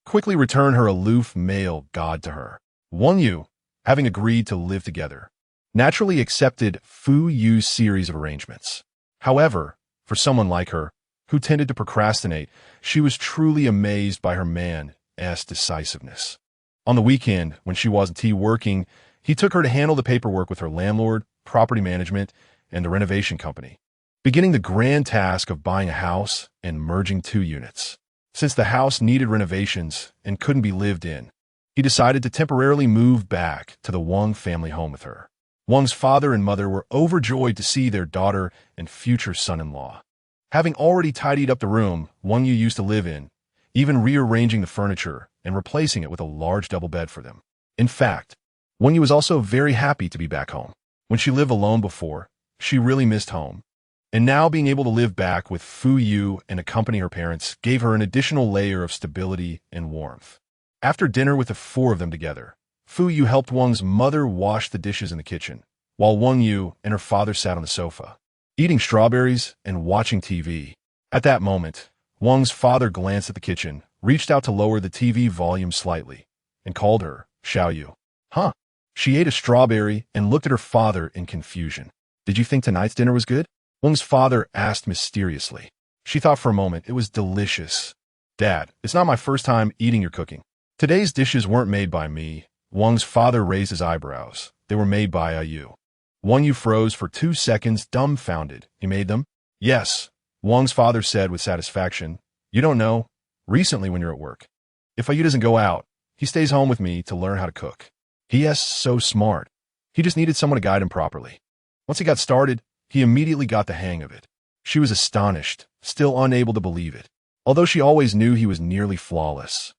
Quickly returned her aloof male god to her. Wang Yu, having agreed to live together, naturally accepted Fu Yu's series of arrangements. However, for someone like her, who tended to procrastinate, she was truly amazed by her man's decisiveness. On the weekend, when she wasn't working, he took her to handle the paperwork with her landlord, property management, and the renovation company, beginning the grand task of buying a house and merging 2 units. Since the house needed renovations and couldn't be lived in, he decided to temporarily move back to the Wang family home with her. Wang's father and mother were overjoyed to see their daughter and future son-in-law. Having already tidied up the room Wang Yu used to live in, even rearranging the furniture and replacing it with a large double bed for them. In fact, Wang Yu was also very happy to be back home. When she lived alone before, she really missed home. And now being able to live back with Fu Yu and accompany her parents gave her an additional layer of stability and warmth. After dinner with the four of them together, Fu Yu helped Wang's mother wash the dishes in the kitchen, while Wang Yu and her father sat on the sofa, eating strawberries and watching TV. At that moment, Wang's father glanced at the kitchen, reached out to lower the TV volume slightly, and called her, Xiao Yu. Huh? She ate a strawberry and looked at her father in confusion. Did you think tonight's dinner was good? Wang's father asked mysteriously. She thought for a moment. It was delicious. Dad, it's not my first time eating your cooking. Today's dishes weren't made by me. Wang's father raised his eyebrows. They were made by Yu. Wang Yu froze for 2 seconds, dumbfounded. You made them? Yes, Wang's father said with satisfaction. You don't know? Recently when you're at work. If Yu doesn't go out, he stays home with me to learn how to cook. He is so smart. He just needed someone to guide him properly. Once he got started, he immediately got the hang of it. She was astonished, still unable to believe it, although she always knew he was nearly flawless.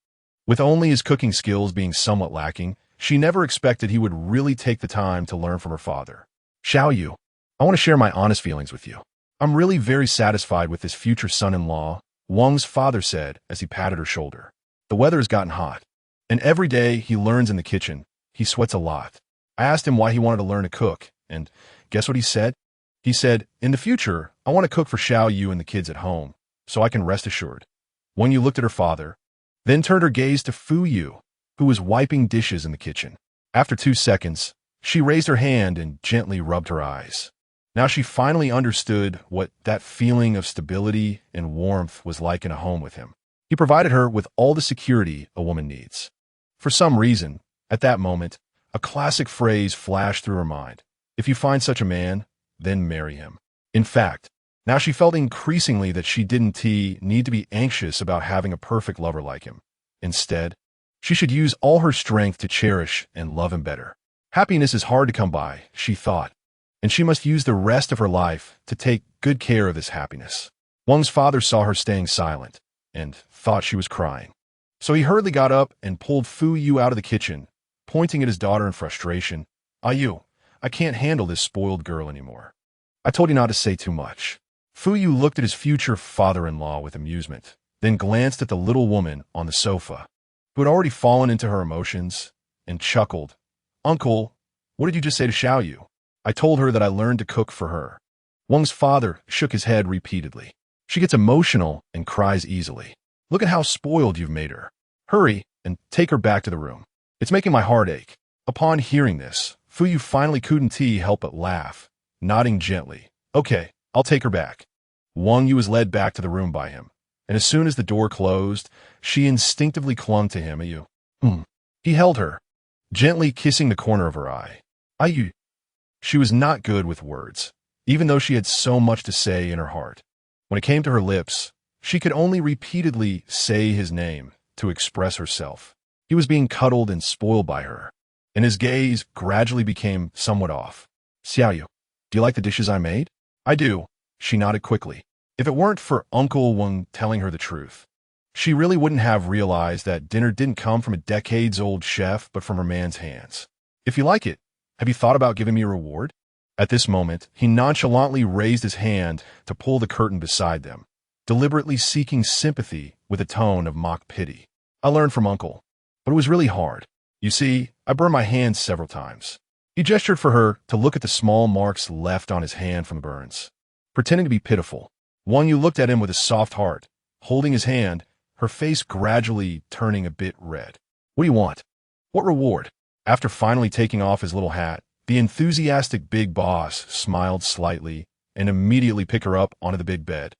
With only his cooking skills being somewhat lacking, she never expected he would really take the time to learn from her father. Xiao Yu, I want to share my honest feelings with you. I'm really very satisfied with this future son-in-law, Wang's father said as he patted her shoulder. The weather has gotten hot, and every day he learns in the kitchen. He sweats a lot. I asked him why he wanted to learn to cook, and guess what he said? He said, in the future, I want to cook for Xiao Yu and the kids at home, so I can rest assured. Wang Yu looked at her father, then turned her gaze to Fu Yu, who was wiping dishes in the kitchen. After 2 seconds, she raised her hand and gently rubbed her eyes. Now she finally understood what that feeling of stability and warmth was like in a home with him. He provided her with all the security a woman needs. For some reason, at that moment, a classic phrase flashed through her mind. If you find such a man, then marry him. In fact, now she felt increasingly that she didn't need to be anxious about having a perfect lover like him. Instead, she should use all her strength to cherish and love him better. Happiness is hard to come by, she thought, and she must use the rest of her life to take good care of this happiness. Wang's father saw her staying silent and thought she was crying. So he hurriedly got up and pulled Fu Yu out of the kitchen, pointing at his daughter in frustration. Yu, I can't handle this spoiled girl anymore. I told you not to say too much. Fu Yu looked at his future father-in-law with amusement, then glanced at the little woman on the sofa, who had already fallen into her emotions, and chuckled. Uncle, what did you just say to Xiao Yu? I told her that I learned to cook for her. Wang's father shook his head repeatedly. She gets emotional and cries easily. Look at how spoiled you've made her. Hurry and take her back to the room. It's making my heart ache. Upon hearing this, Fu Yu finally couldn't help but laugh, nodding gently. Okay, I'll take her back. Wang Yu was led back to the room by him, and as soon as the door closed, she instinctively clung to him. Yu. He held her, gently kissing the corner of her eye. Yu. She was not good with words, even though she had so much to say in her heart. When it came to her lips, she could only repeatedly say his name to express herself. He was being cuddled and spoiled by her, and his gaze gradually became somewhat off. Xiao Yu, do you like the dishes I made? I do, she nodded quickly. If it weren't for Uncle Wang telling her the truth, she really wouldn't have realized that dinner didn't come from a decades-old chef, but from her man's hands. If you like it, have you thought about giving me a reward? At this moment, he nonchalantly raised his hand to pull the curtain beside them, deliberately seeking sympathy with a tone of mock pity. I learned from Uncle, but it was really hard. You see, I burned my hands several times. He gestured for her to look at the small marks left on his hand from the burns. Pretending to be pitiful, Wang Yu looked at him with a soft heart, holding his hand, her face gradually turning a bit red. What do you want? What reward? After finally taking off his little hat, the enthusiastic big boss smiled slightly and immediately picked her up onto the big bed,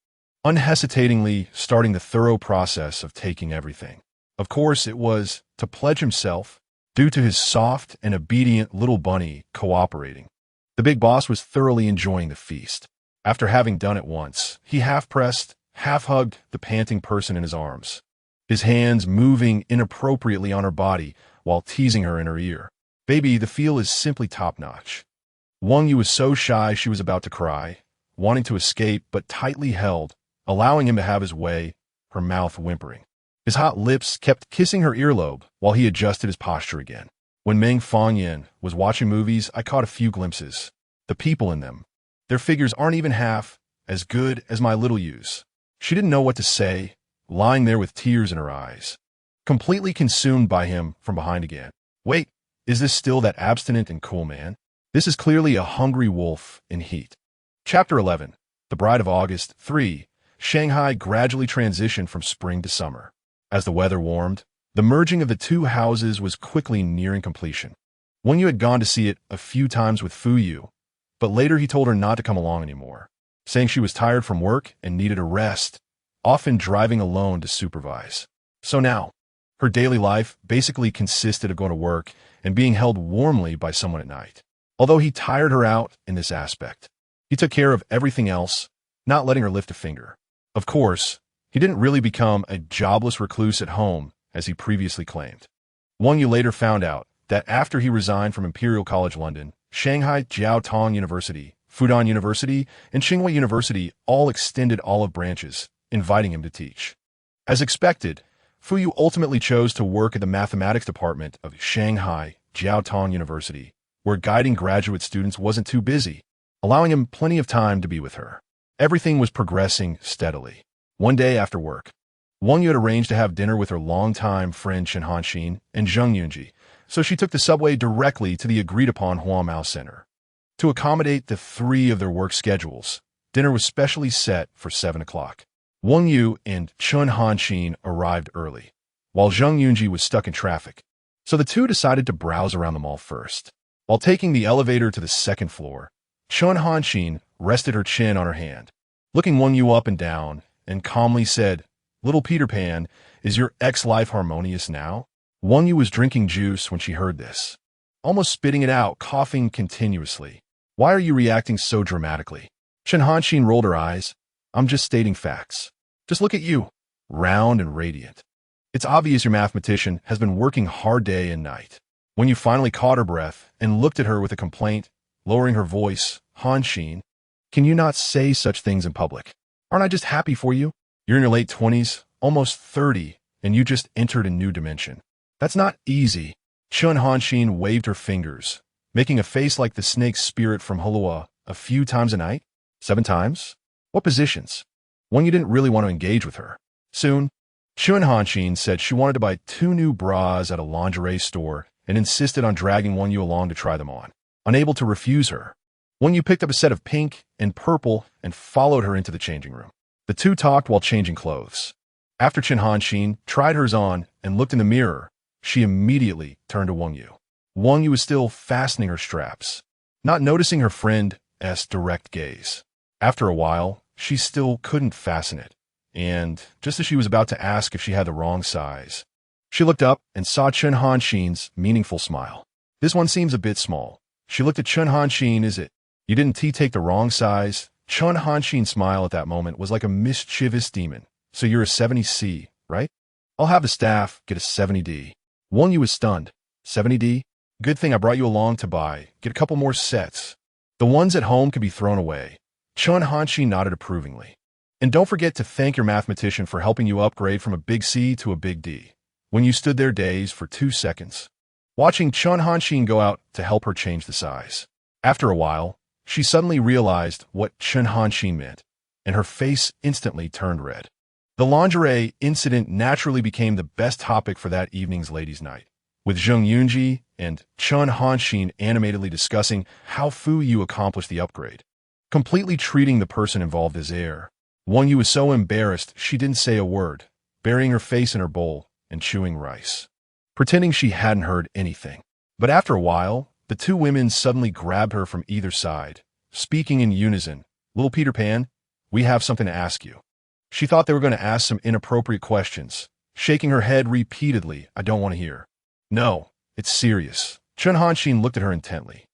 unhesitatingly starting the thorough process of taking everything. Of course, it was to pledge himself, due to his soft and obedient little bunny cooperating. The big boss was thoroughly enjoying the feast. After having done it once, he half-pressed, half-hugged the panting person in his arms, his hands moving inappropriately on her body while teasing her in her ear. Baby, the feel is simply top-notch. Wang Yu was so shy she was about to cry, wanting to escape but tightly held allowing him to have his way, her mouth whimpering. His hot lips kept kissing her earlobe while he adjusted his posture again. When Meng Fangyan was watching movies, I caught a few glimpses. The people in them. Their figures aren't even half as good as my little Yu's. She didn't know what to say, lying there with tears in her eyes, completely consumed by him from behind again. Wait, is this still that abstinent and cool man? This is clearly a hungry wolf in heat. Chapter 11. The Bride of August 3. Shanghai gradually transitioned from spring to summer. As the weather warmed, the merging of the two houses was quickly nearing completion. Wang Yu had gone to see it a few times with Fu Yu, but later he told her not to come along anymore, saying she was tired from work and needed a rest, often driving alone to supervise. So now, her daily life basically consisted of going to work and being held warmly by someone at night. Although he tired her out in this aspect, he took care of everything else, not letting her lift a finger. Of course, he didn't really become a jobless recluse at home, as he previously claimed. Wang Yu later found out that after he resigned from Imperial College London, Shanghai Jiaotong University, Fudan University, and Tsinghua University all extended olive branches, inviting him to teach. As expected, Fu Yu ultimately chose to work at the mathematics department of Shanghai Jiaotong University, where guiding graduate students wasn't too busy, allowing him plenty of time to be with her. Everything was progressing steadily. One day after work, Wang Yu had arranged to have dinner with her longtime friend Chen Hanxin and Zheng Yunji, so she took the subway directly to the agreed-upon Huamao Center. To accommodate the three of their work schedules, dinner was specially set for 7 o'clock. Wang Yu and Chen Hanxin arrived early, while Zheng Yunji was stuck in traffic, so the two decided to browse around the mall first. While taking the elevator to the second floor, Chen Hanxin rested her chin on her hand, looking Wang Yu up and down, and calmly said, "Little Peter Pan, is your ex-life harmonious now?" Wang Yu was drinking juice when she heard this, almost spitting it out, coughing continuously. "Why are you reacting so dramatically?" Chen Hanxin rolled her eyes. "I'm just stating facts. Just look at you, round and radiant. It's obvious your mathematician has been working hard day and night." When you finally caught her breath and looked at her with a complaint, lowering her voice, "Hanxin, can you not say such things in public? Aren't I just happy for you? You're in your late 20s, almost 30, and you just entered a new dimension. That's not easy." Chen Hanxin waved her fingers, making a face like the snake spirit from Hulua. "A few times a night? 7 times? What positions?" When you didn't really want to engage with her. Soon, Chen Hanxin said she wanted to buy 2 new bras at a lingerie store and insisted on dragging Wang Yu along to try them on. Unable to refuse her, Wang Yu picked up a set of pink and purple and followed her into the changing room. The two talked while changing clothes. After Chen Hanxin tried hers on and looked in the mirror, she immediately turned to Wang Yu. Wang Yu was still fastening her straps, not noticing her friend's direct gaze. After a while, she still couldn't fasten it, and just as she was about to ask if she had the wrong size, she looked up and saw Chen Hanxin's meaningful smile. "This one seems a bit small." She looked at Chen Hanxin. "Is it? You didn't take the wrong size?" Chen Hanxin's smile at that moment was like a mischievous demon. "So you're a 70C, right? I'll have the staff get a 70D. Wang Yu was stunned. 70D? Good thing I brought you along to get a couple more sets. The ones at home can be thrown away." Chen Hanxin nodded approvingly. "And don't forget to thank your mathematician for helping you upgrade from a big C to a big D." When you stood there dazed for 2 seconds, watching Chen Hanxin go out to help her change the size. After a while, she suddenly realized what Chen Hanxin meant, and her face instantly turned red. The lingerie incident naturally became the best topic for that evening's ladies' night, with Zheng Yunji and Chen Hanxin animatedly discussing how Fu Yu accomplished the upgrade, completely treating the person involved as heir. Wang Yu was so embarrassed she didn't say a word, burying her face in her bowl and chewing rice, pretending she hadn't heard anything. But after a while, the two women suddenly grabbed her from either side, speaking in unison. "Little Peter Pan, we have something to ask you." She thought they were going to ask some inappropriate questions, shaking her head repeatedly. "I don't want to hear." "No, it's serious." Chen Hanxin looked at her intently.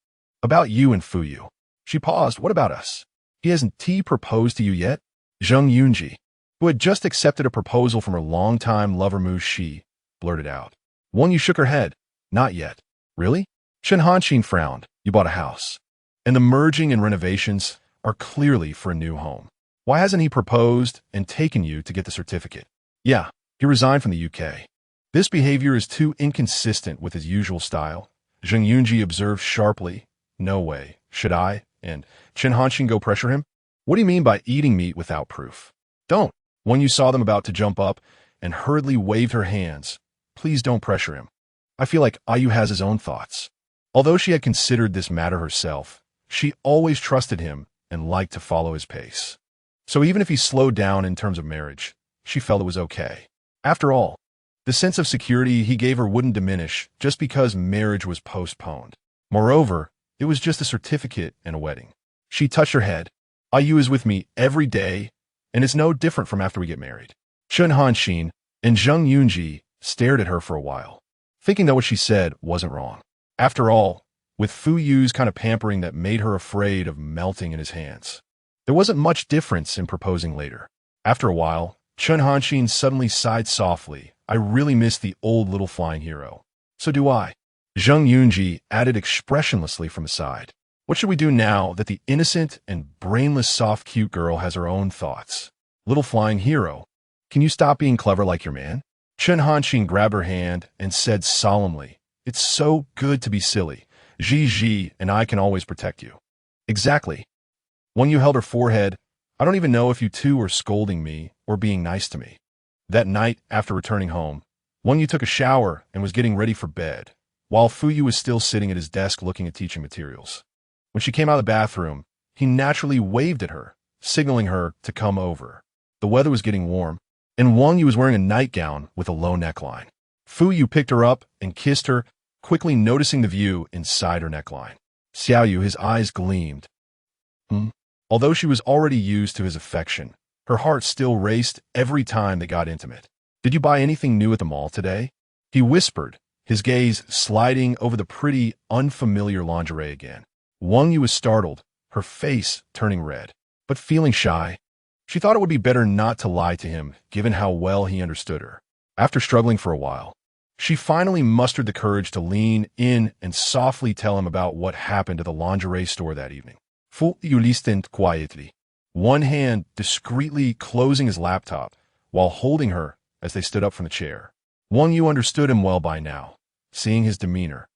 "About you and Fu Yu." She paused. "What about us? Hasn't he proposed to you yet?" Zheng Yunji, who had just accepted a proposal from her longtime lover Mu Shi, blurted out. Wang Yu shook her head. "Not yet." "Really?" Chen Hanxin frowned. "You bought a house, and the merging and renovations are clearly for a new home. Why hasn't he proposed and taken you to get the certificate? Yeah, he resigned from the UK. This behavior is too inconsistent with his usual style, Zheng Yunji observed sharply. No way. Should I and Chen Hanxin go pressure him? What do you mean by eating meat without proof? Don't. When you saw them about to jump up and hurriedly waved her hands, please don't pressure him. I feel like Ayu has his own thoughts. Although she had considered this matter herself, she always trusted him and liked to follow his pace. So even if he slowed down in terms of marriage, she felt it was okay. After all, the sense of security he gave her wouldn't diminish just because marriage was postponed. Moreover, it was just a certificate and a wedding. She touched her head. Ayu is with me every day, and it's no different from after we get married. Chen Hanxin and Zheng Yunji stared at her for a while, thinking that what she said wasn't wrong. After all, with Fu Yu's kind of pampering that made her afraid of melting in his hands, there wasn't much difference in proposing later. After a while, Chen Hanxin suddenly sighed softly. I really miss the old little flying hero. So do I. Zheng Yunji added expressionlessly from his side. What should we do now that the innocent and brainless soft cute girl has her own thoughts? Little flying hero, can you stop being clever like your man? Chen Hanxin grabbed her hand and said solemnly, it's so good to be silly. Ji and I can always protect you. Exactly. When you held her forehead, I don't even know if you two were scolding me or being nice to me. That night, after returning home, Wang Yu took a shower and was getting ready for bed, while Fu Yu was still sitting at his desk looking at teaching materials. When she came out of the bathroom, he naturally waved at her, signaling her to come over. The weather was getting warm, and Wang Yu was wearing a nightgown with a low neckline. Fu Yu picked her up and kissed her, quickly noticing the view inside her neckline. Xiao Yu, his eyes gleamed. Although she was already used to his affection, her heart still raced every time they got intimate. Did you buy anything new at the mall today? He whispered, his gaze sliding over the pretty, unfamiliar lingerie again. Wang Yu was startled, her face turning red, but feeling shy. She thought it would be better not to lie to him, given how well he understood her. After struggling for a while, she finally mustered the courage to lean in and softly tell him about what happened at the lingerie store that evening. Fu Yu listened quietly, one hand discreetly closing his laptop while holding her as they stood up from the chair. Wang Yu understood him well by now, seeing his demeanor.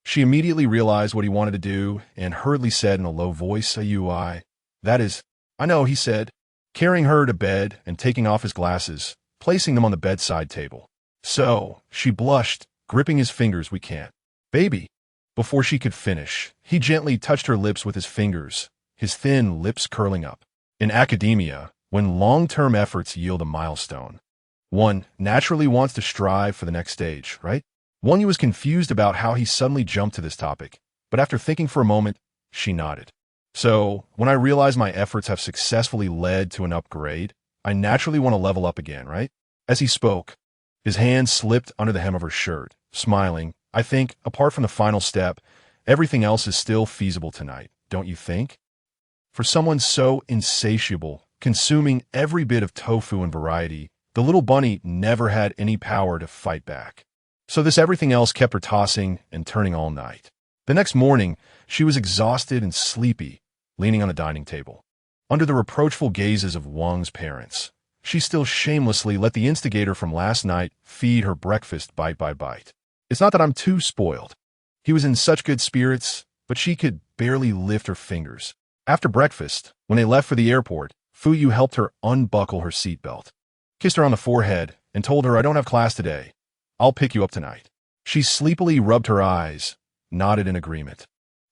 She immediately realized what he wanted to do and hurriedly said in a low voice, that is, I know, he said, carrying her to bed and taking off his glasses, placing them on the bedside table. So, she blushed, gripping his fingers. We can't. Baby. Before she could finish, he gently touched her lips with his fingers, his thin lips curling up. In academia, when long-term efforts yield a milestone, one naturally wants to strive for the next stage, right? Wang Yu was confused about how he suddenly jumped to this topic, but after thinking for a moment, she nodded. So, when I realize my efforts have successfully led to an upgrade, I naturally want to level up again, right? As he spoke, his hand slipped under the hem of her shirt, smiling. I think, apart from the final step, everything else is still feasible tonight, don't you think? For someone so insatiable, consuming every bit of tofu and variety, the little bunny never had any power to fight back. So this everything else kept her tossing and turning all night. The next morning, she was exhausted and sleepy, leaning on the dining table. Under the reproachful gazes of Wang's parents, she still shamelessly let the instigator from last night feed her breakfast bite by bite. It's not that I'm too spoiled. He was in such good spirits, but she could barely lift her fingers. After breakfast, when they left for the airport, Fu Yu helped her unbuckle her seatbelt, kissed her on the forehead, and told her, I don't have class today. I'll pick you up tonight. She sleepily rubbed her eyes, nodded in agreement.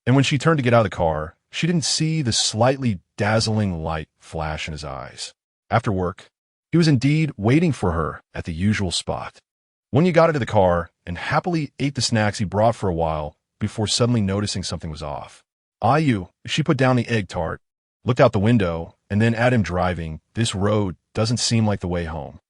And when she turned to get out of the car, she didn't see the slightly dazzling light flash in his eyes. After work, he was indeed waiting for her at the usual spot. When you got into the car and happily ate the snacks he brought for a while before suddenly noticing something was off. Ayu, she put down the egg tart, looked out the window, and then at him driving. This road doesn't seem like the way home.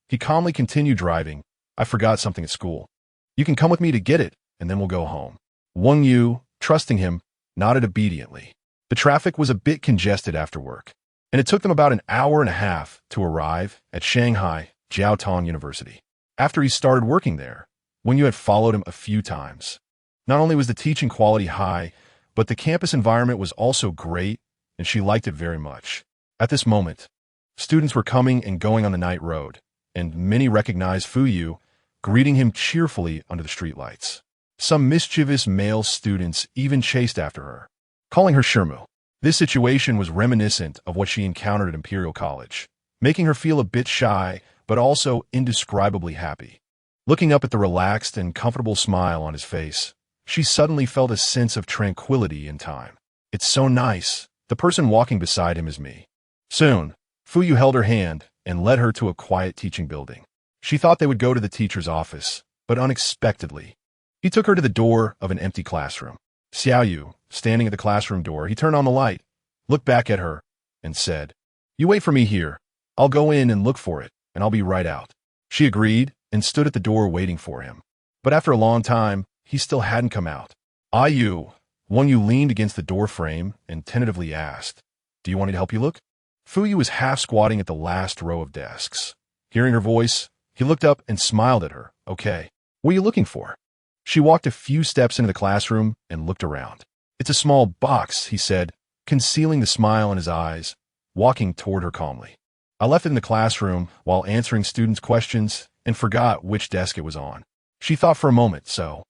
He calmly continued driving. I forgot something at school. You can come with me to get it, and then we'll go home. Wang Yu, trusting him, nodded obediently. The traffic was a bit congested after work, and it took them about an hour and a half to arrive at Shanghai Jiaotong University. After he started working there, Wang Yu had followed him a few times. Not only was the teaching quality high, but the campus environment was also great, and she liked it very much. At this moment, students were coming and going on the night road, and many recognized Fuyu, greeting him cheerfully under the streetlights. Some mischievous male students even chased after her, calling her Shirmu. This situation was reminiscent of what she encountered at Imperial College, making her feel a bit shy, but also indescribably happy. Looking up at the relaxed and comfortable smile on his face, she suddenly felt a sense of tranquility in time. It's so nice. The person walking beside him is me. Soon, Fuyu held her hand and led her to a quiet teaching building. She thought they would go to the teacher's office, but unexpectedly, he took her to the door of an empty classroom. Xiaoyu, standing at the classroom door, he turned on the light, looked back at her, and said, "You wait for me here. I'll go in and look for it, and I'll be right out." She agreed and stood at the door waiting for him. But after a long time, he still hadn't come out. Wang Yu leaned against the door frame and tentatively asked, "Do you want me to help you look?" Fuyu was half squatting at the last row of desks. Hearing her voice, he looked up and smiled at her. "Okay, what are you looking for?" She walked a few steps into the classroom and looked around. "It's a small box," he said, concealing the smile in his eyes, walking toward her calmly. "I left it in the classroom while answering students' questions and forgot which desk it was on." She thought for a moment. "So,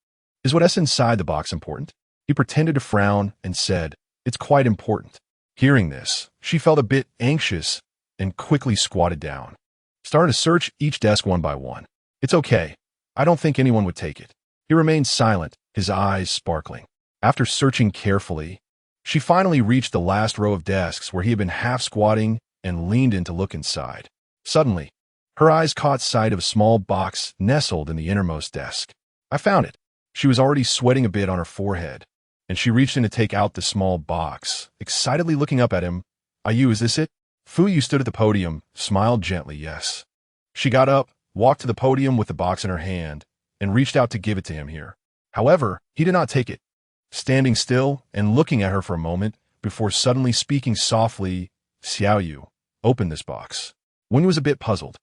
is what's inside the box important?" He pretended to frown and said, "It's quite important." Hearing this, she felt a bit anxious and quickly squatted down, started to search each desk one by one. "It's okay. I don't think anyone would take it." He remained silent, his eyes sparkling. After searching carefully, she finally reached the last row of desks where he had been half squatting and leaned in to look inside. Suddenly, her eyes caught sight of a small box nestled in the innermost desk. "I found it." She was already sweating a bit on her forehead, and she reached in to take out the small box, excitedly looking up at him. "Is this it?" Fuyu stood at the podium, smiled gently, "Yes." She got up, walked to the podium with the box in her hand, and reached out to give it to him here. However, he did not take it, standing still and looking at her for a moment before suddenly speaking softly, "Xiaoyu, open this box." Wen was a bit puzzled,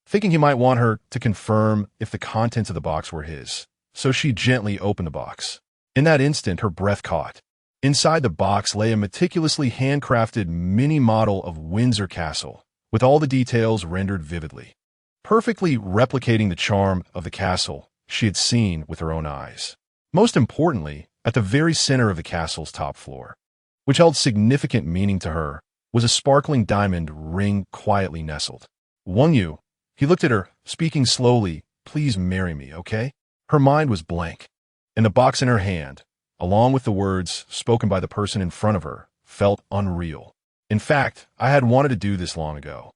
thinking he might want her to confirm if the contents of the box were his, so she gently opened the box. In that instant, her breath caught. Inside the box lay a meticulously handcrafted mini model of Windsor Castle, with all the details rendered vividly, perfectly replicating the charm of the castle she had seen with her own eyes. Most importantly, at the very center of the castle's top floor, which held significant meaning to her, was a sparkling diamond ring quietly nestled. "Wang Yu," he looked at her, speaking slowly, "Please marry me, okay?" Her mind was blank, and the box in her hand, along with the words spoken by the person in front of her, felt unreal. "In fact, I had wanted to do this long ago."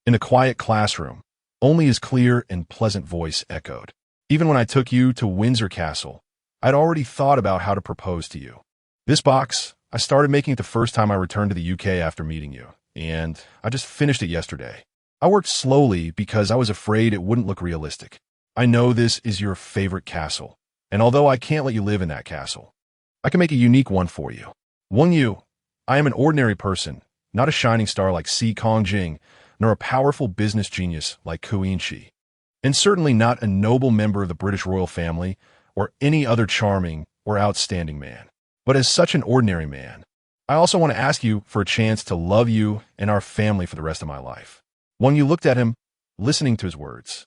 In the quiet classroom, only his clear and pleasant voice echoed. "Even when I took you to Windsor Castle, I'd already thought about how to propose to you. This box, I started making it the first time I returned to the UK after meeting you, and I just finished it yesterday. I worked slowly because I was afraid it wouldn't look realistic. I know this is your favorite castle, and although I can't let you live in that castle, I can make a unique one for you. Wang Yu, I am an ordinary person, not a shining star like Si Kongjing, nor a powerful business genius like Ku Yinshi, and certainly not a noble member of the British royal family or any other charming or outstanding man. But as such an ordinary man, I also want to ask you for a chance to love you and our family for the rest of my life." Wang Yu looked at him, listening to his words.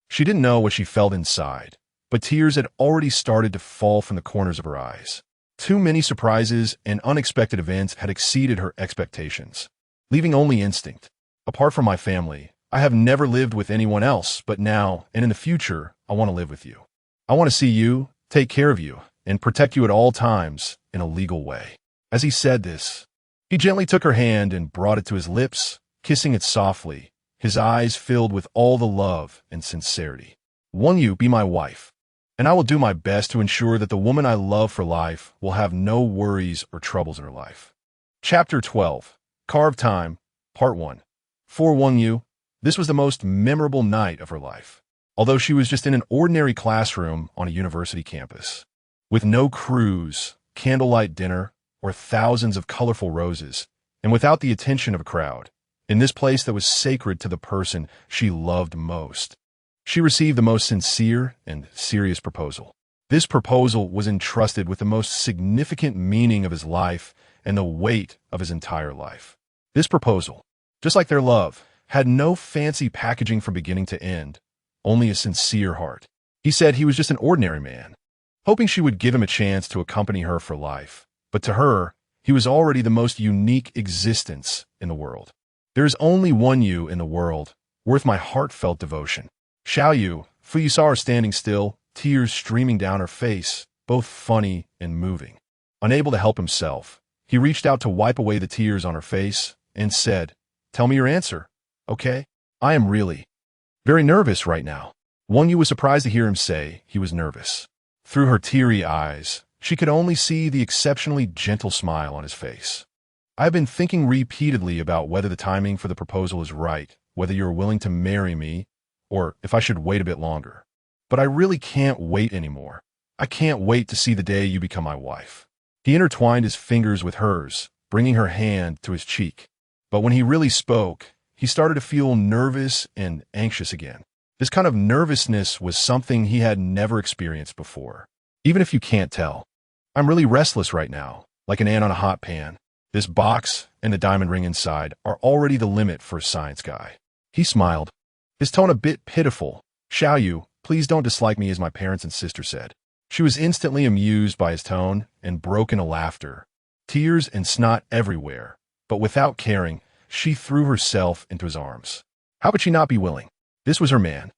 She didn't know what she felt inside, but tears had already started to fall from the corners of her eyes. Too many surprises and unexpected events had exceeded her expectations, leaving only instinct. "Apart from my family, I have never lived with anyone else, but now and in the future, I want to live with you. I want to see you, take care of you, and protect you at all times in a legal way." As he said this, he gently took her hand and brought it to his lips, kissing it softly, his eyes filled with all the love and sincerity. "Wang Yu, be my wife, and I will do my best to ensure that the woman I love for life will have no worries or troubles in her life." Chapter 12, Carved Time, Part 1. For Wang Yu, this was the most memorable night of her life, although she was just in an ordinary classroom on a university campus. With no cruise, candlelight dinner, or thousands of colorful roses, and without the attention of a crowd, in this place that was sacred to the person she loved most, she received the most sincere and serious proposal. This proposal was entrusted with the most significant meaning of his life and the weight of his entire life. This proposal, Just like their love, had no fancy packaging from beginning to end, only a sincere heart. He said he was just an ordinary man, hoping she would give him a chance to accompany her for life. But to her, he was already the most unique existence in the world. There is only one you in the world, worth my heartfelt devotion. Xiao Yu, Fu Yu saw her standing still, tears streaming down her face, both funny and moving. Unable to help himself, he reached out to wipe away the tears on her face and said, "Tell me your answer, okay? I am really very nervous right now." Wang Yu was surprised to hear him say he was nervous. Through her teary eyes, she could only see the exceptionally gentle smile on his face. "I've been thinking repeatedly about whether the timing for the proposal is right, whether you're willing to marry me, or if I should wait a bit longer. But I really can't wait anymore. I can't wait to see the day you become my wife." He intertwined his fingers with hers, bringing her hand to his cheek. But when he really spoke, he started to feel nervous and anxious again. This kind of nervousness was something he had never experienced before. "Even if you can't tell, I'm really restless right now, like an ant on a hot pan. This box and the diamond ring inside are already the limit for a science guy." He smiled, his tone a bit pitiful. "Xiao Yu, please don't dislike me as my parents and sister said." She was instantly amused by his tone and broke into laughter. Tears and snot everywhere, but without caring, she threw herself into his arms. How could she not be willing? This was her man.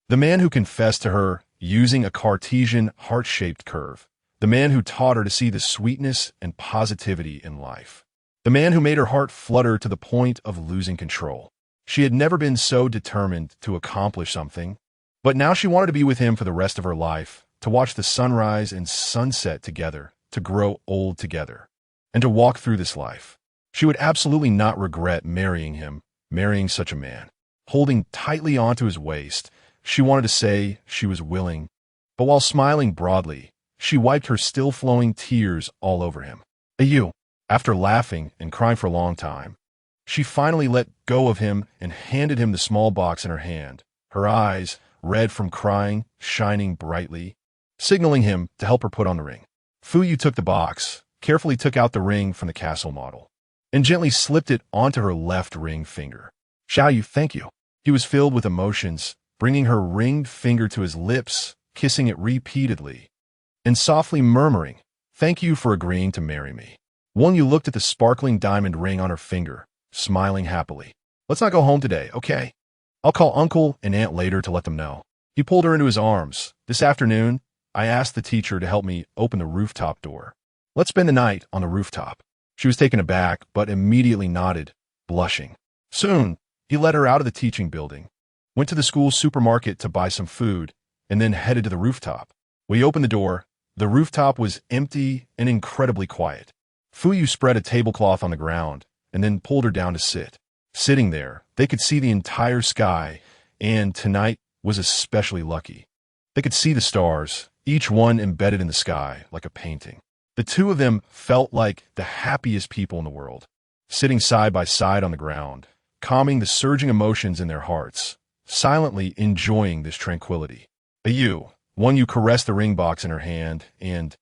The man who confessed to her using a Cartesian heart-shaped curve. The man who taught her to see the sweetness and positivity in life. The man who made her heart flutter to the point of losing control. She had never been so determined to accomplish something, but now she wanted to be with him for the rest of her life, to watch the sunrise and sunset together, to grow old together, and to walk through this life. She would absolutely not regret marrying him, marrying such a man. Holding tightly onto his waist, she wanted to say she was willing, but while smiling broadly, she wiped her still-flowing tears all over him. "You." After laughing and crying for a long time, she finally let go of him and handed him the small box in her hand, her eyes, red from crying, shining brightly, signaling him to help her put on the ring. Fu Yu took the box, carefully took out the ring from the castle model, and gently slipped it onto her left ring finger. "Xiao Yu, thank you." He was filled with emotions, bringing her ringed finger to his lips, kissing it repeatedly, and softly murmuring, "Thank you for agreeing to marry me." Wang Yu looked at the sparkling diamond ring on her finger, smiling happily. "Let's not go home today, okay? I'll call Uncle and Aunt later to let them know." He pulled her into his arms. "This afternoon, I asked the teacher to help me open the rooftop door. Let's spend the night on the rooftop." She was taken aback, but immediately nodded, blushing. Soon, he led her out of the teaching building, went to the school supermarket to buy some food, and then headed to the rooftop. When he opened the door, the rooftop was empty and incredibly quiet. Fu Yu spread a tablecloth on the ground and then pulled her down to sit. Sitting there, they could see the entire sky, and tonight was especially lucky. They could see the stars, each one embedded in the sky like a painting. The two of them felt like the happiest people in the world, sitting side by side on the ground, calming the surging emotions in their hearts, silently enjoying this tranquility. Wang Yu caressed the ring box in her hand and,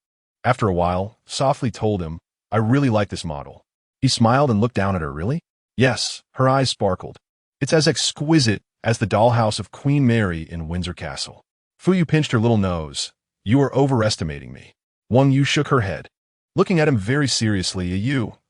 after a while, softly told him, "I really like this model." He smiled and looked down at her. "Really?" "Yes." Her eyes sparkled. "It's as exquisite as the dollhouse of Queen Mary in Windsor Castle." Fu Yu pinched her little nose. "You are overestimating me." Wang Yu shook her head. Looking at him very seriously,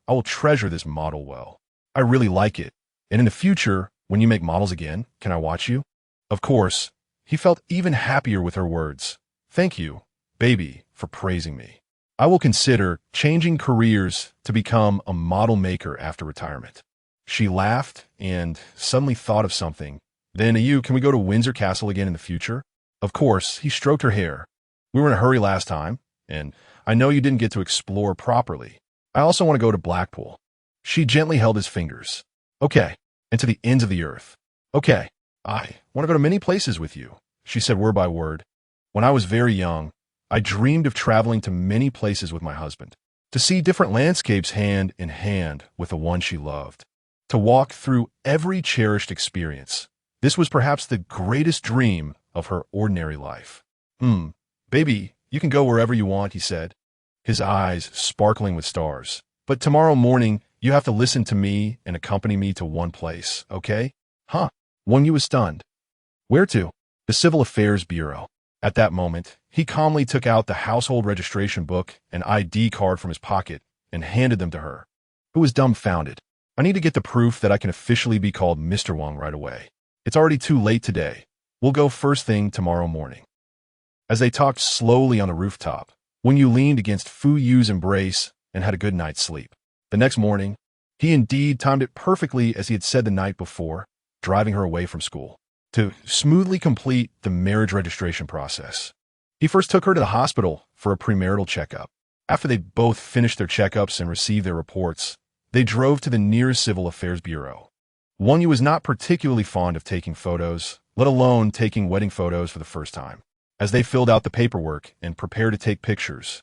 I will treasure this model well. I really like it. And in the future, when you make models again, can I watch you?" Of course. He felt even happier with her words. "Thank you, baby, for praising me. I will consider changing careers to become a model maker after retirement." She laughed and suddenly thought of something. "Then, can we go to Windsor Castle again in the future?" Of course. He stroked her hair. "We were in a hurry last time, and I know you didn't get to explore properly. I also want to go to Blackpool." She gently held his fingers. "Okay, and to the ends of the earth." "Okay, I want to go to many places with you," she said word by word. "When I was very young, I dreamed of traveling to many places with my husband, to see different landscapes hand in hand with the one she loved, to walk through every cherished experience. This was perhaps the greatest dream of her ordinary life." Baby, you can go wherever you want," he said, his eyes sparkling with stars. "But tomorrow morning, You have to listen to me and accompany me to one place, okay? Huh? Wang Yu was stunned. Where to? The Civil Affairs Bureau. At that moment, he calmly took out the household registration book and ID card from his pocket and handed them to her, who was dumbfounded. I need to get the proof that I can officially be called Mr. Wang right away. It's already too late today. We'll go first thing tomorrow morning. As they talked slowly on the rooftop, Wang Yu leaned against Fu Yu's embrace and had a good night's sleep. The next morning, he indeed timed it perfectly as he had said the night before, driving her away from school, to smoothly complete the marriage registration process. He first took her to the hospital for a premarital checkup. After they both finished their checkups and received their reports, they drove to the nearest Civil Affairs Bureau. Wang Yu was not particularly fond of taking photos, let alone taking wedding photos for the first time. As they filled out the paperwork and prepared to take pictures,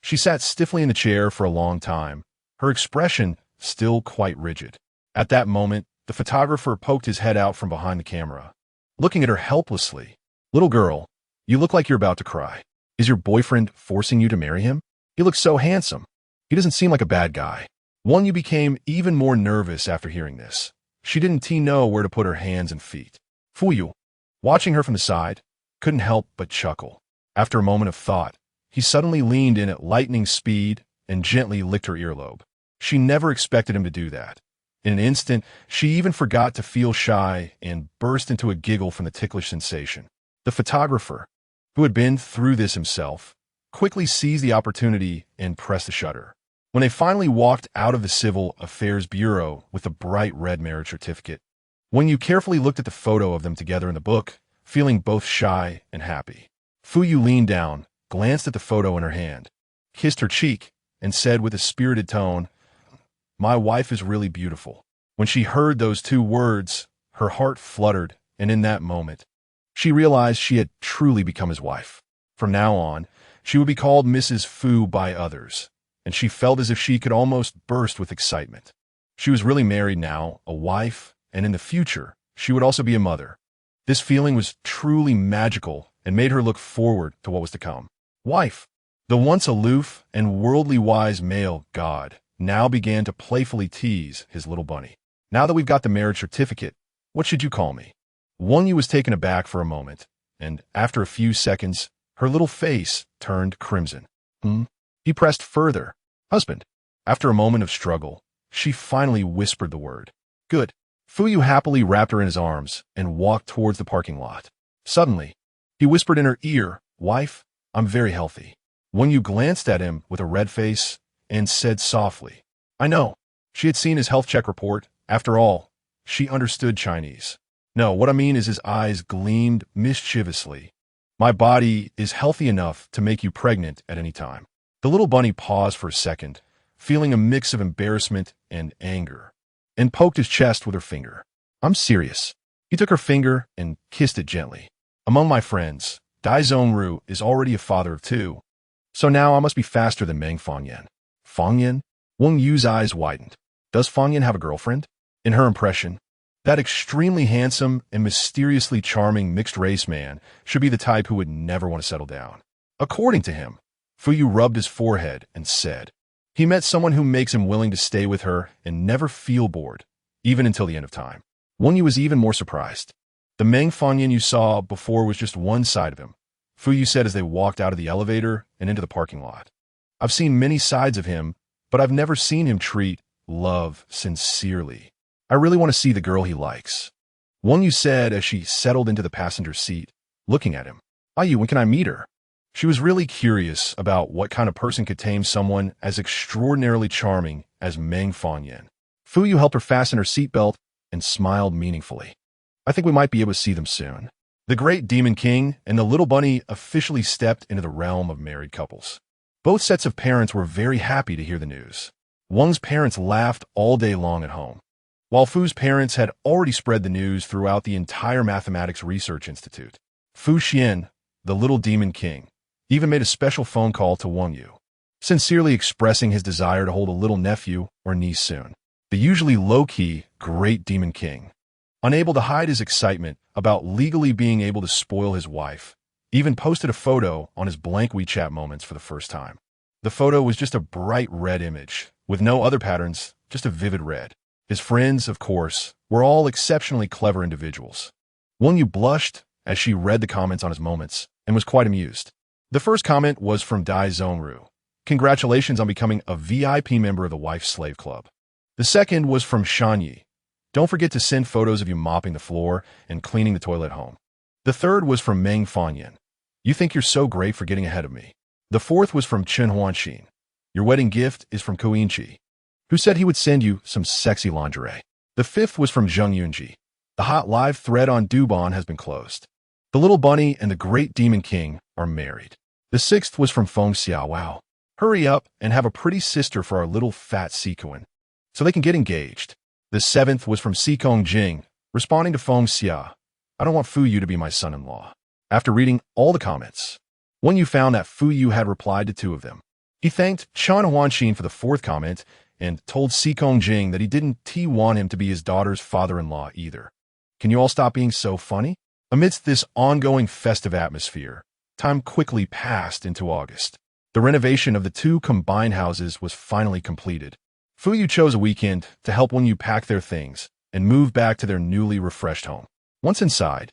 she sat stiffly in the chair for a long time, her expression still quite rigid. At that moment, the photographer poked his head out from behind the camera, looking at her helplessly. Little girl, you look like you're about to cry. Is your boyfriend forcing you to marry him? He looks so handsome. He doesn't seem like a bad guy. Wang Yu became even more nervous after hearing this. She didn't know where to put her hands and feet. Fu Yu, watching her from the side, couldn't help but chuckle. After a moment of thought, he suddenly leaned in at lightning speed and gently licked her earlobe. She never expected him to do that. In an instant, she even forgot to feel shy and burst into a giggle from the ticklish sensation. The photographer, who had been through this himself, quickly seized the opportunity and pressed the shutter. When they finally walked out of the Civil Affairs Bureau with the bright red marriage certificate, Wang Yu carefully looked at the photo of them together in the book, feeling both shy and happy. Fu Yu leaned down, glanced at the photo in her hand, kissed her cheek, and said with a spirited tone, "My wife is really beautiful." When she heard those two words, her heart fluttered, and in that moment, she realized she had truly become his wife. From now on, she would be called Mrs. Fu by others, and she felt as if she could almost burst with excitement. She was really married now, a wife, and in the future, she would also be a mother. This feeling was truly magical and made her look forward to what was to come. Wife, the once aloof and worldly wise male god, now began to playfully tease his little bunny. Now that we've got the marriage certificate, what should you call me? Wang Yu was taken aback for a moment, and after a few seconds, her little face turned crimson. He pressed further. Husband. After a moment of struggle, she finally whispered the word. Good. Fu Yu happily wrapped her in his arms and walked towards the parking lot. Suddenly, he whispered in her ear, Wife, I'm very healthy. Wang Yu glanced at him with a red face and said softly, I know. She had seen his health check report. After all, she understood Chinese. No, what I mean is his eyes gleamed mischievously. My body is healthy enough to make you pregnant at any time. The little bunny paused for a second, feeling a mix of embarrassment and anger, and poked his chest with her finger. I'm serious. He took her finger and kissed it gently. Among my friends, Dai Zhongru is already a father of two, so now I must be faster than Meng Fangyan. Fangyan? Wang Yu's eyes widened. Does Fangyan have a girlfriend? In her impression, that extremely handsome and mysteriously charming mixed-race man should be the type who would never want to settle down. According to him, Fu Yu rubbed his forehead and said, he met someone who makes him willing to stay with her and never feel bored, even until the end of time. Wang Yu was even more surprised. The Meng Fangyan you saw before was just one side of him, Fu Yu said as they walked out of the elevator and into the parking lot. I've seen many sides of him, but I've never seen him treat love sincerely. I really want to see the girl he likes. Wang Yu said as she settled into the passenger seat, looking at him. Yu, when can I meet her? She was really curious about what kind of person could tame someone as extraordinarily charming as Meng Fangyan. Fu Yu helped her fasten her seatbelt and smiled meaningfully. I think we might be able to see them soon. The great Demon King and the little bunny officially stepped into the realm of married couples. Both sets of parents were very happy to hear the news. Wang's parents laughed all day long at home, while Fu's parents had already spread the news throughout the entire Mathematics Research Institute. Fu Xian, the little Demon King, even made a special phone call to Wang Yu, sincerely expressing his desire to hold a little nephew or niece soon. The usually low-key, great Demon King, unable to hide his excitement about legally being able to spoil his wife, even posted a photo on his blank WeChat moments for the first time. The photo was just a bright red image, with no other patterns, just a vivid red. His friends, of course, were all exceptionally clever individuals. Wang Yu blushed as she read the comments on his moments and was quite amused. The first comment was from Dai Zhongru. Congratulations on becoming a VIP member of the Wife Slave Club. The second was from Shanyi. Don't forget to send photos of you mopping the floor and cleaning the toilet home. The third was from Meng Fanyan. You think you're so great for getting ahead of me. The fourth was from Chen Huanxin. Your wedding gift is from Kuinchi, who said he would send you some sexy lingerie. The fifth was from Zheng Yunji. The hot live thread on Dubon has been closed. The little bunny and the great demon king are married. The sixth was from Feng Xiao. Wow. Hurry up and have a pretty sister for our little fat Sikuan, so they can get engaged. The seventh was from Sikong Jing, responding to Feng Xia. I don't want Fu Yu to be my son-in-law. After reading all the comments, Wang Yu found that Fu Yu had replied to two of them. He thanked Chen Huanxin for the fourth comment and told Sikong Jing that he didn't want him to be his daughter's father-in-law either. Can you all stop being so funny? Amidst this ongoing festive atmosphere, time quickly passed into August. The renovation of the two combined houses was finally completed. Fu Yu chose a weekend to help Wang Yu pack their things and move back to their newly refreshed home. Once inside,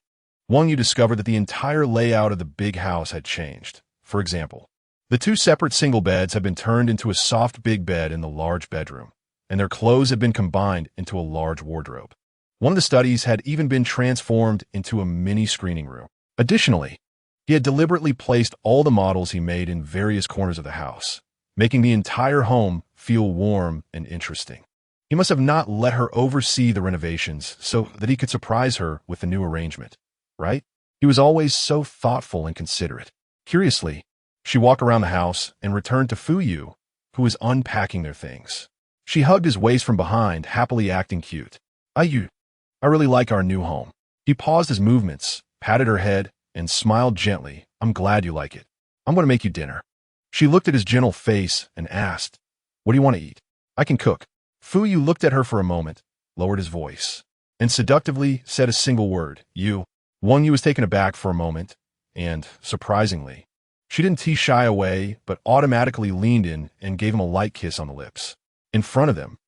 Wang Yu discovered that the entire layout of the big house had changed. For example, the two separate single beds had been turned into a soft big bed in the large bedroom, and their clothes had been combined into a large wardrobe. One of the studies had even been transformed into a mini screening room. Additionally, he had deliberately placed all the models he made in various corners of the house, making the entire home feel warm and interesting. He must have not let her oversee the renovations so that he could surprise her with the new arrangement, right? He was always so thoughtful and considerate. Curiously, she walked around the house and returned to Fu Yu, who was unpacking their things. She hugged his waist from behind, happily acting cute. I really like our new home. He paused his movements, patted her head, and smiled gently. I'm glad you like it. I'm going to make you dinner. She looked at his gentle face and asked, what do you want to eat? I can cook. Fu Yu looked at her for a moment, lowered his voice, and seductively said a single word, you. Wang Yu was taken aback for a moment, and, surprisingly, she didn't shy away, but automatically leaned in and gave him a light kiss on the lips. In front of them,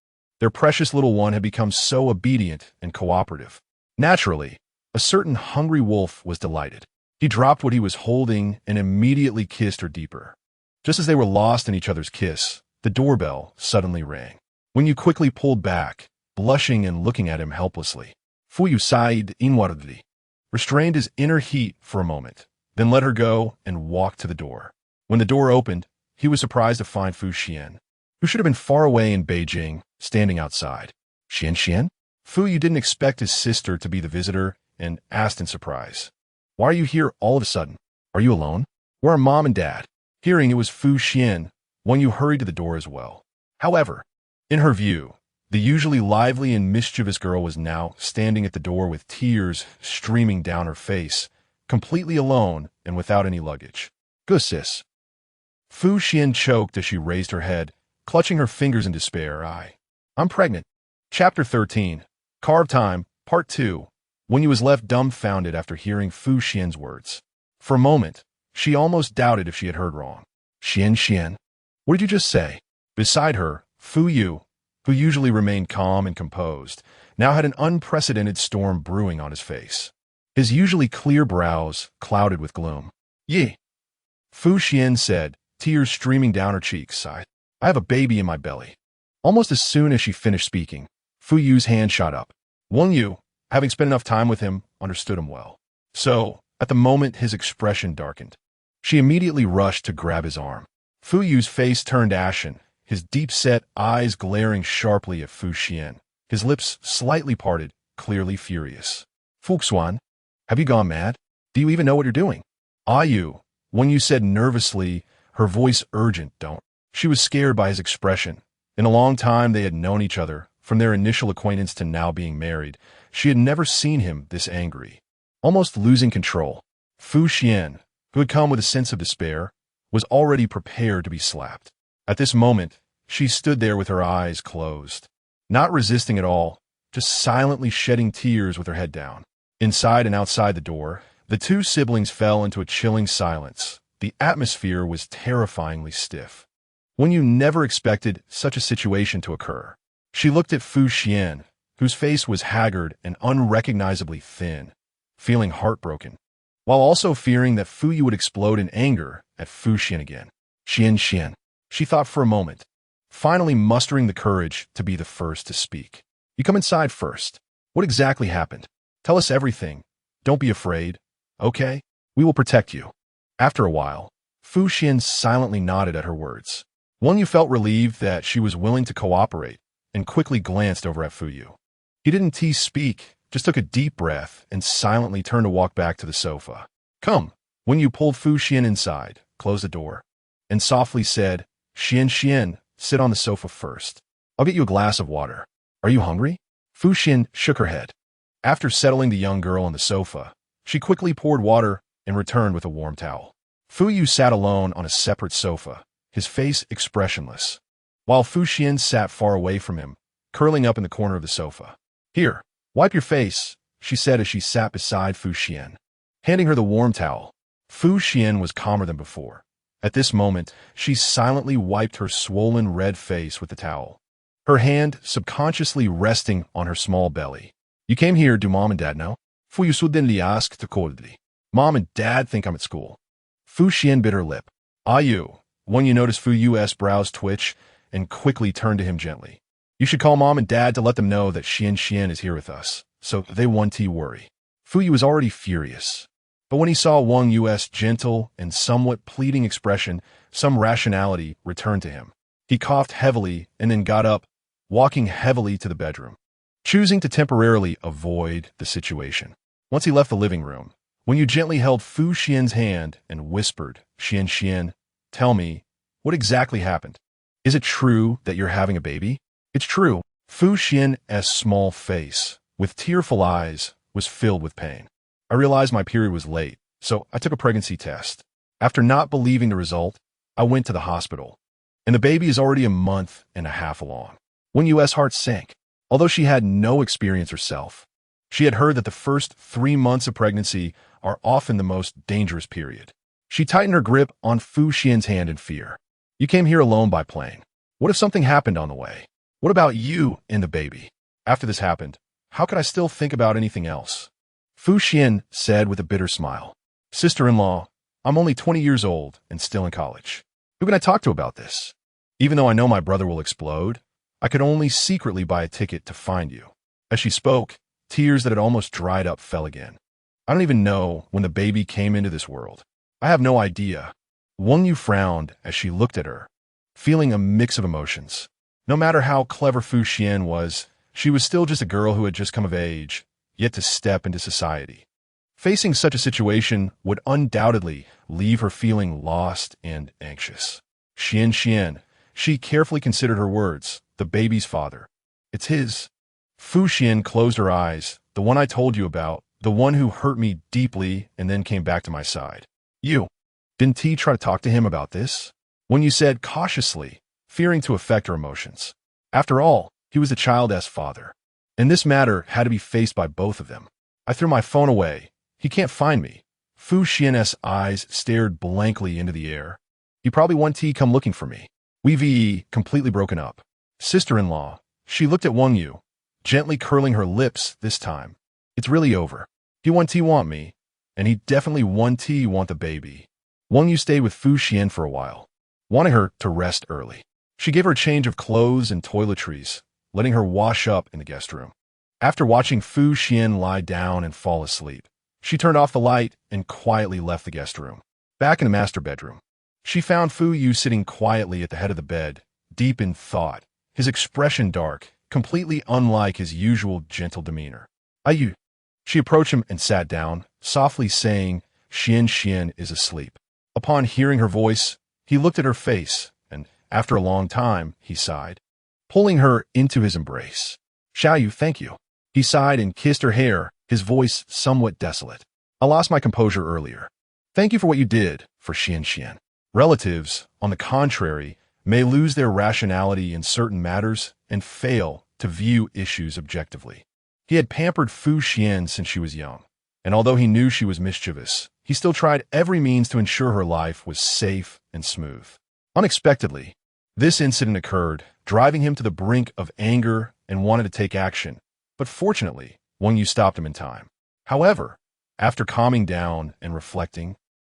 their precious little one had become so obedient and cooperative. Naturally, a certain hungry wolf was delighted. He dropped what he was holding and immediately kissed her deeper. Just as they were lost in each other's kiss, the doorbell suddenly rang. Wang Yu quickly pulled back, blushing and looking at him helplessly. Fu Yu sighed inwardly, restrained his inner heat for a moment, then let her go and walked to the door. When the door opened, he was surprised to find Fu Xian, who should have been far away in Beijing, standing outside. Xian? Fu Yu didn't expect his sister to be the visitor and asked in surprise, why are you here all of a sudden? Are you alone? Where are Mom and Dad? Hearing it was Fu Xian, Wang Yu hurried to the door as well. However, in her view, the usually lively and mischievous girl was now standing at the door with tears streaming down her face, completely alone and without any luggage. Good sis. Fu Xian choked as she raised her head, clutching her fingers in despair. I'm pregnant. Chapter 13, Carve Time, Part 2. Wang Yu was left dumbfounded after hearing Fu Xian's words. For a moment, she almost doubted if she had heard wrong. Xian, what did you just say? Beside her, Fu Yu, who usually remained calm and composed, now had an unprecedented storm brewing on his face. His usually clear brows clouded with gloom. Yi. Fu Xian said, tears streaming down her cheeks. I have a baby in my belly. Almost as soon as she finished speaking, Fu Yu's hand shot up. Wang Yu, having spent enough time with him, understood him well. So, at the moment his expression darkened, she immediately rushed to grab his arm. Fu Yu's face turned ashen, his deep-set eyes glaring sharply at Fu Xian, his lips slightly parted, clearly furious. Fuxuan, have you gone mad? Do you even know what you're doing? Yu, Wang Yu said nervously, her voice urgent, don't. She was scared by his expression. In a long time they had known each other, from their initial acquaintance to now being married. She had never seen him this angry. Almost losing control, Fu Xian, who had come with a sense of despair, was already prepared to be slapped. At this moment, she stood there with her eyes closed, not resisting at all, just silently shedding tears with her head down. Inside and outside the door, the two siblings fell into a chilling silence. The atmosphere was terrifyingly stiff. Wang Yu never expected such a situation to occur. She looked at Fu Xian, whose face was haggard and unrecognizably thin, feeling heartbroken, while also fearing that Fu Yu would explode in anger at Fu Xian again. Xian. She thought for a moment, finally mustering the courage to be the first to speak. You come inside first. What exactly happened? Tell us everything. Don't be afraid. Okay? We will protect you. After a while, Fu Xian silently nodded at her words. Wang Yu felt relieved that she was willing to cooperate and quickly glanced over at Fu Yu. He didn't speak, just took a deep breath and silently turned to walk back to the sofa. Come. Wang Yu pulled Fu Xian inside, closed the door, and softly said, Xian, sit on the sofa first. I'll get you a glass of water. Are you hungry? Fu Xian shook her head. After settling the young girl on the sofa, she quickly poured water and returned with a warm towel. Fu Yu sat alone on a separate sofa, his face expressionless, while Fu Xian sat far away from him, curling up in the corner of the sofa. Here, wipe your face, she said as she sat beside Fu Xian, handing her the warm towel. Fu Xian was calmer than before. At this moment, she silently wiped her swollen red face with the towel, her hand subconsciously resting on her small belly. You came here, do Mom and Dad know? Fu Yu suddenly asked coldly. Mom and Dad think I'm at school. Fu Xian bit her lip. You. When you noticed Fu Yu's brows twitch and quickly turned to him gently. You should call Mom and Dad to let them know that Xian is here with us, so they won't worry. Fu Yu was already furious, but when he saw Wang Yu's gentle and somewhat pleading expression, some rationality returned to him. He coughed heavily and then got up, walking heavily to the bedroom, choosing to temporarily avoid the situation. Once he left the living room, Wang Yu gently held Fu Xian's hand and whispered, Xian, tell me, what exactly happened? Is it true that you're having a baby? It's true. Fu Xian's small face, with tearful eyes, was filled with pain. I realized my period was late, so I took a pregnancy test. After not believing the result, I went to the hospital, and the baby is already a month and a half along. Wang Yu's heart sank. Although she had no experience herself, she had heard that the first 3 months of pregnancy are often the most dangerous period. She tightened her grip on Fu Xian's hand in fear. You came here alone by plane. What if something happened on the way? What about you and the baby? After this happened, how could I still think about anything else? Fu Xian said with a bitter smile. Sister-in-law, I'm only 20 years old and still in college. Who can I talk to about this? Even though I know my brother will explode, I could only secretly buy a ticket to find you. As she spoke, tears that had almost dried up fell again. I don't even know when the baby came into this world. I have no idea. Wang Yu frowned as she looked at her, feeling a mix of emotions. No matter how clever Fu Xian was, she was still just a girl who had just come of age, yet to step into society. Facing such a situation would undoubtedly leave her feeling lost and anxious. Xian, she carefully considered her words, the baby's father. It's his. Fu Xian closed her eyes, the one I told you about, the one who hurt me deeply and then came back to my side. You. Didn't T try to talk to him about this? When you said cautiously, fearing to affect her emotions. After all, he was the child's father, and this matter had to be faced by both of them. I threw my phone away. He can't find me. Fu Xian's eyes stared blankly into the air. He probably won't come looking for me. We've completely broken up. Sister-in-law, she looked at Wang Yu, gently curling her lips this time. It's really over. He want me, and he definitely want the baby. Wang Yu stayed with Fu Xian for a while, wanting her to rest early. She gave her a change of clothes and toiletries, letting her wash up in the guest room. After watching Fu Xian lie down and fall asleep, she turned off the light and quietly left the guest room. Back in the master bedroom, she found Fu Yu sitting quietly at the head of the bed, deep in thought, his expression dark, completely unlike his usual gentle demeanor. You. She approached him and sat down, softly saying, Xian is asleep. Upon hearing her voice, he looked at her face, and after a long time, he sighed, pulling her into his embrace. Xiaoyu, thank you. He sighed and kissed her hair, his voice somewhat desolate. I lost my composure earlier. Thank you for what you did for Xian. Relatives, on the contrary, may lose their rationality in certain matters and fail to view issues objectively. He had pampered Fu Xian since she was young, and although he knew she was mischievous, he still tried every means to ensure her life was safe and smooth. Unexpectedly, This incident occurred, driving him to the brink of anger and wanted to take action, but fortunately, Wang Yu stopped him in time. However, after calming down and reflecting,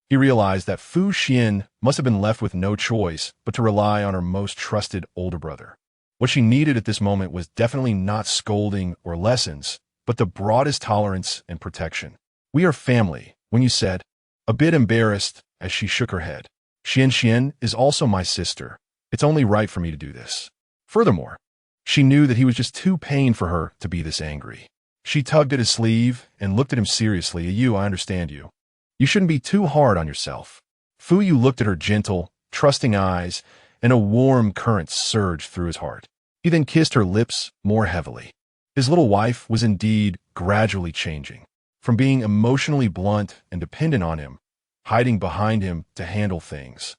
he realized that Fu Xian must have been left with no choice but to rely on her most trusted older brother. What she needed at this moment was definitely not scolding or lessons, but the broadest tolerance and protection. "We are family," Wang Yu said, a bit embarrassed as she shook her head. "Xian is also my sister. It's only right for me to do this." Furthermore, she knew that he was just too pained for her to be this angry. She tugged at his sleeve and looked at him seriously. I understand you. You shouldn't be too hard on yourself." Fu Yu looked at her gentle, trusting eyes, and a warm current surged through his heart. He then kissed her lips more heavily. His little wife was indeed gradually changing, from being emotionally blunt and dependent on him, hiding behind him to handle things.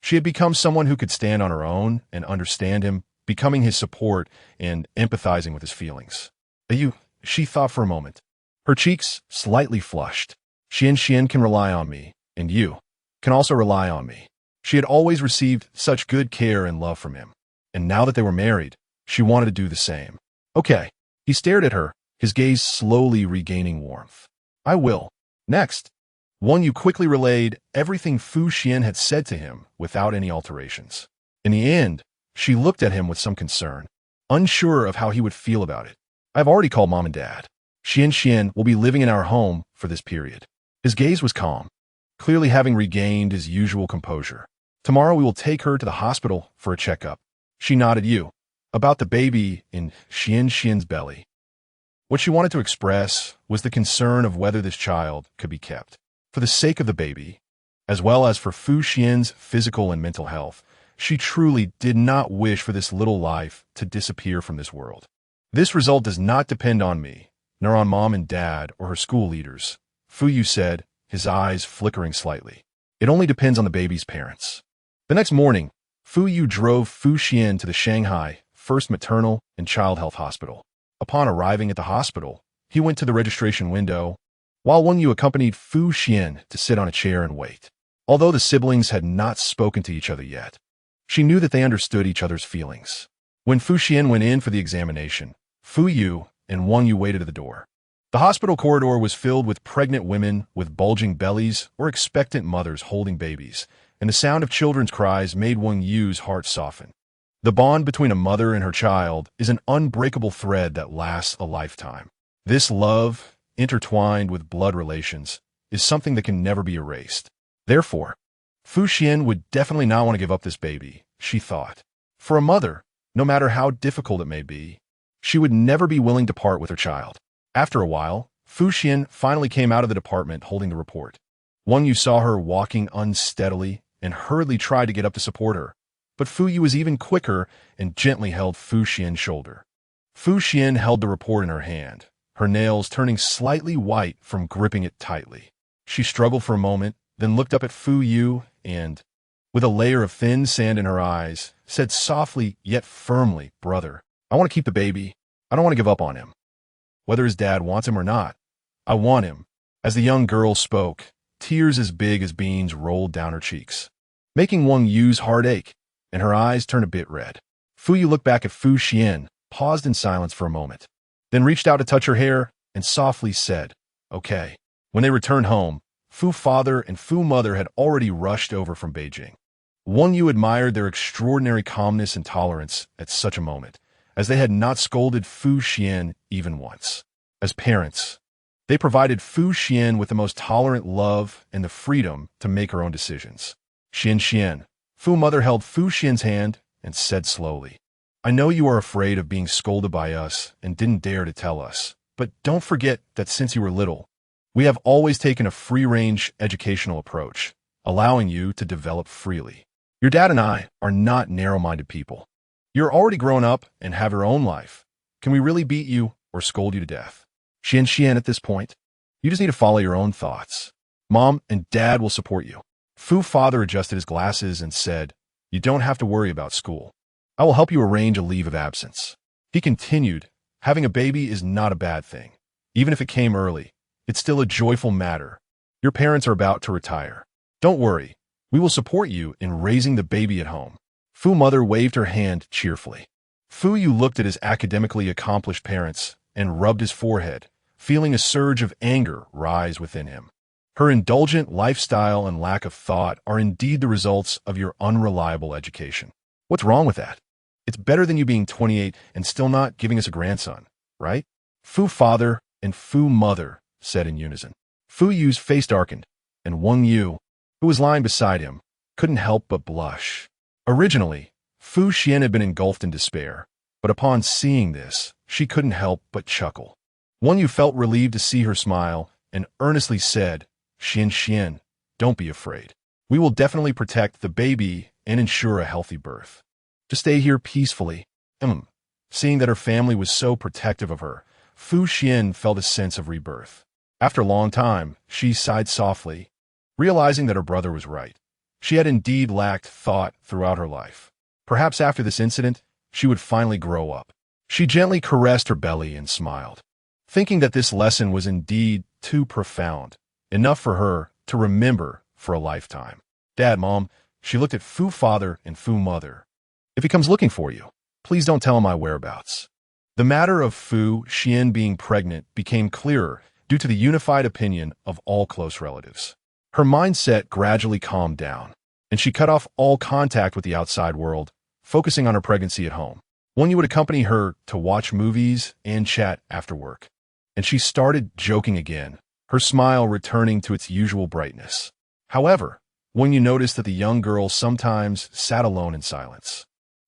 She had become someone who could stand on her own and understand him, becoming his support and empathizing with his feelings. She thought for a moment. Her cheeks slightly flushed. Xian can rely on me, and you can also rely on me. She had always received such good care and love from him, and now that they were married, she wanted to do the same. "Okay." He stared at her, his gaze slowly regaining warmth. "I will." Next, Wang Yu quickly relayed everything Fu Xian had said to him without any alterations. In the end, she looked at him with some concern, unsure of how he would feel about it. "I've already called Mom and Dad. Xian will be living in our home for this period." His gaze was calm, clearly having regained his usual composure. "Tomorrow we will take her to the hospital for a checkup." She nodded. About the baby in Xian's belly. What she wanted to express was the concern of whether this child could be kept. For the sake of the baby, as well as for Fu Xian's physical and mental health, she truly did not wish for this little life to disappear from this world. "This result does not depend on me, nor on Mom and Dad or her school leaders," Fu Yu said, his eyes flickering slightly. "It only depends on the baby's parents." The next morning, Fu Yu drove Fu Xian to the Shanghai First Maternal and Child Health Hospital. Upon arriving at the hospital, he went to the registration window, while Wang Yu accompanied Fu Xian to sit on a chair and wait. Although the siblings had not spoken to each other yet, she knew that they understood each other's feelings. When Fu Xian went in for the examination, Fu Yu and Wang Yu waited at the door. The hospital corridor was filled with pregnant women with bulging bellies or expectant mothers holding babies, and the sound of children's cries made Wang Yu's heart soften. The bond between a mother and her child is an unbreakable thread that lasts a lifetime. This love, intertwined with blood relations, is something that can never be erased. Therefore, Fu Xian would definitely not want to give up this baby, she thought. For a mother, no matter how difficult it may be, she would never be willing to part with her child. After a while, Fu Xian finally came out of the department holding the report. Wang Yu saw her walking unsteadily and hurriedly tried to get up to support her. But Fu Yu was even quicker and gently held Fu Xian's shoulder. Fu Xian held the report in her hand, her nails turning slightly white from gripping it tightly. She struggled for a moment, then looked up at Fu Yu and, with a layer of thin sand in her eyes, said softly yet firmly, "Brother, I want to keep the baby. I don't want to give up on him. Whether his dad wants him or not, I want him." As the young girl spoke, tears as big as beans rolled down her cheeks, making Wang Yu's heart ache, and her eyes turned a bit red. Fu Yu looked back at Fu Xian, paused in silence for a moment, then reached out to touch her hair and softly said, "Okay." When they returned home, Fu father and Fu mother had already rushed over from Beijing. Wang Yu admired their extraordinary calmness and tolerance at such a moment, as they had not scolded Fu Xian even once. As parents, they provided Fu Xian with the most tolerant love and the freedom to make her own decisions. "Xian." Fu mother held Fu Xian's hand and said slowly, "I know you are afraid of being scolded by us and didn't dare to tell us, but don't forget that since you were little, we have always taken a free-range educational approach, allowing you to develop freely. Your dad and I are not narrow-minded people. You're already grown up and have your own life. Can we really beat you or scold you to death? Xian, at this point, you just need to follow your own thoughts. Mom and Dad will support you." Fu father adjusted his glasses and said, "You don't have to worry about school. I will help you arrange a leave of absence." He continued, "Having a baby is not a bad thing. Even if it came early, it's still a joyful matter. Your parents are about to retire. Don't worry, we will support you in raising the baby at home." Fu mother waved her hand cheerfully. Fu Yu looked at his academically accomplished parents and rubbed his forehead, feeling a surge of anger rise within him. Her indulgent lifestyle and lack of thought are indeed the results of your unreliable education. What's wrong with that? It's better than you being 28 and still not giving us a grandson, right? Fu father and Fu mother said in unison. Fu Yu's face darkened, and Wang Yu, who was lying beside him, couldn't help but blush. Originally, Fu Xian had been engulfed in despair, but upon seeing this, she couldn't help but chuckle. Wang Yu felt relieved to see her smile and earnestly said, Xian, don't be afraid. We will definitely protect the baby and ensure a healthy birth. Just stay here peacefully. Seeing that her family was so protective of her, Fu Xian felt a sense of rebirth. After a long time, she sighed softly, realizing that her brother was right. She had indeed lacked thought throughout her life. Perhaps after this incident, she would finally grow up. She gently caressed her belly and smiled, thinking that this lesson was indeed too profound, enough for her to remember for a lifetime. Dad, Mom, she looked at Fu father and Fu mother. If he comes looking for you, please don't tell him my whereabouts. The matter of Fu Xian being pregnant became clearer due to the unified opinion of all close relatives. Her mindset gradually calmed down, and she cut off all contact with the outside world, focusing on her pregnancy at home. Wang Yu would accompany her to watch movies and chat after work, and she started joking again, her smile returning to its usual brightness. However, Wang Yu noticed that the young girl sometimes sat alone in silence.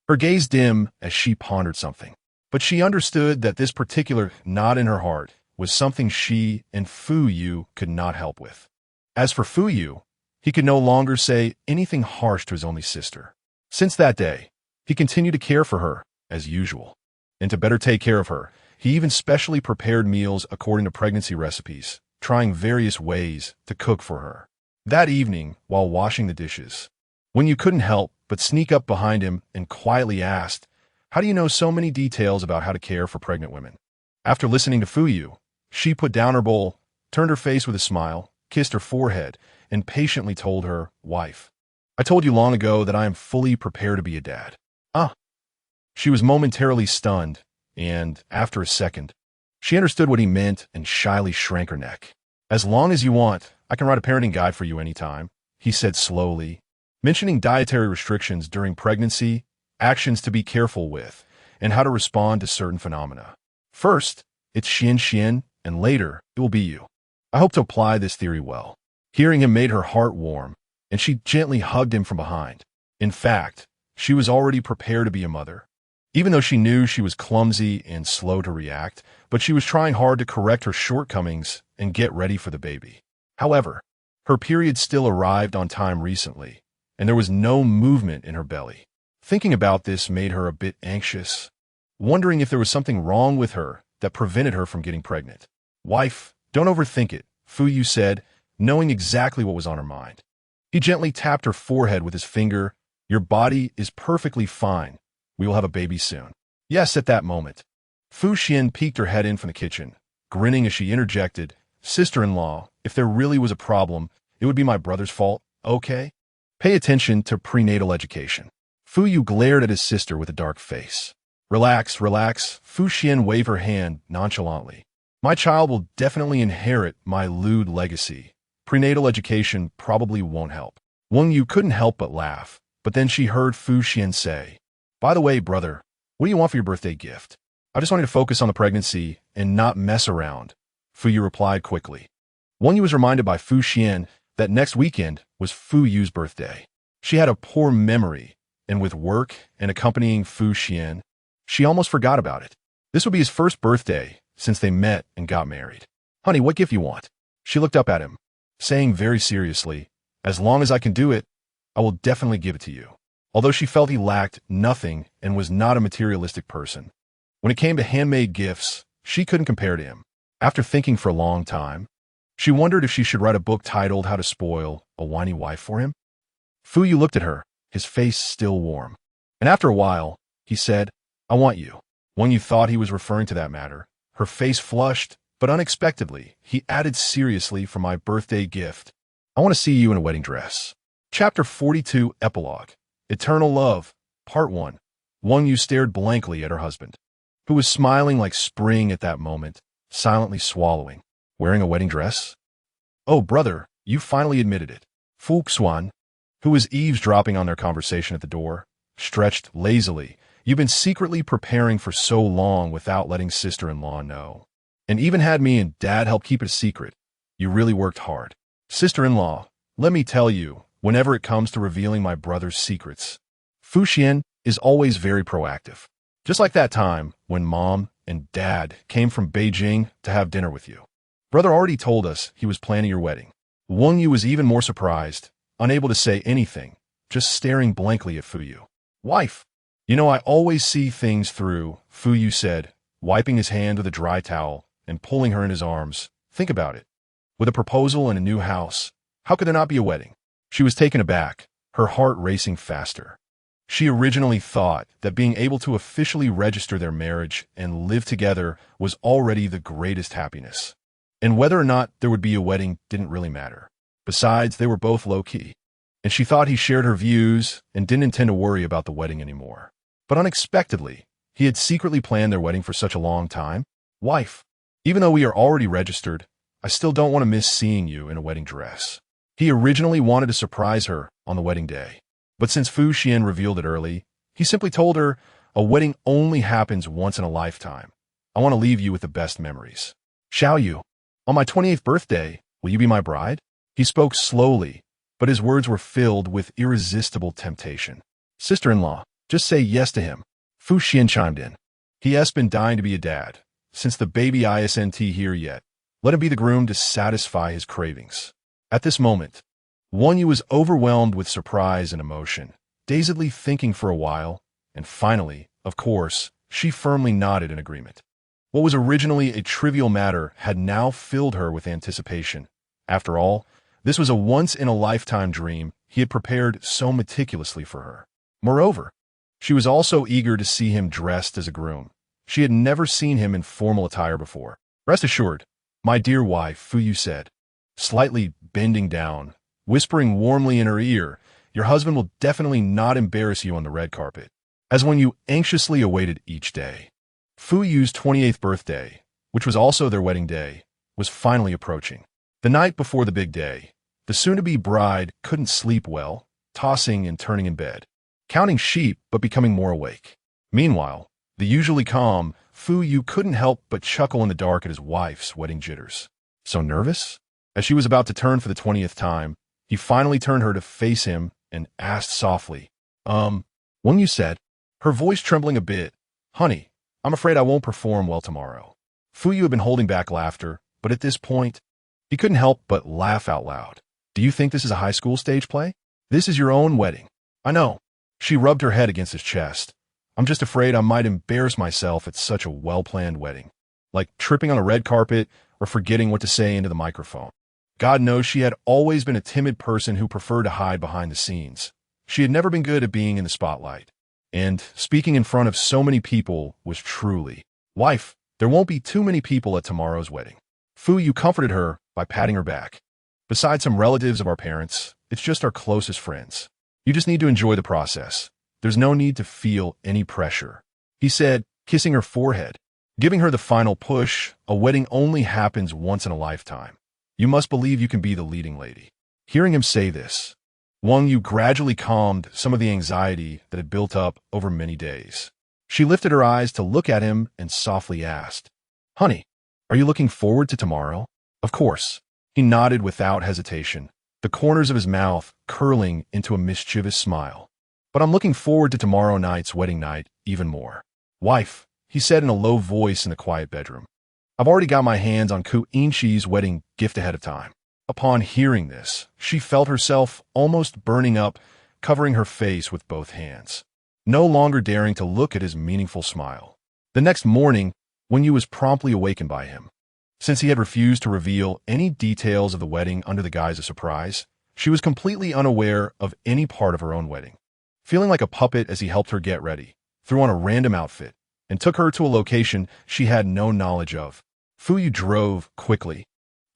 Her gaze dim as she pondered something, but she understood that this particular knot in her heart was something she and Fu Yu could not help with. As for Fu Yu, he could no longer say anything harsh to his only sister. Since that day, he continued to care for her, as usual. And to better take care of her, he even specially prepared meals according to pregnancy recipes, trying various ways to cook for her. That evening, while washing the dishes, Wang Yu couldn't help but sneak up behind him and quietly asked, "How do you know so many details about how to care for pregnant women?" After listening to Fu Yu, she put down her bowl, turned her face with a smile, kissed her forehead, and patiently told her, "Wife, I told you long ago that I am fully prepared to be a dad." She was momentarily stunned, and, after a second, she understood what he meant and shyly shrank her neck. "As long as you want, I can write a parenting guide for you anytime," he said slowly, mentioning dietary restrictions during pregnancy, actions to be careful with, and how to respond to certain phenomena. First, it's Xian, and later, it will be you. I hope to apply this theory well. Hearing him made her heart warm, and she gently hugged him from behind. In fact, she was already prepared to be a mother. Even though she knew she was clumsy and slow to react, but she was trying hard to correct her shortcomings and get ready for the baby. However, her period still arrived on time recently, and there was no movement in her belly. Thinking about this made her a bit anxious, wondering if there was something wrong with her that prevented her from getting pregnant. "Wife, don't overthink it," Fu Yu said, knowing exactly what was on her mind. He gently tapped her forehead with his finger. "Your body is perfectly fine. We will have a baby soon." Yes, at that moment, Fu Xian peeked her head in from the kitchen, grinning as she interjected, "Sister-in-law, if there really was a problem, it would be my brother's fault, okay? Pay attention to prenatal education." Fu Yu glared at his sister with a dark face. Relax. Fu Xian waved her hand nonchalantly. "My child will definitely inherit my lewd legacy. Prenatal education probably won't help." Wang Yu couldn't help but laugh, but then she heard Fu Xian say, "By the way, brother, what do you want for your birthday gift?" "I just wanted to focus on the pregnancy and not mess around," Fu Yu replied quickly. Wang Yu was reminded by Fu Xian that next weekend was Fu Yu's birthday. She had a poor memory, and with work and accompanying Fu Xian, she almost forgot about it. This would be his first birthday since they met and got married. "Honey, what gift you want?" She looked up at him, saying very seriously, "As long as I can do it, I will definitely give it to you." Although she felt he lacked nothing and was not a materialistic person, when it came to handmade gifts, she couldn't compare to him. After thinking for a long time, she wondered if she should write a book titled "How to Spoil a Whiny Wife" for him. Fu Yu looked at her, his face still warm. And after a while, he said, "I want you." When you thought he was referring to that matter, her face flushed, but unexpectedly, he added seriously, "For my birthday gift, I want to see you in a wedding dress." Chapter 42, Epilogue. Eternal Love. Part 1. Wang Yu stared blankly at her husband, who was smiling like spring at that moment, silently swallowing. Wearing a wedding dress? Oh, brother, you finally admitted it. Fu Xuan, who was eavesdropping on their conversation at the door, stretched lazily. You've been secretly preparing for so long without letting sister-in-law know. And even had me and dad help keep it a secret. You really worked hard. Sister-in-law, let me tell you, whenever it comes to revealing my brother's secrets, Fu Xian is always very proactive. Just like that time when mom and dad came from Beijing to have dinner with you. Brother already told us he was planning your wedding. Wang Yu was even more surprised, unable to say anything, just staring blankly at Fu Yu. Wife, you know I always see things through, Fu Yu said, wiping his hand with a dry towel and pulling her in his arms. Think about it. With a proposal and a new house, how could there not be a wedding? She was taken aback, her heart racing faster. She originally thought that being able to officially register their marriage and live together was already the greatest happiness. And whether or not there would be a wedding didn't really matter. Besides, they were both low-key. And she thought he shared her views and didn't intend to worry about the wedding anymore. But unexpectedly, he had secretly planned their wedding for such a long time. Wife, even though we are already registered, I still don't want to miss seeing you in a wedding dress. He originally wanted to surprise her on the wedding day. But since Fu Xian revealed it early, he simply told her, a wedding only happens once in a lifetime. I want to leave you with the best memories. Shall you? On my 28th birthday, will you be my bride? He spoke slowly, but his words were filled with irresistible temptation. Sister-in-law, just say yes to him. Fu Xian chimed in. He has been dying to be a dad, since the baby isn't here yet. Let him be the groom to satisfy his cravings. At this moment, Wang Yu was overwhelmed with surprise and emotion, dazedly thinking for a while, and finally, of course, she firmly nodded in agreement. What was originally a trivial matter had now filled her with anticipation. After all, this was a once-in-a-lifetime dream he had prepared so meticulously for her. Moreover, she was also eager to see him dressed as a groom. She had never seen him in formal attire before. Rest assured, my dear wife, Fu Yu said, slightly bending down, whispering warmly in her ear, your husband will definitely not embarrass you on the red carpet, as when you anxiously awaited each day. Fu Yu's 28th birthday, which was also their wedding day, was finally approaching. The night before the big day, the soon-to-be bride couldn't sleep well, tossing and turning in bed, counting sheep but becoming more awake. Meanwhile, the usually calm Fu Yu couldn't help but chuckle in the dark at his wife's wedding jitters. So nervous? As she was about to turn for the 20th time, he finally turned her to face him and asked softly, Wang Yu said, her voice trembling a bit, honey, I'm afraid I won't perform well tomorrow. Fu Yu had been holding back laughter, but at this point, he couldn't help but laugh out loud. Do you think this is a high school stage play? This is your own wedding. I know. She rubbed her head against his chest. I'm just afraid I might embarrass myself at such a well-planned wedding, like tripping on a red carpet or forgetting what to say into the microphone. God knows she had always been a timid person who preferred to hide behind the scenes. She had never been good at being in the spotlight. And speaking in front of so many people was truly, wife, there won't be too many people at tomorrow's wedding. Fu Yu comforted her by patting her back. Besides some relatives of our parents, it's just our closest friends. You just need to enjoy the process. There's no need to feel any pressure, he said, kissing her forehead, giving her the final push. A wedding only happens once in a lifetime. You must believe you can be the leading lady. Hearing him say this, Wang Yu gradually calmed some of the anxiety that had built up over many days. She lifted her eyes to look at him and softly asked, honey, are you looking forward to tomorrow? Of course. He nodded without hesitation, the corners of his mouth curling into a mischievous smile. But I'm looking forward to tomorrow night's wedding night even more. Wife, he said in a low voice in the quiet bedroom. I've already got my hands on Ku Inchi's wedding gift ahead of time. Upon hearing this, she felt herself almost burning up, covering her face with both hands, no longer daring to look at his meaningful smile. The next morning, Wang Yu was promptly awakened by him. Since he had refused to reveal any details of the wedding under the guise of surprise, she was completely unaware of any part of her own wedding. Feeling like a puppet as he helped her get ready, threw on a random outfit, and took her to a location she had no knowledge of. Fu Yu drove quickly,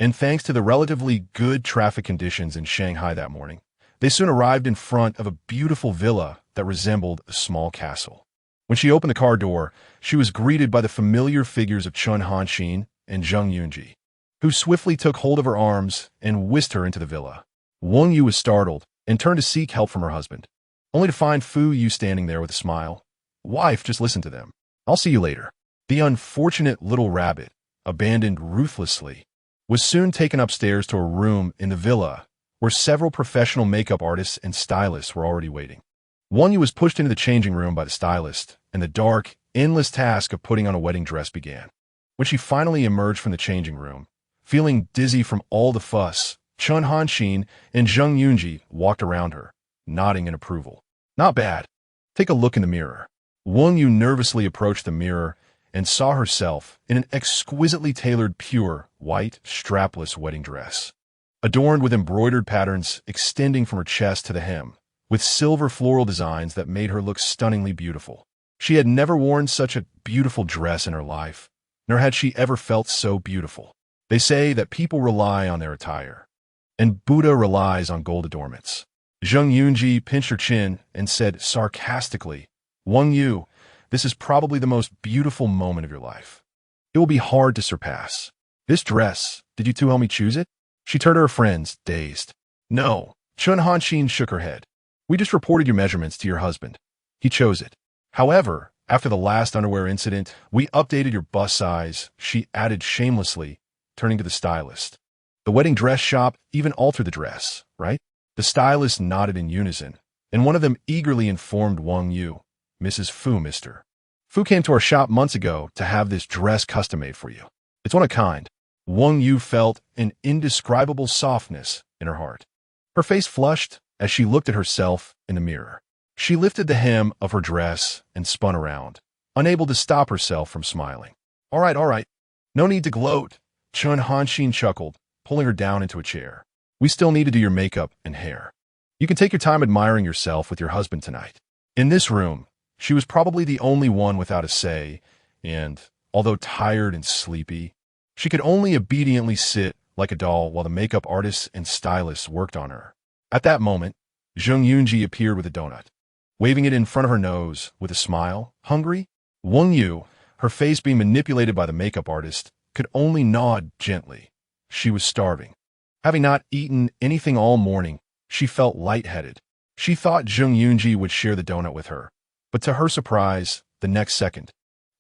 and thanks to the relatively good traffic conditions in Shanghai that morning, They soon arrived in front of a beautiful villa that resembled a small castle. When she opened the car door, she was greeted by the familiar figures of Chun Hanxin and Zheng Yunji, who swiftly took hold of her arms and whisked her into the villa. Wang Yu was startled and turned to seek help from her husband, only to find Fu Yu standing there with a smile. Wife, just listen to them. I'll see you later. The unfortunate little rabbit, abandoned ruthlessly, was soon taken upstairs to a room in the villa where several professional makeup artists and stylists were already waiting. Wang Yu was pushed into the changing room by the stylist, and the dark, endless task of putting on a wedding dress began. When she finally emerged from the changing room, feeling dizzy from all the fuss, Chun Hanxin and Zheng Yunji walked around her, nodding in approval. Not bad. Take a look in the mirror. Wang Yu nervously approached the mirror and saw herself in an exquisitely tailored pure, white, strapless wedding dress, adorned with embroidered patterns extending from her chest to the hem, with silver floral designs that made her look stunningly beautiful. She had never worn such a beautiful dress in her life, nor had she ever felt so beautiful. They say that people rely on their attire, and Buddha relies on gold adornments. Zheng Yunji pinched her chin and said sarcastically, Wang Yu, this is probably the most beautiful moment of your life. It will be hard to surpass. This dress, did you two help me choose it? She turned to her friends, dazed. No. Chun Hanxin shook her head. We just reported your measurements to your husband. He chose it. However, after the last underwear incident, we updated your bust size, she added shamelessly, turning to the stylist. The wedding dress shop even altered the dress, right? The stylist nodded in unison, and one of them eagerly informed Wang Yu, Mrs. Fu, Mr. Fu came to our shop months ago to have this dress custom-made for you. It's one of a kind. Wang Yu felt an indescribable softness in her heart. Her face flushed as she looked at herself in the mirror. She lifted the hem of her dress and spun around, unable to stop herself from smiling. All right. No need to gloat, Chun Hanxin chuckled, pulling her down into a chair. We still need to do your makeup and hair. You can take your time admiring yourself with your husband tonight. In this room, she was probably the only one without a say, and, although tired and sleepy, she could only obediently sit like a doll while the makeup artists and stylists worked on her. At that moment, Zheng Yunji appeared with a donut, waving it in front of her nose with a smile. Hungry? Wang Yu, her face being manipulated by the makeup artist, could only nod gently. She was starving. Having not eaten anything all morning, she felt lightheaded. She thought Zheng Yunji would share the donut with her, but to her surprise, the next second,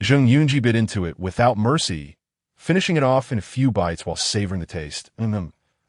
Zheng Yunji bit into it without mercy, finishing it off in a few bites while savoring the taste.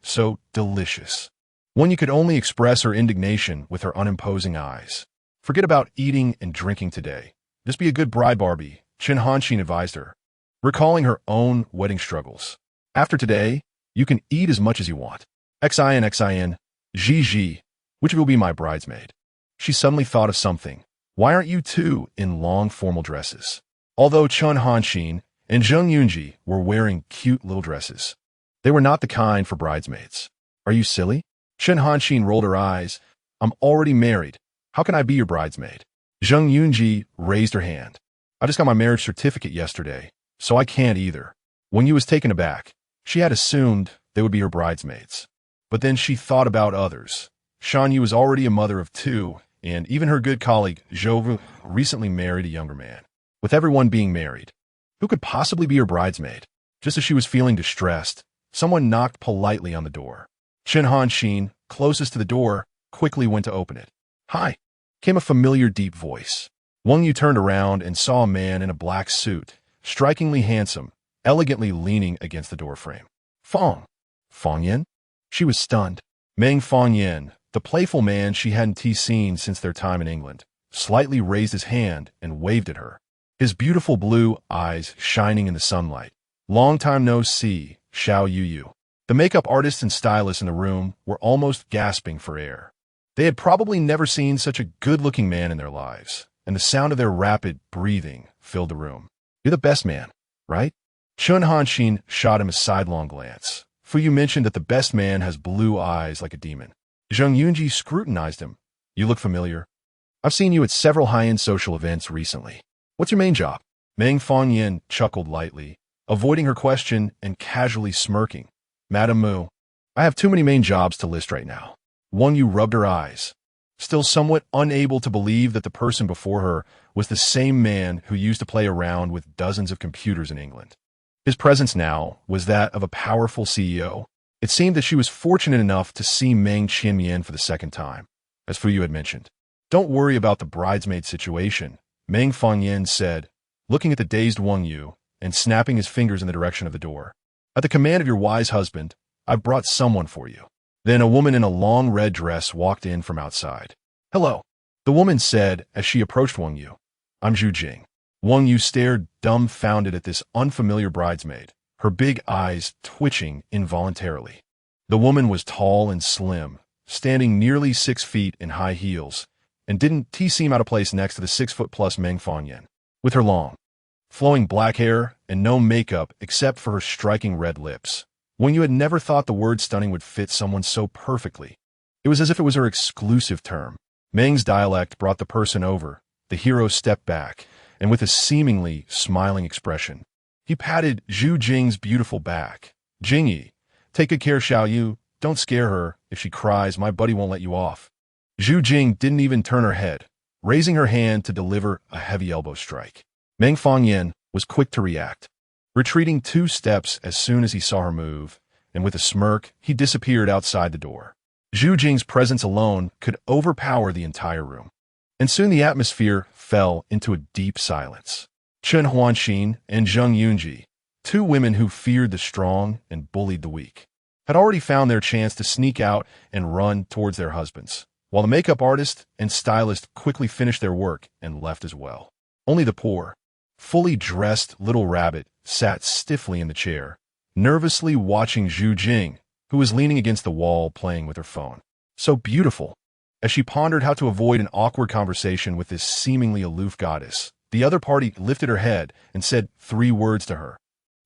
So delicious. One you could only express her indignation with her unimposing eyes. Forget about eating and drinking today. Just be a good bride, Barbie, Chun Hanxin advised her, recalling her own wedding struggles. After today, you can eat as much as you want. Xin, Gigi, which will be my bridesmaid? She suddenly thought of something. Why aren't you two in long formal dresses? Although Chun Hanxin and Zheng Yunji were wearing cute little dresses, they were not the kind for bridesmaids. Are you silly? Chun Hanxin rolled her eyes. I'm already married. How can I be your bridesmaid? Zheng Yunji raised her hand. I just got my marriage certificate yesterday, so I can't either. When Yu was taken aback, she had assumed they would be her bridesmaids. But then she thought about others. Shan Yu was already a mother of two, and even her good colleague, Zhou, recently married a younger man. With everyone being married, who could possibly be her bridesmaid? Just as she was feeling distressed, someone knocked politely on the door. Chun Hanxin, closest to the door, quickly went to open it. Hi, came a familiar deep voice. Wang Yu turned around and saw a man in a black suit, strikingly handsome, elegantly leaning against the doorframe. Fong Yen? She was stunned. Meng Yen, the playful man she hadn't seen since their time in England, slightly raised his hand and waved at her, his beautiful blue eyes shining in the sunlight. Long time no see, Xiao Yu. The makeup artists and stylists in the room were almost gasping for air. They had probably never seen such a good-looking man in their lives, and the sound of their rapid breathing filled the room. You're the best man, right? Chun Hanxin shot him a sidelong glance. Fu Yu mentioned that the best man has blue eyes like a demon. Zheng Yunji scrutinized him. You look familiar. I've seen you at several high-end social events recently. What's your main job? Meng Yen chuckled lightly, avoiding her question and casually smirking. Madam Mu, I have too many main jobs to list right now. Wang Yu rubbed her eyes, still somewhat unable to believe that the person before her was the same man who used to play around with dozens of computers in England. His presence now was that of a powerful CEO. It seemed that she was fortunate enough to see Meng Qianmian for the second time, as Fu Yu had mentioned. Don't worry about the bridesmaid situation, Meng Fangyan said, looking at the dazed Wang Yu and snapping his fingers in the direction of the door. At the command of your wise husband, I've brought someone for you. Then a woman in a long red dress walked in from outside. Hello, the woman said as she approached Wang Yu. I'm Zhu Jing. Wang Yu stared dumbfounded at this unfamiliar bridesmaid, her big eyes twitching involuntarily. The woman was tall and slim, standing nearly 6 feet in high heels, and didn't seem out of place next to the 6-foot-plus Meng Fangyan. With her long, flowing black hair and no makeup except for her striking red lips, Wang Yu had never thought the word stunning would fit someone so perfectly. It was as if it was her exclusive term. Meng's dialect brought the person over. The hero stepped back, and with a seemingly smiling expression, he patted Zhu Jing's beautiful back. Jingyi, take good care, Xiao Yu. Don't scare her. If she cries, my buddy won't let you off. Zhu Jing didn't even turn her head, raising her hand to deliver a heavy elbow strike. Meng Fangyan was quick to react, retreating 2 steps as soon as he saw her move, and with a smirk, he disappeared outside the door. Zhu Jing's presence alone could overpower the entire room. And soon the atmosphere fell into a deep silence. Chen Huanxin and Zheng Yunji, 2 women who feared the strong and bullied the weak, had already found their chance to sneak out and run towards their husbands, while the makeup artist and stylist quickly finished their work and left as well. Only the poor, fully dressed little rabbit sat stiffly in the chair, nervously watching Zhu Jing, who was leaning against the wall playing with her phone. So beautiful. As she pondered how to avoid an awkward conversation with this seemingly aloof goddess, the other party lifted her head and said 3 words to her.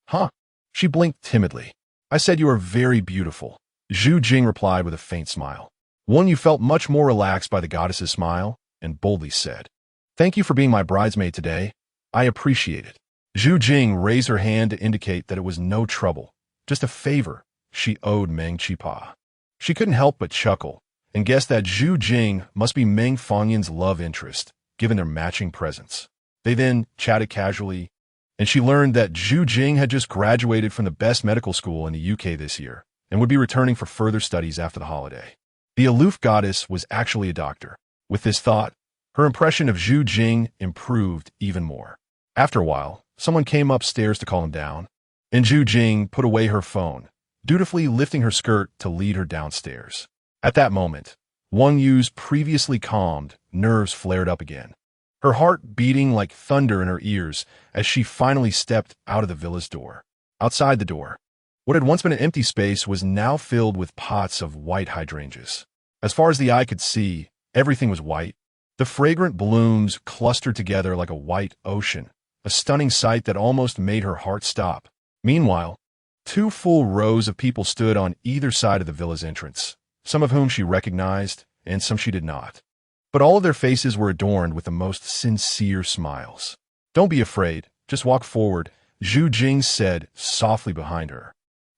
Huh? She blinked timidly. I said you are very beautiful. Zhu Jing replied with a faint smile. Wang Yu felt much more relaxed by the goddess's smile and boldly said, Thank you for being my bridesmaid today. I appreciate it. Zhu Jing raised her hand to indicate that it was no trouble, just a favor she owed Meng Qipa. She couldn't help but chuckle and guessed that Zhu Jing must be Meng Fangyan's love interest, given their matching presence. They then chatted casually, and she learned that Zhu Jing had just graduated from the best medical school in the UK this year and would be returning for further studies after the holiday. The aloof goddess was actually a doctor. With this thought, her impression of Zhu Jing improved even more. After a while, someone came upstairs to call him down, and Zhu Jing put away her phone, dutifully lifting her skirt to lead her downstairs. At that moment, Wang Yu's previously calmed nerves flared up again, her heart beating like thunder in her ears as she finally stepped out of the villa's door. Outside the door, what had once been an empty space was now filled with pots of white hydrangeas. As far as the eye could see, everything was white. The fragrant blooms clustered together like a white ocean, a stunning sight that almost made her heart stop. Meanwhile, 2 full rows of people stood on either side of the villa's entrance, some of whom she recognized and some she did not. But all of their faces were adorned with the most sincere smiles. Don't be afraid, just walk forward, Zhu Jing said softly behind her.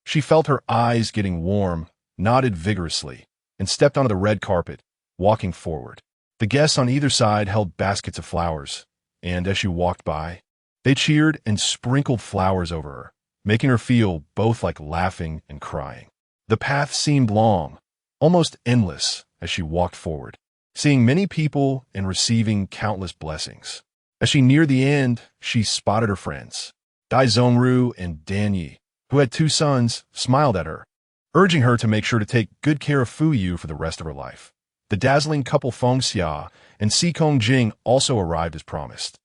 She felt her eyes getting warm, nodded vigorously, and stepped onto the red carpet, walking forward. The guests on either side held baskets of flowers, and as she walked by, they cheered and sprinkled flowers over her, making her feel both like laughing and crying. The path seemed long, almost endless, as she walked forward, seeing many people and receiving countless blessings. As she neared the end, she spotted her friends. Dai Zhongru and Dan Yi, who had 2 sons, smiled at her, urging her to make sure to take good care of Fu Yu for the rest of her life. The dazzling couple Feng Xia and Xikong Jing also arrived as promised,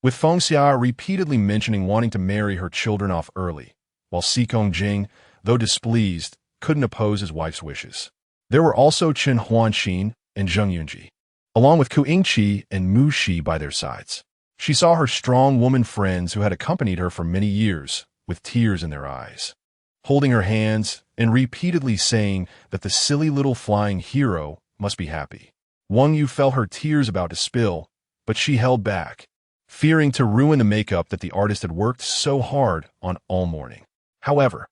with Feng Xia repeatedly mentioning wanting to marry her children off early, while Xikong Jing, though displeased, couldn't oppose his wife's wishes. There were also Chen Huanxin and Zheng Yunji, along with Ku Yingqi and Mu Shi by their sides. She saw her strong woman friends who had accompanied her for many years, with tears in their eyes, holding her hands and repeatedly saying that the silly little flying hero must be happy. Wang Yu felt her tears about to spill, but she held back, fearing to ruin the makeup that the artist had worked so hard on all morning. However,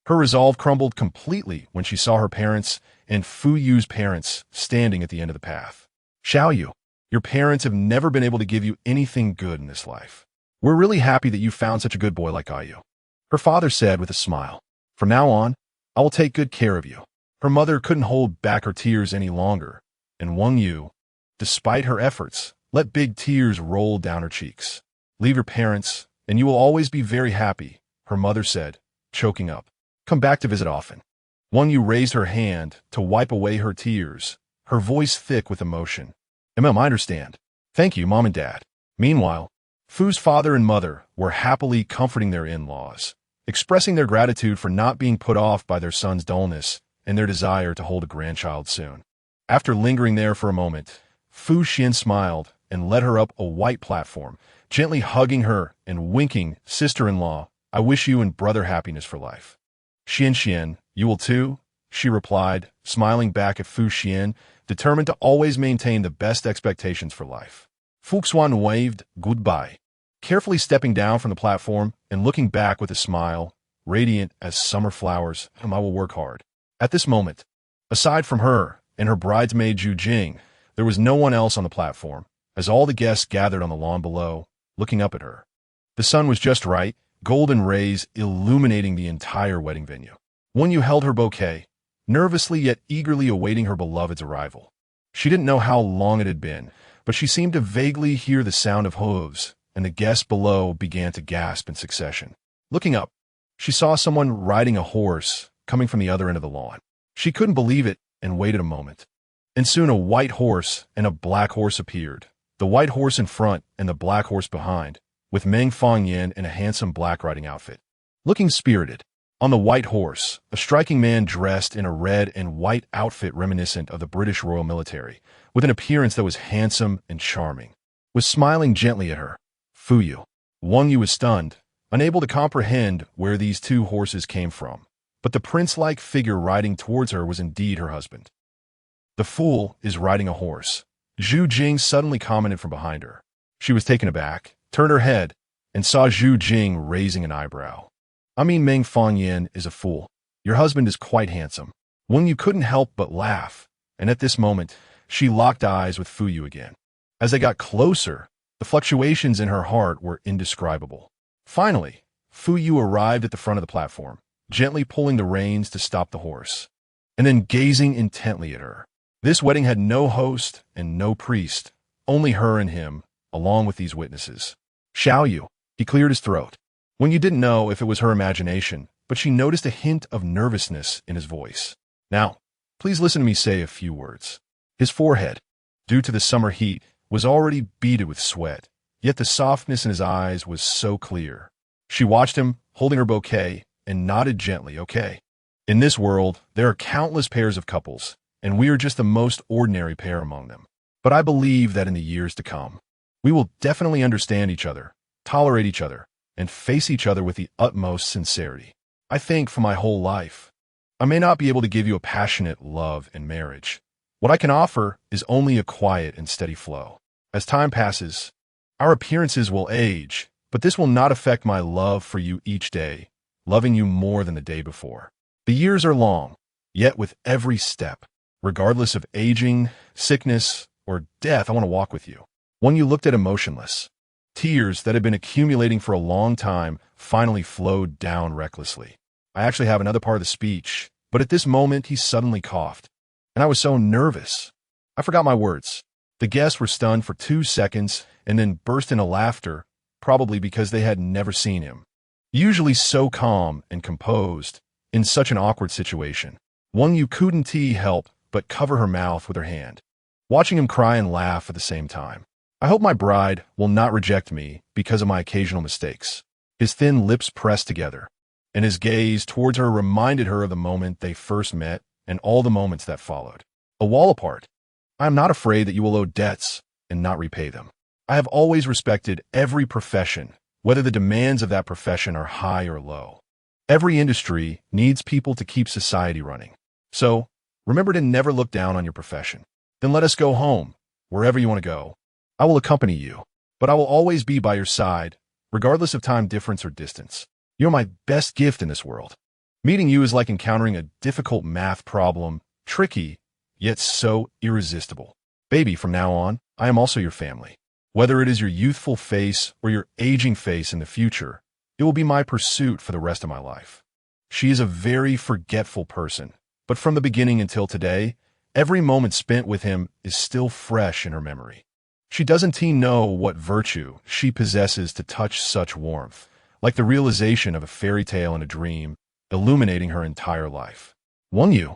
Her resolve crumbled completely when she saw her parents and Fu Yu's parents standing at the end of the path. Xiao Yu, your parents have never been able to give you anything good in this life. We're really happy that you found such a good boy like Yu. Her father said with a smile. From now on, I will take good care of you. Her mother couldn't hold back her tears any longer, and Wang Yu, despite her efforts, let big tears roll down her cheeks. Leave your parents, and you will always be very happy, her mother said, choking up. Come back to visit often. Wang Yu raised her hand to wipe away her tears, her voice thick with emotion. I understand. Thank you, Mom and Dad. Meanwhile, Fu's father and mother were happily comforting their in-laws, expressing their gratitude for not being put off by their son's dullness and their desire to hold a grandchild soon. After lingering there for a moment, Fu Xian smiled and led her up a white platform, gently hugging her and winking, "Sister-in-law, I wish you and brother happiness for life." Xian, you will too, she replied, smiling back at Fu Xian, determined to always maintain the best expectations for life. Fu Xuan waved goodbye, carefully stepping down from the platform and looking back with a smile, radiant as summer flowers. I will work hard. At this moment, aside from her and her bridesmaid Zhu Jing, there was no one else on the platform, as all the guests gathered on the lawn below, looking up at her. The sun was just right, golden rays illuminating the entire wedding venue. Wang Yu held her bouquet, nervously yet eagerly awaiting her beloved's arrival. She didn't know how long it had been, but she seemed to vaguely hear the sound of hooves, and the guests below began to gasp in succession. Looking up, she saw someone riding a horse coming from the other end of the lawn. She couldn't believe it and waited a moment. And soon a white horse and a black horse appeared, the white horse in front and the black horse behind, with Meng Fangyan in a handsome black riding outfit. Looking spirited, on the white horse, a striking man dressed in a red and white outfit reminiscent of the British Royal Military, with an appearance that was handsome and charming, was smiling gently at her. Fu Yu. Wang Yu was stunned, unable to comprehend where these two horses came from, but the prince-like figure riding towards her was indeed her husband. The fool is riding a horse, Zhu Jing suddenly commented from behind her. She was taken aback, turned her head, and saw Zhu Jing raising an eyebrow. Meng Fangyan is a fool. Your husband is quite handsome. Wang Yu couldn't help but laugh, and at this moment, she locked eyes with Fu Yu again. As they got closer, the fluctuations in her heart were indescribable. Finally, Fu Yu arrived at the front of the platform, gently pulling the reins to stop the horse, and then gazing intently at her. This wedding had no host and no priest, only her and him, along with these witnesses. Xiao Yu, he cleared his throat. Wang Yu didn't know if it was her imagination, but she noticed a hint of nervousness in his voice. Now, please listen to me say a few words. His forehead, due to the summer heat, was already beaded with sweat, yet the softness in his eyes was so clear. She watched him, holding her bouquet, and nodded gently, okay. In this world, there are countless pairs of couples, and we are just the most ordinary pair among them. But I believe that in the years to come, we will definitely understand each other, tolerate each other, and face each other with the utmost sincerity. I think for my whole life, I may not be able to give you a passionate love in marriage. What I can offer is only a quiet and steady flow. As time passes, our appearances will age, but this will not affect my love for you each day, loving you more than the day before. The years are long, yet with every step, regardless of aging, sickness, or death, I want to walk with you. When you looked at him motionless, tears that had been accumulating for a long time finally flowed down recklessly. I actually have another part of the speech, but at this moment he suddenly coughed, and I was so nervous. I forgot my words. The guests were stunned for 2 seconds and then burst into laughter, probably because they had never seen him. Usually so calm and composed, in such an awkward situation, Wang Yu couldn't help but cover her mouth with her hand, watching him cry and laugh at the same time. I hope my bride will not reject me because of my occasional mistakes. His thin lips pressed together, and his gaze towards her reminded her of the moment they first met and all the moments that followed. A wall apart. I am not afraid that you will owe debts and not repay them. I have always respected every profession, whether the demands of that profession are high or low. Every industry needs people to keep society running. So, remember to never look down on your profession. Then let us go home, wherever you want to go. I will accompany you, but I will always be by your side, regardless of time difference or distance. You're my best gift in this world. Meeting you is like encountering a difficult math problem, tricky, yet so irresistible. Baby, from now on, I am also your family. Whether it is your youthful face or your aging face in the future, it will be my pursuit for the rest of my life. She is a very forgetful person, but from the beginning until today, every moment spent with him is still fresh in her memory. She doesn't know what virtue she possesses to touch such warmth, like the realization of a fairy tale and a dream, illuminating her entire life. Won you?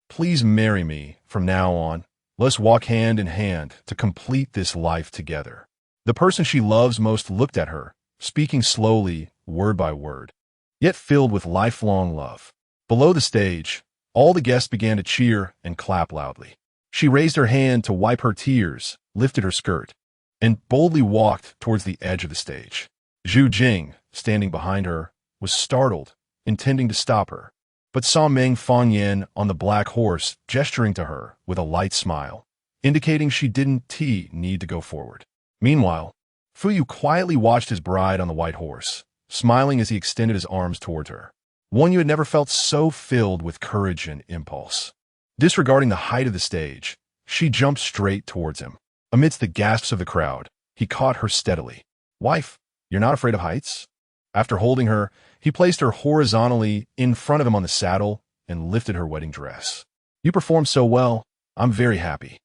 Please marry me from now on. Let's walk hand in hand to complete this life together. The person she loves most looked at her, speaking slowly, word by word, yet filled with lifelong love. Below the stage, all the guests began to cheer and clap loudly. She raised her hand to wipe her tears, lifted her skirt, and boldly walked towards the edge of the stage. Zhu Jing, standing behind her, was startled, intending to stop her, but saw Meng Fangyan on the black horse gesturing to her with a light smile, indicating she didn't need to go forward. Meanwhile, Fu Yu quietly watched his bride on the white horse, smiling as he extended his arms toward her. One you had never felt so filled with courage and impulse. Disregarding the height of the stage, she jumped straight towards him. Amidst the gasps of the crowd, he caught her steadily. Wife, you're not afraid of heights? After holding her, he placed her horizontally in front of him on the saddle and lifted her wedding dress. You performed so well. I'm very happy.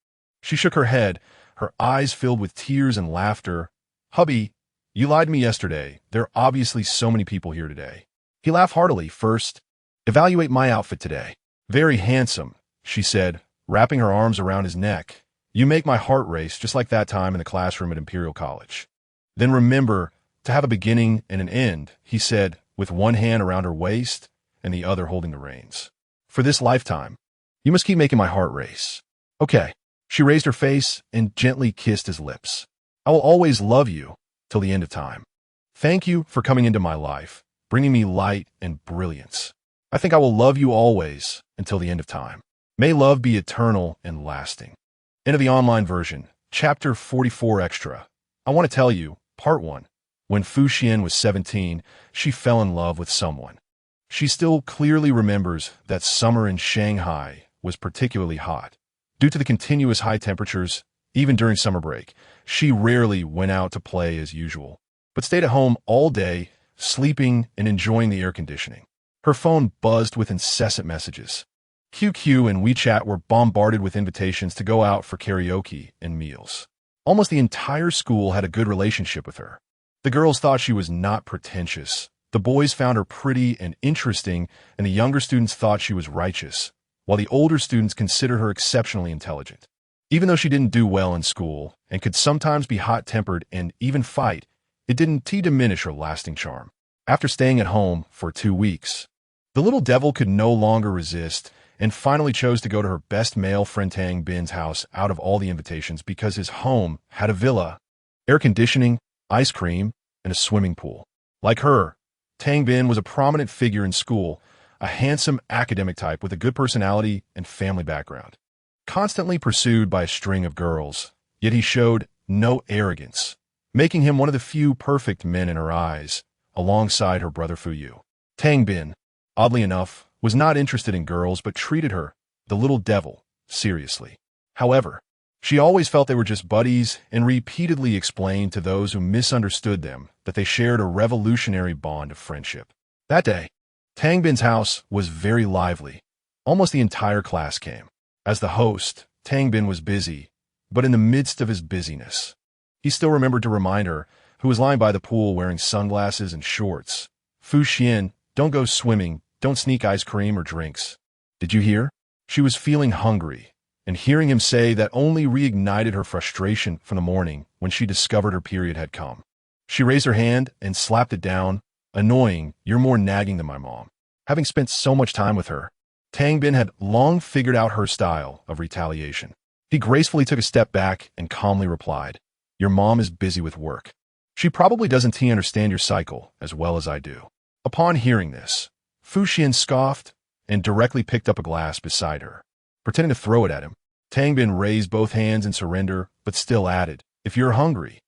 She shook her head, her eyes filled with tears and laughter. Hubby, you lied to me yesterday. There are obviously so many people here today. He laughed heartily. First, evaluate my outfit today. Very handsome, she said, wrapping her arms around his neck. You make my heart race just like that time in the classroom at Imperial College. Then remember to have a beginning and an end, he said, with one hand around her waist and the other holding the reins. For this lifetime, you must keep making my heart race. Okay. She raised her face and gently kissed his lips. I will always love you till the end of time. Thank you for coming into my life, bringing me light and brilliance. I think I will love you always until the end of time. May love be eternal and lasting. End of the online version, Chapter 44 Extra. I want to tell you, Part 1. When Fu Xian was 17, she fell in love with someone. She still clearly remembers that summer in Shanghai was particularly hot. Due to the continuous high temperatures, even during summer break, she rarely went out to play as usual, but stayed at home all day, sleeping and enjoying the air conditioning. Her phone buzzed with incessant messages. QQ and WeChat were bombarded with invitations to go out for karaoke and meals. Almost the entire school had a good relationship with her. The girls thought she was not pretentious. The boys found her pretty and interesting, and the younger students thought she was righteous, while the older students considered her exceptionally intelligent. Even though she didn't do well in school and could sometimes be hot-tempered and even fight, it didn't diminish her lasting charm. After staying at home for 2 weeks, the little devil could no longer resist and finally chose to go to her best male friend Tang Bin's house out of all the invitations because his home had a villa, air conditioning, ice cream, and a swimming pool. Like her, Tang Bin was a prominent figure in school, a handsome academic type with a good personality and family background. Constantly pursued by a string of girls, yet he showed no arrogance, making him one of the few perfect men in her eyes, alongside her brother Fu Yu. Tang Bin, oddly enough, was not interested in girls but treated her, the little devil, seriously. However, she always felt they were just buddies and repeatedly explained to those who misunderstood them that they shared a revolutionary bond of friendship. That day, Tang Bin's house was very lively. Almost the entire class came. As the host, Tang Bin was busy, but in the midst of his busyness, he still remembered to remind her, who was lying by the pool wearing sunglasses and shorts. Fu Xian, don't go swimming, don't sneak ice cream or drinks. Did you hear? She was feeling hungry, and hearing him say that only reignited her frustration from the morning when she discovered her period had come. She raised her hand and slapped it down. Annoying, you're more nagging than my mom. Having spent so much time with her, Tang Bin had long figured out her style of retaliation. He gracefully took a step back and calmly replied, your mom is busy with work. She probably doesn't understand your cycle as well as I do. Upon hearing this, Fu Xian scoffed and directly picked up a glass beside her. Pretending to throw it at him, Tang Bin raised both hands in surrender, but still added, if you're hungry,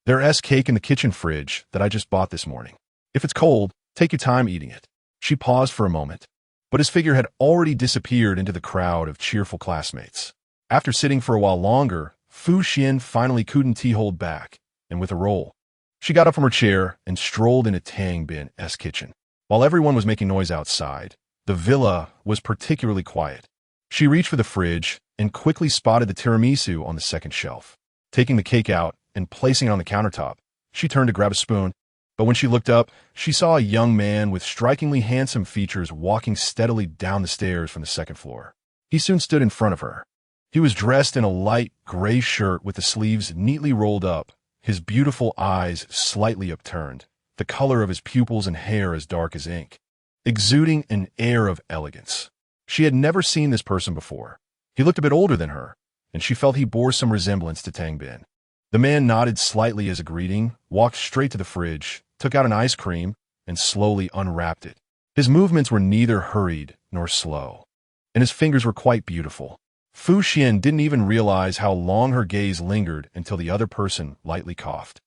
there's cake in the kitchen fridge that I just bought this morning. If it's cold, take your time eating it. She paused for a moment, but his figure had already disappeared into the crowd of cheerful classmates. After sitting for a while longer, Fu Xian finally couldn't hold back, and with a roll, she got up from her chair and strolled into Tang Bin's kitchen. While everyone was making noise outside, the villa was particularly quiet. She reached for the fridge and quickly spotted the tiramisu on the second shelf. Taking the cake out and placing it on the countertop, she turned to grab a spoon, but when she looked up, she saw a young man with strikingly handsome features walking steadily down the stairs from the second floor. He soon stood in front of her. He was dressed in a light gray shirt with the sleeves neatly rolled up, his beautiful eyes slightly upturned, the color of his pupils and hair as dark as ink, exuding an air of elegance. She had never seen this person before. He looked a bit older than her, and she felt he bore some resemblance to Tang Bin. The man nodded slightly as a greeting, walked straight to the fridge, took out an ice cream, and slowly unwrapped it. His movements were neither hurried nor slow, and his fingers were quite beautiful. Fu Xian didn't even realize how long her gaze lingered until the other person lightly coughed.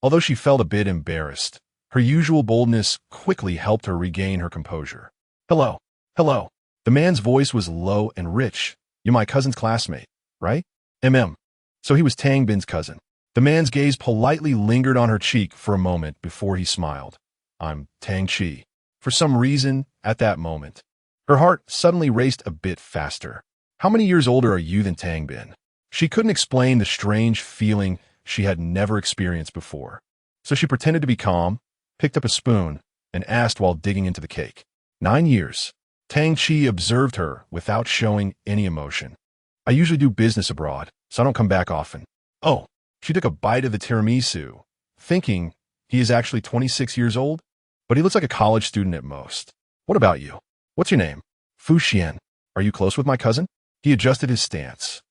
Although she felt a bit embarrassed, her usual boldness quickly helped her regain her composure. Hello. Hello. The man's voice was low and rich. You're my cousin's classmate, right? So he was Tang Bin's cousin. The man's gaze politely lingered on her cheek for a moment before he smiled. I'm Tang Chi. For some reason, at that moment, her heart suddenly raced a bit faster. How many years older are you than Tang Bin? She couldn't explain the strange feeling she had never experienced before. So she pretended to be calm, picked up a spoon, and asked while digging into the cake. 9 years. Tang Chi observed her without showing any emotion. I usually do business abroad, so I don't come back often. Oh, she took a bite of the tiramisu, thinking he is actually 26 years old, but he looks like a college student at most. What about you? What's your name? Fu Xian. Are you close with my cousin? He adjusted his stance.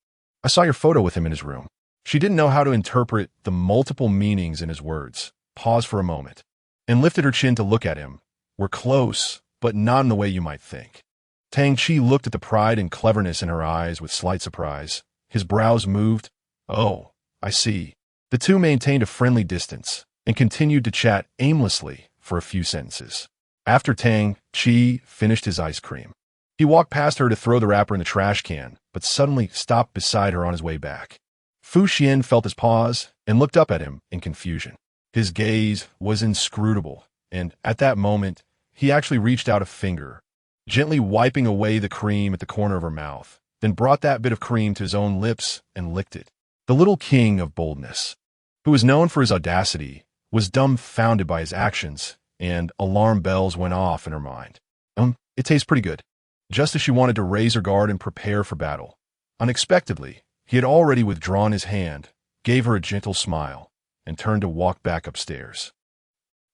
I saw your photo with him in his room. She didn't know how to interpret the multiple meanings in his words, paused for a moment, and lifted her chin to look at him. We're close, but not in the way you might think. Tang Chi looked at the pride and cleverness in her eyes with slight surprise. His brows moved. Oh, I see. The two maintained a friendly distance and continued to chat aimlessly for a few sentences. After Tang Chi finished his ice cream, he walked past her to throw the wrapper in the trash can, but suddenly stopped beside her on his way back. Fu Xian felt his pause and looked up at him in confusion. His gaze was inscrutable, and at that moment, he actually reached out a finger, gently wiping away the cream at the corner of her mouth, then brought that bit of cream to his own lips and licked it. The little king of boldness, who was known for his audacity, was dumbfounded by his actions, and alarm bells went off in her mind. It tastes pretty good. Just as she wanted to raise her guard and prepare for battle, unexpectedly, he had already withdrawn his hand, gave her a gentle smile, and turned to walk back upstairs.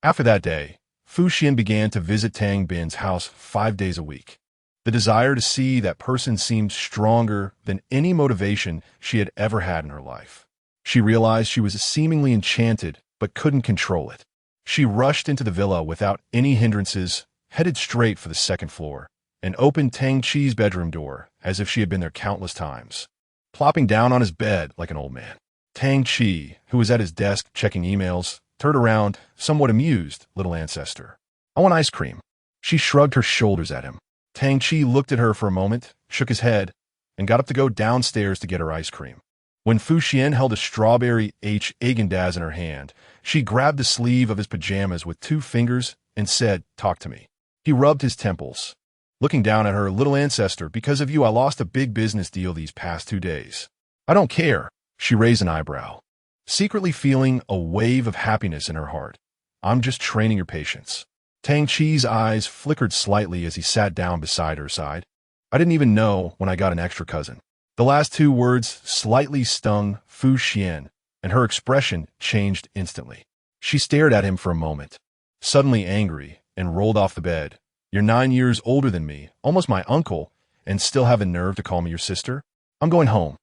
After that day, Fu Xian began to visit Tang Bin's house 5 days a week. The desire to see that person seemed stronger than any motivation she had ever had in her life. She realized she was seemingly enchanted, but couldn't control it. She rushed into the villa without any hindrances, headed straight for the second floor, and opened Tang Chi's bedroom door as if she had been there countless times. Plopping down on his bed like an old man, Tang Chi, who was at his desk checking emails, turned around, somewhat amused, little ancestor. I want ice cream. She shrugged her shoulders at him. Tang Chi looked at her for a moment, shook his head, and got up to go downstairs to get her ice cream. When Fu Xian held a strawberry Häagen-Dazs in her hand, she grabbed the sleeve of his pajamas with 2 fingers and said, "Talk to me." He rubbed his temples. Looking down at her, little ancestor, because of you I lost a big business deal these past 2 days. I don't care. She raised an eyebrow, secretly feeling a wave of happiness in her heart. I'm just training your patience. Tang Chi's eyes flickered slightly as he sat down beside her side. I didn't even know when I got an extra cousin. The last 2 words slightly stung Fu Xian, and her expression changed instantly. She stared at him for a moment, suddenly angry, and rolled off the bed. You're 9 years older than me, almost my uncle, and still have the nerve to call me your sister? I'm going home.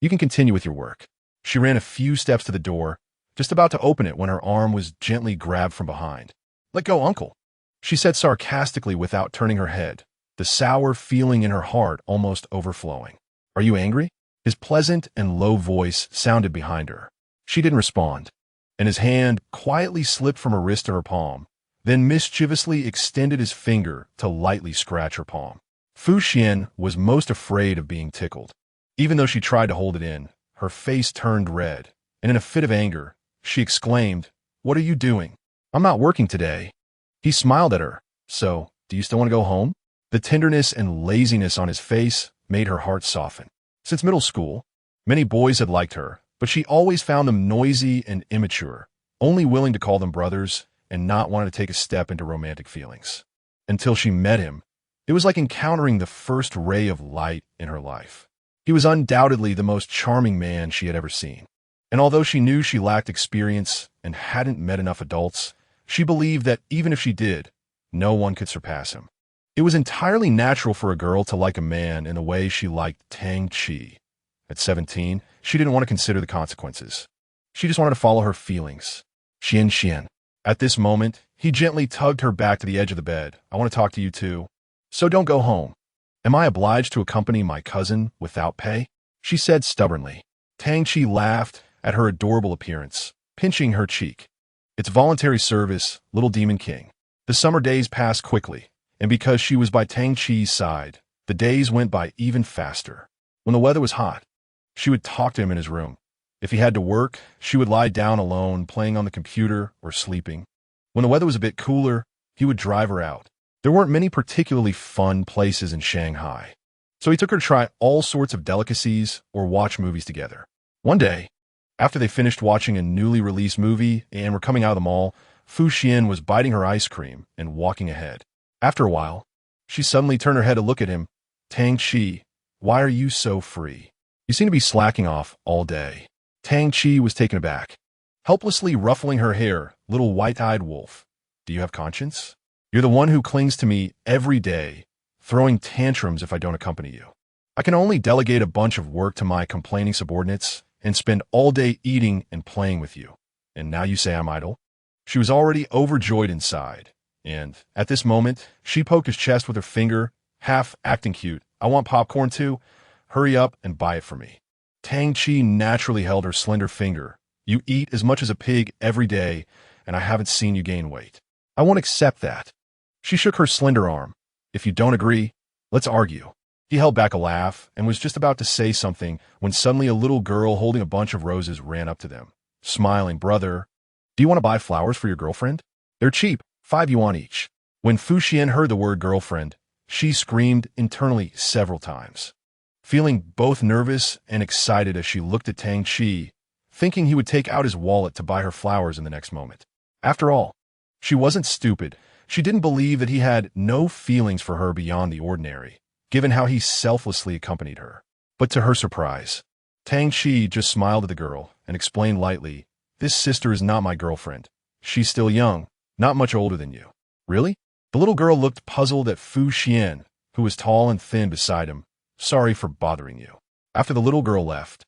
You can continue with your work. She ran a few steps to the door, just about to open it when her arm was gently grabbed from behind. Let go, uncle, she said sarcastically without turning her head, the sour feeling in her heart almost overflowing. Are you angry? His pleasant and low voice sounded behind her. She didn't respond, and his hand quietly slipped from her wrist to her palm, then mischievously extended his finger to lightly scratch her palm. Fu Xian was most afraid of being tickled. Even though she tried to hold it in, her face turned red, and in a fit of anger, she exclaimed, "What are you doing? I'm not working today." He smiled at her. "So, do you still want to go home?" The tenderness and laziness on his face made her heart soften. Since middle school, many boys had liked her, but she always found them noisy and immature, only willing to call them brothers and not wanting to take a step into romantic feelings. Until she met him, it was like encountering the first ray of light in her life. He was undoubtedly the most charming man she had ever seen. And although she knew she lacked experience and hadn't met enough adults, she believed that even if she did, no one could surpass him. It was entirely natural for a girl to like a man in the way she liked Tang Chi. At 17, she didn't want to consider the consequences. She just wanted to follow her feelings. Xian. At this moment, he gently tugged her back to the edge of the bed. "I want to talk to you too. So don't go home." "Am I obliged to accompany my cousin without pay?" she said stubbornly. Tang Chi laughed at her adorable appearance, pinching her cheek. "It's voluntary service, little demon king." The summer days passed quickly, and because she was by Tang Chi's side, the days went by even faster. When the weather was hot, she would talk to him in his room. If he had to work, she would lie down alone, playing on the computer or sleeping. When the weather was a bit cooler, he would drive her out. There weren't many particularly fun places in Shanghai, so he took her to try all sorts of delicacies or watch movies together. One day, after they finished watching a newly released movie and were coming out of the mall, Fu Xian was biting her ice cream and walking ahead. After a while, she suddenly turned her head to look at him. "Tang Chi, why are you so free? You seem to be slacking off all day." Tang Chi was taken aback, helplessly ruffling her hair. "Little white-eyed wolf, do you have conscience? You're the one who clings to me every day, throwing tantrums if I don't accompany you. I can only delegate a bunch of work to my complaining subordinates and spend all day eating and playing with you. And now you say I'm idle?" She was already overjoyed inside, and at this moment, she poked his chest with her finger, half acting cute. "I want popcorn too. Hurry up and buy it for me." Tang Chi naturally held her slender finger. "You eat as much as a pig every day, and I haven't seen you gain weight. I won't accept that." She shook her slender arm. "If you don't agree, let's argue." He held back a laugh and was just about to say something when suddenly a little girl holding a bunch of roses ran up to them, smiling. "Brother, do you want to buy flowers for your girlfriend? They're cheap, 5 yuan each." When Fu Xian heard the word girlfriend, she screamed internally several times, feeling both nervous and excited as she looked at Tang Chi, thinking he would take out his wallet to buy her flowers in the next moment. After all, she wasn't stupid. She didn't believe that he had no feelings for her beyond the ordinary, given how he selflessly accompanied her. But to her surprise, Tang Chi just smiled at the girl and explained lightly, "This sister is not my girlfriend. She's still young, not much older than you." "Really?" The little girl looked puzzled at Fu Xian, who was tall and thin beside him. "Sorry for bothering you." After the little girl left,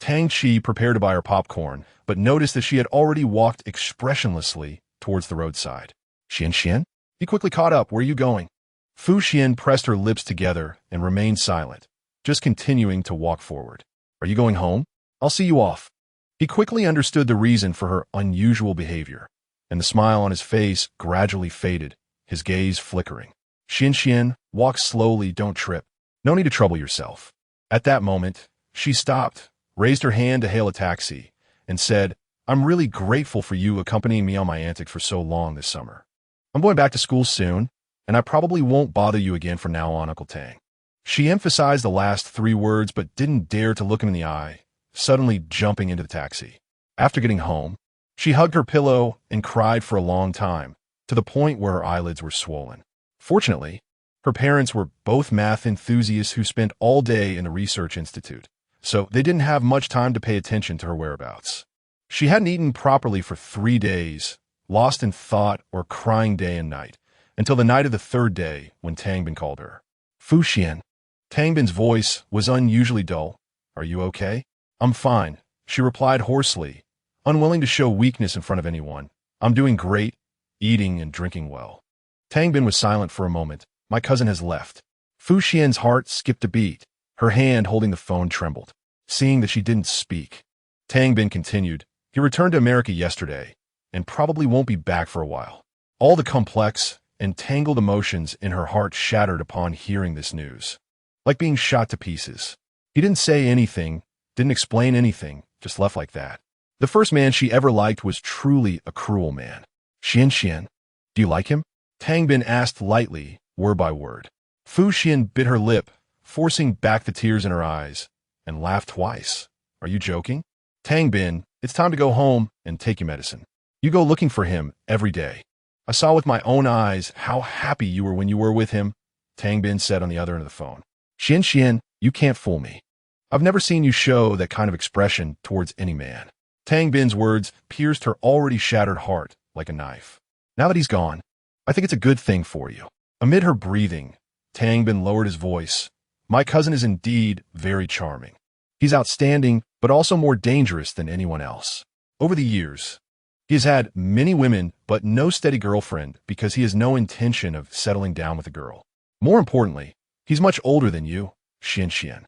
Tang Chi prepared to buy her popcorn, but noticed that she had already walked expressionlessly towards the roadside. Xian? He quickly caught up. "Where are you going?" Fu Xian pressed her lips together and remained silent, just continuing to walk forward. "Are you going home? I'll see you off." He quickly understood the reason for her unusual behavior, and the smile on his face gradually faded, his gaze flickering. Xian, walk slowly, don't trip. No need to trouble yourself." At that moment, she stopped, raised her hand to hail a taxi, and said, "I'm really grateful for you accompanying me on my antics for so long this summer. I'm going back to school soon, and I probably won't bother you again from now on, Uncle Tang." She emphasized the last 3 words but didn't dare to look him in the eye, suddenly jumping into the taxi. After getting home, she hugged her pillow and cried for a long time, to the point where her eyelids were swollen. Fortunately, her parents were both math enthusiasts who spent all day in the research institute, so they didn't have much time to pay attention to her whereabouts. She hadn't eaten properly for 3 days, lost in thought or crying day and night, until the night of the 3rd day when Tangbin called her. "Fu Xian." Tangbin's voice was unusually dull. "Are you okay?" "I'm fine," she replied hoarsely, unwilling to show weakness in front of anyone. "I'm doing great, eating and drinking well." Tangbin was silent for a moment. "My cousin has left." Fu Xian's heart skipped a beat. Her hand holding the phone trembled. Seeing that she didn't speak, Tangbin continued, "He returned to America yesterday, and probably won't be back for a while. All the complex and tangled emotions in her heart shattered upon hearing this news, like being shot to pieces. He didn't say anything, didn't explain anything, just left like that. The first man she ever liked was truly a cruel man. Xian, do you like him? Tang Bin asked lightly, word by word. Fu Xian bit her lip, forcing back the tears in her eyes, and laughed twice. Are you joking? Tang Bin, it's time to go home and take your medicine. You go looking for him every day. I saw with my own eyes how happy you were when you were with him, Tang Bin said on the other end of the phone. Xian, you can't fool me. I've never seen you show that kind of expression towards any man. Tang Bin's words pierced her already shattered heart like a knife. Now that he's gone, I think it's a good thing for you. Amid her breathing, Tang Bin lowered his voice. My cousin is indeed very charming. He's outstanding, but also more dangerous than anyone else. Over the years, he has had many women, but no steady girlfriend because he has no intention of settling down with a girl. More importantly, he's much older than you, Xian.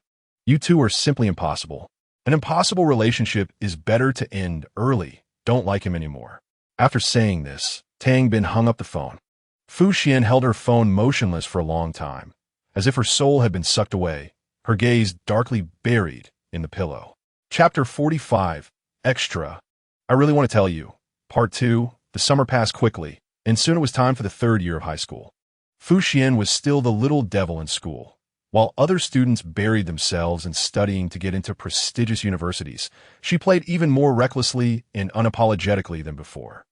You two are simply impossible. An impossible relationship is better to end early. Don't like him anymore. After saying this, Tang Bin hung up the phone. Fu Xian held her phone motionless for a long time, as if her soul had been sucked away, her gaze darkly buried in the pillow. Chapter 45, Extra. I really want to tell you. Part 2, the summer passed quickly, and soon it was time for the third year of high school. Fu Xian was still the little devil in school. While other students buried themselves in studying to get into prestigious universities, she played even more recklessly and unapologetically than before.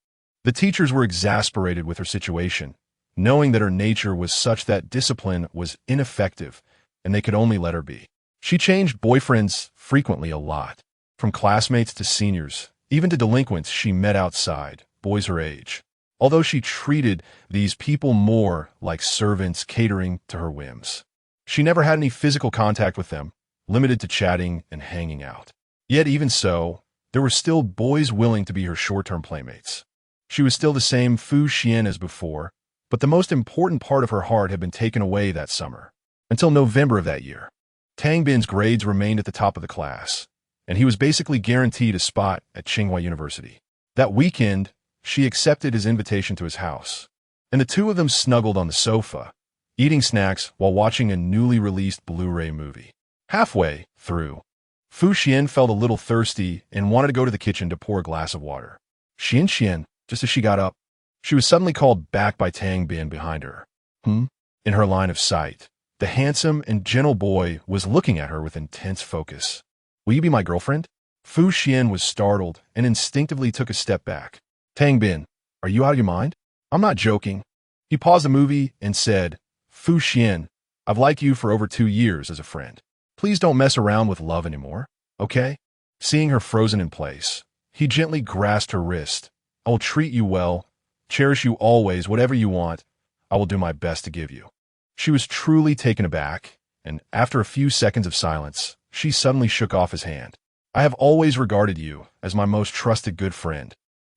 The teachers were exasperated with her situation, knowing that her nature was such that discipline was ineffective and they could only let her be. She changed boyfriends frequently a lot, from classmates to seniors, even to delinquents she met outside, boys her age, although she treated these people more like servants catering to her whims. She never had any physical contact with them, limited to chatting and hanging out. Yet even so, there were still boys willing to be her short-term playmates. She was still the same Fu Xian as before, but the most important part of her heart had been taken away that summer. Until November of that year, Tang Bin's grades remained at the top of the class, and he was basically guaranteed a spot at Tsinghua University. That weekend, she accepted his invitation to his house, and the two of them snuggled on the sofa, eating snacks while watching a newly released Blu-ray movie. Halfway through, Fu Xian felt a little thirsty and wanted to go to the kitchen to pour a glass of water. Xian, just as she got up, she was suddenly called back by Tang Bin behind her. In her line of sight, the handsome and gentle boy was looking at her with intense focus. Will you be my girlfriend? Fu Xian was startled and instinctively took a step back. Tang Bin, are you out of your mind? I'm not joking. He paused the movie and said, Fu Xian, I've liked you for over 2 years as a friend. Please don't mess around with love anymore, okay? Seeing her frozen in place, he gently grasped her wrist. I will treat you well, cherish you always, whatever you want, I will do my best to give you. She was truly taken aback, and after a few seconds of silence, she suddenly shook off his hand. I have always regarded you as my most trusted good friend.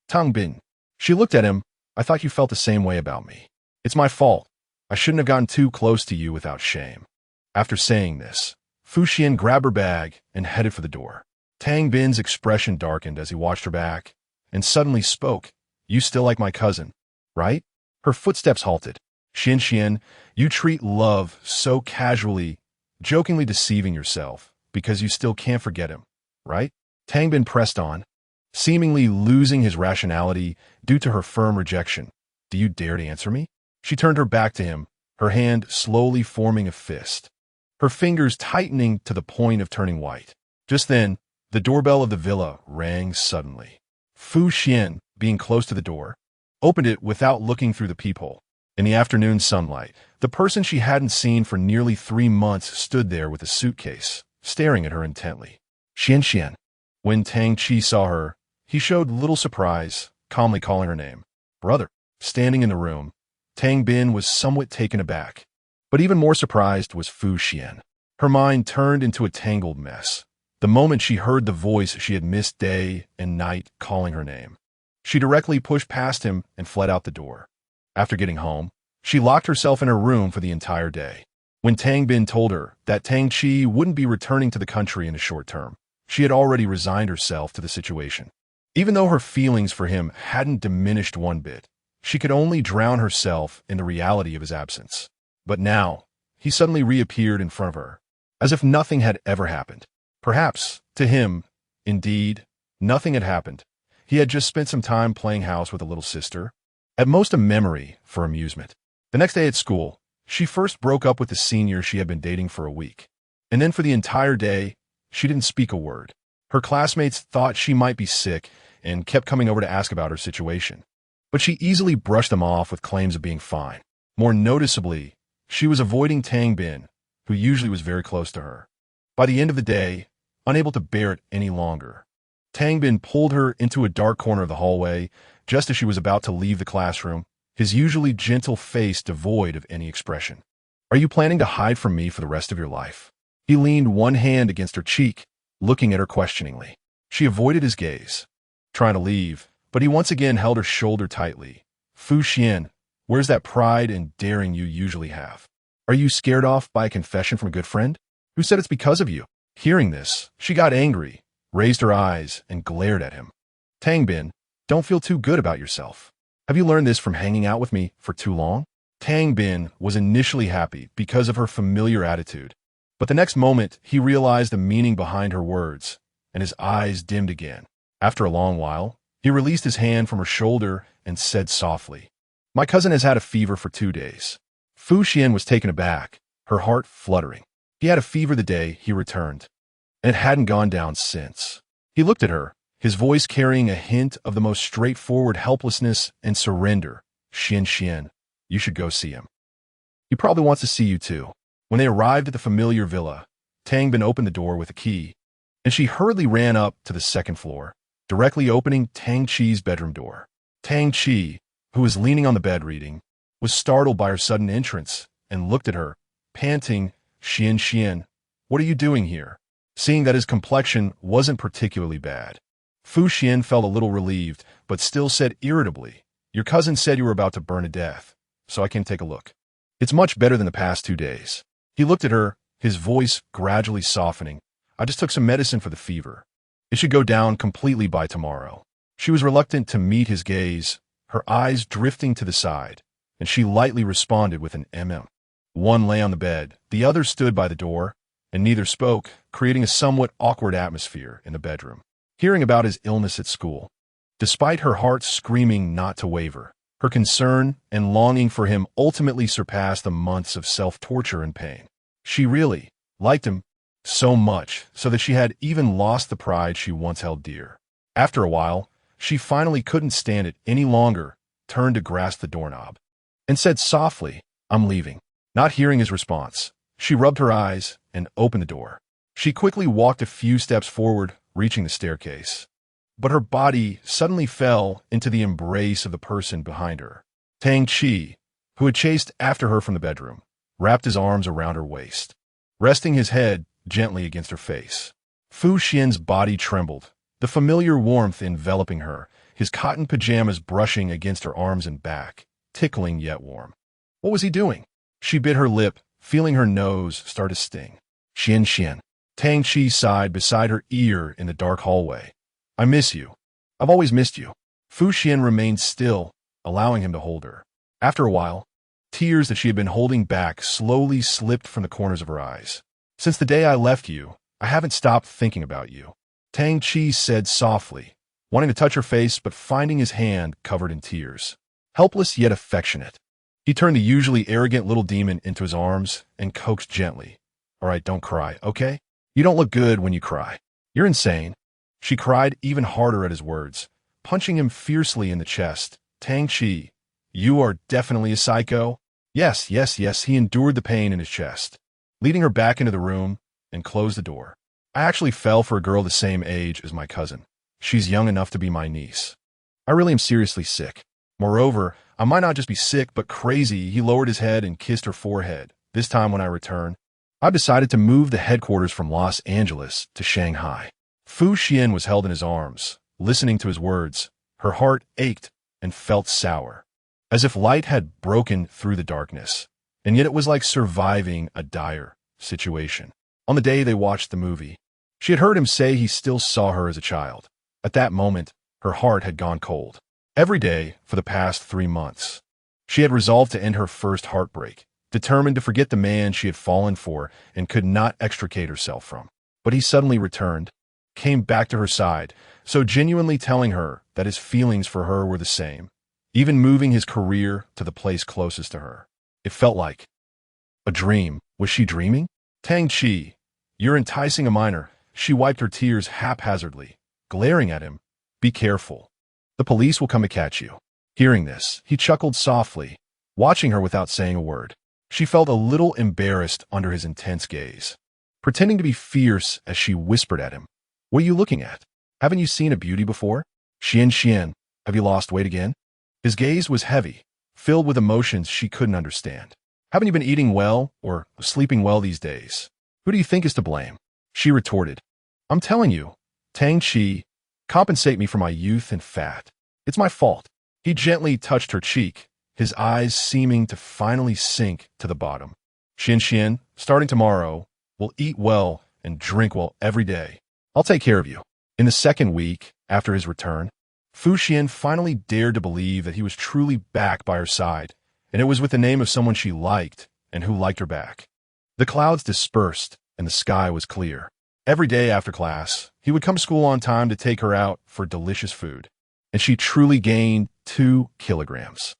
Tang Bin. She looked at him. I thought you felt the same way about me. It's my fault. I shouldn't have gotten too close to you without shame. After saying this, Fu Xian grabbed her bag and headed for the door. Tang Bin's expression darkened as he watched her back, and suddenly spoke. You still like my cousin, right? Her footsteps halted. Xian, you treat love so casually, jokingly deceiving yourself, because you still can't forget him, right? Tang Bin pressed on, seemingly losing his rationality due to her firm rejection. Do you dare to answer me? She turned her back to him, her hand slowly forming a fist, her fingers tightening to the point of turning white. Just then, the doorbell of the villa rang suddenly. Fu Xian, being close to the door, opened it without looking through the peephole. In the afternoon sunlight, the person she hadn't seen for nearly 3 months stood there with a suitcase, staring at her intently. Xian. When Tang Chi saw her, he showed little surprise, calmly calling her name. Brother. Standing in the room, Tang Bin was somewhat taken aback. But even more surprised was Fu Xian. Her mind turned into a tangled mess. The moment she heard the voice she had missed day and night calling her name, she directly pushed past him and fled out the door. After getting home, she locked herself in her room for the entire day. When Tang Bin told her that Tang Chi wouldn't be returning to the country in the short term, she had already resigned herself to the situation. Even though her feelings for him hadn't diminished one bit, She could only drown herself in the reality of his absence. But now, he suddenly reappeared in front of her, as if nothing had ever happened. Perhaps, to him, indeed, nothing had happened. He had just spent some time playing house with a little sister, at most a memory for amusement. The next day at school, she first broke up with the senior she had been dating for a week. And then for the entire day, she didn't speak a word. Her classmates thought she might be sick and kept coming over to ask about her situation. But she easily brushed them off with claims of being fine. More noticeably, she was avoiding Tang Bin, who usually was very close to her. By the end of the day, unable to bear it any longer, Tang Bin pulled her into a dark corner of the hallway just as she was about to leave the classroom, his usually gentle face devoid of any expression. "Are you planning to hide from me for the rest of your life?" He leaned one hand against her cheek, looking at her questioningly. She avoided his gaze, trying to leave, but he once again held her shoulder tightly. "Fu Xian, where's that pride and daring you usually have? Are you scared off by a confession from a good friend? Who said it's because of you?" Hearing this, she got angry, raised her eyes, and glared at him. "Tang Bin, don't feel too good about yourself. Have you learned this from hanging out with me for too long?" Tang Bin was initially happy because of her familiar attitude, but the next moment he realized the meaning behind her words, and his eyes dimmed again. After a long while, he released his hand from her shoulder and said softly, "My cousin has had a fever for 2 days." Fu Xian was taken aback, her heart fluttering. He had a fever the day he returned, and it hadn't gone down since. He looked at her, his voice carrying a hint of the most straightforward helplessness and surrender. "Xian, you should go see him. He probably wants to see you too." When they arrived at the familiar villa, Tang Bin opened the door with a key, and she hurriedly ran up to the second floor, directly opening Tang Chi's bedroom door. Tang Chi, who was leaning on the bed reading, was startled by her sudden entrance and looked at her, panting, Xian, what are you doing here?" Seeing that his complexion wasn't particularly bad, Fu Xian felt a little relieved, but still said irritably, "Your cousin said you were about to burn to death, so I came to take a look. It's much better than the past 2 days. He looked at her, his voice gradually softening. "I just took some medicine for the fever. It should go down completely by tomorrow." She was reluctant to meet his gaze, her eyes drifting to the side, and she lightly responded with an One lay on the bed, the other stood by the door, and neither spoke, creating a somewhat awkward atmosphere in the bedroom. Hearing about his illness at school, despite her heart screaming not to waver, her concern and longing for him ultimately surpassed the months of self-torture and pain. She really liked him so much so that she had even lost the pride she once held dear. After a while, she finally couldn't stand it any longer, turned to grasp the doorknob, and said softly, "I'm leaving." Not hearing his response, she rubbed her eyes and opened the door. She quickly walked a few steps forward, reaching the staircase. But her body suddenly fell into the embrace of the person behind her. Tang Chi, who had chased after her from the bedroom, wrapped his arms around her waist, resting his head gently against her face. Fu Xian's body trembled, the familiar warmth enveloping her, his cotton pajamas brushing against her arms and back, tickling yet warm. What was he doing? She bit her lip, feeling her nose start to sting. "Xian." Tang Chi sighed beside her ear in the dark hallway. "I miss you. I've always missed you." Fu Xian remained still, allowing him to hold her. After a while, tears that she had been holding back slowly slipped from the corners of her eyes. "Since the day I left you, I haven't stopped thinking about you," Tang Chi said softly, wanting to touch her face but finding his hand covered in tears. Helpless yet affectionate, he turned the usually arrogant little demon into his arms and coaxed gently. "All right, don't cry, okay? You don't look good when you cry. You're insane." She cried even harder at his words, punching him fiercely in the chest. "Tang Chi, you are definitely a psycho." Yes, he endured the pain in his chest, leading her back into the room and closed the door. "I actually fell for a girl the same age as my cousin. She's young enough to be my niece. I really am seriously sick. Moreover, I might not just be sick, but crazy." He lowered his head and kissed her forehead. "This time when I return, I've decided to move the headquarters from Los Angeles to Shanghai." Fu Xian was held in his arms, listening to his words. Her heart ached and felt sour, as if light had broken through the darkness, and yet it was like surviving a dire situation. On the day they watched the movie, she had heard him say he still saw her as a child. At that moment, her heart had gone cold. every day for the past 3 months. She had resolved to end her first heartbreak, determined to forget the man she had fallen for and could not extricate herself from. But he suddenly returned, came back to her side, so genuinely telling her that his feelings for her were the same, even moving his career to the place closest to her. It felt like a dream. Was she dreaming? Tang Chi, you're enticing a minor. She wiped her tears haphazardly, glaring at him. Be careful. The police will come to catch you. Hearing this, he chuckled softly, watching her without saying a word. She felt a little embarrassed under his intense gaze, pretending to be fierce as she whispered at him. What are you looking at? Haven't you seen a beauty before? Xian, have you lost weight again? His gaze was heavy, filled with emotions she couldn't understand. Haven't you been eating well or sleeping well these days? Who do you think is to blame? She retorted. I'm telling you, Tang Chi, compensate me for my youth and fat. It's my fault. He gently touched her cheek, his eyes seeming to finally sink to the bottom. Xian, starting tomorrow, we'll eat well and drink well every day. I'll take care of you. In the second week after his return, Fu Xian finally dared to believe that he was truly back by her side, and it was with the name of someone she liked and who liked her back. The clouds dispersed and the sky was clear. Every day after class, he would come to school on time to take her out for delicious food, and she truly gained 2 kilograms.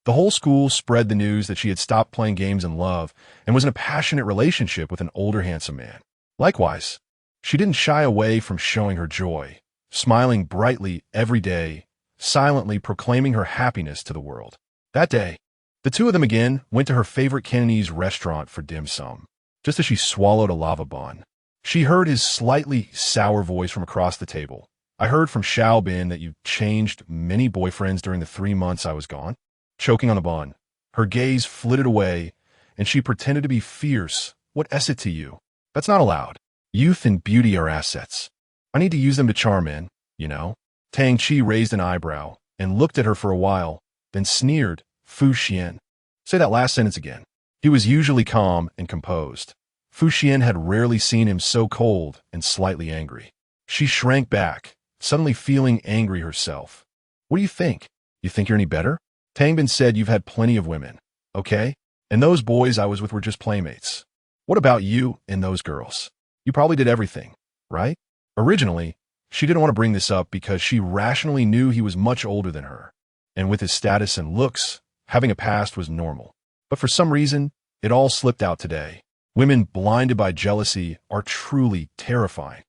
The whole school spread the news that she had stopped playing games in love and was in a passionate relationship with an older handsome man. Likewise, she didn't shy away from showing her joy, smiling brightly every day, silently proclaiming her happiness to the world. That day, the two of them again went to her favorite Cantonese restaurant for dim sum. Just as she swallowed a lava bun, she heard his slightly sour voice from across the table. I heard from Xiaobin that you changed many boyfriends during the 3 months I was gone. Choking on the bun, her gaze flitted away, and she pretended to be fierce. What is it to you? That's not allowed. Youth and beauty are assets. I need to use them to charm in, you know. Tang Chi raised an eyebrow and looked at her for a while, then sneered. Fu Xian. Say that last sentence again. He was usually calm and composed. Fu Xian had rarely seen him so cold and slightly angry. She shrank back, suddenly feeling angry herself. What do you think? You think you're any better? Tangbin said you've had plenty of women, okay? And those boys I was with were just playmates. What about you and those girls? You probably did everything, right? Originally, she didn't want to bring this up because she rationally knew he was much older than her, and with his status and looks, having a past was normal. But for some reason, it all slipped out today. Women blinded by jealousy are truly terrifying.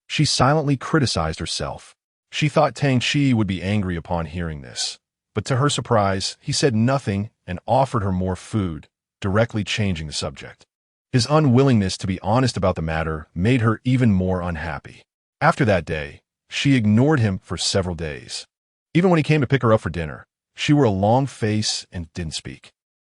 She silently criticized herself. She thought Tang Chi would be angry upon hearing this, but to her surprise, he said nothing and offered her more food, directly changing the subject. His unwillingness to be honest about the matter made her even more unhappy. After that day, she ignored him for several days. Even when he came to pick her up for dinner, she wore a long face and didn't speak.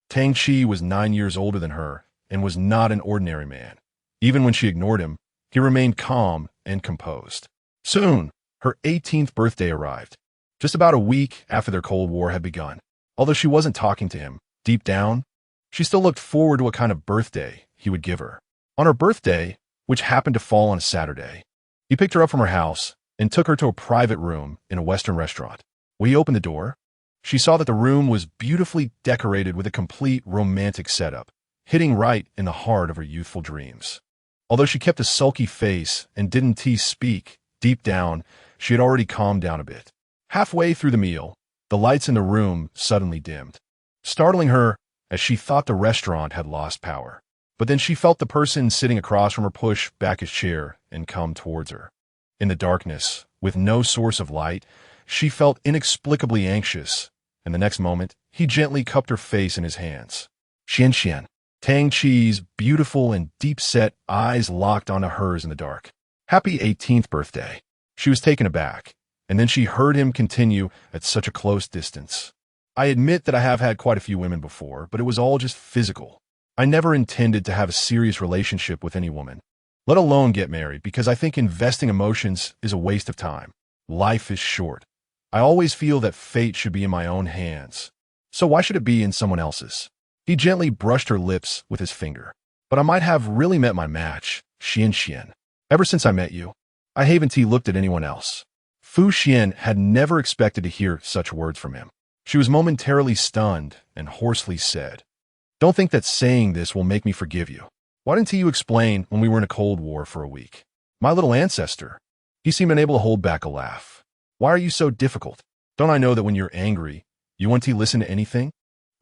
Tang Chi was 9 years older than her and was not an ordinary man. Even when she ignored him, he remained calm and composed. Soon, her 18th birthday arrived, just about a week after their Cold War had begun. Although she wasn't talking to him, deep down, she still looked forward to what kind of birthday he would give her. On her birthday, which happened to fall on a Saturday, he picked her up from her house and took her to a private room in a Western restaurant. When he opened the door, she saw that the room was beautifully decorated with a complete romantic setup, hitting right in the heart of her youthful dreams. Although she kept a sulky face and didn't speak, deep down, she had already calmed down a bit. Halfway through the meal, the lights in the room suddenly dimmed, startling her as she thought the restaurant had lost power. But then she felt the person sitting across from her push back his chair and come towards her. In the darkness, with no source of light, she felt inexplicably anxious, and the next moment, he gently cupped her face in his hands. Xian. Tang Chi's beautiful and deep-set eyes locked onto hers in the dark. Happy 18th birthday. She was taken aback, and then she heard him continue at such a close distance. I admit that I have had quite a few women before, but it was all just physical. I never intended to have a serious relationship with any woman, let alone get married, because I think investing emotions is a waste of time. Life is short. I always feel that fate should be in my own hands. So why should it be in someone else's? He gently brushed her lips with his finger. But I might have really met my match, Xian. Ever since I met you, I haven't looked at anyone else. Fu Xian had never expected to hear such words from him. She was momentarily stunned and hoarsely said, "Don't think that saying this will make me forgive you. Why didn't you explain when we were in a Cold War for a week? My little ancestor." He seemed unable to hold back a laugh. "Why are you so difficult? Don't I know that when you're angry, you want to listen to anything?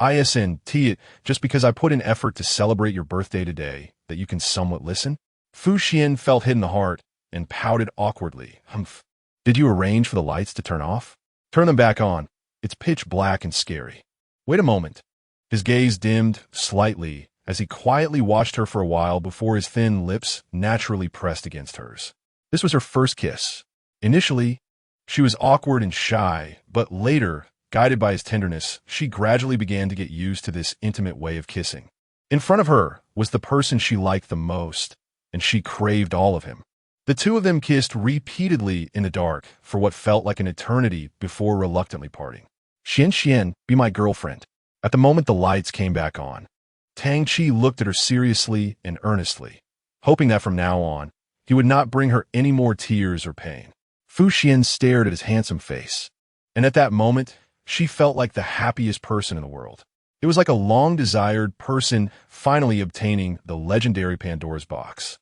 Isn't it just because I put in effort to celebrate your birthday today that you can somewhat listen?" Fu Xian felt hit in the heart and pouted awkwardly. "Humph. Did you arrange for the lights to turn off? Turn them back on. It's pitch black and scary. Wait a moment." His gaze dimmed slightly as he quietly watched her for a while before his thin lips naturally pressed against hers. This was her first kiss. Initially, she was awkward and shy, but later, guided by his tenderness, she gradually began to get used to this intimate way of kissing. In front of her was the person she liked the most, and she craved all of him. The two of them kissed repeatedly in the dark for what felt like an eternity before reluctantly parting. "Xian, be my girlfriend." At the moment the lights came back on, Tang Chi looked at her seriously and earnestly, hoping that from now on, he would not bring her any more tears or pain. Fu Xian stared at his handsome face, and at that moment, she felt like the happiest person in the world. It was like a long-desired person finally obtaining the legendary Pandora's box,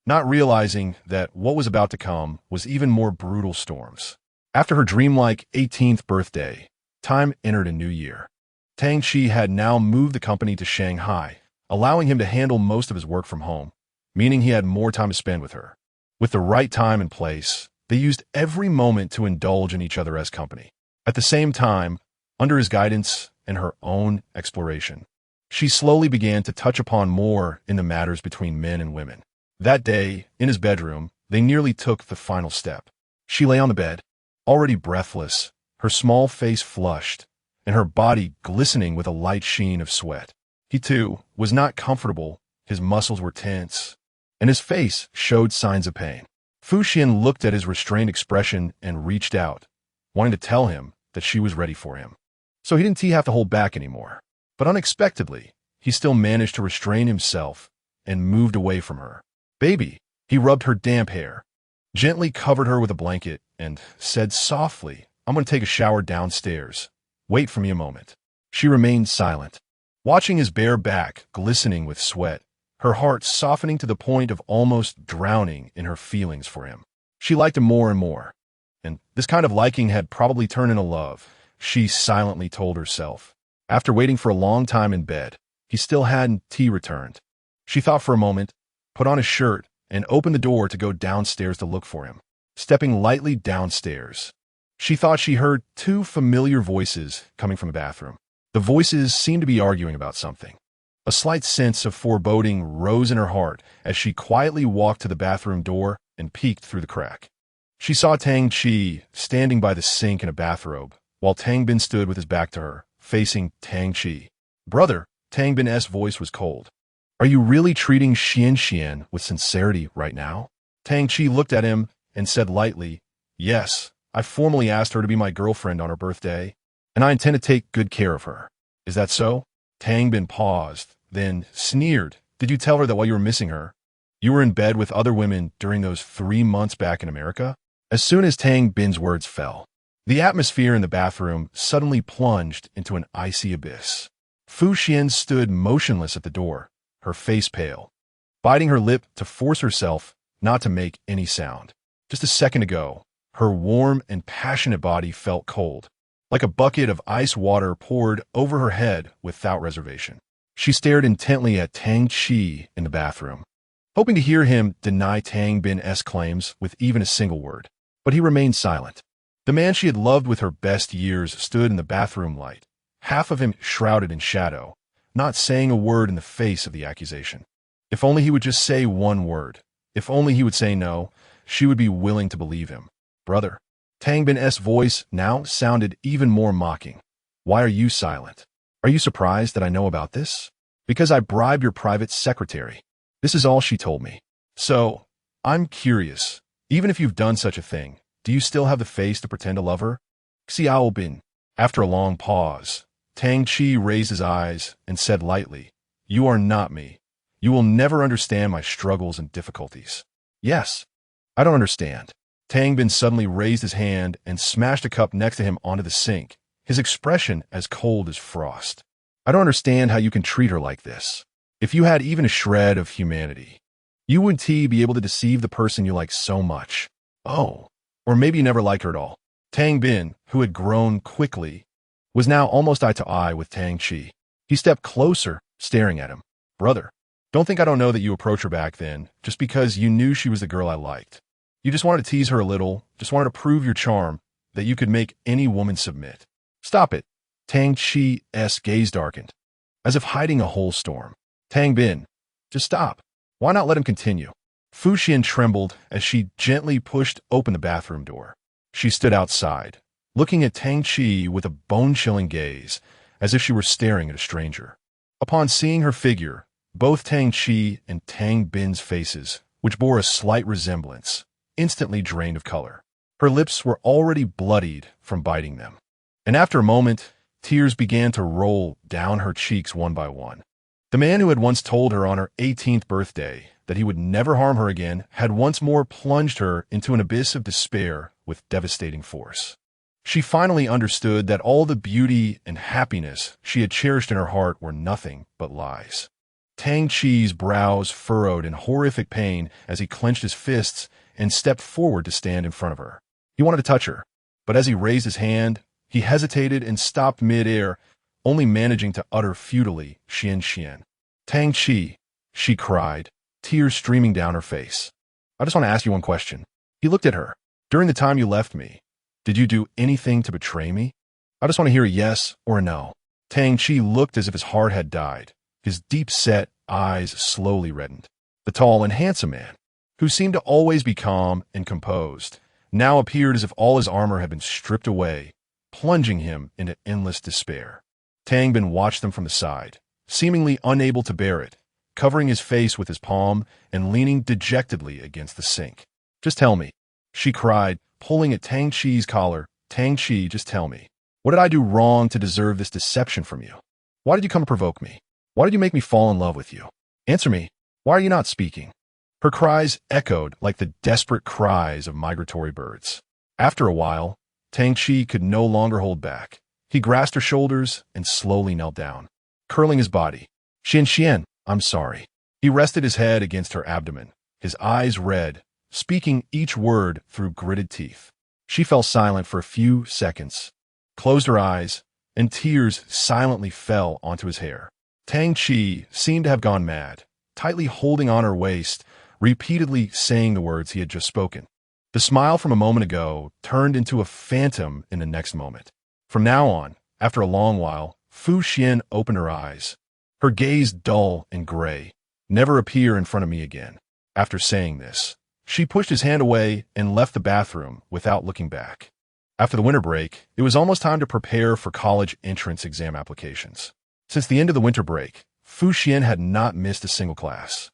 not realizing that what was about to come was even more brutal storms. After her dreamlike 18th birthday, time entered a new year. Tang Chi had now moved the company to Shanghai, allowing him to handle most of his work from home, meaning he had more time to spend with her. With the right time and place, they used every moment to indulge in each other as company. At the same time, under his guidance and her own exploration, she slowly began to touch upon more in the matters between men and women. That day, in his bedroom, they nearly took the final step. She lay on the bed, already breathless, her small face flushed, and her body glistening with a light sheen of sweat. He, too, was not comfortable. His muscles were tense, and his face showed signs of pain. Fu Xian looked at his restrained expression and reached out, wanting to tell him that she was ready for him. So he didn't have to hold back anymore. But unexpectedly, he still managed to restrain himself and moved away from her. "Baby," he rubbed her damp hair, gently covered her with a blanket, and said softly, "I'm going to take a shower downstairs. Wait for me a moment." She remained silent, watching his bare back glistening with sweat, her heart softening to the point of almost drowning in her feelings for him. She liked him more and more, and this kind of liking had probably turned into love, she silently told herself. After waiting for a long time in bed, he still hadn't returned. She thought for a moment, put on his shirt, and opened the door to go downstairs to look for him. Stepping lightly downstairs, she thought she heard two familiar voices coming from the bathroom. The voices seemed to be arguing about something. A slight sense of foreboding rose in her heart as she quietly walked to the bathroom door and peeked through the crack. She saw Tang Chi standing by the sink in a bathrobe, while Tang Bin stood with his back to her, facing Tang Chi. "Brother," Tang Bin's voice was cold. "Are you really treating Xian with sincerity right now?" Tang Chi looked at him and said lightly, "Yes. I formally asked her to be my girlfriend on her birthday, and I intend to take good care of her. Is that so?" Tang Bin paused, then sneered. "Did you tell her that while you were missing her, you were in bed with other women during those 3 months back in America?" As soon as Tang Bin's words fell, the atmosphere in the bathroom suddenly plunged into an icy abyss. Fu Xian stood motionless at the door, her face pale, biting her lip to force herself not to make any sound. Just a second ago, her warm and passionate body felt cold, like a bucket of ice water poured over her head without reservation. She stared intently at Tang Chi in the bathroom, hoping to hear him deny Tang Bin's claims with even a single word. But he remained silent. The man she had loved with her best years stood in the bathroom light, half of him shrouded in shadow, not saying a word in the face of the accusation. If only he would just say one word. If only he would say no, she would be willing to believe him. "Brother." Tang Bin's voice now sounded even more mocking. "Why are you silent? Are you surprised that I know about this? Because I bribed your private secretary. This is all she told me. So, I'm curious, even if you've done such a thing, do you still have the face to pretend to love her?" Xiao Bin. After a long pause, Tang Chi raised his eyes and said lightly, "You are not me. You will never understand my struggles and difficulties." "Yes, I don't understand. Tang Bin suddenly raised his hand and smashed a cup next to him onto the sink, his expression as cold as frost. I don't understand how you can treat her like this. If you had even a shred of humanity, you wouldn't be able to deceive the person you like so much. Oh, or maybe you never like her at all. Tang Bin, who had grown quickly, was now almost eye to eye with Tang Chi. He stepped closer, staring at him. Brother, don't think I don't know that you approached her back then, just because you knew she was the girl I liked. You just wanted to tease her a little, just wanted to prove your charm, that you could make any woman submit. Stop it. Tang Chi's gaze darkened, as if hiding a whole storm. Tang Bin, just stop. Why not let him continue? Fu Xian trembled as she gently pushed open the bathroom door. She stood outside, looking at Tang Chi with a bone-chilling gaze, as if she were staring at a stranger. Upon seeing her figure, both Tang Chi and Tang Bin's faces, which bore a slight resemblance, instantly drained of color. Her lips were already bloodied from biting them. And after a moment, tears began to roll down her cheeks one by one. The man who had once told her on her 18th birthday that he would never harm her again had once more plunged her into an abyss of despair with devastating force. She finally understood that all the beauty and happiness she had cherished in her heart were nothing but lies. Tang Chi's brows furrowed in horrific pain as he clenched his fists and stepped forward to stand in front of her. He wanted to touch her, but as he raised his hand, he hesitated and stopped mid-air, only managing to utter futilely, Xian Xian. Tang Chi, she cried, tears streaming down her face. I just want to ask you one question. He looked at her. During the time you left me, did you do anything to betray me? I just want to hear a yes or a no. Tang Chi looked as if his heart had died. His deep-set eyes slowly reddened. The tall and handsome man, who seemed to always be calm and composed, now appeared as if all his armor had been stripped away, plunging him into endless despair. Tang Bin watched them from the side, seemingly unable to bear it, covering his face with his palm and leaning dejectedly against the sink. Just tell me, she cried, pulling at Tang Chi's collar. Tang Chi, just tell me. What did I do wrong to deserve this deception from you? Why did you come to provoke me? Why did you make me fall in love with you? Answer me. Why are you not speaking? Her cries echoed like the desperate cries of migratory birds. After a while, Tang Chi could no longer hold back. He grasped her shoulders and slowly knelt down, curling his body. Xian Xian, I'm sorry. He rested his head against her abdomen, his eyes red, speaking each word through gritted teeth. She fell silent for a few seconds, closed her eyes, and tears silently fell onto his hair. Tang Chi seemed to have gone mad, tightly holding on her waist, repeatedly saying the words he had just spoken. The smile from a moment ago turned into a phantom in the next moment. From now on, after a long while, Fu Xian opened her eyes, her gaze dull and gray. Never appear in front of me again. After saying this, she pushed his hand away and left the bathroom without looking back. After the winter break, it was almost time to prepare for college entrance exam applications. Since the end of the winter break, Fu Xian had not missed a single class.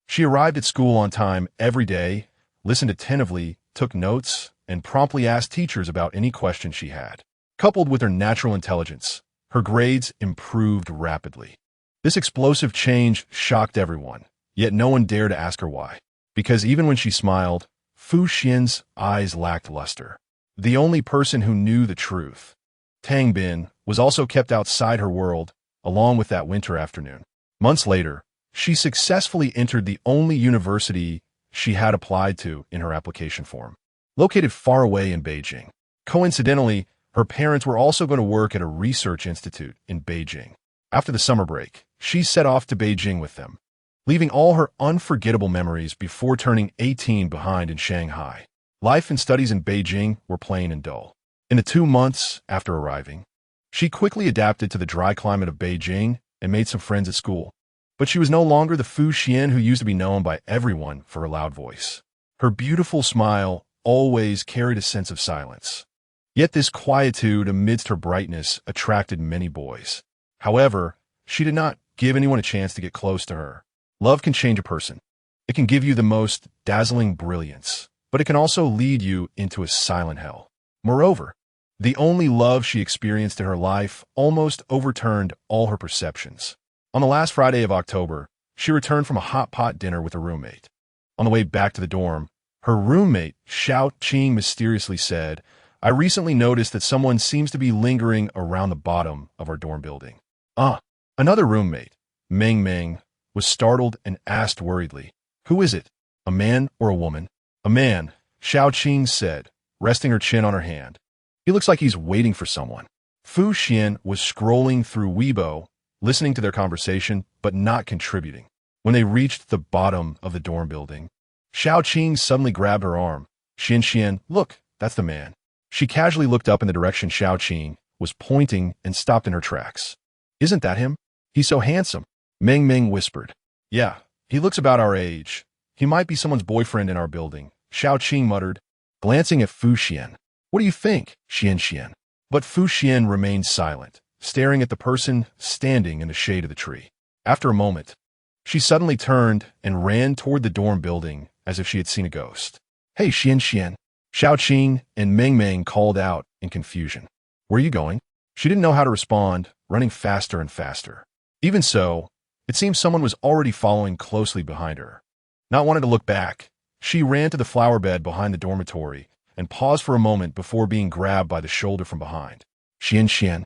She arrived at school on time every day, listened attentively, took notes, and promptly asked teachers about any questions she had. Coupled with her natural intelligence, her grades improved rapidly. This explosive change shocked everyone, yet no one dared to ask her why. Because even when she smiled, Fu Xian's eyes lacked luster. The only person who knew the truth, Tang Bin, was also kept outside her world, along with that winter afternoon. Months later, she successfully entered the only university she had applied to in her application form, located far away in Beijing. Coincidentally, her parents were also going to work at a research institute in Beijing. After the summer break, she set off to Beijing with them, leaving all her unforgettable memories before turning 18 behind in Shanghai. Life and studies in Beijing were plain and dull. In the 2 months after arriving, she quickly adapted to the dry climate of Beijing and made some friends at school. But she was no longer the Fu Xian who used to be known by everyone for her loud voice. Her beautiful smile always carried a sense of silence. Yet this quietude amidst her brightness attracted many boys. However, she did not give anyone a chance to get close to her. Love can change a person. It can give you the most dazzling brilliance, but it can also lead you into a silent hell. Moreover, the only love she experienced in her life almost overturned all her perceptions. On the last Friday of October, she returned from a hot pot dinner with a roommate. On the way back to the dorm, Her roommate, Xiao Qing, mysteriously said, I recently noticed that someone seems to be lingering around the bottom of our dorm building. Another roommate, Meng Meng, was startled and asked worriedly, Who is it? A man or a woman? A man, Xiao Qing said, resting her chin on her hand. He looks like he's waiting for someone. Fu Xian was scrolling through Weibo, listening to their conversation, but not contributing. When they reached the bottom of the dorm building, Xiao Qing suddenly grabbed her arm. Xian, look, that's the man. She casually looked up in the direction Xiao Qing was pointing and stopped in her tracks. Isn't that him? He's so handsome. Meng Meng whispered. Yeah, he looks about our age. He might be someone's boyfriend in our building, Xiao Qing muttered, glancing at Fu Xian. What do you think, Xian? But Fu Xian remained silent, staring at the person standing in the shade of the tree. After a moment, she suddenly turned and ran toward the dorm building as if she had seen a ghost. Hey, Xian. Xiao Qing and Meng Meng called out in confusion. Where are you going? She didn't know how to respond, running faster and faster. Even so, it seemed someone was already following closely behind her. Not wanting to look back, she ran to the flower bed behind the dormitory and paused for a moment before being grabbed by the shoulder from behind. Xian.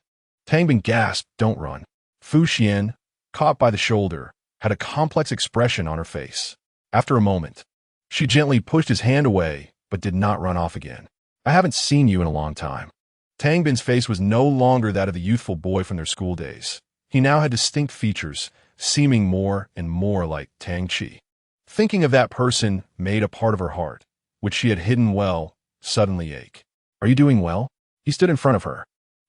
Tang Bin gasped, don't run. Fu Xian, caught by the shoulder, had a complex expression on her face. After a moment, she gently pushed his hand away, but did not run off again. I haven't seen you in a long time. Tang Bin's face was no longer that of the youthful boy from their school days. He now had distinct features, seeming more and more like Tang Chi. Thinking of that person made a part of her heart, which she had hidden well, suddenly ache. Are you doing well? He stood in front of her.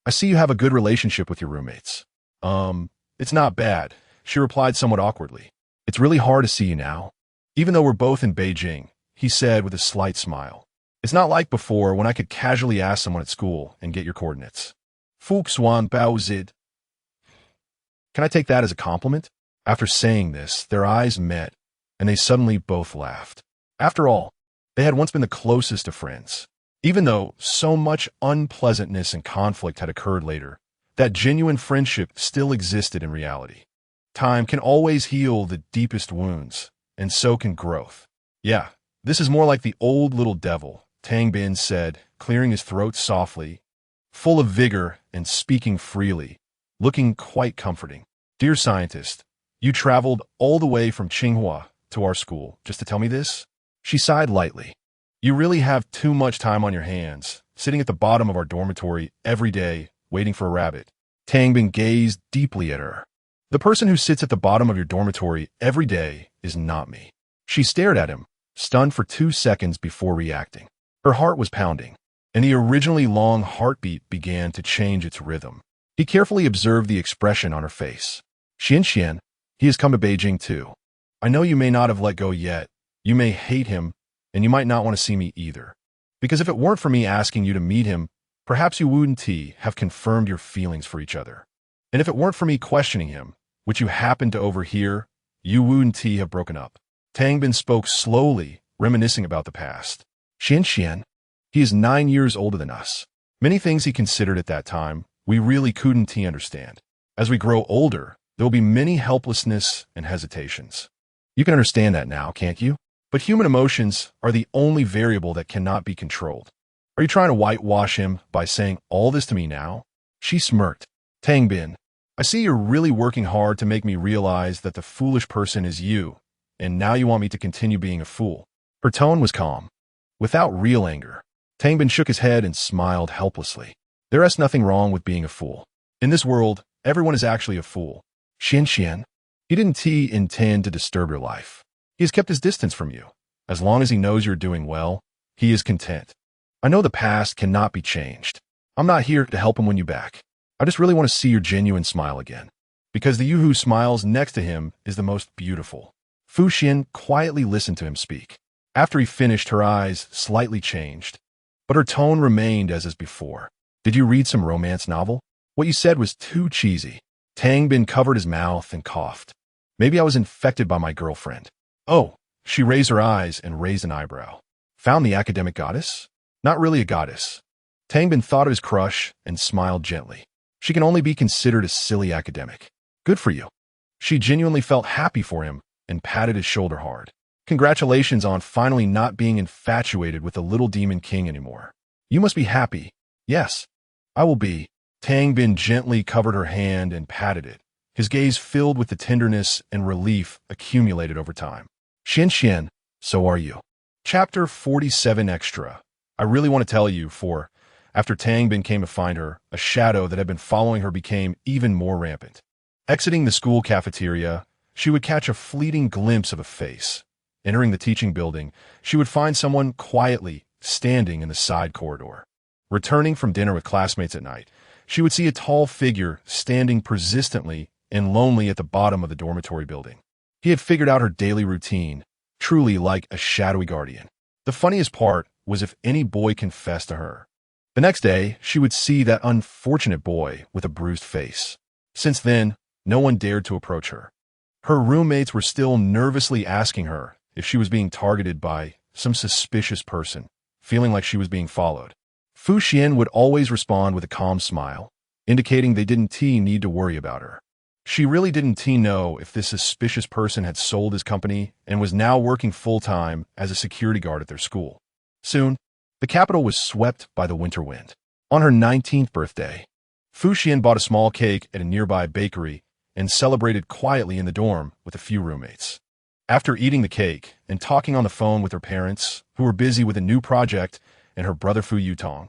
I see you have a good relationship with your roommates. It's not bad, she replied somewhat awkwardly. It's really hard to see you now. Even though we're both in Beijing, he said with a slight smile. It's not like before when I could casually ask someone at school and get your coordinates. Fu Xuan Bao Zid. Can I take that as a compliment? After saying this, their eyes met, and they suddenly both laughed. After all, they had once been the closest of friends. Even though so much unpleasantness and conflict had occurred later, that genuine friendship still existed in reality. Time can always heal the deepest wounds, and so can growth. Yeah, this is more like the old little devil, Tang Bin said, clearing his throat softly, full of vigor and speaking freely, looking quite comforting. Dear scientist, you traveled all the way from Tsinghua to our school just to tell me this? She sighed lightly. You really have too much time on your hands, sitting at the bottom of our dormitory every day, waiting for a rabbit. Tang Bin gazed deeply at her. The person who sits at the bottom of your dormitory every day is not me. She stared at him, stunned for 2 seconds before reacting. Her heart was pounding, and the originally long heartbeat began to change its rhythm. He carefully observed the expression on her face. Xian, he has come to Beijing too. I know you may not have let go yet. You may hate him, and you might not want to see me either. Because if it weren't for me asking you to meet him, perhaps you wouldn't have confirmed your feelings for each other. And if it weren't for me questioning him, which you happened to overhear, you wouldn't have broken up. Tang Bin spoke slowly, reminiscing about the past. Xian, he is 9 years older than us. Many things he considered at that time, we really couldn't understand. As we grow older, there will be many helplessness and hesitations. You can understand that now, can't you? But human emotions are the only variable that cannot be controlled. Are you trying to whitewash him by saying all this to me now? She smirked. Tang Bin, I see you're really working hard to make me realize that the foolish person is you, and now you want me to continue being a fool. Her tone was calm, without real anger. Tang Bin shook his head and smiled helplessly. There is nothing wrong with being a fool. In this world, everyone is actually a fool. Xian, he didn't intend to disturb your life. He has kept his distance from you. As long as he knows you're doing well, he is content. I know the past cannot be changed. I'm not here to help him win you back. I just really want to see your genuine smile again. Because the you who smiles next to him is the most beautiful. Fu Xian quietly listened to him speak. After he finished, her eyes slightly changed, but her tone remained as before. Did you read some romance novel? What you said was too cheesy. Tang Bin covered his mouth and coughed. Maybe I was infected by my girlfriend. Oh, she raised her eyes and raised an eyebrow. Found the academic goddess? Not really a goddess. Tang Bin thought of his crush and smiled gently. She can only be considered a silly academic. Good for you. She genuinely felt happy for him and patted his shoulder hard. Congratulations on finally not being infatuated with the little demon king anymore. You must be happy. Yes, I will be. Tang Bin gently covered her hand and patted it, his gaze filled with the tenderness and relief accumulated over time. Xian, so are you. Chapter 47 Extra. I really want to tell you, for after Tang Bin came to find her, a shadow that had been following her became even more rampant. Exiting the school cafeteria, she would catch a fleeting glimpse of a face. Entering the teaching building, she would find someone quietly standing in the side corridor. Returning from dinner with classmates at night, she would see a tall figure standing persistently and lonely at the bottom of the dormitory building. He had figured out her daily routine, truly like a shadowy guardian. The funniest part was if any boy confessed to her. The next day, she would see that unfortunate boy with a bruised face. Since then, no one dared to approach her. Her roommates were still nervously asking her if she was being targeted by some suspicious person, feeling like she was being followed. Fu Xian would always respond with a calm smile, indicating they didn't need to worry about her. She really didn't know if this suspicious person had sold his company and was now working full-time as a security guard at their school. Soon, the capital was swept by the winter wind. On her 19th birthday, Fu Xian bought a small cake at a nearby bakery and celebrated quietly in the dorm with a few roommates. After eating the cake and talking on the phone with her parents, who were busy with a new project, and her brother Fu Yutong,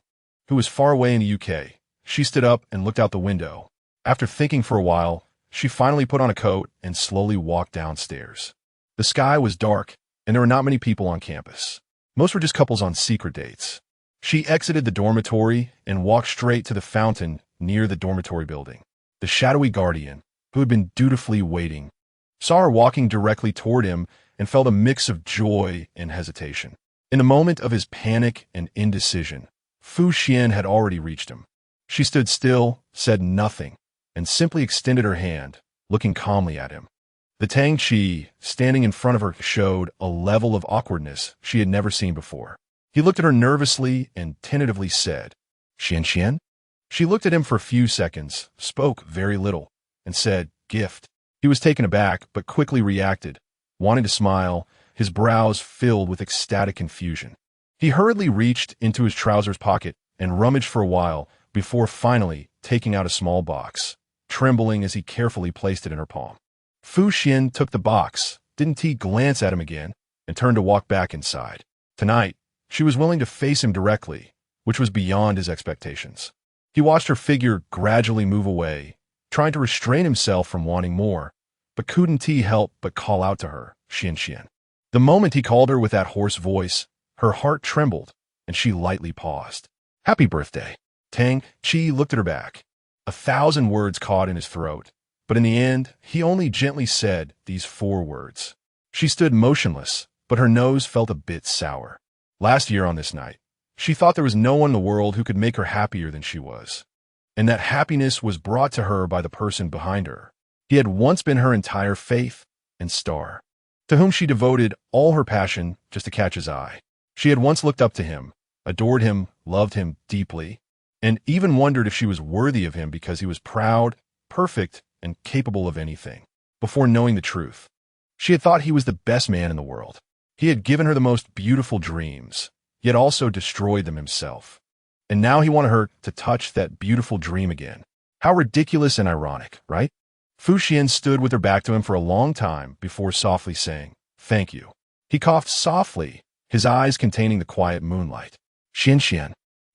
who was far away in the UK, she stood up and looked out the window. After thinking for a while, she finally put on a coat and slowly walked downstairs. The sky was dark, and there were not many people on campus. Most were just couples on secret dates. She exited the dormitory and walked straight to the fountain near the dormitory building. The shadowy guardian, who had been dutifully waiting, saw her walking directly toward him and felt a mix of joy and hesitation. In the moment of his panic and indecision, Fu Xian had already reached him. She stood still, said nothing, and simply extended her hand, looking calmly at him. The Tang Chi, standing in front of her, showed a level of awkwardness she had never seen before. He looked at her nervously and tentatively said, Xian? She looked at him for a few seconds, spoke very little, and said, gift. He was taken aback, but quickly reacted, wanting to smile, his brows filled with ecstatic confusion. He hurriedly reached into his trousers pocket and rummaged for a while before finally taking out a small box, trembling as he carefully placed it in her palm. Fu Xian took the box, didn't glance at him again, and turned to walk back inside. Tonight, she was willing to face him directly, which was beyond his expectations. He watched her figure gradually move away, trying to restrain himself from wanting more, but couldn't help but call out to her, Xian. The moment he called her with that hoarse voice, her heart trembled, and she lightly paused. Happy birthday. Tang Chi looked at her back. 1,000 words caught in his throat, but in the end, he only gently said these 4 words. She stood motionless, but her nose felt a bit sour. Last year on this night, she thought there was no one in the world who could make her happier than she was, and that happiness was brought to her by the person behind her. He had once been her entire faith and star, to whom she devoted all her passion just to catch his eye. She had once looked up to him, adored him, loved him deeply, and even wondered if she was worthy of him because he was proud, perfect, and capable of anything. Before knowing the truth, she had thought he was the best man in the world. He had given her the most beautiful dreams, yet also destroyed them himself. And now he wanted her to touch that beautiful dream again. How ridiculous and ironic, right? Fu Xian stood with her back to him for a long time before softly saying, thank you. He coughed softly, his eyes containing the quiet moonlight. Xian,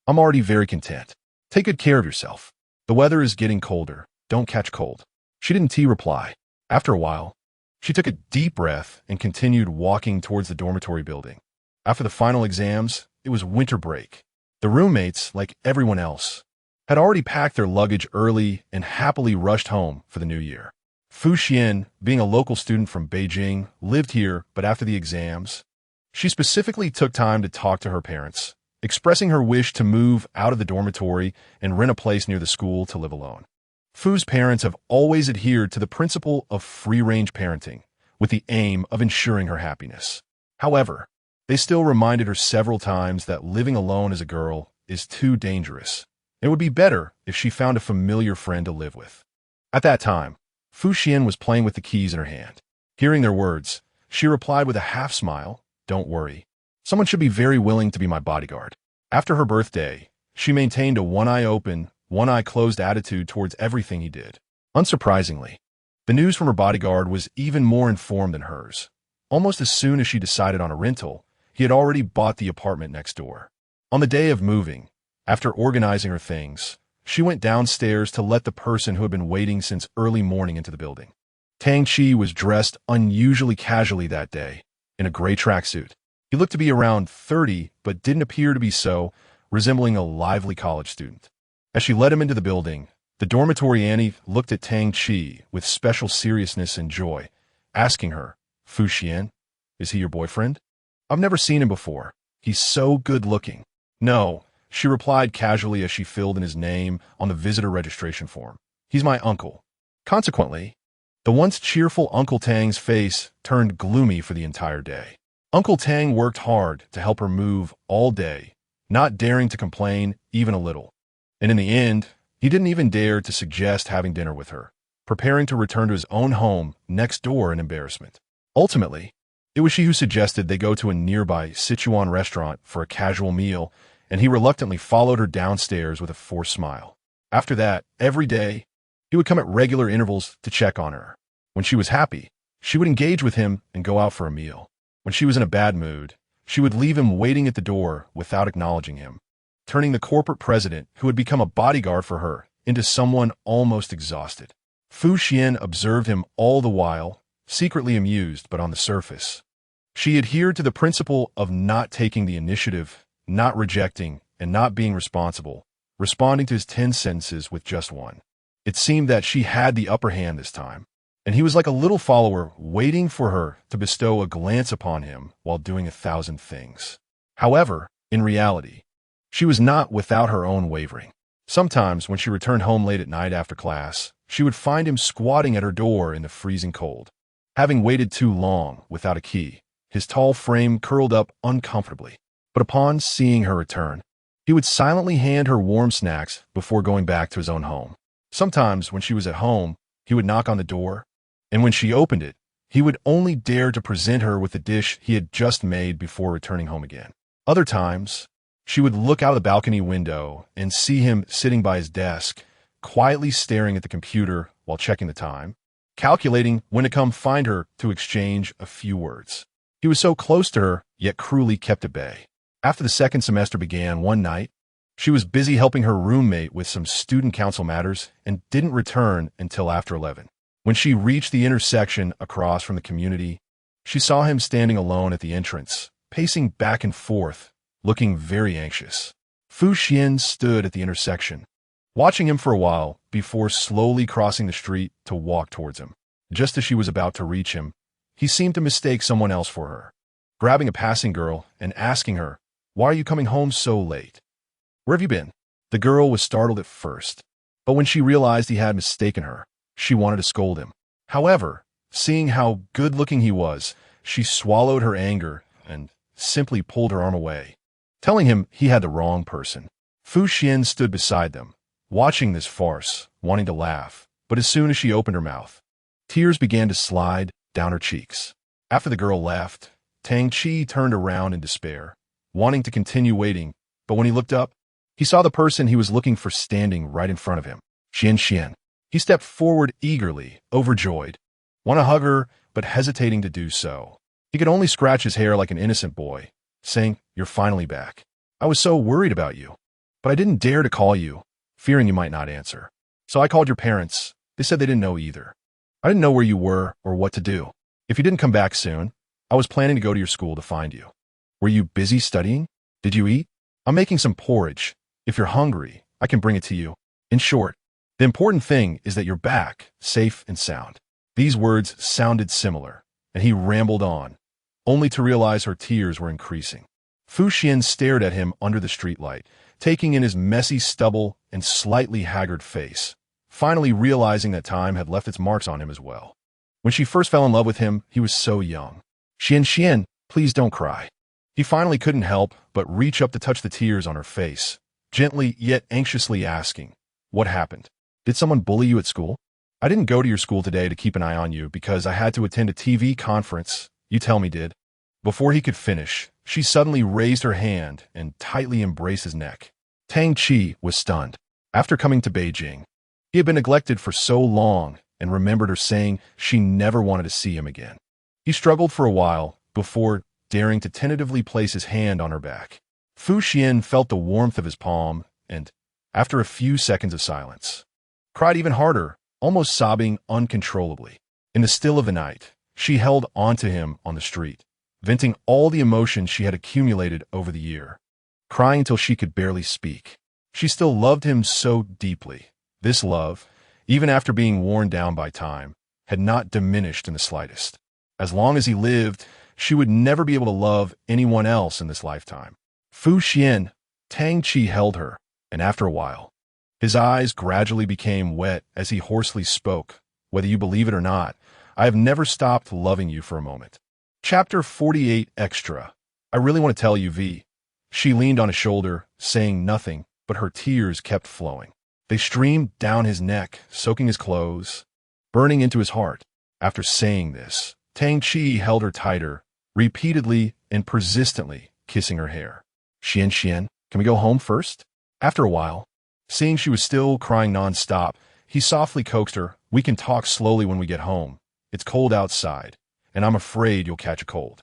I'm already very content. Take good care of yourself. The weather is getting colder. Don't catch cold. She didn't reply. After a while, she took a deep breath and continued walking towards the dormitory building. After the final exams, it was winter break. The roommates, like everyone else, had already packed their luggage early and happily rushed home for the new year. Fu Xian, being a local student from Beijing, lived here, but after the exams, she specifically took time to talk to her parents, expressing her wish to move out of the dormitory and rent a place near the school to live alone. Fu's parents have always adhered to the principle of free-range parenting, with the aim of ensuring her happiness. However, they still reminded her several times that living alone as a girl is too dangerous. It would be better if she found a familiar friend to live with. At that time, Fu Xian was playing with the keys in her hand. Hearing their words, She replied with a half-smile, "Don't worry. Someone should be very willing to be my bodyguard." After her birthday, she maintained a one-eye open, one-eye closed attitude towards everything he did. Unsurprisingly, the news from her bodyguard was even more informed than hers. Almost as soon as she decided on a rental, he had already bought the apartment next door. On the day of moving, after organizing her things, she went downstairs to let the person who had been waiting since early morning into the building. Tang Chi was dressed unusually casually that day, in a gray tracksuit. He looked to be around 30, but didn't appear to be so, resembling a lively college student. As she led him into the building, the dormitory Annie looked at Tang Chi with special seriousness and joy, asking her, "Fu Xian, is he your boyfriend? I've never seen him before. He's so good-looking." "No," she replied casually as she filled in his name on the visitor registration form. "He's my uncle." Consequently, the once cheerful Uncle Tang's face turned gloomy for the entire day. Uncle Tang worked hard to help her move all day, not daring to complain even a little. And in the end, he didn't even dare to suggest having dinner with her, preparing to return to his own home next door in embarrassment. Ultimately, it was she who suggested they go to a nearby Sichuan restaurant for a casual meal, and he reluctantly followed her downstairs with a forced smile. After that, every day, he would come at regular intervals to check on her. When she was happy, she would engage with him and go out for a meal. When she was in a bad mood, she would leave him waiting at the door without acknowledging him, turning the corporate president, who had become a bodyguard for her, into someone almost exhausted. Fu Xian observed him all the while, secretly amused but on the surface. She adhered to the principle of not taking the initiative, not rejecting, and not being responsible, responding to his 10 sentences with just one. It seemed that she had the upper hand this time, and he was like a little follower waiting for her to bestow a glance upon him while doing 1,000 things. However, in reality, she was not without her own wavering. Sometimes, when she returned home late at night after class, she would find him squatting at her door in the freezing cold. Having waited too long without a key, his tall frame curled up uncomfortably. But upon seeing her return, he would silently hand her warm snacks before going back to his own home. Sometimes, when she was at home, he would knock on the door, and when she opened it, he would only dare to present her with the dish he had just made before returning home again. Other times, she would look out of the balcony window and see him sitting by his desk, quietly staring at the computer while checking the time, calculating when to come find her to exchange a few words. He was so close to her, yet cruelly kept at bay. After the second semester began one night, she was busy helping her roommate with some student council matters and didn't return until after 11. When she reached the intersection across from the community, she saw him standing alone at the entrance, pacing back and forth, looking very anxious. Fu Xian stood at the intersection, watching him for a while before slowly crossing the street to walk towards him. Just as she was about to reach him, he seemed to mistake someone else for her, grabbing a passing girl and asking her, "Why are you coming home so late? Where have you been?" The girl was startled at first, but when she realized he had mistaken her, she wanted to scold him. However, seeing how good-looking he was, she swallowed her anger and simply pulled her arm away, telling him he had the wrong person. Fu Xian stood beside them, watching this farce, wanting to laugh, but as soon as she opened her mouth, tears began to slide down her cheeks. After the girl left, Tang Chi turned around in despair, wanting to continue waiting, but when he looked up, he saw the person he was looking for standing right in front of him, Xian Xian. He stepped forward eagerly, overjoyed, want to hug her, but hesitating to do so. He could only scratch his hair like an innocent boy, saying, "You're finally back. I was so worried about you, but I didn't dare to call you, fearing you might not answer. So I called your parents. They said they didn't know either. I didn't know where you were or what to do. If you didn't come back soon, I was planning to go to your school to find you. Were you busy studying? Did you eat? I'm making some porridge. If you're hungry, I can bring it to you. In short, the important thing is that you're back, safe and sound." These words sounded similar, and he rambled on, only to realize her tears were increasing. Fu Xian stared at him under the streetlight, taking in his messy stubble and slightly haggard face, finally realizing that time had left its marks on him as well. When she first fell in love with him, he was so young. "Xian Xian, please don't cry." He finally couldn't help but reach up to touch the tears on her face, gently yet anxiously asking, "What happened? Did someone bully you at school?" "I didn't go to your school today to keep an eye on you because I had to attend a TV conference. You tell me, did. Before he could finish, she suddenly raised her hand and tightly embraced his neck. Tang Chi was stunned. After coming to Beijing, he had been neglected for so long and remembered her saying she never wanted to see him again. He struggled for a while before daring to tentatively place his hand on her back. Fu Xian felt the warmth of his palm and, after a few seconds of silence, cried even harder, almost sobbing uncontrollably. In the still of the night, she held onto him on the street, venting all the emotions she had accumulated over the year, crying until she could barely speak. She still loved him so deeply. This love, even after being worn down by time, had not diminished in the slightest. As long as he lived, she would never be able to love anyone else in this lifetime. Fu Xian, Tang Chi held her, and after a while, his eyes gradually became wet as he hoarsely spoke. Whether you believe it or not, I have never stopped loving you for a moment. Chapter 48 Extra. I really want to tell you, V. She leaned on his shoulder, saying nothing, but her tears kept flowing. They streamed down his neck, soaking his clothes, burning into his heart. After saying this, Tang Chi held her tighter, repeatedly and persistently kissing her hair. Xian, can we go home first? After a while, seeing she was still crying non-stop, he softly coaxed her. We can talk slowly when we get home. It's cold outside, and I'm afraid you'll catch a cold.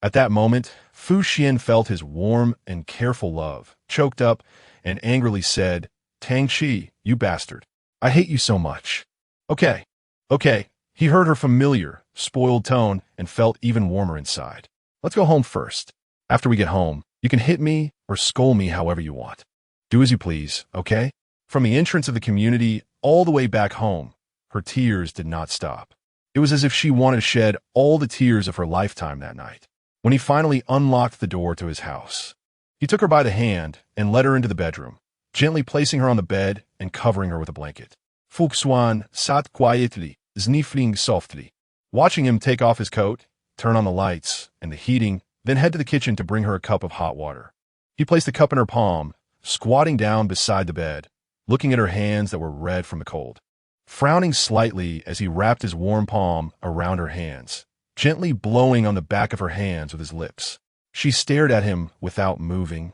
At that moment, Fu Xian felt his warm and careful love, choked up, and angrily said, Tang Chi, you bastard. I hate you so much. Okay. He heard her familiar, spoiled tone and felt even warmer inside. Let's go home first. After we get home, you can hit me or scold me however you want. Do as you please, okay? From the entrance of the community all the way back home, her tears did not stop. It was as if she wanted to shed all the tears of her lifetime that night. When he finally unlocked the door to his house, he took her by the hand and led her into the bedroom, gently placing her on the bed and covering her with a blanket. Fuxuan sat quietly, sniffling softly. Watching him take off his coat, turn on the lights and the heating, then head to the kitchen to bring her a cup of hot water. He placed the cup in her palm, squatting down beside the bed, looking at her hands that were red from the cold. Frowning slightly as he wrapped his warm palm around her hands, gently blowing on the back of her hands with his lips. She stared at him without moving,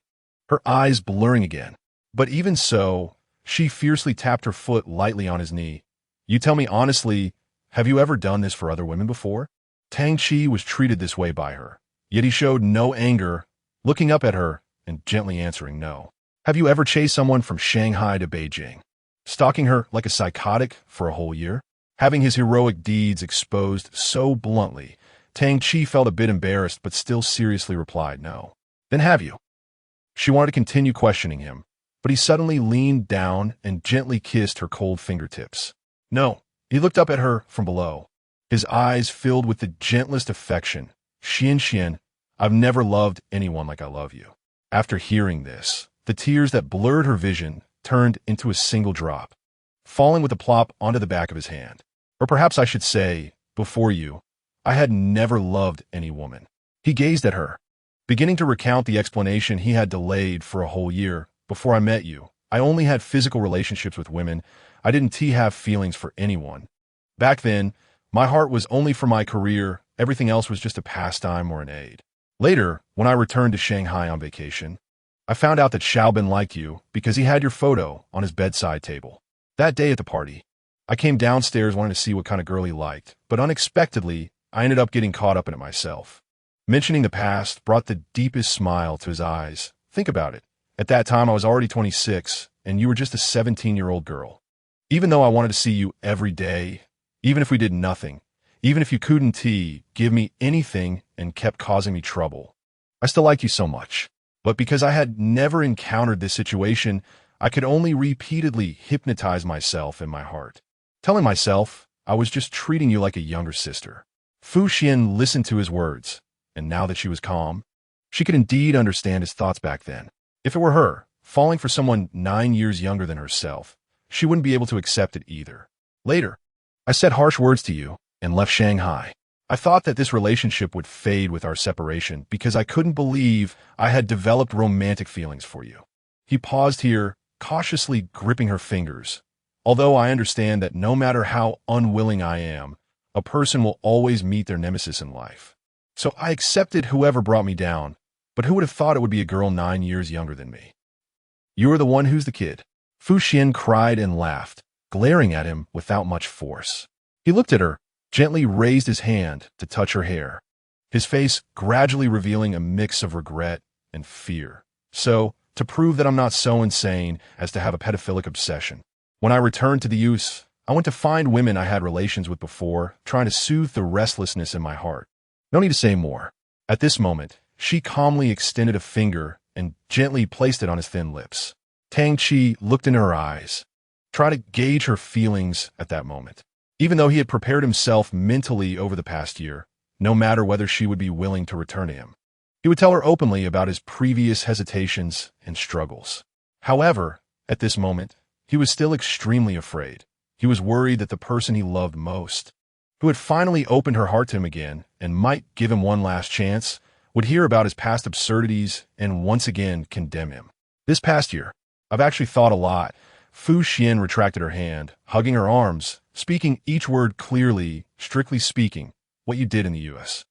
her eyes blurring again. But even so, she fiercely tapped her foot lightly on his knee. You tell me honestly, have you ever done this for other women before? Tang Chi was treated this way by her, yet he showed no anger, looking up at her and gently answering no. Have you ever chased someone from Shanghai to Beijing, stalking her like a psychotic for a whole year? Having his heroic deeds exposed so bluntly, Tang Chi felt a bit embarrassed but still seriously replied no. Then have you? She wanted to continue questioning him, but he suddenly leaned down and gently kissed her cold fingertips. No. He looked up at her from below, his eyes filled with the gentlest affection. Xian, I've never loved anyone like I love you. After hearing this, the tears that blurred her vision turned into a single drop, falling with a plop onto the back of his hand. Or perhaps I should say, before you, I had never loved any woman. He gazed at her, beginning to recount the explanation he had delayed for a whole year. Before I met you, I only had physical relationships with women. I didn't have feelings for anyone. Back then, my heart was only for my career. Everything else was just a pastime or an aid. Later, when I returned to Shanghai on vacation, I found out that Xiaobin liked you because he had your photo on his bedside table. That day at the party, I came downstairs wanting to see what kind of girl he liked, but unexpectedly, I ended up getting caught up in it myself. Mentioning the past brought the deepest smile to his eyes. Think about it. At that time, I was already 26, and you were just a 17-year-old girl. Even though I wanted to see you every day, even if we did nothing, even if you couldn't give me anything and kept causing me trouble, I still liked you so much. But because I had never encountered this situation, I could only repeatedly hypnotize myself and my heart, telling myself I was just treating you like a younger sister. Fu Xian listened to his words, and now that she was calm, she could indeed understand his thoughts back then. If it were her, falling for someone 9 years younger than herself, she wouldn't be able to accept it either. Later, I said harsh words to you and left Shanghai. I thought that this relationship would fade with our separation because I couldn't believe I had developed romantic feelings for you. He paused here, cautiously gripping her fingers. Although I understand that no matter how unwilling I am, a person will always meet their nemesis in life. So I accepted whoever brought me down, but who would have thought it would be a girl 9 years younger than me? You are the one who's the kid. Fu Xian cried and laughed, glaring at him without much force. He looked at her, gently raised his hand to touch her hair, his face gradually revealing a mix of regret and fear. So, to prove that I'm not so insane as to have a pedophilic obsession, when I returned to the use, I went to find women I had relations with before, trying to soothe the restlessness in my heart. No need to say more. At this moment, she calmly extended a finger and gently placed it on his thin lips. Tang Chi looked into her eyes, tried to gauge her feelings at that moment. Even though he had prepared himself mentally over the past year, no matter whether she would be willing to return to him, he would tell her openly about his previous hesitations and struggles. However, at this moment, he was still extremely afraid. He was worried that the person he loved most, who had finally opened her heart to him again and might give him one last chance, would hear about his past absurdities and once again condemn him. This past year, I've actually thought a lot. Fu Xian retracted her hand, hugging her arms, speaking each word clearly. Strictly speaking, what you did in the U.S.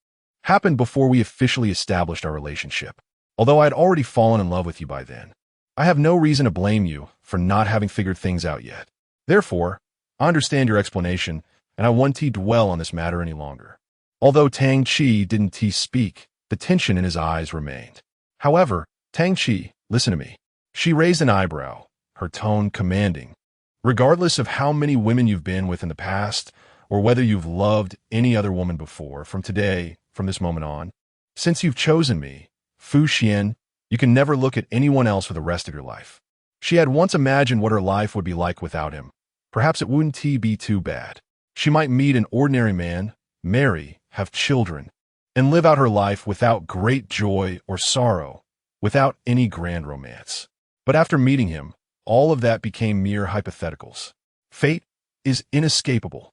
happened before we officially established our relationship. Although I had already fallen in love with you by then, I have no reason to blame you for not having figured things out yet. Therefore, I understand your explanation, and I won't dwell on this matter any longer. Although Tang Chi didn't speak, the tension in his eyes remained. However, Tang Chi, listen to me. She raised an eyebrow, her tone commanding. Regardless of how many women you've been with in the past, or whether you've loved any other woman before, from this moment on, since you've chosen me, Fu Xian, you can never look at anyone else for the rest of your life. She had once imagined what her life would be like without him. Perhaps it wouldn't be too bad. She might meet an ordinary man, marry, have children, and live out her life without great joy or sorrow, without any grand romance. But after meeting him, all of that became mere hypotheticals. Fate is inescapable.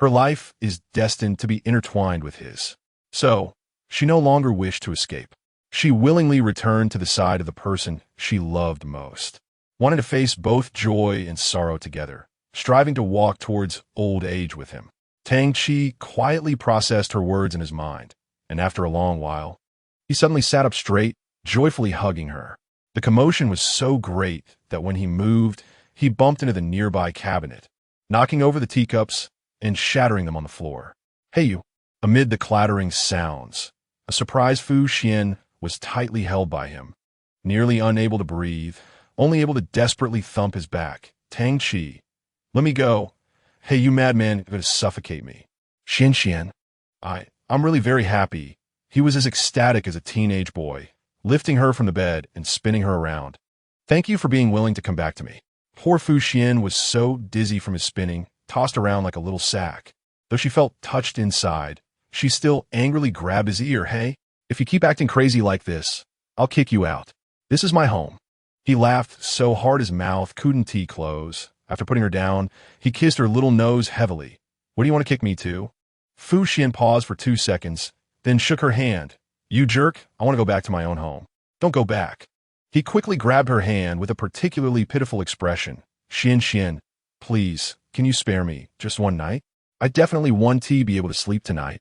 Her life is destined to be intertwined with his. So, she no longer wished to escape. She willingly returned to the side of the person she loved most, wanting to face both joy and sorrow together, striving to walk towards old age with him. Tang Chi quietly processed her words in his mind, and after a long while, he suddenly sat up straight, joyfully hugging her. The commotion was so great that when he moved, he bumped into the nearby cabinet, knocking over the teacups and shattering them on the floor. Hey you! Amid the clattering sounds, a surprised Fu Xian was tightly held by him, nearly unable to breathe, only able to desperately thump his back. Tang Chi, let me go. Hey you madman, you're going to suffocate me. Xian, I'm really very happy. He was as ecstatic as a teenage boy, lifting her from the bed and spinning her around. Thank you for being willing to come back to me. Poor Fu Xian was so dizzy from his spinning, tossed around like a little sack. Though she felt touched inside, she still angrily grabbed his ear. Hey, if you keep acting crazy like this, I'll kick you out. This is my home. He laughed so hard his mouth couldn't close. After putting her down, he kissed her little nose heavily. What do you want to kick me to? Fu Xian paused for 2 seconds, then shook her hand. You jerk, I want to go back to my own home. Don't go back. He quickly grabbed her hand with a particularly pitiful expression. Xian, please, can you spare me just one night? I definitely want to be able to sleep tonight.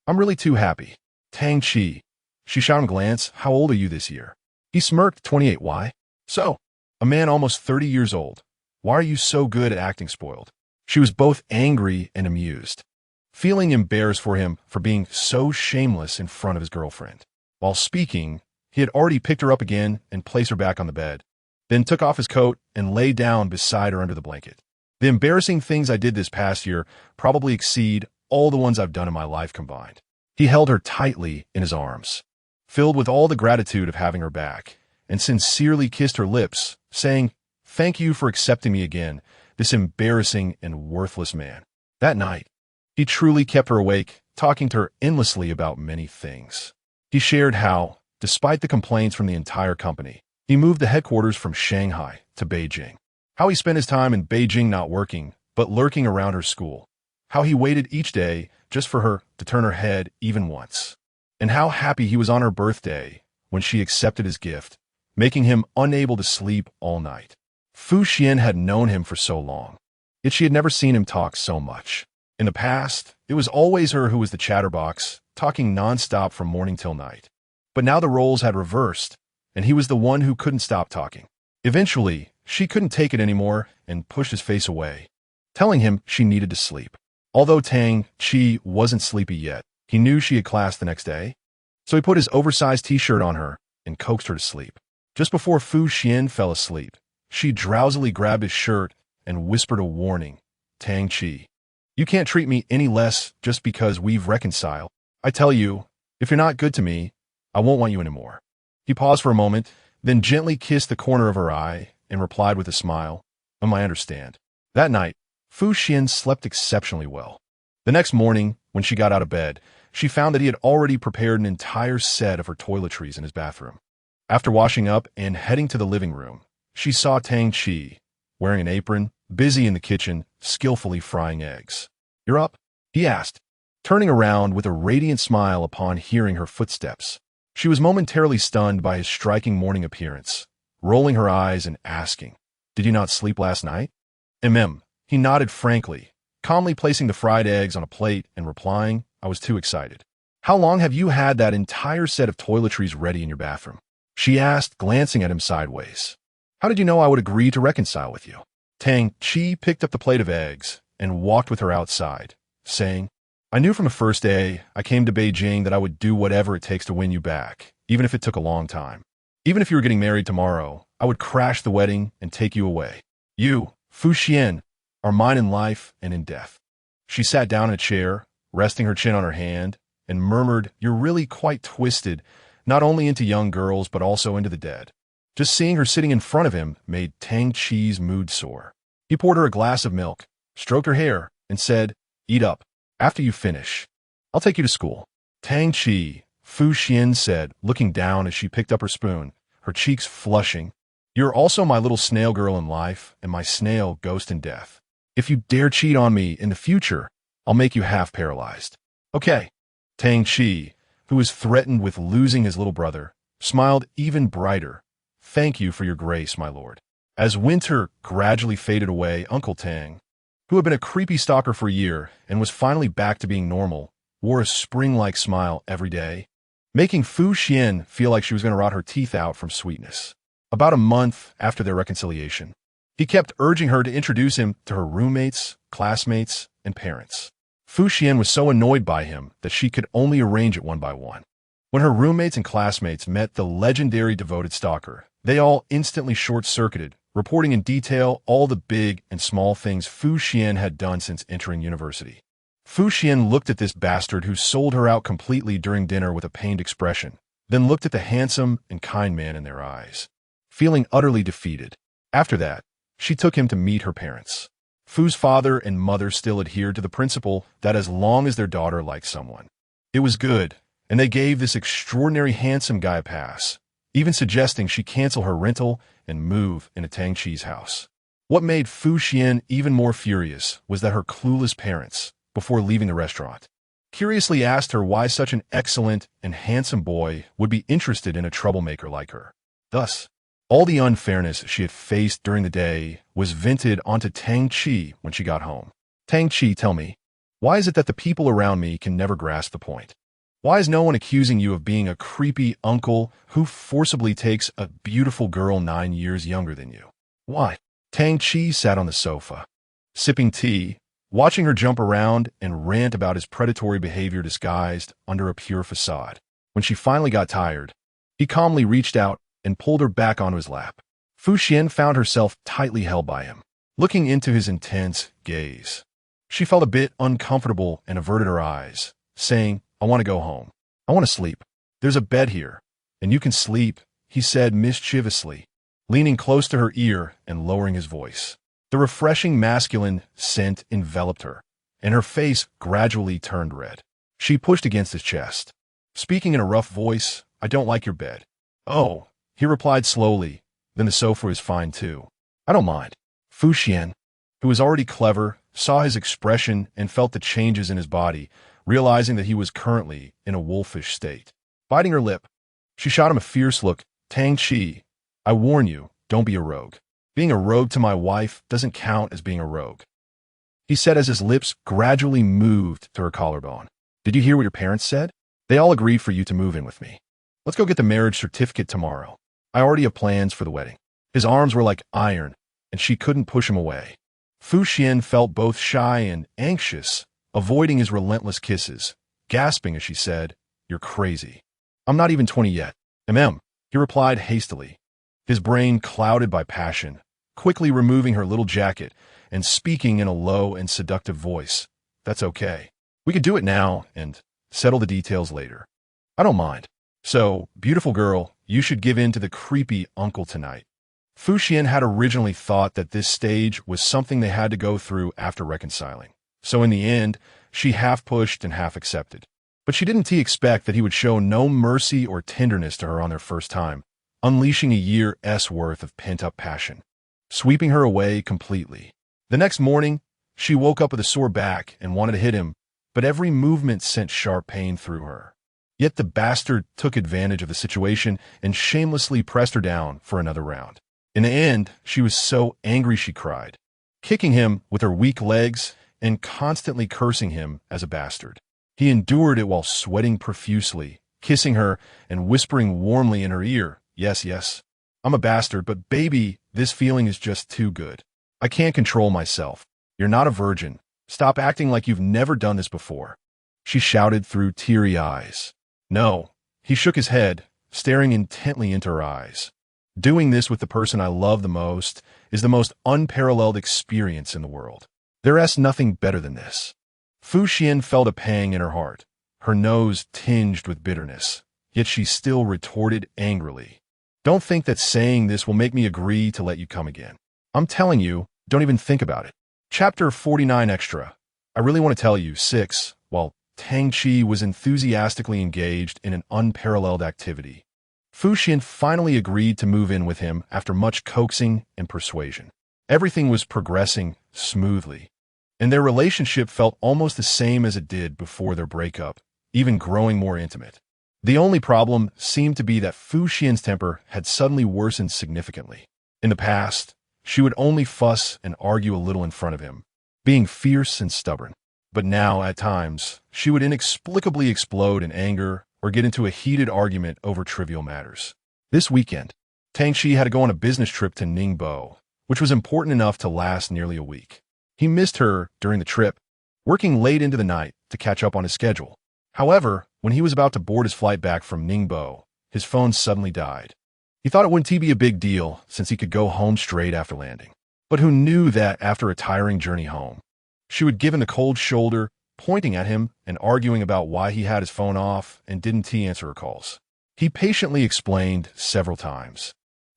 I'm really too happy. Tang Chi. She shot him a glance. How old are you this year? He smirked. 28. Why? So, a man almost 30 years old. Why are you so good at acting spoiled? She was both angry and amused, feeling embarrassed for him for being so shameless in front of his girlfriend. While speaking, he had already picked her up again and placed her back on the bed, then took off his coat and lay down beside her under the blanket. The embarrassing things I did this past year probably exceed all the ones I've done in my life combined. He held her tightly in his arms, filled with all the gratitude of having her back, and sincerely kissed her lips, saying, "Thank you for accepting me again, this embarrassing and worthless man." That night, he truly kept her awake, talking to her endlessly about many things. He shared how, despite the complaints from the entire company, he moved the headquarters from Shanghai to Beijing. How he spent his time in Beijing not working, but lurking around her school. How he waited each day just for her to turn her head even once. And how happy he was on her birthday when she accepted his gift, making him unable to sleep all night. Fu Xian had known him for so long, yet she had never seen him talk so much. In the past, it was always her who was the chatterbox, talking nonstop from morning till night. But now the roles had reversed, and he was the one who couldn't stop talking. Eventually, she couldn't take it anymore and pushed his face away, telling him she needed to sleep. Although Tang Chi wasn't sleepy yet, he knew she had class the next day, so he put his oversized t-shirt on her and coaxed her to sleep. Just before Fu Xian fell asleep, she drowsily grabbed his shirt and whispered a warning. Tang Chi, you can't treat me any less just because we've reconciled. I tell you, if you're not good to me, I won't want you anymore. He paused for a moment, then gently kissed the corner of her eye and replied with a smile, I understand. That night, Fu Xian slept exceptionally well. The next morning, when she got out of bed, she found that he had already prepared an entire set of her toiletries in his bathroom. After washing up and heading to the living room, she saw Tang Chi, wearing an apron, busy in the kitchen, skillfully frying eggs. You're up? He asked, turning around with a radiant smile upon hearing her footsteps. She was momentarily stunned by his striking morning appearance, rolling her eyes and asking, Did you not sleep last night? He nodded frankly, calmly placing the fried eggs on a plate and replying, I was too excited. How long have you had that entire set of toiletries ready in your bathroom? She asked, glancing at him sideways. How did you know I would agree to reconcile with you? Tang Chi picked up the plate of eggs and walked with her outside, saying, I knew from the first day I came to Beijing that I would do whatever it takes to win you back, even if it took a long time. Even if you were getting married tomorrow, I would crash the wedding and take you away. You, Fu Xian, are mine in life and in death. She sat down in a chair, resting her chin on her hand, and murmured, You're really quite twisted, not only into young girls but also into the dead. Just seeing her sitting in front of him made Tang Chi's mood soar. He poured her a glass of milk, stroked her hair, and said, Eat up. After you finish, I'll take you to school. Tang Chi, Fu Xian said, looking down as she picked up her spoon, her cheeks flushing. You're also my little snail girl in life and my snail ghost in death. If you dare cheat on me in the future, I'll make you half paralyzed. Okay. Tang Chi, who was threatened with losing his little brother, smiled even brighter. Thank you for your grace, my lord. As winter gradually faded away, Uncle Tang, who had been a creepy stalker for a year and was finally back to being normal, wore a spring-like smile every day, making Fu Xian feel like she was going to rot her teeth out from sweetness. About a month after their reconciliation, he kept urging her to introduce him to her roommates, classmates, and parents. Fu Xian was so annoyed by him that she could only arrange it one by one. When her roommates and classmates met the legendary devoted stalker, they all instantly short-circuited, reporting in detail all the big and small things Fu Xian had done since entering university. Fu Xian looked at this bastard who sold her out completely during dinner with a pained expression, then looked at the handsome and kind man in their eyes, feeling utterly defeated. After that, she took him to meet her parents. Fu's father and mother still adhered to the principle that as long as their daughter liked someone, it was good, and they gave this extraordinary handsome guy a pass, even suggesting she cancel her rental and move into Tang Chi's house. What made Fu Xian even more furious was that her clueless parents, before leaving the restaurant, curiously asked her why such an excellent and handsome boy would be interested in a troublemaker like her. Thus, all the unfairness she had faced during the day was vented onto Tang Chi when she got home. Tang Chi, tell me, why is it that the people around me can never grasp the point? Why is no one accusing you of being a creepy uncle who forcibly takes a beautiful girl 9 years younger than you? Why? Tang Chi sat on the sofa, sipping tea, watching her jump around and rant about his predatory behavior disguised under a pure facade. When she finally got tired, he calmly reached out and pulled her back onto his lap. Fu Xian found herself tightly held by him, looking into his intense gaze. She felt a bit uncomfortable and averted her eyes, saying, I want to go home. I want to sleep. There's a bed here, and you can sleep, he said mischievously, leaning close to her ear and lowering his voice. The refreshing masculine scent enveloped her, and her face gradually turned red. She pushed against his chest, speaking in a rough voice, I don't like your bed. Oh, he replied slowly, then the sofa is fine too. I don't mind. Fu Xian, who was already clever, saw his expression and felt the changes in his body, realizing that he was currently in a wolfish state. Biting her lip, she shot him a fierce look. Tang Chi, I warn you, don't be a rogue. Being a rogue to my wife doesn't count as being a rogue, he said as his lips gradually moved to her collarbone. Did you hear what your parents said? They all agreed for you to move in with me. Let's go get the marriage certificate tomorrow. I already have plans for the wedding. His arms were like iron, and she couldn't push him away. Fu Xian felt both shy and anxious, avoiding his relentless kisses, gasping as she said, "You're crazy. I'm not even 20 yet." He replied hastily, his brain clouded by passion, quickly removing her little jacket and speaking in a low and seductive voice. "That's okay. We could do it now and settle the details later. I don't mind. So, beautiful girl, you should give in to the creepy uncle tonight." Fu Xian had originally thought that this stage was something they had to go through after reconciling. So in the end, she half pushed and half accepted. But she didn't expect that he would show no mercy or tenderness to her on their first time, unleashing a year's worth of pent-up passion, sweeping her away completely. The next morning, she woke up with a sore back and wanted to hit him, but every movement sent sharp pain through her. Yet the bastard took advantage of the situation and shamelessly pressed her down for another round. In the end, she was so angry she cried, kicking him with her weak legs and constantly cursing him as a bastard. He endured it while sweating profusely, kissing her and whispering warmly in her ear, "Yes, yes, I'm a bastard, but baby, this feeling is just too good. I can't control myself. You're not a virgin. Stop acting like you've never done this before," she shouted through teary eyes. "No." He shook his head, staring intently into her eyes. "Doing this with the person I love the most is the most unparalleled experience in the world. There's nothing better than this." Fu Xian felt a pang in her heart, her nose tinged with bitterness, yet she still retorted angrily, "Don't think that saying this will make me agree to let you come again. I'm telling you, don't even think about it." Chapter 49 Extra. I really want to tell you, 6, while Tang Chi was enthusiastically engaged in an unparalleled activity, Fu Xian finally agreed to move in with him after much coaxing and persuasion. Everything was progressing smoothly, and their relationship felt almost the same as it did before their breakup, even growing more intimate. The only problem seemed to be that Fu Xian's temper had suddenly worsened significantly. In the past, she would only fuss and argue a little in front of him, being fierce and stubborn. But now, at times, she would inexplicably explode in anger or get into a heated argument over trivial matters. This weekend, Tang Chi had to go on a business trip to Ningbo, which was important enough to last nearly a week. He missed her during the trip, working late into the night to catch up on his schedule. However, when he was about to board his flight back from Ningbo, his phone suddenly died. He thought it wouldn't be a big deal since he could go home straight after landing. But who knew that after a tiring journey home, she would give him the cold shoulder, pointing at him and arguing about why he had his phone off and didn't answer her calls. He patiently explained several times,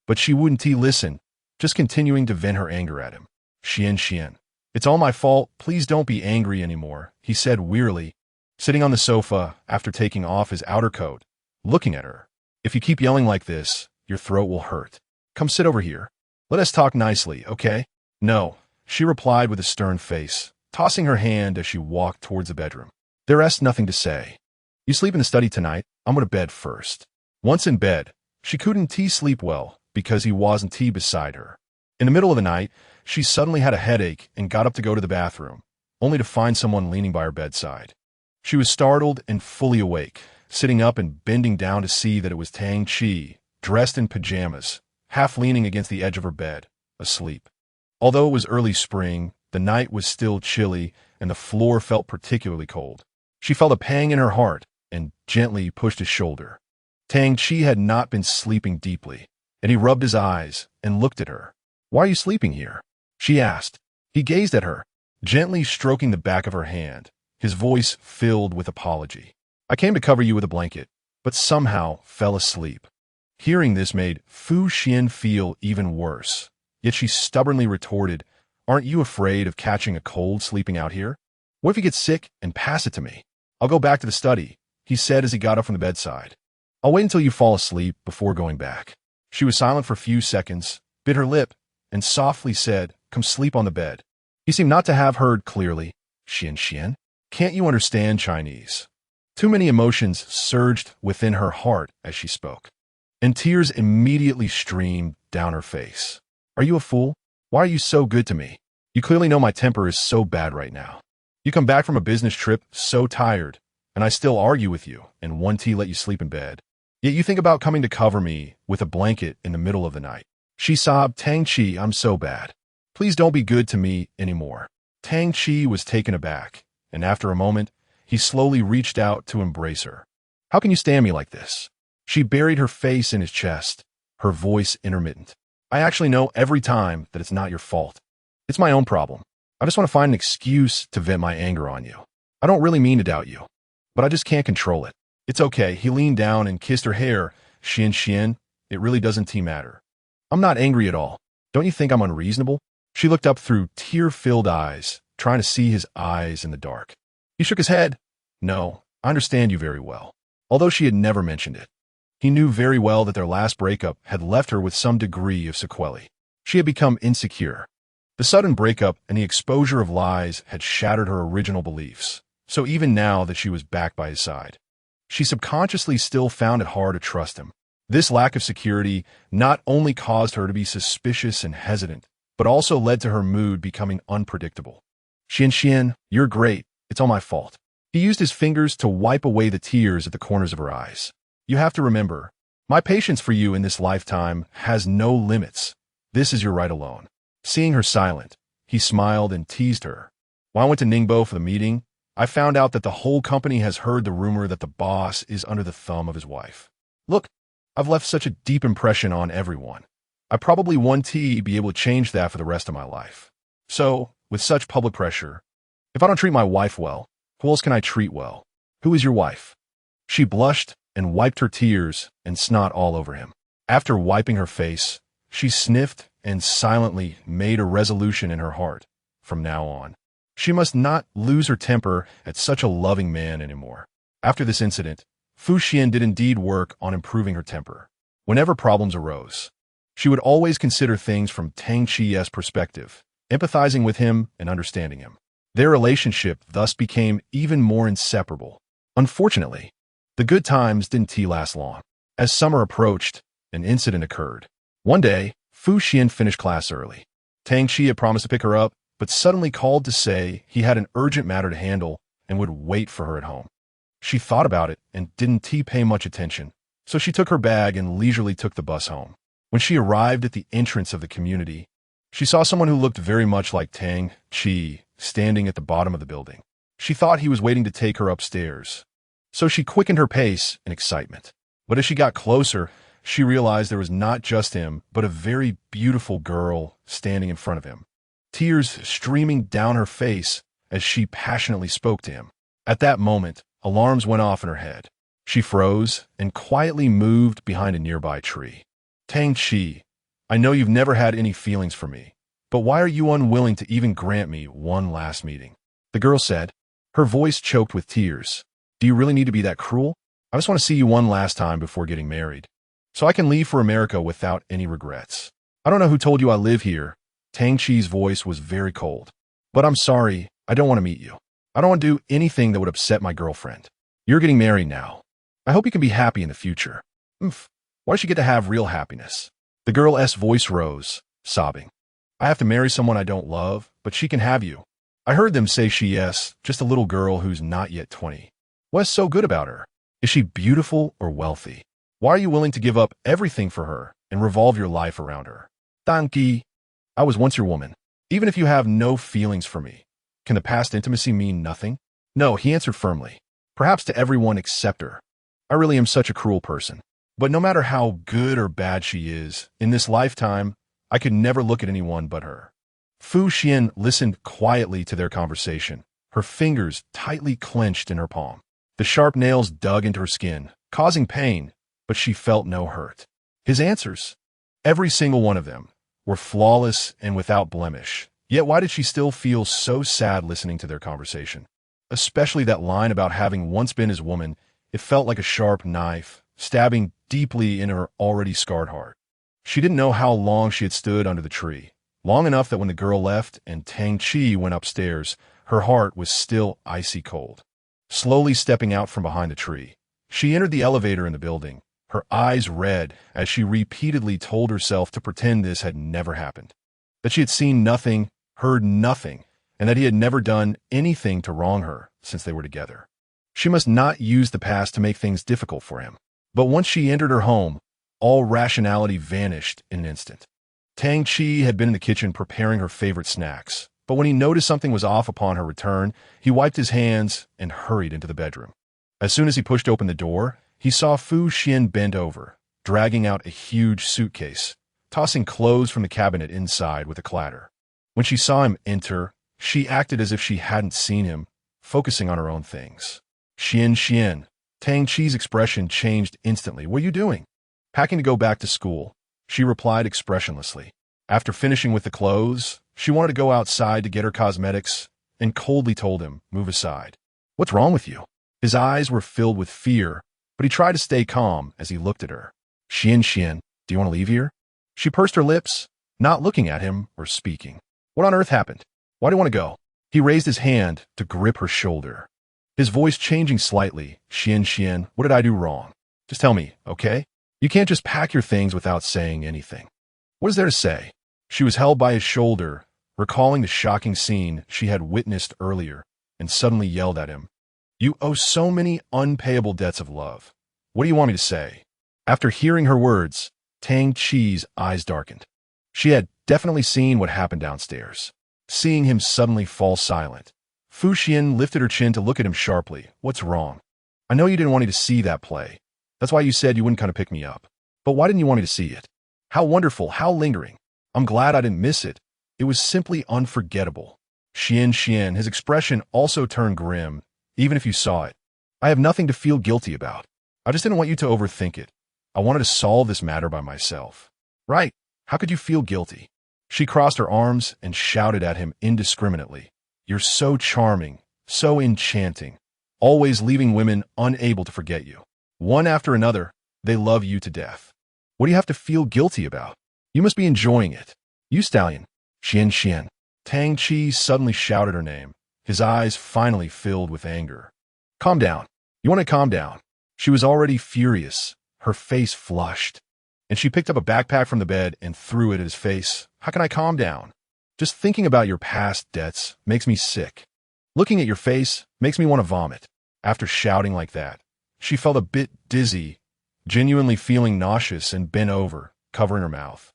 but she wouldn't listen, just continuing to vent her anger at him. Xian, it's all my fault. Please don't be angry anymore," he said wearily, sitting on the sofa after taking off his outer coat, looking at her. "If you keep yelling like this, your throat will hurt. Come sit over here. Let us talk nicely, okay?" "No," she replied with a stern face, tossing her hand as she walked towards the bedroom. "There's nothing to say. You sleep in the study tonight. I'm going to bed first." Once in bed, she couldn't sleep well because he wasn't beside her. In the middle of the night, she suddenly had a headache and got up to go to the bathroom, only to find someone leaning by her bedside. She was startled and fully awake, sitting up and bending down to see that it was Tang Chi, dressed in pajamas, half leaning against the edge of her bed, asleep. Although it was early spring, the night was still chilly and the floor felt particularly cold. She felt a pang in her heart and gently pushed his shoulder. Tang Chi had not been sleeping deeply, and he rubbed his eyes and looked at her. "Why are you sleeping here?" she asked. He gazed at her, gently stroking the back of her hand, his voice filled with apology. "I came to cover you with a blanket, but somehow fell asleep." Hearing this made Fu Xian feel even worse, yet she stubbornly retorted, "Aren't you afraid of catching a cold sleeping out here? What if you get sick and pass it to me? I'll go back to the study," he said as he got up from the bedside. "I'll wait until you fall asleep before going back." She was silent for a few seconds, bit her lip, and softly said, "Come sleep on the bed." He seemed not to have heard clearly. Xian, can't you understand Chinese?" Too many emotions surged within her heart as she spoke, and tears immediately streamed down her face. "Are you a fool? Why are you so good to me? You clearly know my temper is so bad right now. You come back from a business trip so tired, and I still argue with you, and one tea let you sleep in bed. Yet you think about coming to cover me with a blanket in the middle of the night. She sobbed, Tang Chi, I'm so bad. Please don't be good to me anymore. Tang Chi was taken aback, and after a moment, he slowly reached out to embrace her. How can you stand me like this? She buried her face in his chest, her voice intermittent. I actually know every time that it's not your fault. It's my own problem. I just want to find an excuse to vent my anger on you. I don't really mean to doubt you, but I just can't control it. It's okay. He leaned down and kissed her hair. Xian, it really doesn't matter. I'm not angry at all. Don't you think I'm unreasonable? She looked up through tear-filled eyes, trying to see his eyes in the dark. He shook his head. No, I understand you very well. Although she had never mentioned it. He knew very well that their last breakup had left her with some degree of sequelae. She had become insecure. The sudden breakup and the exposure of lies had shattered her original beliefs. So even now that she was back by his side, she subconsciously still found it hard to trust him. This lack of security not only caused her to be suspicious and hesitant, but also led to her mood becoming unpredictable. Xian, you're great. It's all my fault. He used his fingers to wipe away the tears at the corners of her eyes. You have to remember, my patience for you in this lifetime has no limits. This is your right alone. Seeing her silent, he smiled and teased her. When I went to Ningbo for the meeting, I found out that the whole company has heard the rumor that the boss is under the thumb of his wife. Look, I've left such a deep impression on everyone. I probably won't be able to change that for the rest of my life. So, with such public pressure, if I don't treat my wife well, who else can I treat well? Who is your wife? She blushed and wiped her tears and snot all over him. After wiping her face, she sniffed and silently made a resolution in her heart. From now on, she must not lose her temper at such a loving man anymore. After this incident, Fu Xian did indeed work on improving her temper. Whenever problems arose, she would always consider things from Tang Chi's perspective, empathizing with him and understanding him. Their relationship thus became even more inseparable. Unfortunately, the good times didn't last long. As summer approached, an incident occurred. One day, Fu Xian finished class early. Tang Chi had promised to pick her up, but suddenly called to say he had an urgent matter to handle and would wait for her at home. She thought about it and didn't pay much attention, so she took her bag and leisurely took the bus home. When she arrived at the entrance of the community, she saw someone who looked very much like Tang Chi standing at the bottom of the building. She thought he was waiting to take her upstairs, so she quickened her pace in excitement. But as she got closer, she realized there was not just him, but a very beautiful girl standing in front of him, tears streaming down her face as she passionately spoke to him. At that moment, alarms went off in her head. She froze and quietly moved behind a nearby tree. Tang Chi, I know you've never had any feelings for me, but why are you unwilling to even grant me one last meeting? The girl said, her voice choked with tears. Do you really need to be that cruel? I just want to see you one last time before getting married, so I can leave for America without any regrets. I don't know who told you I live here. Tang Chi's voice was very cold. But I'm sorry, I don't want to meet you. I don't want to do anything that would upset my girlfriend. You're getting married now. I hope you can be happy in the future. Why does she get to have real happiness? The girl's voice rose, sobbing. I have to marry someone I don't love, but she can have you. I heard them say she's just a little girl who's not yet 20. What's so good about her? Is she beautiful or wealthy? Why are you willing to give up everything for her and revolve your life around her? Danki, I was once your woman. Even if you have no feelings for me, can the past intimacy mean nothing? No, he answered firmly. Perhaps to everyone except her. I really am such a cruel person. But no matter how good or bad she is, in this lifetime, I could never look at anyone but her. Fu Xian listened quietly to their conversation, her fingers tightly clenched in her palm. The sharp nails dug into her skin, causing pain, but she felt no hurt. His answers, every single one of them, were flawless and without blemish. Yet why did she still feel so sad listening to their conversation? Especially that line about having once been his woman, it felt like a sharp knife, stabbing deeply in her already scarred heart. She didn't know how long she had stood under the tree, long enough that when the girl left and Tang Chi went upstairs, her heart was still icy cold. Slowly stepping out from behind the tree, she entered the elevator in the building, her eyes red as she repeatedly told herself to pretend this had never happened, that she had seen nothing, heard nothing, and that he had never done anything to wrong her since they were together. She must not use the past to make things difficult for him. But once she entered her home, all rationality vanished in an instant. Tang Chi had been in the kitchen preparing her favorite snacks, but when he noticed something was off upon her return, he wiped his hands and hurried into the bedroom. As soon as he pushed open the door, he saw Fu Xian bent over, dragging out a huge suitcase, tossing clothes from the cabinet inside with a clatter. When she saw him enter, she acted as if she hadn't seen him, focusing on her own things. Xian. Tang Chi's expression changed instantly. What are you doing? Packing to go back to school, she replied expressionlessly. After finishing with the clothes, she wanted to go outside to get her cosmetics and coldly told him, move aside. What's wrong with you? His eyes were filled with fear, but he tried to stay calm as he looked at her. Xian, do you want to leave here? She pursed her lips, not looking at him or speaking. What on earth happened? Why do you want to go? He raised his hand to grip her shoulder. His voice changing slightly. Xian, what did I do wrong? Just tell me, okay? You can't just pack your things without saying anything. What is there to say? She was held by his shoulder, recalling the shocking scene she had witnessed earlier, and suddenly yelled at him. You owe so many unpayable debts of love. What do you want me to say? After hearing her words, Tang Chi's eyes darkened. She had definitely seen what happened downstairs. Seeing him suddenly fall silent, Fu Xian lifted her chin to look at him sharply. What's wrong? I know you didn't want me to see that play. That's why you said you wouldn't come to pick me up. But why didn't you want me to see it? How wonderful, how lingering. I'm glad I didn't miss it. It was simply unforgettable. Xian, his expression also turned grim, even if you saw it. I have nothing to feel guilty about. I just didn't want you to overthink it. I wanted to solve this matter by myself. Right. How could you feel guilty? She crossed her arms and shouted at him indiscriminately. You're so charming, so enchanting, always leaving women unable to forget you. One after another, they love you to death. What do you have to feel guilty about? You must be enjoying it. You stallion. Xian. Tang Chi suddenly shouted her name, his eyes finally filled with anger. Calm down. You want to calm down? She was already furious, her face flushed, and she picked up a backpack from the bed and threw it at his face. How can I calm down? Just thinking about your past debts makes me sick. Looking at your face makes me want to vomit. After shouting like that, she felt a bit dizzy, genuinely feeling nauseous, and bent over, covering her mouth,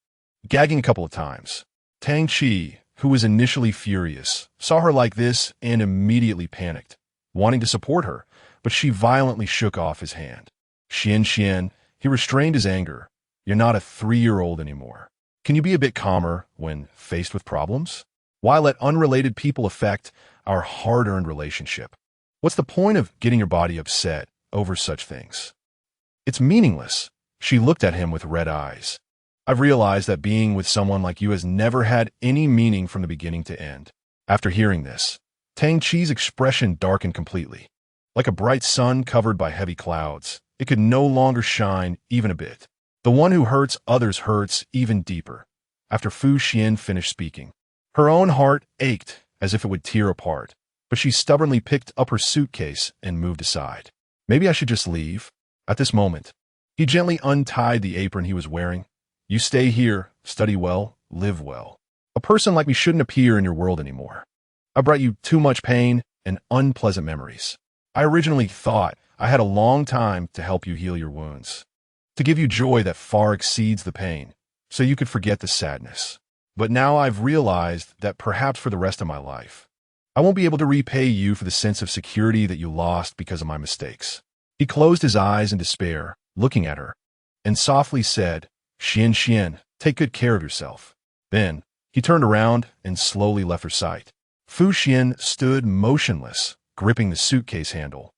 gagging a couple of times. Tang Chi, who was initially furious, saw her like this and immediately panicked, wanting to support her, but she violently shook off his hand. Xian, he restrained his anger. You're not a 3-year-old anymore. Can you be a bit calmer when faced with problems? Why let unrelated people affect our hard-earned relationship? What's the point of getting your body upset over such things? It's meaningless. She looked at him with red eyes. I've realized that being with someone like you has never had any meaning from the beginning to end. After hearing this, Tang Chi's expression darkened completely. Like a bright sun covered by heavy clouds, it could no longer shine even a bit. The one who hurts others hurts even deeper. After Fu Xian finished speaking, her own heart ached as if it would tear apart, but she stubbornly picked up her suitcase and moved aside. Maybe I should just leave. At this moment, he gently untied the apron he was wearing. You stay here, study well, live well. A person like me shouldn't appear in your world anymore. I brought you too much pain and unpleasant memories. I originally thought I had a long time to help you heal your wounds, to give you joy that far exceeds the pain, so you could forget the sadness. But now I've realized that perhaps for the rest of my life, I won't be able to repay you for the sense of security that you lost because of my mistakes. He closed his eyes in despair, looking at her, and softly said, Xian, take good care of yourself. Then, he turned around and slowly left her sight. Fu Xian stood motionless, gripping the suitcase handle,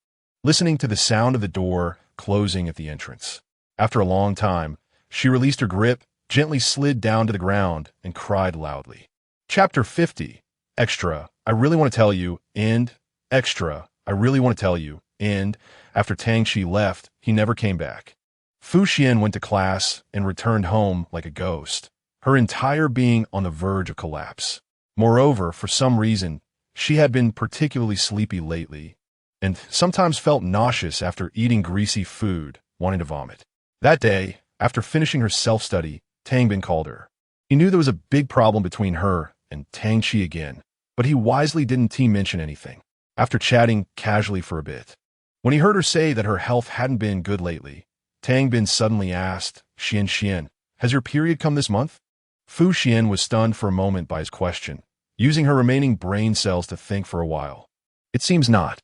listening to the sound of the door closing at the entrance. After a long time, she released her grip, gently slid down to the ground, and cried loudly. Chapter 50. Extra, I really want to tell you, and extra, I really want to tell you, and after Tang Chi left, he never came back. Fu Xian went to class and returned home like a ghost, her entire being on the verge of collapse. Moreover, for some reason, she had been particularly sleepy lately, and sometimes felt nauseous after eating greasy food, wanting to vomit. That day, after finishing her self-study, Tang Bin called her. He knew there was a big problem between her and Tang Chi again, but he wisely didn't mention anything. After chatting casually for a bit, When he heard her say that her health hadn't been good lately, Tang Bin suddenly asked, Xian, has your period come this month? Fu Xian was stunned for a moment by his question, using her remaining brain cells to think for a while. It seems not.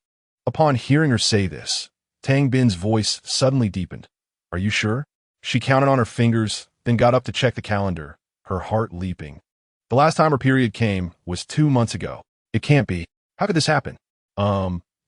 Upon hearing her say this, Tang Bin's voice suddenly deepened. Are you sure? She counted on her fingers, then got up to check the calendar, her heart leaping. The last time her period came was 2 months ago. It can't be. How could this happen?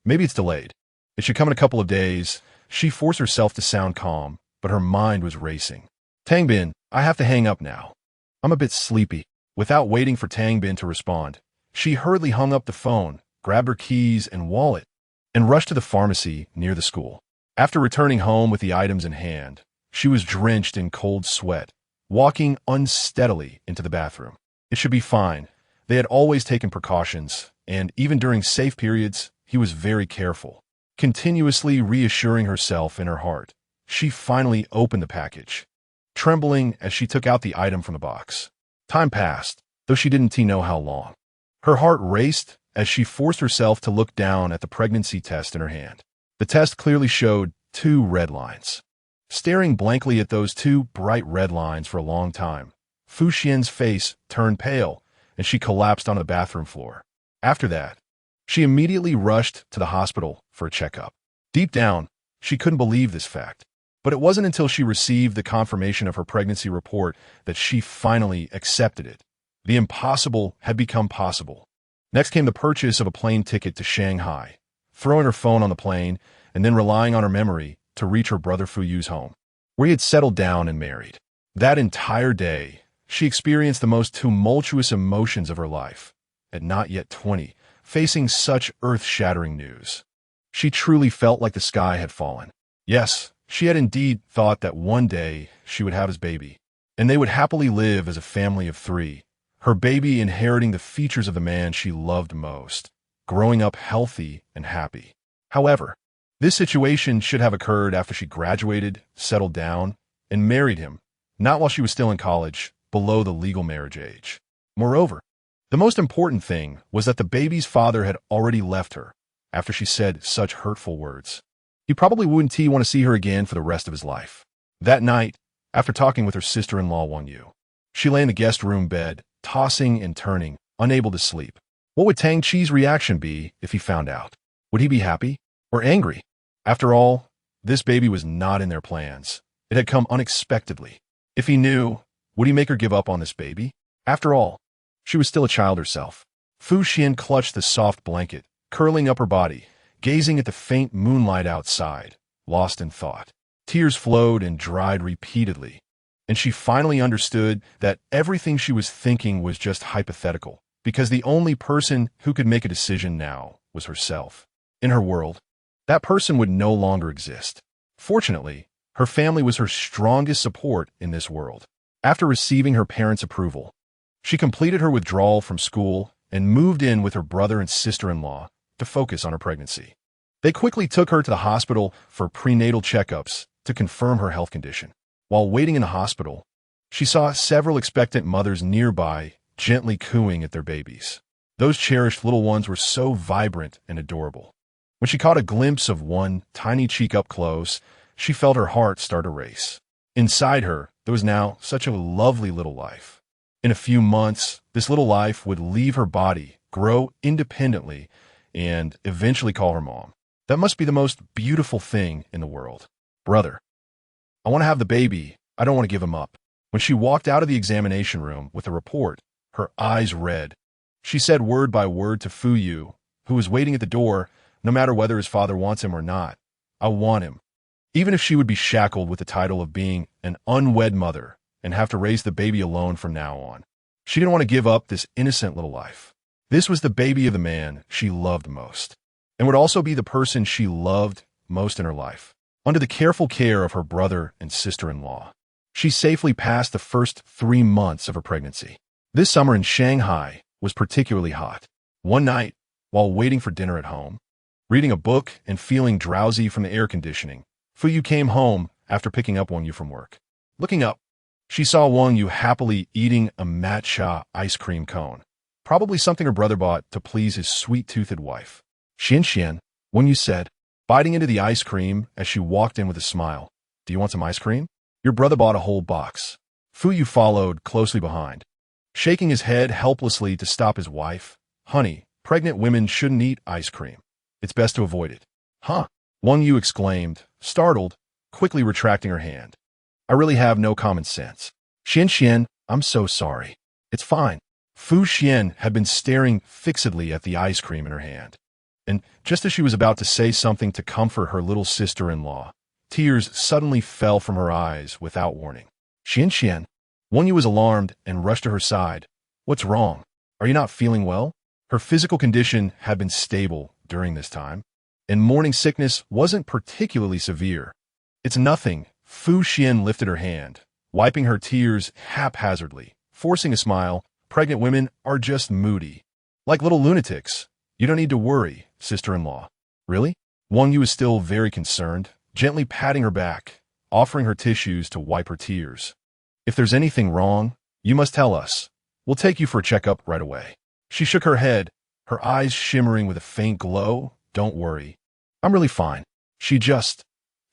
Maybe it's delayed. It should come in a couple of days. She forced herself to sound calm, but her mind was racing. Tang Bin, I have to hang up now. I'm a bit sleepy. Without waiting for Tang Bin to respond, she hurriedly hung up the phone, grabbed her keys and wallet, and rushed to the pharmacy near the school. After returning home with the items in hand, she was drenched in cold sweat, walking unsteadily into the bathroom. It should be fine. They had always taken precautions, and even during safe periods, he was very careful. Continuously reassuring herself in her heart, she finally opened the package, trembling as she took out the item from the box. Time passed, though she didn't know how long. Her heart raced as she forced herself to look down at the pregnancy test in her hand. The test clearly showed 2 red lines. Staring blankly at those 2 bright red lines for a long time, Fu Xian's face turned pale and she collapsed on the bathroom floor. After that, she immediately rushed to the hospital for a checkup. Deep down, she couldn't believe this fact. But it wasn't until she received the confirmation of her pregnancy report that she finally accepted it. The impossible had become possible. Next came the purchase of a plane ticket to Shanghai, throwing her phone on the plane, and then relying on her memory to reach her brother Fu Yu's home, where he had settled down and married. That entire day, she experienced the most tumultuous emotions of her life. At not yet 20, facing such earth-shattering news, she truly felt like the sky had fallen. Yes, she had indeed thought that one day she would have his baby, and they would happily live as a family of 3, her baby inheriting the features of the man she loved most, growing up healthy and happy. However, this situation should have occurred after she graduated, settled down, and married him, not while she was still in college, below the legal marriage age. Moreover, the most important thing was that the baby's father had already left her after she said such hurtful words. He probably wouldn't want to see her again for the rest of his life. That night, after talking with her sister-in-law Wang Yu, she lay in the guest room bed, tossing and turning, unable to sleep. What would Tang Chi's reaction be if he found out? Would he be happy or angry? After all, this baby was not in their plans. It had come unexpectedly. If he knew, would he make her give up on this baby? After all, she was still a child herself. Fu Xian clutched the soft blanket, curling up her body, gazing at the faint moonlight outside, lost in thought. Tears flowed and dried repeatedly, and she finally understood that everything she was thinking was just hypothetical, because the only person who could make a decision now was herself. In her world, that person would no longer exist. Fortunately, her family was her strongest support in this world. After receiving her parents' approval, she completed her withdrawal from school and moved in with her brother and sister-in-law to focus on her pregnancy. They quickly took her to the hospital for prenatal checkups to confirm her health condition. While waiting in the hospital, she saw several expectant mothers nearby gently cooing at their babies. Those cherished little ones were so vibrant and adorable. When she caught a glimpse of one tiny cheek up close, she felt her heart start to race. Inside her, there was now such a lovely little life. In a few months, this little life would leave her body, grow independently, and eventually call her mom. That must be the most beautiful thing in the world. Brother, I want to have the baby. I don't want to give him up. When she walked out of the examination room with the report, her eyes red. She said word by word to Fu Yu, who was waiting at the door, no matter whether his father wants him or not. I want him. Even if she would be shackled with the title of being an unwed mother and have to raise the baby alone from now on. She didn't want to give up this innocent little life. This was the baby of the man she loved most, and would also be the person she loved most in her life. Under the careful care of her brother and sister-in-law, she safely passed the first 3 months of her pregnancy. This summer in Shanghai was particularly hot. One night, while waiting for dinner at home, reading a book and feeling drowsy from the air conditioning, Fu Yu came home after picking up Wang Yu from work. Looking up, she saw Wang Yu happily eating a matcha ice cream cone, probably something her brother bought to please his sweet-toothed wife. Xian, Wang Yu said, biting into the ice cream as she walked in with a smile. Do you want some ice cream? Your brother bought a whole box. Fuyu followed closely behind, shaking his head helplessly to stop his wife. Honey, pregnant women shouldn't eat ice cream. It's best to avoid it. Huh? Wang Yu exclaimed, startled, quickly retracting her hand. I really have no common sense. Xian, I'm so sorry. It's fine. Fu Xian had been staring fixedly at the ice cream in her hand. And just as she was about to say something to comfort her little sister-in-law, tears suddenly fell from her eyes without warning. Xian. Wang Yu was alarmed and rushed to her side. What's wrong? Are you not feeling well? Her physical condition had been stable during this time, and morning sickness wasn't particularly severe. It's nothing. Fu Xian lifted her hand, wiping her tears haphazardly, forcing a smile. Pregnant women are just moody. Like little lunatics. You don't need to worry, sister-in-law. Really? Wang Yu was still very concerned, gently patting her back, offering her tissues to wipe her tears. If there's anything wrong, you must tell us. We'll take you for a checkup right away. She shook her head, her eyes shimmering with a faint glow. Don't worry. I'm really fine. She just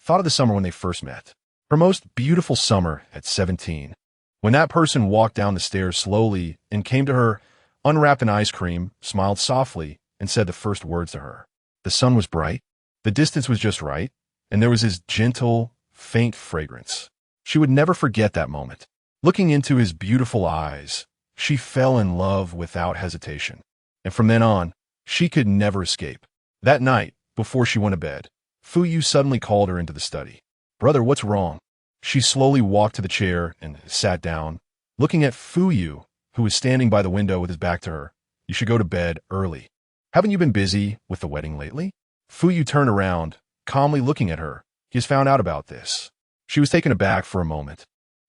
thought of the summer when they first met. Her most beautiful summer at 17. When that person walked down the stairs slowly and came to her, unwrapped an ice cream, smiled softly, and said the first words to her. The sun was bright, the distance was just right, and there was his gentle, faint fragrance. She would never forget that moment. Looking into his beautiful eyes, she fell in love without hesitation. And from then on, she could never escape. That night, before she went to bed, Fuyu suddenly called her into the study. Brother, what's wrong? She slowly walked to the chair and sat down, looking at Fuyu, who was standing by the window with his back to her. You should go to bed early. Haven't you been busy with the wedding lately? Fuyu turned around, calmly looking at her. He has found out about this. She was taken aback for a moment,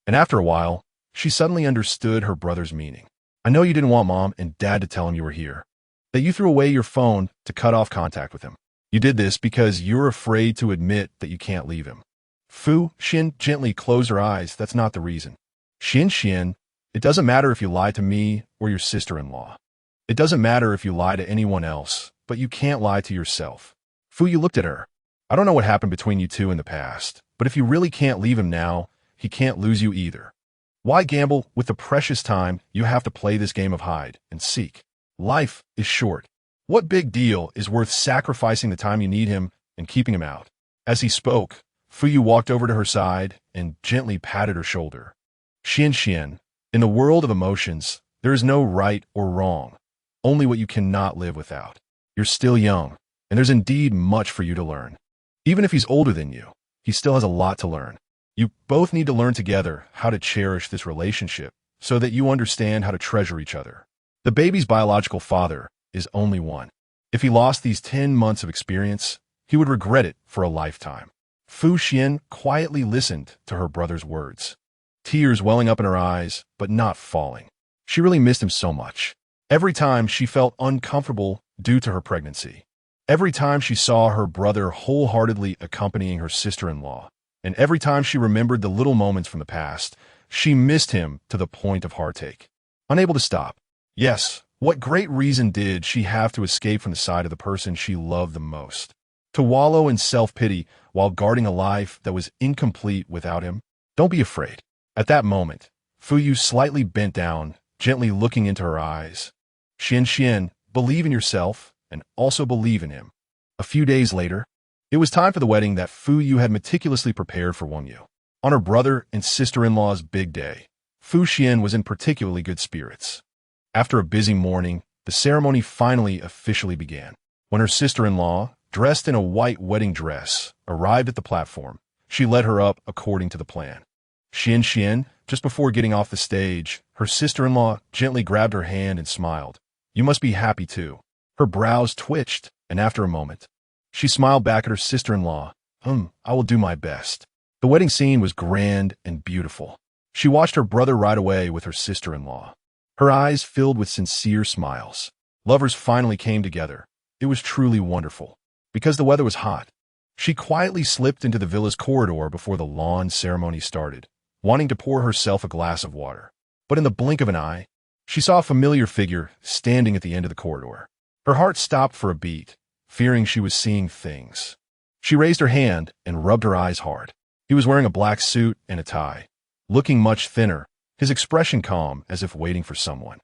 and after a while, she suddenly understood her brother's meaning. I know you didn't want Mom and Dad to tell him you were here, that you threw away your phone to cut off contact with him. You did this because you're afraid to admit that you can't leave him. Fu Xin gently closed her eyes. That's not the reason. Xian, it doesn't matter if you lie to me or your sister-in-law. It doesn't matter if you lie to anyone else, but you can't lie to yourself. Fuyu looked at her. I don't know what happened between you two in the past, but if you really can't leave him now, he can't lose you either. Why gamble with the precious time you have to play this game of hide and seek? Life is short. What big deal is worth sacrificing the time you need him and keeping him out? As he spoke, Fuyu walked over to her side and gently patted her shoulder. Xian, in the world of emotions, there is no right or wrong, only what you cannot live without. You're still young, and there's indeed much for you to learn. Even if he's older than you, he still has a lot to learn. You both need to learn together how to cherish this relationship so that you understand how to treasure each other. The baby's biological father is only one. If he lost these 10 months of experience, he would regret it for a lifetime. Fu Xian quietly listened to her brother's words, tears welling up in her eyes, but not falling. She really missed him so much. Every time she felt uncomfortable due to her pregnancy. Every time she saw her brother wholeheartedly accompanying her sister-in-law. And every time she remembered the little moments from the past, she missed him to the point of heartache. Unable to stop. Yes, what great reason did she have to escape from the side of the person she loved the most? To wallow in self-pity while guarding a life that was incomplete without him? Don't be afraid. At that moment, Fuyu slightly bent down, gently looking into her eyes. Xian, believe in yourself and also believe in him. A few days later, it was time for the wedding that Fuyu had meticulously prepared for Wang Yu. On her brother and sister-in-law's big day, Fu Xian was in particularly good spirits. After a busy morning, the ceremony finally officially began. When her sister-in-law, dressed in a white wedding dress, arrived at the platform, she led her up according to the plan. Xian, just before getting off the stage, her sister-in-law gently grabbed her hand and smiled. You must be happy too. Her brows twitched, and after a moment, she smiled back at her sister-in-law. I will do my best. The wedding scene was grand and beautiful. She watched her brother ride away with her sister-in-law. Her eyes filled with sincere smiles. Lovers finally came together. It was truly wonderful. Because the weather was hot, she quietly slipped into the villa's corridor before the lawn ceremony started, wanting to pour herself a glass of water. But in the blink of an eye, she saw a familiar figure standing at the end of the corridor. Her heart stopped for a beat, fearing she was seeing things. She raised her hand and rubbed her eyes hard. He was wearing a black suit and a tie, looking much thinner, his expression calm as if waiting for someone.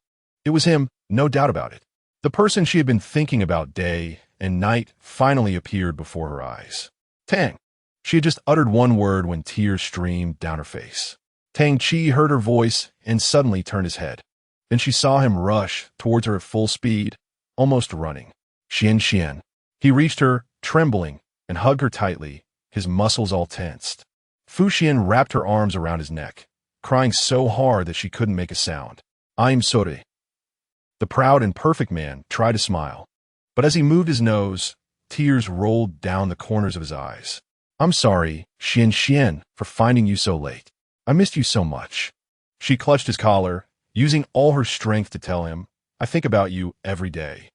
It was him, no doubt about it. The person she had been thinking about day and night finally appeared before her eyes. Tang. She had just uttered one word when tears streamed down her face. Tang Chi heard her voice and suddenly turned his head. Then she saw him rush towards her at full speed, almost running. Xian. He reached her, trembling, and hugged her tightly, his muscles all tensed. Fu Xian wrapped her arms around his neck, crying so hard that she couldn't make a sound. I'm sorry. The proud and perfect man tried to smile, but as he moved his nose, tears rolled down the corners of his eyes. I'm sorry, Xian, for finding you so late. I missed you so much. She clutched his collar, using all her strength to tell him, I think about you every day.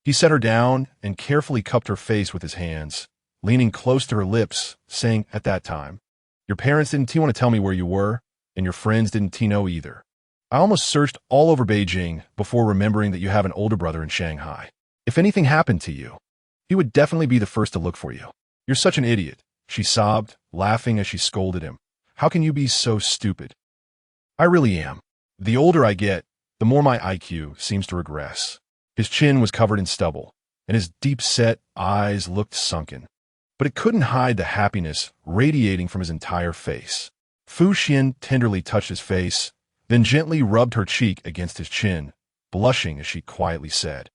He set her down and carefully cupped her face with his hands, leaning close to her lips, saying at that time, your parents didn't want to tell me where you were, and your friends didn't know either. I almost searched all over Beijing before remembering that you have an older brother in Shanghai. If anything happened to you, he would definitely be the first to look for you. You're such an idiot, she sobbed, laughing as she scolded him. How can you be so stupid? I really am. The older I get, the more my IQ seems to regress. His chin was covered in stubble, and his deep-set eyes looked sunken. But it couldn't hide the happiness radiating from his entire face. Fu Xian tenderly touched his face, then gently rubbed her cheek against his chin, blushing as she quietly said,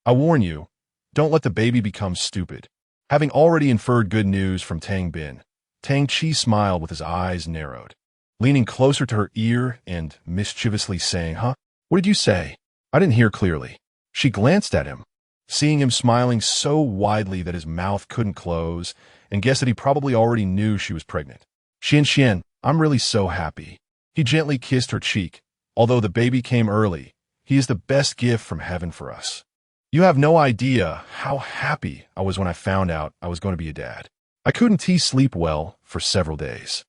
I warn you, don't let the baby become stupid. Having already inferred good news from Tang Bin, Tang Chi smiled with his eyes narrowed, leaning closer to her ear and mischievously saying, Huh? What did you say? I didn't hear clearly. She glanced at him, seeing him smiling so widely that his mouth couldn't close, and guessed that he probably already knew she was pregnant. Xian, I'm really so happy. He gently kissed her cheek. Although the baby came early, he is the best gift from heaven for us. You have no idea how happy I was when I found out I was going to be a dad. I couldn't sleep well for several days.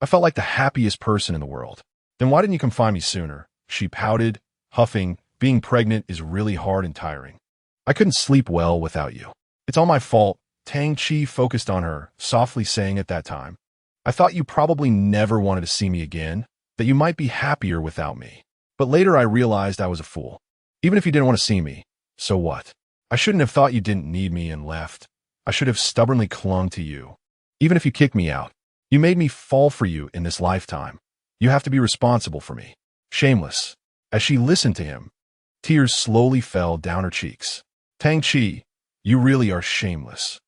I felt like the happiest person in the world. Then why didn't you come find me sooner? She pouted, huffing. Being pregnant is really hard and tiring. I couldn't sleep well without you. It's all my fault. Tang Chi focused on her, softly saying at that time, I thought you probably never wanted to see me again, that you might be happier without me. But later I realized I was a fool. Even if you didn't want to see me, so what? I shouldn't have thought you didn't need me and left. I should have stubbornly clung to you. Even if you kicked me out, you made me fall for you in this lifetime. You have to be responsible for me. Shameless. As she listened to him, tears slowly fell down her cheeks. Tang Chi, you really are shameless.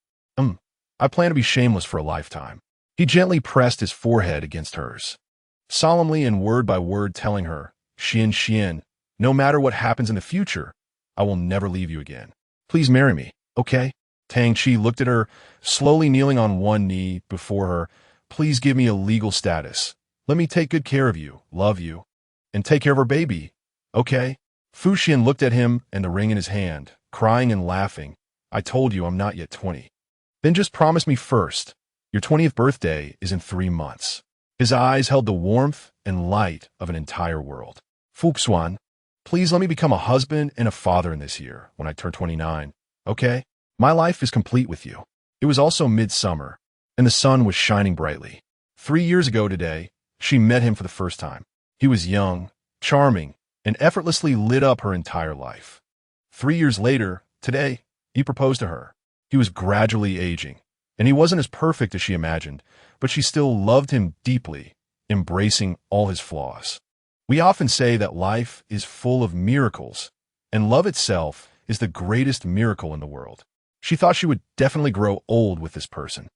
I plan to be shameless for a lifetime. He gently pressed his forehead against hers, solemnly and word by word telling her, Xian, no matter what happens in the future, I will never leave you again. Please marry me, okay? Tang Chi looked at her, slowly kneeling on one knee before her. Please give me a legal status. Let me take good care of you, love you, and take care of our baby, okay? Fu Xian looked at him and the ring in his hand, crying and laughing. I told you I'm not yet 20. Then just promise me first. Your 20th birthday is in 3 months. His eyes held the warmth and light of an entire world. Fu Xuan, please let me become a husband and a father in this year when I turn 29, okay? My life is complete with you. It was also midsummer, and the sun was shining brightly. 3 years ago today, she met him for the first time. He was young, charming, and effortlessly lit up her entire life. 3 years later, today, he proposed to her. He was gradually aging, and he wasn't as perfect as she imagined, but she still loved him deeply, embracing all his flaws. We often say that life is full of miracles, and love itself is the greatest miracle in the world. She thought she would definitely grow old with this person.